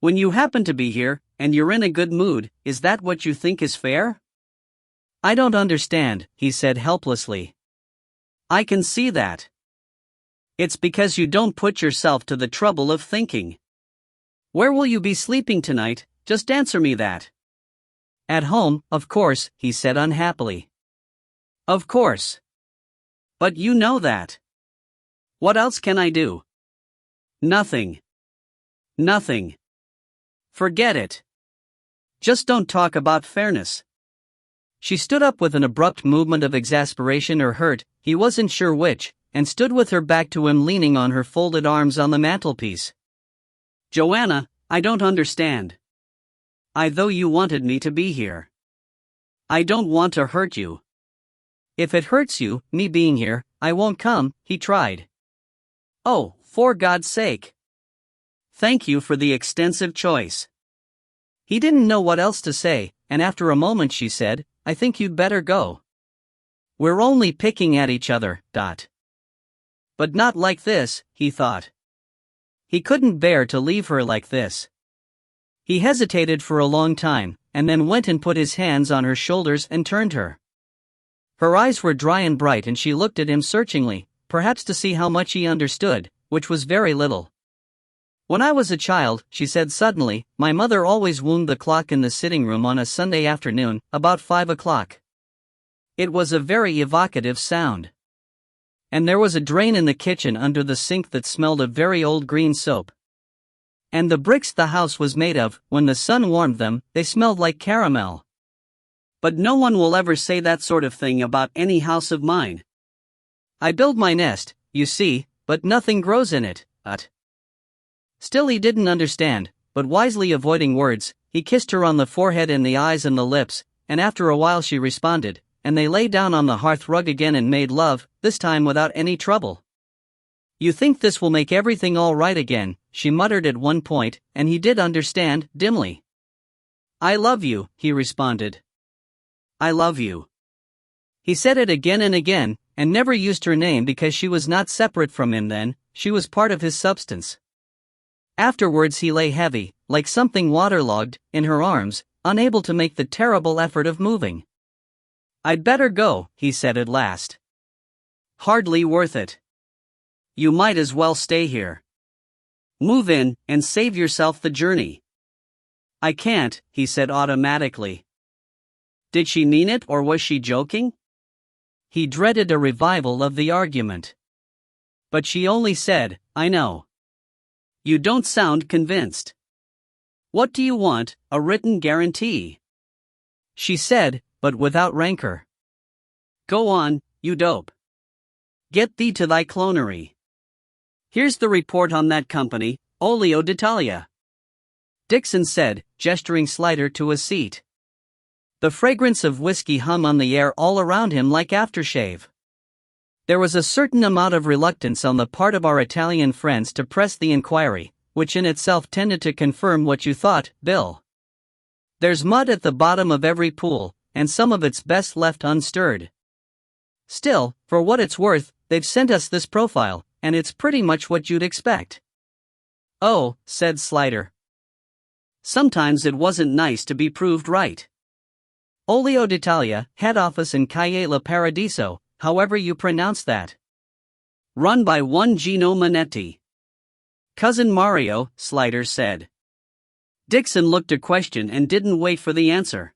When you happen to be here, and you're in a good mood, is that what you think is fair? I don't understand, he said helplessly. I can see that. It's because you don't put yourself to the trouble of thinking. Where will you be sleeping tonight? Just answer me that. At home, of course, he said unhappily. Of course. But you know that. What else can I do? Nothing. Nothing. Forget it. Just don't talk about fairness. She stood up with an abrupt movement of exasperation or hurt, he wasn't sure which, and stood with her back to him leaning on her folded arms on the mantelpiece. Joanna, I don't understand. Though you wanted me to be here. I don't want to hurt you. If it hurts you, me being here, I won't come, he tried. Oh, for God's sake. Thank you for the extensive choice. He didn't know what else to say, and after a moment she said, I think you'd better go. We're only picking at each other, . But not like this, he thought. He couldn't bear to leave her like this. He hesitated for a long time, and then went and put his hands on her shoulders and turned her. Her eyes were dry and bright and she looked at him searchingly, perhaps to see how much he understood, which was very little. When I was a child, she said suddenly, my mother always wound the clock in the sitting room on a Sunday afternoon, about 5 o'clock. It was a very evocative sound. And there was a drain in the kitchen under the sink that smelled of very old green soap. And the bricks the house was made of, when the sun warmed them, they smelled like caramel. But no one will ever say that sort of thing about any house of mine. I build my nest, you see, but nothing grows in it, . Still he didn't understand, but wisely avoiding words, he kissed her on the forehead and the eyes and the lips, and after a while she responded, and they lay down on the hearth rug again and made love, this time without any trouble. You think this will make everything all right again, she muttered at one point, and he did understand, dimly. I love you, he responded. I love you. He said it again and again, and never used her name because she was not separate from him then, she was part of his substance. Afterwards he lay heavy, like something waterlogged, in her arms, unable to make the terrible effort of moving. I'd better go, he said at last. Hardly worth it. You might as well stay here. Move in, and save yourself the journey. I can't, he said automatically. Did she mean it or was she joking? He dreaded a revival of the argument. But she only said, I know. You don't sound convinced. What do you want, a written guarantee? She said, but without rancor. Go on, you dope. Get thee to thy clonery. Here's the report on that company, Olio d'Italia. Dixon said, gesturing Slider to a seat. The fragrance of whiskey hung on the air all around him like aftershave. There was a certain amount of reluctance on the part of our Italian friends to press the inquiry, which in itself tended to confirm what you thought, Bill. There's mud at the bottom of every pool, and some of it's best left unstirred. Still, for what it's worth, they've sent us this profile, and it's pretty much what you'd expect. Oh, said Slider. Sometimes it wasn't nice to be proved right. Olio d'Italia, head office in Calle La Paradiso, however you pronounce that. Run by one Gino Manetti. Cousin Mario, Slider said. Dixon looked a question and didn't wait for the answer.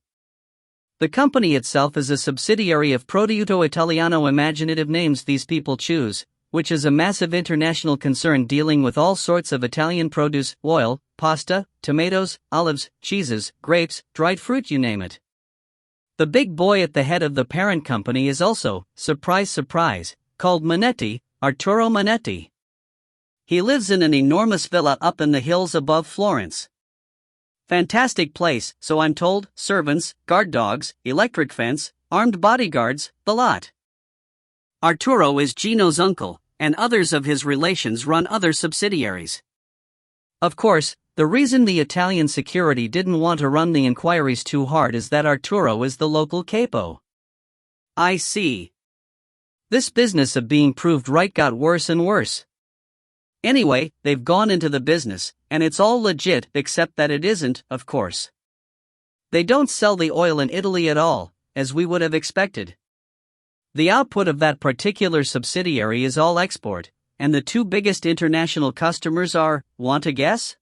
The company itself is a subsidiary of Prodotto Italiano, imaginative names these people choose, which is a massive international concern dealing with all sorts of Italian produce, oil, pasta, tomatoes, olives, cheeses, grapes, dried fruit, you name it. The big boy at the head of the parent company is also, surprise surprise, called Manetti, Arturo Manetti. He lives in an enormous villa up in the hills above Florence. Fantastic place, so I'm told, servants, guard dogs, electric fence, armed bodyguards, the lot. Arturo is Gino's uncle, and others of his relations run other subsidiaries. Of course, the reason the Italian security didn't want to run the inquiries too hard is that Arturo is the local capo. I see. This business of being proved right got worse and worse. Anyway, they've gone into the business, and it's all legit except that it isn't, of course. They don't sell the oil in Italy at all, as we would have expected. The output of that particular subsidiary is all export, and the two biggest international customers are, want a guess?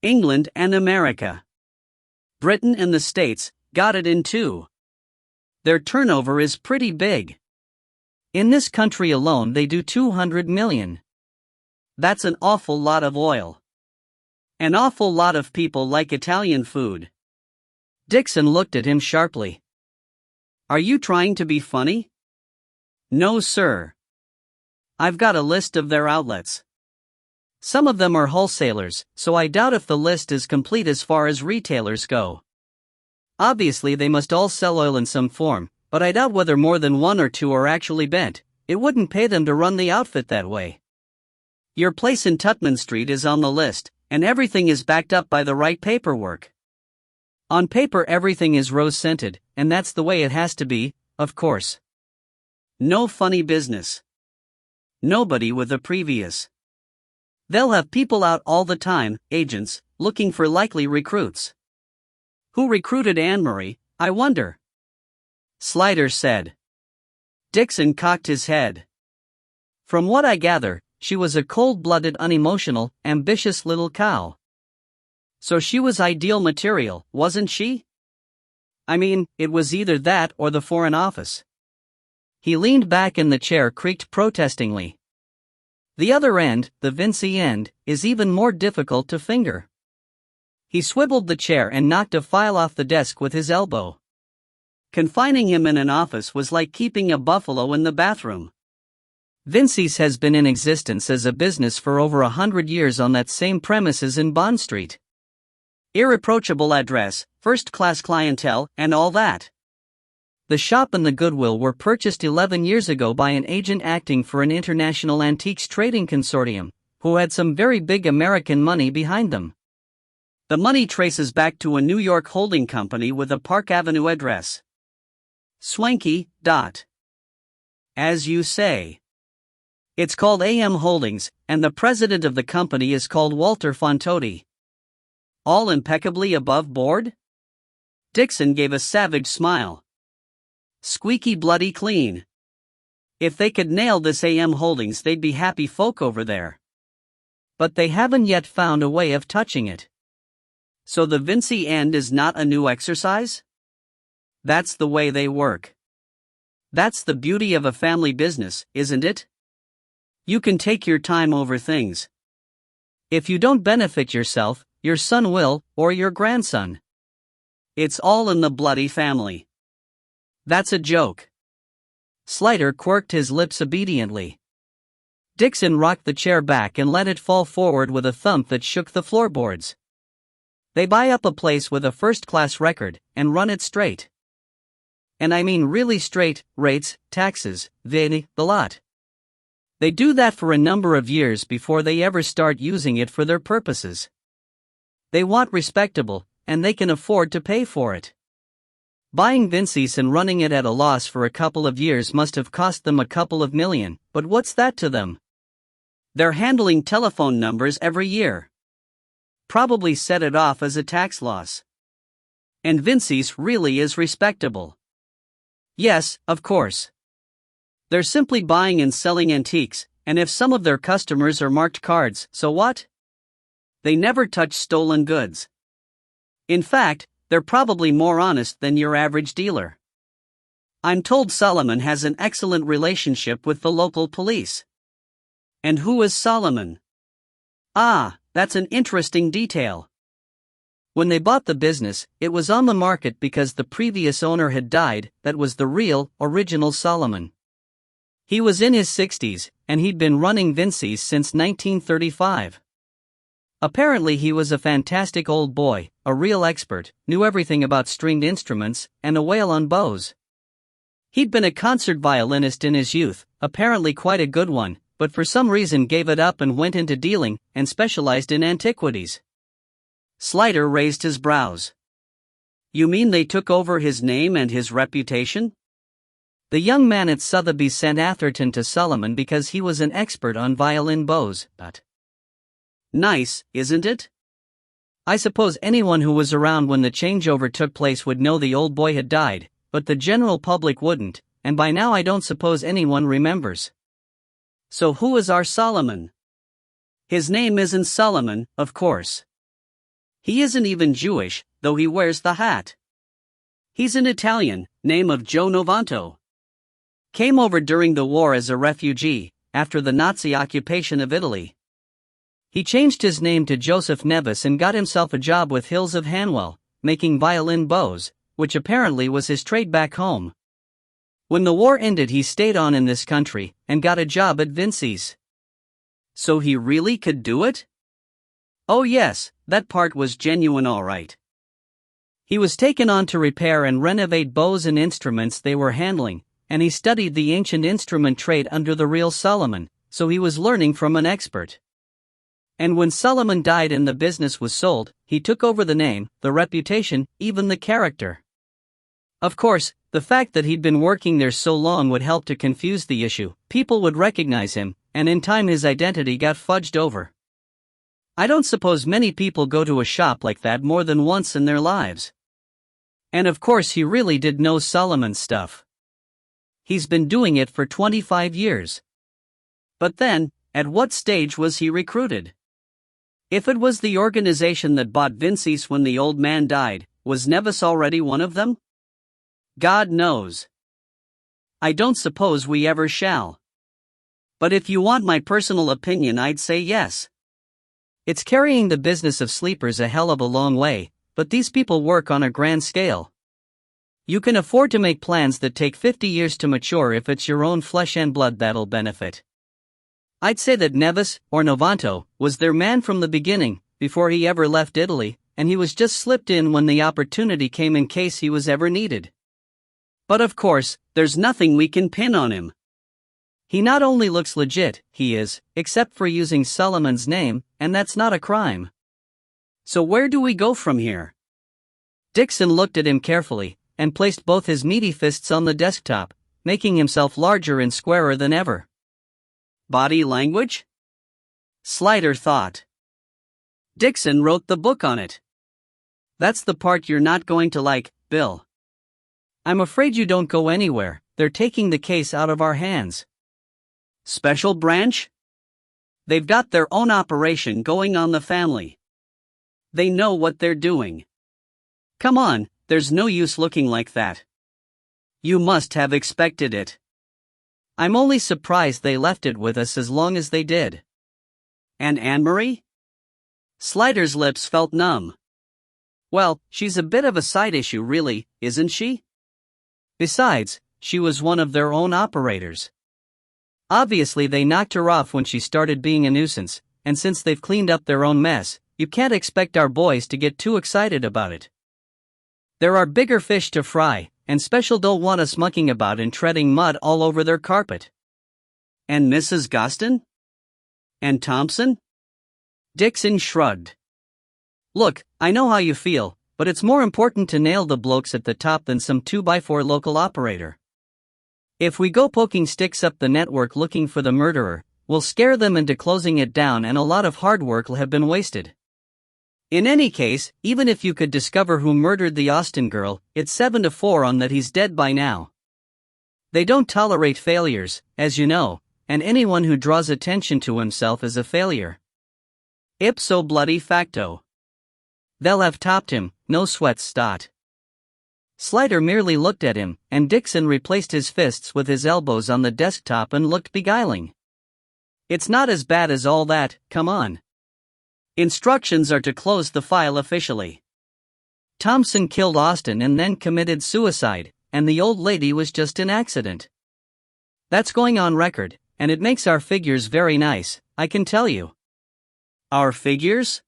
England and America. Britain and the States got it in too. Their turnover is pretty big. In this country alone they do 200 million. That's an awful lot of oil. An awful lot of people like Italian food. Dixon looked at him sharply. Are you trying to be funny? No, sir. I've got a list of their outlets. Some of them are wholesalers, so I doubt if the list is complete as far as retailers go. Obviously they must all sell oil in some form, but I doubt whether more than one or two are actually bent. It wouldn't pay them to run the outfit that way. Your place in Tutman Street is on the list, and everything is backed up by the right paperwork. On paper everything is rose-scented, and that's the way it has to be, of course. No funny business. Nobody with a previous. They'll have people out all the time, agents, looking for likely recruits. Who recruited Anne-Marie, I wonder? Slider said. Dixon cocked his head. From what I gather, she was a cold-blooded, unemotional, ambitious little cow. So she was ideal material, wasn't she? I mean, it was either that or the Foreign Office. He leaned back in the chair, creaked protestingly. The other end, the Vinci end, is even more difficult to finger. He swiveled the chair and knocked a file off the desk with his elbow. Confining him in an office was like keeping a buffalo in the bathroom. Vinci's has been in existence as a business for over 100 years on that same premises in Bond Street. Irreproachable address, first-class clientele, and all that. The shop and the goodwill were purchased 11 years ago by an agent acting for an international antiques trading consortium, who had some very big American money behind them. The money traces back to a New York holding company with a Park Avenue address. Swanky. As you say. It's called AM Holdings, and the president of the company is called Walter Fontoti. All impeccably above board? Dixon gave a savage smile. Squeaky bloody clean. If they could nail this AM Holdings, they'd be happy folk over there. But they haven't yet found a way of touching it. So the Vinci end is not a new exercise? That's the way they work. That's the beauty of a family business, isn't it? You can take your time over things. If you don't benefit yourself, your son will, or your grandson. It's all in the bloody family. That's a joke. Slider quirked his lips obediently. Dixon rocked the chair back and let it fall forward with a thump that shook the floorboards. They buy up a place with a first-class record, and run it straight. And I mean really straight, rates, taxes, the lot. They do that for a number of years before they ever start using it for their purposes. They want respectable, and they can afford to pay for it. Buying Vinci's and running it at a loss for a couple of years must have cost them a couple of million, but what's that to them? They're handling telephone numbers every year. Probably set it off as a tax loss. And Vinci's really is respectable. Yes, of course. They're simply buying and selling antiques, and if some of their customers are marked cards, so what? They never touch stolen goods. In fact, they're probably more honest than your average dealer. I'm told Solomon has an excellent relationship with the local police. And who is Solomon? Ah, that's an interesting detail. When they bought the business, it was on the market because the previous owner had died. That was the real, original Solomon. He was in his 60s, and he'd been running Vincey's since 1935. Apparently he was a fantastic old boy, a real expert, knew everything about stringed instruments, and a whale on bows. He'd been a concert violinist in his youth, apparently quite a good one, but for some reason gave it up and went into dealing, and specialized in antiquities. Slider raised his brows. You mean they took over his name and his reputation? The young man at Sotheby's sent Atherton to Solomon because he was an expert on violin bows. But nice, isn't it? I suppose anyone who was around when the changeover took place would know the old boy had died, but the general public wouldn't, and by now I don't suppose anyone remembers. So who is our Solomon? His name isn't Solomon, of course. He isn't even Jewish, though he wears the hat. He's an Italian, name of Joe Novanto. Came over during the war as a refugee, after the Nazi occupation of Italy. He changed his name to Joseph Nevis and got himself a job with Hills of Hanwell, making violin bows, which apparently was his trade back home. When the war ended he stayed on in this country, and got a job at Vincey's. So he really could do it? Oh yes, that part was genuine all right. He was taken on to repair and renovate bows and instruments they were handling, and he studied the ancient instrument trade under the real Solomon, so he was learning from an expert. And when Solomon died and the business was sold, he took over the name, the reputation, even the character. Of course, the fact that he'd been working there so long would help to confuse the issue. People would recognize him, and in time his identity got fudged over. I don't suppose many people go to a shop like that more than once in their lives. And of course he really did know Solomon's stuff. He's been doing it for 25 years. But then, at what stage was he recruited? If it was the organization that bought Vincey's when the old man died, was Nevis already one of them? God knows. I don't suppose we ever shall. But if you want my personal opinion, I'd say yes. It's carrying the business of sleepers a hell of a long way, but these people work on a grand scale. You can afford to make plans that take 50 years to mature if it's your own flesh and blood that'll benefit. I'd say that Nevis, or Novanto, was their man from the beginning, before he ever left Italy, and he was just slipped in when the opportunity came in case he was ever needed. But of course, there's nothing we can pin on him. He not only looks legit, he is, except for using Solomon's name, and that's not a crime. So where do we go from here? Dixon looked at him carefully, and placed both his meaty fists on the desktop, making himself larger and squarer than ever. Body language? Slider thought. Dixon wrote the book on it. That's the part you're not going to like, Bill. I'm afraid you don't go anywhere, they're taking the case out of our hands. Special branch? They've got their own operation going on the family. They know what they're doing. Come on, there's no use looking like that. You must have expected it. I'm only surprised they left it with us as long as they did. And Anne-Marie? Slider's lips felt numb. Well, she's a bit of a side issue really, isn't she? Besides, she was one of their own operators. Obviously they knocked her off when she started being a nuisance, and since they've cleaned up their own mess, you can't expect our boys to get too excited about it. There are bigger fish to fry, and Special don't want us mucking about and treading mud all over their carpet. And Mrs. Gostin? And Thompson? Dixon shrugged. Look, I know how you feel, but it's more important to nail the blokes at the top than some 2x4 local operator. If we go poking sticks up the network looking for the murderer, we'll scare them into closing it down and a lot of hard work will have been wasted. In any case, even if you could discover who murdered the Austin girl, it's 7-4 on that he's dead by now. They don't tolerate failures, as you know, and anyone who draws attention to himself is a failure. Ipso bloody facto. They'll have topped him, no sweat stot. Slider merely looked at him, and Dixon replaced his fists with his elbows on the desktop and looked beguiling. It's not as bad as all that, come on. Instructions are to close the file officially. Thompson killed Austin and then committed suicide, and the old lady was just an accident. That's going on record, and it makes our figures very nice, I can tell you. Our figures?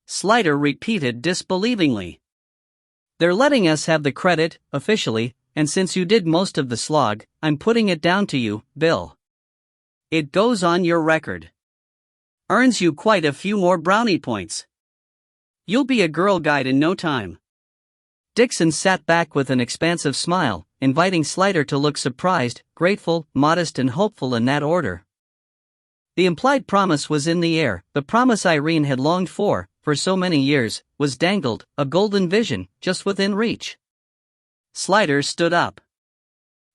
Slider repeated disbelievingly. They're letting us have the credit, officially, and since you did most of the slog, I'm putting it down to you, Bill. It goes on your record. Earns you quite a few more brownie points. You'll be a girl guide in no time. Dixon sat back with an expansive smile, inviting Slider to look surprised, grateful, modest and hopeful in that order. The implied promise was in the air, the promise Irene had longed for so many years, was dangled, a golden vision, just within reach. Slider stood up.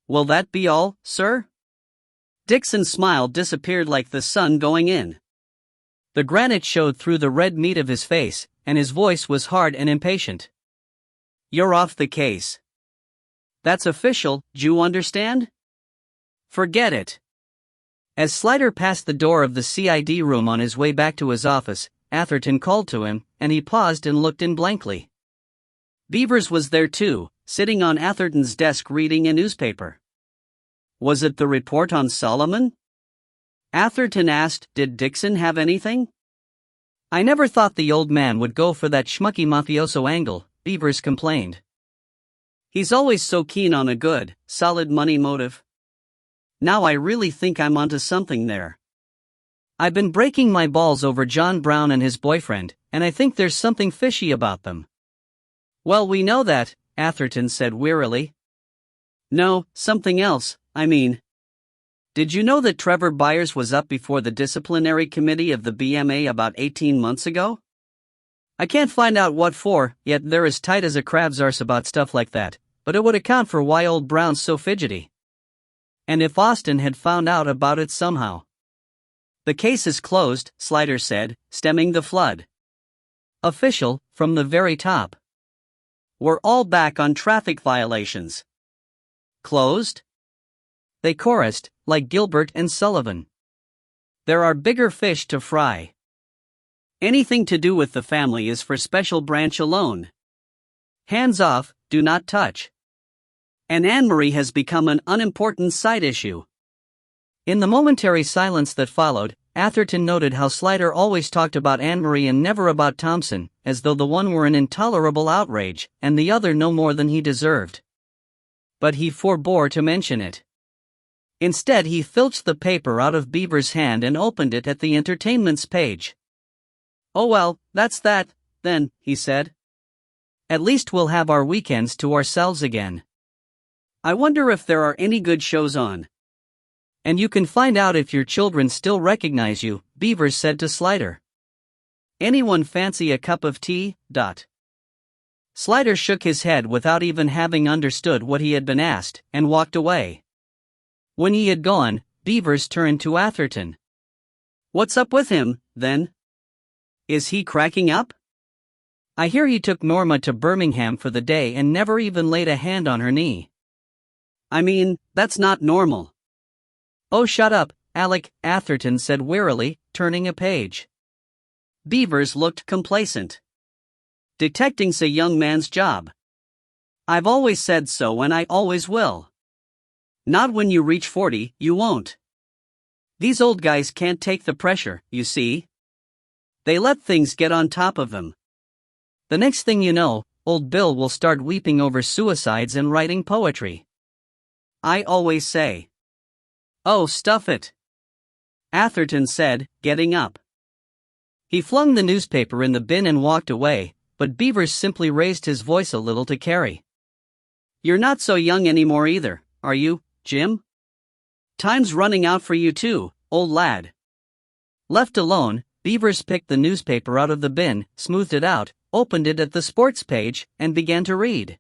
Will that be all, sir? Dixon's smile disappeared like the sun going in. The granite showed through the red meat of his face, and his voice was hard and impatient. You're off the case. That's official, you understand? Forget it. As Slider passed the door of the CID room on his way back to his office, Atherton called to him, and he paused and looked in blankly. Beavers was there too, sitting on Atherton's desk reading a newspaper. Was it the report on Solomon? Atherton asked. Did Dixon have anything? I never thought the old man would go for that schmucky mafioso angle, Beavers complained. He's always so keen on a good, solid money motive. Now I really think I'm onto something there. I've been breaking my balls over John Brown and his boyfriend, and I think there's something fishy about them. Well, we know that, Atherton said wearily. No, something else, I mean. Did you know that Trevor Byers was up before the disciplinary committee of the BMA about 18 months ago? I can't find out what for, yet they're as tight as a crab's arse about stuff like that, but it would account for why old Brown's so fidgety. And if Austin had found out about it somehow. The case is closed, Slider said, stemming the flood. Official, from the very top. We're all back on traffic violations. Closed? They chorused, like Gilbert and Sullivan. There are bigger fish to fry. Anything to do with the family is for special branch alone. Hands off, do not touch. And Anne-Marie has become an unimportant side issue. In the momentary silence that followed, Atherton noted how Slider always talked about Anne-Marie and never about Thompson, as though the one were an intolerable outrage, and the other no more than he deserved. But he forbore to mention it. Instead he filched the paper out of Beaver's hand and opened it at the entertainments page. Oh well, that's that, then, he said. At least we'll have our weekends to ourselves again. I wonder if there are any good shows on. And you can find out if your children still recognize you, Beavers said to Slider. Anyone fancy a cup of tea? Slider shook his head without even having understood what he had been asked, and walked away. When he had gone, Beavers turned to Atherton. What's up with him, then? Is he cracking up? I hear he took Norma to Birmingham for the day and never even laid a hand on her knee. I mean, that's not normal. Oh, shut up, Alec, Atherton said wearily, turning a page. Beavers looked complacent. Detecting's a young man's job. I've always said so and I always will. Not when you reach 40, you won't. These old guys can't take the pressure, you see. They let things get on top of them. The next thing you know, old Bill will start weeping over suicides and writing poetry. I always say. Oh, stuff it. Atherton said, getting up. He flung the newspaper in the bin and walked away, but Beavers simply raised his voice a little to carry. You're not so young anymore either, are you, Jim? Time's running out for you too, old lad. Left alone, Beavers picked the newspaper out of the bin, smoothed it out, opened it at the sports page, and began to read.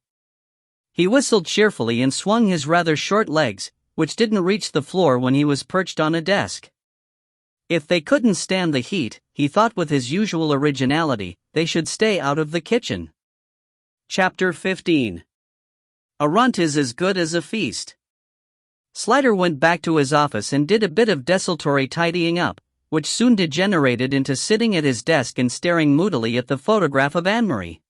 He whistled cheerfully and swung his rather short legs, which didn't reach the floor when he was perched on a desk. If they couldn't stand the heat, he thought with his usual originality, they should stay out of the kitchen. Chapter 15. A runt is as good as a feast. Slider went back to his office and did a bit of desultory tidying up, which soon degenerated into sitting at his desk and staring moodily at the photograph of Anne-Marie.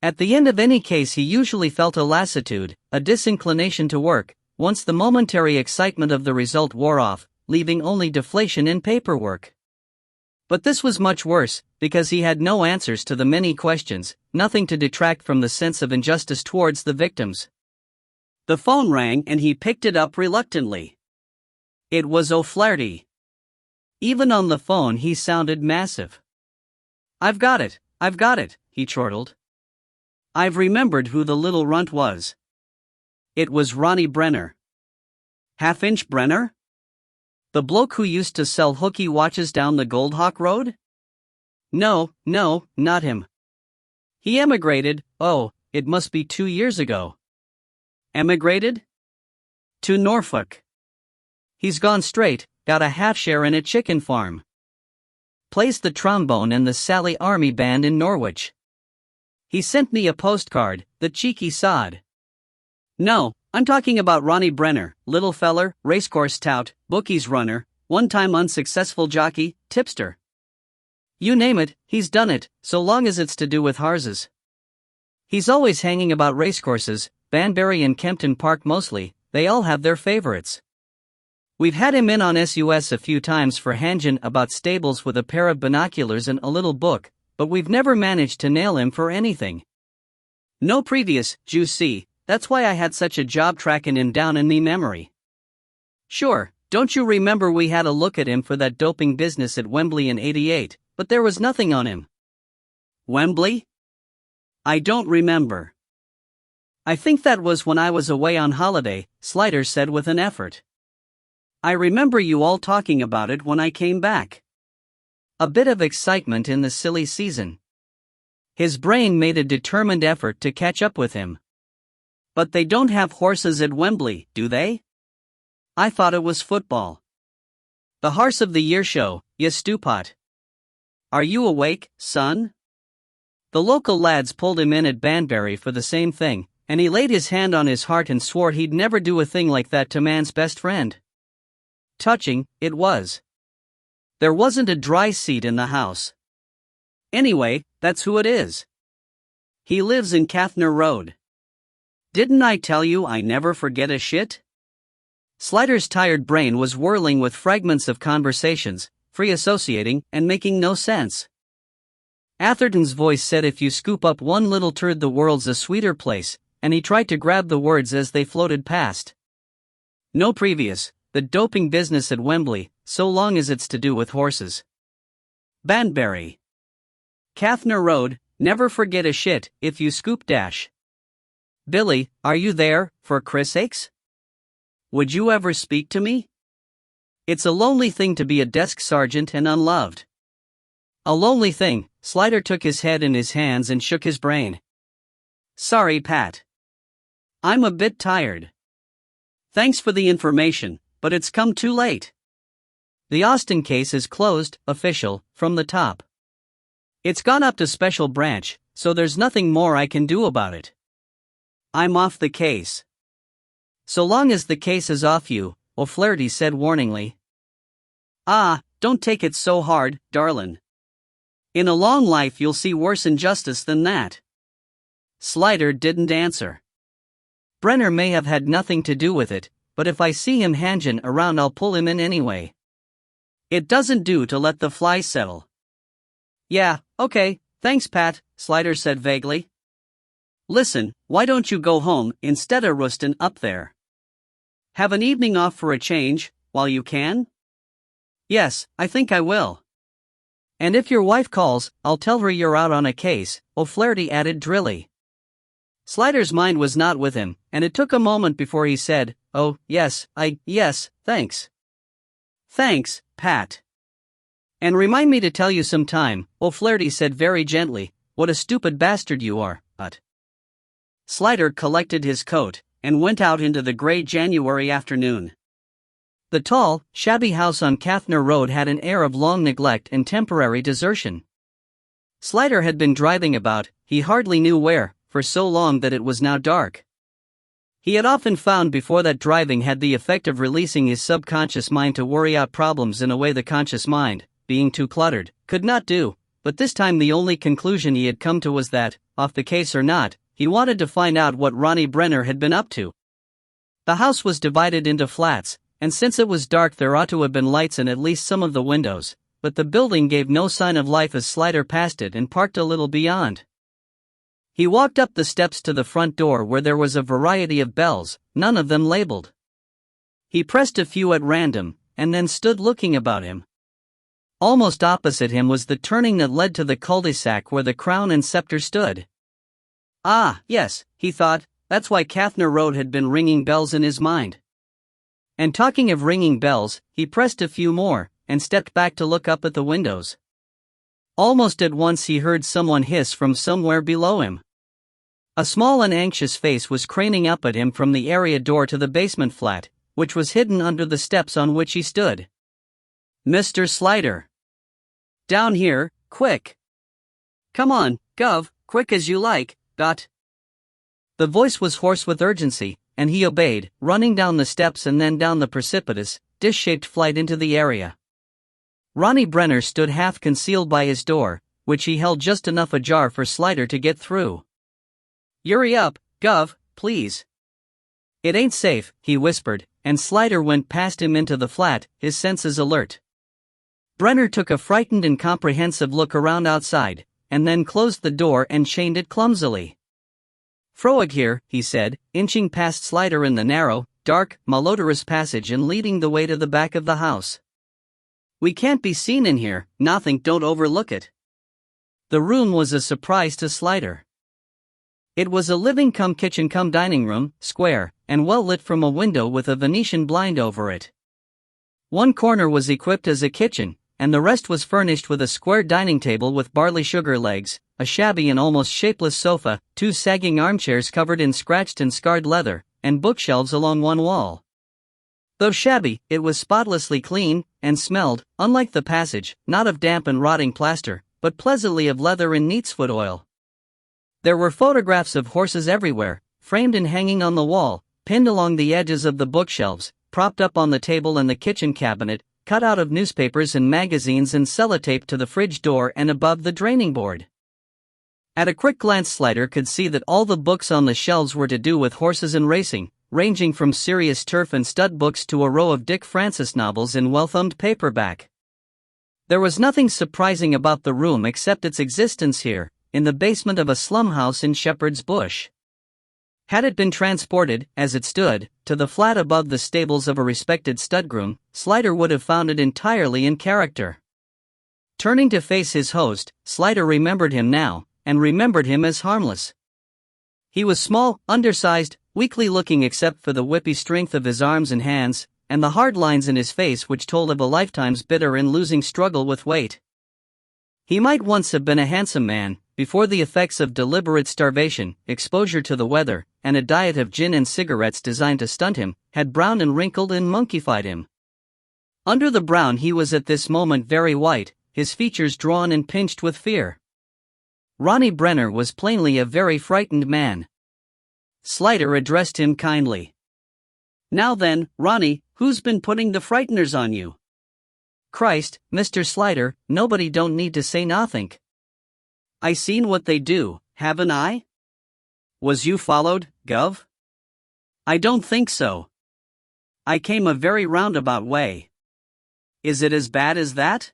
At the end of any case he usually felt a lassitude, a disinclination to work, once the momentary excitement of the result wore off, leaving only deflation in paperwork. But this was much worse, because he had no answers to the many questions, nothing to detract from the sense of injustice towards the victims. The phone rang and he picked it up reluctantly. It was O'Flaherty. Even on the phone he sounded massive. I've got it, he chortled. I've remembered who the little runt was. It was Ronnie Brenner. Half-inch Brenner? The bloke who used to sell hooky watches down the Goldhawk Road? No, not him. He emigrated, it must be 2 years ago. Emigrated? To Norfolk. He's gone straight, got a half-share in a chicken farm. Plays the trombone in the Sally Army Band in Norwich. He sent me a postcard, the cheeky sod. No, I'm talking about Ronnie Brenner, little feller, racecourse tout, bookies runner, one-time unsuccessful jockey, tipster. You name it, he's done it, so long as it's to do with horses. He's always hanging about racecourses, Banbury and Kempton Park mostly, they all have their favorites. We've had him in on SUS a few times for hangin' about stables with a pair of binoculars and a little book, but we've never managed to nail him for anything. No previous, juicy, that's why I had such a job tracking him down in me memory. Sure, don't you remember we had a look at him for that doping business at Wembley in '88, but there was nothing on him. Wembley? I don't remember. I think that was when I was away on holiday, Sliders said with an effort. I remember you all talking about it when I came back. A bit of excitement in the silly season. His brain made a determined effort to catch up with him. But they don't have horses at Wembley, do they? I thought it was football. The Horse of the Year show, you stewpot. Are you awake, son? The local lads pulled him in at Banbury for the same thing, and he laid his hand on his heart and swore he'd never do a thing like that to man's best friend. Touching, it was. There wasn't a dry seat in the house. Anyway, that's who it is. He lives in Kathner Road. Didn't I tell you I never forget a shit? Slider's tired brain was whirling with fragments of conversations, free associating, and making no sense. Atherton's voice said if you scoop up one little turd the world's a sweeter place, and he tried to grab the words as they floated past. No previous, the doping business at Wembley, so long as it's to do with horses. Banbury. Kathner Road, never forget a shit, if you scoop dash. Billy, are you there, for Chris' sakes? Would you ever speak to me? It's a lonely thing to be a desk sergeant and unloved. A lonely thing, Slider took his head in his hands and shook his brain. Sorry, Pat. I'm a bit tired. Thanks for the information, but it's come too late. The Austin case is closed, official, from the top. It's gone up to special branch, so there's nothing more I can do about it. I'm off the case. So long as the case is off you, O'Flaherty said warningly. Don't take it so hard, darlin'. In a long life you'll see worse injustice than that. Slider didn't answer. Brenner may have had nothing to do with it, but if I see him hangin' around I'll pull him in anyway. It doesn't do to let the fly settle. Yeah, okay, thanks Pat, Slider said vaguely. Listen, why don't you go home instead of roostin' up there? Have an evening off for a change, while you can? Yes, I think I will. And if your wife calls, I'll tell her you're out on a case, O'Flaherty added drily. Slider's mind was not with him, and it took a moment before he said, oh, yes, thanks. Thanks, Pat. And remind me to tell you sometime, O'Flaherty said very gently, what a stupid bastard you are, but. Slider collected his coat, and went out into the gray January afternoon. The tall, shabby house on Kathner Road had an air of long neglect and temporary desertion. Slider had been driving about, he hardly knew where, for so long that it was now dark. He had often found before that driving had the effect of releasing his subconscious mind to worry out problems in a way the conscious mind, being too cluttered, could not do, but this time the only conclusion he had come to was that, off the case or not, he wanted to find out what Ronnie Brenner had been up to. The house was divided into flats, and since it was dark there ought to have been lights in at least some of the windows, but the building gave no sign of life as Slider passed it and parked a little beyond. He walked up the steps to the front door where there was a variety of bells, none of them labeled. He pressed a few at random, and then stood looking about him. Almost opposite him was the turning that led to the cul-de-sac where the Crown and Scepter stood. Ah, yes, he thought, that's why Kathner Road had been ringing bells in his mind. And talking of ringing bells, he pressed a few more, and stepped back to look up at the windows. Almost at once he heard someone hiss from somewhere below him. A small and anxious face was craning up at him from the area door to the basement flat, which was hidden under the steps on which he stood. "Mr. Slider. Down here, quick. Come on, Gov, quick as you like, dot." The voice was hoarse with urgency, and he obeyed, running down the steps and then down the precipitous, dish-shaped flight into the area. Ronnie Brenner stood half concealed by his door, which he held just enough ajar for Slider to get through. "Hurry up, Gov, please." "It ain't safe," he whispered, and Slider went past him into the flat, his senses alert. Brenner took a frightened and comprehensive look around outside, and then closed the door and chained it clumsily. "Froig here," he said, inching past Slider in the narrow, dark, malodorous passage and leading the way to the back of the house. "We can't be seen in here, nothing, don't overlook it." The room was a surprise to Slider. It was a living-cum-kitchen-cum-dining room, square, and well lit from a window with a Venetian blind over it. One corner was equipped as a kitchen, and the rest was furnished with a square dining table with barley sugar legs, a shabby and almost shapeless sofa, two sagging armchairs covered in scratched and scarred leather, and bookshelves along one wall. Though shabby, it was spotlessly clean, and smelled, unlike the passage, not of damp and rotting plaster, but pleasantly of leather and neatsfoot oil. There were photographs of horses everywhere, framed and hanging on the wall, pinned along the edges of the bookshelves, propped up on the table and the kitchen cabinet, cut out of newspapers and magazines and sellotaped to the fridge door and above the draining board. At a quick glance Slider could see that all the books on the shelves were to do with horses and racing, ranging from serious turf and stud books to a row of Dick Francis novels in well-thumbed paperback. There was nothing surprising about the room except its existence here, in the basement of a slum house in Shepherd's Bush. Had it been transported, as it stood, to the flat above the stables of a respected stud groom, Slider would have found it entirely in character. Turning to face his host, Slider remembered him now, and remembered him as harmless. He was small, undersized, weakly looking except for the whippy strength of his arms and hands, and the hard lines in his face which told of a lifetime's bitter and losing struggle with weight. He might once have been a handsome man, before the effects of deliberate starvation, exposure to the weather, and a diet of gin and cigarettes designed to stunt him, had browned and wrinkled and monkeyfied him. Under the brown he was at this moment very white, his features drawn and pinched with fear. Ronnie Brenner was plainly a very frightened man. Slider addressed him kindly. "Now then, Ronnie, who's been putting the frighteners on you?" "Christ, Mr. Slider, nobody don't need to say nothink. I seen what they do, haven't I? Was you followed, Gov?" "I don't think so. I came a very roundabout way." "Is it as bad as that?"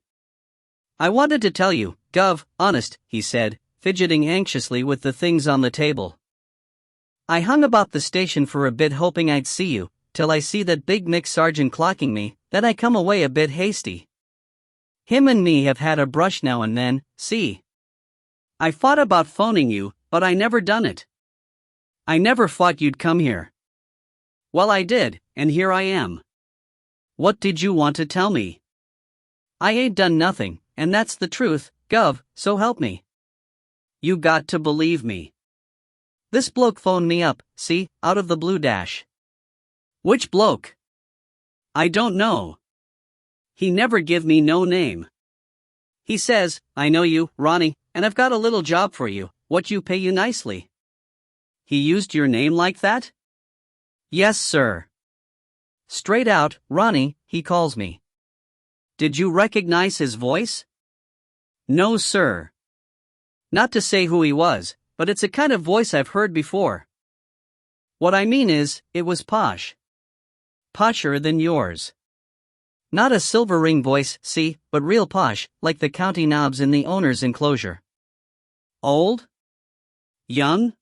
"I wanted to tell you, Gov, honest," he said, fidgeting anxiously with the things on the table. "I hung about the station for a bit hoping I'd see you, till I see that big Mick sergeant clocking me, then I come away a bit hasty. Him and me have had a brush now and then, see. I thought about phoning you, but I never done it. I never thought you'd come here. Well, I did, and here I am. What did you want to tell me?" "I ain't done nothing, and that's the truth, Gov, so help me." "You got to believe me. This bloke phoned me up, see, out of the blue dash." "Which bloke?" "I don't know. He never give me no name. He says, 'I know you, Ronnie, and I've got a little job for you, what you pay you nicely.'" "He used your name like that?" "Yes, sir. Straight out, Ronnie, he calls me." "Did you recognize his voice?" No sir. Not to say who he was, but it's a kind of voice I've heard before. What I mean is, it was posh. Posher than yours. Not a silver ring voice, see, but real posh, like the county knobs in the owner's enclosure. Old? Young?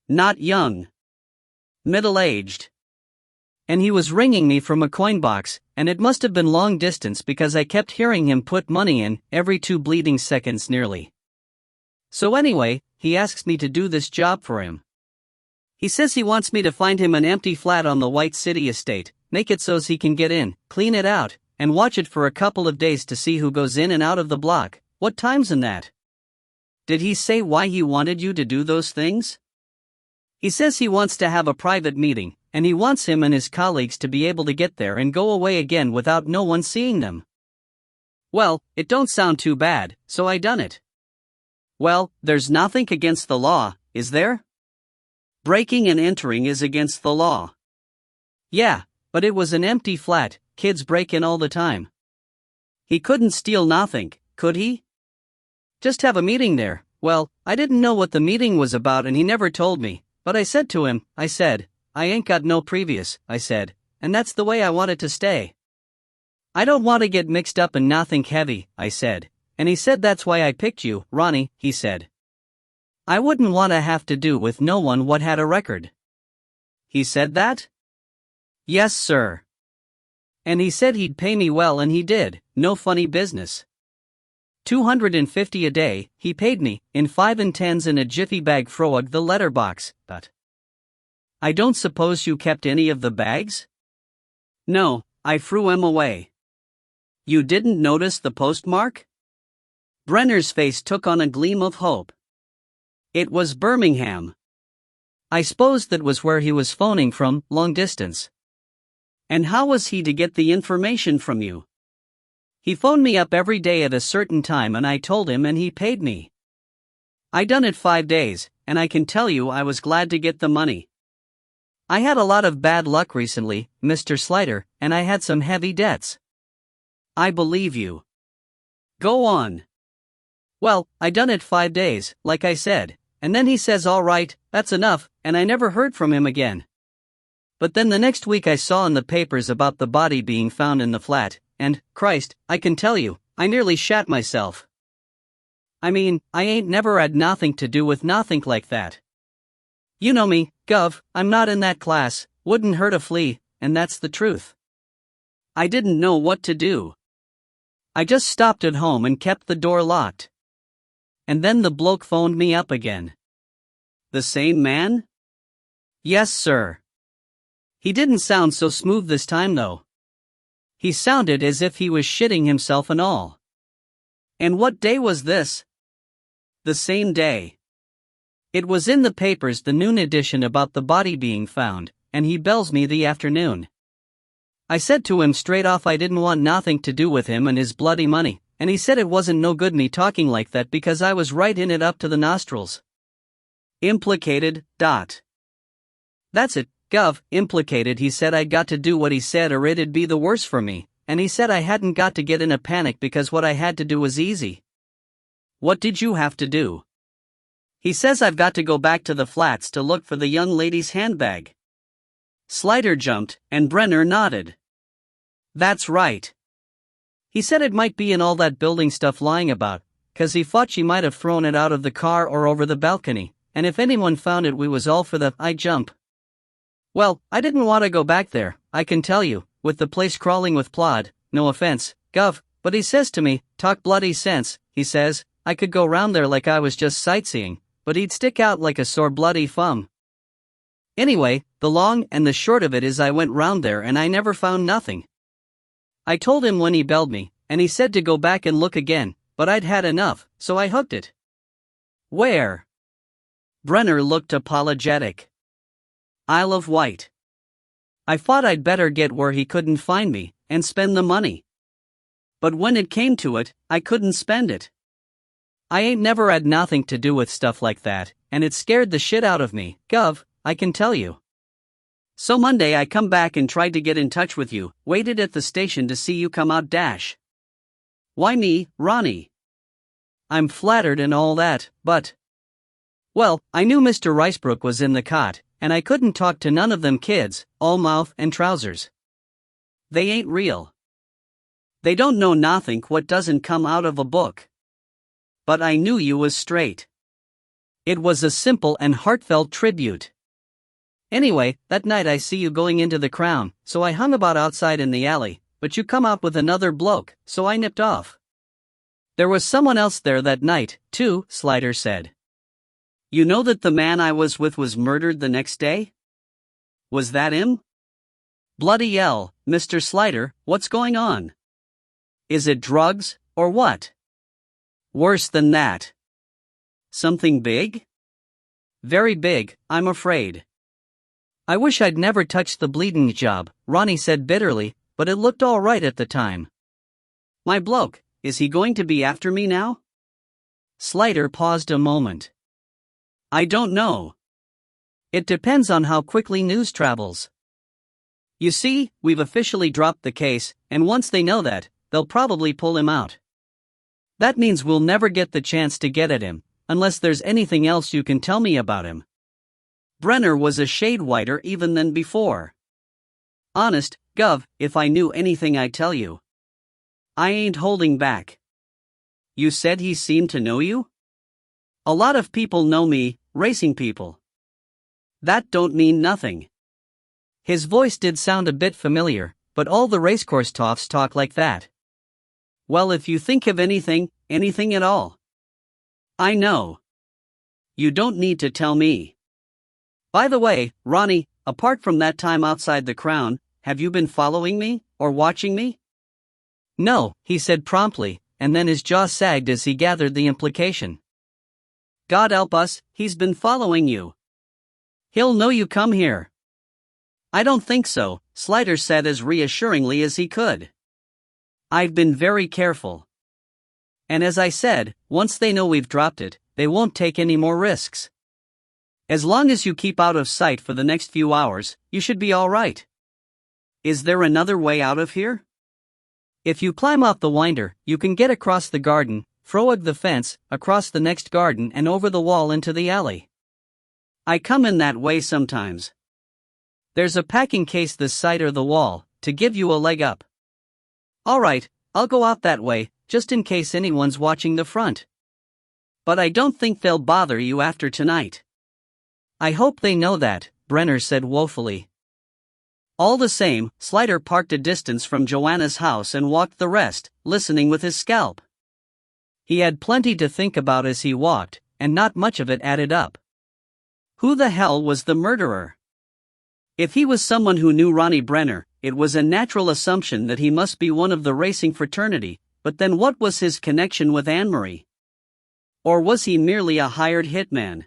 Not young. Middle-aged. And he was ringing me from a coin box, and it must have been long distance because I kept hearing him put money in every 2 bleeding seconds nearly. So anyway, he asks me to do this job for him. He says he wants me to find him an empty flat on the White City estate, make it so's he can get in, clean it out, and watch it for a couple of days to see who goes in and out of the block, what times and that. Did he say why he wanted you to do those things? He says he wants to have a private meeting, and he wants him and his colleagues to be able to get there and go away again without no one seeing them. Well, it don't sound too bad, so I done it. Well, there's nothing against the law, is there? Breaking and entering is against the law. Yeah, but it was an empty flat, kids break in all the time. He couldn't steal nothing, could he? Just have a meeting there. Well, I didn't know what the meeting was about and he never told me, but I said to him, I ain't got no previous, I said, and that's the way I want it to stay. I don't want to get mixed up in nothing heavy, I said, and he said that's why I picked you, Ronnie, he said. I wouldn't want to have to do with no one what had a record. He said that? Yes, sir. And he said he'd pay me well and he did, no funny business. $250 a day, he paid me, in 5 and 10s in a jiffy bag froag the letterbox, but I don't suppose you kept any of the bags? No, I threw 'em away. You didn't notice the postmark? Brenner's face took on a gleam of hope. It was Birmingham. I suppose that was where he was phoning from, long distance. And how was he to get the information from you? He phoned me up every day at a certain time and I told him and he paid me. I done it 5 days, and I can tell you I was glad to get the money. I had a lot of bad luck recently, Mr. Slider, and I had some heavy debts. I believe you. Go on. Well, I done it 5 days, like I said, and then he says all right, that's enough, and I never heard from him again. But then the next week I saw in the papers about the body being found in the flat, and, Christ, I can tell you, I nearly shat myself. I mean, I ain't never had nothing to do with nothing like that. You know me, Gov, I'm not in that class, wouldn't hurt a flea, and that's the truth. I didn't know what to do. I just stopped at home and kept the door locked. And then the bloke phoned me up again. The same man? Yes, sir. He didn't sound so smooth this time though. He sounded as if he was shitting himself and all. And what day was this? The same day. It was in the papers, the noon edition about the body being found, and he bells me the afternoon. I said to him straight off I didn't want nothing to do with him and his bloody money, and he said it wasn't no good me talking like that because I was right in it up to the nostrils. Implicated, dot. That's it, Gov, implicated. He said I'd got to do what he said or it'd be the worse for me, and he said I hadn't got to get in a panic because what I had to do was easy. What did you have to do? He says I've got to go back to the flats to look for the young lady's handbag. Slider jumped, and Brenner nodded. That's right. He said it might be in all that building stuff lying about, 'cause he thought she might have thrown it out of the car or over the balcony, and if anyone found it we was all for the I jump. Well, I didn't want to go back there, I can tell you, with the place crawling with plod, no offense, Gov, but he says to me, talk bloody sense, he says, I could go round there like I was just sightseeing, but he'd stick out like a sore bloody thumb. Anyway, the long and the short of it is I went round there and I never found nothing. I told him when he belled me, and he said to go back and look again, but I'd had enough, so I hooked it. Where? Brenner looked apologetic. Isle of Wight. I thought I'd better get where he couldn't find me, and spend the money. But when it came to it, I couldn't spend it. I ain't never had nothing to do with stuff like that, and it scared the shit out of me, Gov, I can tell you. So Monday I come back and tried to get in touch with you, waited at the station to see you come out dash. Why me, Ronnie? I'm flattered and all that, but... Well, I knew Mr. Ricebrook was in the cot, and I couldn't talk to none of them kids, all mouth and trousers. They ain't real. They don't know nothing what doesn't come out of a book. But I knew you was straight. It was a simple and heartfelt tribute. Anyway, that night I see you going into the Crown, so I hung about outside in the alley, but you come out with another bloke, so I nipped off. There was someone else there that night, too, Slider said. You know that the man I was with was murdered the next day? Was that him? Bloody hell, Mr. Slider, what's going on? Is it drugs, or what? Worse than that. Something big? Very big, I'm afraid. I wish I'd never touched the bleeding job, Ronnie said bitterly, but it looked all right at the time. My bloke, is he going to be after me now? Slider paused a moment. I don't know. It depends on how quickly news travels. You see, we've officially dropped the case, and once they know that, they'll probably pull him out. That means we'll never get the chance to get at him, unless there's anything else you can tell me about him. Brenner was a shade whiter even than before. Honest, Gov, if I knew anything I'd tell you. I ain't holding back. You said he seemed to know you? A lot of people know me, racing people. That don't mean nothing. His voice did sound a bit familiar, but all the racecourse toffs talk like that. Well, if you think of anything at all. I know. You don't need to tell me. By the way, Ronnie, apart from that time outside the Crown, have you been following me, or watching me? No, he said promptly, and then his jaw sagged as he gathered the implication. God help us, he's been following you. He'll know you come here. I don't think so, Slider said as reassuringly as he could. I've been very careful. And as I said, once they know we've dropped it, they won't take any more risks. As long as you keep out of sight for the next few hours, you should be all right. Is there another way out of here? If you climb off the winder, you can get across the garden, frowag the fence, across the next garden and over the wall into the alley. I come in that way sometimes. There's a packing case this side of the wall, to give you a leg up. All right, I'll go out that way, just in case anyone's watching the front. But I don't think they'll bother you after tonight. I hope they know that, Brenner said woefully. All the same, Slider parked a distance from Joanna's house and walked the rest, listening with his scalp. He had plenty to think about as he walked, and not much of it added up. Who the hell was the murderer? If he was someone who knew Ronnie Brenner, it was a natural assumption that he must be one of the racing fraternity, but then what was his connection with Anne-Marie? Or was he merely a hired hitman?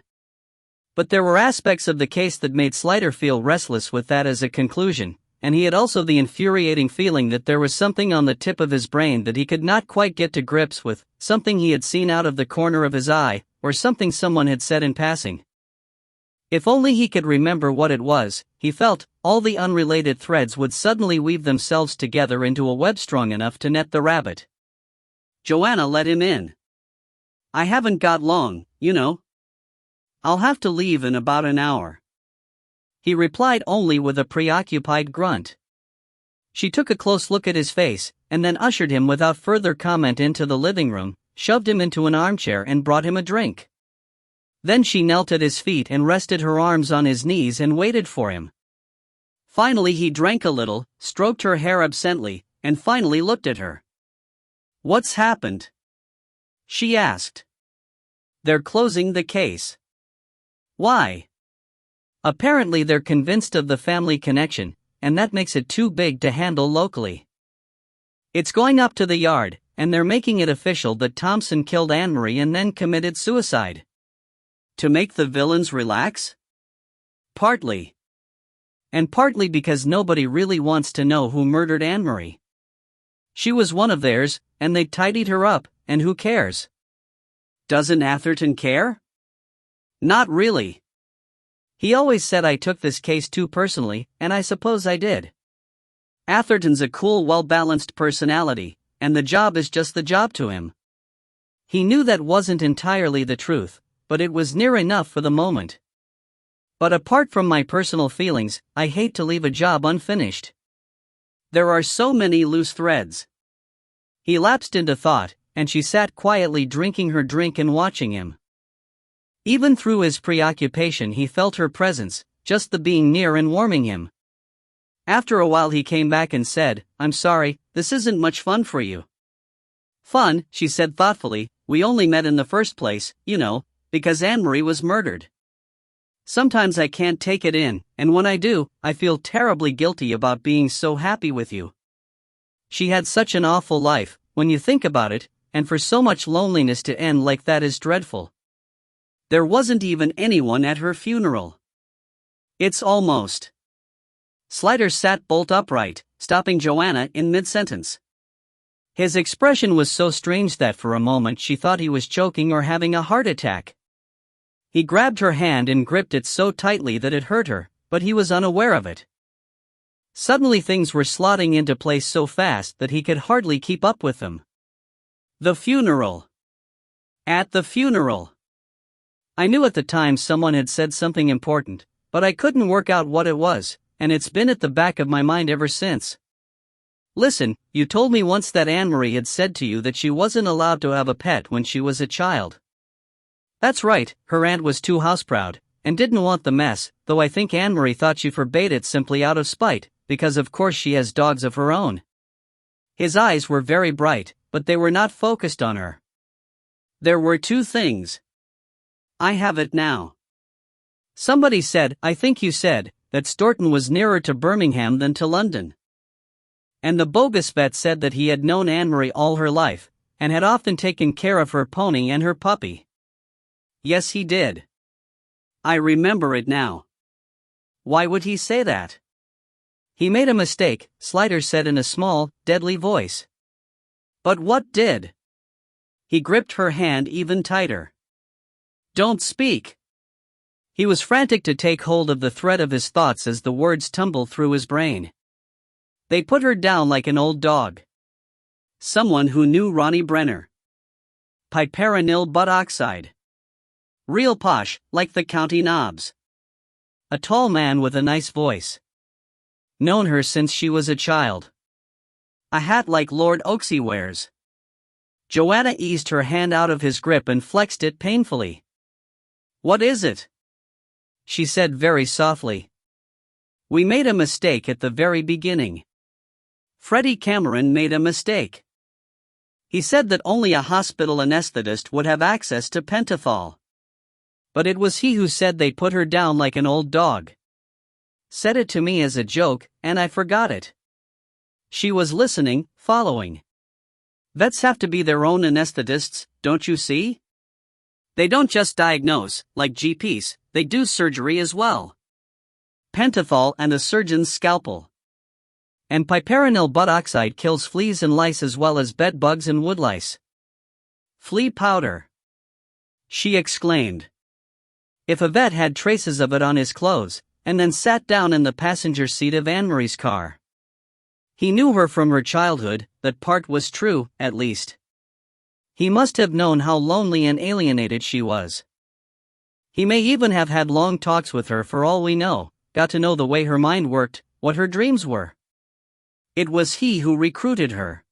But there were aspects of the case that made Slider feel restless with that as a conclusion, and he had also the infuriating feeling that there was something on the tip of his brain that he could not quite get to grips with, something he had seen out of the corner of his eye, or something someone had said in passing. If only he could remember what it was, he felt, all the unrelated threads would suddenly weave themselves together into a web strong enough to net the rabbit. Joanna let him in. I haven't got long, you know. I'll have to leave in about an hour. He replied only with a preoccupied grunt. She took a close look at his face, and then ushered him without further comment into the living room, shoved him into an armchair and brought him a drink. Then she knelt at his feet and rested her arms on his knees and waited for him. Finally he drank a little, stroked her hair absently, and finally looked at her. What's happened? She asked. They're closing the case. Why? Apparently they're convinced of the family connection, and that makes it too big to handle locally. It's going up to the yard, and they're making it official that Thompson killed Anne-Marie and then committed suicide. To make the villains relax? Partly. And partly because nobody really wants to know who murdered Anne-Marie. She was one of theirs, and they tidied her up, and who cares? Doesn't Atherton care? Not really. He always said I took this case too personally, and I suppose I did. Atherton's a cool, well-balanced personality, and the job is just the job to him. He knew that wasn't entirely the truth, but it was near enough for the moment. But apart from my personal feelings, I hate to leave a job unfinished. There are so many loose threads. He lapsed into thought, and she sat quietly drinking her drink and watching him. Even through his preoccupation, he felt her presence, just the being near and warming him. After a while he came back and said, "I'm sorry, this isn't much fun for you." "Fun," she said thoughtfully, "we only met in the first place, because Anne-Marie was murdered. Sometimes I can't take it in, and when I do, I feel terribly guilty about being so happy with you. She had such an awful life, when you think about it, and for so much loneliness to end like that is dreadful. There wasn't even anyone at her funeral. It's almost." Sliders sat bolt upright, stopping Joanna in mid-sentence. His expression was so strange that for a moment she thought he was choking or having a heart attack. He grabbed her hand and gripped it so tightly that it hurt her, but he was unaware of it. Suddenly things were slotting into place so fast that he could hardly keep up with them. The funeral. At the funeral. I knew at the time someone had said something important, but I couldn't work out what it was, and it's been at the back of my mind ever since. Listen, you told me once that Anne-Marie had said to you that she wasn't allowed to have a pet when she was a child. That's right, her aunt was too houseproud, and didn't want the mess, though I think Anne-Marie thought she forbade it simply out of spite, because of course she has dogs of her own. His eyes were very bright, but they were not focused on her. There were two things. I have it now. Somebody said, I think you said, that Stourton was nearer to Birmingham than to London. And the bogus vet said that he had known Anne-Marie all her life, and had often taken care of her pony and her puppy. Yes, he did. I remember it now. Why would he say that? He made a mistake, Sliders said in a small, deadly voice. But what did? He gripped her hand even tighter. Don't speak. He was frantic to take hold of the thread of his thoughts as the words tumbled through his brain. They put her down like an old dog. Someone who knew Ronnie Brenner. Piperanil butoxide. Real posh, like the county knobs. A tall man with a nice voice. Known her since she was a child. A hat like Lord Oaksey wears. Joanna eased her hand out of his grip and flexed it painfully. What is it? She said very softly. We made a mistake at the very beginning. Freddie Cameron made a mistake. He said that only a hospital anesthetist would have access to pentothal. But it was he who said they put her down like an old dog. Said it to me as a joke, and I forgot it. She was listening, following. Vets have to be their own anesthetists, don't you see? They don't just diagnose, like GPs, they do surgery as well. Pentothal and a surgeon's scalpel. And piperanil butoxide kills fleas and lice as well as bed bugs and woodlice. Flea powder. She exclaimed. If a vet had traces of it on his clothes, and then sat down in the passenger seat of Anne-Marie's car. He knew her from her childhood, that part was true, at least. He must have known how lonely and alienated she was. He may even have had long talks with her for all we know, got to know the way her mind worked, what her dreams were. It was he who recruited her.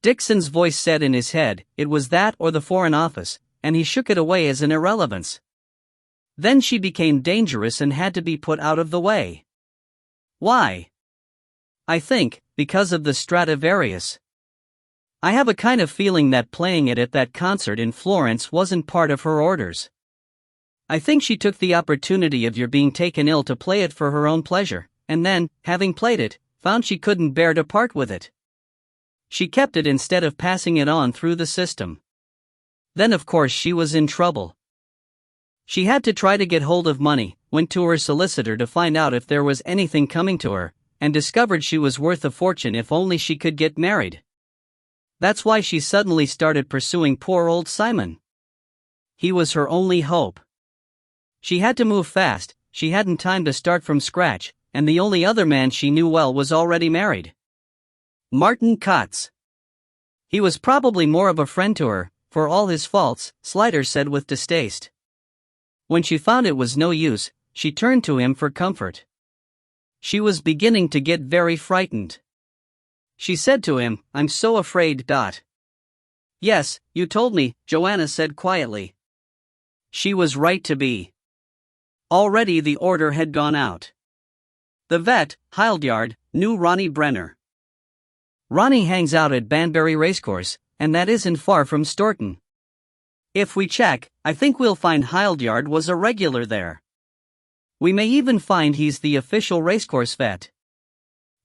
Dixon's voice said in his head, it was that or the Foreign Office, and he shook it away as an irrelevance. Then she became dangerous and had to be put out of the way. Why? I think, because of the Stradivarius. I have a kind of feeling that playing it at that concert in Florence wasn't part of her orders. I think she took the opportunity of your being taken ill to play it for her own pleasure, and then, having played it, found she couldn't bear to part with it. She kept it instead of passing it on through the system. Then of course she was in trouble. She had to try to get hold of money, went to her solicitor to find out if there was anything coming to her, and discovered she was worth a fortune if only she could get married. That's why she suddenly started pursuing poor old Simon. He was her only hope. She had to move fast, she hadn't time to start from scratch, and the only other man she knew well was already married. Martin Kotz. He was probably more of a friend to her, for all his faults, Slider said with distaste. When she found it was no use, she turned to him for comfort. She was beginning to get very frightened. She said to him, "I'm so afraid." "Yes, you told me," Joanna said quietly. She was right to be. Already the order had gone out. The vet, Hildyard, knew Ronnie Brenner. Ronnie hangs out at Banbury Racecourse, and that isn't far from Stourton. If we check, I think we'll find Hildyard was a regular there. We may even find he's the official racecourse vet.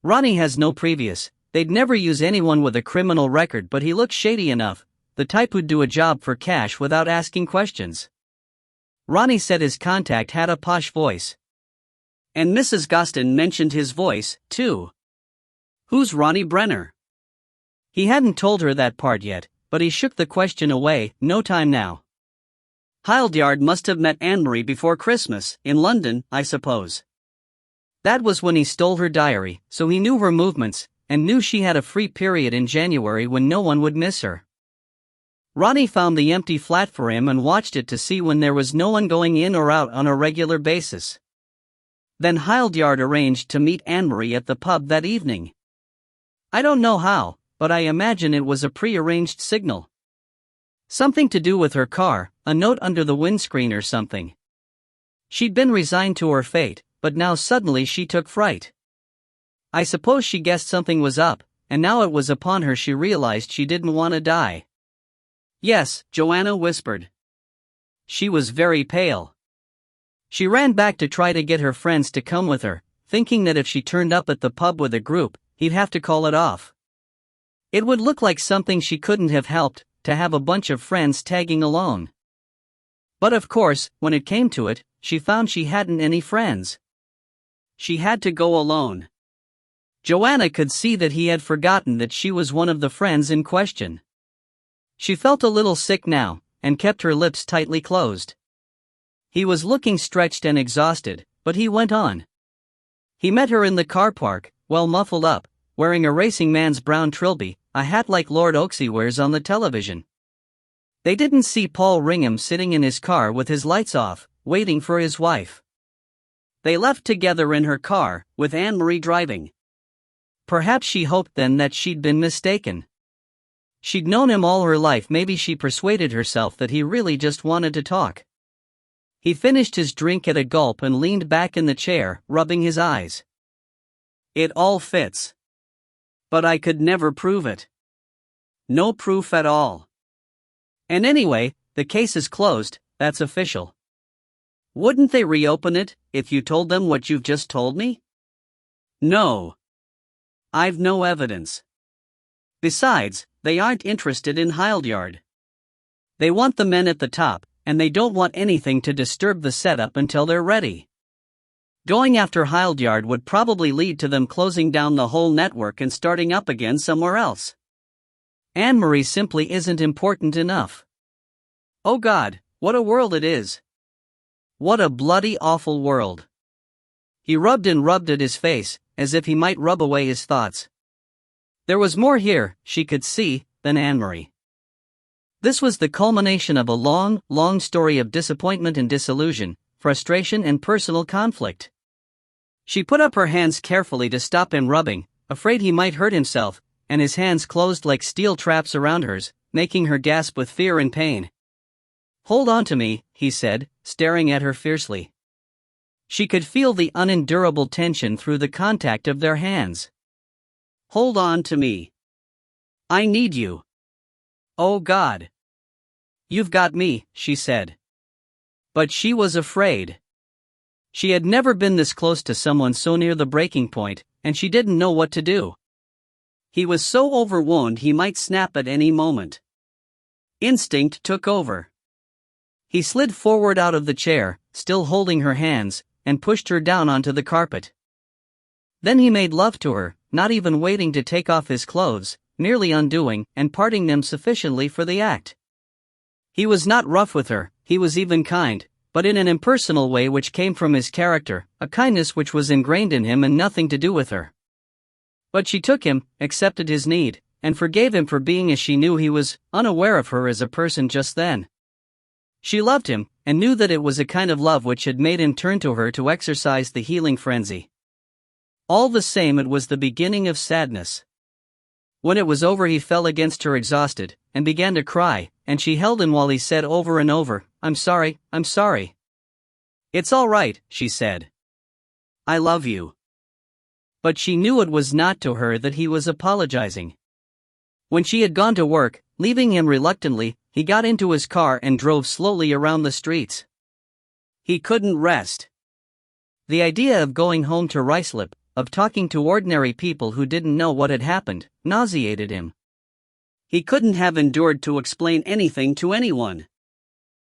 Ronnie has no previous, they'd never use anyone with a criminal record, but he looks shady enough, the type who'd do a job for cash without asking questions. Ronnie said his contact had a posh voice. And Mrs. Gostin mentioned his voice, too. Who's Ronnie Brenner? He hadn't told her that part yet, but he shook the question away. No time now. Hildyard must have met Anne-Marie before Christmas, in London, I suppose. That was when he stole her diary, so he knew her movements, and knew she had a free period in January when no one would miss her. Ronnie found the empty flat for him and watched it to see when there was no one going in or out on a regular basis. Then Hildyard arranged to meet Anne-Marie at the pub that evening. I don't know how, but I imagine it was a pre-arranged signal. Something to do with her car, a note under the windscreen or something. She'd been resigned to her fate, but now suddenly she took fright. I suppose she guessed something was up, and now it was upon her she realized she didn't want to die. Yes, Joanna whispered. She was very pale. She ran back to try to get her friends to come with her, thinking that if she turned up at the pub with a group, he'd have to call it off. It would look like something she couldn't have helped, to have a bunch of friends tagging along. But of course, when it came to it, she found she hadn't any friends. She had to go alone. Joanna could see that he had forgotten that she was one of the friends in question. She felt a little sick now, and kept her lips tightly closed. He was looking stretched and exhausted, but he went on. He met her in the car park, well muffled up, wearing a racing man's brown trilby, a hat like Lord Oaksey wears on the television. They didn't see Paul Ringham sitting in his car with his lights off, waiting for his wife. They left together in her car, with Anne-Marie driving. Perhaps she hoped then that she'd been mistaken. She'd known him all her life. Maybe she persuaded herself that he really just wanted to talk. He finished his drink at a gulp and leaned back in the chair, rubbing his eyes. It all fits. But I could never prove it. No proof at all. And anyway, the case is closed, that's official. Wouldn't they reopen it, if you told them what you've just told me? No. I've no evidence. Besides, they aren't interested in Hildyard. They want the men at the top, and they don't want anything to disturb the setup until they're ready. Going after Hildyard would probably lead to them closing down the whole network and starting up again somewhere else. Anne-Marie simply isn't important enough. Oh God, what a world it is. What a bloody awful world. He rubbed and rubbed at his face, as if he might rub away his thoughts. There was more here, she could see, than Anne-Marie. This was the culmination of a long, long story of disappointment and disillusion, frustration and personal conflict. She put up her hands carefully to stop him rubbing, afraid he might hurt himself, and his hands closed like steel traps around hers, making her gasp with fear and pain. Hold on to me, he said, staring at her fiercely. She could feel the unendurable tension through the contact of their hands. Hold on to me. I need you. Oh God. You've got me, she said. But she was afraid. She had never been this close to someone so near the breaking point, and she didn't know what to do. He was so overwhelmed he might snap at any moment. Instinct took over. He slid forward out of the chair, still holding her hands, and pushed her down onto the carpet. Then he made love to her, not even waiting to take off his clothes, merely undoing and parting them sufficiently for the act. He was not rough with her, he was even kind, but in an impersonal way which came from his character, a kindness which was ingrained in him and nothing to do with her. But she took him, accepted his need, and forgave him for being as she knew he was unaware of her as a person just then. She loved him, and knew that it was a kind of love which had made him turn to her to exercise the healing frenzy. All the same, it was the beginning of sadness. When it was over, he fell against her exhausted, and began to cry, and she held him while he said over and over, I'm sorry. It's all right, she said. I love you. But she knew it was not to her that he was apologizing. When she had gone to work, leaving him reluctantly, he got into his car and drove slowly around the streets. He couldn't rest. The idea of going home to Ruislip, of talking to ordinary people who didn't know what had happened, nauseated him. He couldn't have endured to explain anything to anyone.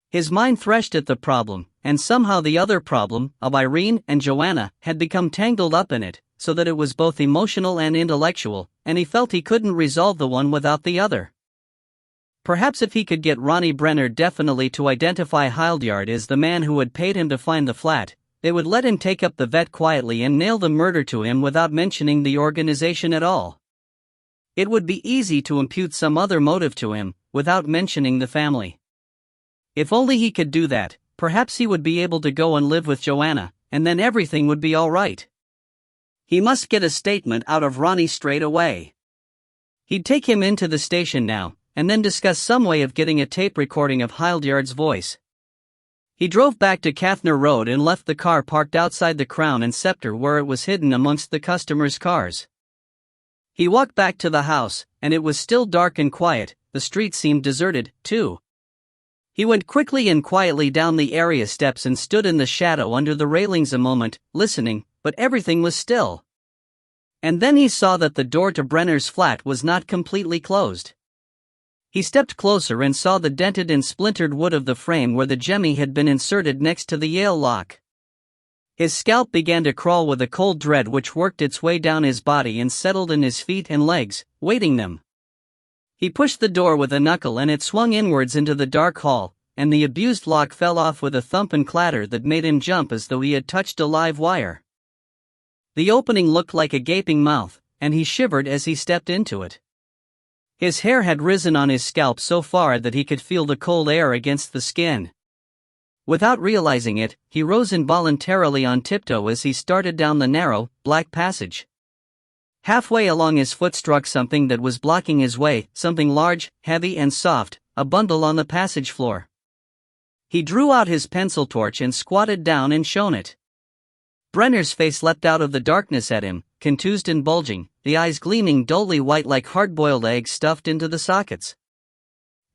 His mind threshed at the problem, and somehow the other problem, of Irene and Joanna, had become tangled up in it, so that it was both emotional and intellectual, and he felt he couldn't resolve the one without the other. Perhaps if he could get Ronnie Brenner definitely to identify Hildyard as the man who had paid him to find the flat, they would let him take up the vet quietly and nail the murder to him without mentioning the organization at all. It would be easy to impute some other motive to him, without mentioning the family. If only he could do that, perhaps he would be able to go and live with Joanna, and then everything would be all right. He must get a statement out of Ronnie straight away. He'd take him into the station now, and then discuss some way of getting a tape recording of Hildyard's voice. He drove back to Kathner Road and left the car parked outside the Crown and Scepter where it was hidden amongst the customers' cars. He walked back to the house, and it was still dark and quiet. The street seemed deserted, too. He went quickly and quietly down the area steps and stood in the shadow under the railings a moment, listening, but everything was still. And then he saw that the door to Brenner's flat was not completely closed. He stepped closer and saw the dented and splintered wood of the frame where the jemmy had been inserted next to the Yale lock. His scalp began to crawl with a cold dread which worked its way down his body and settled in his feet and legs, weighting them. He pushed the door with a knuckle and it swung inwards into the dark hall, and the abused lock fell off with a thump and clatter that made him jump as though he had touched a live wire. The opening looked like a gaping mouth, and he shivered as he stepped into it. His hair had risen on his scalp so far that he could feel the cold air against the skin. Without realizing it, he rose involuntarily on tiptoe as he started down the narrow, black passage. Halfway along his foot struck something that was blocking his way, something large, heavy and soft, a bundle on the passage floor. He drew out his pencil torch and squatted down and shone it. Brenner's face leapt out of the darkness at him, contused and bulging, the eyes gleaming dully white like hard-boiled eggs stuffed into the sockets.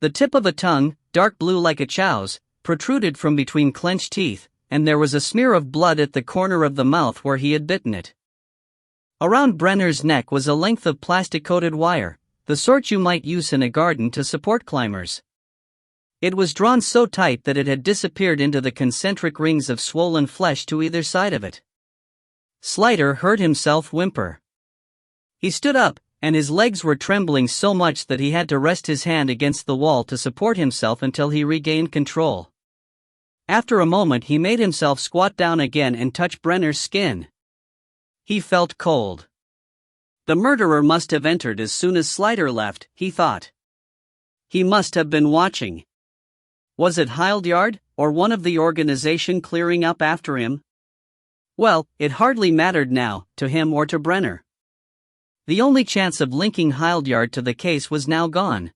The tip of a tongue, dark blue like a chow's, protruded from between clenched teeth, and there was a smear of blood at the corner of the mouth where he had bitten it. Around Brenner's neck was a length of plastic-coated wire, the sort you might use in a garden to support climbers. It was drawn so tight that it had disappeared into the concentric rings of swollen flesh to either side of it. Slider heard himself whimper. He stood up, and his legs were trembling so much that he had to rest his hand against the wall to support himself until he regained control. After a moment he made himself squat down again and touch Brenner's skin. He felt cold. The murderer must have entered as soon as Slider left, he thought. He must have been watching. Was it Hildyard, or one of the organization clearing up after him? Well, it hardly mattered now, to him or to Brenner. The only chance of linking Hildyard to the case was now gone.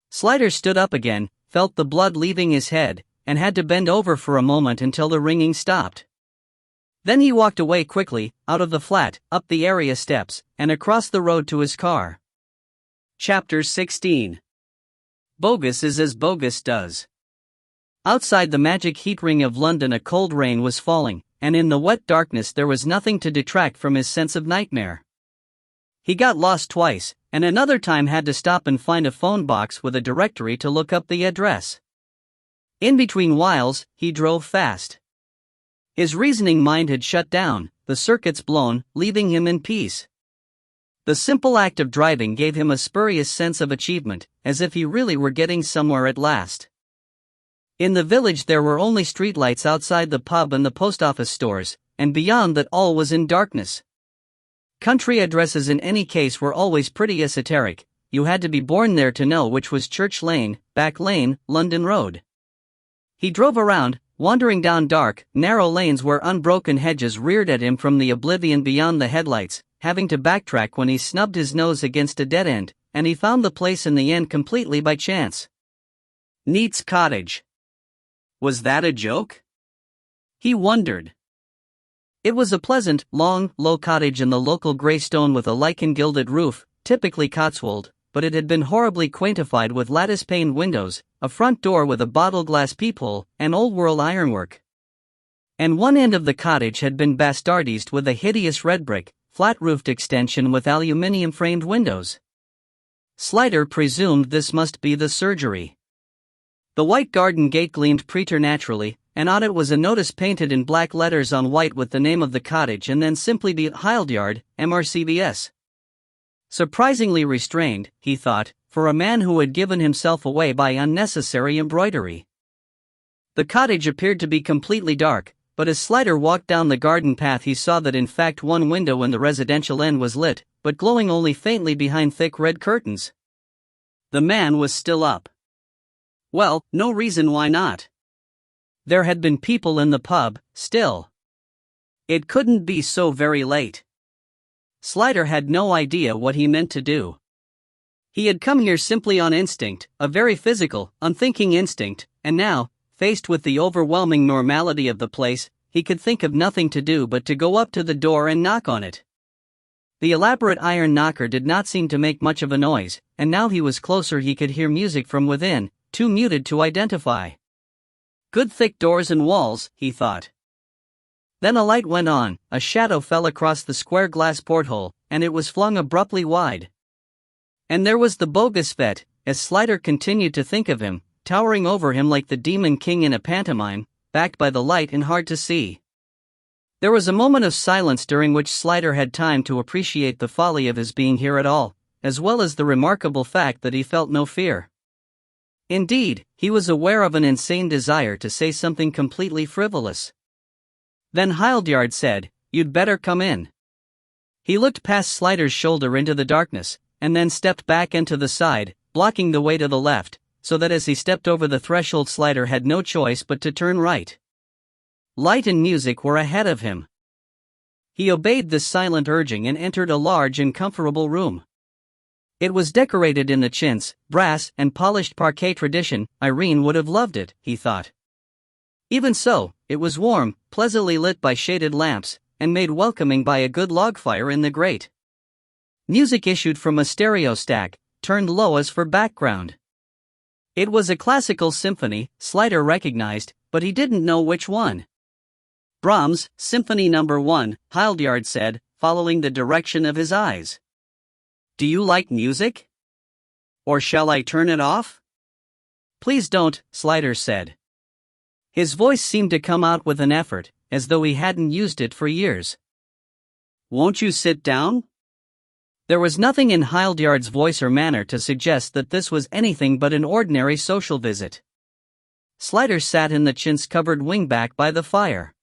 Slider stood up again, felt the blood leaving his head, and had to bend over for a moment until the ringing stopped. Then he walked away quickly, out of the flat, up the area steps, and across the road to his car. Chapter 16. Bogus is as bogus does. Outside the magic heat ring of London a cold rain was falling, and in the wet darkness there was nothing to detract from his sense of nightmare. He got lost twice, and another time had to stop and find a phone box with a directory to look up the address. In between whiles, he drove fast. His reasoning mind had shut down, the circuits blown, leaving him in peace. The simple act of driving gave him a spurious sense of achievement, as if he really were getting somewhere at last. In the village there were only streetlights outside the pub and the post office stores, and beyond that all was in darkness. Country addresses in any case were always pretty esoteric. You had to be born there to know which was Church Lane, Back Lane, London Road. He drove around, wandering down dark, narrow lanes where unbroken hedges reared at him from the oblivion beyond the headlights, having to backtrack when he snubbed his nose against a dead end, and he found the place in the end completely by chance. Neat's cottage. Was that a joke? He wondered. It was a pleasant, long, low cottage in the local grey stone with a lichen-gilded roof, typically Cotswold, but it had been horribly quaintified with lattice-paned windows, a front door with a bottle-glass peephole, and old-world ironwork. And one end of the cottage had been bastardized with a hideous red brick, flat-roofed extension with aluminium-framed windows. Slider presumed this must be the surgery. The white garden gate gleamed preternaturally, and on it was a notice painted in black letters on white with the name of the cottage and then simply the Hildyard, MRCVS. Surprisingly restrained, he thought, for a man who had given himself away by unnecessary embroidery. The cottage appeared to be completely dark, but as Slider walked down the garden path he saw that in fact one window in the residential end was lit, but glowing only faintly behind thick red curtains. The man was still up. Well, no reason why not. There had been people in the pub, still. It couldn't be so very late. Slider had no idea what he meant to do. He had come here simply on instinct, a very physical, unthinking instinct, and now, faced with the overwhelming normality of the place, he could think of nothing to do but to go up to the door and knock on it. The elaborate iron knocker did not seem to make much of a noise, and now he was closer he could hear music from within, too muted to identify. Good thick doors and walls, he thought. Then a light went on, a shadow fell across the square glass porthole, and it was flung abruptly wide. And there was the bogus vet, as Slider continued to think of him, towering over him like the demon king in a pantomime, backed by the light and hard to see. There was a moment of silence during which Slider had time to appreciate the folly of his being here at all, as well as the remarkable fact that he felt no fear. Indeed, he was aware of an insane desire to say something completely frivolous. Then Hildyard said, "You'd better come in." He looked past Slider's shoulder into the darkness, and then stepped back and to the side, blocking the way to the left, so that as he stepped over the threshold Slider had no choice but to turn right. Light and music were ahead of him. He obeyed this silent urging and entered a large and comfortable room. It was decorated in the chintz, brass, and polished parquet tradition. Irene would have loved it, he thought. Even so, it was warm, pleasantly lit by shaded lamps, and made welcoming by a good log fire in the grate. Music issued from a stereo stack, turned low as for background. It was a classical symphony, Slider recognized, but he didn't know which one. Brahms, Symphony No. 1, Hildyard said, following the direction of his eyes. "Do you like music? Or shall I turn it off?" "Please don't," Slider said. His voice seemed to come out with an effort, as though he hadn't used it for years. "Won't you sit down?" There was nothing in Hildyard's voice or manner to suggest that this was anything but an ordinary social visit. Slider sat in the chintz-covered wingback by the fire.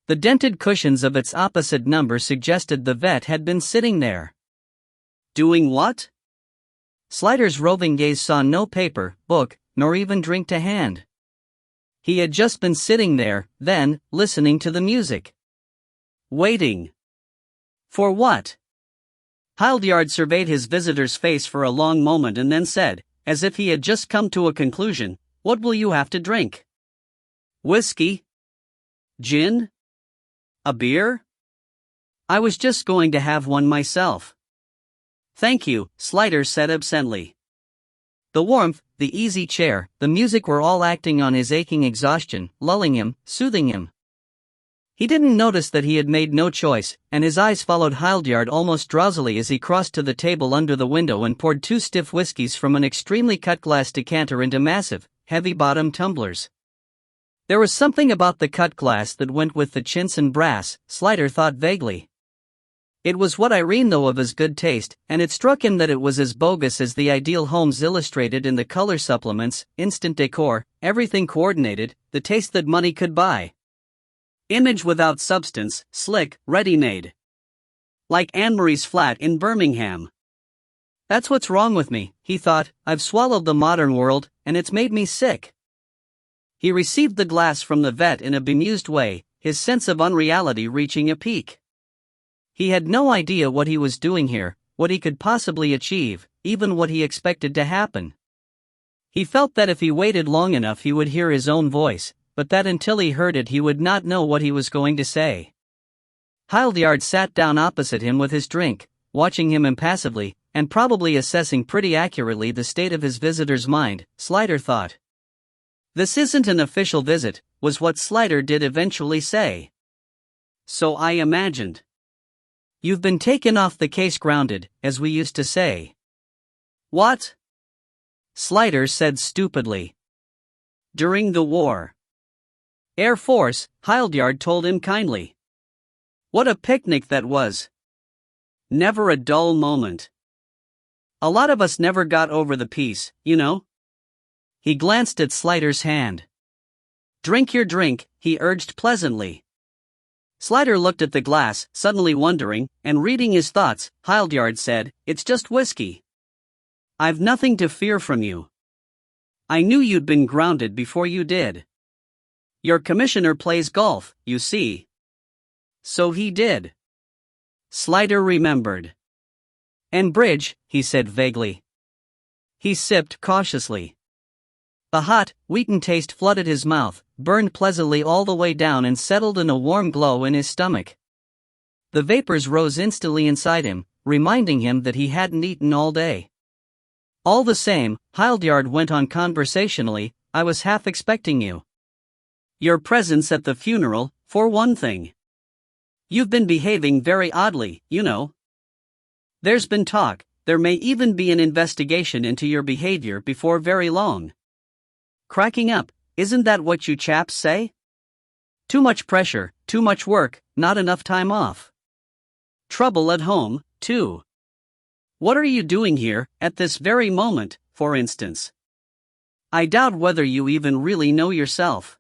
The dented cushions of its opposite number suggested the vet had been sitting there. Doing what? Slider's roving gaze saw no paper, book, nor even drink to hand. He had just been sitting there, then, listening to the music. Waiting. For what? Hildyard surveyed his visitor's face for a long moment and then said, as if he had just come to a conclusion, "What will you have to drink? Whiskey? Gin? A beer? I was just going to have one myself." "Thank you," Slider said absently. The warmth, the easy chair, the music were all acting on his aching exhaustion, lulling him, soothing him. He didn't notice that he had made no choice, and his eyes followed Hildyard almost drowsily as he crossed to the table under the window and poured 2 stiff whiskies from an extremely cut glass decanter into massive, heavy-bottomed tumblers. There was something about the cut glass that went with the chintz and brass, Slider thought vaguely. It was what Irene knew of as good taste, and it struck him that it was as bogus as the ideal homes illustrated in the color supplements, instant decor, everything coordinated, the taste that money could buy. Image without substance, slick, ready-made. Like Anne-Marie's flat in Birmingham. That's what's wrong with me, he thought. I've swallowed the modern world, and it's made me sick. He received the glass from the vet in a bemused way, his sense of unreality reaching a peak. He had no idea what he was doing here, what he could possibly achieve, even what he expected to happen. He felt that if he waited long enough he would hear his own voice, but that until he heard it he would not know what he was going to say. Hildyard sat down opposite him with his drink, watching him impassively, and probably assessing pretty accurately the state of his visitor's mind, Slider thought. This isn't an official visit, was what Slider did eventually say. So I imagined. You've been taken off the case grounded, as we used to say. What? Slider said stupidly. During the war. Air Force, Hildyard told him kindly. What a picnic that was. Never a dull moment. A lot of us never got over the piece, you know. He glanced at Slider's hand. Drink your drink, he urged pleasantly. Slider looked at the glass, suddenly wondering, and reading his thoughts. Hildyard said, It's just whiskey. I've nothing to fear from you. I knew you'd been grounded before you did. Your commissioner plays golf, you see. So he did. Slider remembered. And bridge, he said vaguely. He sipped cautiously. A hot, wheaten taste flooded his mouth, burned pleasantly all the way down and settled in a warm glow in his stomach. The vapors rose instantly inside him, reminding him that he hadn't eaten all day. All the same, Hildyard went on conversationally, I was half expecting you. Your presence at the funeral, for one thing. You've been behaving very oddly, you know. There's been talk, there may even be an investigation into your behavior before very long. Cracking up, isn't that what you chaps say? Too much pressure, too much work, not enough time off. Trouble at home, too. What are you doing here, at this very moment, for instance? I doubt whether you even really know yourself.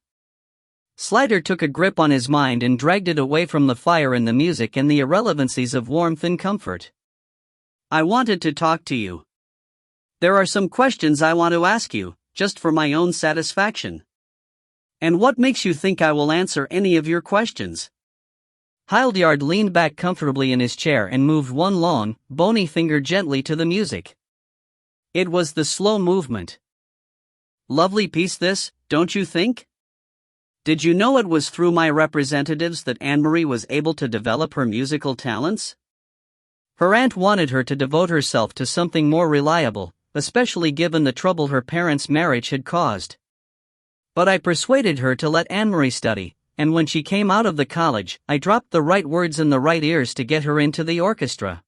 Slider took a grip on his mind and dragged it away from the fire and the music and the irrelevancies of warmth and comfort. I wanted to talk to you. There are some questions I want to ask you, just for my own satisfaction. And what makes you think I will answer any of your questions? Hildyard leaned back comfortably in his chair and moved one long, bony finger gently to the music. It was the slow movement. Lovely piece this, don't you think? Did you know it was through my representatives that Anne-Marie was able to develop her musical talents? Her aunt wanted her to devote herself to something more reliable, especially given the trouble her parents' marriage had caused. But I persuaded her to let Anne-Marie study, and when she came out of the college, I dropped the right words in the right ears to get her into the orchestra.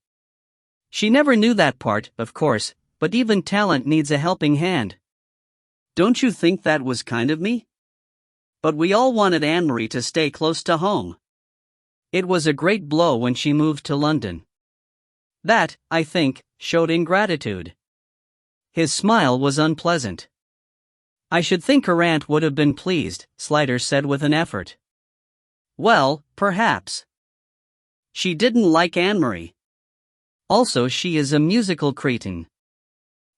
She never knew that part, of course, but even talent needs a helping hand. Don't you think that was kind of me? But we all wanted Anne-Marie to stay close to home. It was a great blow when she moved to London. That, I think, showed ingratitude. His smile was unpleasant. I should think her aunt would have been pleased, Slider said with an effort. Well, perhaps. She didn't like Anne-Marie. Also, she is a musical cretin.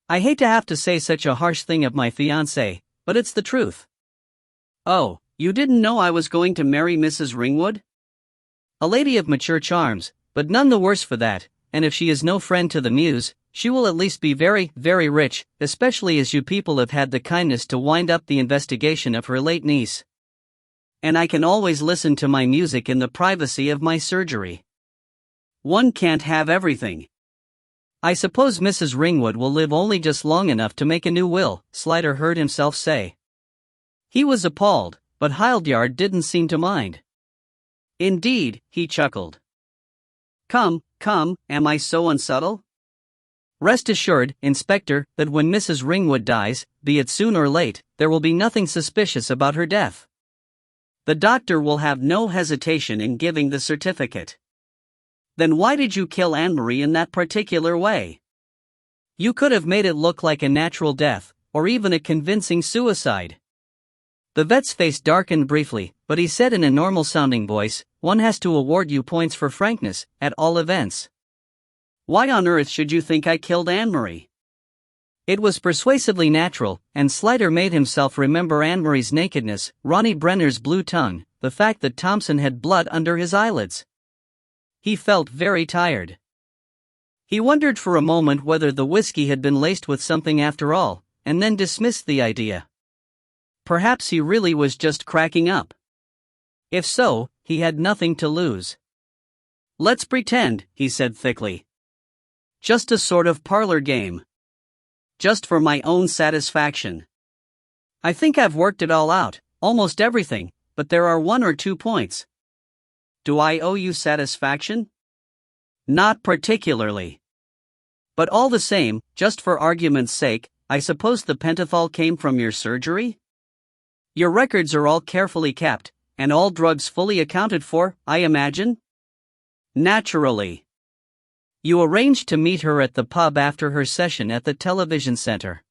I hate to have to say such a harsh thing of my fiancée, but it's the truth. Oh, you didn't know I was going to marry Mrs. Ringwood? A lady of mature charms, but none the worse for that, and if she is no friend to the muse, she will at least be very, very rich, especially as you people have had the kindness to wind up the investigation of her late niece. And I can always listen to my music in the privacy of my surgery. One can't have everything. I suppose Mrs. Ringwood will live only just long enough to make a new will, Slider heard himself say. He was appalled, but Hildyard didn't seem to mind. Indeed, he chuckled. Come, am I so unsubtle? Rest assured, Inspector, that when Mrs. Ringwood dies, be it soon or late, there will be nothing suspicious about her death. The doctor will have no hesitation in giving the certificate. Then why did you kill Anne-Marie in that particular way? You could have made it look like a natural death, or even a convincing suicide. The vet's face darkened briefly, but he said in a normal-sounding voice, one has to award you points for frankness, at all events. Why on earth should you think I killed Anne-Marie? It was persuasively natural, and Slider made himself remember Anne-Marie's nakedness, Ronnie Brenner's blue tongue, the fact that Thompson had blood under his eyelids. He felt very tired. He wondered for a moment whether the whiskey had been laced with something after all, and then dismissed the idea. Perhaps he really was just cracking up. If so, he had nothing to lose. "Let's pretend," he said thickly. "Just a sort of parlor game. Just for my own satisfaction. I think I've worked it all out, almost everything, but there are 1 or 2 points. Do I owe you satisfaction?" "Not particularly. But all the same, just for argument's sake, I suppose the pentothal came from your surgery? Your records are all carefully kept, and all drugs fully accounted for, I imagine?" "Naturally." "You arranged to meet her at the pub after her session at the television center.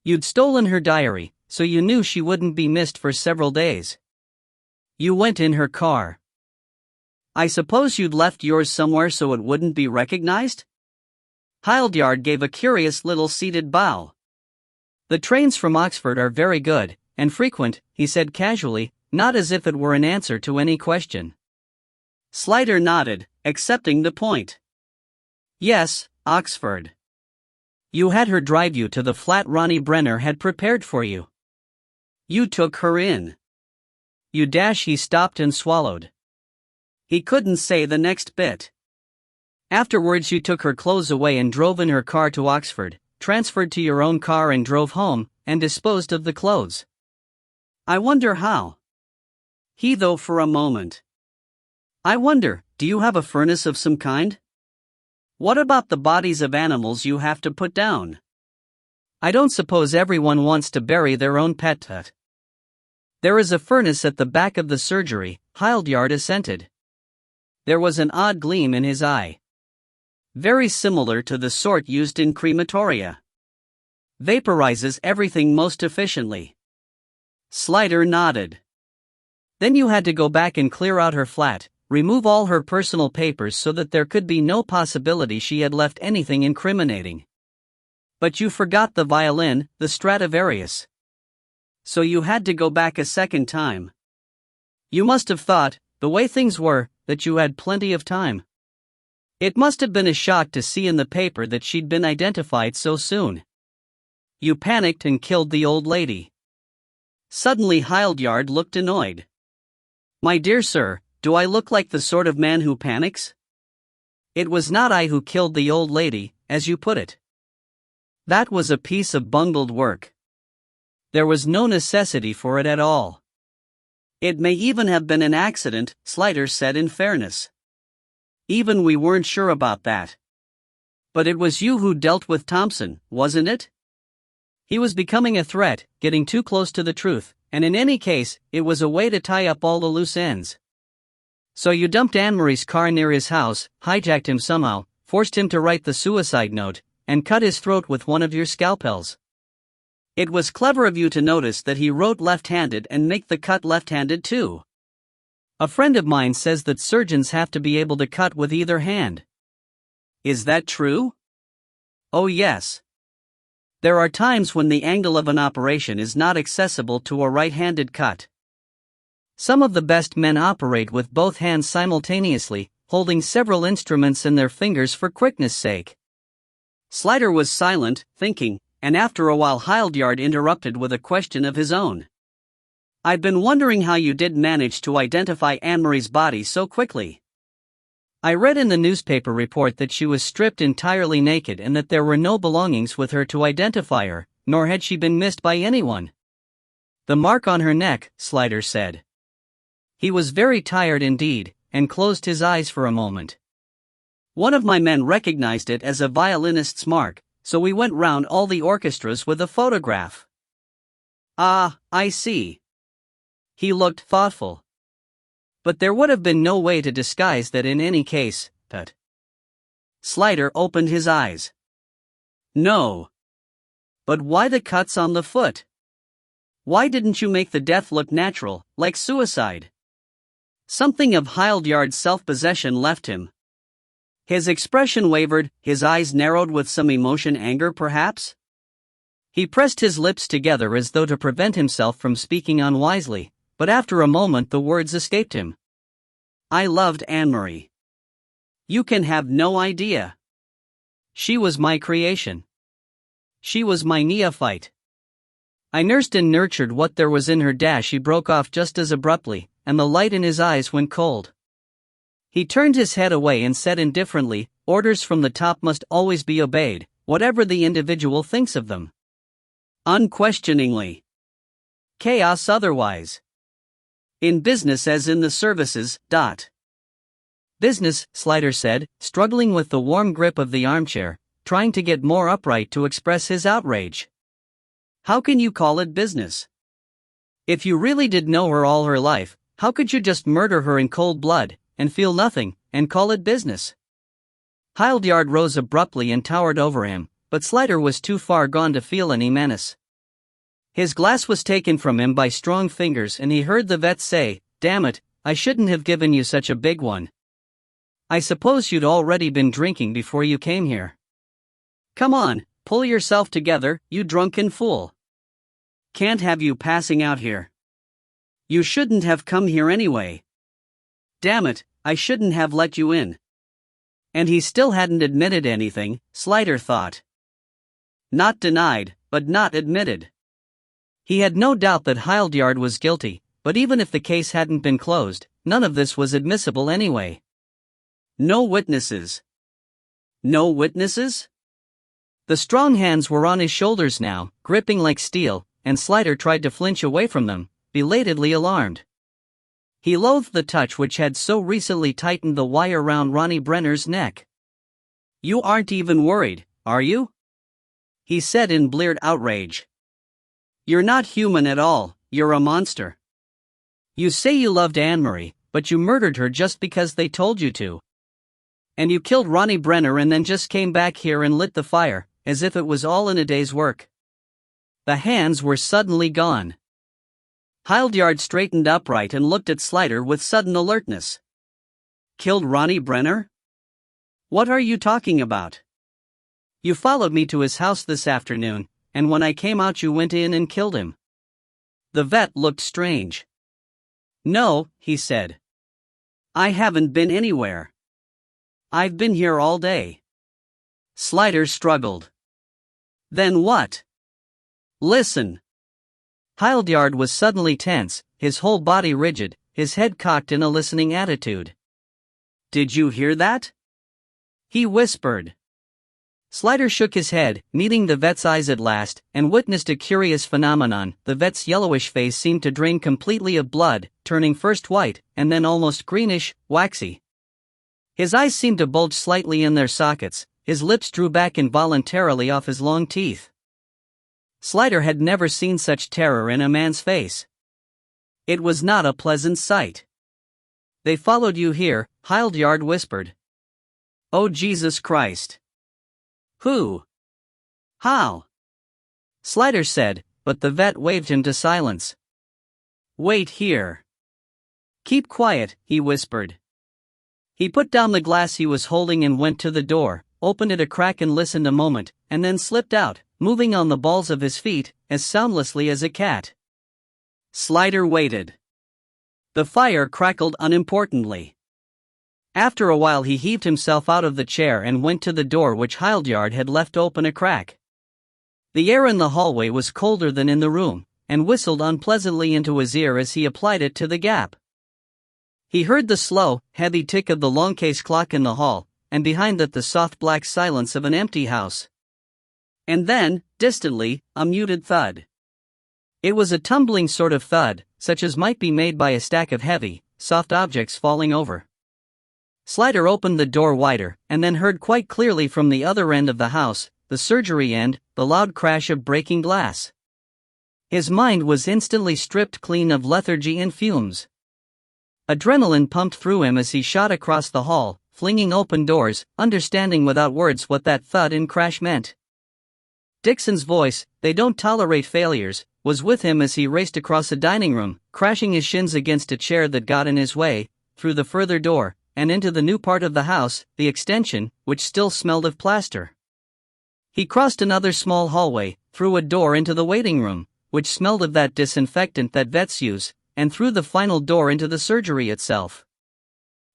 You'd stolen her diary, so you knew she wouldn't be missed for several days. You went in her car. I suppose you'd left yours somewhere so it wouldn't be recognized?" Hildyard gave a curious little seated bow. "The trains from Oxford are very good, and frequent," he said casually, not as if it were an answer to any question. Slider nodded, accepting the point. "Yes, Oxford. You had her drive you to the flat Ronnie Brenner had prepared for you. You took her in. He stopped and swallowed. He couldn't say the next bit. Afterwards you took her clothes away and drove in her car to Oxford, transferred to your own car and drove home, and disposed of the clothes. I wonder how." He though for a moment. "I wonder, do you have a furnace of some kind? What about the bodies of animals you have to put down? I don't suppose everyone wants to bury their own pet. There is a furnace at the back of the surgery," Hildyard assented. There was an odd gleam in his eye. "Very similar to the sort used in crematoria. Vaporizes everything most efficiently." Slider nodded. "Then you had to go back and clear out her flat, remove all her personal papers so that there could be no possibility she had left anything incriminating. But you forgot the violin, the Stradivarius. So you had to go back a second time. You must have thought, the way things were, that you had plenty of time. It must have been a shock to see in the paper that she'd been identified so soon. You panicked and killed the old lady." Suddenly Hildyard looked annoyed. "My dear sir, do I look like the sort of man who panics? It was not I who killed the old lady, as you put it. That was a piece of bungled work. There was no necessity for it at all. It may even have been an accident," Slider said in fairness. "Even we weren't sure about that. But it was you who dealt with Thompson, wasn't it? He was becoming a threat, getting too close to the truth, and in any case, it was a way to tie up all the loose ends. So you dumped Anne-Marie's car near his house, hijacked him somehow, forced him to write the suicide note, and cut his throat with one of your scalpels. It was clever of you to notice that he wrote left-handed and make the cut left-handed too. A friend of mine says that surgeons have to be able to cut with either hand." "Is that true?" "Oh yes. There are times when the angle of an operation is not accessible to a right-handed cut. Some of the best men operate with both hands simultaneously, holding several instruments in their fingers for quickness' sake." Slider was silent, thinking, and after a while Hildyard interrupted with a question of his own. "I've been wondering how you did manage to identify Anne-Marie's body so quickly. I read in the newspaper report that she was stripped entirely naked and that there were no belongings with her to identify her, nor had she been missed by anyone." "The mark on her neck," Slider said. He was very tired indeed, and closed his eyes for a moment. "One of my men recognized it as a violinist's mark, so we went round all the orchestras with a photograph." "Ah, I see." He looked thoughtful. "But there would have been no way to disguise that in any case, Pet." Slider opened his eyes. "No. But why the cuts on the foot? Why didn't you make the death look natural, like suicide?" Something of Hildyard's self-possession left him. His expression wavered, his eyes narrowed with some emotion, anger perhaps? He pressed his lips together as though to prevent himself from speaking unwisely, but after a moment the words escaped him. I loved Anne-Marie. You can have no idea. She was my creation. She was my neophyte. I nursed and nurtured what there was in her. He broke off just as abruptly, and the light in his eyes went cold. He turned his head away and said indifferently, orders from the top must always be obeyed, whatever the individual thinks of them. Unquestioningly. Chaos otherwise. In business as in the services. Business, Slider said, struggling with the warm grip of the armchair, trying to get more upright to express his outrage. How can you call it business? If you really did know her all her life, how could you just murder her in cold blood, and feel nothing, and call it business? Hildyard rose abruptly and towered over him, but Slider was too far gone to feel any menace. His glass was taken from him by strong fingers and he heard the vet say, "Damn it, I shouldn't have given you such a big one. I suppose you'd already been drinking before you came here. Come on, pull yourself together, you drunken fool. Can't have you passing out here. You shouldn't have come here anyway. Damn it, I shouldn't have let you in." And he still hadn't admitted anything, Slider thought. Not denied, but not admitted. He had no doubt that Hildyard was guilty, but even if the case hadn't been closed, none of this was admissible anyway. No witnesses. No witnesses? The strong hands were on his shoulders now, gripping like steel, and Slider tried to flinch away from them, belatedly alarmed. He loathed the touch which had so recently tightened the wire round Ronnie Brenner's neck. You aren't even worried, are you? He said in bleared outrage. You're not human at all, you're a monster. You say you loved Anne-Marie, but you murdered her just because they told you to. And you killed Ronnie Brenner and then just came back here and lit the fire, as if it was all in a day's work. The hands were suddenly gone. Hildyard straightened upright and looked at Slider with sudden alertness. Killed Ronnie Brenner? What are you talking about? You followed me to his house this afternoon, and when I came out you went in and killed him. The vet looked strange. No, he said. I haven't been anywhere. I've been here all day. Slider struggled. Then what? Listen. Hildyard was suddenly tense, his whole body rigid, his head cocked in a listening attitude. Did you hear that? He whispered. Slider shook his head, meeting the vet's eyes at last, and witnessed a curious phenomenon. The vet's yellowish face seemed to drain completely of blood, turning first white, and then almost greenish, waxy. His eyes seemed to bulge slightly in their sockets, his lips drew back involuntarily off his long teeth. Slider had never seen such terror in a man's face. It was not a pleasant sight. They followed you here, Hildyard whispered. Oh Jesus Christ. Who? How? Slider said, but the vet waved him to silence. Wait here. Keep quiet, he whispered. He put down the glass he was holding and went to the door, opened it a crack and listened a moment, and then slipped out, moving on the balls of his feet, as soundlessly as a cat. Slider waited. The fire crackled unimportantly. After a while he heaved himself out of the chair and went to the door which Hildyard had left open a crack. The air in the hallway was colder than in the room, and whistled unpleasantly into his ear as he applied it to the gap. He heard the slow, heavy tick of the long case clock in the hall, and behind that the soft black silence of an empty house. And then, distantly, a muted thud. It was a tumbling sort of thud, such as might be made by a stack of heavy, soft objects falling over. Slider opened the door wider, and then heard quite clearly from the other end of the house, the surgery end, the loud crash of breaking glass. His mind was instantly stripped clean of lethargy and fumes. Adrenaline pumped through him as he shot across the hall, flinging open doors, understanding without words what that thud and crash meant. Dixon's voice, "They don't tolerate failures," was with him as he raced across the dining room, crashing his shins against a chair that got in his way, through the further door, and into the new part of the house, the extension, which still smelled of plaster. He crossed another small hallway, through a door into the waiting room, which smelled of that disinfectant that vets use, and through the final door into the surgery itself.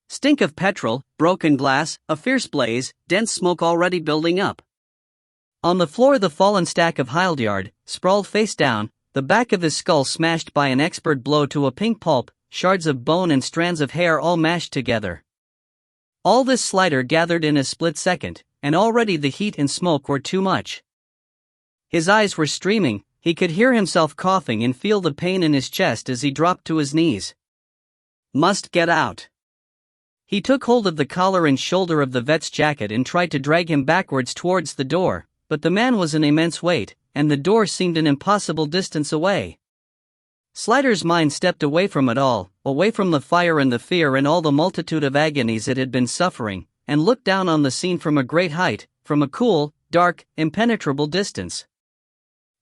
Stink of petrol, broken glass, a fierce blaze, dense smoke already building up. On the floor the fallen stack of Hildyard, sprawled face down, the back of his skull smashed by an expert blow to a pink pulp, shards of bone and strands of hair all mashed together. All this Slider gathered in a split second, and already the heat and smoke were too much. His eyes were streaming, he could hear himself coughing and feel the pain in his chest as he dropped to his knees. Must get out. He took hold of the collar and shoulder of the vet's jacket and tried to drag him backwards towards the door, but the man was an immense weight, and the door seemed an impossible distance away. Slider's mind stepped away from it all, away from the fire and the fear and all the multitude of agonies it had been suffering, and looked down on the scene from a great height, from a cool, dark, impenetrable distance.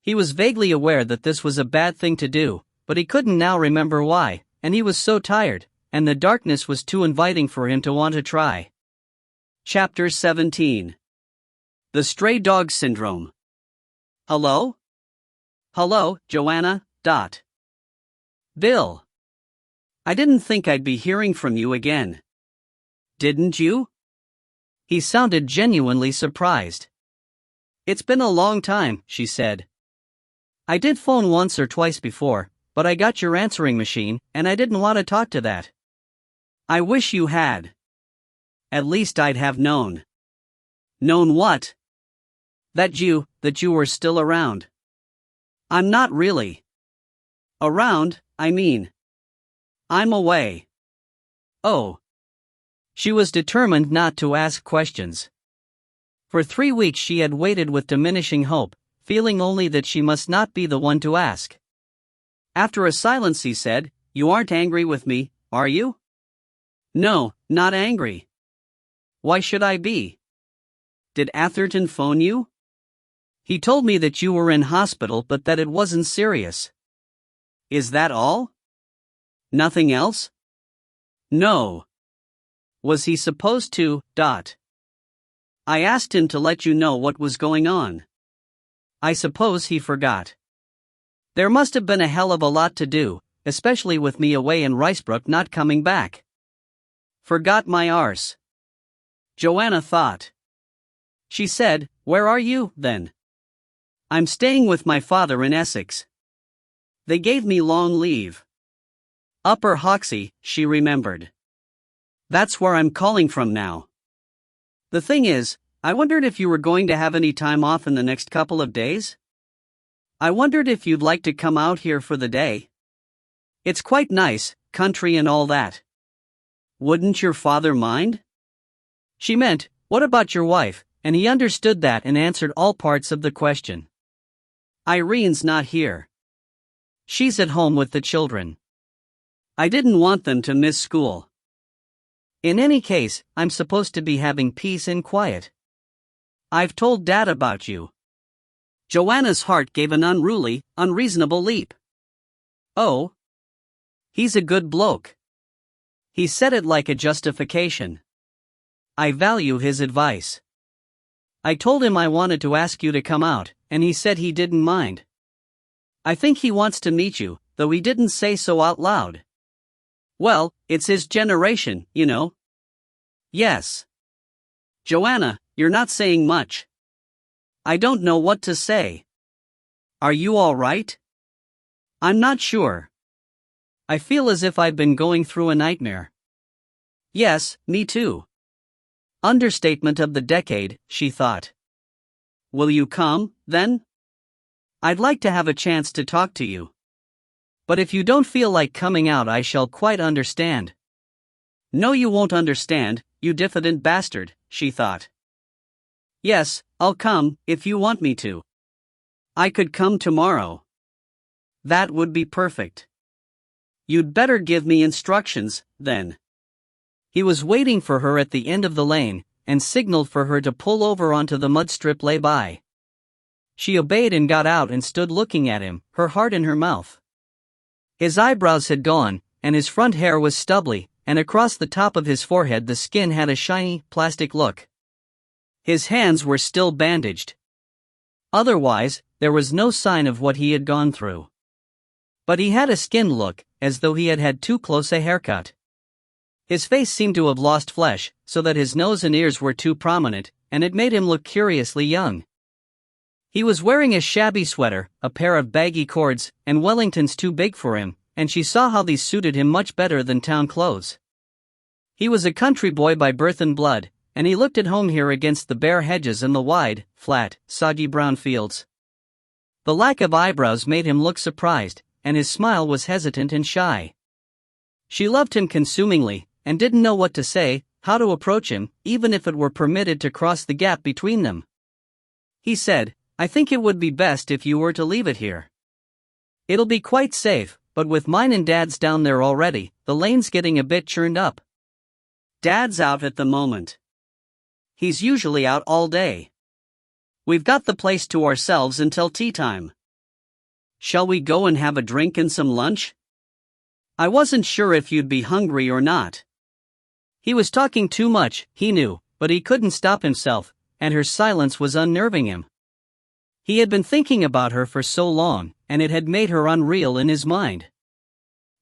He was vaguely aware that this was a bad thing to do, but he couldn't now remember why, and he was so tired, and the darkness was too inviting for him to want to try. Chapter 17. The Stray Dog Syndrome. Hello? Hello, Joanna. Bill. I didn't think I'd be hearing from you again. Didn't you? He sounded genuinely surprised. It's been a long time, she said. I did phone once or twice before, but I got your answering machine, and I didn't want to talk to that. I wish you had. At least I'd have known. Known what? That you were still around. I'm not really. Around, I mean. I'm away. Oh. She was determined not to ask questions. For 3 weeks she had waited with diminishing hope, feeling only that she must not be the one to ask. After a silence he said, "You aren't angry with me, are you?" "No, not angry." "Why should I be?" "Did Atherton phone you?" "He told me that you were in hospital but that it wasn't serious." "Is that all? Nothing else?" "No." "Was he supposed to, I asked him to let you know what was going on." "I suppose he forgot." "There must have been a hell of a lot to do, especially with me away in Ricebrook not coming back." "Forgot my arse." Joanna thought. She said, "Where are you, then?" "I'm staying with my father in Essex. They gave me long leave." Upper Hoxie, she remembered. "That's where I'm calling from now. The thing is, I wondered if you were going to have any time off in the next couple of days? I wondered if you'd like to come out here for the day. It's quite nice, country and all that. Wouldn't your father mind?" She meant, what about your wife, and he understood that and answered all parts of the question. "Irene's not here. She's at home with the children. I didn't want them to miss school. In any case, I'm supposed to be having peace and quiet. I've told Dad about you." Joanna's heart gave an unruly, unreasonable leap. "Oh? He's a good bloke." He said it like a justification. "I value his advice. I told him I wanted to ask you to come out, and he said he didn't mind. I think he wants to meet you, though he didn't say so out loud. Well, it's his generation, you know." "Yes." "Joanna, you're not saying much." "I don't know what to say." "Are you all right?" "I'm not sure. I feel as if I'd been going through a nightmare." "Yes, me too." Understatement of the decade, she thought. "Will you come, then? I'd like to have a chance to talk to you. But if you don't feel like coming out, I shall quite understand." "No, you won't understand, you diffident bastard," she thought. "Yes, I'll come, if you want me to. I could come tomorrow." "That would be perfect." "You'd better give me instructions, then." He was waiting for her at the end of the lane, and signaled for her to pull over onto the mud strip lay by. She obeyed and got out and stood looking at him, her heart in her mouth. His eyebrows had gone, and his front hair was stubbly, and across the top of his forehead the skin had a shiny, plastic look. His hands were still bandaged. Otherwise, there was no sign of what he had gone through. But he had a skinned look, as though he had had too close a haircut. His face seemed to have lost flesh, so that his nose and ears were too prominent, and it made him look curiously young. He was wearing a shabby sweater, a pair of baggy cords, and Wellingtons too big for him, and she saw how these suited him much better than town clothes. He was a country boy by birth and blood, and he looked at home here against the bare hedges and the wide, flat, soggy brown fields. The lack of eyebrows made him look surprised, and his smile was hesitant and shy. She loved him consumingly, and didn't know what to say, how to approach him, even if it were permitted to cross the gap between them. He said, "I think it would be best if you were to leave it here. It'll be quite safe, but with mine and Dad's down there already, the lane's getting a bit churned up. Dad's out at the moment. He's usually out all day. We've got the place to ourselves until tea time. Shall we go and have a drink and some lunch? I wasn't sure if you'd be hungry or not." He was talking too much, he knew, but he couldn't stop himself, and her silence was unnerving him. He had been thinking about her for so long, and it had made her unreal in his mind.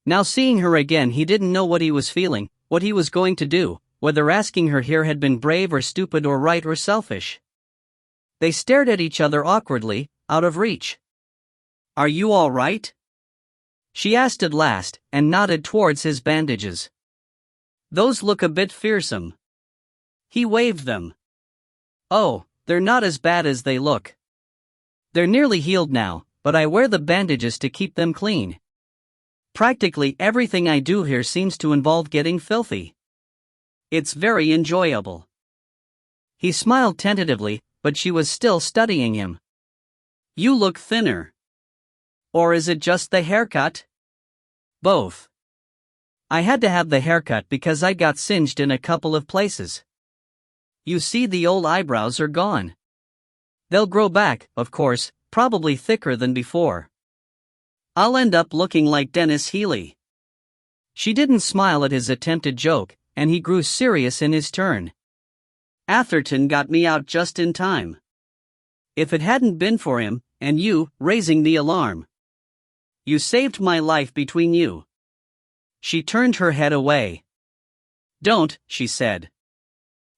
Now seeing her again, he didn't know what he was feeling, what he was going to do, whether asking her here had been brave or stupid or right or selfish. They stared at each other awkwardly, out of reach. "Are you all right?" she asked at last, and nodded towards his bandages. "Those look a bit fearsome." He waved them. "Oh, they're not as bad as they look. They're nearly healed now, but I wear the bandages to keep them clean. Practically everything I do here seems to involve getting filthy. It's very enjoyable." He smiled tentatively, but she was still studying him. "You look thinner. Or is it just the haircut?" "Both. I had to have the haircut because I got singed in a couple of places. You see, the old eyebrows are gone. They'll grow back, of course, probably thicker than before. I'll end up looking like Dennis Healy." She didn't smile at his attempted joke, and he grew serious in his turn. "Atherton got me out just in time. If it hadn't been for him, and you, raising the alarm. You saved my life between you." She turned her head away. "Don't," she said.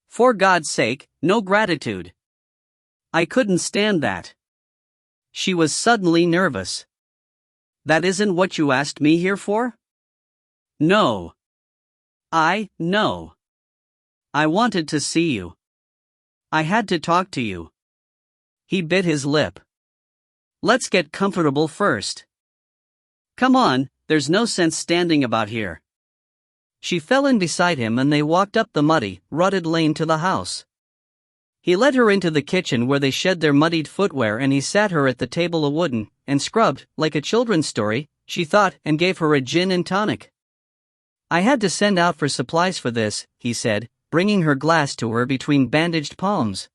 "For God's sake, no gratitude. I couldn't stand that." She was suddenly nervous. "That isn't what you asked me here for?" "No. No. I wanted to see you. I had to talk to you." He bit his lip. "Let's get comfortable first. Come on, there's no sense standing about here." She fell in beside him and they walked up the muddy, rutted lane to the house. He led her into the kitchen where they shed their muddied footwear, and he sat her at the table, a wooden, and scrubbed, like a children's story, she thought, and gave her a gin and tonic. "I had to send out for supplies for this," he said, bringing her glass to her between bandaged palms.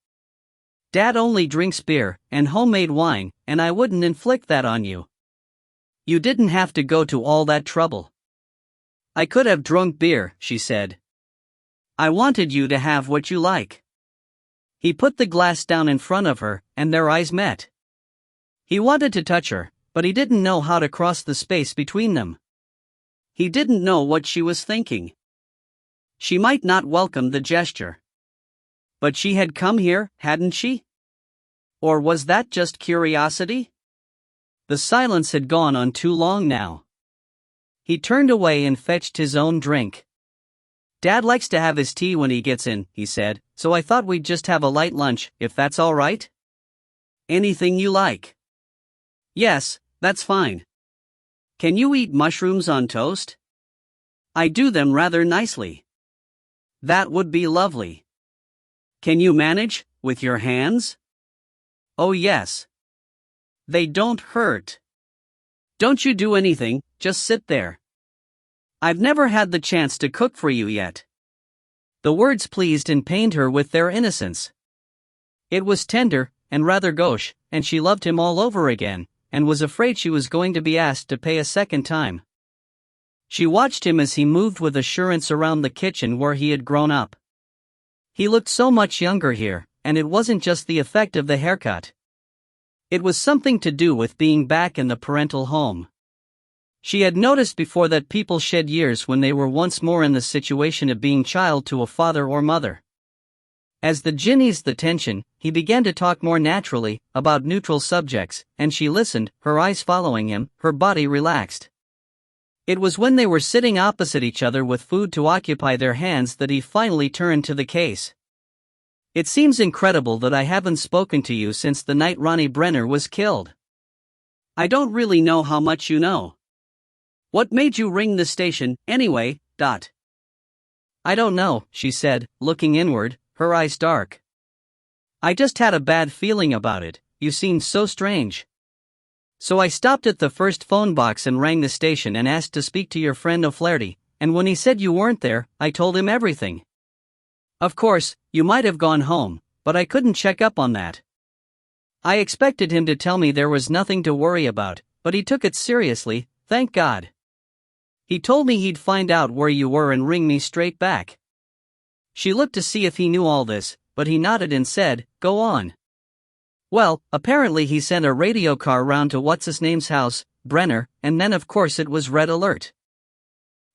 "Dad only drinks beer, and homemade wine, and I wouldn't inflict that on you. You didn't have to go to all that trouble." "I could have drunk beer," she said. "I wanted you to have what you like." He put the glass down in front of her, and their eyes met. He wanted to touch her, but he didn't know how to cross the space between them. He didn't know what she was thinking. She might not welcome the gesture. But she had come here, hadn't she? Or was that just curiosity? The silence had gone on too long now. He turned away and fetched his own drink. "Dad likes to have his tea when he gets in," he said, "so I thought we'd just have a light lunch, if that's all right?" "Anything you like." "Yes, that's fine. Can you eat mushrooms on toast?" "I do them rather nicely." "That would be lovely. Can you manage, with your hands?" "Oh yes. They don't hurt." "Don't you do anything, just sit there. I've never had the chance to cook for you yet." The words pleased and pained her with their innocence. It was tender, and rather gauche, and she loved him all over again, and was afraid she was going to be asked to pay a second time. She watched him as he moved with assurance around the kitchen where he had grown up. He looked so much younger here, and it wasn't just the effect of the haircut. It was something to do with being back in the parental home. She had noticed before that people shed years when they were once more in the situation of being child to a father or mother. As the gin eased the tension, he began to talk more naturally, about neutral subjects, and she listened, her eyes following him, her body relaxed. It was when they were sitting opposite each other with food to occupy their hands that he finally turned to the case. It seems incredible that I haven't spoken to you since the night Ronnie Brenner was killed. I don't really know how much you know. What made you ring the station, anyway, ? I don't know, she said, looking inward, her eyes dark. I just had a bad feeling about it, you seemed so strange. So I stopped at the first phone box and rang the station and asked to speak to your friend O'Flaherty, and when he said you weren't there, I told him everything. Of course, you might have gone home, but I couldn't check up on that. I expected him to tll me there was nothing to worry about, but he took it seriously, thank God. He told me he'd find out where you were and ring me straight back. She looked to see if he knew all this, but he nodded and said, go on. Well, apparently he sent a radio car round to what's-his-name's house, Brenner, and then of course it was red alert.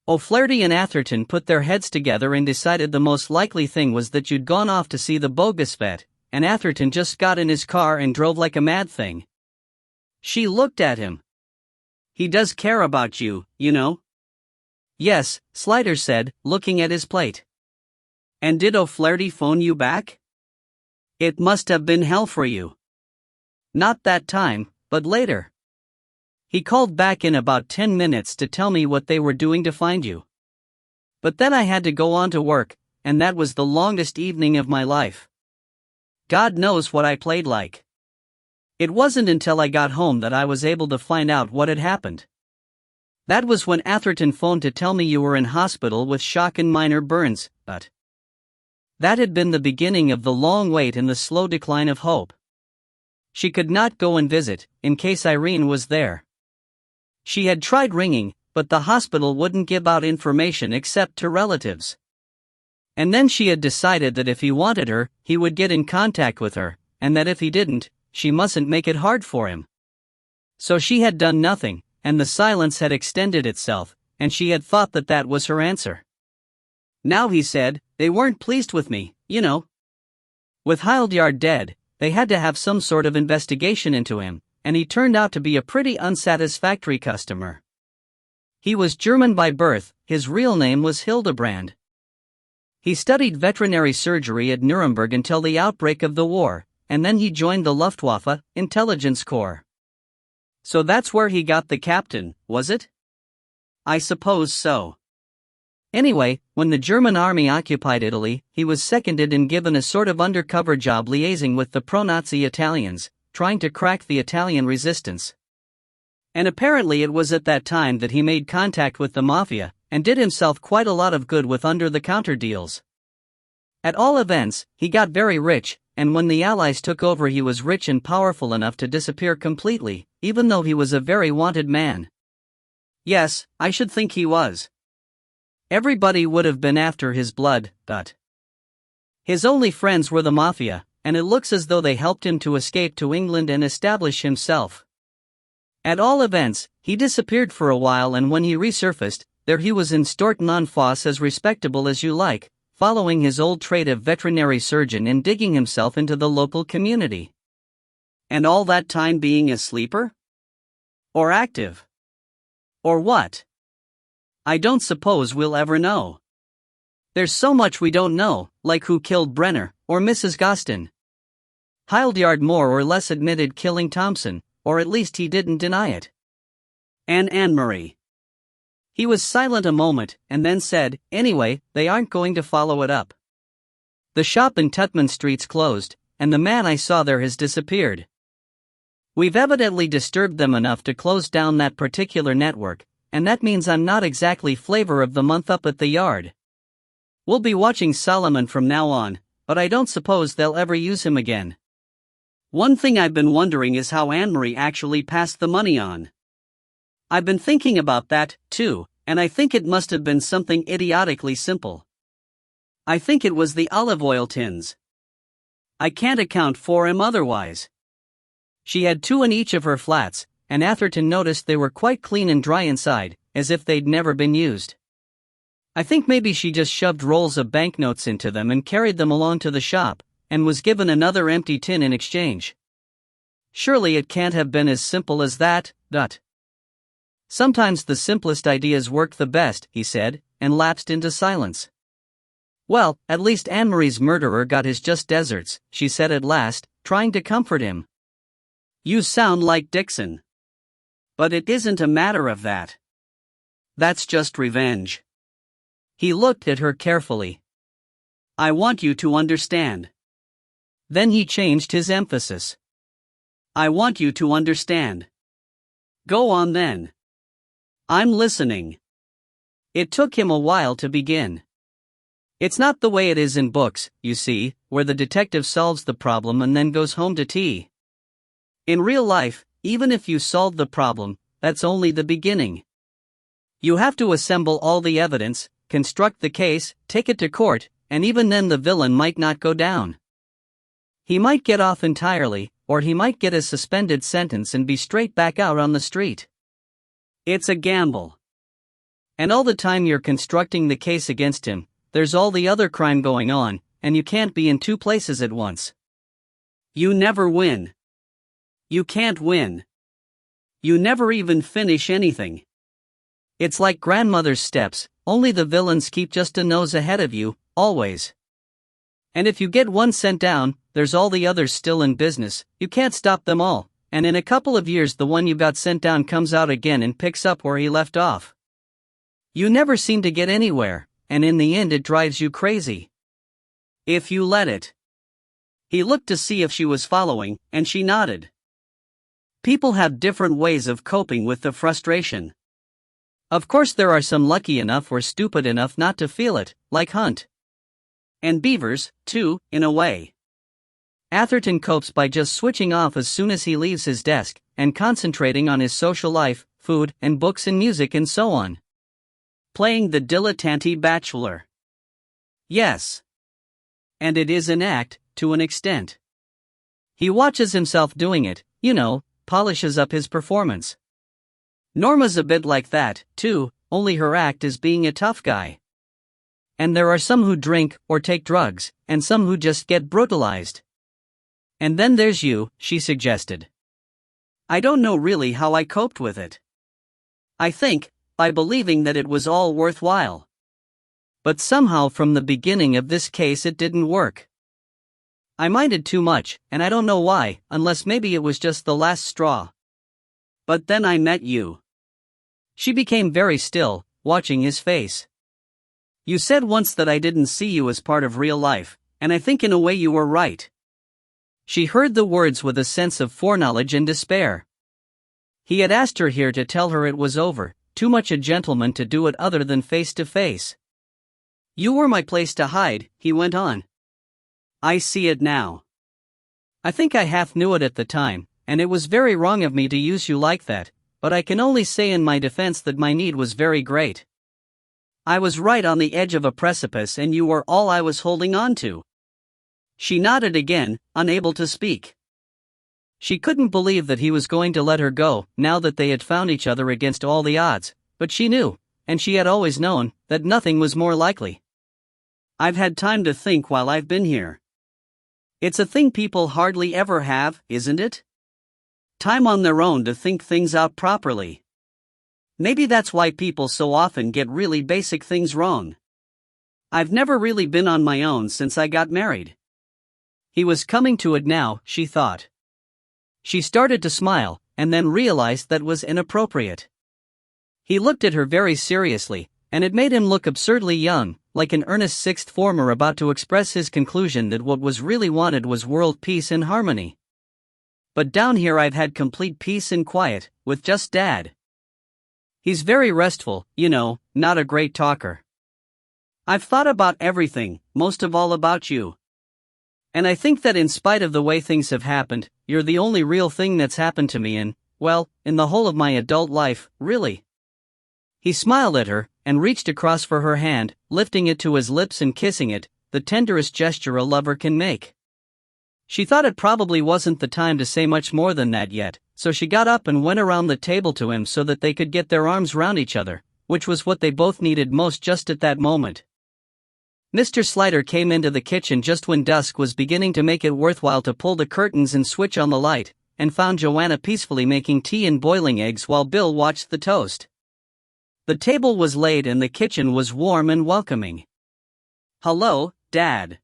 O'Flaherty and Atherton put their heads together and decided the most likely thing was that you'd gone off to see the bogus vet, and Atherton just got in his car and drove like a mad thing. She looked at him. He does care about you, you know? Yes, Sliders said, looking at his plate. And did O'Flaherty phone you back? It must have been hell for you. Not that time, but later. He called back in about 10 minutes to tell me what they were doing to find you. But then I had to go on to work, and that was the longest evening of my life. God knows what I played like. It wasn't until I got home that I was able to find out what had happened. That was when Atherton phoned to tell me you were in hospital with shock and minor burns, but that had been the beginning of the long wait and the slow decline of hope. She could not go and visit, in case Irene was there. She had tried ringing, but the hospital wouldn't give out information except to relatives. And then she had decided that if he wanted her, he would get in contact with her, and that if he didn't, she mustn't make it hard for him. So she had done nothing, and the silence had extended itself, and she had thought that that was her answer. Now he said, they weren't pleased with me, you know. With Hildyard dead, they had to have some sort of investigation into him, and he turned out to be a pretty unsatisfactory customer. He was German by birth, his real name was Hildebrand. He studied veterinary surgery at Nuremberg until the outbreak of the war, and then he joined the Luftwaffe, intelligence corps. So that's where he got the captain, was it? I suppose so. Anyway, when the German army occupied Italy, he was seconded and given a sort of undercover job liaising with the pro-Nazi Italians, trying to crack the Italian resistance. And apparently it was at that time that he made contact with the mafia, and did himself quite a lot of good with under-the-counter deals. At all events, he got very rich, and when the Allies took over he was rich and powerful enough to disappear completely, even though he was a very wanted man. Yes, I should think he was. Everybody would have been after his blood, but his only friends were the mafia, and it looks as though they helped him to escape to England and establish himself. At all events, he disappeared for a while, and when he resurfaced, there he was in Storton-on-Foss, as respectable as you like, following his old trade of veterinary surgeon and digging himself into the local community. And all that time being a sleeper? Or active? Or what? I don't suppose we'll ever know. There's so much we don't know, like who killed Brenner, or Mrs. Gostin. Hildyard more or less admitted killing Thompson, or at least he didn't deny it. And Anne-Marie. He was silent a moment, and then said, anyway, they aren't going to follow it up. The shop in Tutman Street's closed, and the man I saw there has disappeared. We've evidently disturbed them enough to close down that particular network, and that means I'm not exactly flavor of the month up at the Yard. We'll be watching Solomon from now on, but I don't suppose they'll ever use him again. One thing I've been wondering is how Anne-Marie actually passed the money on. I've been thinking about that, too, And I think it must have been something idiotically simple. I think it was the olive oil tins. I can't account for 'em otherwise. She had 2 in each of her flats, and Atherton noticed they were quite clean and dry inside, as if they'd never been used. I think maybe she just shoved rolls of banknotes into them and carried them along to the shop, and was given another empty tin in exchange. Surely it can't have been as simple as that. Sometimes the simplest ideas work the best, he said, and lapsed into silence. Well, at least Anne-Marie's murderer got his just desserts, she said at last, trying to comfort him. You sound like Dixon. But it isn't a matter of that. That's just revenge. He looked at her carefully. I want you to understand. Then he changed his emphasis. I want you to understand. Go on then. I'm listening. It took him a while to begin. It's not the way it is in books, you see, where the detective solves the problem and then goes home to tea. In real life, even if you solve the problem, that's only the beginning. You have to assemble all the evidence, construct the case, take it to court, and even then the villain might not go down. He might get off entirely, or he might get a suspended sentence and be straight back out on the street. It's a gamble. And all the time you're constructing the case against him, there's all the other crime going on, and you can't be in 2 places at once. You never win. You can't win. You never even finish anything. It's like grandmother's steps, only the villains keep just a nose ahead of you, always. And if you get one sent down, there's all the others still in business, you can't stop them all, and in a couple of years the one you got sent down comes out again and picks up where he left off. You never seem to get anywhere, and in the end it drives you crazy. If you let it. He looked to see if she was following, and she nodded. People have different ways of coping with the frustration. Of course there are some lucky enough or stupid enough not to feel it, like Hunt. And Beavers, too, in a way. Atherton copes by just switching off as soon as he leaves his desk, and concentrating on his social life, food, and books and music and so on. Playing the dilettante bachelor. Yes. And it is an act, to an extent. He watches himself doing it, polishes up his performance. Norma's a bit like that, too, only her act is being a tough guy. And there are some who drink or take drugs, and some who just get brutalized. And then there's you, she suggested. I don't know really how I coped with it. I think, by believing that it was all worthwhile. But somehow from the beginning of this case it didn't work. I minded too much, and I don't know why, unless maybe it was just the last straw. But then I met you. She became very still, watching his face. You said once that I didn't see you as part of real life, and I think in a way you were right. She heard the words with a sense of foreknowledge and despair. He had asked her here to tell her it was over, too much a gentleman to do it other than face to face. You were my place to hide, he went on. I see it now. I think I half knew it at the time, and it was very wrong of me to use you like that, but I can only say in my defense that my need was very great. I was right on the edge of a precipice and you were all I was holding on to. She nodded again, unable to speak. She couldn't believe that he was going to let her go, now that they had found each other against all the odds, but she knew, and she had always known, that nothing was more likely. I've had time to think while I've been here. It's a thing people hardly ever have, isn't it? Time on their own to think things out properly. Maybe that's why people so often get really basic things wrong. I've never really been on my own since I got married. He was coming to it now, she thought. She started to smile, and then realized that was inappropriate. He looked at her very seriously, and it made him look absurdly young, like an earnest sixth former about to express his conclusion that what was really wanted was world peace and harmony. But down here I've had complete peace and quiet, with just Dad. He's very restful, not a great talker. I've thought about everything, most of all about you. And I think that in spite of the way things have happened, you're the only real thing that's happened to me in the whole of my adult life, really. He smiled at her, and reached across for her hand, lifting it to his lips and kissing it, the tenderest gesture a lover can make. She thought it probably wasn't the time to say much more than that yet, so she got up and went around the table to him so that they could get their arms round each other, which was what they both needed most just at that moment. Mr. Slider came into the kitchen just when dusk was beginning to make it worthwhile to pull the curtains and switch on the light, and found Joanna peacefully making tea and boiling eggs while Bill watched the toast. The table was laid and the kitchen was warm and welcoming. "Hello, Dad.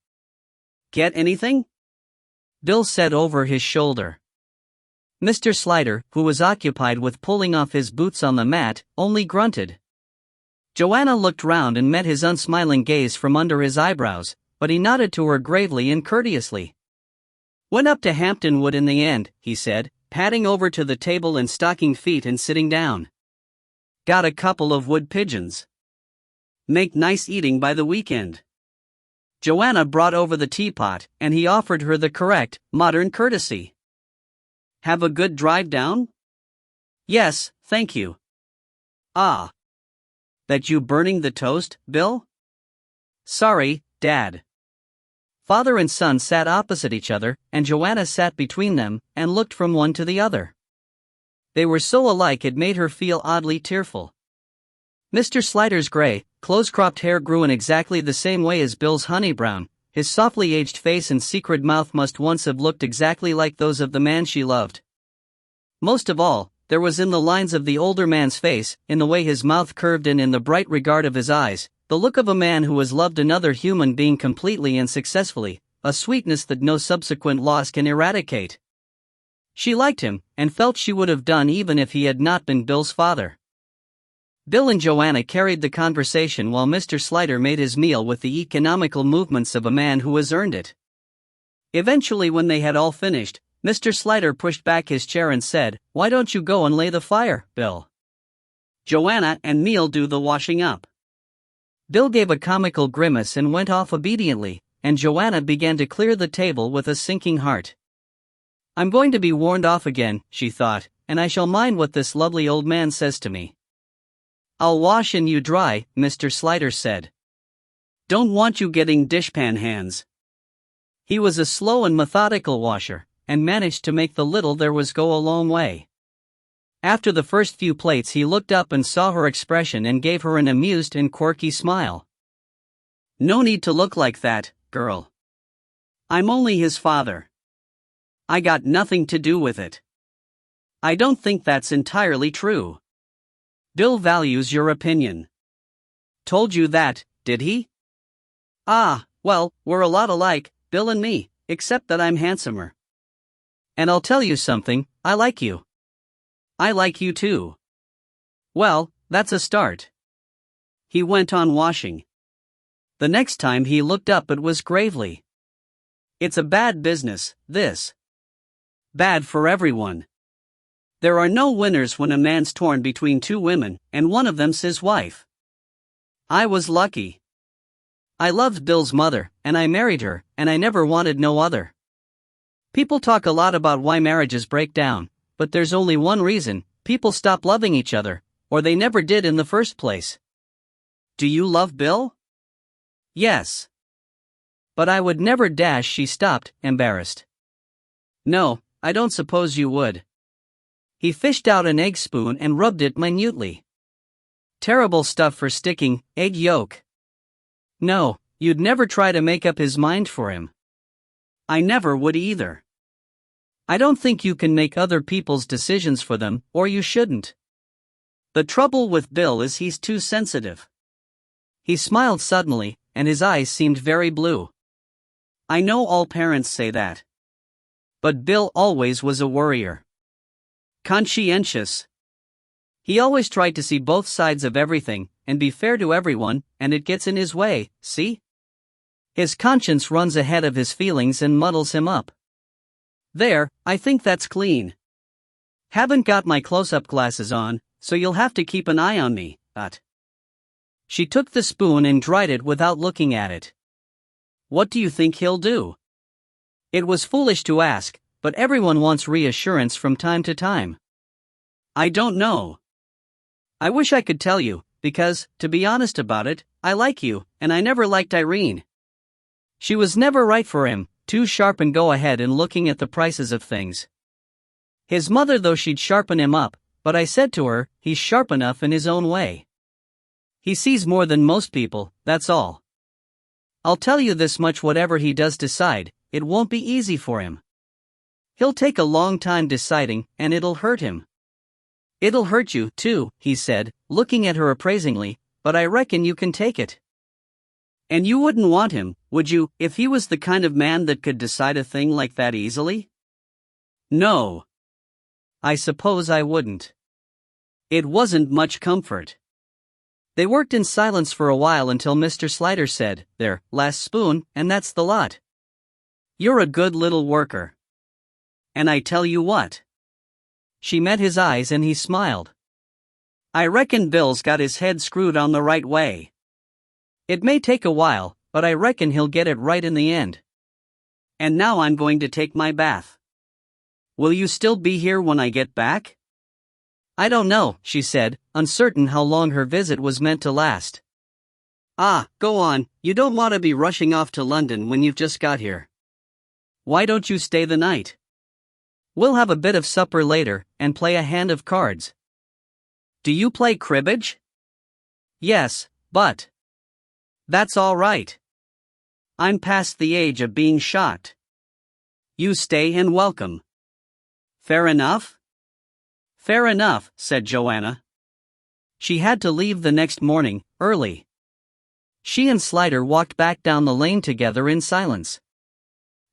Get anything?" Bill said over his shoulder. Mr. Slider, who was occupied with pulling off his boots on the mat, only grunted. Joanna looked round and met his unsmiling gaze from under his eyebrows, but he nodded to her gravely and courteously. "Went up to Hampton Wood in the end," he said, padding over to the table in stocking feet and sitting down. "Got a couple of wood pigeons. Make nice eating by the weekend." Joanna brought over the teapot, and he offered her the correct, modern courtesy. "Have a good drive down?" "Yes, thank you." "Ah. That you burning the toast, Bill?" "Sorry, Dad." Father and son sat opposite each other, and Joanna sat between them, and looked from one to the other. They were so alike it made her feel oddly tearful. Mr. Slider's gray, close-cropped hair grew in exactly the same way as Bill's honey brown. His softly aged face and secret mouth must once have looked exactly like those of the man she loved. Most of all, there was in the lines of the older man's face, in the way his mouth curved and in the bright regard of his eyes, the look of a man who has loved another human being completely and successfully, a sweetness that no subsequent loss can eradicate. She liked him, and felt she would have done even if he had not been Bill's father. Bill and Joanna carried the conversation while Mr. Slider made his meal with the economical movements of a man who has earned it. Eventually, when they had all finished, Mr. Slider pushed back his chair and said, "Why don't you go and lay the fire, Bill? Joanna and me'll do the washing up." Bill gave a comical grimace and went off obediently, and Joanna began to clear the table with a sinking heart. "I'm going to be warned off again," she thought, "and I shall mind what this lovely old man says to me." "I'll wash and you dry," Mr. Slider said. "Don't want you getting dishpan hands." He was a slow and methodical washer, and managed to make the little there was go a long way. After the first few plates he looked up and saw her expression and gave her an amused and quirky smile. "No need to look like that, girl. I'm only his father. I got nothing to do with it." "I don't think that's entirely true. Bill values your opinion." "Told you that, did he?" "Ah, well, we're a lot alike, Bill and me, except that I'm handsomer. And I'll tell you something, I like you." "I like you too." "Well, that's a start." He went on washing. The next time he looked up it was gravely. "It's a bad business, this. Bad for everyone. There are no winners when a man's torn between two women, and one of them's his wife. I was lucky. I loved Bill's mother, and I married her, and I never wanted no other. People talk a lot about why marriages break down, but there's only one reason: people stop loving each other, or they never did in the first place." "Do you love Bill?" "Yes. But I would never dash." She stopped, embarrassed. "No, I don't suppose you would." He fished out an egg spoon and rubbed it minutely. "Terrible stuff for sticking, egg yolk." "No, you'd never try to make up his mind for him." "I never would either. I don't think you can make other people's decisions for them, or you shouldn't. The trouble with Bill is he's too sensitive." He smiled suddenly, and his eyes seemed very blue. "I know all parents say that. But Bill always was a worrier. Conscientious. He always tried to see both sides of everything, and be fair to everyone, and it gets in his way, see? His conscience runs ahead of his feelings and muddles him up. There, I think that's clean. Haven't got my close-up glasses on, so you'll have to keep an eye on me, but." She took the spoon and dried it without looking at it. "What do you think he'll do?" It was foolish to ask, but everyone wants reassurance from time to time. "I don't know. I wish I could tell you, because, to be honest about it, I like you, and I never liked Irene. She was never right for him, too sharp and go ahead and looking at the prices of things. His mother, though, she'd sharpen him up, but I said to her, he's sharp enough in his own way. He sees more than most people, that's all. I'll tell you this much: whatever he does decide, it won't be easy for him. He'll take a long time deciding, and it'll hurt him. It'll hurt you, too, he said, looking at her appraisingly, but I reckon you can take it. And you wouldn't want him, would you, if he was the kind of man that could decide a thing like that easily? No. I suppose I wouldn't. It wasn't much comfort. They worked in silence for a while until Mr. Slider said, "There, last spoon, and that's the lot. You're a good little worker. And I tell you what." She met his eyes and he smiled. "I reckon Bill's got his head screwed on the right way. It may take a while, but I reckon he'll get it right in the end. And now I'm going to take my bath. Will you still be here when I get back?" "I don't know," she said, uncertain how long her visit was meant to last. "Ah, go on, you don't want to be rushing off to London when you've just got here. Why don't you stay the night? We'll have a bit of supper later, and play a hand of cards." "Do you play cribbage?" "Yes, but that's all right. I'm past the age of being shocked. You stay and welcome." "Fair enough?" "Fair enough," said Joanna. She had to leave the next morning, early. She and Slider walked back down the lane together in silence.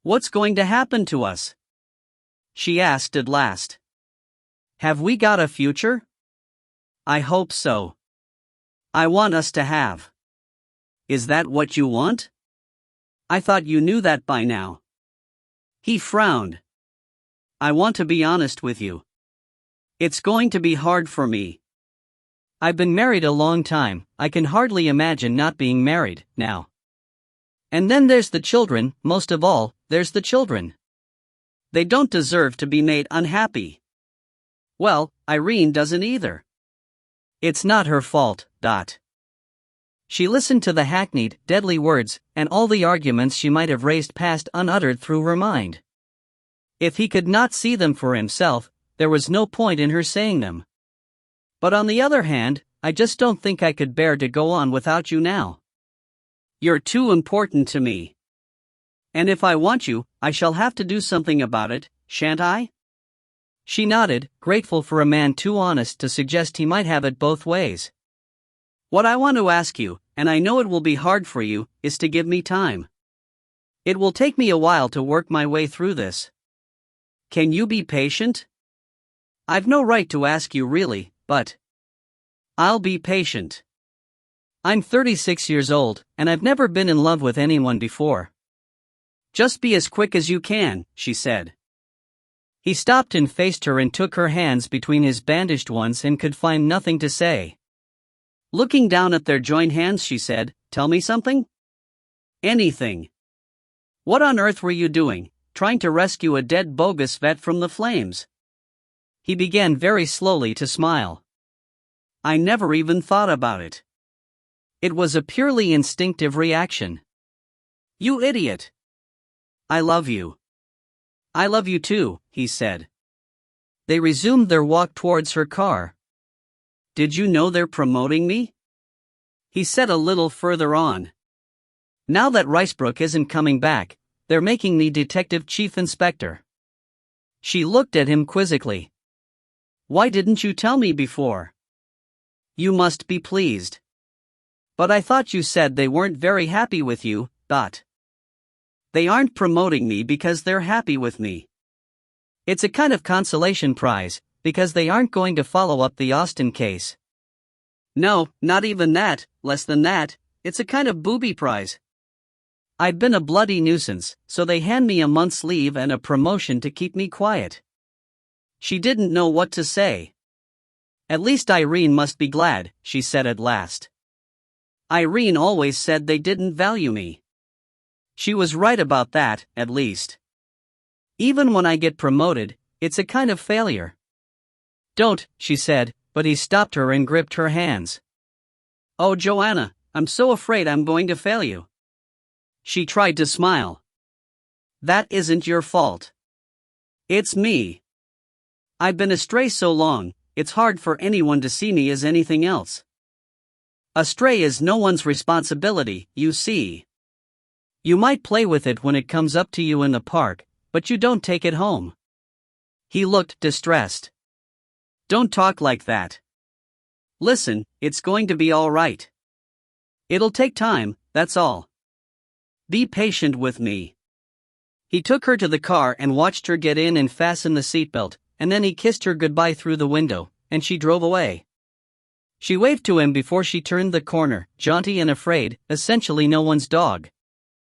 "What's going to happen to us?" she asked at last. "Have we got a future?" "I hope so. I want us to have." "Is that what you want? I thought you knew that by now." He frowned. "I want to be honest with you. It's going to be hard for me. I've been married a long time, I can hardly imagine not being married, now. And then there's the children, most of all, there's the children. They don't deserve to be made unhappy. Well, Irene doesn't either. It's not her fault, Dot." She listened to the hackneyed, deadly words, and all the arguments she might have raised passed unuttered through her mind. If he could not see them for himself, there was no point in her saying them. "But on the other hand, I just don't think I could bear to go on without you now. You're too important to me. And if I want you, I shall have to do something about it, shan't I?" She nodded, grateful for a man too honest to suggest he might have it both ways. "What I want to ask you, and I know it will be hard for you, is to give me time. It will take me a while to work my way through this. Can you be patient? I've no right to ask you really, but I'll be patient. I'm 36 years old, and I've never been in love with anyone before." "Just be as quick as you can," she said. He stopped and faced her and took her hands between his bandaged ones and could find nothing to say. Looking down at their joined hands, she said, "Tell me something?" "Anything. What on earth were you doing, trying to rescue a dead bogus vet from the flames?" He began very slowly to smile. "I never even thought about it. It was a purely instinctive reaction." "You idiot. I love you." "I love you too," he said. They resumed their walk towards her car. "Did you know they're promoting me?" he said a little further on. "Now that Ricebrook isn't coming back, they're making me detective chief inspector." She looked at him quizzically. "Why didn't you tell me before?" "You must be pleased." "But I thought you said they weren't very happy with you, Dot." "They aren't promoting me because they're happy with me. It's a kind of consolation prize, because they aren't going to follow up the Austin case." "No, not even that, less than that, it's a kind of booby prize. I've been a bloody nuisance, so they hand me a month's leave and a promotion to keep me quiet." She didn't know what to say. "At least Irene must be glad," she said at last. "Irene always said they didn't value me. She was right about that, at least. Even when I get promoted, it's a kind of failure." "Don't," she said, but he stopped her and gripped her hands. Oh, Joanna, I'm so afraid I'm going to fail you. She tried to smile. That isn't your fault. It's me. I've been astray so long, it's hard for anyone to see me as anything else. A stray is no one's responsibility, you see. You might play with it when it comes up to you in the park, but you don't take it home. He looked distressed. Don't talk like that. Listen, it's going to be all right. It'll take time, that's all. Be patient with me. He took her to the car and watched her get in and fasten the seatbelt, and then he kissed her goodbye through the window, and she drove away. She waved to him before she turned the corner, jaunty and afraid, essentially no one's dog.